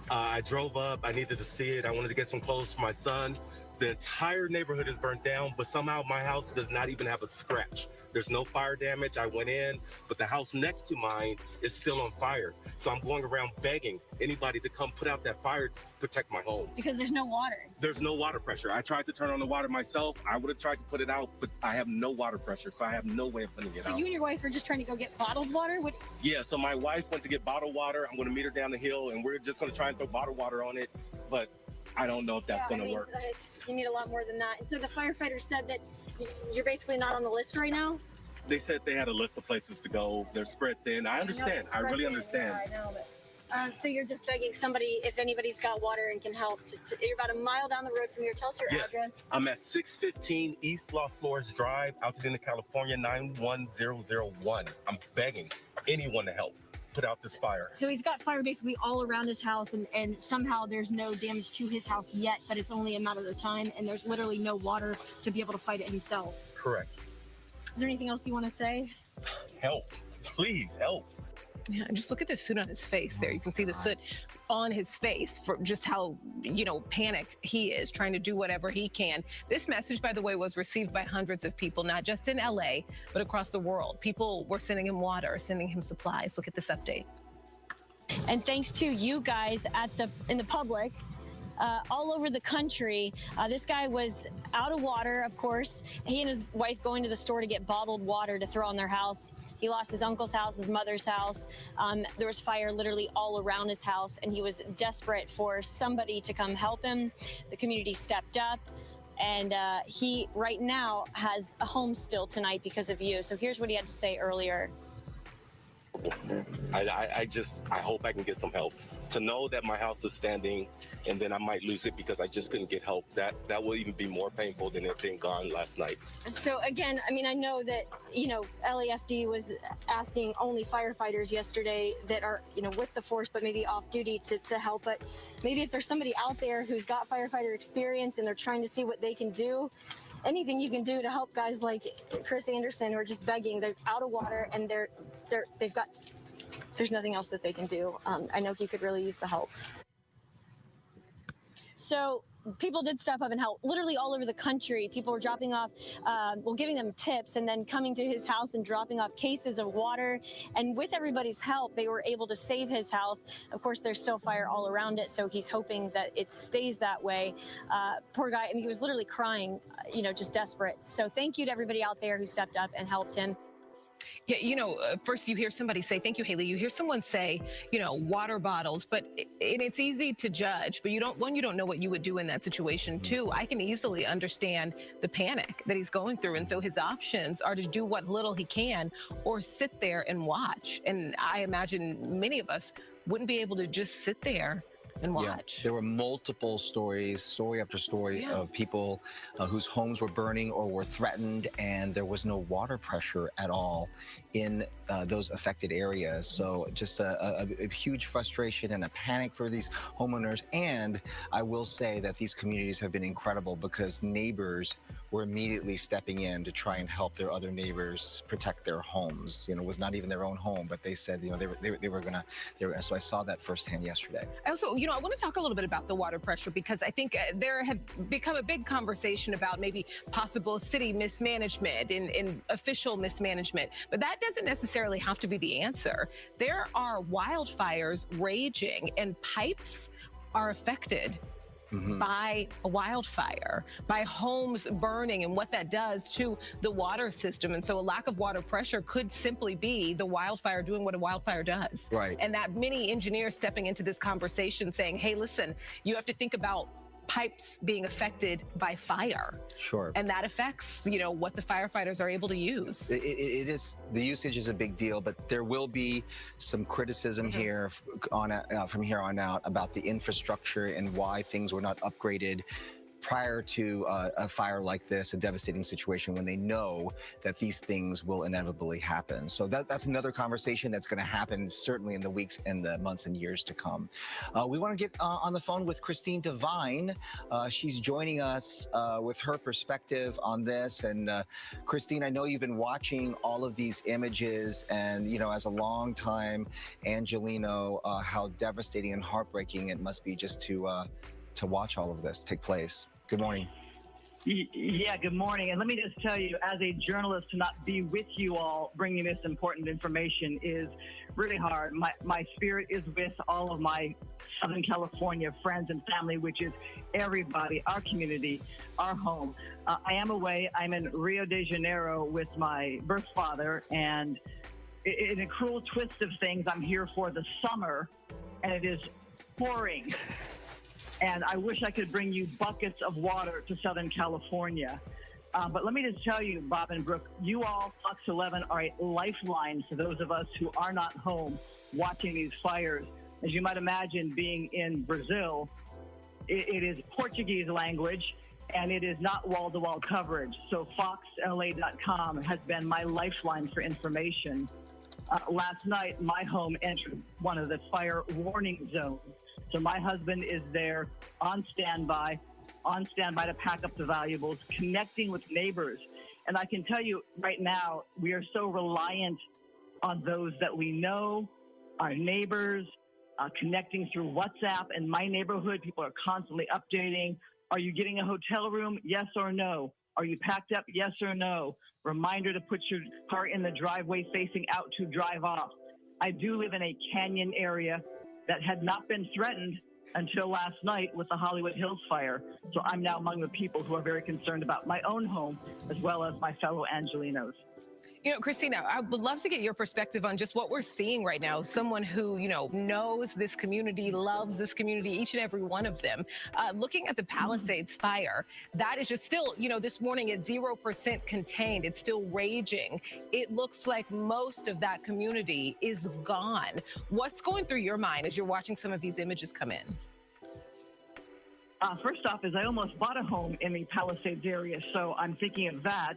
I drove up. I needed to see it. I wanted to get some clothes for my son. The entire neighborhood is burnt down, but somehow my house does not even have a scratch. There's no fire damage. I went in, but the house next to mine is still on fire. So I'm going around begging anybody to come put out that fire to protect my home. Because there's no water. There's no water pressure. I tried to turn on the water myself. I would have tried to put it out, but I have no water pressure, so I have no way of putting it out. So you and your wife are just trying to go get bottled water? Yeah, so my wife went to get bottled water. I'm going to meet her down the hill, and we're just going to try and throw bottled water on it, but I don't know if that's going to work. You need a lot more than that. So the firefighters said that you're basically not on the list right now? They said they had a list of places to go. They're spread thin. I understand. I really understand. Yeah, I know, but so you're just begging somebody, if anybody's got water and can help. You're about a mile down the road from here. Tell us your address. I'm at 615 East Los Flores Drive, Altadena, California, 91001. I'm begging anyone to help put out this fire. So he's got fire basically all around his house, and somehow there's no damage to his house yet, but it's only a matter of time, and there's literally no water to be able to fight it himself. Correct. Is there anything else you want to say? Help. Please help. Yeah, and just look at the soot on his face there. You can see the soot on his face for just how, panicked he is, trying to do whatever he can. This message, by the way, was received by hundreds of people, not just in LA, but across the world. People were sending him water, sending him supplies. Look at this update. And thanks to you guys in the public, all over the country, this guy was out of water, of course. He and his wife going to the store to get bottled water to throw on their house. He lost his uncle's house, his mother's house. There was fire literally all around his house, and he was desperate for somebody to come help him. The community stepped up, and he right now has a home still tonight because of you. So here's what he had to say earlier. I hope I can get some help. To know that my house is standing and then I might lose it because I just couldn't get help, that will even be more painful than it being gone last night. So again, I know that, LAFD was asking only firefighters yesterday that are, with the force, but maybe off duty to help. But maybe if there's somebody out there who's got firefighter experience and they're trying to see what they can do, anything you can do to help guys like Chris Anderson who are just begging. They're out of water and there's nothing else that they can do. I know he could really use the help. So people did step up and help literally all over the country. People were dropping off, giving them tips and then coming to his house and dropping off cases of water. And with everybody's help, they were able to save his house. Of course, there's still fire all around it, so he's hoping that it stays that way. Poor guy, he was literally crying, just desperate. So thank you to everybody out there who stepped up and helped him. Yeah, first you hear somebody say, thank you, Haley. You hear someone say, water bottles, but it's easy to judge, but you don't know what you would do in that situation. Two, I can easily understand the panic that he's going through. And so his options are to do what little he can or sit there and watch. And I imagine many of us wouldn't be able to just sit there and watch. Yeah, there were multiple story after story of people whose homes were burning or were threatened, and there was no water pressure at all in those affected areas. So just a huge frustration and a panic for these homeowners. And I will say that these communities have been incredible because neighbors were immediately stepping in to try and help their other neighbors protect their homes. It was not even their own home, but they said, they were gonna. So I saw that firsthand yesterday. Also, I want to talk a little bit about the water pressure because I think there had become a big conversation about maybe possible city mismanagement and official mismanagement, but that doesn't necessarily have to be the answer. There are wildfires raging and pipes are affected by a wildfire, by homes burning and what that does to the water system. And so a lack of water pressure could simply be the wildfire doing what a wildfire does. Right. And that many engineers stepping into this conversation saying, hey, listen, you have to think about pipes being affected by fire. Sure. And that affects, what the firefighters are able to use. It is, the usage is a big deal, but there will be some criticism here from here on out about the infrastructure and why things were not upgraded prior to a fire like this, a devastating situation, when they know that these things will inevitably happen. So that's another conversation that's going to happen certainly in the weeks and the months and years to come. We want to get on the phone with Christine Devine. She's joining us with her perspective on this. And Christine, I know you've been watching all of these images, and as a longtime Angelino, how devastating and heartbreaking it must be just to watch all of this take place. Good morning. Yeah, good morning. And let me just tell you, as a journalist, to not be with you all bringing this important information is really hard. My spirit is with all of my Southern California friends and family, which is everybody, our community, our home. I am away. I'm in Rio de Janeiro with my birth father, and in a cruel twist of things, I'm here for the summer, and it is pouring. And I wish I could bring you buckets of water to Southern California. But let me just tell you, Bob and Brooke, you all, Fox 11, are a lifeline to those of us who are not home watching these fires. As you might imagine, being in Brazil, it is Portuguese language, and it is not wall-to-wall coverage. So foxla.com has been my lifeline for information. Last night, my home entered one of the fire warning zones. So my husband is there on standby to pack up the valuables, connecting with neighbors. And I can tell you right now, we are so reliant on those that we know our neighbors, connecting through WhatsApp. In my neighborhood, people are constantly updating. Are you getting a hotel room? Yes or no? Are you packed up? Yes or no? Reminder to put your car in the driveway facing out to drive off. I do live in a canyon area that had not been threatened until last night with the Hollywood Hills fire. So I'm now among the people who are very concerned about my own home as well as my fellow Angelinos. You know, Christina, I would love to get your perspective on just what we're seeing right now. Someone who, you know, knows this community, loves this community, each and every one of them. Looking at the Palisades fire, that is just still, you know, this morning at 0% contained. It's still raging. It looks like most of that community is gone. What's going through your mind as you're watching some of these images come in? First off, is I almost bought a home in the Palisades area, so I'm thinking of that.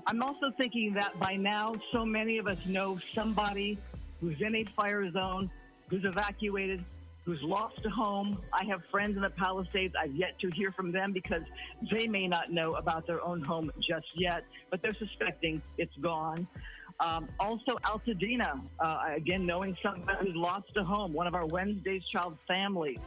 I'm also thinking that by now, so many of us know somebody who's in a fire zone, who's evacuated, who's lost a home. I have friends in the Palisades. I've yet to hear from them because they may not know about their own home just yet, but they're suspecting it's gone. Also, Altadena, again, knowing somebody who's lost a home, one of our Wednesday's Child families,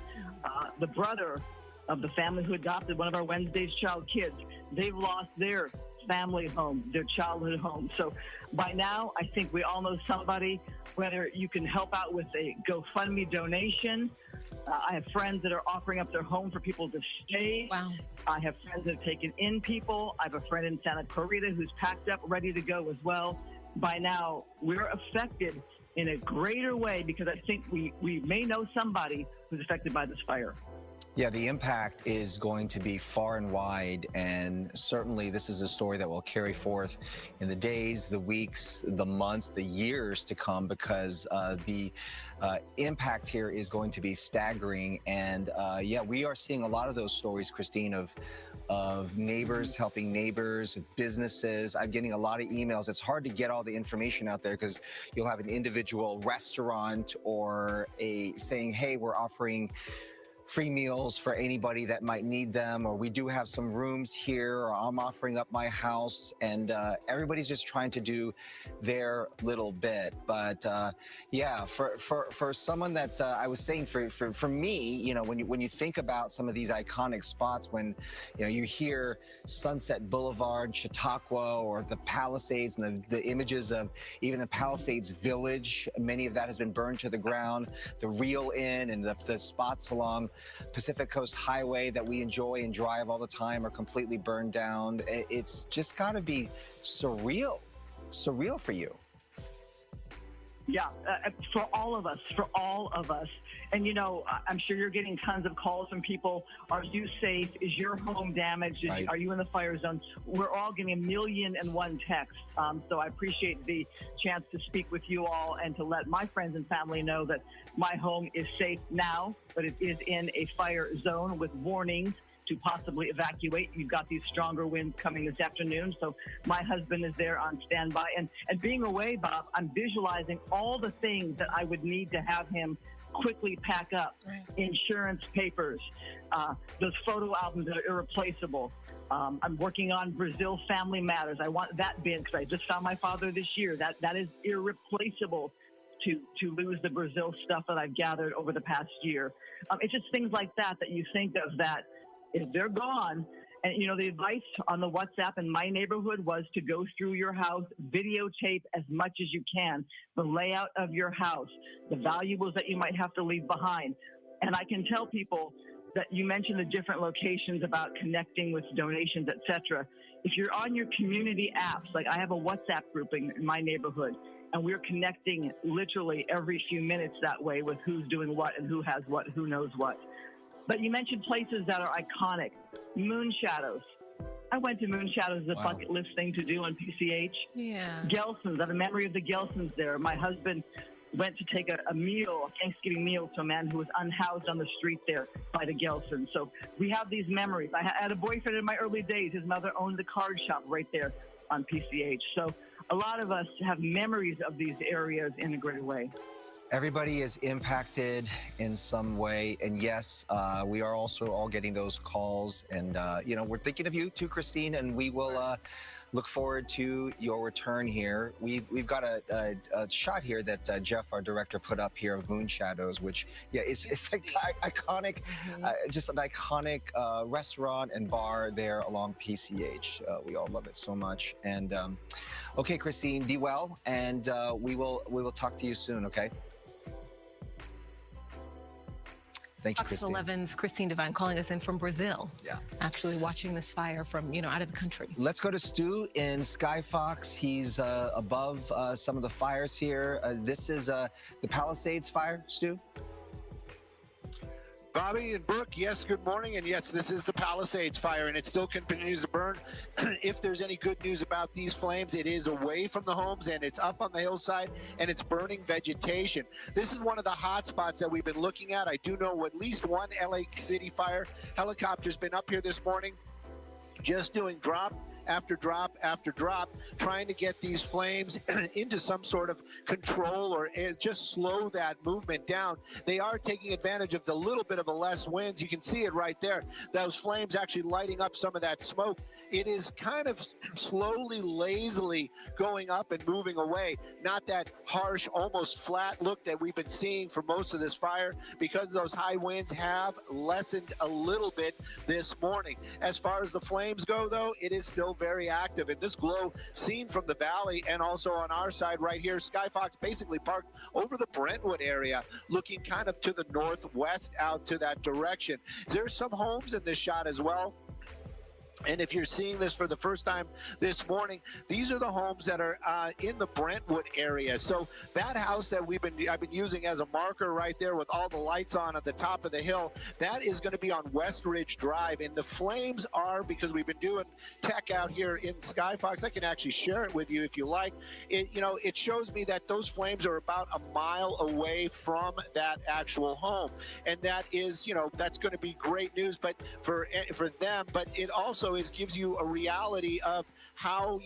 the brother of the family who adopted one of our Wednesday's Child kids, they've lost their family home, their childhood home. So by now, I think we all know somebody, whether you can help out with a GoFundMe donation. I have friends that are offering up their home for people to stay. Wow. I have friends that have taken in people. I have a friend in Santa Clarita who's packed up, ready to go as well. By now, we're affected in a greater way because I think we may know somebody who's affected by this fire. Yeah, the impact is going to be far and wide, and certainly this is a story that will carry forth in the days, the weeks, the months, the years to come, because the impact here is going to be staggering. And yeah, we are seeing a lot of those stories, Christine, of neighbors helping neighbors, businesses. I'm getting a lot of emails. It's hard to get all the information out there because you'll have an individual restaurant or saying, hey, we're offering free meals for anybody that might need them, or we do have some rooms here, or I'm offering up my house, and everybody's just trying to do their little bit. But yeah, for someone that I was saying, for me, you know, when you think about some of these iconic spots, when you hear Sunset Boulevard, Chautauqua, or the Palisades, and the images of even the Palisades Village, many of that has been burned to the ground. The Real Inn and the spots along Pacific Coast Highway that we enjoy and drive all the time are completely burned down. It's just got to be surreal for you. Yeah, for all of us. And, you know, I'm sure you're getting tons of calls from people. Are you safe? Is your home damaged? Right. Are you in the fire zone? We're all getting 1,000,001 texts. So I appreciate the chance to speak with you all and to let my friends and family know that my home is safe now, but it is in a fire zone with warnings to possibly evacuate. You've got these stronger winds coming this afternoon. So my husband is there on standby. And being away, Bob, I'm visualizing all the things that I would need to have him quickly pack up. Insurance papers, those photo albums that are irreplaceable. I'm working on Brazil Family Matters. I want that bin because I just found my father this year. That is irreplaceable to lose the Brazil stuff that I've gathered over the past year. It's just things like that you think of that if they're gone. And, you know, the advice on the WhatsApp in my neighborhood was to go through your house, videotape as much as you can, the layout of your house, the valuables that you might have to leave behind. And I can tell people that you mentioned the different locations about connecting with donations, etc. If you're on your community apps, like I have a WhatsApp grouping in my neighborhood, and we're connecting literally every few minutes that way with who's doing what and who has what, who knows what. But you mentioned places that are iconic. Moon Shadows. I went to Moon Shadows as a bucket list thing to do on PCH. Yeah. Gelson's. I have a memory of the Gelson's there. My husband went to take a Thanksgiving meal to a man who was unhoused on the street there by the Gelson's. So we have these memories. I had a boyfriend in my early days. His mother owned the card shop right there on PCH. So a lot of us have memories of these areas in a great way. Everybody is impacted in some way, and yes, we are also all getting those calls, and you know, we're thinking of you too, Christine, and we will look forward to your return here. We've got a shot here that Jeff, our director, put up here of moon shadows, which it's like iconic, just an iconic restaurant and bar there along PCH. We all love it so much. And okay, Christine, be well, and we will talk to you soon. Okay. Thank you, Fox Christine. 11's Christine Devine calling us in from Brazil. Yeah. Actually watching this fire from, out of the country. Let's go to Stu in Sky Fox. He's above some of the fires here. This is the Palisades fire, Stu? Bobby and Brooke, yes, good morning. And yes, this is the Palisades fire, and it still continues to burn. If there's any good news about these flames, it is away from the homes, and it's up on the hillside, and it's burning vegetation. This is one of the hot spots that we've been looking at. I do know at least one LA City fire helicopter's been up here this morning, just doing drop after drop after drop, trying to get these flames into some sort of control or just slow that movement down. They are taking advantage of the little bit of a less winds. You can see it right there. Those flames actually lighting up some of that smoke. It is kind of slowly, lazily going up and moving away. Not that harsh, almost flat look that we've been seeing for most of this fire, because those high winds have lessened a little bit this morning. As far as the flames go, though, it is still very active. And this glow seen from the valley and also on our side right here, Sky Fox basically parked over the Brentwood area, looking kind of to the northwest out to that direction. There's some homes in this shot as well. And if you're seeing this for the first time this morning, these are the homes that are in the Brentwood area. So that house that I've been using as a marker right there with all the lights on at the top of the hill, that is going to be on West Ridge Drive. And the flames are, because we've been doing tech out here in Sky Fox, I can actually share it with you if you like. It shows me that those flames are about a mile away from that actual home. And that is, that's going to be great news, but for them, but it also gives you a reality of how,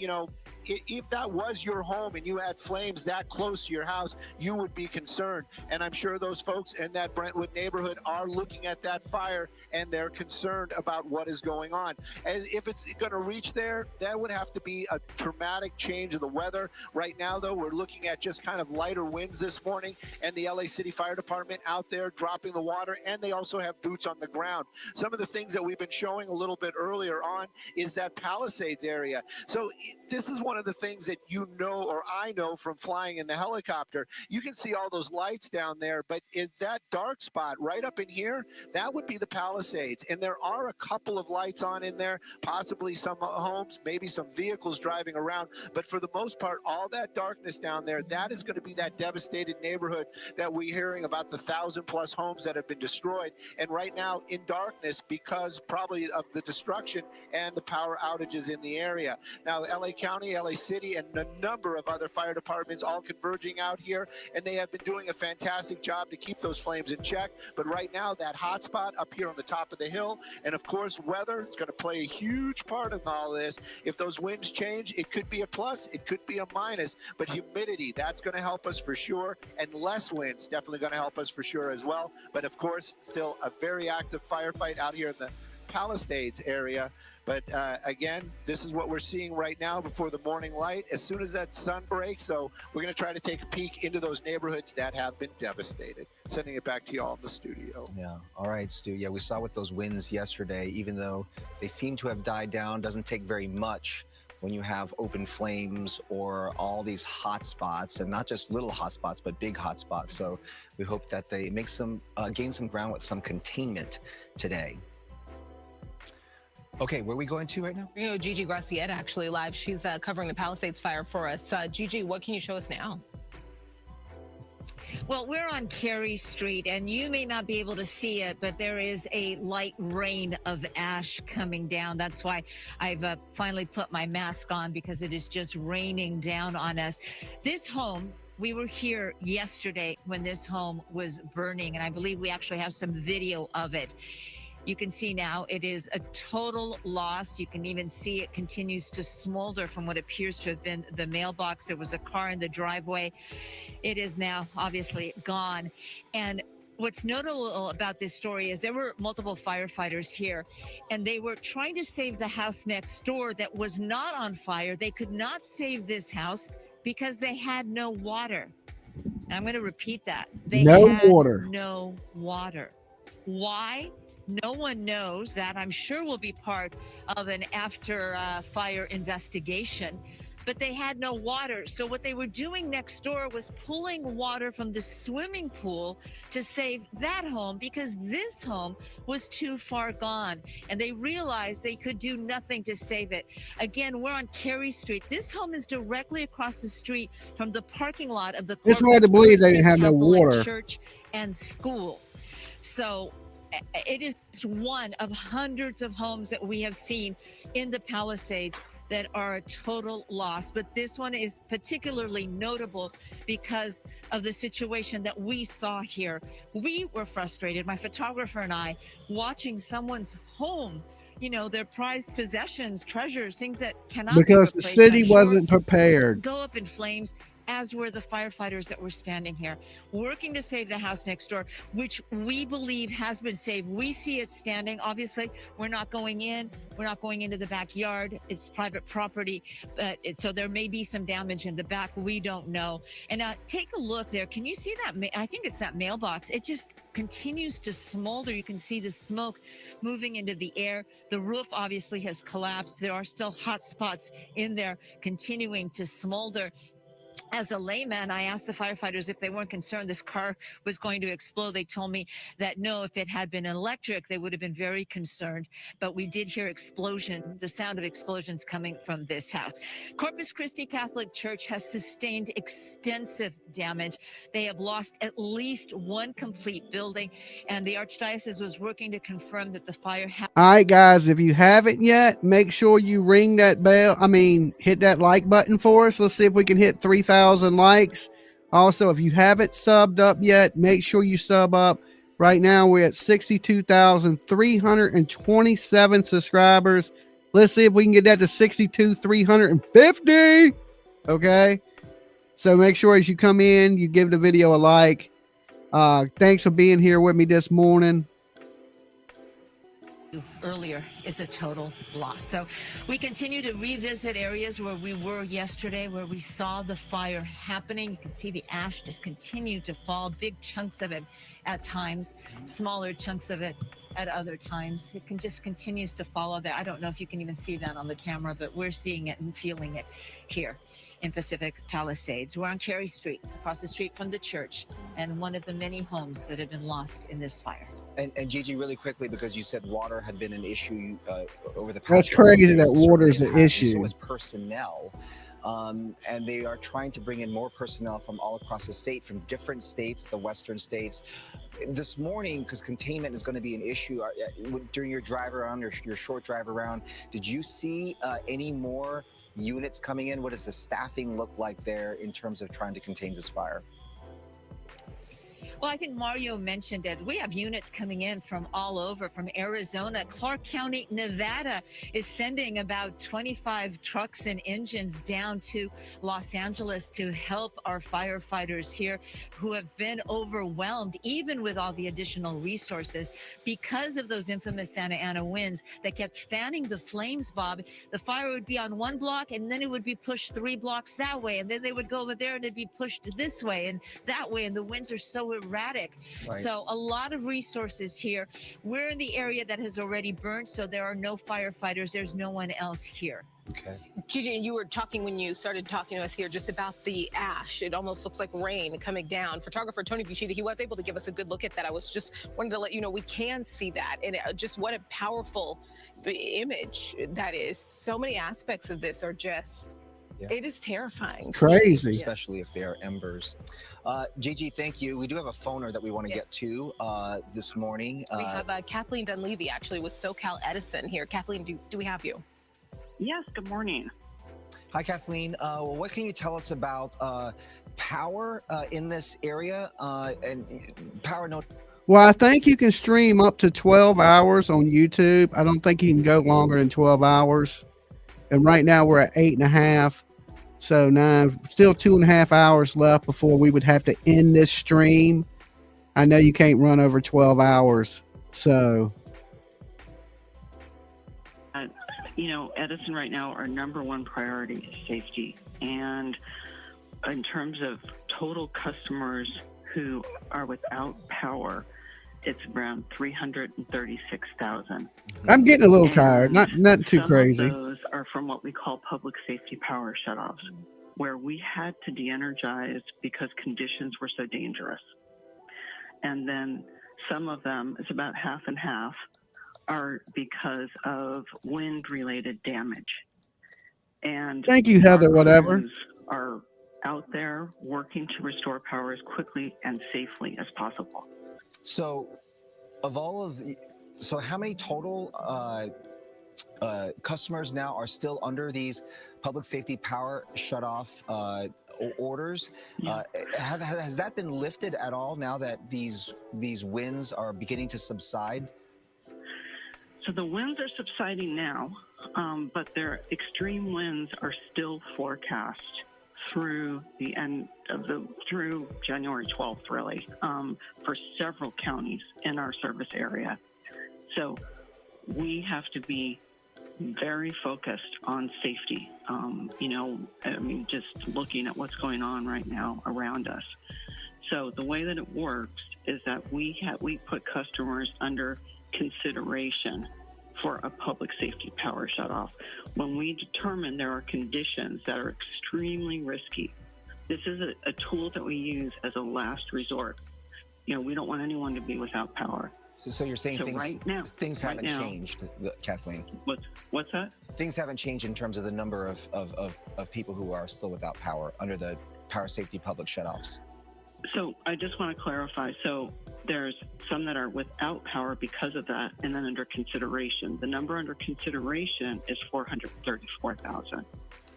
if that was your home and you had flames that close to your house, you would be concerned. And I'm sure those folks in that Brentwood neighborhood are looking at that fire and they're concerned about what is going on. As if it's going to reach there, that would have to be a dramatic change of the weather. Right now, though, we're looking at just kind of lighter winds this morning, and the LA City Fire Department out there dropping the water, and they also have boots on the ground. Some of the things that we've been showing a little bit earlier on is that Palisades area. So this is one of the things that or I know from flying in the helicopter. You can see all those lights down there, but is that dark spot right up in here, that would be the Palisades. And there are a couple of lights on in there, possibly some homes, maybe some vehicles driving around. But for the most part, all that darkness down there, that is going to be that devastated neighborhood that we're hearing about, the 1,000+ homes that have been destroyed. And right now in darkness because probably of the destruction and the power outages in the area. Now, LA County, LA City, and a number of other fire departments all converging out here, and they have been doing a fantastic job to keep those flames in check. But right now, that hot spot up here on the top of the hill, and of course, weather is going to play a huge part in all this. If those winds change, it could be a plus, it could be a minus, but humidity, that's going to help us for sure, and less winds definitely going to help us for sure as well. But of course, still a very active firefight out here in the Palisades area. But again, this is what we're seeing right now before the morning light, as soon as that sun breaks. So we're going to try to take a peek into those neighborhoods that have been devastated. Sending it back to you all in the studio. Yeah. All right, Stu. Yeah, we saw with those winds yesterday, even though they seem to have died down, doesn't take very much when you have open flames or all these hot spots, and not just little hot spots, but big hot spots. So we hope that they make gain some ground with some containment today. Okay, where are we going to right now? Gigi Gracietta actually live. She's covering the Palisades fire for us. Gigi, what can you show us now? Well, we're on Carey Street, and you may not be able to see it, but there is a light rain of ash coming down. That's why I've finally put my mask on, because it is just raining down on us. This home, we were here yesterday when this home was burning, and I believe we actually have some video of it. You can see now it is a total loss. You can even see it continues to smolder from what appears to have been the mailbox. There was a car in the driveway. It is now obviously gone. And what's notable about this story is there were multiple firefighters here, and they were trying to save the house next door that was not on fire. They could not save this house because they had no water. And I'm going to repeat that. They No had water. no water. Why? No one knows. That I'm sure will be part of an after fire investigation. But they had no water. So what they were doing next door was pulling water from the swimming pool to save that home because this home was too far gone. And they realized they could do nothing to save it. Again, we're on Carey Street. This home is directly across the street from the parking lot of the It's hard to believe they didn't have no Catholic water. Church and school. So it is one of hundreds of homes that we have seen in the Palisades that are a total loss. But this one is particularly notable because of the situation that we saw here. We were frustrated, my photographer and I, watching someone's home, you know, their prized possessions, treasures, things that cannot be Because the replaced, city I'm sure, wasn't prepared. go up in flames, as were the firefighters that were standing here, working to save the house next door, which we believe has been saved. We see it standing. Obviously, we're not going in. We're not going into the backyard. It's private property, but so there may be some damage in the back. We don't know. And take a look there. Can you see that? I think it's that mailbox. It just continues to smolder. You can see the smoke moving into the air. The roof obviously has collapsed. There are still hot spots in there continuing to smolder. As a layman, I asked the firefighters if they weren't concerned this car was going to explode. They told me that no, if it had been electric, they would have been very concerned. But we did hear explosion, the sound of explosions coming from this house. Corpus Christi Catholic Church has sustained extensive damage. They have lost at least one complete building, and the Archdiocese was working to confirm that the fire All right, guys, if you haven't yet, make sure you ring that bell. Hit that like button for us. Let's see if we can hit 3,000 likes. Also, if you haven't subbed up yet, make sure you sub up. Right now, we're at 62,327 subscribers. Let's see if we can get that to 62,350. Okay. So make sure as you come in, you give the video a like. Thanks for being here with me this morning. Earlier is a total loss. So we continue to revisit areas where we were yesterday, where we saw the fire happening. You can see the ash just continue to fall, big chunks of it at times, smaller chunks of it at other times. It just continues to follow that. I don't know if you can even see that on the camera, but we're seeing it and feeling it here in Pacific Palisades. We're on Carey Street, across the street from the church, and one of the many homes that have been lost in this fire. And Gigi, really quickly, because you said water had been an issue over the past. That's crazy that water is an issue. So is personnel. And they are trying to bring in more personnel from all across the state, from different states, the western states. This morning, because containment is going to be an issue, during your drive around, your short drive around, did you see any more units coming in? What does the staffing look like there in terms of trying to contain this fire? Well, I think Mario mentioned it. We have units coming in from all over, from Arizona. Clark County, Nevada is sending about 25 trucks and engines down to Los Angeles to help our firefighters here who have been overwhelmed, even with all the additional resources, because of those infamous Santa Ana winds that kept fanning the flames, Bob. The fire would be on one block, and then it would be pushed 3 blocks that way, and then they would go over there, and it'd be pushed this way and that way, and the winds are so erratic. Right. So a lot of resources here. We're in the area that has already burned, so there are no firefighters. There's no one else here. Okay. Gigi, you were talking when you started talking to us here just about the ash. It almost looks like rain coming down. Photographer Tony Bushida, he was able to give us a good look at that. I was just wanted to let you know we can see that, and just what a powerful image that is. So many aspects of this are just. Yeah. It is terrifying. Crazy. Especially if they're embers. Gigi, thank you. We do have a phoner that we want to get to this morning. We have Kathleen Dunleavy, actually, with SoCal Edison here. Kathleen, do we have you? Yes, good morning. Hi, Kathleen. What can you tell us about power in this area and power note? Well, I think you can stream up to 12 hours on YouTube. I don't think you can go longer than 12 hours. And right now we're at 8.5. So now still 2.5 hours left before we would have to end this stream. I know you can't run over 12 hours. So, Edison right now, our number one priority is safety. And in terms of total customers who are without power, it's around 336,000. I'm getting a little tired. Not too crazy. Some of those are from what we call public safety power shutoffs, where we had to de-energize because conditions were so dangerous. And then some of them, it's about half and half, are because of wind-related damage. And thank you, Heather. Whatever. Are out there working to restore power as quickly and safely as possible. So, how many total customers now are still under these public safety power shutoff orders? Has that been lifted at all now that these winds are beginning to subside? So the winds are subsiding now, but their extreme winds are still forecast through the end of through January 12th, really, for several counties in our service area. So we have to be very focused on safety. Just looking at what's going on right now around us. So the way that it works is that we put customers under consideration for a public safety power shutoff when we determine there are conditions that are extremely risky. This is a tool that we use as a last resort. We don't want anyone to be without power. So you're saying things haven't changed, Kathleen? What's that? Things haven't changed in terms of the number of people who are still without power under the power safety public shutoffs. So I just want to clarify. So there's some that are without power because of that, and then under consideration. The number under consideration is 434,000.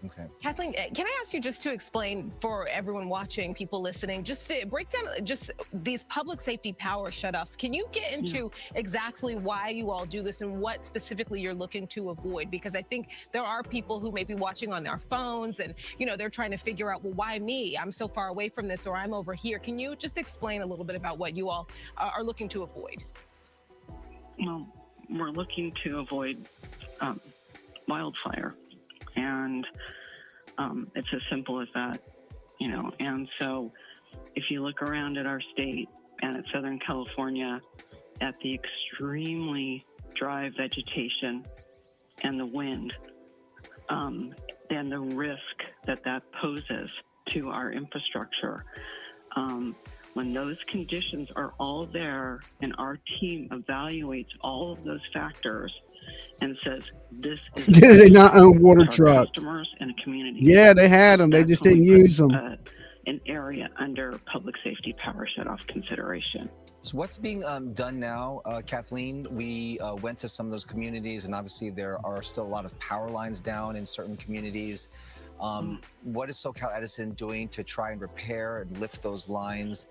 Okay. Kathleen, can I ask you just to explain for everyone watching, people listening, just to break down just these public safety power shutoffs? Can you get into exactly why you all do this and what specifically you're looking to avoid? Because I think there are people who may be watching on their phones and, they're trying to figure out, well, why me? I'm so far away from this, or I'm over here. Can you just explain a little bit about what you all are looking to avoid? Well, we're looking to avoid wildfire. And it's as simple as that, And so if you look around at our state and at Southern California, at the extremely dry vegetation and the wind, then the risk that poses to our infrastructure, when those conditions are all there and our team evaluates all of those factors and says, this is do they not own water trucks? Customers and a community. Yeah, they had them. They just didn't use them. An area under public safety power shutoff consideration. So what's being done now, Kathleen? We went to some of those communities, and obviously there are still a lot of power lines down in certain communities. What is SoCal Edison doing to try and repair and lift those lines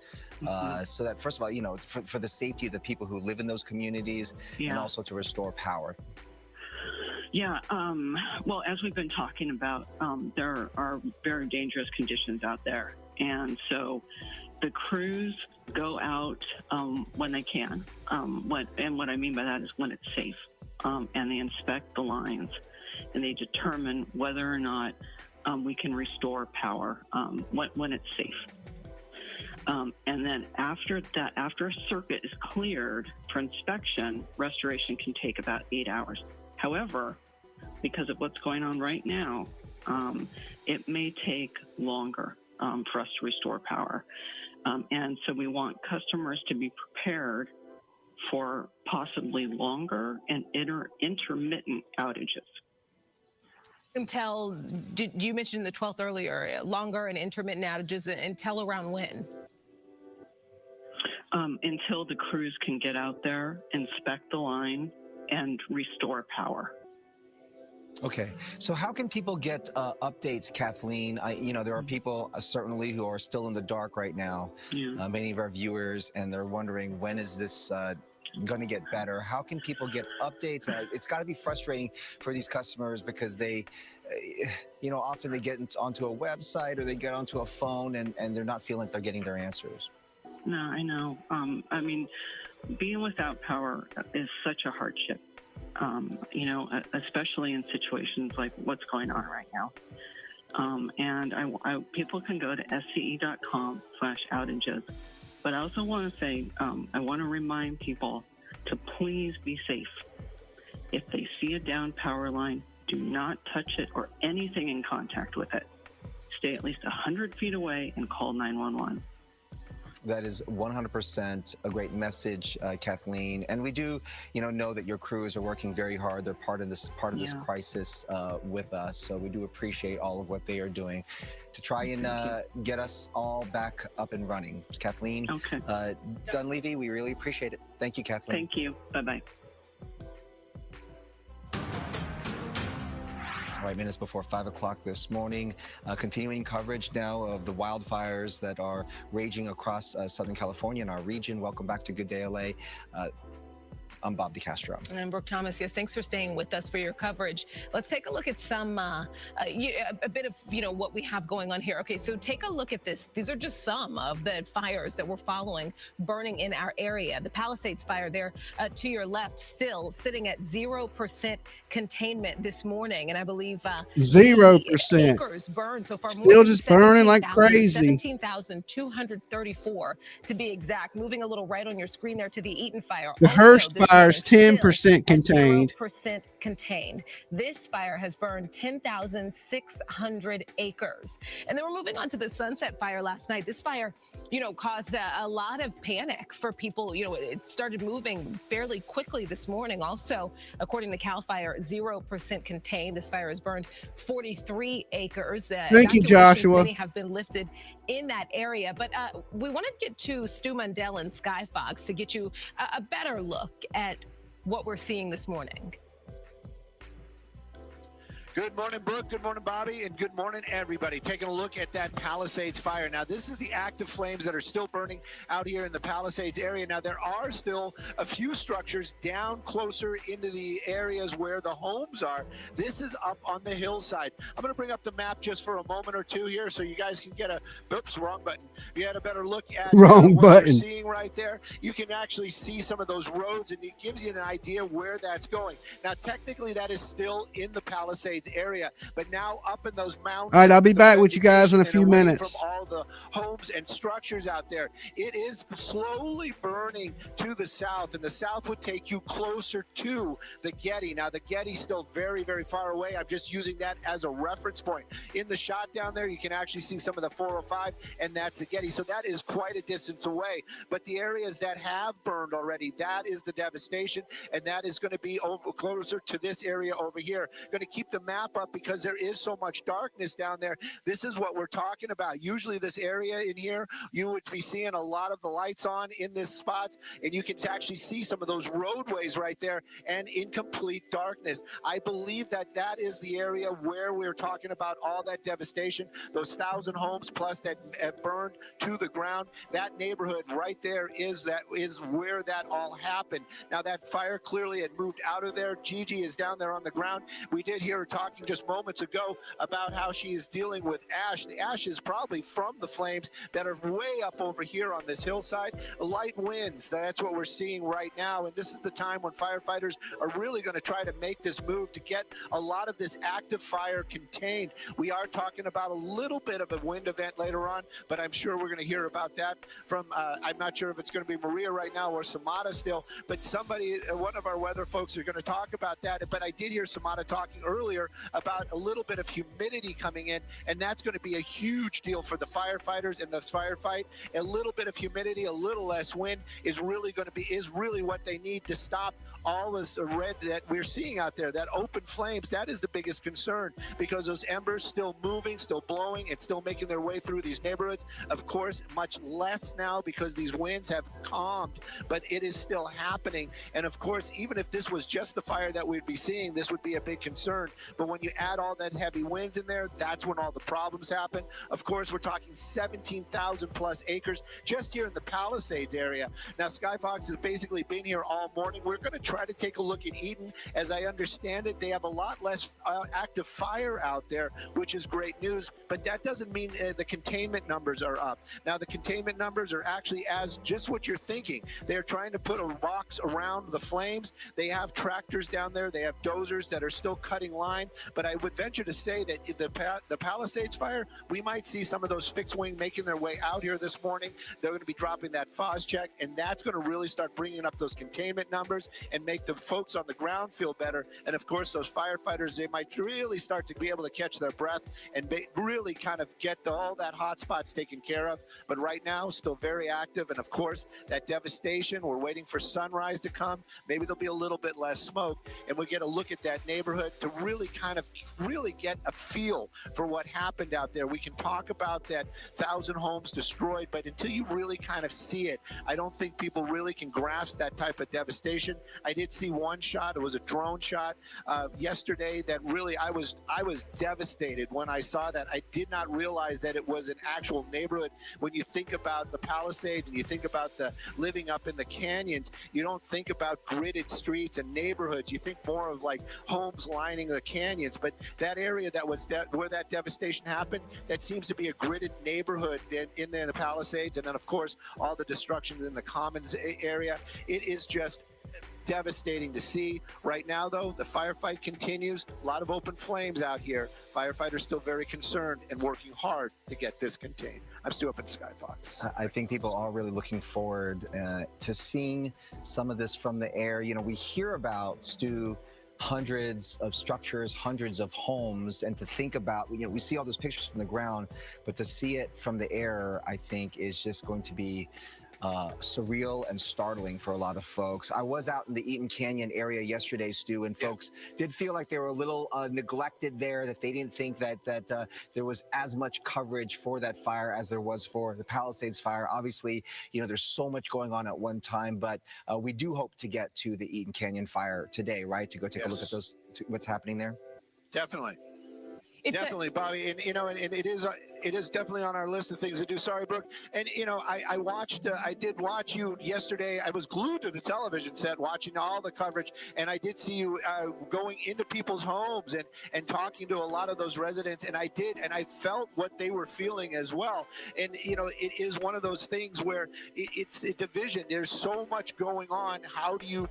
so that, first of all, for the safety of the people who live in those communities and also to restore power? Yeah, well, as we've been talking about, there are very dangerous conditions out there. And so the crews go out when they can. What I mean by that is when it's safe. And they inspect the lines and they determine whether or not we can restore power when it's safe. And then after a circuit is cleared for inspection, restoration can take about 8 hours. However, because of what's going on right now, it may take longer for us to restore power. And so we want customers to be prepared for possibly longer and intermittent outages. Until, you mentioned the 12th earlier, longer and intermittent outages, until around when? Until the crews can get out there, inspect the line, and restore power. Okay, so how can people get updates, Kathleen? There are people certainly who are still in the dark right now, many of our viewers, and they're wondering, when is this going to get better? How can people get updates? It's got to be frustrating for these customers because they, often they get onto a website or they get onto a phone and they're not feeling like they're getting their answers. No, I know. I mean, being without power is such a hardship, especially in situations like what's going on right now. And people can go to sce.com/outages. But I also want to say, I want to remind people to please be safe. If they see a down power line, do not touch it or anything in contact with it. Stay at least 100 feet away and call 911. That is 100% a great message, Kathleen. And we do, know that your crews are working very hard. They're part of this crisis with us. So we do appreciate all of what they are doing to try and get us all back up and running. Kathleen Dunleavy, we really appreciate it. Thank you, Kathleen. Thank you. Bye-bye. All right, minutes before 5 o'clock this morning. Continuing coverage now of the wildfires that are raging across Southern California and our region. Welcome back to Good Day LA. I'm Bob DeCastro. And I'm Brooke Thomas. Yes, thanks for staying with us for your coverage. Let's take a look at some, a bit of, what we have going on here. Okay, so take a look at this. These are just some of the fires that we're following burning in our area. The Palisades fire there to your left, still sitting at 0% containment this morning. And I believe 0% acres burned so far. Still just burning like crazy. 17,234 to be exact. Moving a little right on your screen there to the Eaton fire. The Hearst fire is 10% contained. 0% contained. This fire has burned 10,600 acres. And then we're moving on to the Sunset fire last night. This fire, caused a lot of panic for people. It started moving fairly quickly this morning. Also, according to CAL FIRE, 0% contained. This fire has burned 43 acres. Thank you, Joshua. Many have been lifted in that area. But we want to get to Stu Mundell and Sky Fox to get you a better look at what we're seeing this morning. Good morning, Brooke. Good morning, Bobby. And good morning, everybody. Taking a look at that Palisades fire. Now, this is the active flames that are still burning out here in the Palisades area. Now, there are still a few structures down closer into the areas where the homes are. This is up on the hillside. I'm going to bring up the map just for a moment or two here so you guys can get wrong button. You had a better look at what you're seeing right there. You can actually see some of those roads, and it gives you an idea where that's going. Now, technically, that is still in the Palisades area, but now up in those mountains. All right, I'll be back with you guys in a few minutes. From all the homes and structures out there, it is slowly burning to the south, and the south would take you closer to the Getty. Now, the Getty's still very, very far away. I'm just using that as a reference point. In the shot down there, you can actually see some of the 405, and that's the Getty. So that is quite a distance away. But the areas that have burned already, that is the devastation, and that is going to be closer to this area over here. Going to keep the map up because there is so much darkness down there. This is what we're talking about. Usually this area in here, you would be seeing a lot of the lights on in this spots, and you can actually see some of those roadways right there and in complete darkness. I believe that that is the area where we're talking about all that devastation, those 1,000 homes plus that burned to the ground. That neighborhood right there is where that all happened. Now that fire clearly had moved out of there. Gigi is down there on the ground. We did hear her talking just moments ago about how she is dealing with ash. The ash is probably from the flames that are way up over here on this hillside. Light winds, that's what we're seeing right now. And this is the time when firefighters are really going to try to make this move to get a lot of this active fire contained. We are talking about a little bit of a wind event later on, but I'm sure we're going to hear about that from, I'm not sure if it's going to be Maria right now or Samata still, but somebody, one of our weather folks are going to talk about that. But I did hear Samata talking earlier about a little bit of humidity coming in, and that's going to be a huge deal for the firefighters in this firefight. A little bit of humidity, a little less wind is really what they need to stop all this red that we're seeing out there. That open flames, that is the biggest concern, because those embers still moving, still blowing, and still making their way through these neighborhoods. Of course, much less now because these winds have calmed, but it is still happening. And of course, even if this was just the fire that we'd be seeing, this would be a big concern. But But when you add all that heavy winds in there, that's when all the problems happen. Of course, we're talking 17,000 plus acres just here in the Palisades area. Now, Skyfox has basically been here all morning. We're going to try to take a look at Eaton. As I understand it, they have a lot less active fire out there, which is great news, but that doesn't mean the containment numbers are up. Now, the containment numbers are actually as just what you're thinking. They're trying to put a box around the flames. They have tractors down there. They have dozers that are still cutting line, but I would venture to say that the Palisades fire, we might see some of those fixed wing making their way out here this morning. They're going to be dropping that FOS check, and that's going to really start bringing up those containment numbers and make the folks on the ground feel better. And of course, those firefighters, they might really start to be able to catch their breath and really kind of get all that hot spots taken care of. But right now, still very active. And of course, that devastation, we're waiting for sunrise to come. Maybe there'll be a little bit less smoke, and we'll get a look at that neighborhood to really kind of get a feel for what happened out there. We can talk about that 1,000 homes destroyed, but until you really kind of see it, I don't think people really can grasp that type of devastation. I did see one shot. It was a drone shot yesterday that really I was devastated when I saw that. I did not realize that it was an actual neighborhood. When you think about the Palisades and you think about the living up in the canyons, you don't think about gridded streets and neighborhoods. You think more of like homes lining the canyons. But that area that was where that devastation happened, that seems to be a gridded neighborhood in there in the Palisades. And then, of course, all the destruction in the Commons area. It is just devastating to see. Right now, though, the firefight continues. A lot of open flames out here. Firefighters still very concerned and working hard to get this contained. I'm Stu up in Skyfox. I think people are really looking forward to seeing some of this from the air. You know, we hear about, Stu, hundreds of structures, hundreds of homes, and to think about, you know, we see all those pictures from the ground, but to see it from the air, I think is just going to be surreal and startling for a lot of folks. I was out in the Eaton Canyon area yesterday, Stu, and folks did feel like they were a little neglected there, that they didn't think that there was as much coverage for that fire as there was for the Palisades fire. Obviously, you know, there's so much going on at one time, but we do hope to get to the Eaton Canyon fire today, right? To go take a look at what's happening there. Definitely. Definitely, Bobby, and you know, and it is definitely on our list of things to do. Sorry, Brooke. And you know, I did watch you yesterday. I was glued to the television set watching all the coverage, and I did see you going into people's homes and talking to a lot of those residents. And I felt what they were feeling as well. And you know, it is one of those things where it's a division. There's so much going on. How do you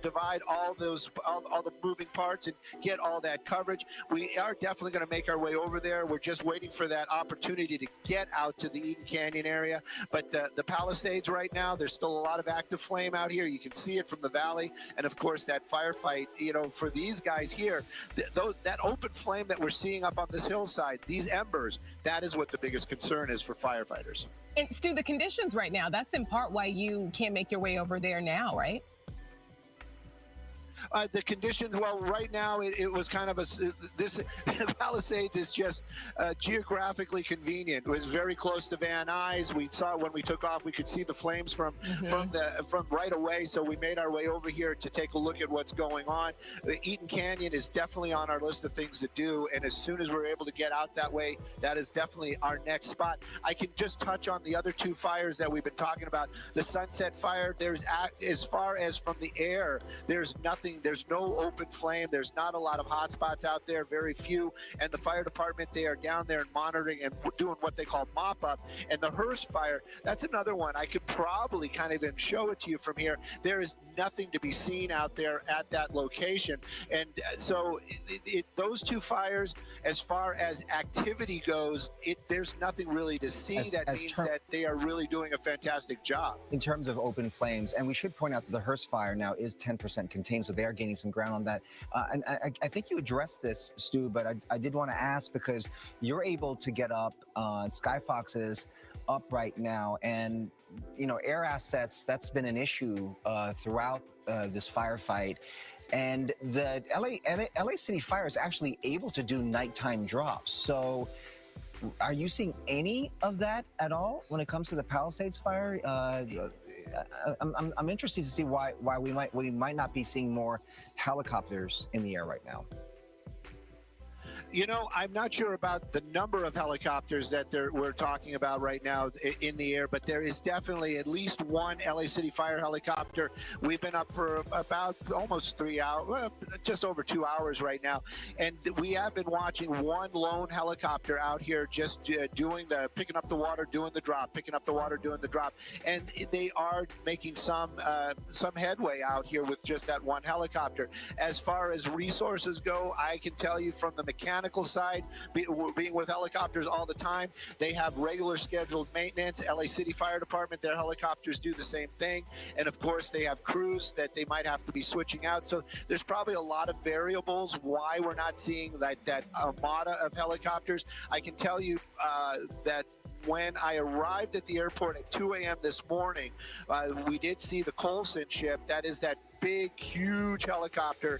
divide all the moving parts and get all that coverage? We are definitely going to make our way over there. We're just waiting for that opportunity to get out to the Eaton Canyon area. But the Palisades right now, there's still a lot of active flame out here. You can see it from the valley. And of course, that firefight, you know, for these guys here, that open flame that we're seeing up on this hillside, these embers, that is what the biggest concern is for firefighters. And Stu, the conditions right now, that's in part why you can't make your way over there now, right? The conditions, well, right now it was kind of this Palisades is just geographically convenient. It was very close to Van Nuys. We saw when we took off, we could see the flames from right away. So we made our way over here to take a look at what's going on. The Eaton Canyon is definitely on our list of things to do. And as soon as we're able to get out that way, that is definitely our next spot. I can just touch on the other two fires that we've been talking about. The Sunset Fire, there's, as far as from the air, there's nothing. There's no open flame. There's not a lot of hot spots out there, very few. And the fire department, they are down there and monitoring and doing what they call mop up. And the Hearst Fire, that's another one. I could probably kind of even show it to you from here. There is nothing to be seen out there at that location. And so those two fires, as far as activity goes, there's nothing really to see. That means that they are really doing a fantastic job. In terms of open flames, and we should point out that the Hearst Fire now is 10% contained, so they are gaining some ground on that. And I think you addressed this, Stu, but I did want to ask, because you're able to get up on Skyfox is up right now, and you know, air assets, that's been an issue throughout this firefight. And the LA City Fire is actually able to do nighttime drops. So are you seeing any of that at all when it comes to the Palisades Fire? I'm interested to see why we might not be seeing more helicopters in the air right now. You know, I'm not sure about the number of helicopters that we're talking about right now in the air, but there is definitely at least one LA City Fire helicopter. We've been up for about almost 3 hours, well, just over 2 hours right now, and we have been watching one lone helicopter out here just picking up the water, doing the drop, picking up the water, doing the drop, and they are making some headway out here with just that one helicopter. As far as resources go, I can tell you from the mechanical side, being with helicopters all the time, they have regular scheduled maintenance. LA City Fire Department, their helicopters do the same thing, and of course they have crews that they might have to be switching out. So there's probably a lot of variables why we're not seeing that armada of helicopters. I can tell you that when I arrived at the airport at 2 a.m. this morning, we did see the Colson ship. That is that big, huge helicopter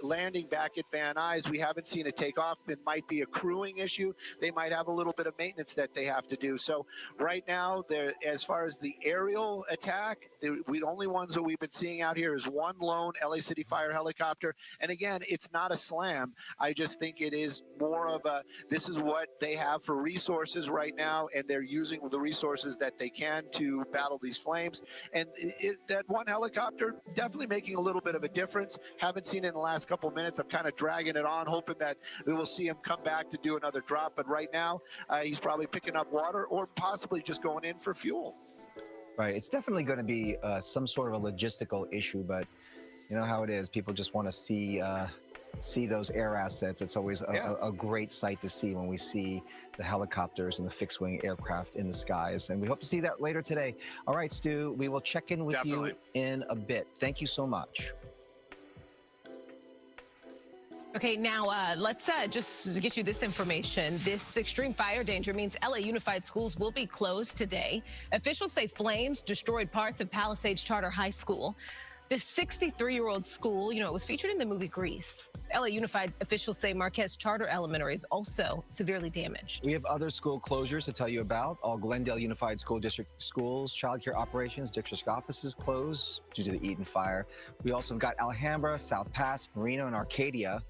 landing back at Van Nuys. We haven't seen it take off. It might be a crewing issue. They might have a little bit of maintenance that they have to do. So right now, as far as the aerial attack, the only ones that we've been seeing out here is one lone LA City Fire helicopter. And again, it's not a slam. I just think it is more of this is what they have for resources right now, and they're using the resources that they can to battle these flames. And that one helicopter definitely making a little bit of a difference. Haven't seen it in the last couple of minutes. I'm kind of dragging it on, hoping that we will see him come back to do another drop. But right now, he's probably picking up water or possibly just going in for fuel. Right. It's definitely going to be some sort of a logistical issue, but you know how it is. People just want to see those air assets. It's always a great sight to see when we see the helicopters and the fixed-wing aircraft in the skies. And we hope to see that later today. All right, Stu, we will check in with you in a bit. Thank you so much. Okay, now let's just get you this information. This extreme fire danger means LA Unified Schools will be closed today. Officials say flames destroyed parts of Palisades Charter High School. This 63-year-old school, you know, it was featured in the movie Grease. LA Unified officials say Marquez Charter Elementary is also severely damaged. We have other school closures to tell you about. All Glendale Unified School District schools, child care operations, district offices closed due to the Eaton fire. We also have got Alhambra, South Pass, Marino, and Arcadia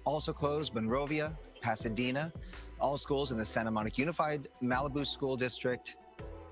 also closed. Monrovia, Pasadena. All schools in the Santa Monica Unified Malibu School District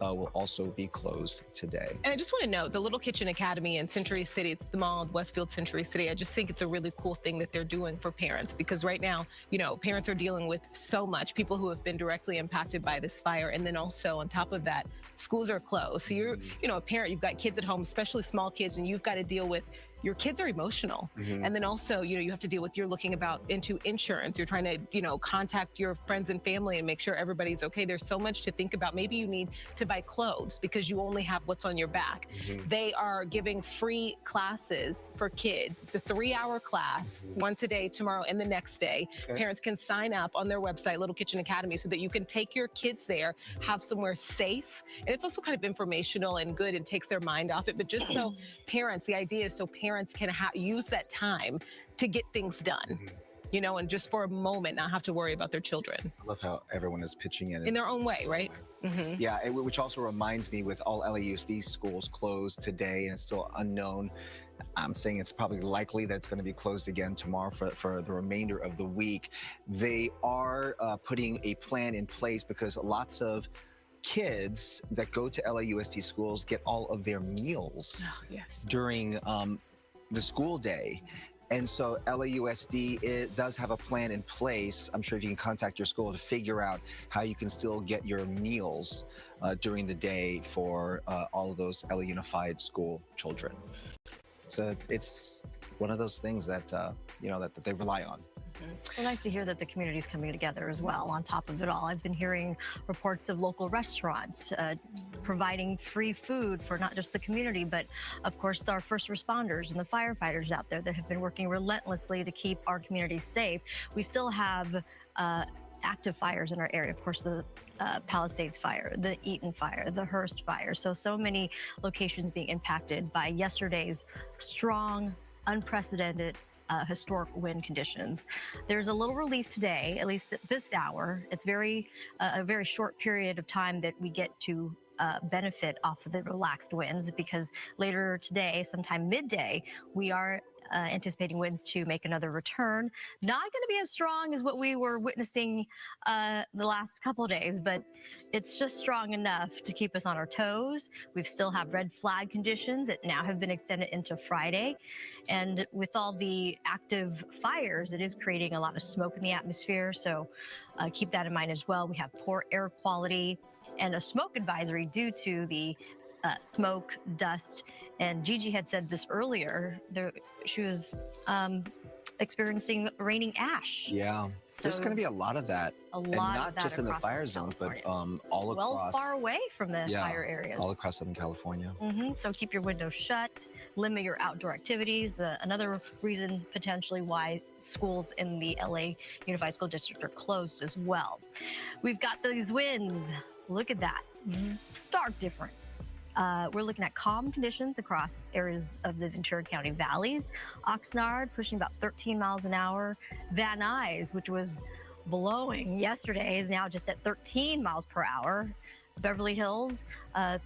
will also be closed today. And I just want to note the Little Kitchen Academy in Century City, it's the mall, Westfield Century City. I just think it's a really cool thing that they're doing for parents, because right now, you know, parents are dealing with so much, people who have been directly impacted by this fire. And then also on top of that, schools are closed. So you're, you know, a parent, you've got kids at home, especially small kids, and you've got to deal with your kids are emotional. And then also, you know, you have to deal with, you're looking into insurance. You're trying to, you know, contact your friends and family and make sure everybody's okay. There's so much to think about. Maybe you need to buy clothes because you only have what's on your back. They are giving free classes for kids. It's a 3-hour class, once a day, tomorrow and the next day. Parents can sign up on their website, Little Kitchen Academy, so that you can take your kids there, have somewhere safe. And it's also kind of informational and good and takes their mind off it. But just so parents, the idea is so parents can use that time to get things done, you know, and just for a moment not have to worry about their children. I love how everyone is pitching in their own way, right? Yeah, which also reminds me, with all LAUSD schools closed today and it's still unknown, I'm saying it's probably likely that it's going to be closed again tomorrow for the remainder of the week. They are putting a plan in place because lots of kids that go to LAUSD schools get all of their meals during the school day. And so LAUSD, it does have a plan in place. I'm sure if you can contact your school to figure out how you can still get your meals during the day for all of those LA Unified School children. So it's one of those things that, you know, that they rely on. Well, nice to hear that the community is coming together as well on top of it all. I've been hearing reports of local restaurants providing free food for not just the community, but of course our first responders and the firefighters out there that have been working relentlessly to keep our communities safe. We still have active fires in our area. Of course, the Palisades fire, the Eaton fire, the Hearst fire. So many locations being impacted by yesterday's strong, unprecedented historic wind conditions. There's a little relief today, at least at this hour. It's a very short period of time that we get to benefit off of the relaxed winds, because later today, sometime midday, we are anticipating winds to make another return. Not going to be as strong as what we were witnessing the last couple of days, but it's just strong enough to keep us on our toes. We still have red flag conditions that now have been extended into Friday. And with all the active fires, it is creating a lot of smoke in the atmosphere. So keep that in mind as well. We have poor air quality and a smoke advisory due to the smoke, dust. And Gigi had said this earlier. She was experiencing raining ash. Yeah, there's going to be a lot of that. And not just in the fire zone, but all across. Well, far away from the fire areas. All across Southern California. So keep your windows shut, limit your outdoor activities. Another reason potentially why schools in the LA Unified School District are closed as well. We've got these winds. Look at that. Stark difference. We're looking at calm conditions across areas of the Ventura County valleys. Oxnard pushing about 13 miles an hour. Van Nuys, which was blowing yesterday, is now just at 13 miles per hour. Beverly Hills,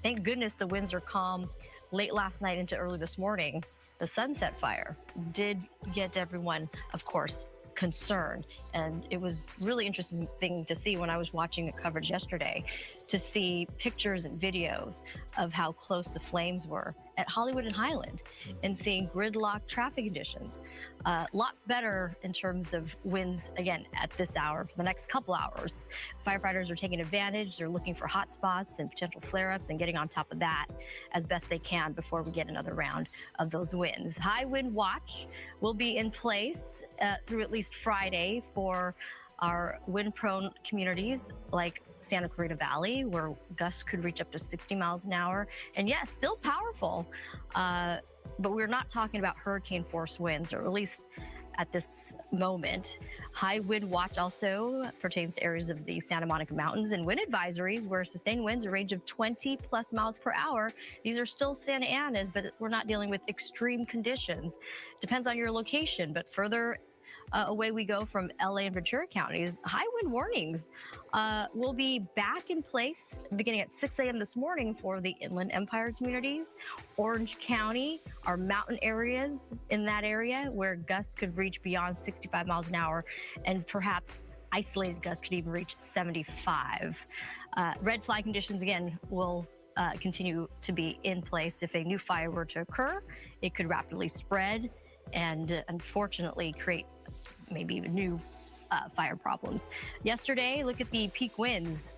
thank goodness the winds are calm. Late last night into early this morning, the Sunset Fire did get everyone, of course, concerned. And it was really interesting thing to see when I was watching the coverage yesterday, to see pictures and videos of how close the flames were at Hollywood and Highland, and seeing gridlock traffic conditions. A lot better in terms of winds, again, at this hour for the next couple hours. Firefighters are taking advantage. They're looking for hot spots and potential flare-ups and getting on top of that as best they can before we get another round of those winds. High wind watch will be in place through at least Friday for our wind-prone communities like Santa Clarita Valley, where gusts could reach up to 60 miles an hour. And yes, still powerful, but we're not talking about hurricane force winds, or at least at this moment. High wind watch also pertains to areas of the Santa Monica Mountains, and wind advisories where sustained winds a range of 20 plus miles per hour. These are still Santa Anas, but we're not dealing with extreme conditions. Depends on your location, but further away we go from LA and Ventura counties, high wind warnings will be back in place beginning at 6 a.m. this morning for the Inland Empire communities. Orange County, our mountain areas in that area where gusts could reach beyond 65 miles an hour, and perhaps isolated gusts could even reach 75. Red flag conditions, again, will continue to be in place. If a new fire were to occur, it could rapidly spread and unfortunately create maybe new fire problems. Yesterday, look at the peak winds.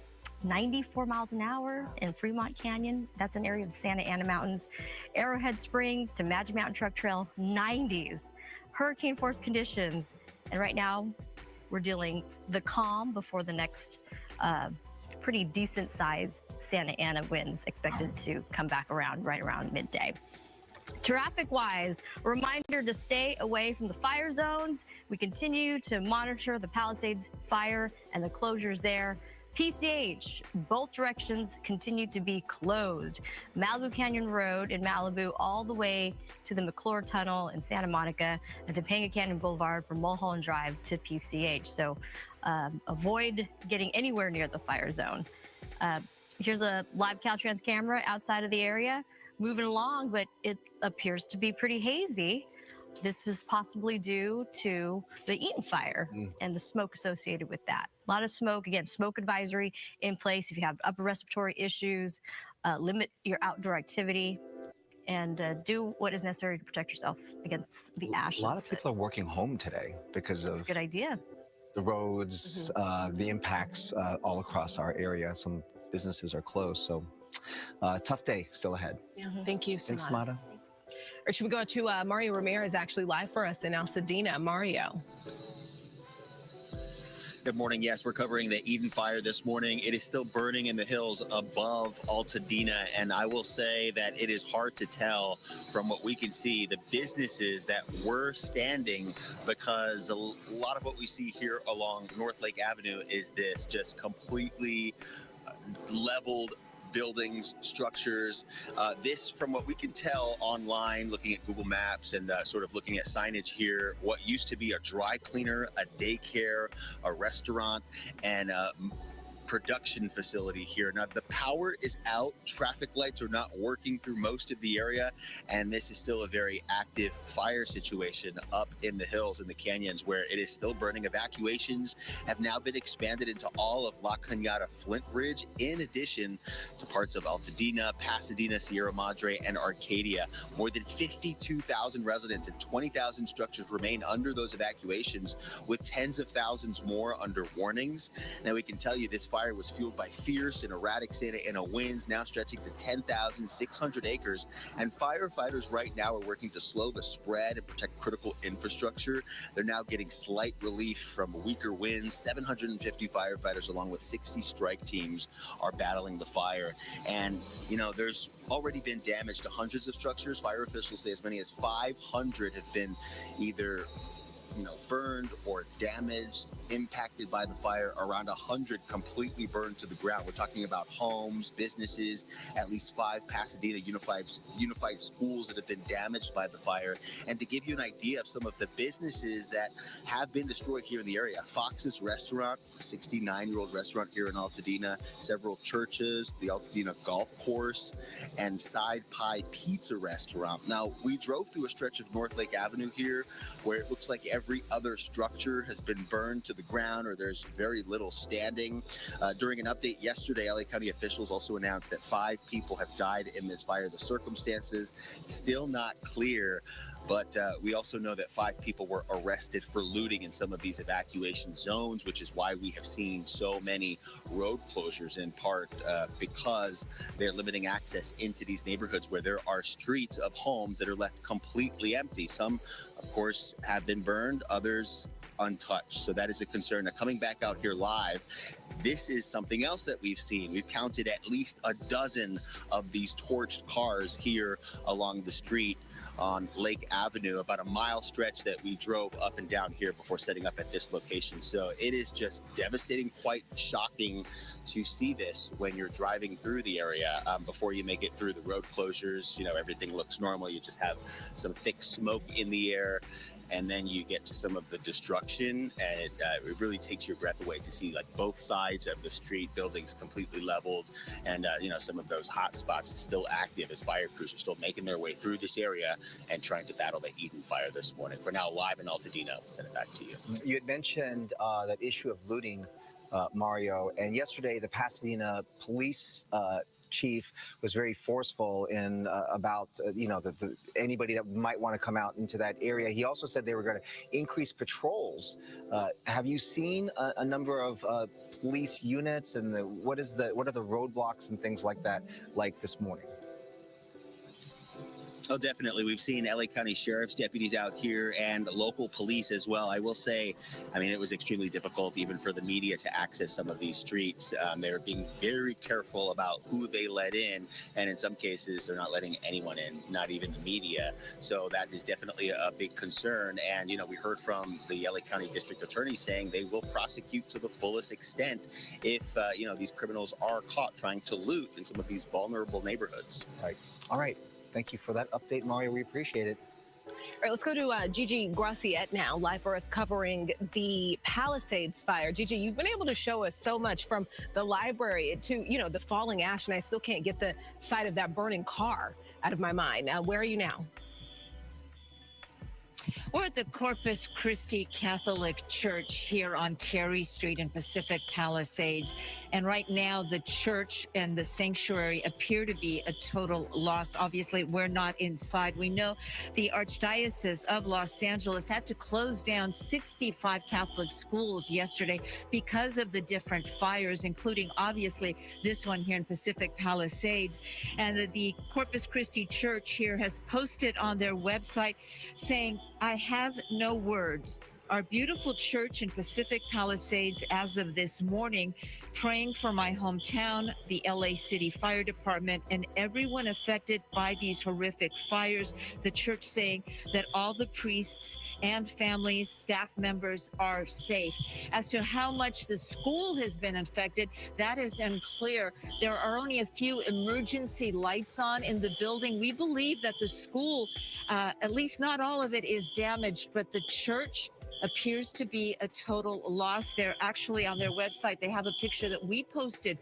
94 miles an hour in Fremont Canyon. That's an area of the Santa Ana Mountains. Arrowhead Springs to Magic Mountain Truck Trail, 90s. Hurricane force conditions. And right now, we're dealing the calm before the next pretty decent size Santa Ana winds expected to come back around right around midday. Traffic-wise, a reminder to stay away from the fire zones. We continue to monitor the Palisades fire and the closures there. PCH, both directions continue to be closed. Malibu Canyon Road in Malibu all the way to the McClure Tunnel in Santa Monica, and Topanga Canyon Boulevard from Mulholland Drive to PCH. So avoid getting anywhere near the fire zone. Here's a live Caltrans camera outside of the area. Moving along, but it appears to be pretty hazy. This was possibly due to the Eaton fire and the smoke associated with that. A lot of smoke, again, smoke advisory in place. If you have upper respiratory issues, limit your outdoor activity and do what is necessary to protect yourself against the ashes. A lot of people are working home today because of good idea. The roads, the impacts all across our area. Some businesses are closed, so tough day still ahead. Thank you, Thanks, Samara. Samara. Or should we go to Mario Ramirez, actually live for us in Altadena? Mario. Good morning. Yes, we're covering the Eaton fire this morning. It is still burning in the hills above Altadena, and I will say that it is hard to tell from what we can see the businesses that were standing, because a lot of what we see here along North Lake Avenue is this just completely leveled buildings, structures. This, from what we can tell online, looking at Google Maps and sort of looking at signage here, what used to be a dry cleaner, a daycare, a restaurant, and production facility here. Now, the power is out. Traffic lights are not working through most of the area, and this is still a very active fire situation up in the hills and the canyons where it is still burning. Evacuations have now been expanded into all of La Cañada Flint Ridge, in addition to parts of Altadena, Pasadena, Sierra Madre, and Arcadia. More than 52,000 residents and 20,000 structures remain under those evacuations, with tens of thousands more under warnings. Now, we can tell you this fire was fueled by fierce and erratic Santa Ana winds, now stretching to 10,600 acres. And firefighters right now are working to slow the spread and protect critical infrastructure. They're now getting slight relief from weaker winds. 750 firefighters, along with 60 strike teams, are battling the fire. And, you know, there's already been damage to hundreds of structures. Fire officials say as many as 500 have been either burned or damaged, impacted by the fire. Around 100 completely burned to the ground. We're talking about homes, businesses, at least 5 Pasadena unified schools that have been damaged by the fire. And to give you an idea of some of the businesses that have been destroyed here in the area: Fox's Restaurant, a 69-year-old restaurant here in Altadena, several churches, the Altadena Golf Course, and Side Pie Pizza Restaurant. Now, we drove through a stretch of North Lake Avenue here where it looks like every other structure has been burned to the ground, or there's very little standing. During an update yesterday, LA County officials also announced that 5 people have died in this fire. The circumstances still not clear, but we also know that 5 people were arrested for looting in some of these evacuation zones, which is why we have seen so many road closures, in part because they're limiting access into these neighborhoods where there are streets of homes that are left completely empty. Some, of course, have been burned, others untouched. So that is a concern. Now, coming back out here live, this is something else that we've seen. We've counted at least a dozen of these torched cars here along the street on Lake Avenue, about a mile stretch that we drove up and down here before setting up at this location. So it is just devastating, quite shocking to see this when you're driving through the area. Before you make it through the road closures, everything looks normal. You just have some thick smoke in the air, and then you get to some of the destruction, and it really takes your breath away to see both sides of the street, buildings completely leveled, and some of those hot spots still active as fire crews are still making their way through this area and trying to battle the Eaton fire this morning. For now, live in Altadena, I'll send it back to you. You had mentioned that issue of looting, Mario, and yesterday the Pasadena police chief was very forceful in about anybody that might want to come out into that area. He also said they were going to increase patrols. Have you seen a number of police units, and what are the roadblocks and things like that this morning? Oh, definitely. We've seen LA County Sheriff's deputies out here and local police as well. I will say, it was extremely difficult even for the media to access some of these streets. They're being very careful about who they let in, and in some cases, they're not letting anyone in, not even the media. So that is definitely a big concern. And, we heard from the LA County District Attorney saying they will prosecute to the fullest extent if, these criminals are caught trying to loot in some of these vulnerable neighborhoods. Right. All right. Thank you for that update, Mario. We appreciate it. All right, let's go to Gigi Graciette now, live for us covering the Palisades fire. Gigi, you've been able to show us so much, from the library to, the falling ash, and I still can't get the sight of that burning car out of my mind. Now, where are you now? We're at the Corpus Christi Catholic Church here on Carey Street in Pacific Palisades. And right now, the church and the sanctuary appear to be a total loss. Obviously, we're not inside. We know the Archdiocese of Los Angeles had to close down 65 Catholic schools yesterday because of the different fires, including, obviously, this one here in Pacific Palisades. And the Corpus Christi Church here has posted on their website saying, "I have no words. Our beautiful church in Pacific Palisades, as of this morning, praying for my hometown, the LA City Fire Department, and everyone affected by these horrific fires." The church saying that all the priests and families, staff members are safe. As to how much the school has been affected, that is unclear. There are only a few emergency lights on in the building. We believe that the school, at least not all of it, is damaged, but the church appears to be a total loss. They're actually on their website. They have a picture that we posted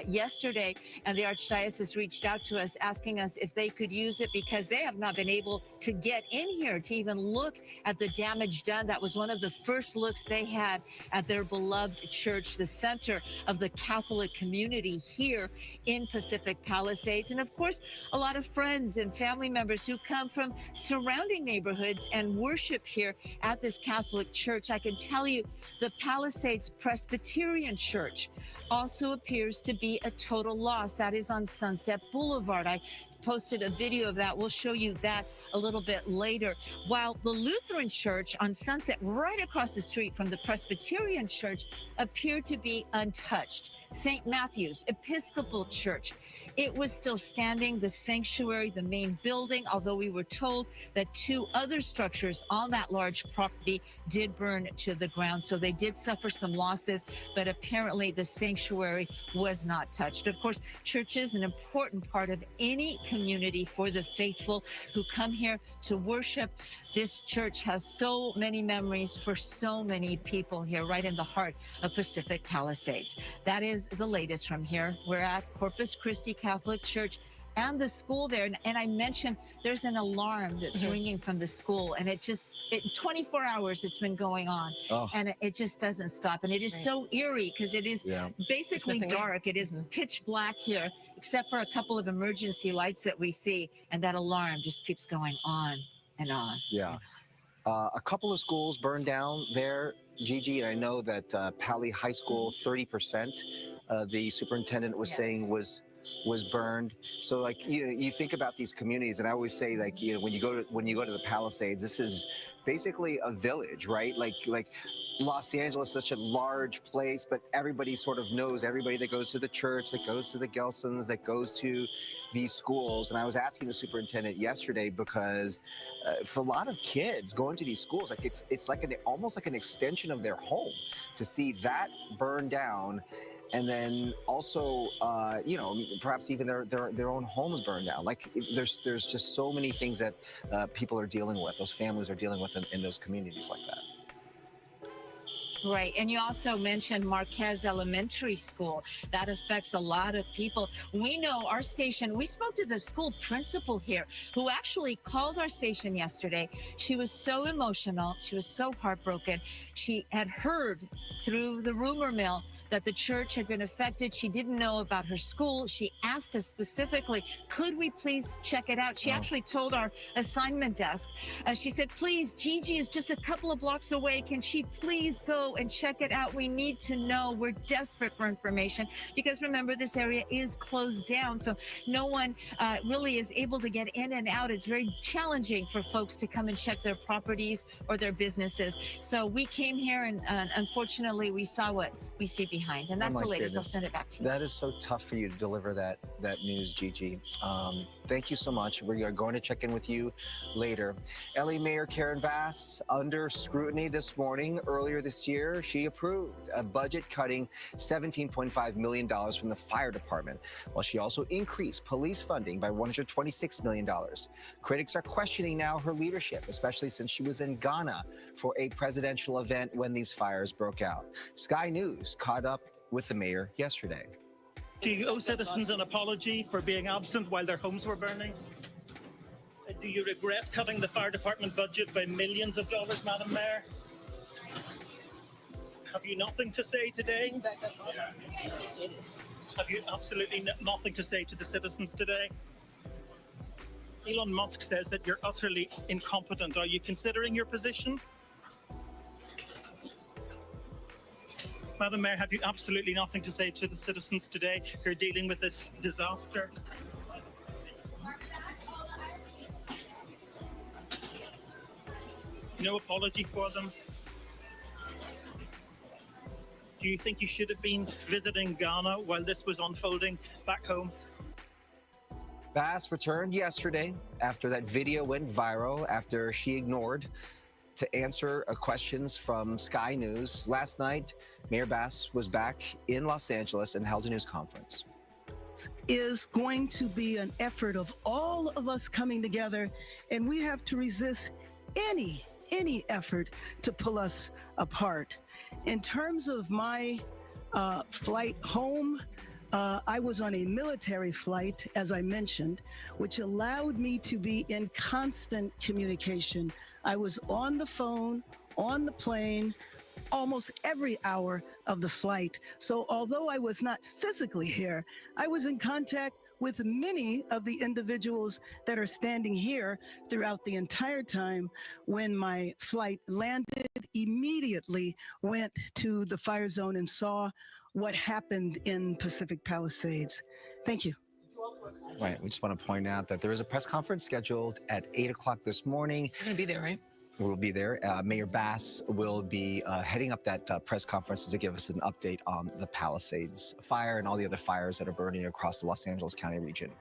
yesterday, and the Archdiocese reached out to us asking us if they could use it because they have not been able to get in here to even look at the damage done. That was one of the first looks they had at their beloved church, the center of the Catholic community here in Pacific Palisades. And of course, a lot of friends and family members who come from surrounding neighborhoods and worship here at this Catholic church. I can tell you the Palisades Presbyterian Church also appears to be a total loss. That is on Sunset Boulevard. I posted a video of that. We'll show you that a little bit later. While the Lutheran Church on Sunset, right across the street from the Presbyterian Church, appeared to be untouched. St. Matthew's Episcopal Church, it was still standing. The sanctuary, the main building, although we were told that 2 other structures on that large property did burn to the ground. So they did suffer some losses, but apparently the sanctuary was not touched. Of course, church is an important part of any community for the faithful who come here to worship. This church has so many memories for so many people here, right in the heart of Pacific Palisades. That is the latest from here. We're at Corpus Christi Catholic Church and the school there. And I mentioned there's an alarm that's ringing from the school, and 24 hours it's been going on. And it just doesn't stop. And it is so eerie because it is basically dark. It is pitch black here, except for a couple of emergency lights that we see. And that alarm just keeps going on and on. Yeah. A couple of schools burned down there, Gigi. And I know that Pali High School, 30%, the superintendent was saying was burned. So like you think about these communities, and I always say, like, when you go to the Palisades, this is basically a village, right? Like Los Angeles is such a large place, but everybody sort of knows everybody that goes to the church, that goes to the Gelsons, that goes to these schools. And I was asking the superintendent yesterday because for a lot of kids going to these schools, like it's like almost like an extension of their home to see that burn down. And then also, perhaps even their own homes burned down. Like there's just so many things that people are dealing with, those families are dealing with in those communities like that. Right. And you also mentioned Marquez Elementary School. That affects a lot of people. We know our station, we spoke to the school principal here who actually called our station yesterday. She was so emotional. She was so heartbroken. She had heard through the rumor mill that the church had been affected. She didn't know about her school. She asked us specifically, could we please check it out? She actually told our assignment desk, she said, please, Gigi is just a couple of blocks away. Can she please go and check it out? We need to know. We're desperate for information because remember, this area is closed down. So no one really is able to get in and out. It's very challenging for folks to come and check their properties or their businesses. So we came here and unfortunately we saw what we see behind. And that's the latest. I'll send it back to you. That is so tough for you to deliver that news, Gigi. Thank you so much. We are going to check in with you later. LA Mayor Karen Bass under scrutiny this morning. Earlier this year, she approved a budget cutting $17.5 million from the fire department, while she also increased police funding by $126 million. Critics are questioning now her leadership, especially since she was in Ghana for a presidential event when these fires broke out. Sky News caught up with the mayor yesterday. Do you owe citizens an apology for being absent while their homes were burning? Do you regret cutting the fire department budget by millions of dollars, Madam Mayor? Have you nothing to say today? Have you absolutely nothing to say to the citizens today? Elon Musk says that you're utterly incompetent. Are you considering your position? Madam Mayor, have you absolutely nothing to say to the citizens today who are dealing with this disaster? No apology for them? Do you think you should have been visiting Ghana while this was unfolding back home? Bass returned yesterday after that video went viral, after she ignored to answer questions from Sky News. Last night, Mayor Bass was back in Los Angeles and held a news conference. Is going to be an effort of all of us coming together, and we have to resist any any effort to pull us apart. In terms of my flight home, I was on a military flight, as I mentioned, which allowed me to be in constant communication. I was on the phone, on the plane, almost every hour of the flight. So although I was not physically here, I was in contact with many of the individuals that are standing here throughout the entire time. When my flight landed, immediately went to the fire zone and saw what happened in Pacific Palisades. Thank you. Right. We just want to point out that there is a press conference scheduled at 8 o'clock this morning. You're going to be there, right? We'll be there. Mayor Bass will be heading up that press conference to give us an update on the Palisades fire and all the other fires that are burning across the Los Angeles County region.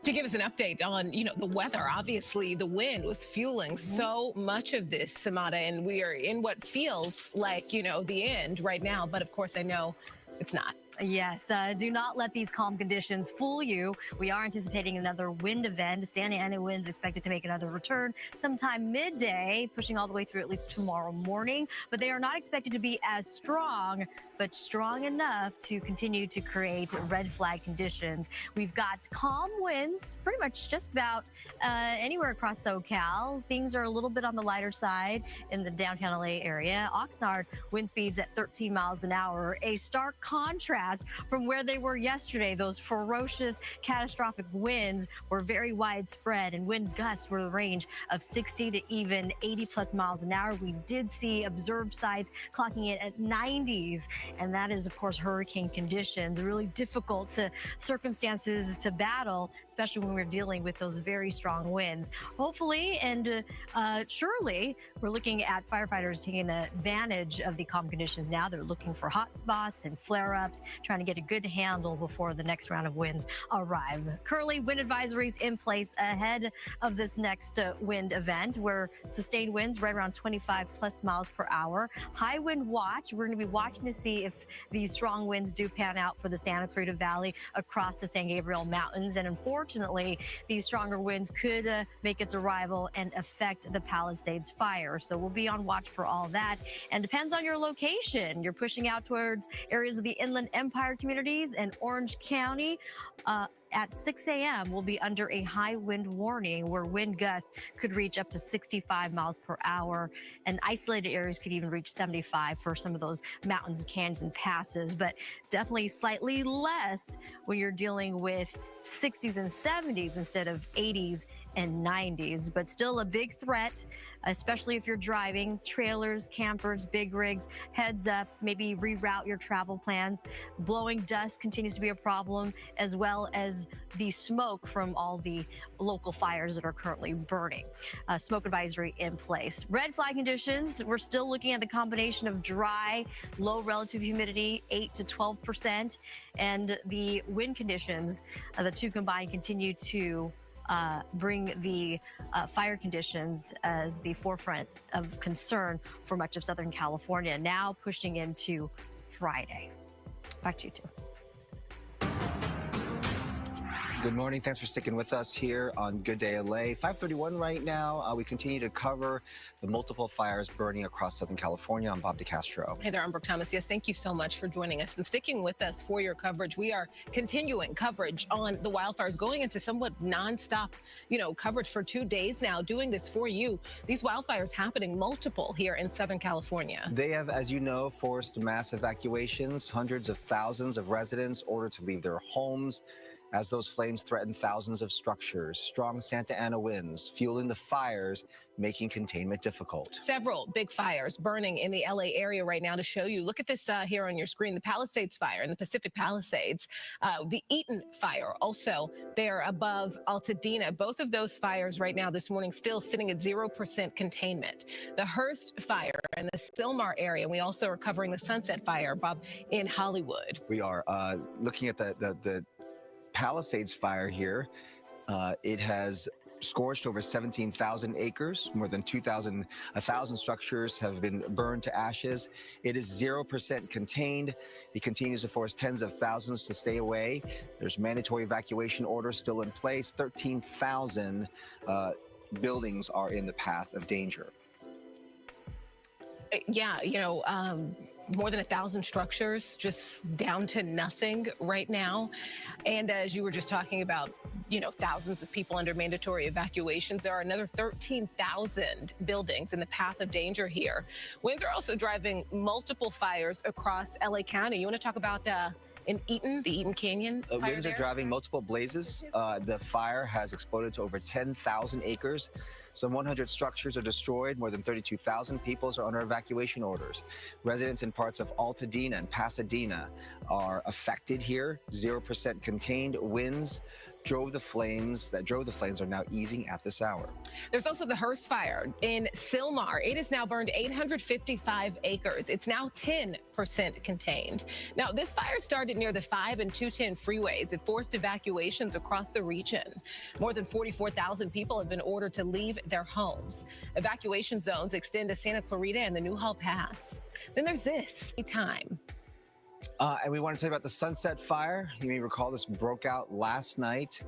To give us an update on, the weather, obviously the wind was fueling so much of this, Samada, and we are in what feels like, the end right now. But of course, I know it's not. Yes, do not let these calm conditions fool you. We are anticipating another wind event. Santa Ana winds expected to make another return sometime midday, pushing all the way through at least tomorrow morning. But they are not expected to be as strong, but strong enough to continue to create red flag conditions. We've got calm winds pretty much just about anywhere across SoCal. Things are a little bit on the lighter side in the downtown LA area. Oxnard wind speeds at 13 miles an hour, a stark contrast from where they were yesterday. Those ferocious, catastrophic winds were very widespread, and wind gusts were the range of 60 to even 80 plus miles an hour. We did see observed sites clocking it at 90s, and that is, of course, hurricane conditions. Really difficult circumstances to battle, especially when we're dealing with those very strong winds. Hopefully and surely, we're looking at firefighters taking advantage of the calm conditions now. They're looking for hot spots and flare-ups, trying to get a good handle before the next round of winds arrive. Currently, wind advisories in place ahead of this next wind event, where sustained winds right around 25 plus miles per hour. High wind watch. We're going to be watching to see if these strong winds do pan out for the Santa Clarita Valley across the San Gabriel Mountains. And unfortunately, these stronger winds could make its arrival and affect the Palisades fire. So we'll be on watch for all that. And depends on your location. You're pushing out towards areas of the Inland Empire communities and Orange County. At 6 a.m., we'll be under a high wind warning where wind gusts could reach up to 65 miles per hour, and isolated areas could even reach 75 for some of those mountains, canyons, and passes, but definitely slightly less when you're dealing with 60s and 70s instead of 80s and 90s, but still a big threat, especially if you're driving. Trailers, campers, big rigs, heads up, maybe reroute your travel plans. Blowing dust continues to be a problem, as well as the smoke from all the local fires that are currently burning. Smoke advisory in place. Red flag conditions, we're still looking at the combination of dry, low relative humidity, 8 to 12%, and the wind conditions, the two combined continue to bring the fire conditions as the forefront of concern for much of Southern California, now pushing into Friday. Back to you, two. Good morning. Thanks for sticking with us here on Good Day LA. 5:31 right now. We continue to cover the multiple fires burning across Southern California. I'm Bob DeCastro. Hey there, I'm Brooke Thomas. Yes, thank you so much for joining us and sticking with us for your coverage. We are continuing coverage on the wildfires, going into somewhat nonstop, coverage for 2 days now, doing this for you. These wildfires happening multiple here in Southern California. They have, as you know, forced mass evacuations. Hundreds of thousands of residents ordered to leave their homes as those flames threaten thousands of structures. Strong Santa Ana winds fueling the fires, making containment difficult. Several big fires burning in the LA area right now to show you. Look at this here on your screen, the Palisades fire in the Pacific Palisades. The Eaton fire also there above Altadena. Both of those fires right now this morning still sitting at 0% containment. The Hearst fire in the Sylmar area. We also are covering the Sunset fire, Bob, in Hollywood. We are looking at the Palisades fire here. It has scorched over 17,000 acres. More than 1,000 structures have been burned to ashes. It is 0% contained. It continues to force tens of thousands to stay away. There's mandatory evacuation orders still in place. 13,000 buildings are in the path of danger. Yeah, more than 1,000 structures just down to nothing right now. And as you were just talking about, thousands of people under mandatory evacuations, there are another 13,000 buildings in the path of danger here. Winds are also driving multiple fires across LA County. You want to talk about in Eaton, the Eaton Canyon fire Winds are there? driving multiple blazes. The fire has exploded to over 10,000 acres. Some 100 structures are destroyed. More than 32,000 people are under evacuation orders. Residents in parts of Altadena and Pasadena are affected here. 0% contained. Winds drove the flames are now easing at this hour. There's also the Hearst fire in Sylmar. It has now burned 855 acres. It's now 10% contained. Now, this fire started near the 5 and 210 freeways. It forced evacuations across the region. More than 44,000 people have been ordered to leave their homes. Evacuation zones extend to Santa Clarita and the Newhall Pass. Then there's this time. And we want to tell you about the Sunset Fire. You may recall this broke out last night.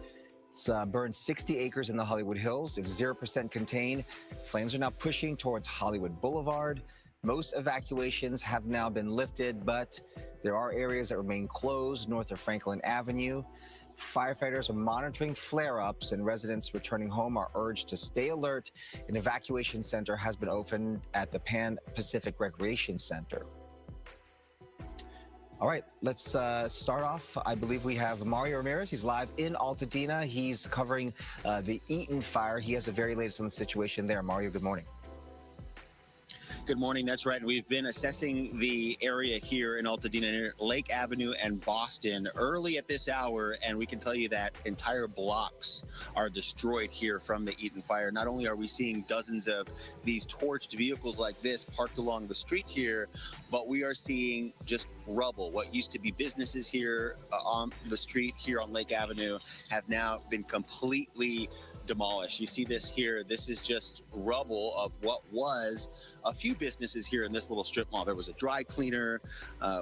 It's burned 60 acres in the Hollywood Hills. It's 0% contained. Flames are now pushing towards Hollywood Boulevard. Most evacuations have now been lifted, but there are areas that remain closed north of Franklin Avenue. Firefighters are monitoring flare-ups, and residents returning home are urged to stay alert. An evacuation center has been opened at the Pan Pacific Recreation Center. All right, let's start off. I believe we have Mario Ramirez. He's live in Altadena. He's covering the Eaton fire. He has the very latest on the situation there. Mario, good morning. Good morning. That's right. We've been assessing the area here in Altadena, near Lake Avenue and Boston early at this hour, and we can tell you that entire blocks are destroyed here from the Eaton fire. Not only are we seeing dozens of these torched vehicles like this parked along the street here, but we are seeing just rubble. What used to be businesses here on the street here on Lake Avenue have now been completely demolished. You see this here. This is just rubble of what was a few businesses here in this little strip mall. There was a dry cleaner.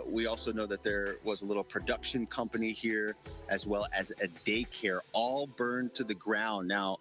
We also know that there was a little production company here, as well as a daycare, all burned to the ground. Now,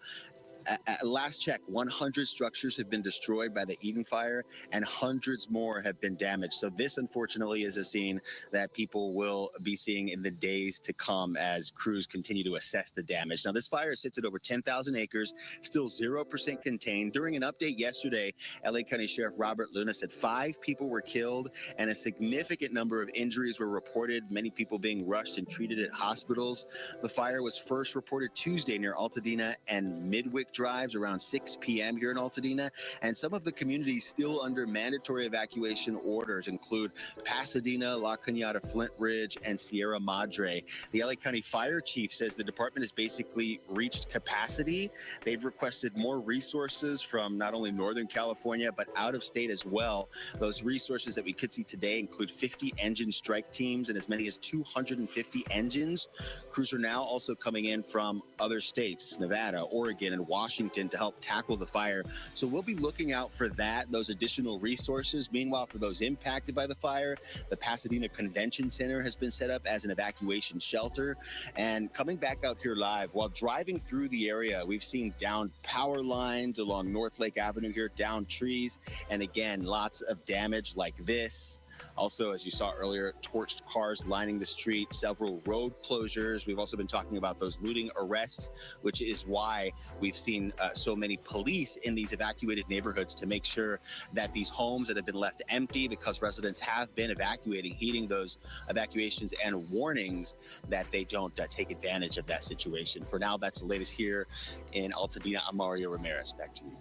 at last check, 100 structures have been destroyed by the Eaton fire, and hundreds more have been damaged. So this, unfortunately, is a scene that people will be seeing in the days to come as crews continue to assess the damage. Now, this fire sits at over 10,000 acres, still 0% contained. During an update yesterday, LA County Sheriff Robert Luna said 5 people were killed and a significant number of injuries were reported, many people being rushed and treated at hospitals. The fire was first reported Tuesday near Altadena and Midwick Drives around 6 p.m. here in Altadena, and some of the communities still under mandatory evacuation orders include Pasadena, La Cañada, Flint Ridge, and Sierra Madre. The LA County Fire Chief says the department has basically reached capacity. They've requested more resources from not only Northern California, but out of state as well. Those resources that we could see today include 50 engine strike teams and as many as 250 engines. Crews are now also coming in from other states, Nevada, Oregon, and Washington, to help tackle the fire. So we'll be looking out for that, those additional resources. Meanwhile, for those impacted by the fire, the Pasadena Convention Center has been set up as an evacuation shelter. And coming back out here live, while driving through the area, we've seen downed power lines along North Lake Avenue here, downed trees, and again, lots of damage like this. Also, as you saw earlier, torched cars lining the street, several road closures. We've also been talking about those looting arrests, which is why we've seen so many police in these evacuated neighborhoods to make sure that these homes that have been left empty because residents have been evacuating, heeding those evacuations and warnings that they don't take advantage of that situation. For now, that's the latest here in Altadena. I'm Mario Ramirez. Back to you.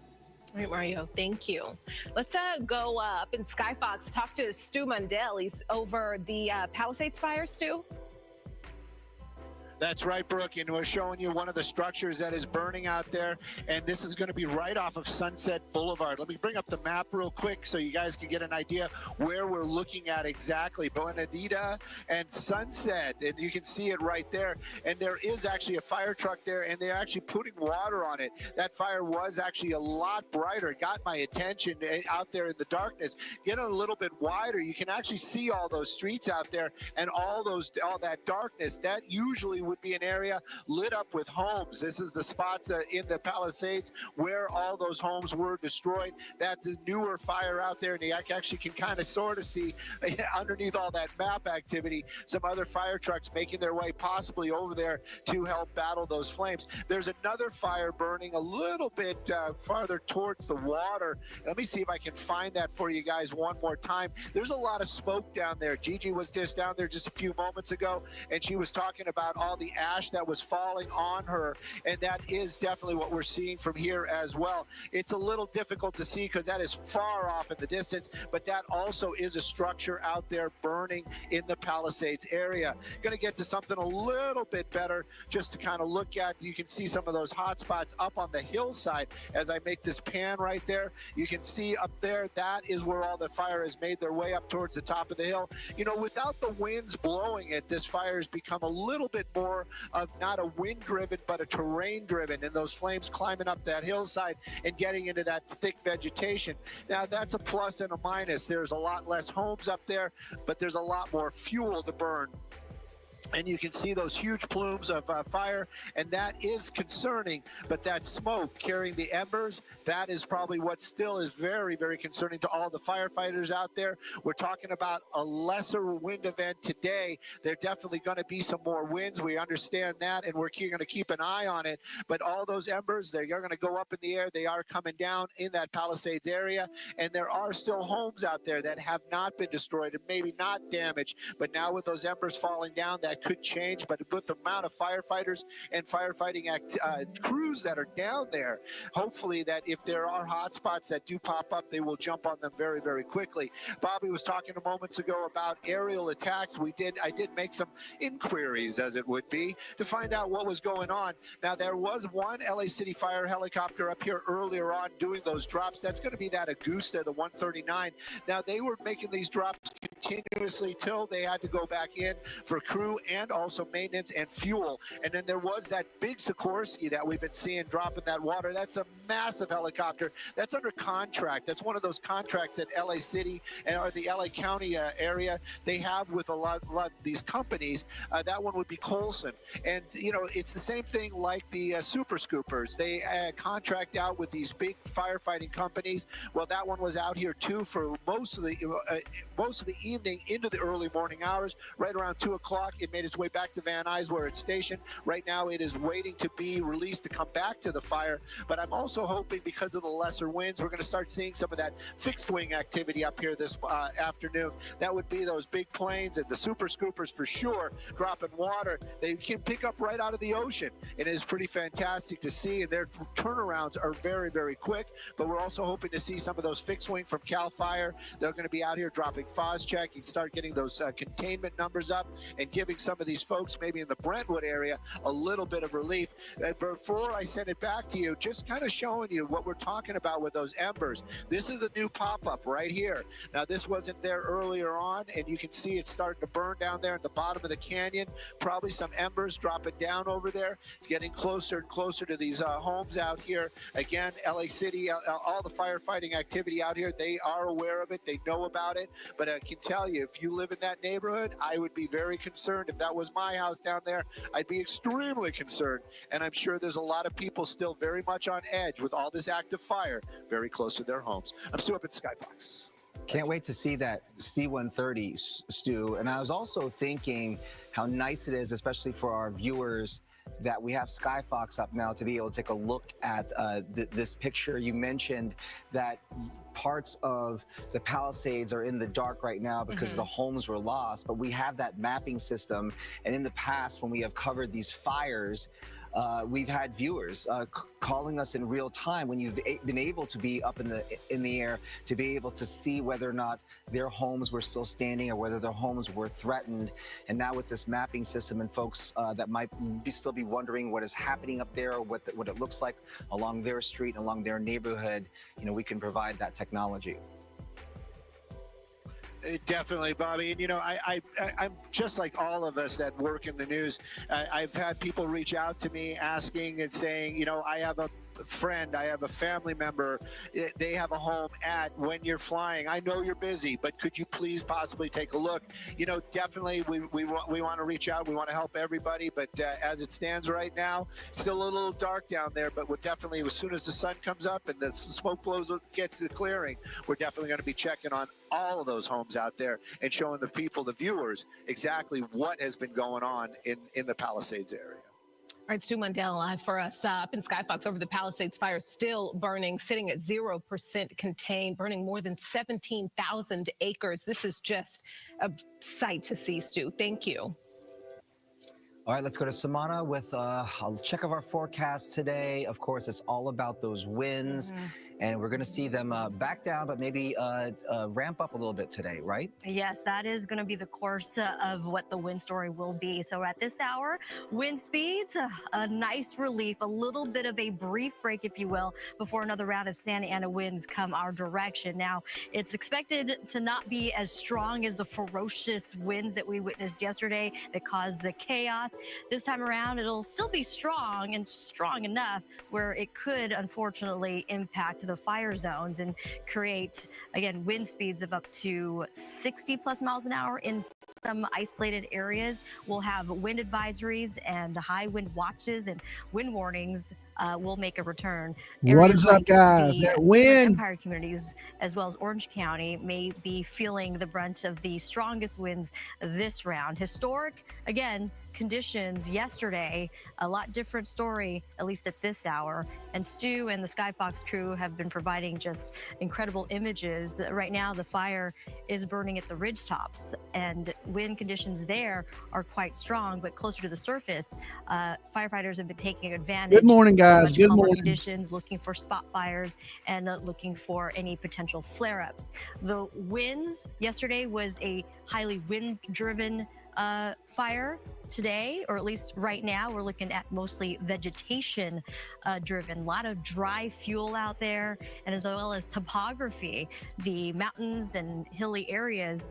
All right, Mario, thank you. Let's go up in Skyfox, talk to Stu Mundell. He's over the Palisades fire, Stu. That's right, Brooke, and we're showing you one of the structures that is burning out there, and this is going to be right off of Sunset Boulevard. Let me bring up the map real quick so you guys can get an idea where we're looking at exactly. Bonadita and Sunset, and you can see it right there, and there is actually a fire truck there, and they're actually putting water on it. That fire was actually a lot brighter. It got my attention out there in the darkness. Get a little bit wider, you can actually see all those streets out there and all that darkness. That usually would be an area lit up with homes. This is the spots in the Palisades where all those homes were destroyed. That's a newer fire out there, and you actually can kind of sort of see underneath all that map activity some other fire trucks making their way possibly over there to help battle those flames. There's another fire burning a little bit farther towards the water. Let me see if I can find that for you guys one more time. There's a lot of smoke down there. Gigi was just down there just a few moments ago, and she was talking about all the ash that was falling on her, and that is definitely what we're seeing from here as well. It's a little difficult to see because that is far off in the distance, but that also is a structure out there burning in the Palisades area. Going to get to something a little bit better just to kind of look at. You can see some of those hot spots up on the hillside as I make this pan right there. You can see up there, that is where all the fire has made their way up towards the top of the hill. You know, without the winds blowing it, this fire has become a little bit more of not a wind-driven, but a terrain-driven, and those flames climbing up that hillside and getting into that thick vegetation. Now, that's a plus and a minus. There's a lot less homes up there, but there's a lot more fuel to burn. And you can see those huge plumes of fire, and that is concerning. But that smoke carrying the embers, that is probably what still is very, very concerning to all the firefighters out there. We're talking about a lesser wind event today. There definitely going to be some more winds. We understand that, and we're going to keep an eye on it. But all those embers, they're going to go up in the air. They are coming down in that Palisades area, and there are still homes out there that have not been destroyed and maybe not damaged. But now with those embers falling down, that could change. But with the amount of firefighters and firefighting crews that are down there, hopefully that if there are hot spots that do pop up, they will jump on them very, very quickly. Bobby was talking moments ago about aerial attacks. I did make some inquiries, as it would be, to find out what was going on. Now, there was one LA City Fire helicopter up here earlier on doing those drops. That's going to be that Augusta, the 139. Now, they were making these drops continuously till they had to go back in for crew and also maintenance and fuel. And then there was that big Sikorsky that we've been seeing drop in that water. That's a massive helicopter. That's under contract. That's one of those contracts that LA City or the LA County area, they have with a lot of these companies. That one would be Colson. And, you know, it's the same thing like the Super Scoopers. They contract out with these big firefighting companies. Well, that one was out here too for most of the evening into the early morning hours. Right around 2 o'clock, it made its way back to Van Nuys where it's stationed. Right now, it is waiting to be released to come back to the fire. But I'm also hoping, because of the lesser winds, we're going to start seeing some of that fixed wing activity up here this afternoon. That would be those big planes and the Super Scoopers for sure, dropping water. They can pick up right out of the ocean. It is pretty fantastic to see, and their turnarounds are very, very quick. But we're also hoping to see some of those fixed wing from CAL FIRE. They're going to be out here dropping FOSCheck and start getting those containment numbers up and giving some of these folks maybe in the Brentwood area a little bit of relief. Before I send it back to you, just kind of showing you what we're talking about with those embers. This is a new pop-up right here. Now, this wasn't there earlier on, and you can see it's starting to burn down there at the bottom of the canyon. Probably some embers dropping down over there. It's getting closer and closer to these homes out here. Again, LA City, all the firefighting activity out here, they are aware of it. They know about it. But I can tell you, if you live in that neighborhood, I would be very concerned. If that was my house down there, I'd be extremely concerned. And I'm sure there's a lot of people still very much on edge with all this active fire very close to their homes. I'm Stu up at Skyfox. Can't wait to see that C-130, Stu. And I was also thinking how nice it is, especially for our viewers, that we have Skyfox up now to be able to take a look at this picture. You mentioned that parts of the Palisades are in the dark right now because the homes were lost, but we have that mapping system. And in the past, when we have covered these fires, we've had viewers calling us in real time when you've been able to be up in the air to be able to see whether or not their homes were still standing or whether their homes were threatened. And now with this mapping system, and folks that might still be wondering what is happening up there, or what it looks like along their street, along their neighborhood, you know, we can provide that technology. Definitely, Bobby. And, you know, I'm just like all of us that work in the news. I've had people reach out to me asking and saying, you know, I have a friend, I have a family member, they have a home at When You're Flying. I know you're busy, but could you please possibly take a look? Definitely we want to reach out. We want to help everybody, but as it stands right now, it's still a little dark down there, but we're definitely, as soon as the sun comes up and the smoke blows, gets the clearing, we're definitely going to be checking on all of those homes out there and showing the people, the viewers, exactly what has been going on in the Palisades area. All right, Stu Mundell live for us up in Skyfox over the Palisades fire, still burning, sitting at 0% contained, burning more than 17,000 acres. This is just a sight to see, Stu. Thank you. All right, let's go to Samana with a check of our forecast today. Of course, it's all about those winds. And we're going to see them back down, but maybe ramp up a little bit today, right? Yes, that is going to be the course of what the wind story will be. So at this hour, wind speeds, a nice relief, a little bit of a brief break, if you will, before another round of Santa Ana winds come our direction. Now, it's expected to not be as strong as the ferocious winds that we witnessed yesterday that caused the chaos. This time around, it'll still be strong and strong enough where it could, unfortunately, impact the fire zones and create, again, wind speeds of up to 60 plus miles an hour in some isolated areas. We'll have wind advisories and the high wind watches and wind warnings will make a return. What is up, guys? That wind. Empire communities, as well as Orange County, may be feeling the brunt of the strongest winds this round. Historic, again, conditions yesterday, a lot different story, at least at this hour. And Stu and the Skyfox crew have been providing just incredible images. Right now, the fire is burning at the ridge tops, and wind conditions there are quite strong, but closer to the surface, firefighters have been taking advantage. Good morning, guys. Much Good calmer morning. Conditions, looking for spot fires and looking for any potential flare-ups. The winds yesterday was a highly wind-driven fire. Today, or at least right now, we're looking at mostly vegetation driven. A lot of dry fuel out there, and as well as topography, the mountains and hilly areas,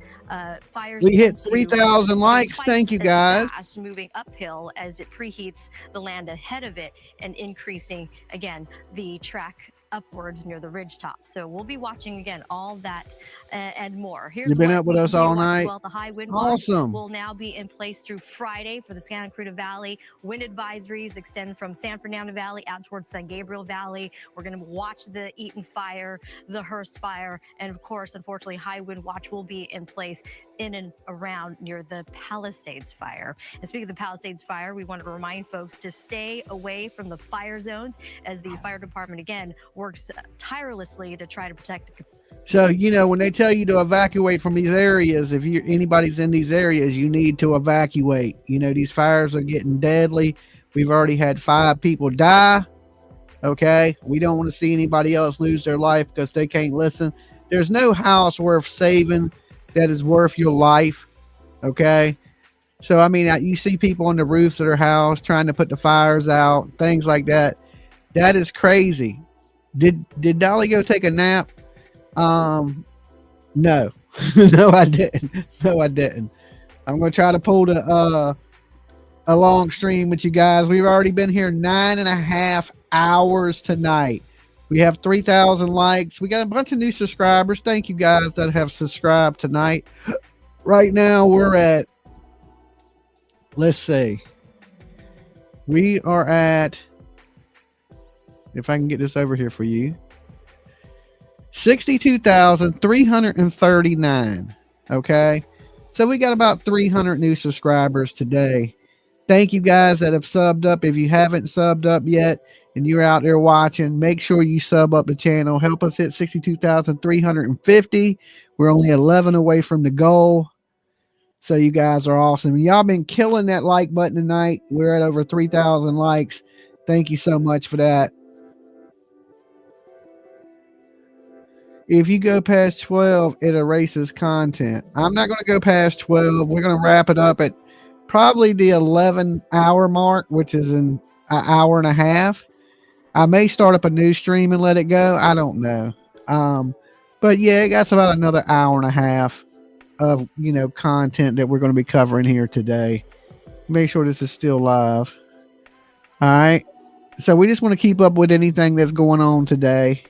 fires. We hit 3,000 likes. Thank you, guys. Fast, moving uphill as it preheats the land ahead of it and increasing, again, the track upwards near the ridge top. So we'll be watching again all that and more. Here's You've been what up with we us do all as night. well. The high wind watch Awesome. will now be in place through Friday for the Santa Cruz Valley. Wind advisories extend from San Fernando Valley out towards San Gabriel Valley. We're going to watch the Eaton fire, the Hearst fire, and of course, unfortunately, high wind watch will be in place in and around near the Palisades fire. And speaking of the Palisades fire, we want to remind folks to stay away from the fire zones as the fire department, again, works tirelessly to try to protect the. So, when they tell you to evacuate from these areas, if anybody's in these areas, you need to evacuate. These fires are getting deadly. We've already had 5 people die. Okay. We don't want to see anybody else lose their life because they can't listen. There's no house worth saving that is worth your life. Okay. So, you see people on the roofs of their house trying to put the fires out, things like that. That is crazy. Did Dolly go take a nap? No. No, I didn't. No, I didn't. I'm going to try to pull a long stream with you guys. We've already been here 9.5 hours tonight. We have 3,000 likes. We got a bunch of new subscribers. Thank you guys that have subscribed tonight. Right now we're at, let's see. We are at, if I can get this over here for you, 62,339. Okay. So we got about 300 new subscribers today. Thank you guys that have subbed up. If you haven't subbed up yet and you're out there watching, make sure you sub up the channel. Help us hit 62,350. We're only 11 away from the goal. So you guys are awesome. Y'all been killing that like button tonight. We're at over 3,000 likes. Thank you so much for that. If you go past 12, it erases content. I'm not going to go past 12. We're going to wrap it up at probably the 11-hour mark, which is in an hour and a half. I may start up a new stream and let it go. I don't know. But yeah, it got about another hour and a half of, content that we're going to be covering here today. Make sure this is still live. All right. So we just want to keep up with anything that's going on today.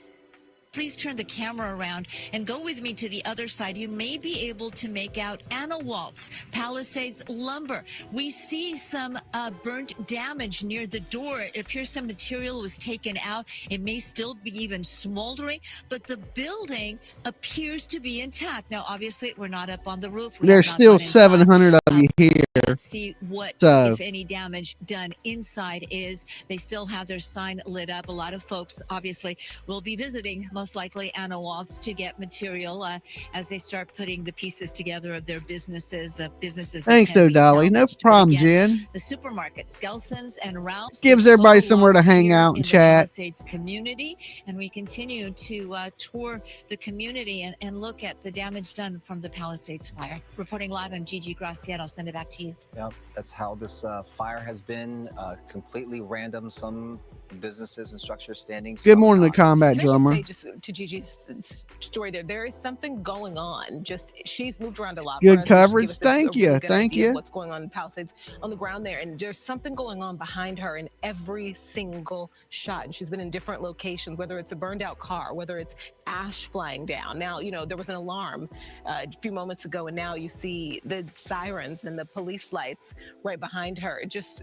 Please turn the camera around and go with me to the other side. You may be able to make out Anna Waltz, Palisades lumber. We see some burnt damage near the door. It appears some material was taken out. It may still be even smoldering, but the building appears to be intact. Now, obviously, we're not up on the roof. There's still 700 of you here. See what, So, if any, damage done inside is. They still have their sign lit up. A lot of folks, obviously, will be visiting, most likely Anna Waltz, to get material as they start putting the pieces together of their businesses. The businesses. thanks, though, Dolly. No problem, Jen. The supermarkets, Gelson's and Ralph's, Gives everybody somewhere to hang out and chat. Palisades community, and we continue to tour the community and look at the damage done from the Palisades fire. Reporting live, I'm Gigi Graciet. I'll send it back to you. Yep, that's how this fire has been, completely random. Some businesses and structures standing. Good morning, the combat Can I drummer. just say, just to Gigi's story there is something going on. Just she's moved around a lot. Good for us. coverage. Just give us Thank a you. really good Thank idea of you. What's going on in Palisades on the ground there, and there's something going on behind her in every single shot. And she's been in different locations, whether it's a burned out car, whether it's ash flying down. Now, there was an alarm a few moments ago, and now you see the sirens and the police lights right behind her. It's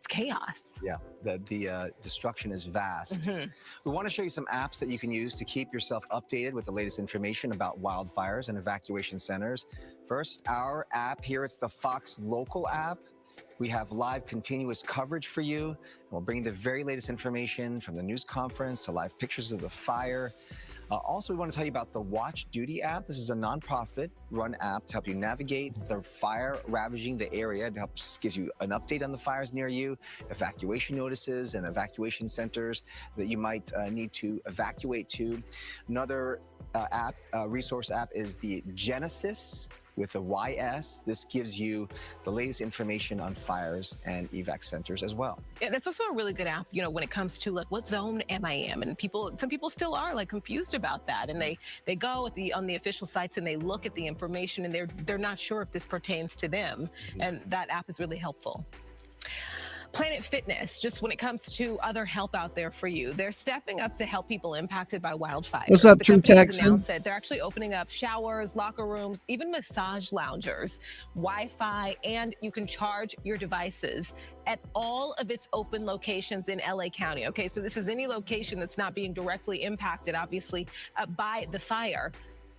chaos. Yeah, the destruction is vast. We want to show you some apps that you can use to keep yourself updated with the latest information about wildfires and evacuation centers. First, our app here, it's the Fox Local app. We have live continuous coverage for you. And we'll bring the very latest information from the news conference to live pictures of the fire. Also, we want to tell you about the Watch Duty app. This is a nonprofit run app to help you navigate the fire ravaging the area. It gives you an update on the fires near you, evacuation notices and evacuation centers that you might need to evacuate to. Another resource app is the Genesis with the YS. This gives you the latest information on fires and evac centers as well. Yeah, that's also a really good app, when it comes to like what zone am I in, and some people still are like confused about that, and they go on the official sites and they look at the information and they're not sure if this pertains to them, and that app is really helpful. Planet Fitness, just when it comes to other help out there for you, they're stepping up to help people impacted by wildfires. What's up, The True company has Texan? announced that they're actually opening up showers, locker rooms, even massage loungers, Wi-Fi, and you can charge your devices at all of its open locations in LA County. Okay, so this is any location that's not being directly impacted, obviously, by the fire.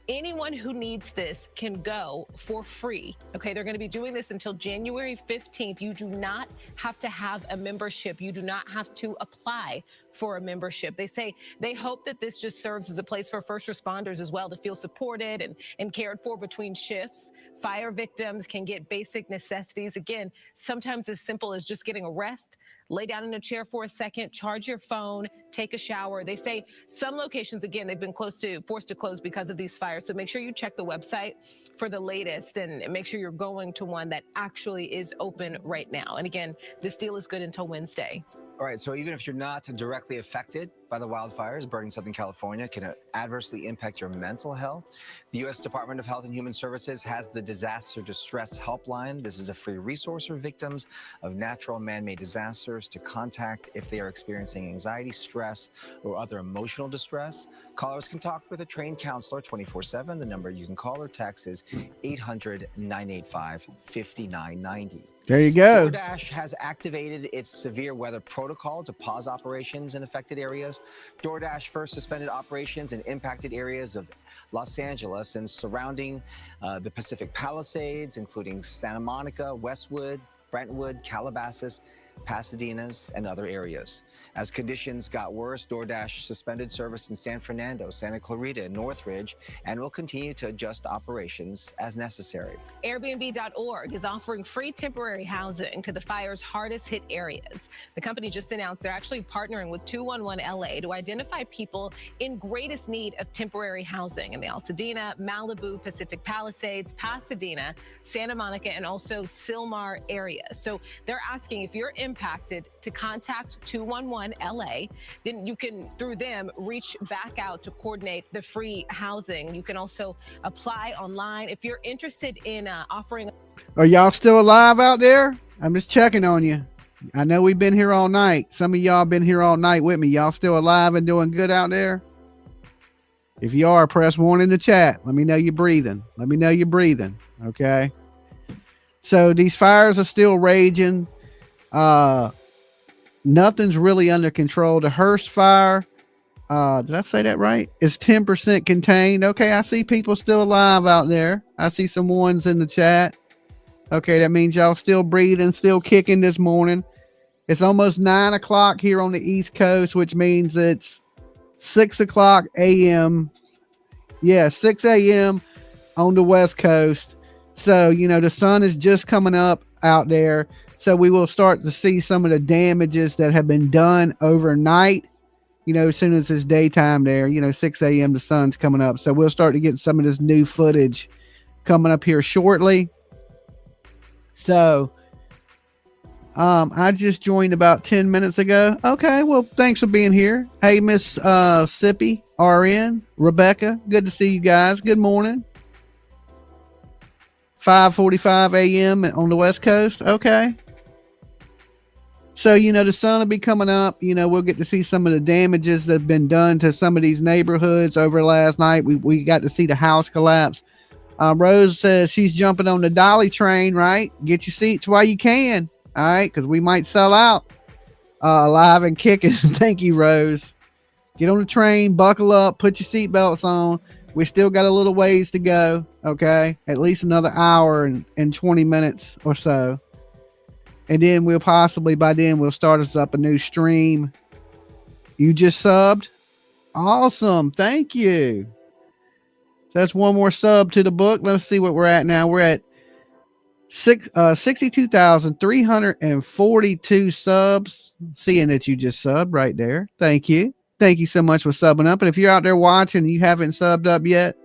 Anyone who needs this can go for free. Okay, they're going to be doing this until January 15th. You do not have to have a membership. You do not have to apply for a membership. They say they hope that this just serves as a place for first responders as well to feel supported and cared for between shifts. Fire victims can get basic necessities. Again, sometimes as simple as just getting a rest, lay down in a chair for a second, charge your phone, take a shower. They say some locations, again, they've been forced to close because of these fires. So make sure you check the website for the latest and make sure you're going to one that actually is open right now. And again, this deal is good until Wednesday. All right, so even if you're not directly affected by the wildfires burning Southern California, can adversely impact your mental health. The U.S. Department of Health and Human Services has the Disaster Distress Helpline. This is a free resource for victims of natural and man-made disasters to contact if they are experiencing anxiety, stress, or other emotional distress. Callers can talk with a trained counselor 24/7. The number you can call or text is 800-985-5990. There you go. DoorDash has activated its severe weather protocol to pause operations in affected areas. DoorDash first suspended operations in impacted areas of Los Angeles and surrounding the Pacific Palisades, including Santa Monica, Westwood, Brentwood, Calabasas, Pasadena's, and other areas. As conditions got worse, DoorDash suspended service in San Fernando, Santa Clarita, and Northridge, and will continue to adjust operations as necessary. Airbnb.org is offering free temporary housing to the fire's hardest hit areas. The company just announced they're actually partnering with 211 LA to identify people in greatest need of temporary housing in the Altadena, Malibu, Pacific Palisades, Pasadena, Santa Monica, and also Sylmar area. So they're asking if you're impacted to contact 211 LA, then you can, through them, reach back out to coordinate the free housing. You can also apply online if you're interested in offering. Are y'all still alive out there? I'm just checking on you. I know we've been here all night. Some of y'all been here all night with me. Y'all still alive and doing good out there? If you are, press 1 in the chat. Let me know you're breathing. Let me know you're breathing. Okay. So these fires are still raging. Nothing's really under control. The Hearst fire, did I say that right? It's 10% contained. Okay, I see people still alive out there. I see some ones in the chat. Okay, that means y'all still breathing, still kicking this morning. It's almost 9 o'clock here on the East Coast, which means it's 6 o'clock a.m. Yeah, 6 a.m. on the West Coast. So, you know, the sun is just coming up out there. So we will start to see some of the damages that have been done overnight. You know, as soon as it's daytime there, you know, 6 a.m. the sun's coming up. So we'll start to get some of this new footage coming up here shortly. So I just joined about 10 minutes ago. Okay, well, thanks for being here. Hey, Miss Sippy, RN, Rebecca, good to see you guys. Good morning. 5:45 a.m. on the West Coast. Okay. So, you know, the sun will be coming up. You know, we'll get to see some of the damages that have been done to some of these neighborhoods over last night. We got to see the house collapse. Rose says she's jumping on the dolly train, right? Get your seats while you can. All right, because we might sell out. Alive and kicking. Thank you, Rose. Get on the train, buckle up, put your seatbelts on. We still got a little ways to go, okay? At least another hour and 20 minutes or so. And then we'll possibly, by then, we'll start us up a new stream. You just subbed? Awesome. Thank you. That's one more sub to the book. Let's see what we're at now. We're at 62,342 subs. Seeing that you just subbed right there. Thank you. Thank you so much for subbing up. And if you're out there watching and you haven't subbed up yet,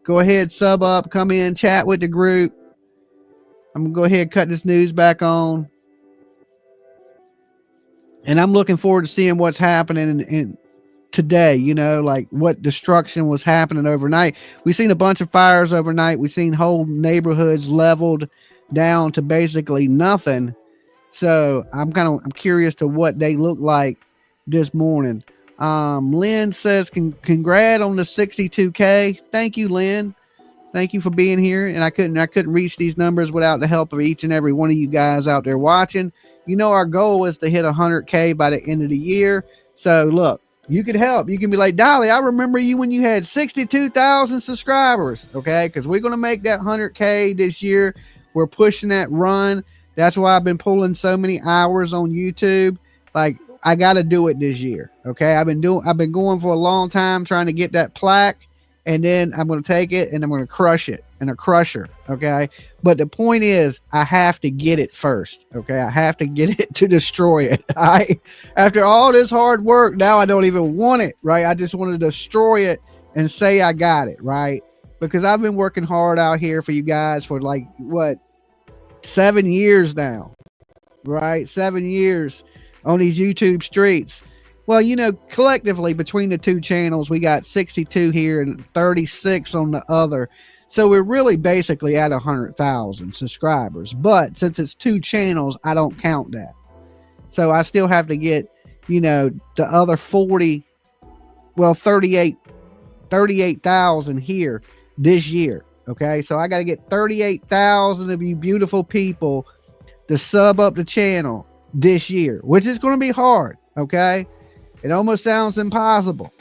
go ahead, sub up, come in, chat with the group. I'm going to go ahead and cut this news back on. And I'm looking forward to seeing what's happening in today, you know, like what destruction was happening overnight. We've seen a bunch of fires overnight. We've seen whole neighborhoods leveled down to basically nothing. So I'm curious to what they look like this morning. Lynn says, congrats on the 62K. Thank you, Lynn. Thank you for being here. And I couldn't reach these numbers without the help of each and every one of you guys out there watching. You know, our goal is to hit 100K by the end of the year. So look, you could help. You can be like, Dolly, I remember you when you had 62,000 subscribers. Okay. Cause we're going to make that 100K this year. We're pushing that run. That's why I've been pulling so many hours on YouTube. Like, I got to do it this year. Okay. I've been going for a long time trying to get that plaque. And then I'm going to take it and I'm going to crush it in a crusher. Okay. But the point is, I have to get it first. Okay. I have to get it to destroy it. All right. After all this hard work, now I don't even want it. Right. I just want to destroy it and say I got it. Right. Because I've been working hard out here for you guys for like, 7 years now. Right. 7 years on these YouTube streets. Well, you know, collectively between the two channels, we got 62 here and 36 on the other. So we're really basically at 100,000 subscribers. But since it's two channels, I don't count that. So I still have to get, you know, the other 38,000 here this year. Okay. So I got to get 38,000 of you beautiful people to sub up the channel this year, which is going to be hard. Okay. It almost sounds impossible,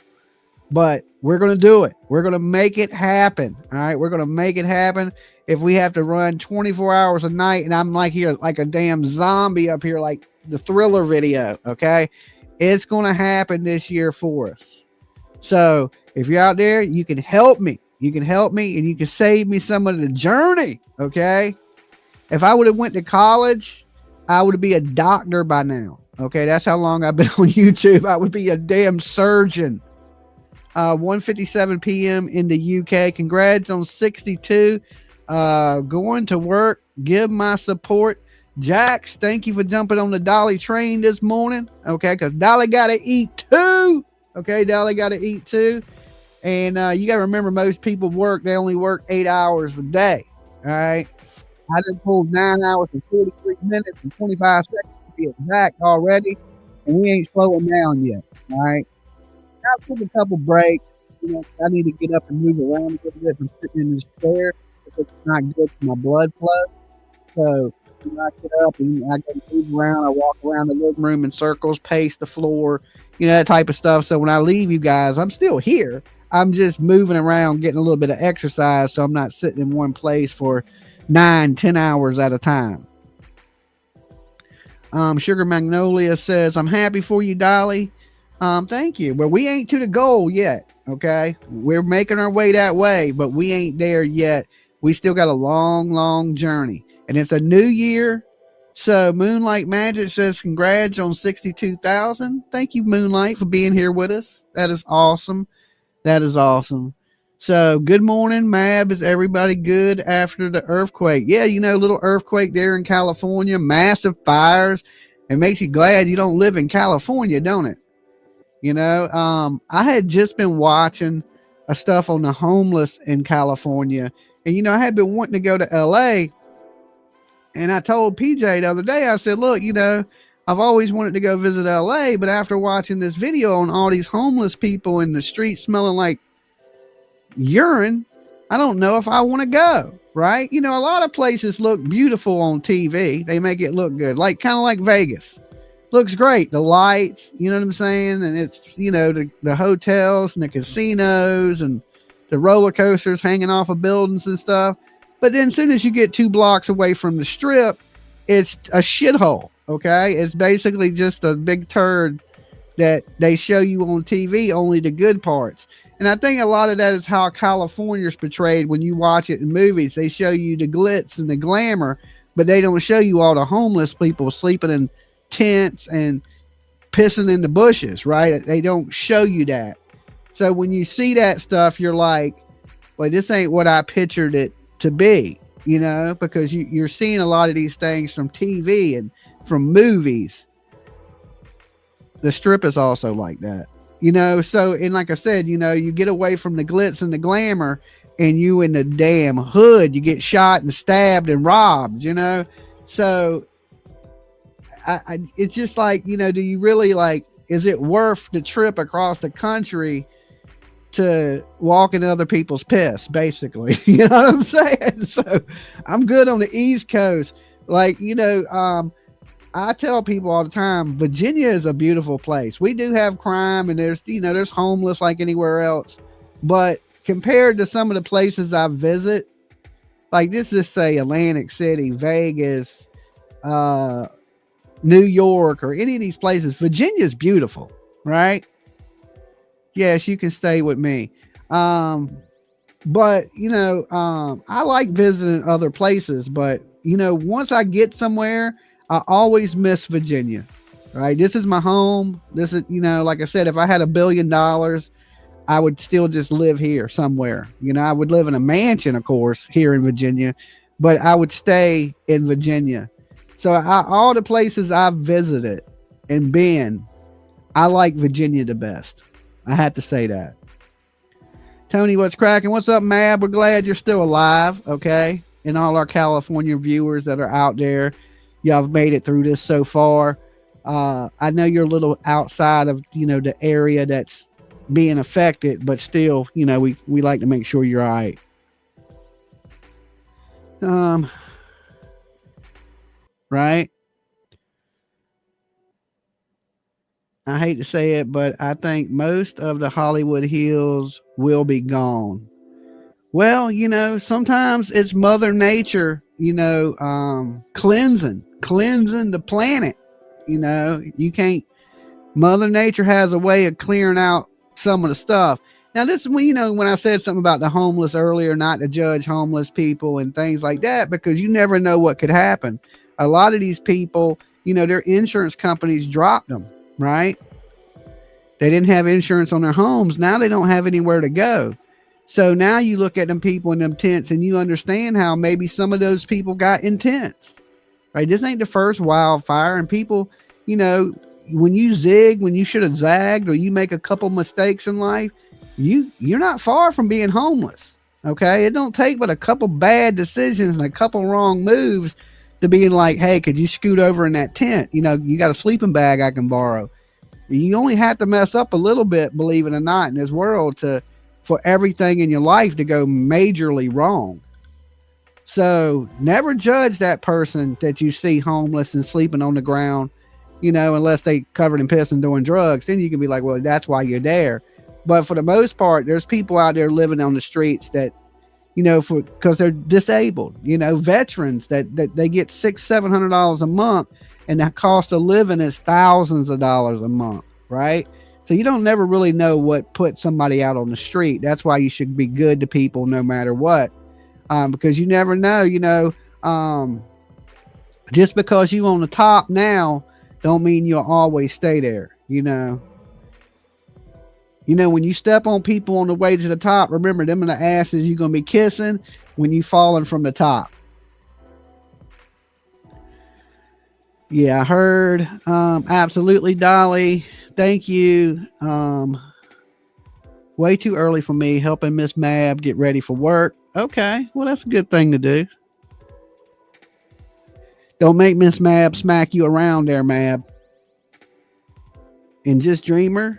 but we're going to do it. We're going to make it happen. All right. We're going to make it happen. If we have to run 24 hours a night and I'm like here, like a damn zombie up here, like the Thriller video. Okay. It's going to happen this year for us. So if you're out there, you can help me. You can help me and you can save me some of the journey. Okay. If I would have went to college, I would be a doctor by now. Okay, that's how long I've been on YouTube. I would be a damn surgeon. 1:57 p.m. in the UK. Congrats on 62. Going to work. Give my support. Jax, thank you for jumping on the Dolly train this morning. Okay, because Dolly got to eat too. Okay, Dolly got to eat too. And you got to remember, most people work. They only work 8 hours a day. All right. I just pulled 9 hours and 43 minutes and 25 seconds. be exact already, and we ain't slowing down yet. All right. I took a couple breaks. I need to get up and move around a little bit from sitting in this chair. It's not good for my blood flow. So I get up and I go move around. I walk around the living room in circles, pace the floor, that type of stuff. So when I leave you guys, I'm still here. I'm just moving around, getting a little bit of exercise, so I'm not sitting in one place for 9-10 hours at a time. Sugar Magnolia says, I'm happy for you, Dolly. Thank you. But we ain't to the goal yet. Okay. We're making our way that way, but we ain't there yet. We still got a long, long journey, and it's a new year. So Moonlight Magic says, congrats on 62,000. Thank you, Moonlight, for being here with us. That is awesome. That is awesome. So good morning, Mab. Is everybody good after the earthquake? Yeah, little earthquake there in California, massive fires. It makes you glad you don't live in California, don't it? I had just been watching stuff on the homeless in California, and I had been wanting to go to LA, and I told PJ the other day, I said, look, I've always wanted to go visit LA, but after watching this video on all these homeless people in the street smelling like urine, I don't know if I want to go. Right? A lot of places look beautiful on TV. They make it look good, kind of like Vegas. Looks great. The lights, you know what I'm saying? And it's, the hotels and the casinos and the roller coasters hanging off of buildings and stuff. But then as soon as you get 2 blocks away from the strip, it's a shithole. Okay. It's basically just a big turd that they show you on TV, only the good parts. And I think a lot of that is how California is portrayed when you watch it in movies. They show you the glitz and the glamour, but they don't show you all the homeless people sleeping in tents and pissing in the bushes, right? They don't show you that. So when you see that stuff, you're like, well, this ain't what I pictured it to be, because you're seeing a lot of these things from TV and from movies. The strip is also like that, so, and like I said, you get away from the glitz and the glamour, and you in the damn hood, you get shot and stabbed and robbed, so it's just like, do you really is it worth the trip across the country to walk in other people's piss, basically? You know what I'm saying? So I'm good on the East Coast. I tell people all the time, Virginia is a beautiful place. We do have crime, and there's homeless like anywhere else, but compared to some of the places I visit, like this is say Atlantic City, Vegas, New York, or any of these places, Virginia is beautiful, right? Yes, you can stay with me. But I like visiting other places, but once I get somewhere, I always miss Virginia, right? This is my home. This is, like I said, if I had $1 billion, I would still just live here somewhere. I would live in a mansion, of course, here in Virginia, but I would stay in Virginia. So all the places I've visited and been, I like Virginia the best. I had to say that. Tony, what's cracking? What's up, Mab? We're glad you're still alive, okay? And all our California viewers that are out there, y'all have made it through this so far. I know you're a little outside of, the area that's being affected, but still, we like to make sure you're all right. Right? I hate to say it, but I think most of the Hollywood Hills will be gone. Well, sometimes it's Mother Nature, cleansing the planet. You can't, Mother Nature has a way of clearing out some of the stuff. Now, this is when, when I said something about the homeless earlier, not to judge homeless people and things like that, because you never know what could happen. A lot of these people, their insurance companies dropped them, right? They didn't have insurance on their homes. Now they don't have anywhere to go. So now you look at them people in them tents and you understand how maybe some of those people got in tents, right? This ain't the first wildfire, and people, when you zig, when you should have zagged, or you make a couple mistakes in life, you're not far from being homeless. Okay. It don't take but a couple bad decisions and a couple wrong moves to being like, hey, could you scoot over in that tent? You know, you got a sleeping bag I can borrow. You only have to mess up a little bit, believe it or not, in this world for everything in your life to go majorly wrong. So never judge that person that you see homeless and sleeping on the ground, you know, unless they covered in piss and doing drugs. Then you can be like, well, that's why you're there. But for the most part, there's people out there living on the streets that, you know, because they're disabled, you know, veterans that they get $600-700 a month, and the cost of living is thousands of dollars a month, right? So you don't never really know what put somebody out on the street. That's why you should be good to people no matter what. Because you never know, you know, just because you on the top now don't mean you'll always stay there, you know. You know, when you step on people on the way to the top, remember, them in the asses you're going to be kissing when you falling from the top. Yeah, I heard. Absolutely, Dolly. Thank you. Way too early for me, helping Miss Mab get ready for work. Okay, well, that's a good thing to do. Don't make Miss Mab smack you around there, Mab. And Just Dreamer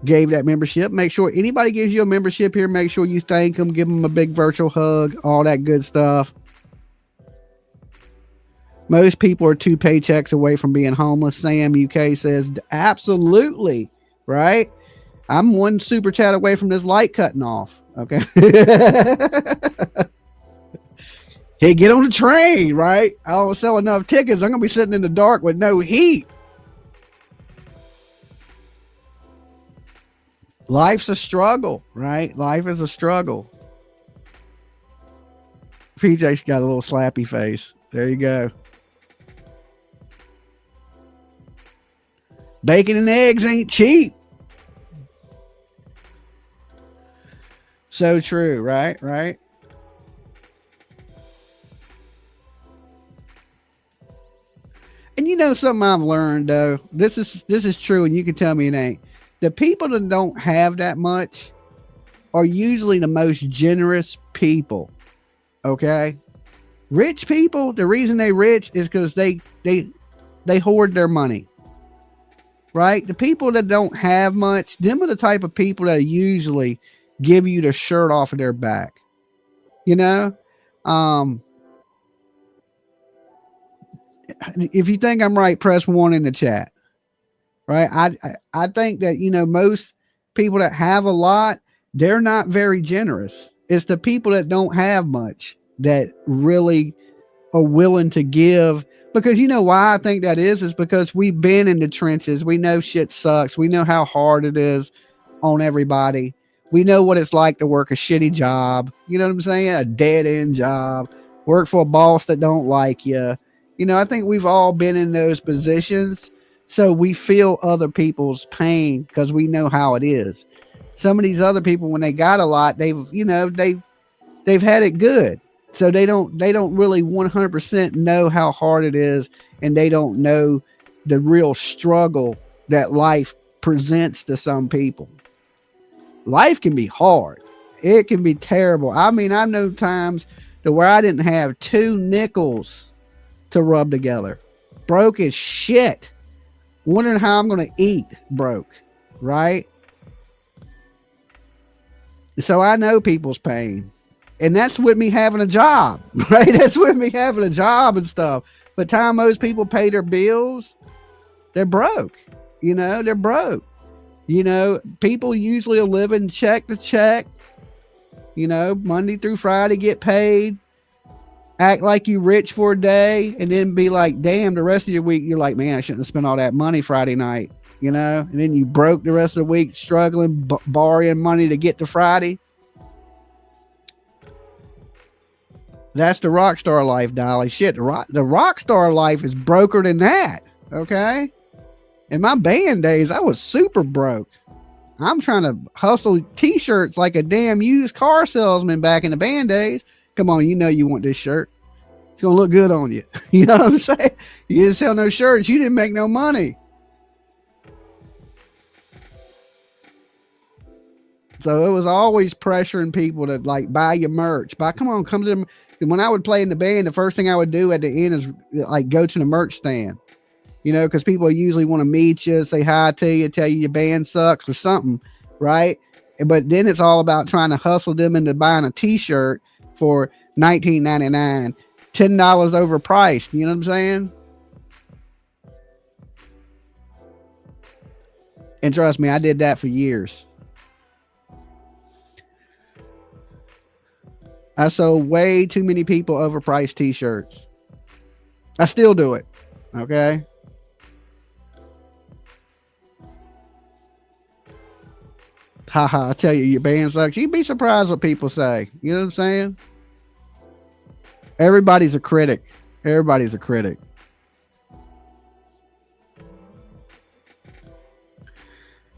gave that membership. Make sure anybody gives you a membership here, make sure you thank them, give them a big virtual hug, all that good stuff. Most people are 2 paychecks away from being homeless. Sam UK says, absolutely, right? I'm 1 super chat away from this light cutting off. Okay. Hey, get on the train, right? I don't sell enough tickets. I'm going to be sitting in the dark with no heat. Life's a struggle, right? Life is a struggle. PJ's got a little slappy face. There you go. Bacon and eggs ain't cheap. So true, right? Right. And you know something I've learned though. This is true, and you can tell me it ain't. The people that don't have that much are usually the most generous people. Okay? Rich people, the reason they rich is because they hoard their money. Right? The people that don't have much, them are the type of people that usually give you the shirt off of their back. You know? If you think I'm right, press 1 in the chat. Right? I think that, you know, most people that have a lot, they're not very generous. It's the people that don't have much that really are willing to give. Because you know why I think that is because we've been in the trenches. We know shit sucks. We know how hard it is on everybody. We know what it's like to work a shitty job. You know what I'm saying? A dead end job. Work for a boss that don't like you. You know, I think we've all been in those positions. So we feel other people's pain because we know how it is. Some of these other people, when they got a lot, they've had it good. So they don't really 100% know how hard it is, and they don't know the real struggle that life presents to some people. Life can be hard. It can be terrible. I mean, I know times to where I didn't have 2 nickels to rub together. Broke as shit. Wondering how I'm going to eat broke. Right? So I know people's pain. And that's with me having a job, right? That's with me having a job and stuff. But time most people pay their bills, they're broke. You know, they're broke. You know, people usually are living check to check. You know, Monday through Friday get paid. Act like you rich for a day and then be like, damn, the rest of your week, you're like, man, I shouldn't have spent all that money Friday night, you know? And then you broke the rest of the week struggling, borrowing money to get to Friday. That's the rock star life, Dolly. Shit, the rock star life is broker than that, okay? In my band days, I was super broke. I'm trying to hustle t-shirts like a damn used car salesman back in the band days. Come on, you know you want this shirt. It's going to look good on you. You know what I'm saying? You didn't sell no shirts. You didn't make no money. So it was always pressuring people to like buy your merch. Come to them. when I would play in the band, the first thing I would do at the end is like go to the merch stand, because people usually want to meet you, say hi to you, tell you your band sucks or something, right? But then it's all about trying to hustle them into buying a t-shirt for $19.99, $10 overpriced. You know what I'm saying? And trust me, I did that for years. I sold way too many people overpriced t-shirts. I still do it. Okay. Haha, I tell you, your band sucks. You'd be surprised what people say. You know what I'm saying? Everybody's a critic. Everybody's a critic.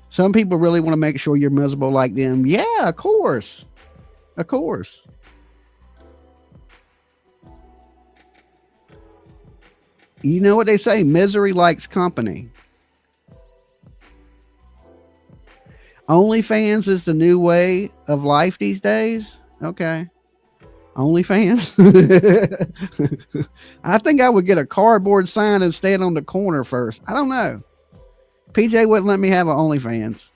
Some people really want to make sure you're miserable like them. Yeah, of course. Of course. You know what they say? Misery likes company. OnlyFans is the new way of life these days. Okay. OnlyFans. I think I would get a cardboard sign and stand on the corner first. I don't know. PJ wouldn't let me have an OnlyFans.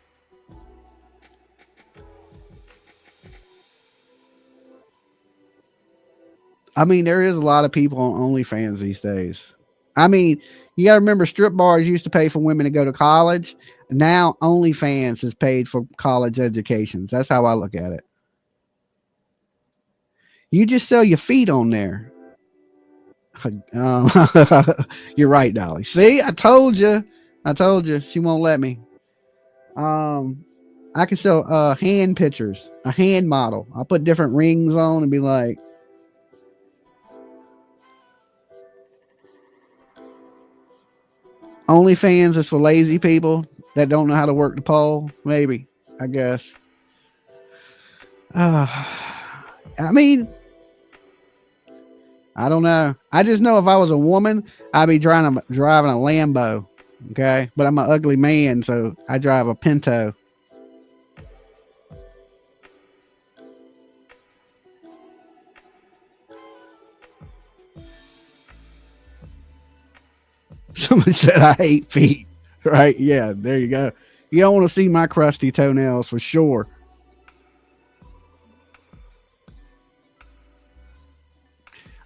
I mean, there is a lot of people on OnlyFans these days. I mean, you got to remember, strip bars used to pay for women to go to college. Now OnlyFans is paid for college educations. That's how I look at it. You just sell your feet on there. You're right, Dolly. See, I told you. She won't let me. I can sell hand pictures, a hand model. I'll put different rings on and be like, OnlyFans is for lazy people that don't know how to work the pole. Maybe, I guess. I mean, I don't know. I just know if I was a woman, I'd be driving a Lambo. Okay. But I'm an ugly man, so I drive a Pinto. Somebody said I hate feet. Right? Yeah, there you go. You don't want to see my crusty toenails for sure.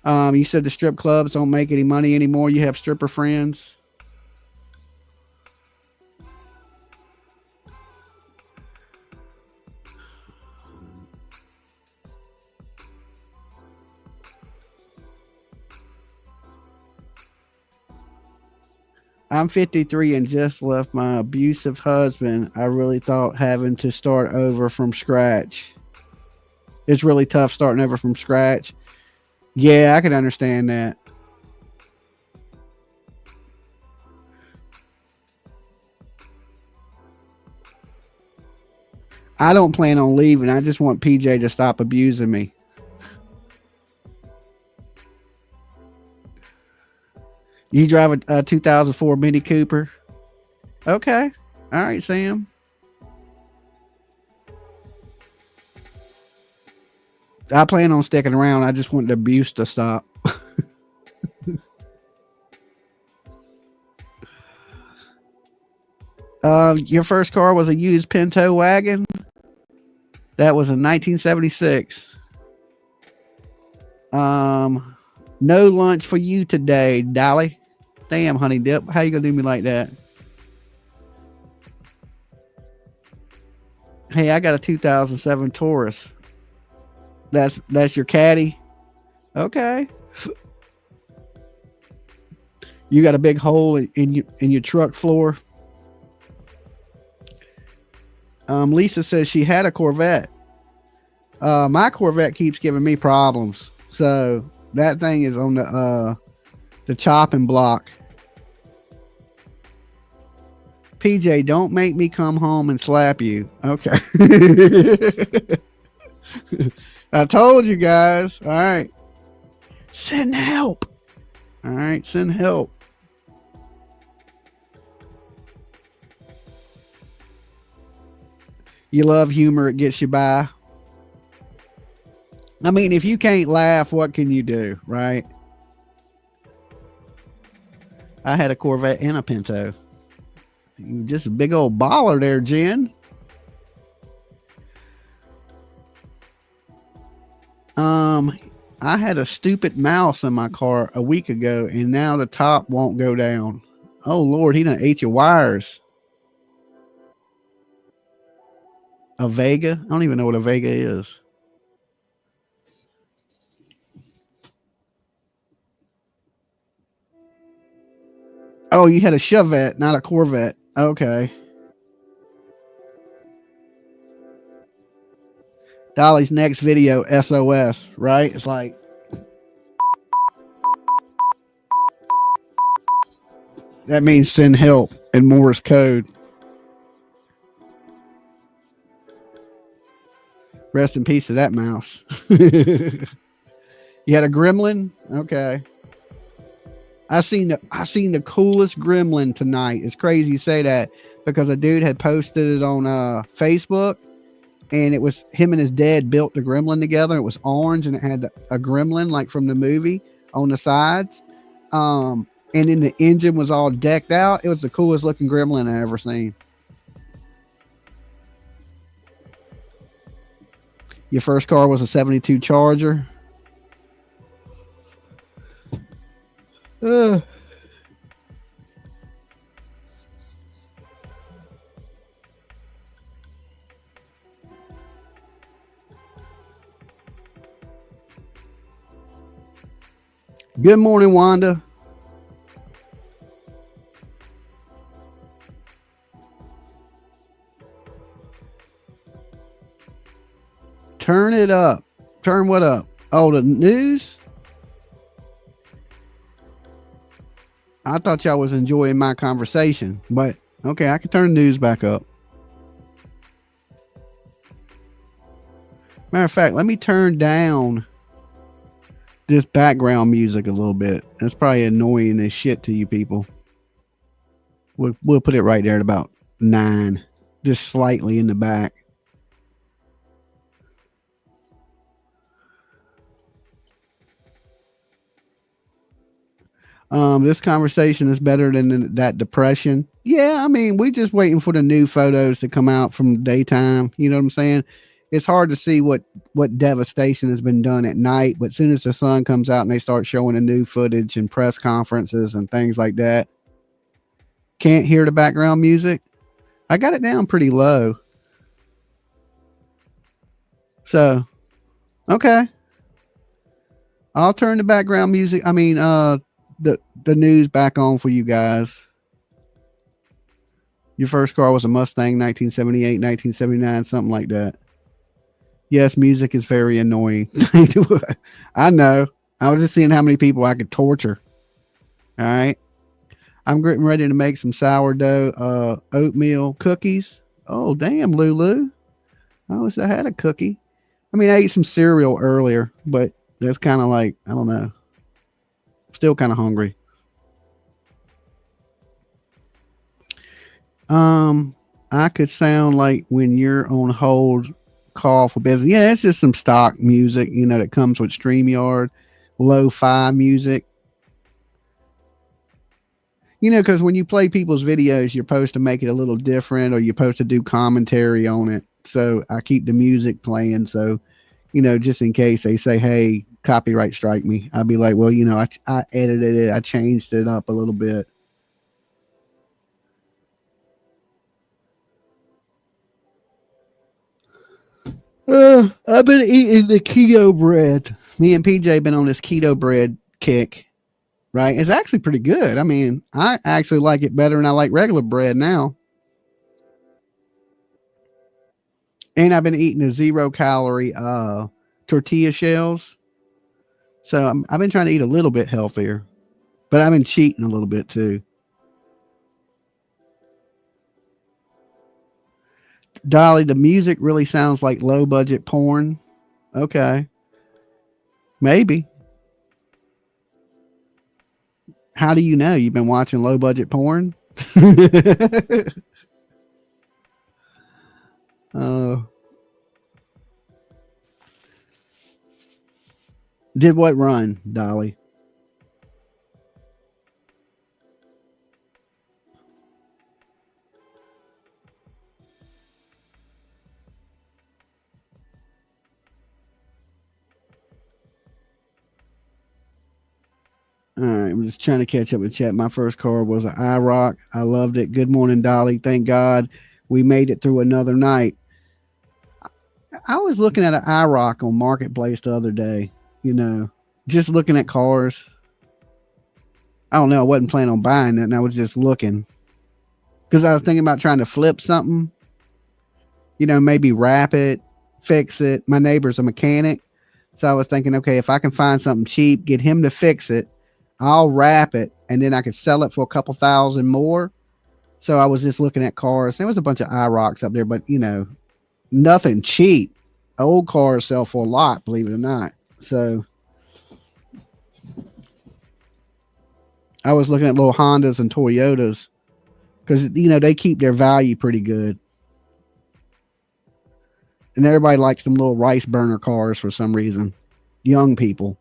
You said the strip clubs don't make any money anymore. You have stripper friends. I'm 53 and just left my abusive husband. I really thought having to start over from scratch. It's really tough starting over from scratch. Yeah, I can understand that. I don't plan on leaving. I just want PJ to stop abusing me. You drive a 2004 Mini Cooper? Okay. All right, Sam. I plan on sticking around. I just want the abuse to stop. Your first car was a used Pinto wagon? That was in 1976. No lunch for you today, Dolly. Damn, honey dip. How you gonna do me like that? Hey, I got a 2007 Taurus. That's your caddy. Okay. You got a big hole in your truck floor. Lisa says she had a Corvette. My Corvette keeps giving me problems. So that thing is on the chopping block. PJ, don't make me come home and slap you. Okay. I told you guys. All right. Send help. All right. Send help. You love humor. It gets you by. I mean, if you can't laugh, what can you do, right? I had a Corvette and a Pinto. Just a big old baller there, Jen. I had a stupid mouse in my car a week ago, and now the top won't go down. Oh, Lord, he done ate your wires. A Vega? I don't even know what a Vega is. Oh, you had a Chevette, not a Corvette. Okay. Dolly's next video, SOS, right? It's like, that means send help in Morse code. Rest in peace to that mouse. You had a gremlin? Okay. I seen the coolest gremlin tonight. It's crazy you say that, because a dude had posted it on Facebook, and it was him and his dad built the gremlin together. It was orange, and it had a gremlin like from the movie on the sides. And then the engine was all decked out. It was the coolest looking gremlin I ever seen. Your first car was a 72 Charger. Good morning, Wanda. Turn it up. Turn what up? Oh, the news? I thought y'all was enjoying my conversation, but okay, I can turn the news back up. Matter of fact, let me turn down this background music a little bit. That's probably annoying as shit to you people. We'll put it right there at about 9, just slightly in the back. This conversation is better than that depression. Yeah, I mean, we just waiting for the new photos to come out from daytime. You know what I'm saying? It's hard to see what devastation has been done at night, but as soon as the sun comes out and they start showing the new footage and press conferences and things like that, can't hear the background music. I got it down pretty low. So, okay. I'll turn the background music. I mean, the news back on for you guys. Your first car was a Mustang, 1978, 1979, something like that. Yes, music is very annoying. I know. I was just seeing how many people I could torture. All right. I'm getting ready to make some sourdough oatmeal cookies. Oh, damn, Lulu. I wish I had a cookie. I mean, I ate some cereal earlier, but that's kind of like, I don't know. Still kind of hungry. I could sound like when you're on hold, call for business. Yeah, it's just some stock music, you know, that comes with StreamYard, lo-fi music. You know, because when you play people's videos, you're supposed to make it a little different, or you're supposed to do commentary on it. So I keep the music playing. So, you know, just in case they say, hey, copyright strike me, I'll be like, well, you know, I edited it. I changed it up a little bit. I've been eating the keto bread. Me and PJ been on this keto bread kick, right? It's actually pretty good. I mean, I actually like it better than I like regular bread now. And I've been eating the 0-calorie tortilla shells. So I've been trying to eat a little bit healthier, but I've been cheating a little bit too. Dolly, the music really sounds like low budget porn. Okay. Maybe. How do you know? You've been watching low budget porn? Did what run, Dolly? All right, I'm just trying to catch up with chat. My first car was an IROC. I loved it. Good morning, Dolly. Thank God we made it through another night. I was looking at an IROC on Marketplace the other day, just looking at cars. I don't know. I wasn't planning on buying it, and I was just looking because I was thinking about trying to flip something, maybe wrap it, fix it. My neighbor's a mechanic. So I was thinking, okay, if I can find something cheap, get him to fix it, I'll wrap it, and then I could sell it for a couple thousand more. So I was just looking at cars. There was a bunch of IROCs up there, but nothing cheap. Old cars sell for a lot, believe it or not. So I was looking at little Hondas and Toyotas because they keep their value pretty good. And everybody likes them little rice burner cars for some reason. Young people.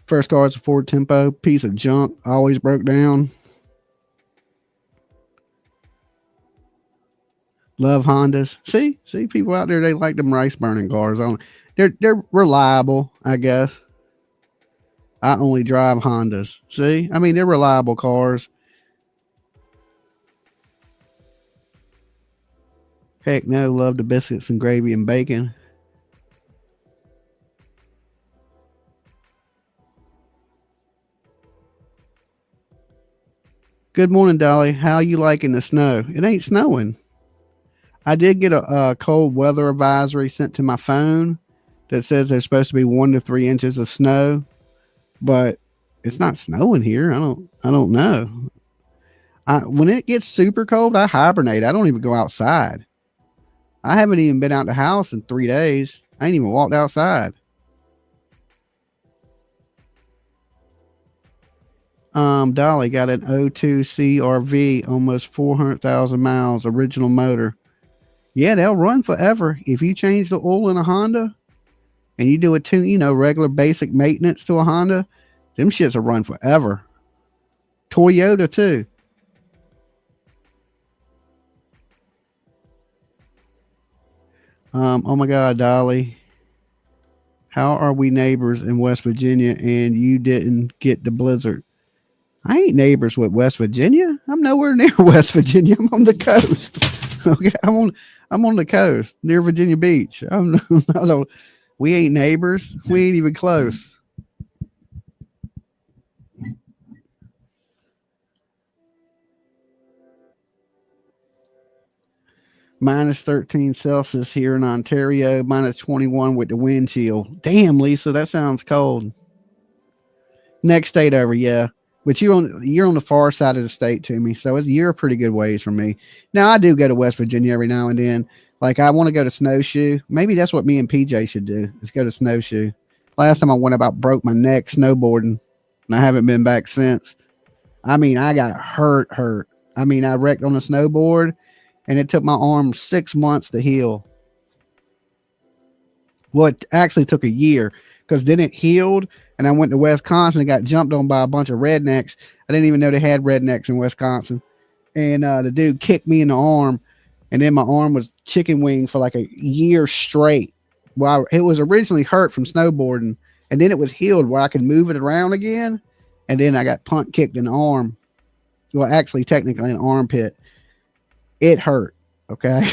First car is a Ford Tempo, piece of junk, always broke down. Love Hondas. See people out there, they like them rice burning cars. They're reliable, I guess. I only drive Hondas. See, they're reliable cars. Heck no, love the biscuits and gravy and bacon. Good morning, Dolly. How you liking the snow? It ain't snowing. I did get a cold weather advisory sent to my phone that says there's supposed to be 1 to 3 inches of snow, but it's not snowing here. I don't know. When it gets super cold, I hibernate. I don't even go outside. I haven't even been out the house in 3 days. I ain't even walked outside. Dolly got an 02 CRV, almost 400,000 miles, original motor. Yeah, they'll run forever. If you change the oil in a Honda and you do a regular basic maintenance to a Honda, them shits will run forever. Toyota too. Oh my God, Dolly. How are we neighbors in West Virginia and you didn't get the blizzard? I ain't neighbors with West Virginia. I'm nowhere near West Virginia. I'm on the coast. Okay, I'm on the coast near Virginia Beach. We ain't neighbors. We ain't even close. Minus 13 Celsius here in Ontario. Minus 21 with the wind chill. Damn, Lisa, that sounds cold. Next state over, yeah. But you're on the far side of the state to me, so you're a pretty good ways from me. Now I do go to West Virginia every now and then. Like I want to go to Snowshoe. Maybe that's what me and PJ should do. Is go to Snowshoe. Last time I went, about broke my neck snowboarding, and I haven't been back since. I got hurt. I wrecked on a snowboard, and it took my arm 6 months to heal. Well, it actually took a year because then it healed. And I went to Wisconsin and got jumped on by a bunch of rednecks. I didn't even know they had rednecks in Wisconsin. And the dude kicked me in the arm. And then my arm was chicken wing for like a year straight. Well, it was originally hurt from snowboarding. And then it was healed where I could move it around again. And then I got punt kicked in the arm. Well, actually, technically an armpit. It hurt. Okay.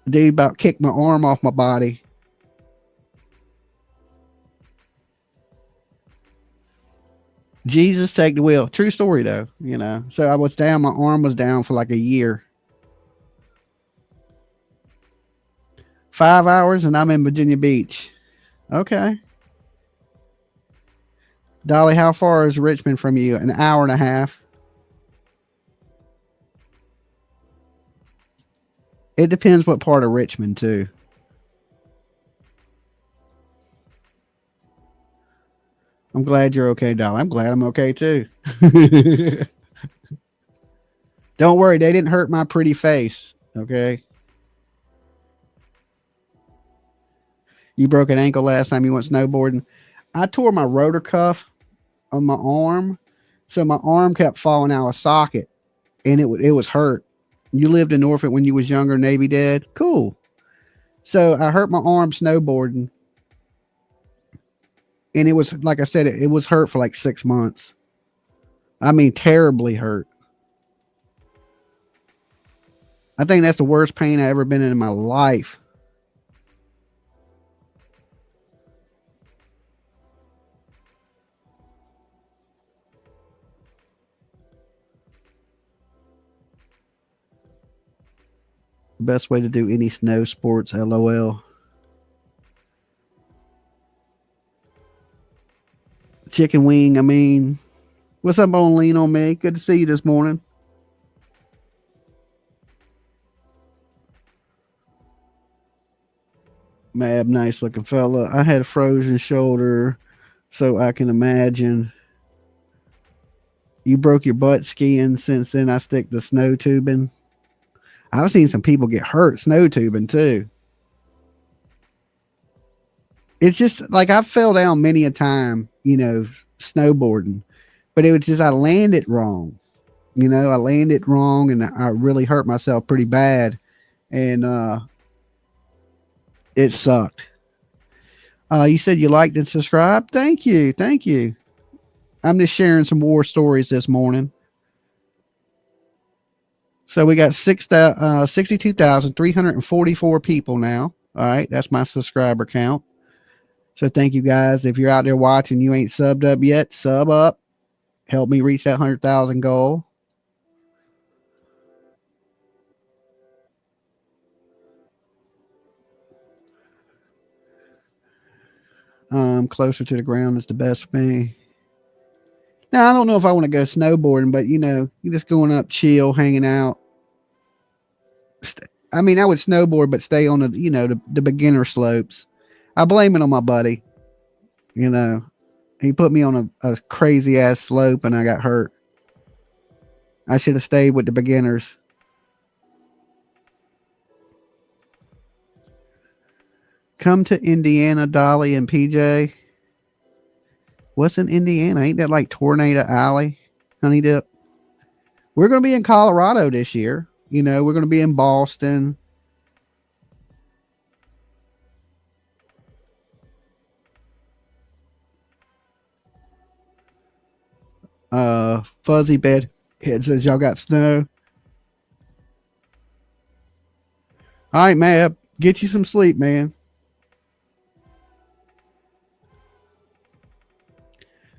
Dude about kicked my arm off my body. Jesus, take the wheel. True story, though, So I was down. My arm was down for like a year. 5 hours, and I'm in Virginia Beach. Okay. Dolly, how far is Richmond from you? An hour and a half. It depends what part of Richmond, too. I'm glad you're okay, Dolly. I'm glad I'm okay, too. Don't worry, they didn't hurt my pretty face. Okay. You broke an ankle last time you went snowboarding. I tore my rotor cuff on my arm, so my arm kept falling out of socket, and it was hurt. You lived in Norfolk when you was younger, Navy dad. Cool. So I hurt my arm snowboarding, and it was, like I said, it was hurt for like 6 months. I mean, terribly hurt. I think that's the worst pain I ever been in my life. Best way to do any snow sports, LOL. Chicken wing, I mean. What's up on Lean on Me? Good to see you this morning. Mab, nice looking fella. I had a frozen shoulder, so I can imagine. You broke your butt skiing. Since then, I stick to snow tubing. I've seen some people get hurt snow tubing too. It's just like I fell down many a time, you know, snowboarding, but it was just I landed wrong. You know, I landed wrong and I really hurt myself pretty bad, and it sucked. You said you liked and subscribed. Thank you. Thank you. I'm just sharing some war stories this morning. So we got 62,344 people now. All right. That's my subscriber count. So thank you guys. If you're out there watching, you ain't subbed up yet, sub up. Help me reach that 100,000 goal. Closer to the ground is the best for me. Now, I don't know if I want to go snowboarding, but, you know, you're just going up, chill, hanging out. I mean, I would snowboard, but stay on the, you know, the beginner slopes. I blame it on my buddy. You know, he put me on a crazy ass slope and I got hurt. I should have stayed with the beginners. Come to Indiana, Dolly and PJ. What's in Indiana? Ain't that like Tornado Alley, Honey Dip? We're going to be in Colorado this year. You know, we're going to be in Boston. Fuzzy Bed Head says y'all got snow. All right, Mab, get you some sleep, man.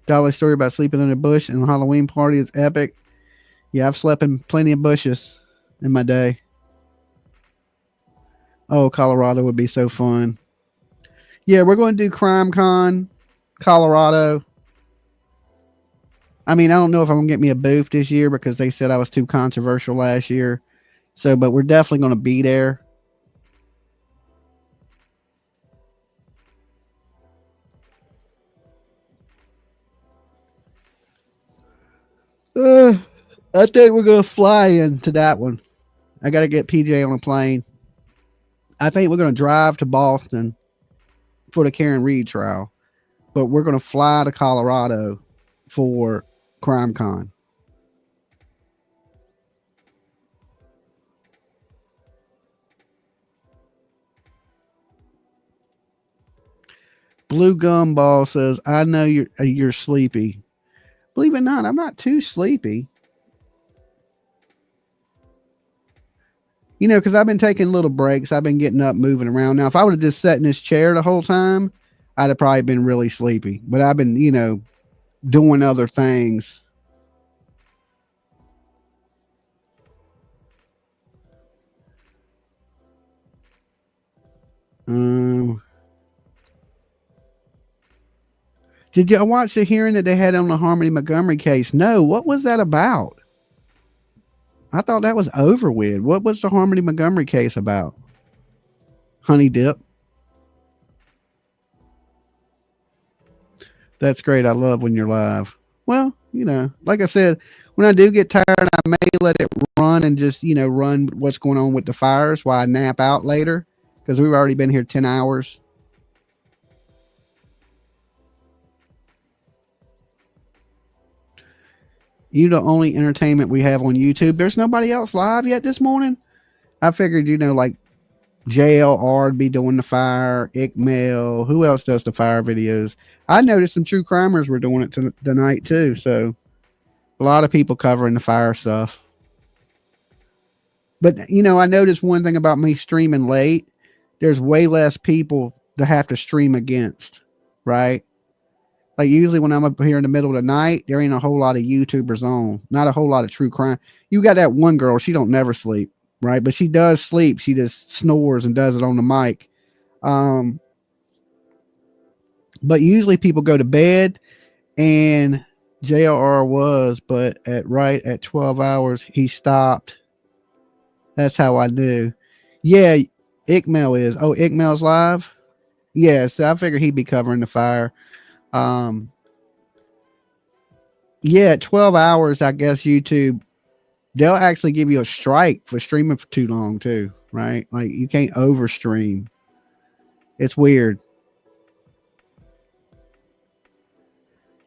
Dolly's story about sleeping in a bush and a Halloween party is epic. Yeah, I've slept in plenty of bushes in my day. Oh, Colorado would be so fun. Yeah, we're going to do Crime Con, Colorado. I mean, I don't know if I'm going to get me a booth this year because they said I was too controversial last year. So, but we're definitely going to be there. I think we're going to fly into that one. I got to get PJ on a plane. I think we're going to drive to Boston for the Karen Reed trial, but we're going to fly to Colorado for Crime Con. Blue Gumball says, I know you're sleepy. Believe it or not, I'm not too sleepy. You know, because I've been taking little breaks. I've been getting up, moving around. Now, if I would have just sat in this chair the whole time, I'd have probably been really sleepy. But I've been, you know, doing other things. Did y'all watch the hearing that they had on the Harmony Montgomery case? No. What was that about? I thought that was over with. What was the Harmony Montgomery case about? Honey Dip. That's great. I love when you're live. Well, you know, like I said, when I do get tired, I may let it run run and just, run what's going on with the fires while I nap out later? Because we've already been here 10 hours. You the only entertainment we have on YouTube. There's nobody else live yet this morning. I figured, like JLR would be doing the fire, Ickmail. Who else does the fire videos? I noticed some true crimers were doing it tonight too. So a lot of people covering the fire stuff. But, I noticed one thing about me streaming late. There's way less people to have to stream against, right? Like usually when I'm up here in the middle of the night, there ain't a whole lot of YouTubers on. Not a whole lot of true crime. You got that one girl, she don't never sleep, right? But she does sleep. She just snores and does it on the mic. But usually people go to bed, and JLR was, but at 12 hours, he stopped. That's how I knew. Yeah, Ickmail is. Oh, Ickmail's live? Yeah, so I figured he'd be covering the fire. Yeah, 12 hours, I guess YouTube, they'll actually give you a strike for streaming for too long too, right? Like you can't overstream. It's weird.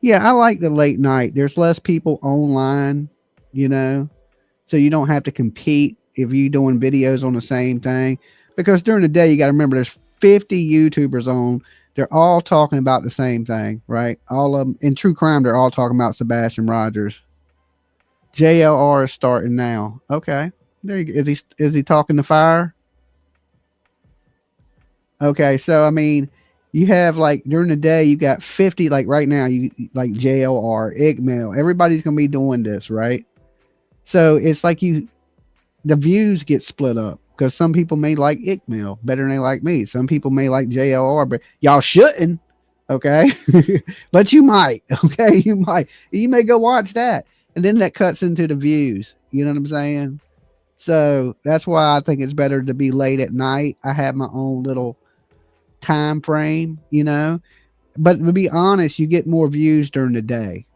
Yeah, I like the late night. There's less people online, so you don't have to compete if you're doing videos on the same thing. Because during the day, you got to remember there's 50 YouTubers on. They're all talking about the same thing, right? All of them in true crime, they're all talking about Sebastian Rogers. JLR is starting now. Okay, there you go. Is he talking to fire? Okay, so I mean, you have like during the day, you got 50. Like right now, you like JLR, Ickmail. Everybody's gonna be doing this, right? So it's like the views get split up. Because some people may like Ickmail better than they like me. Some people may like JLR, but y'all shouldn't. Okay. But you might. Okay. You might. You may go watch that. And then that cuts into the views. You know what I'm saying? So that's why I think it's better to be late at night. I have my own little time frame, But to be honest, you get more views during the day.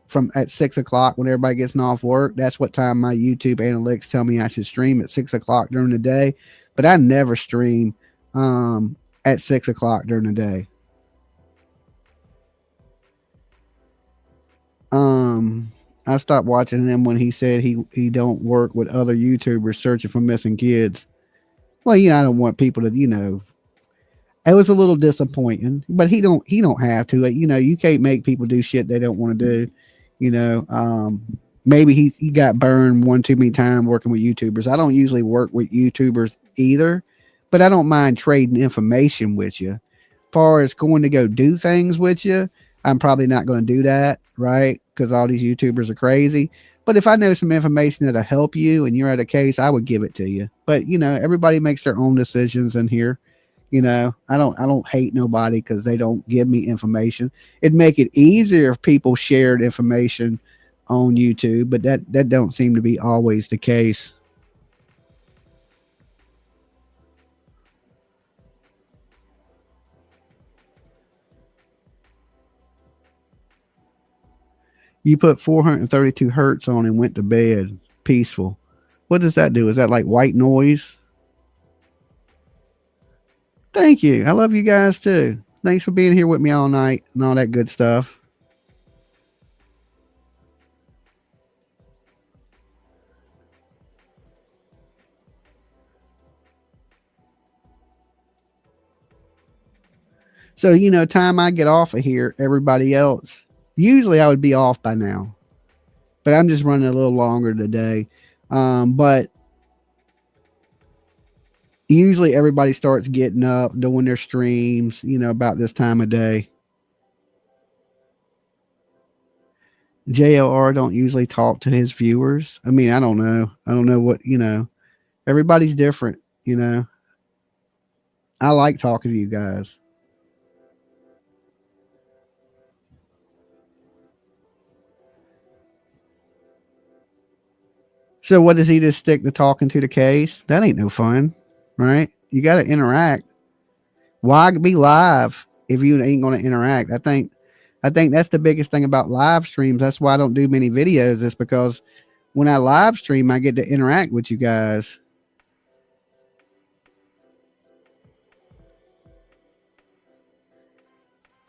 From at 6 o'clock when everybody gets off work. That's what time my YouTube analytics tell me I should stream at 6 o'clock during the day. But I never stream at 6 o'clock during the day. I stopped watching him when he said he don't work with other YouTubers searching for missing kids. Well, I don't want people to, it was a little disappointing, but he don't have to. You can't make people do shit they don't want to do. Maybe he got burned one too many times working with YouTubers. I don't usually work with YouTubers either, but I don't mind trading information with you. As far as going to go do things with you, I'm probably not going to do that, right? Because all these YouTubers are crazy. But if I know some information that'll help you and you're at a case, I would give it to you. But everybody makes their own decisions in here. I don't hate nobody because they don't give me information. It'd make it easier if people shared information on YouTube, but that don't seem to be always the case. You put 432 hertz on and went to bed peaceful. What does that do? Is that like white noise? Thank you. I love you guys too. Thanks for being here with me all night and all that good stuff. So, time I get off of here, everybody else, usually I would be off by now, but I'm just running a little longer today. But usually everybody starts getting up, doing their streams, about this time of day. JLR don't usually talk to his viewers. I mean, I don't know. I don't know what, everybody's different, I like talking to you guys. So what does he just stick to talking to the case? That ain't no fun. Right? You got to interact. Why be live if you ain't going to interact? I think that's the biggest thing about live streams. That's why I don't do many videos, is because when I live stream, I get to interact with you guys.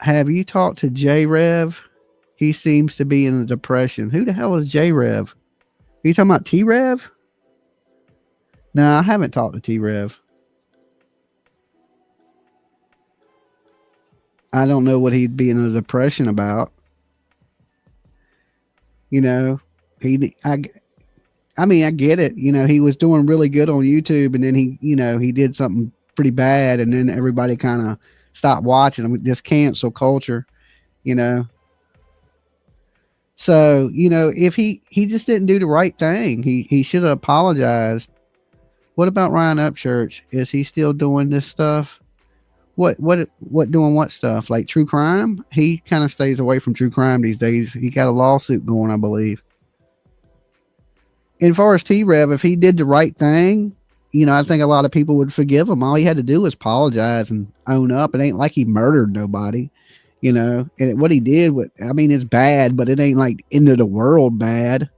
Have you talked to J Rev? He seems to be in a depression. Who the hell is J Rev? Are you talking about T Rev? No, I haven't talked to T Rev. I don't know what he'd be in a depression about. You know, I mean, I get it. You know, he was doing really good on YouTube, and then he did something pretty bad, and then everybody kind of stopped watching him. This cancel culture, you know. So, you know, if he just didn't do the right thing, he should have apologized. What about Ryan Upchurch? Is he still doing this stuff? What doing what stuff? Like true crime? He kind of stays away from true crime these days. He got a lawsuit going, I believe. And as far as T-Rev, if he did the right thing, you know, I think a lot of people would forgive him. All he had to do was apologize and own up. It ain't like he murdered nobody, you know. And what he did, it's bad, but it ain't like end of the world bad.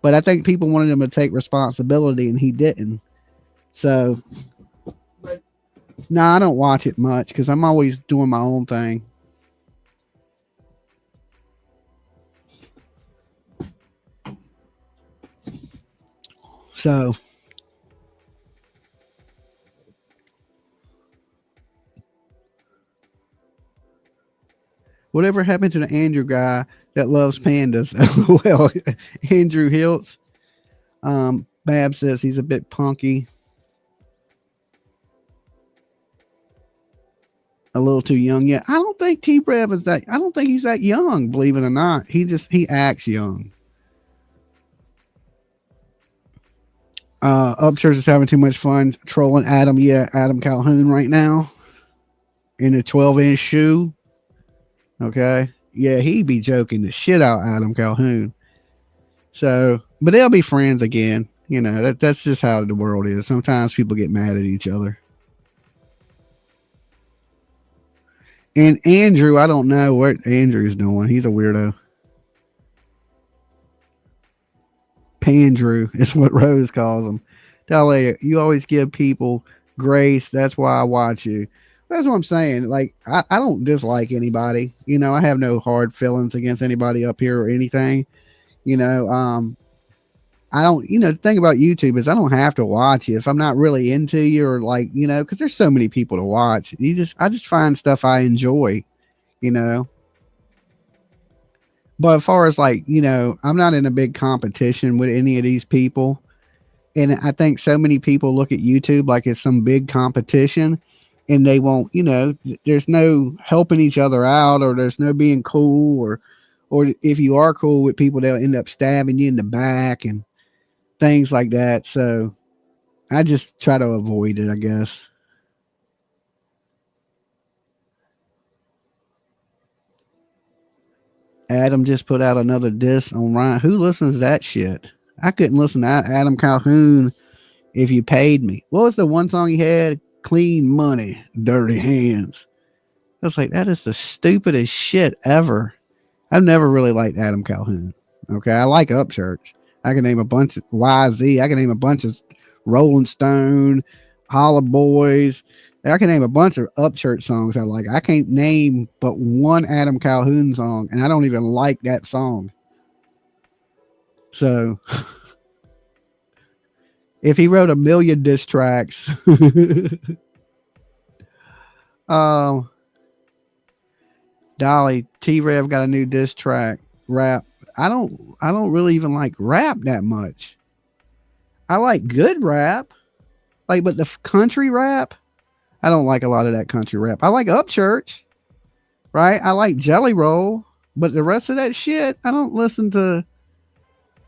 But I think people wanted him to take responsibility, and he didn't. So, no, I don't watch it much because I'm always doing my own thing. So, whatever happened to the Andrew guy that loves pandas? Well, Andrew Hiltz. Bab says he's a bit punky. A little too young. Yeah, I don't think T-Rev is that. I don't think he's that young, believe it or not. He acts young. Upchurch is having too much fun trolling Adam. Yeah, Adam Calhoun right now in a 12-inch shoe. Okay. Yeah, he'd be joking the shit out Adam Calhoun. So, but they'll be friends again. You know, that's just how the world is. Sometimes people get mad at each other. And Andrew, I don't know what Andrew's doing. He's a weirdo. Pandrew is what Rose calls him. Dolly, you always give people grace. That's why I watch you. That's what I'm saying. Like, I don't dislike anybody. You know, I have no hard feelings against anybody up here or anything. You know, I don't, you know, the thing about YouTube is I don't have to watch you if I'm not really into you, or like, you know, because there's so many people to watch. I just find stuff I enjoy, you know. But as far as like, you know, I'm not in a big competition with any of these people. And I think so many people look at YouTube like it's some big competition, and they won't, you know, there's no helping each other out, or there's no being cool, or if you are cool with people, they'll end up stabbing you in the back and things like that. So I just try to avoid it, I guess. Adam just put out another diss on Ryan. Who listens to that shit? I couldn't listen to Adam Calhoun if you paid me. What was the one song he had? Clean Money, Dirty Hands. I was like, that is the stupidest shit ever. I've never really liked Adam Calhoun. Okay, I like Upchurch. I can name a bunch of YZ. I can name a bunch of Rolling Stone, Holla Boys. I can name a bunch of Upchurch songs I like. I can't name but one Adam Calhoun song, and I don't even like that song. So, if he wrote 1 million diss tracks, Dolly, T-Rev got a new diss track, rap. I don't really even like rap that much. I like good rap, but the country rap, I don't like a lot of that country rap. I like Upchurch, right? I like Jelly Roll, but the rest of that shit, I don't listen to.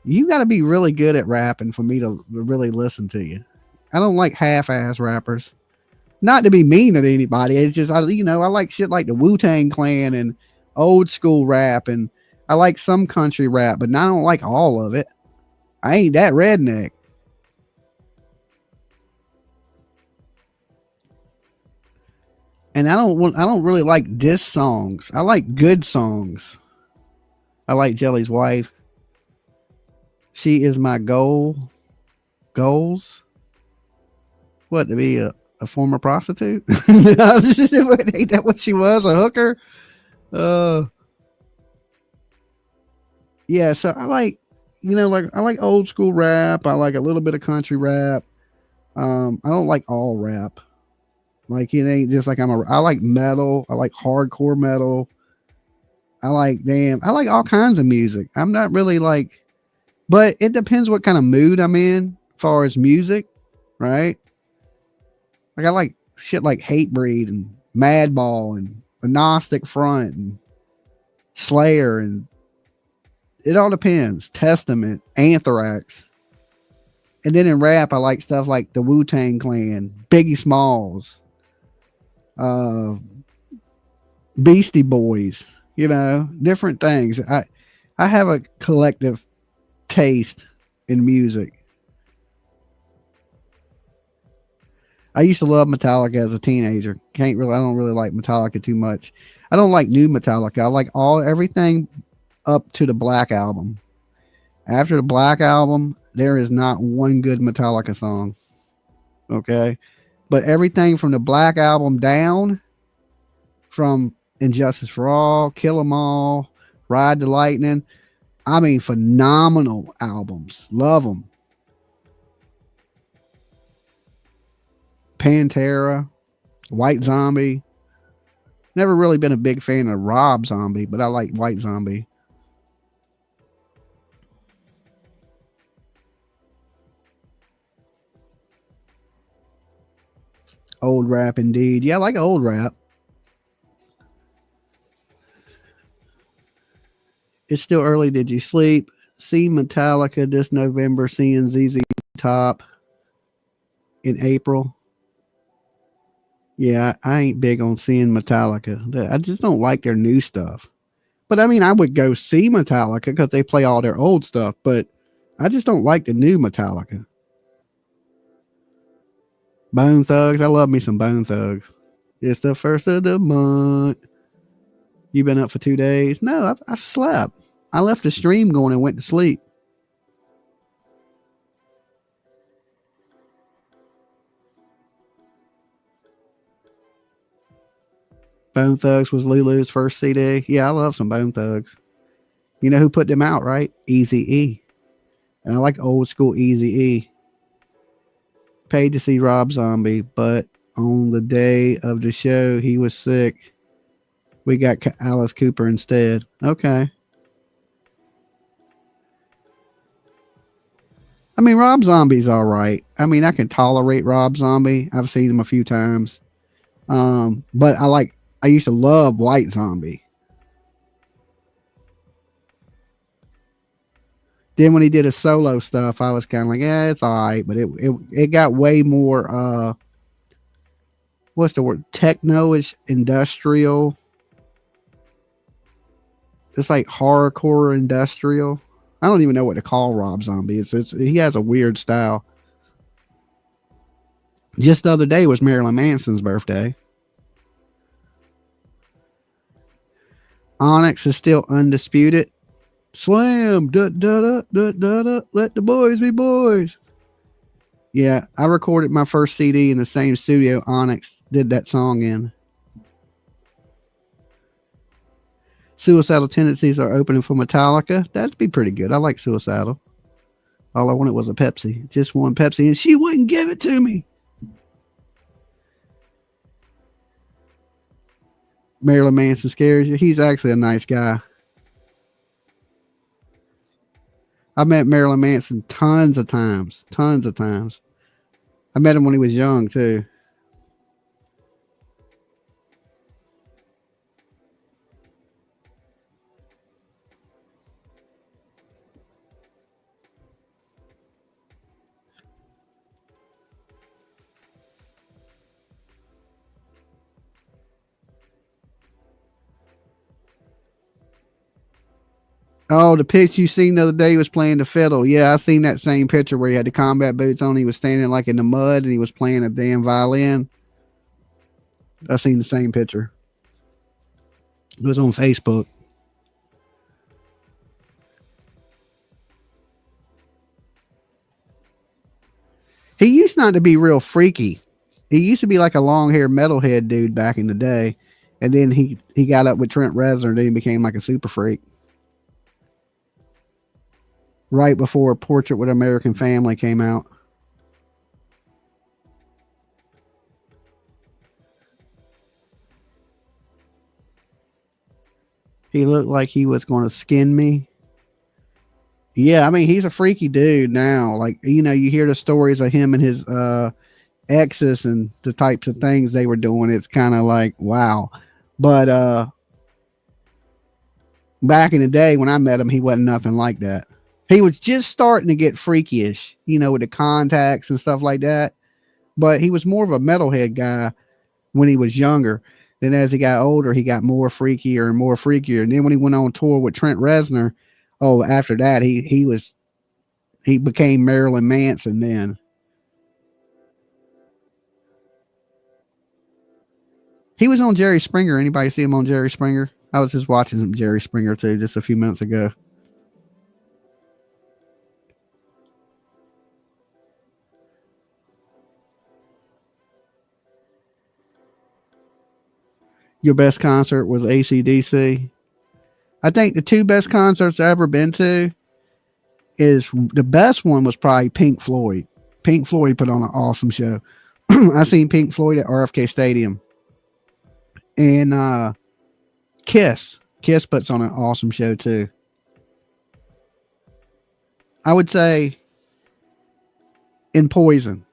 You got to be really good at rapping for me to really listen to you. I don't like half-ass rappers. Not to be mean to anybody. It's just, I like shit like the Wu-Tang Clan and old school rap, and I like some country rap, but I don't like all of it. I ain't that redneck. And I don't really like diss songs. I like good songs. I like Jelly's Wife. She is my goals. What, to be a former prostitute? Ain't that what she was? A hooker? Yeah, so I like, I like old school rap. I like a little bit of country rap. I don't like all rap. Like, it ain't just like I like metal. I like hardcore metal. I like all kinds of music. I'm not really like, but it depends what kind of mood I'm in as far as music, right? Like, I like shit like Hatebreed and Madball and Agnostic Front and Slayer, and it all depends. Testament, Anthrax. And then in rap, I like stuff like the Wu-Tang Clan, Biggie Smalls, Beastie Boys, different things. I have a collective taste in music. I used to love Metallica as a teenager. I don't really like Metallica too much. I don't like new Metallica. I like everything up to the Black Album. After the Black Album, there is not one good Metallica song. Okay? But everything from the Black Album down, from Injustice for All, Kill 'Em All, Ride the Lightning, I mean, phenomenal albums. Love them. Pantera, White Zombie. Never really been a big fan of Rob Zombie, but I like White Zombie. Old rap indeed. Yeah, I like old rap. It's still early. Did you sleep? See Metallica this November, seeing ZZ Top in April. Yeah, I ain't big on seeing Metallica. I just don't like their new stuff. But I mean, I would go see Metallica because they play all their old stuff, but I just don't like the new Metallica. Bone Thugs. I love me some Bone Thugs. It's the first of the month. You been up for 2 days? No, I slept. I left the stream going and went to sleep. Bone Thugs was Lulu's first CD. Yeah, I love some Bone Thugs. You know who put them out, right? Eazy-E. And I like old school Eazy-E. Paid to see Rob Zombie, but on the day of the show, he was sick. We got Alice Cooper instead. Okay. I mean, Rob Zombie's all right. I mean, I can tolerate Rob Zombie. I've seen him a few times. But I used to love White Zombie. Then when he did his solo stuff, I was kind of like, yeah, it's all right. But it got way more, what's the word? Techno-ish, industrial. It's like horrorcore industrial. I don't even know what to call Rob Zombie. He has a weird style. Just the other day was Marilyn Manson's birthday. Onyx is still undisputed. Slam, da da da da da da. Let the boys be boys. Yeah, I recorded my first CD in the same studio Onyx did that song in. Suicidal Tendencies are opening for Metallica. That'd be pretty good. I like Suicidal. All I wanted was a Pepsi. Just one Pepsi, and she wouldn't give it to me. Marilyn Manson scares you. He's actually a nice guy. I met Marilyn Manson tons of times. I met him when he was young, too. Oh, the picture you seen the other day, he was playing the fiddle. Yeah, I seen that same picture where he had the combat boots on. He was standing like in the mud and he was playing a damn violin. I seen the same picture. It was on Facebook. He used not to be real freaky. He used to be like a long-haired metalhead dude back in the day, and then he got up with Trent Reznor, and then he became like a super freak. Right before Portrait with American Family came out. He looked like he was going to skin me. Yeah, I mean, he's a freaky dude now. Like, you know, you hear the stories of him and his exes and the types of things they were doing. It's kind of like, wow. But back in the day when I met him, he wasn't nothing like that. He was just starting to get freakyish, you know, with the contacts and stuff like that. But he was more of a metalhead guy when he was younger. Then as he got older, he got more freakier and more freakier. And then when he went on tour with Trent Reznor, after that, he became Marilyn Manson then. He was on Jerry Springer. Anybody see him on Jerry Springer? I was just watching some Jerry Springer too just a few minutes ago. Your best concert was AC/DC. I think the two best concerts I've ever been to is the best one was probably Pink Floyd. Pink Floyd put on an awesome show. I seen Pink Floyd at RFK Stadium. And Kiss. Kiss puts on an awesome show too. I would say in Poison.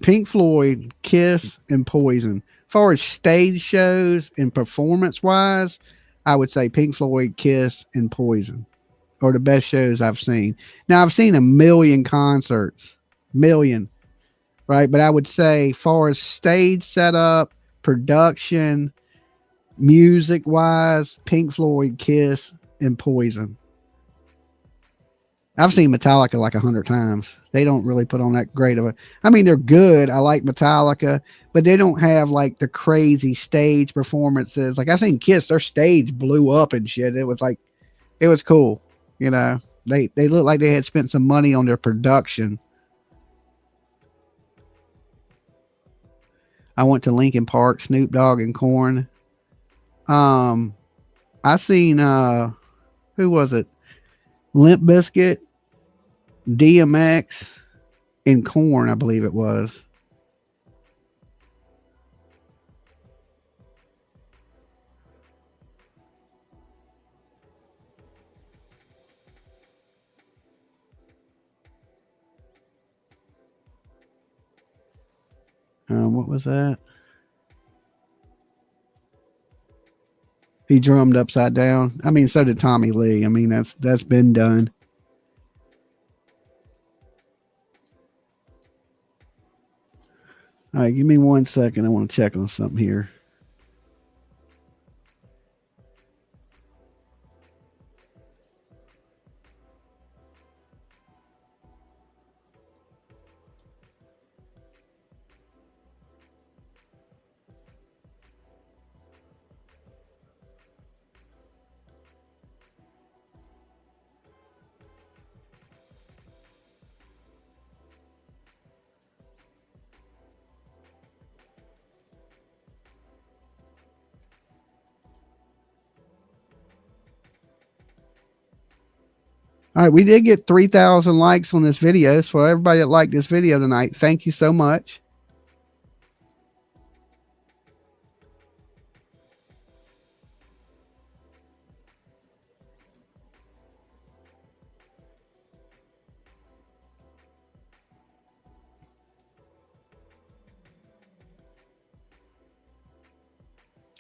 Pink Floyd, Kiss, and Poison. As far as stage shows and performance wise, I would say Pink Floyd, Kiss, and Poison are the best shows I've seen. Now, I've seen a million concerts, right? But I would say, far as stage setup, production, music wise, Pink Floyd, Kiss, and Poison. I've seen Metallica like 100 times. They don't really put on that great of a... I mean, they're good. I like Metallica, but they don't have like the crazy stage performances. Like I seen Kiss, their stage blew up and shit. It was cool. You know, they looked like they had spent some money on their production. I went to Lincoln Park, Snoop Dogg and Korn. I seen, who was it? Limp Bizkit, DMX, and Korn, I believe it was. What was that? He drummed Upside Down. I mean, so did Tommy Lee. I mean, that's been done. All right, give me 1 second. I want to check on something here. All right, we did get 3,000 likes on this video. So everybody that liked this video tonight, thank you so much.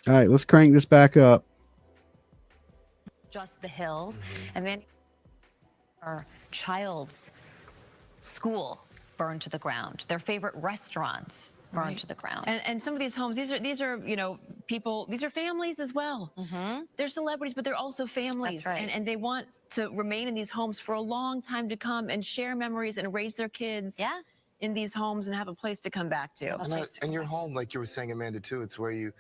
All right, let's crank this back up. Just the hills, and then our child's school burned to the ground, their favorite restaurants burned to the ground. And some of these homes, these are you know, people, these are families as well. They're celebrities, but they're also families. That's right. And they want to remain in these homes for a long time to come and share memories and raise their kids in these homes and have a place to come back to. And your home, like you were saying, Amanda, too, it's where you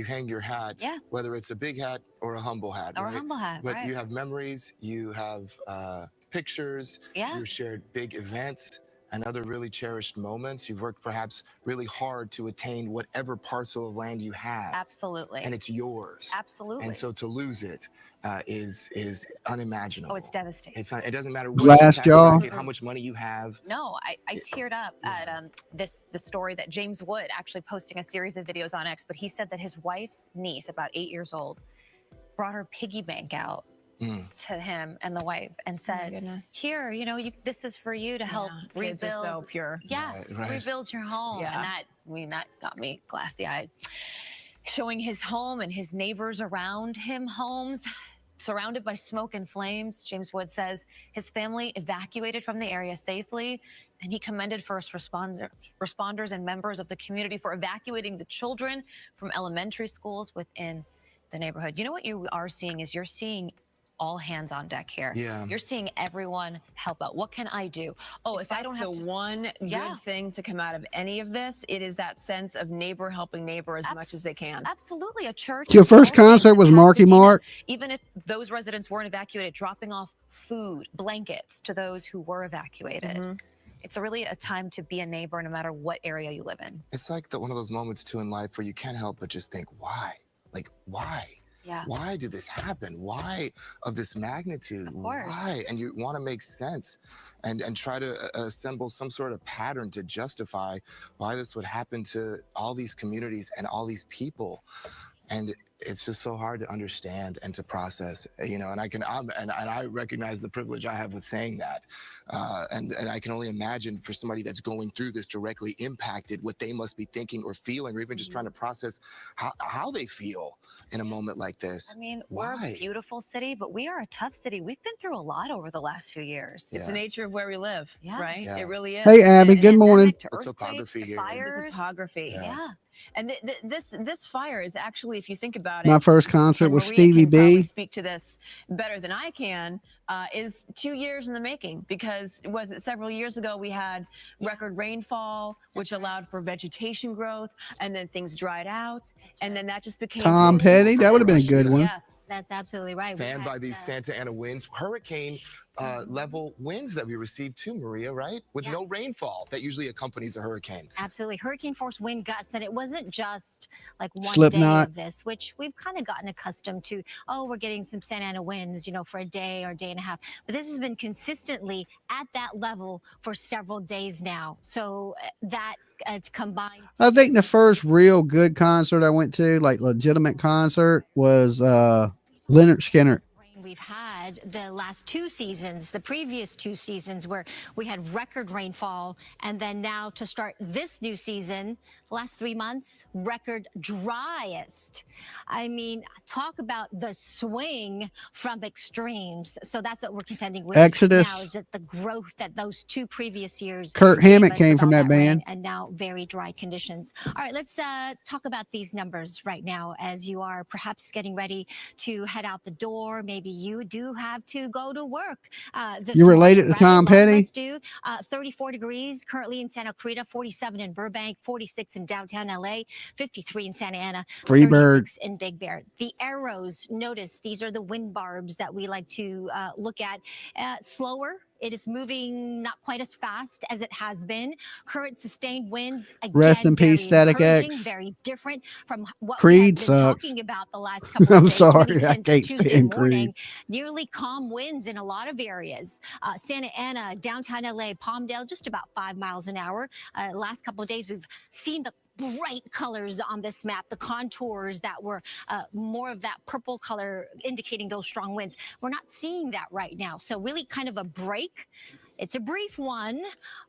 hang your hat, whether it's a big hat or a humble hat. Or a humble hat, But right. you have memories, you have pictures. Yeah. You've shared big events and other really cherished moments. You've worked perhaps really hard to attain whatever parcel of land you have. Absolutely. And it's yours. Absolutely. And so to lose it is unimaginable. Oh, it's devastating. It's not, it doesn't matter what Glass your tax jaw. bracket, how much money you have. No, I teared up at the story that James Wood actually posting a series of videos on X, but he said that his wife's niece, about 8 years old, brought her piggy bank out to him and the wife and said, here, you know, this is for you to help rebuild. Kids are so pure. Yeah, Right. rebuild your home. Yeah. And that got me glassy-eyed. Showing his home and his neighbors around him homes surrounded by smoke and flames. James Wood says his family evacuated from the area safely, and he commended first responders and members of the community for evacuating the children from elementary schools within the neighborhood. You know what you are seeing is you're seeing all hands on deck here. Yeah. You're seeing everyone help out. What can I do? Oh, if I don't have the one good thing to come out of any of this, it is that sense of neighbor helping neighbor as much as they can. Absolutely. A church. Your first concert was Marky Mark. Even if those residents weren't evacuated, dropping off food, blankets to those who were evacuated. It's really a time to be a neighbor no matter what area you live in. It's like one of those moments too in life where you can't help but just think, why? Like, why? Yeah. Why did this happen? Why of this magnitude? Why? And you want to make sense and try to assemble some sort of pattern to justify why this would happen to all these communities and all these people. And it's just so hard to understand and to process, you know, and I recognize the privilege I have with saying that. And I can only imagine for somebody that's going through this directly impacted what they must be thinking or feeling, or even just trying to process how they feel in a moment like this. I mean, we're a beautiful city, but we are a tough city. We've been through a lot over the last few years. It's the nature of where we live, right? Yeah. It really is. Hey, Abby, good morning. The topography here. The topography. Yeah. And this fire is actually, if you think about it, My first concert and was Maria Stevie can probably B. speak to this better than I can, is 2 years in the making, because was it several years ago we had record rainfall, which allowed for vegetation growth, and then things dried out, and then that just became Tom Petty, that would have been a good one. Yes, that's absolutely right. Fanned by these Santa Ana winds, hurricane level winds that we received too, Maria, right? With no rainfall that usually accompanies a hurricane. Absolutely. Hurricane force wind gusts, and it wasn't just like one Slipknot. day of this, which we've kind of gotten accustomed to. Oh, we're getting some Santa Ana winds, you know, for a day or a day and a half. But this has been consistently at that level for several days now. So that combined. I think the first real good concert I went to, like legitimate concert, was Leonard Skinner. We've had the last 2 seasons, the previous 2 seasons, where we had record rainfall, and then now to start this new season, last 3 months, record driest. I mean, talk about the swing from extremes. So that's what we're contending with Exodus. now, is that the growth that those 2 previous years. Kurt gave Hammett us came with from all that rain band. and now very dry conditions. All right, let's talk about these numbers right now as you are perhaps getting ready to head out the door. Maybe you do have to go to work. You related to right? Tom A lot of Petty? us do. 34 degrees currently in Santa Clarita, 47 in Burbank, 46 in downtown LA, 53 in Santa Ana, Freebird. 36 in Big Bear. The arrows, notice these are the wind barbs that we like to look at. Slower. It is moving not quite as fast as it has been. Current sustained winds. Again, Rest in peace, very Static encouraging, X. Very different from what Creed we have been sucks. talking about the last couple of I'm days. sorry, really I since can't Tuesday stand morning. Creed. Nearly calm winds in a lot of areas. Santa Ana, downtown LA, Palmdale, just about 5 miles an hour. Last couple of days, we've seen the bright colors on this map, the contours that were more of that purple color indicating those strong winds. We're not seeing that right now. So really kind of a break. It's a brief one,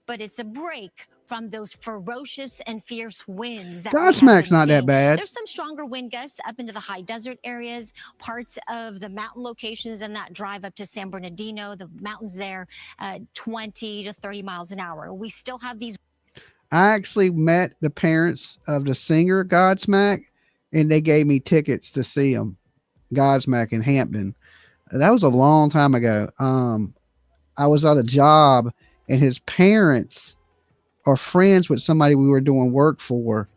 but it's a break from those ferocious and fierce winds. That we have Godsmack's been not that seeing. bad. There's some stronger wind gusts up into the high desert areas, parts of the mountain locations, and that drive up to San Bernardino, the mountains there, 20 to 30 miles an hour. We still have these. I actually met the parents of the singer Godsmack, and they gave me tickets to see him, Godsmack in Hampton. That was a long time ago. I was at a job, and his parents are friends with somebody we were doing work for.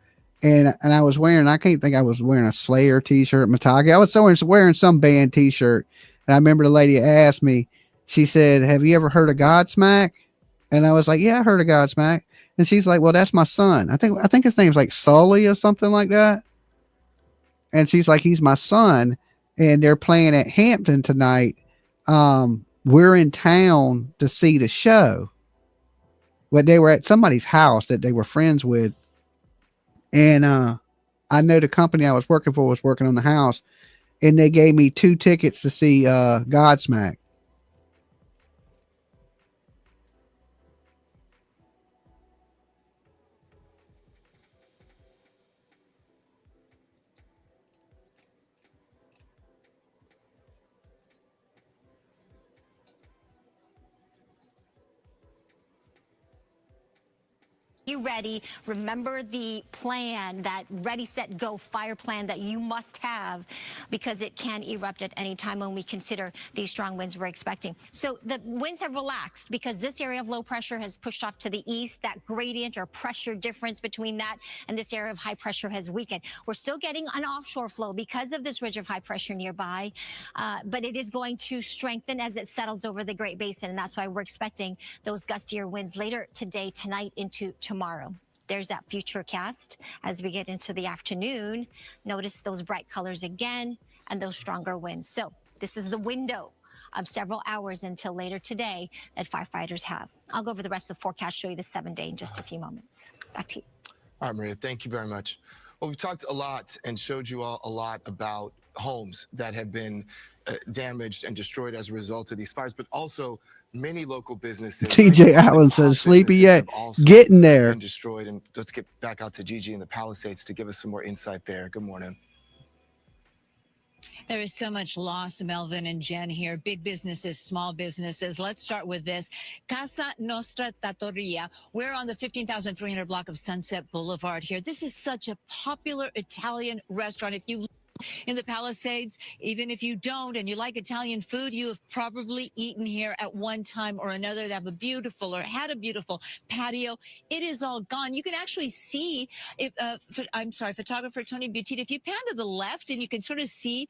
And I was wearing, I can't think I was wearing a Slayer t-shirt, Metallica. I was wearing some band t-shirt. And I remember the lady asked me, she said, have you ever heard of Godsmack? And I was like, yeah, I heard of Godsmack. And she's like, well, that's my son. I think his name's like Sully or something like that. And she's like, he's my son. And they're playing at Hampton tonight. We're in town to see the show. But they were at somebody's house that they were friends with. And I know the company I was working for was working on the house. And they gave me 2 tickets to see Godsmack. You ready? Remember the plan, that ready, set, go fire plan that you must have, because it can erupt at any time when we consider these strong winds we're expecting. So the winds have relaxed because this area of low pressure has pushed off to the east. That gradient or pressure difference between that and this area of high pressure has weakened. We're still getting an offshore flow because of this ridge of high pressure nearby, but it is going to strengthen as it settles over the Great Basin, and that's why we're expecting those gustier winds later today, tonight, into tomorrow. There's that future cast as we get into the afternoon. Notice those bright colors again and those stronger winds. So this is the window of several hours until later today that firefighters have. I'll go over the rest of the forecast, show you the 7-day in just a few moments. Back to you. All right, Maria, thank you very much. Well, we've talked a lot and showed you all a lot about homes that have been damaged and destroyed as a result of these fires, but also many local businesses. TJ Allen says, sleepy yet, getting there. Been destroyed. And let's get back out to Gigi in the Palisades to give us some more insight there. Good morning. There is so much loss, Melvin and Jen here. Big businesses, small businesses. Let's start with this. Casa Nostra Trattoria. We're on the 15,300 block of Sunset Boulevard here. This is such a popular Italian restaurant. If you in the Palisades, even if you don't and you like Italian food, you have probably eaten here at one time or another. They have a beautiful or had a beautiful patio. It is all gone. You can actually see if photographer Tony Butita, if you pan to the left and you can sort of see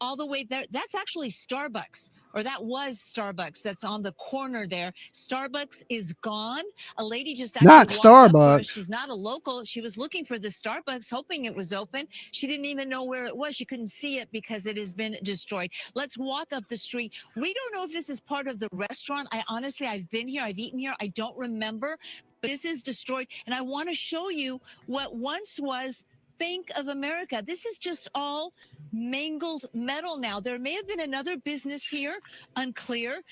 all the way there, that's actually Starbucks, or that was Starbucks. That's on the corner there. Starbucks is gone. A lady just actually Not walked up for us. Starbucks. She's not a local. She was looking for the Starbucks, hoping it was open. She didn't even know where it was. She couldn't see it because it has been destroyed. Let's walk up the street. We don't know if this is part of the restaurant. I've been here. I've eaten here. I don't remember, but this is destroyed. And I want to show you what once was Bank of America. This is just all mangled metal now. There may have been another business here, unclear.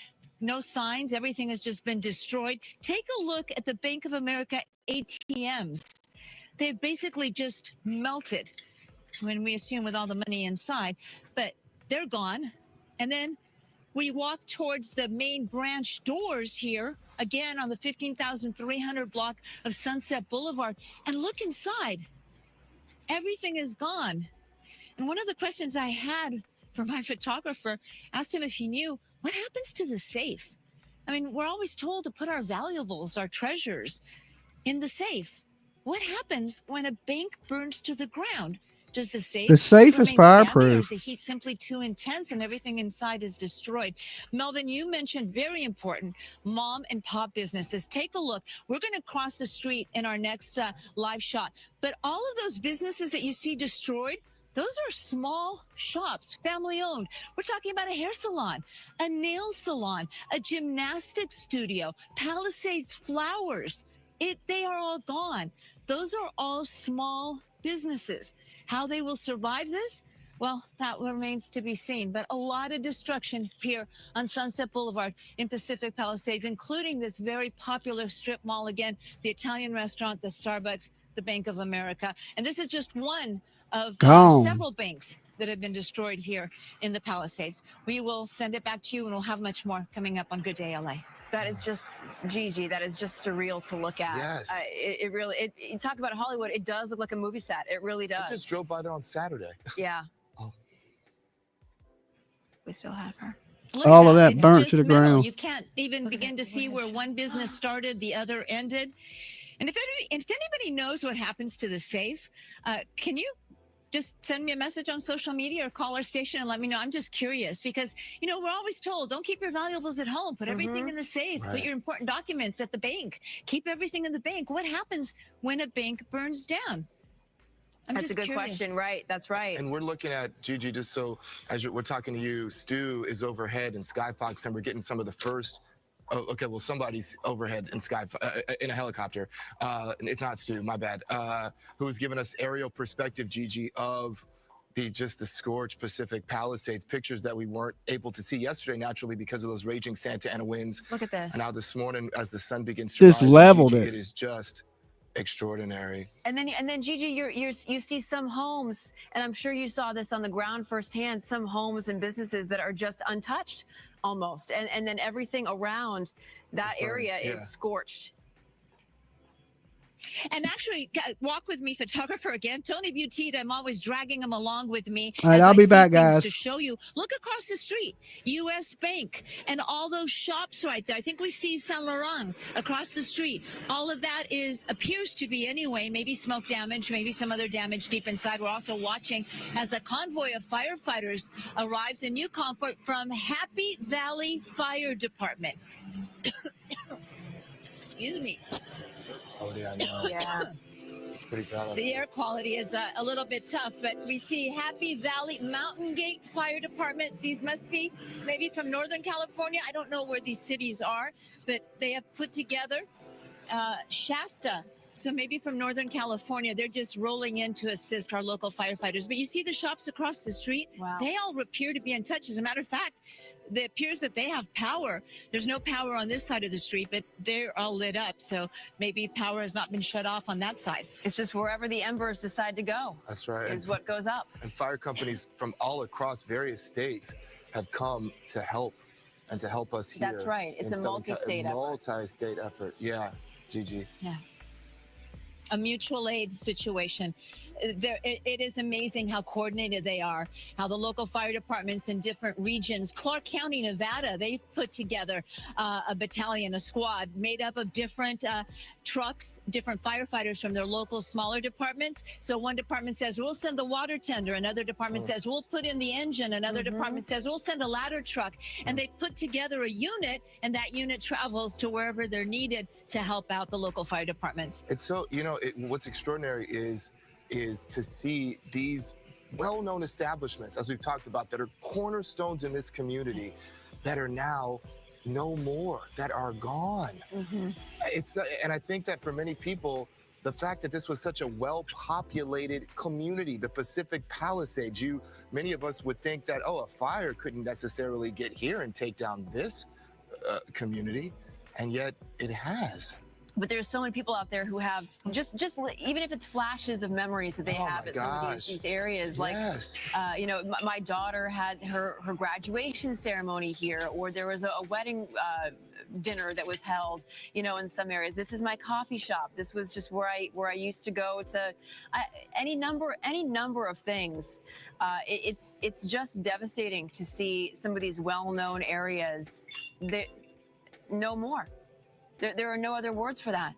No signs. Everything has just been destroyed. Take a look at the Bank of America ATMs. They've basically just melted, when we assume with all the money inside, but they're gone. And then we walk towards the main branch doors here, again on the 15,300 block of Sunset Boulevard, and look inside. Everything is gone. And one of the questions I had for my photographer, asked him if he knew what happens to the safe. I mean, we're always told to put our valuables, our treasures in the safe. What happens when a bank burns to the ground? Does the safe is remain standing, or fireproof. is the heat simply too intense and everything inside is destroyed? Melvin, you mentioned very important mom and pop businesses. Take a look. We're going to cross the street in our next live shot. But all of those businesses that you see destroyed, those are small shops, family owned. We're talking about a hair salon, a nail salon, a gymnastics studio, Palisades Flowers. They are all gone. Those are all small businesses. How they will survive this? Well, that remains to be seen. But a lot of destruction here on Sunset Boulevard in Pacific Palisades, including this very popular strip mall again, the Italian restaurant, the Starbucks, the Bank of America. And this is just one of several banks that have been destroyed here in the Palisades. We will send it back to you, and we'll have much more coming up on Good Day LA. That is just, Gigi, that is just surreal to look at. Yes. It really, you talk about Hollywood, it does look like a movie set. It really does. I just drove by there on Saturday. Yeah. Oh. We still have her. Look All of at that it's burnt just to the metal. ground. You can't even begin to see where one business started, the other ended. And if anybody knows what happens to the safe, can you just send me a message on social media or call our station and let me know. I'm just curious because, you know, we're always told, don't keep your valuables at home. Put everything in the safe. Put your important documents at the bank. Keep everything in the bank. What happens when a bank burns down? That's a good question, right? That's right. And we're looking at, Gigi, just so as we're talking to you, Stu is overhead in Skyfox, and we're getting some of the first. Oh, okay. Well, somebody's overhead in in a helicopter. It's not Stu, my bad. Who has given us aerial perspective, Gigi, of the scorched Pacific Palisades, pictures that we weren't able to see yesterday naturally because of those raging Santa Ana winds. Look at this. And now this morning, as the sun begins to Just rise, leveled Gigi, it. it is just extraordinary. And then Gigi, you see some homes, and I'm sure you saw this on the ground firsthand. Some homes and businesses that are just untouched, almost, and then everything around that area is scorched. And actually, walk with me, photographer again, Tony Butita. I'm always dragging him along with me. All right, as I'll I be see back, things guys. To show you, look across the street, U.S. Bank, and all those shops right there. I think we see Saint Laurent across the street. All of that appears to be anyway, maybe smoke damage, maybe some other damage deep inside. We're also watching as a convoy of firefighters arrives, a new convoy from Happy Valley Fire Department. Excuse me. Oh, yeah, I know. Yeah. It's pretty bad. The air quality is a little bit tough, but we see Happy Valley Mountain Gate Fire Department. These must be maybe from Northern California. I don't know where these cities are, but they have put together Shasta. So maybe from Northern California, they're just rolling in to assist our local firefighters. But you see the shops across the street, they all appear to be in touch. As a matter of fact, it appears that they have power. There's no power on this side of the street, but they're all lit up. So maybe power has not been shut off on that side. It's just wherever the embers decide to go. That's right. Is what goes up. And fire companies from all across various states have come to help and to help us here. That's right. It's a multi-state effort. Multi-state effort. Yeah, Gigi. Yeah. A mutual aid situation. It is amazing how coordinated they are, how the local fire departments in different regions, Clark County, Nevada, they've put together a battalion, a squad made up of different trucks, different firefighters from their local smaller departments. So one department says, we'll send the water tender. Another department says, we'll put in the engine. Another department says, we'll send a ladder truck. And they put together a unit, and that unit travels to wherever they're needed to help out the local fire departments. It's so, what's extraordinary is to see these well-known establishments, as we've talked about, that are cornerstones in this community that are now no more, that are gone. And I think that for many people, the fact that this was such a well-populated community, the Pacific Palisades, many of us would think that, a fire couldn't necessarily get here and take down this community, and yet it has. But there's so many people out there who have just even if it's flashes of memories that they have at some of these areas. Like, my daughter had her graduation ceremony here, or there was a wedding dinner that was held, in some areas. This is my coffee shop. This was just where I used to go to any number of things. It's just devastating to see some of these well-known areas that no more. There are no other words for that.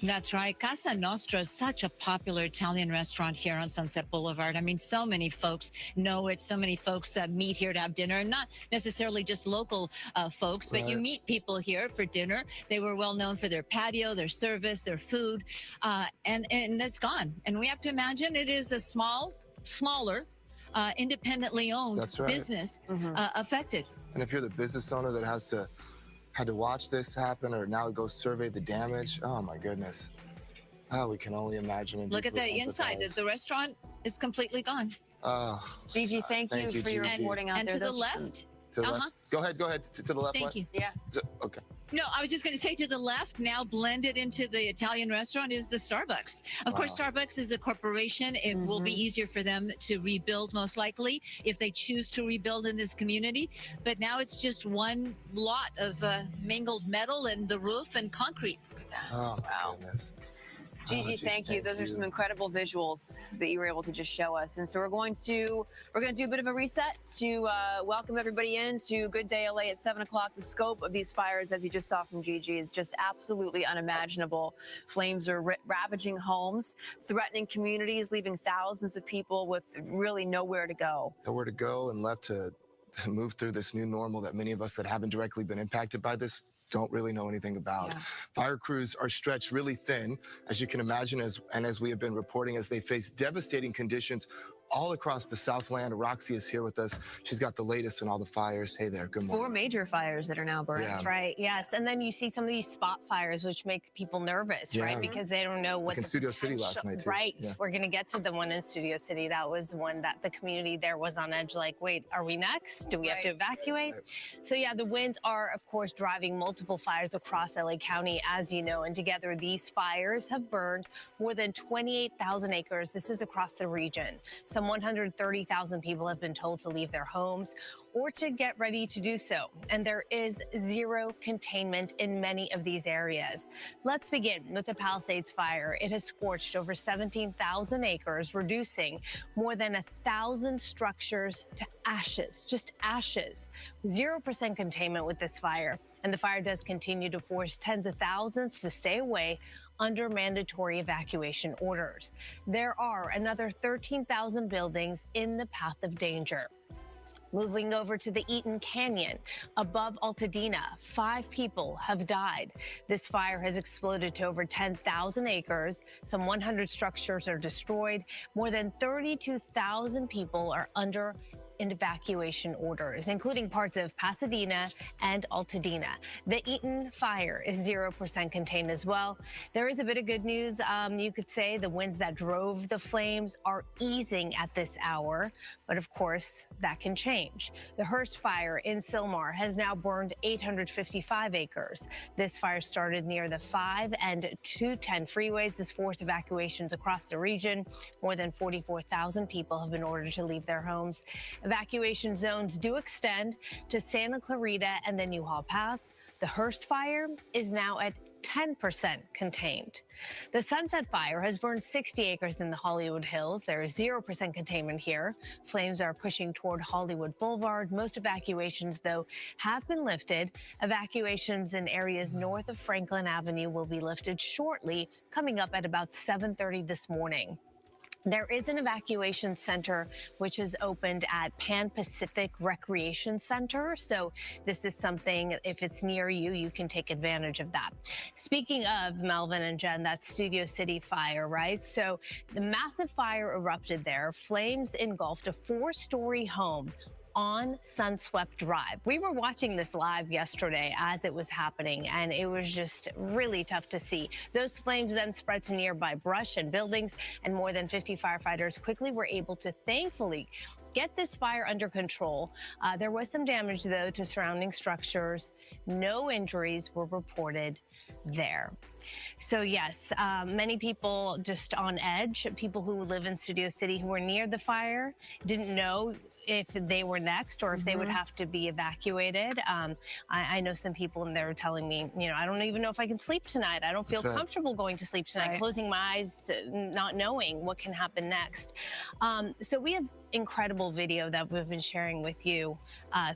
That's right. Casa Nostra is such a popular Italian restaurant here on Sunset Boulevard. I mean, so many folks know it. So many folks meet here to have dinner, and not necessarily just local folks, but you meet people here for dinner. They were well known for their patio, their service, their food, and that's gone. And we have to imagine it is a smaller, independently owned business affected. And if you're the business owner that had to watch this happen, or now go survey the damage. Oh my goodness. We can only imagine. And look at the inside. The restaurant is completely gone. Gigi, thank you for your reporting out there. And to the left. To the left. Go ahead. To the left. Thank you. Yeah. Okay. No, I was just going to say, to the left, now blended into the Italian restaurant, is the Starbucks. Of course, Starbucks is a corporation. It will be easier for them to rebuild, most likely, if they choose to rebuild in this community. But now it's just one lot of mingled metal and the roof and concrete. Oh, my goodness. Gigi, thank you. Those are some incredible visuals that you were able to just show us. And so we're going to do a bit of a reset to welcome everybody in to Good Day LA at 7 o'clock. The scope of these fires, as you just saw from Gigi, is just absolutely unimaginable. Flames are ravaging homes, threatening communities, leaving thousands of people with really nowhere to go. Nowhere to go and left to move through this new normal that many of us that haven't directly been impacted by this don't really know anything about. Yeah. Fire crews are stretched really thin, as you can imagine, as we have been reporting, as they face devastating conditions all across the Southland. Roxy is here with us. She's got the latest on all the fires. Hey there, good morning. 4 major fires that are now burning. Yeah. That's right, yes. And then you see some of these spot fires, which make people nervous, right? Because they don't know what like in Studio City last night, too. Right, Yeah. we're gonna get to the one in Studio City. That was one that the community there was on edge, like, wait, are we next? Do we have to evacuate? So yeah, the winds are, of course, driving multiple fires across LA County, as you know, and together these fires have burned more than 28,000 acres. This is across the region. Some 130,000 people have been told to leave their homes or to get ready to do so. And there is zero containment in many of these areas. Let's begin with the Palisades fire. It has scorched over 17,000 acres, reducing more than 1,000 structures to ashes, just ashes. 0% containment with this fire. And the fire does continue to force tens of thousands to stay away under mandatory evacuation orders. There are another 13,000 buildings in the path of danger. Moving over to the Eaton Canyon above Altadena, 5 people have died. This fire has exploded to over 10,000 acres. Some 100 structures are destroyed. More than 32,000 people are under evacuation orders, including parts of Pasadena and Altadena. The Eaton fire is 0% contained as well. There is a bit of good news. You could say the winds that drove the flames are easing at this hour, but of course that can change. The Hearst fire in Sylmar has now burned 855 acres. This fire started near the 5 and 210 freeways. This forced evacuations across the region. More than 44,000 people have been ordered to leave their homes. Evacuation zones do extend to Santa Clarita and the Newhall Pass. The Hearst fire is now at 10% contained. The Sunset fire has burned 60 acres in the Hollywood Hills. There is 0% containment here. Flames are pushing toward Hollywood Boulevard. Most evacuations, though, have been lifted. Evacuations in areas north of Franklin Avenue will be lifted shortly, coming up at about 7:30 this morning. There is an evacuation center which is opened at Pan Pacific Recreation Center. So this is something, if it's near you, you can take advantage of that. Speaking of Melvin and Jen, that Studio City fire, right? So the massive fire erupted there. Flames engulfed a 4-story home on Sunswept Drive. We were watching this live yesterday as it was happening, and it was just really tough to see. Those flames then spread to nearby brush and buildings, and more than 50 firefighters quickly were able to, thankfully, get this fire under control. There was some damage, though, to surrounding structures. No injuries were reported there. So yes, many people just on edge, people who live in Studio City who were near the fire, didn't know if they were next or if they would have to be evacuated. I know some people and they're telling me, you know, I don't even know if I can sleep tonight. I don't feel comfortable going to sleep tonight, closing my eyes, not knowing what can happen next. So we have incredible video that we've been sharing with you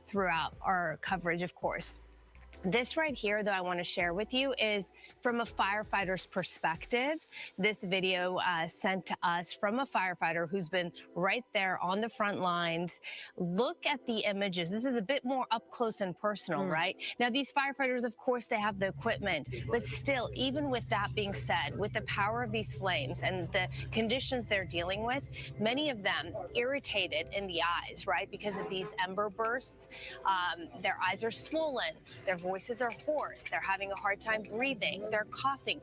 throughout our coverage, of course. This right here, though, I want to share with you is from a firefighter's perspective. This video sent to us from a firefighter who's been right there on the front lines. Look at the images. This is a bit more up close and personal, right? Now, these firefighters, of course, they have the equipment, but still, even with that being said, with the power of these flames and the conditions they're dealing with, many of them irritated in the eyes, right? Because of these ember bursts. Their eyes are swollen. Their voices are hoarse. They're having a hard time breathing. They're coughing.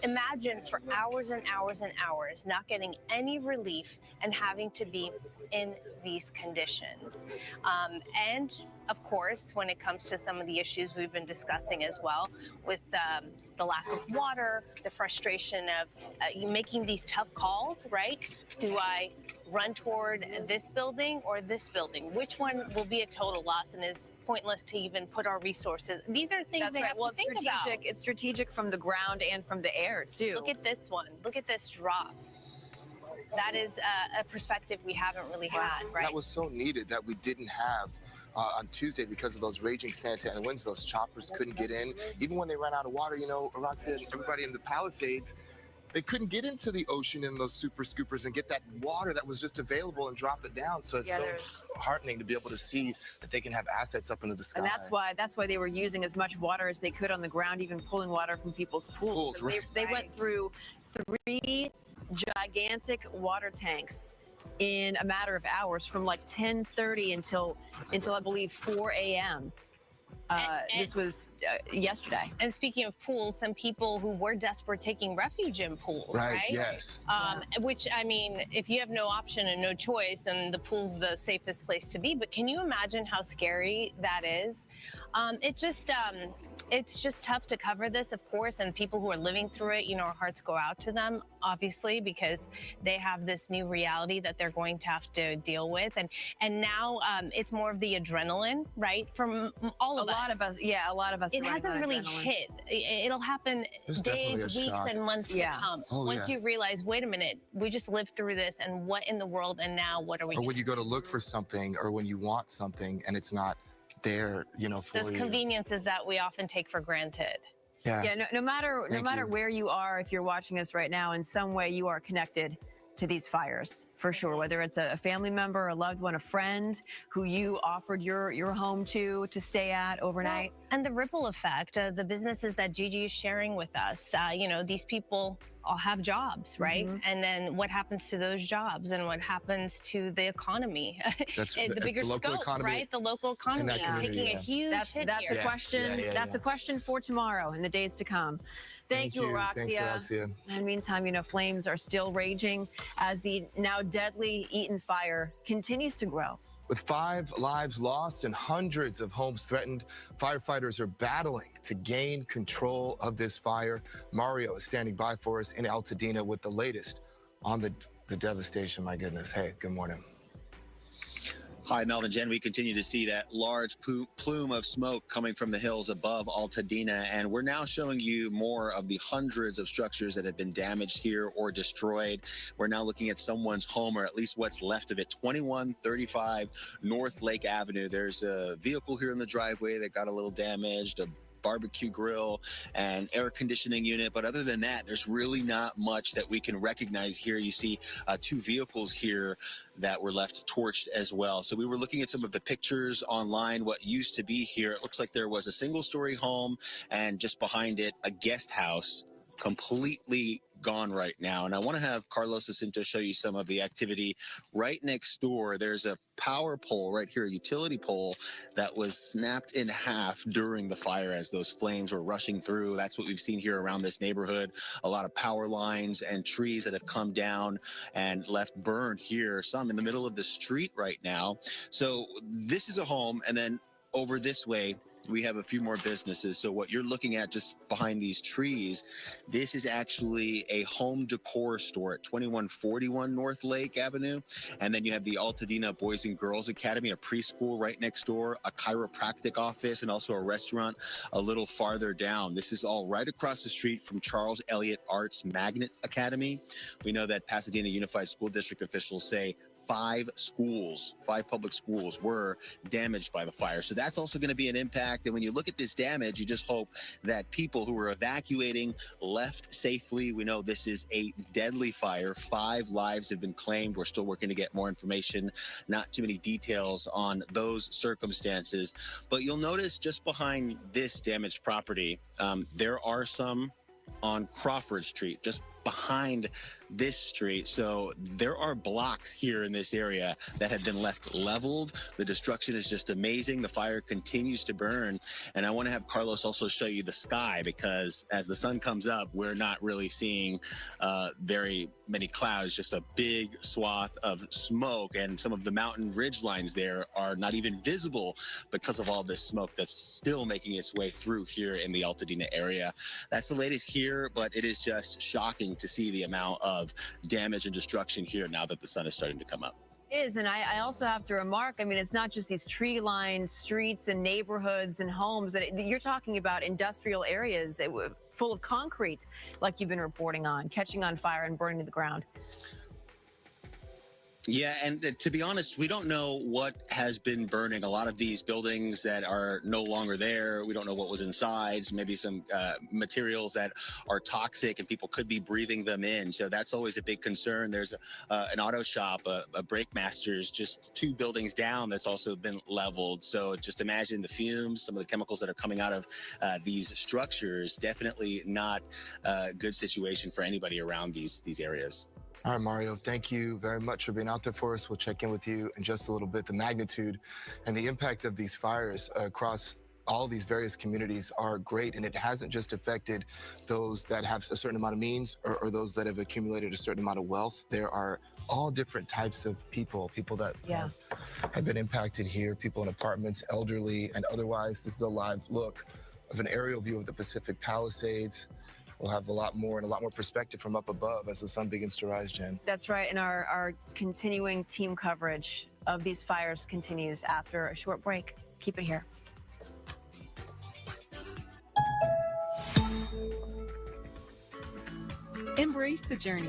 Imagine for hours and hours and hours not getting any relief and having to be in these conditions. And of course, when it comes to some of the issues we've been discussing as well with the lack of water, the frustration of making these tough calls, right? Do I run toward this building or this building? Which one will be a total loss and is pointless to even put our resources? These are things they have Well, to think it's about. strategic. It's strategic from the ground and from the air too. Look at this one. Look at this drop. That is a perspective we haven't really had, right? That was so needed that we didn't have on Tuesday because of those raging Santa Ana winds. Those choppers couldn't get in. Even when they ran out of water, you know, Roxanne, everybody in the Palisades, they couldn't get into the ocean in those super scoopers and get that water that was just available and drop it down. So it's so heartening to be able to see that they can have assets up into the sky. And that's why they were using as much water as they could on the ground, even pulling water from people's pools. They went through 3 gigantic water tanks in a matter of hours, from like 10:30 until I believe 4 a.m. This was yesterday. And speaking of pools, some people who were desperate taking refuge in pools, Right, right? yes. Which, I mean, if you have no option and no choice, and the pool's the safest place to be, but can you imagine how scary that is? It's just tough to cover this, of course, and people who are living through it, you know, our hearts go out to them, obviously, because they have this new reality that they're going to have to deal with. And now it's more of the adrenaline, right? From all of us. A lot of us. It hasn't really hit. It'll happen days, weeks, and months to come. Once you realize, wait a minute, we just lived through this, and what in the world, and now what are we Or when gonna you go to look for something, or when you want something and it's not there, you know, for those you. conveniences that we often take for granted. No matter where you are, if you're watching us right now, in some way you are connected to these fires, for sure. Whether it's a family member, a loved one, a friend who you offered your home to stay at overnight. Well, and the ripple effect, the businesses that Gigi is sharing with us, you know, these people all have jobs, right? And then what happens to those jobs, and what happens to the economy? That's the bigger the local scope, economy, right? The local economy taking a huge hit That's here. a question. That's a question for tomorrow and the days to come. Thank you, Araxia. Thanks, Araxia. In the meantime, you know, flames are still raging as the now deadly Eaton fire continues to grow. With 5 lives lost and hundreds of homes threatened, firefighters are battling to gain control of this fire. Mario is standing by for us in Altadena with the latest on the devastation. My goodness. Hey, good morning. Hi, Melvin, Jen. We continue to see that large plume of smoke coming from the hills above Altadena, and we're now showing you more of the hundreds of structures that have been damaged here or destroyed. We're now looking at someone's home, or at least what's left of it. 2135 North Lake Avenue. There's a vehicle here in the driveway that got a little damaged, a barbecue grill and air conditioning unit, but other than that, there's really not much that we can recognize here. You see 2 vehicles here that were left torched as well. So we were looking at some of the pictures online, what used to be here. It looks like there was a single-story home, and just behind it, a guest house, completely gone right now. And I want to have Carlos Jacinto show you some of the activity right next door. There's a power pole right here, a utility pole that was snapped in half during the fire as those flames were rushing through. That's what we've seen here around this neighborhood. A lot of power lines and trees that have come down and left burned here, some in the middle of the street right now. So this is a home, and then over this way, we have a few more businesses. So what you're looking at just behind these trees, this is actually a home decor store at 2141 North Lake Avenue. And then you have the Altadena Boys and Girls Academy, a preschool right next door, a chiropractic office, and also a restaurant a little farther down. This is all right across the street from Charles Elliott Arts Magnet Academy. We know that Pasadena Unified School District officials say 5 public schools were damaged by the fire. So that's also going to be an impact. And when you look at this damage, you just hope that people who were evacuating left safely. We know this is a deadly fire. 5 lives have been claimed. We're still working to get more information. Not too many details on those circumstances. But you'll notice just behind this damaged property, there are some on Crawford Street, just behind this street. So there are blocks here in this area that have been left leveled. The destruction is just amazing. The fire continues to burn. And I want to have Carlos also show you the sky, because as the sun comes up, we're not really seeing very many clouds, just a big swath of smoke. And some of the mountain ridge lines there are not even visible because of all this smoke that's still making its way through here in the Altadena area. That's the latest here, but it is just shocking shocking to see the amount of damage and destruction here now that the sun is starting to come up. Is, and I also have to remark, I mean, it's not just these tree-lined streets and neighborhoods and homes. That you're talking about industrial areas that were full of concrete, like you've been reporting on, catching on fire and burning to the ground. Yeah, and to be honest, we don't know what has been burning. A lot of these buildings that are no longer there, we don't know what was inside. So maybe some materials that are toxic and people could be breathing them in. So that's always a big concern. There's an auto shop, a Brake Masters, just 2 buildings down that's also been leveled. So just imagine the fumes, some of the chemicals that are coming out of these structures. Definitely not a good situation for anybody around these areas. All right, Mario, thank you very much for being out there for us. We'll check in with you in just a little bit. The magnitude and the impact of these fires across all these various communities are great, and it hasn't just affected those that have a certain amount of means or those that have accumulated a certain amount of wealth. There are all different types of people that have been impacted here, people in apartments, elderly and otherwise. This is a live look of an aerial view of the Pacific Palisades. We'll have a lot more perspective from up above as the sun begins to rise, Jen. That's right, and our continuing team coverage of these fires continues after a short break. Keep it here. Embrace the journey,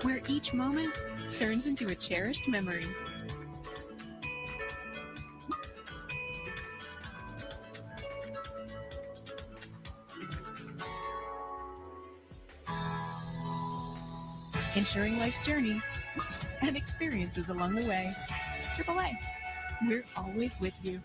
where each moment turns into a cherished memory. Ensuring life's journey and experiences along the way. AAA, we're always with you.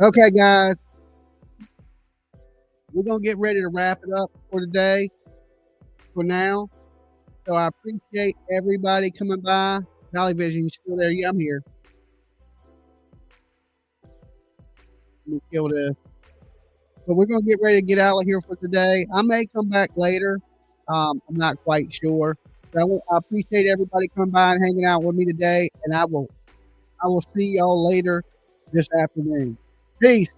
Okay, guys, we're going to get ready to wrap it up for today, for now. So I appreciate everybody coming by. Dolly Vision, you still there? Yeah, I'm here. Let me kill this. But we're going to get ready to get out of here for today. I may come back later. I'm not quite sure. But I appreciate everybody coming by and hanging out with me today. And I will see y'all later this afternoon. Peace.